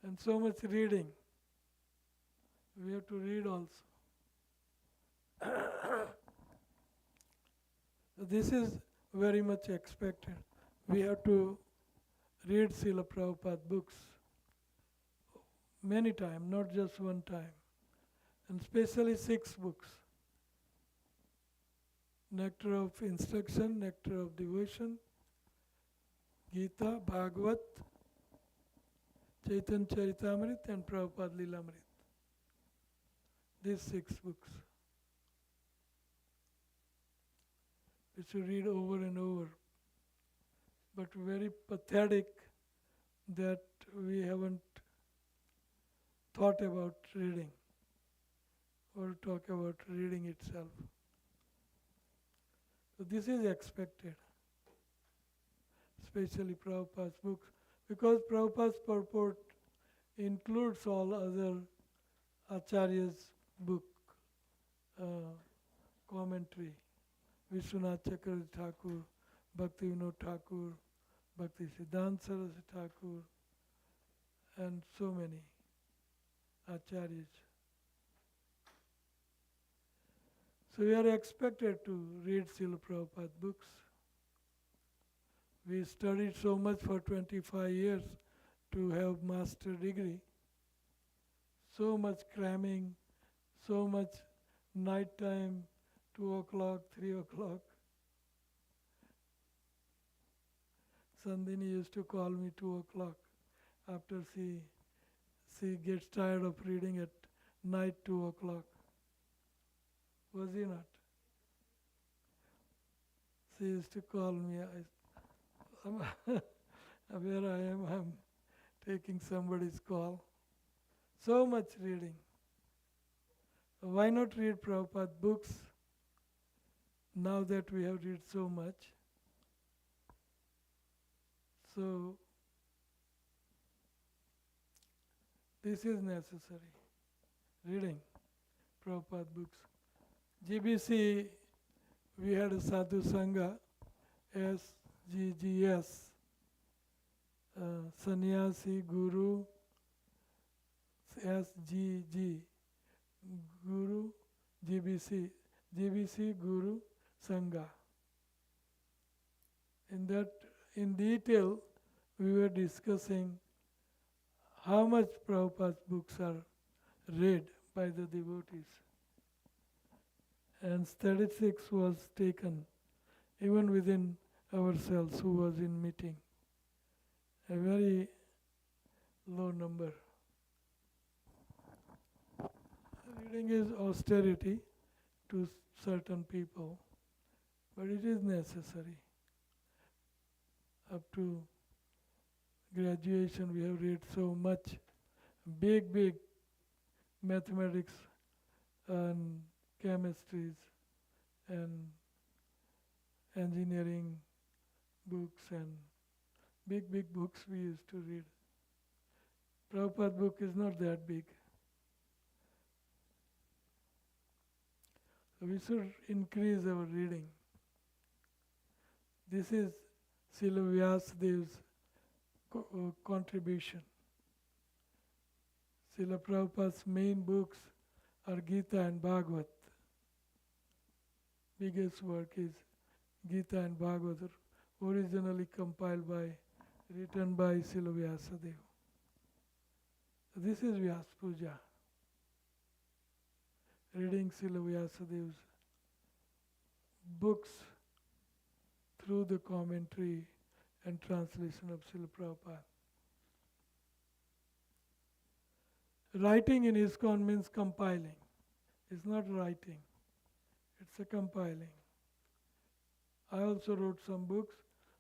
and so much reading. We have to read also. This is very much expected. We have to read Srila Prabhupada books many times, not just one time. And especially 6 books. Nectar of Instruction, Nectar of Devotion, Gita, Bhagavad, Chaitanya Charitamrita and Prabhupada Lilamrita. These 6 books. We should read over and over. But very pathetic that we haven't thought about reading or talk about reading itself. So this is expected, especially Prabhupada's books, because Prabhupada's purport includes all other Acharyas' book commentary. Vishwanath Chakravarti Thakur, Bhakti Vinod Thakur, Bhakti Siddhanta Saraswati Thakur, and so many Acharyas. So we are expected to read Srila Prabhupada books. We studied so much for 25 years to have master degree. So much cramming, so much night time, 2 o'clock, 3 o'clock. Sandhini used to call me 2 o'clock after she gets tired of reading at night 2 o'clock. Was he not? She used to call me. Where I am, I'm taking somebody's call. So much reading. Why not read Prabhupada books? now that we have read so much, so this is necessary, reading Prabhupada books. GBC, we had a Sadhu Sangha, SGGS, Sannyasi Guru, SGG, Guru, GBC Guru Sangha. In that, in detail, we were discussing how much Prabhupada's books are read by the devotees. And statistics was taken even within ourselves who was in meeting. A very low number. Reading is austerity to certain people, but it is necessary. Up to graduation we have read so much big mathematics and chemistries and engineering books and big books we used to read. Prabhupada book is not that big. So we should increase our reading. This is Srila Vyasadev's contribution. Srila Prabhupada's main books are Gita and Bhagavad. Biggest work is Gita and Bhagavad, originally compiled by, written by Srila Vyasadeva. This is Vyas Puja. Reading Srila Vyasadev's books through the commentary and translation of Srila Prabhupada. Writing in ISKCON means compiling. It's not writing, it's a compiling. I also wrote some books.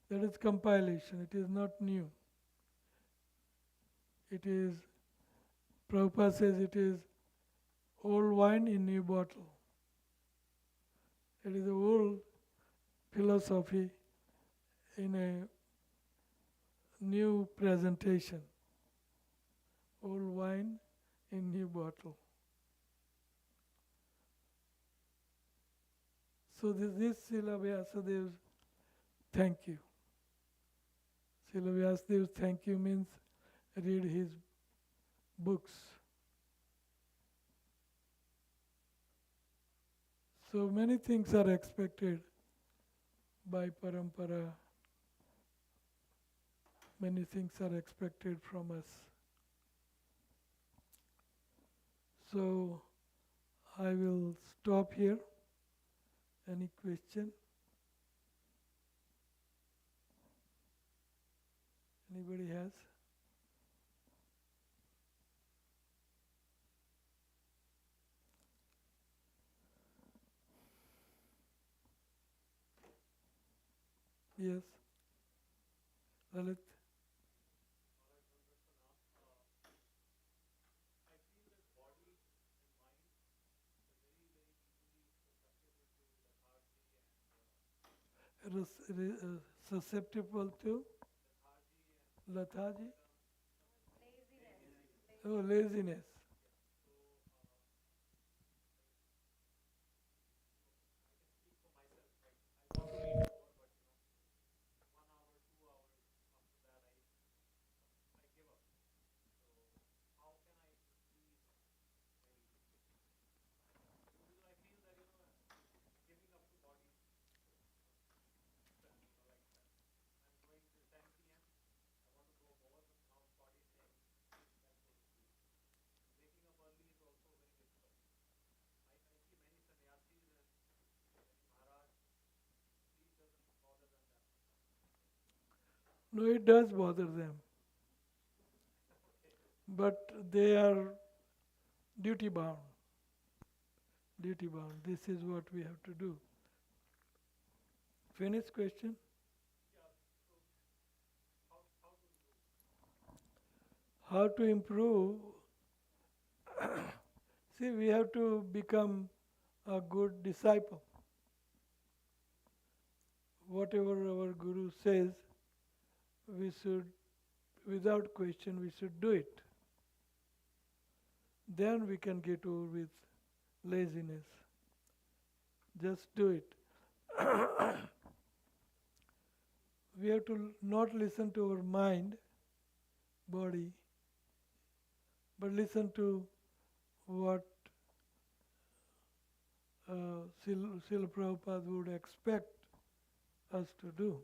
That is compilation. It is not new. It is, Prabhupada says it is old wine in new bottle. It is an old philosophy in a new presentation. Old wine in new bottle. So this Srila Vyasadev's thank you. Srila Vyasadev's thank you means read his books. So many things are expected by parampara. Many things are expected from us. So I will stop here. Any question? Anybody has? Yes. Lalit? Susceptible to lethargy? Oh, laziness. No, it does bother them. But they are duty bound. Duty bound. This is what we have to do. Finished question? How to improve? See, we have to become a good disciple. whatever our Guru says, we should, without question, we should do it. Then we can get over with laziness. Just do it. We have to not listen to our mind, body, but listen to what Srila Prabhupada would expect us to do.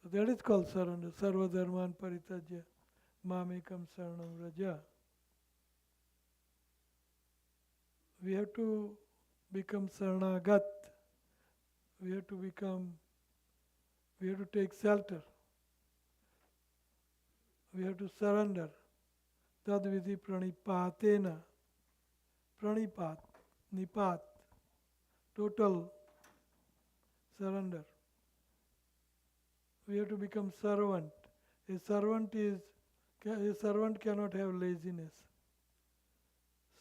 So that is called surrender. Sarva dharman paritajya mamekam saranam raja. We have to become saranagat. We have to take shelter. We have to surrender. Tadvidi pranipatena. Pranipat, nipat, total surrender. We have to become servant. A servant cannot have laziness.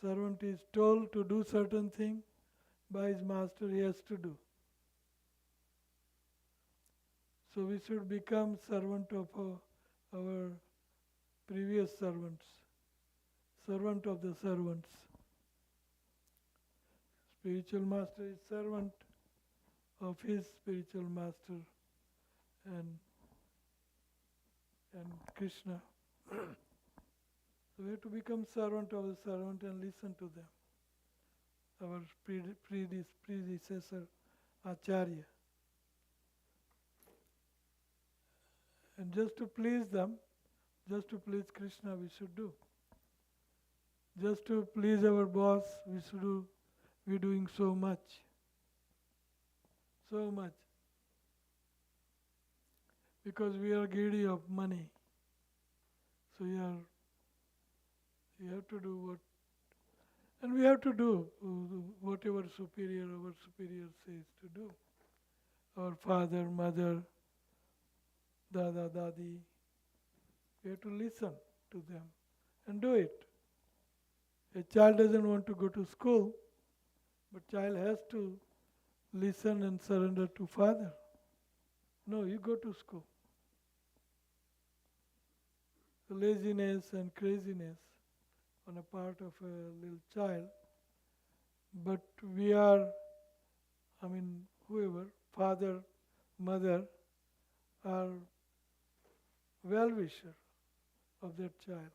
Servant is told to do certain thing by his master, he has to do. So we should become servant of our previous servants, servant of the servants. Spiritual master is servant of his spiritual master and Krishna. So we have to become servant of the servant and listen to them. Our predecessor, Acharya. And just to please them, just to please Krishna, we should do. Just to please our boss, we're doing so much. So much. Because we are greedy of money. So you have to do what, and we have to do whatever our superior says to do. Our father, mother, dada, dadi, we have to listen to them and do it. A child doesn't want to go to school, but child has to listen and surrender to father. No, you go to school. The laziness and craziness on a part of a little child, but we are, whoever, father, mother, are well-wisher of that child.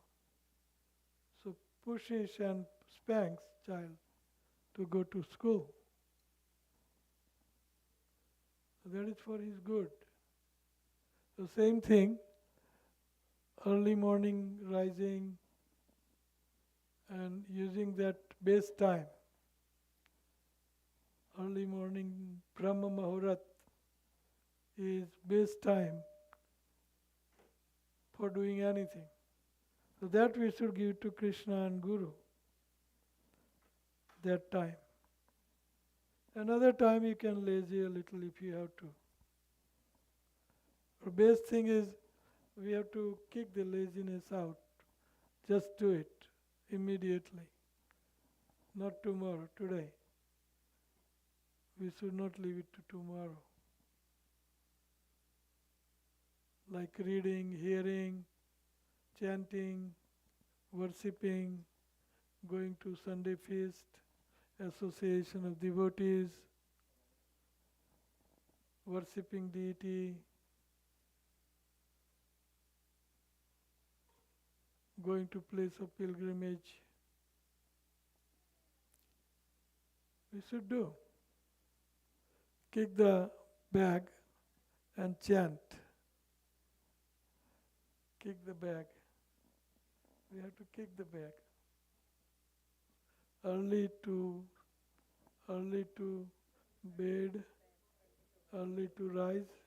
So pushes and spanks child to go to school. So that is for his good. The same thing, early morning rising and using that base time. Early morning Brahma Muhurat is best time for doing anything. So that we should give to Krishna and Guru, that time. Another time you can lazy a little if you have to. The best thing is we have to kick the laziness out. Just do it immediately. Not tomorrow, today. We should not leave it to tomorrow. Like reading, hearing, chanting, worshipping, going to Sunday feast, association of devotees, worshipping deity, going to place of pilgrimage. We should do. Kick the bag and chant. Kick the bag. We have to kick the bag. Early to bed, early to rise,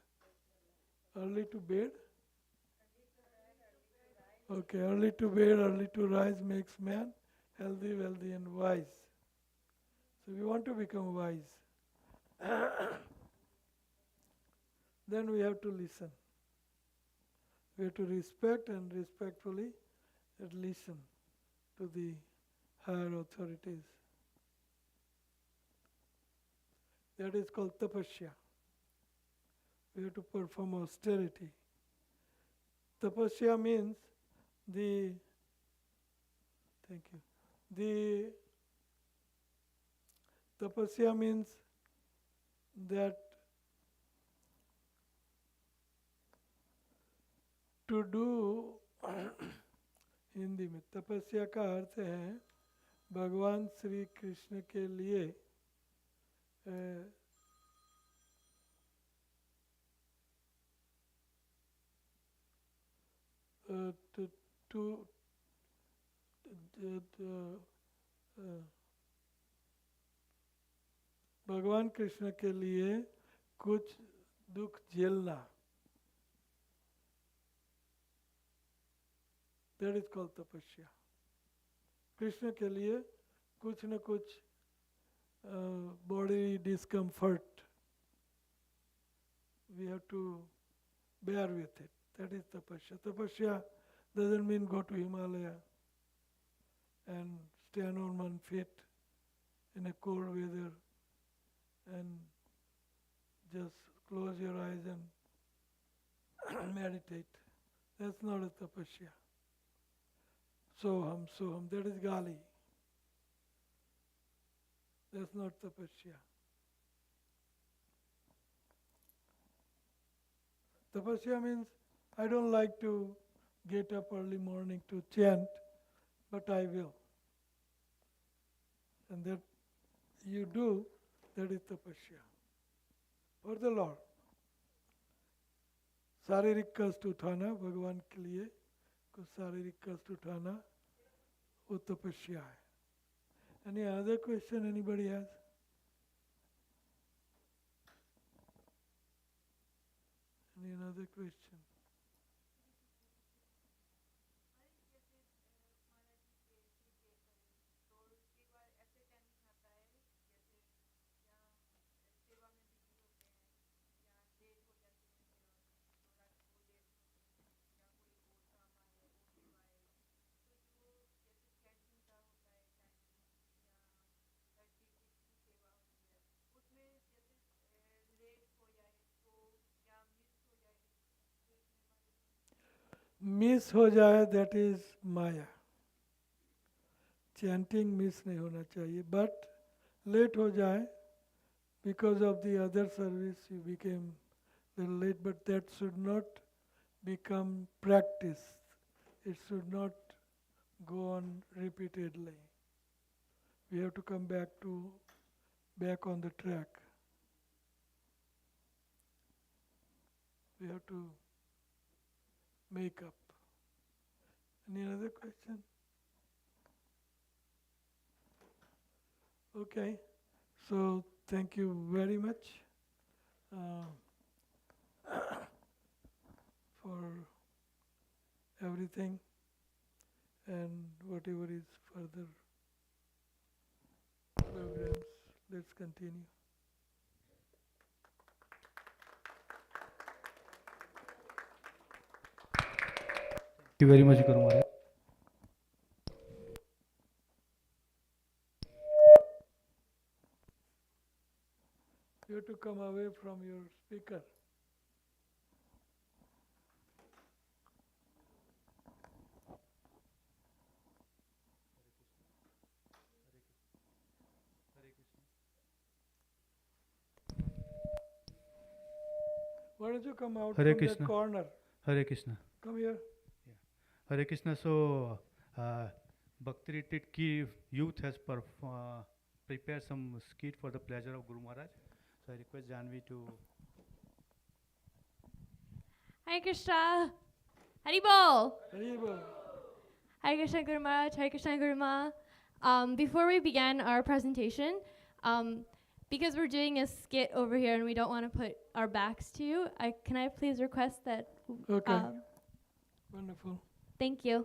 early to bed. Okay, early to bed, early to rise makes man healthy, wealthy and wise. So we want to become wise. Then we have to listen. We have to respect and respectfully listen to the higher authorities. That is called tapasya. we have to perform austerity. Tapasya means the, thank you, the tapasya means that to do Hindi में तपस्या का अर्थ है भगवान श्री कृष्ण के लिए भगवान कृष्ण के लिए कुछ दुख झेलना. That is called tapasya. Krishna के लिए कुछ न कुछ body discomfort we have to bear with it. That is tapasya. Tapasya doesn't mean go to Himalaya and stand on 1 feet in a cold weather and just close your eyes and meditate. That's not a tapasya. Soham, soham, that is gali. That's not tapasya. Tapasya means I don't like to get up early morning to chant, but I will. And that you do, that is tapasya. For the Lord. शारीरिक कष्ट उठाना भगवान के लिए कुछ शारीरिक कष्ट उठाना वो तपस्या है. Any other question anybody has? Any another question? Miss हो जाए that is maya. Chanting miss नहीं होना चाहिए, बट लेट हो जाए because of the other service you became late, but that should not become practice. It should not go on repeatedly. We have to come back on the track. We have to make up. Any other question? Okay, so thank you very much for everything and whatever is further programs. Let's continue. Thank you very much, Guru Maharaj. You have to come away from your speaker. Why don't you come out Hare from Krishna. that corner? Hare Krishna. Come here. Yeah. Hare Krishna. So, Bhakti Retreat Ki youth has prepared some skit for the pleasure of Guru Maharaj. So I request Janvi to. Hare Krishna. Haribol. Haribol. Hare Krishna Guru Maharaj. Hare Krishna Guru Ma. Before we begin our presentation, because we're doing a skit over here and we don't want to put our backs to you, can I please request that? Okay. Wonderful. Thank you.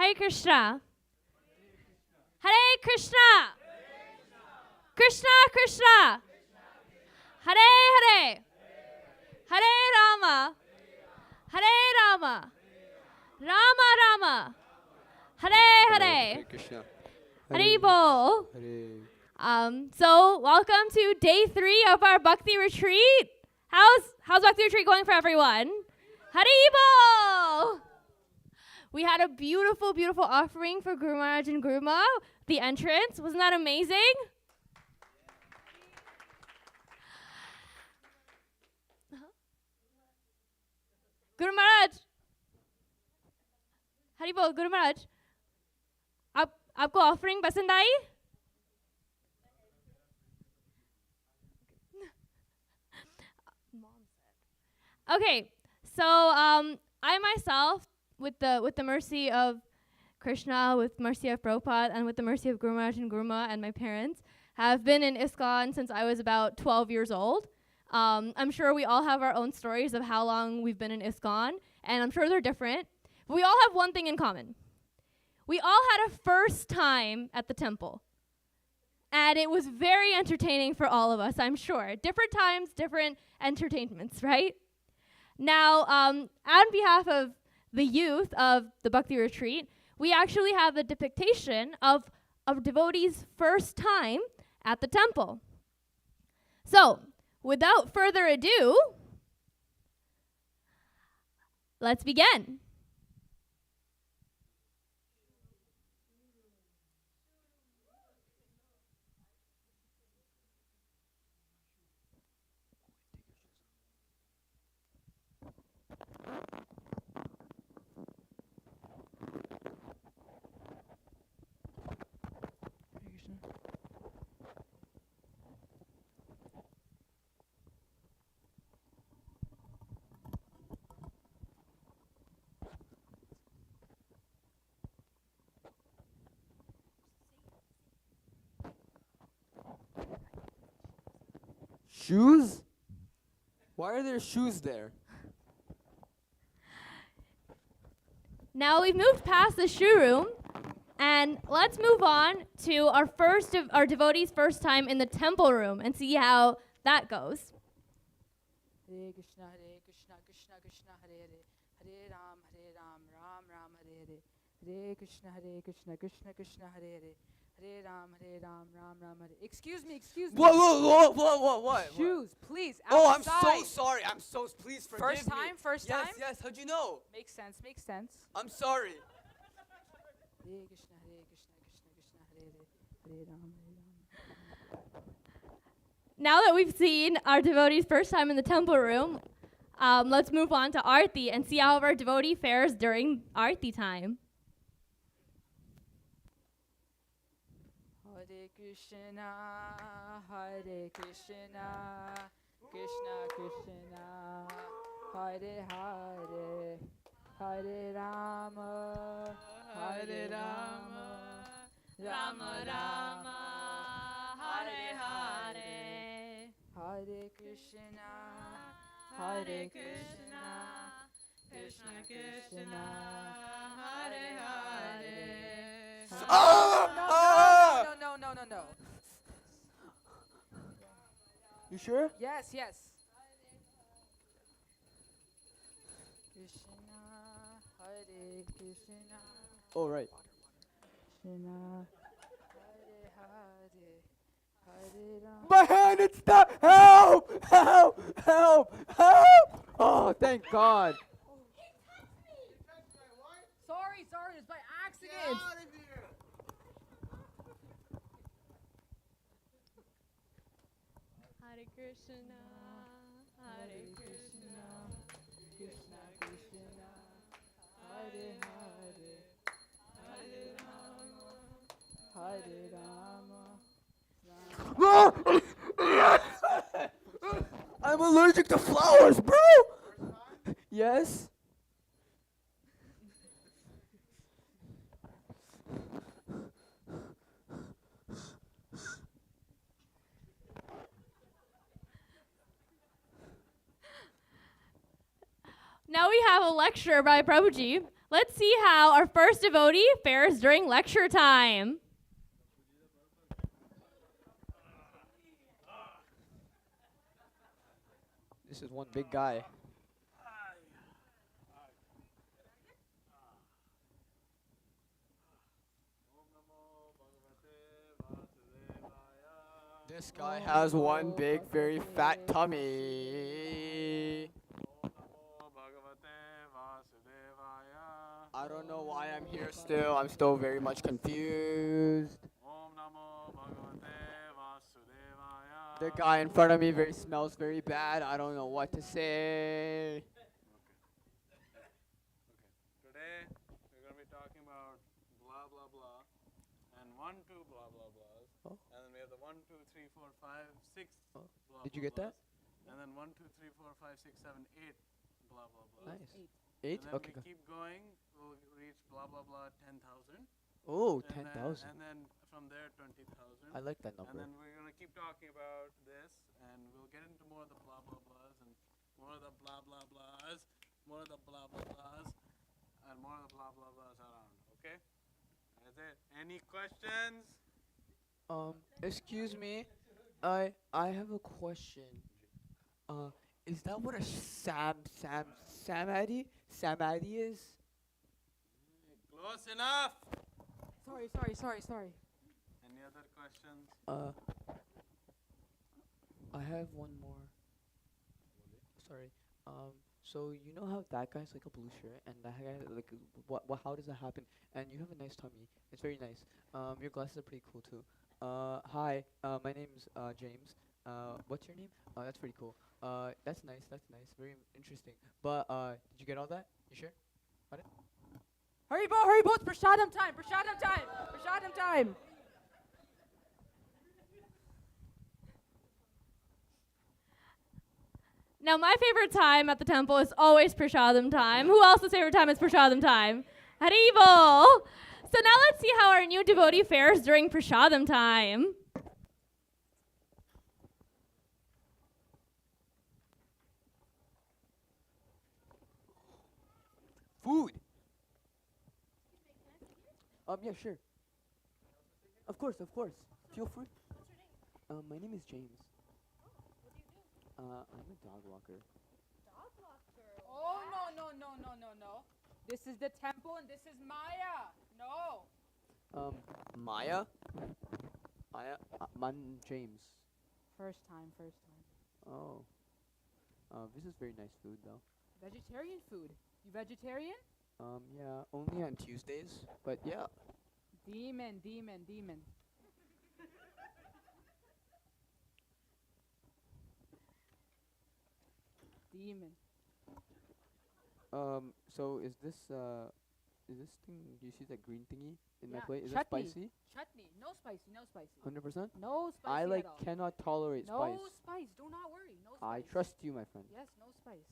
Hare Krishna. Hare Krishna. Krishna Krishna. Hare Hare. Hare Rama. Hare Rama. Rama Rama. Hare Hare. Krishna. Haribol. Hare. So welcome to day 3 of our Bhakti retreat. How's Bhakti retreat going for everyone? Haribol. We had a beautiful, beautiful offering for Guru Maharaj and Guru Ma. The entrance, wasn't that amazing? Guru Maharaj. Haribol, Guru Maharaj. आपको offering पसंद आई? Okay, so I myself, with the mercy of Krishna, with mercy of Prabhupada, and with the mercy of Guru Maharaj and Guru Ma and my parents, have been in ISKCON since I was about 12 years old. I'm sure we all have our own stories of how long we've been in ISKCON, and I'm sure they're different. But we all have one thing in common. We all had a first time at the temple. And it was very entertaining for all of us, I'm sure. Different times, different entertainments, right? Now, on behalf of the youth of the Bhakti Retreat, we actually have a depiction of a devotee's first time at the temple. So, without further ado, let's begin. Shoes? Why are there shoes there? Now we've moved past the shoe room, and let's move on to our devotee's first time in the temple room and see how that goes. Hare Krishna, Krishna Krishna, Hare Hare, Hare Ram, Ram Ram, Hare Hare. Hare Krishna, Krishna Krishna, Hare Hare, Hare Ram, Ram Ram, Hare. Excuse me. What? Shoes, please. Oh, I'm outside. so sorry. Please forgive me. First time? Yes, how'd you know? Makes sense. I'm sorry. Hare Krishna, Krishna Krishna, Hare Hare, Hare Ram, Ram. Now that we've seen our devotee's first time in the temple room, let's move on to Aarti and see how our devotee fares during Aarti time. Hare Krishna, Krishna Krishna, Hare Hare, Hare Rama, Rama Rama, Hare Hare, Hare Krishna, Krishna Krishna, Hare Hare. No. You sure? Yes. Krishna, Hare Krishna. Oh, right. Krishna, Hare Hare, Hare Rama. My hand, it's stuck. Help. Oh, thank God. Sorry, it's by accident. Hare Krishna, Krishna Krishna, Hare Hare, Hare Rama, I'm allergic to flowers, bro. Yes? Now we have a lecture by Prabhuji. Let's see how our first devotee fares during lecture time. This is one big guy. This guy has one big, very fat tummy. I don't know why I'm here still. I'm still very much confused. The guy in front of me smells very bad. I don't know what to say. Today we're going to be talking about blah blah blah and 1, 2 blah blah blahs. Oh. And then we have the 1, 2, 3, 4, 5, 6 Oh. blah Did you blah get that? blahs. And then 1, 2, 3, 4, 5, 6, 7, 8 blah blah blahs. Nice. Eight? And then Okay, we go. keep going. We'll reach blah blah blah 10,000. Oh, And 10,000. And then from there 20,000. I like that number. And then we're going to keep talking about this, and we'll get into more of the blah blah blahs and more of the blah blah blahs, more of the blah blah blahs, and more of the blah blah blahs around. Okay? Is there any questions? Excuse me. I have a question. Is that what a samadhi is? Close enough. Sorry. Any other questions? I have one more. Sorry. So you know how that guy's like a blue shirt, and that guy like what? How does that happen? And you have a nice tummy. It's very nice. Your glasses are pretty cool too. Hi. My name's James. What's your name? That's pretty cool. That's nice. Very interesting. But did you get all that? You sure? Got it? Hurry, Bo, it's Prashadam time. Now, my favorite time at the temple is always Prashadam time. Who else's favorite time is Prashadam time? Haribol! So now let's see how our new devotee fares during Prashadam time. Food. Yeah, sure. Of course. Feel free. My name is James. I'm a dog walker. Oh, no. This is the temple and this is Maya. No. Maya? I'm James. First time. Oh. This is very nice food though. Vegetarian food. You vegetarian? Yeah, only on Tuesdays, but yeah. Demon. So is this thing, do you see that green thingy in my Yeah, plate? Is chutney. that spicy? Chutney. No spicy. 100%? No spicy I at all. cannot tolerate No spice. spice. Do not worry. No spice. I trust you, my friend. Yes, no spice.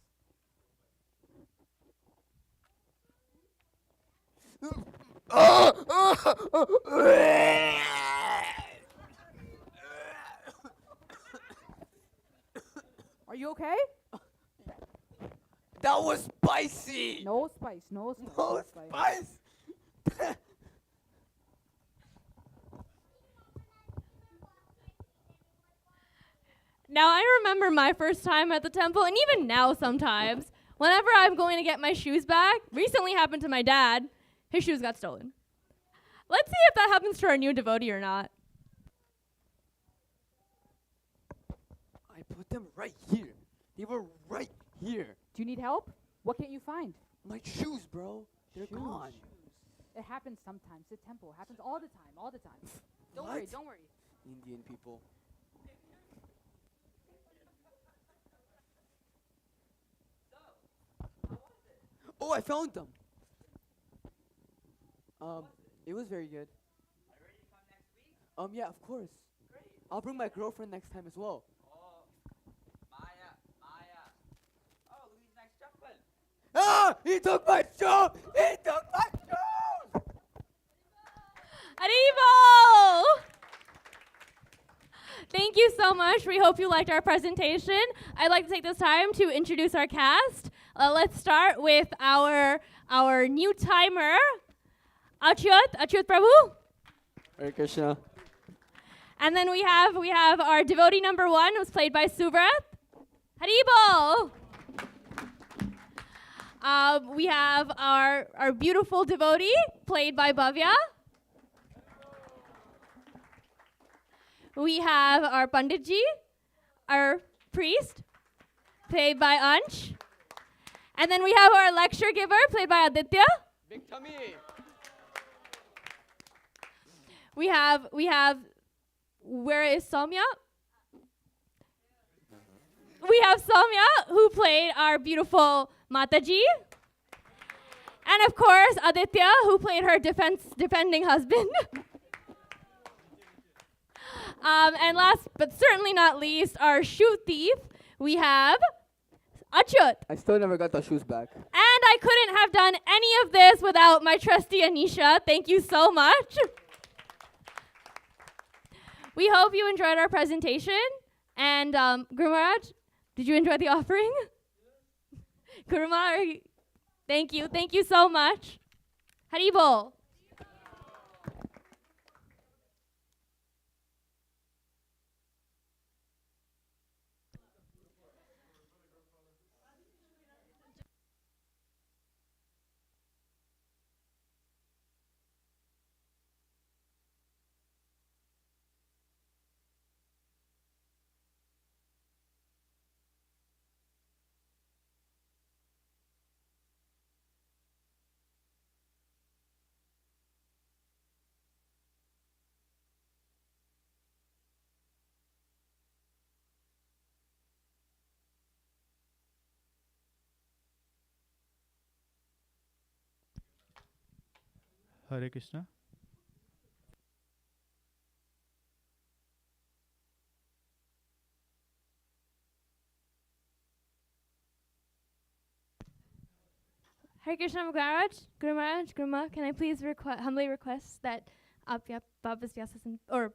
Are you okay? That was spicy! No spice. No spice! Now, I remember my first time at the temple, and even now sometimes, whenever I'm going to get my shoes back, recently happened to my dad, his shoes got stolen. Let's see if that happens to our new devotee or not. I put them right here. They were right here. Do you need help? What can't you find? My shoes, bro. They're gone. It happens sometimes. The temple happens all the time. Don't worry. Indian people. Oh, I found them. It was very good. Yeah, of course. Great. I'll bring my girlfriend next time as well. Maya. Oh, look at these nice chappal. Ah! He took my shoe! He took my shoes! Arrivo! Thank you so much. We hope you liked our presentation. I'd like to take this time to introduce our cast. let's start with our new timer, Achyut Prabhu. Hare Krishna. And then we have our devotee number 1, who's played by Subrat. Haribol. We have our beautiful devotee, played by Bhavya. We have our Panditji, our priest, played by Ansh. And then we have our lecture giver, played by Aditya. Big tummy. We have, where is Soumya? We have Soumya, who played our beautiful Mataji. And of course, Aditya, who played her defending husband. And last but certainly not least, our shoe thief, we have Achyut. I still never got the shoes back. And I couldn't have done any of this without my trusty Anisha. Thank you so much. We hope you enjoyed our presentation. And Guru Maharaj, did you enjoy the offering? Guru Maharaj, thank you. Thank you so much. Haribol. Hare Krishna. Hare Krishna Maharaj, Guru Maharaj, Guru Ma, can I please humbly request that आप वापस व्यासन और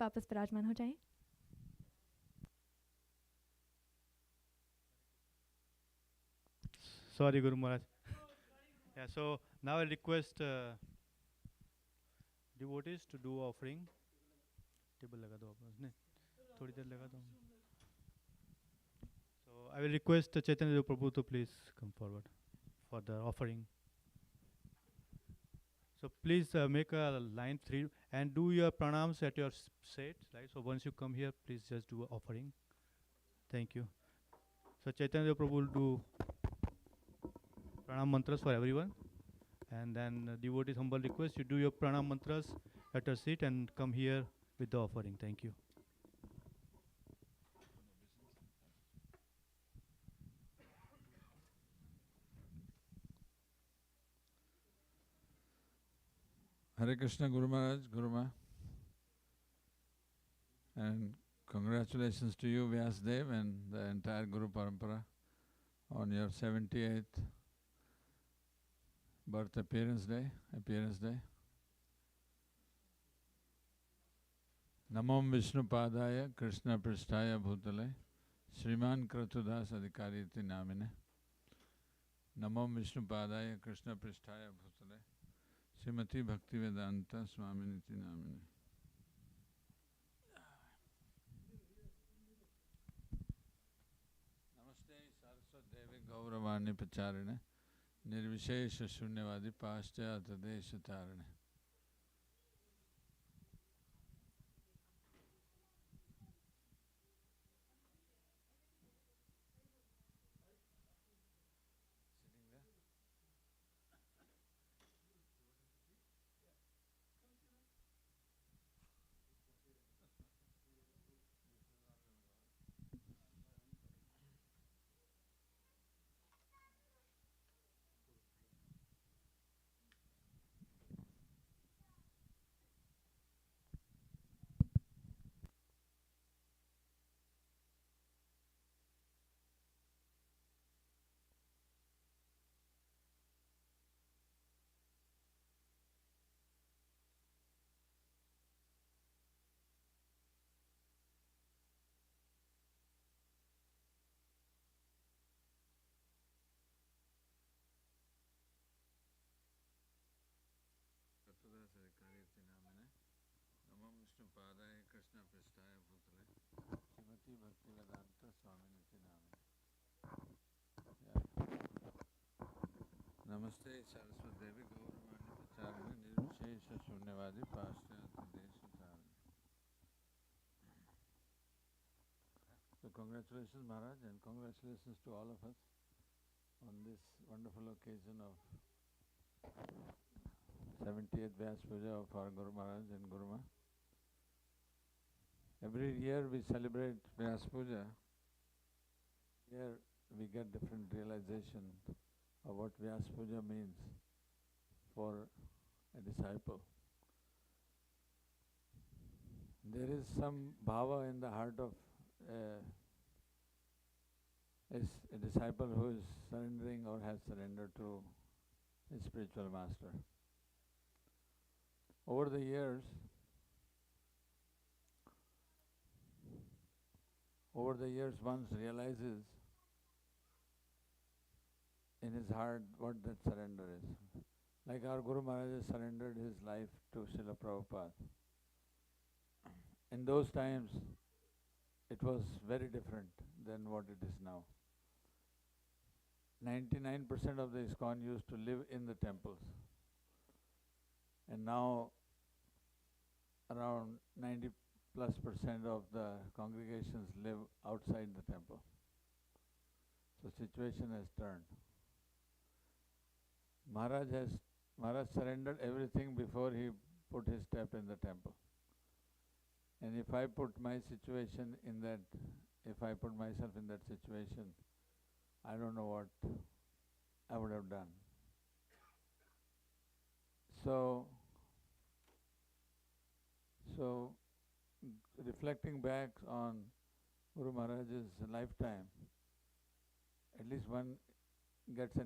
वापस विराजमान हो जाएं? Sorry, Guru Maharaj. Yeah, so now I request devotees to do offering. Table लगा दो आपने, थोड़ी देर लगा दो. So I will request Chaitanya Dev Prabhu to please come forward for the offering. So please make a line 3 and do your pranams at your seat. Right. So once you come here, please just do offering. Thank you. So Chaitanya Dev Prabhu will do pranam mantras for everyone, and then devotees humble request you do your pranam mantras at your seat and come here with the offering. Thank you. Hare Krishna, Guru Maharaj, Guru Ma. And congratulations to you, Vyasdev, and the entire Guru Parampara on your 78th birth appearance day. Namam Vishnu Padaya Krishna Pristhaya Bhutale Shriman Kratudas Adhikari iti namine. Namam Vishnu Padaya Krishna Pristhaya Bhutale Srimati Bhakti Vedanta Swamini iti namine. Namaste Saraswat Devi Gauravani Pacharine Nirvishesha Shunyavadi Paschayata Desha Tarine. Vishnu Padaya Krishna Pristaya Bhutale Srimati Bhakti Vedanta Swami Niti Name. Namaste Saraswati Devi Gauravani Pacharani Nirvishesha Shunyavadi Paschati Desacharani. So congratulations Maharaj, and congratulations to all of us on this wonderful occasion of 70th Vyas Puja of our Guru Maharaj and Guru Ma. Every year we celebrate Vyas Puja. Here we get different realization of what Vyas Puja means for a disciple. There is some bhava in the heart of a disciple who is surrendering or has surrendered to his spiritual master. Over the years, one realizes in his heart what that surrender is. Like our Guru Maharaj has surrendered his life to Srila Prabhupada. In those times, it was very different than what it is now. 99% of the ISKCON used to live in the temples. And now around 90+% of the congregations live outside the temple. So situation has turned. Maharaj surrendered everything before he put his step in the temple. And if I put myself in that situation, I don't know what I would have done. So reflecting back on Guru Maharaj's lifetime, at least one gets an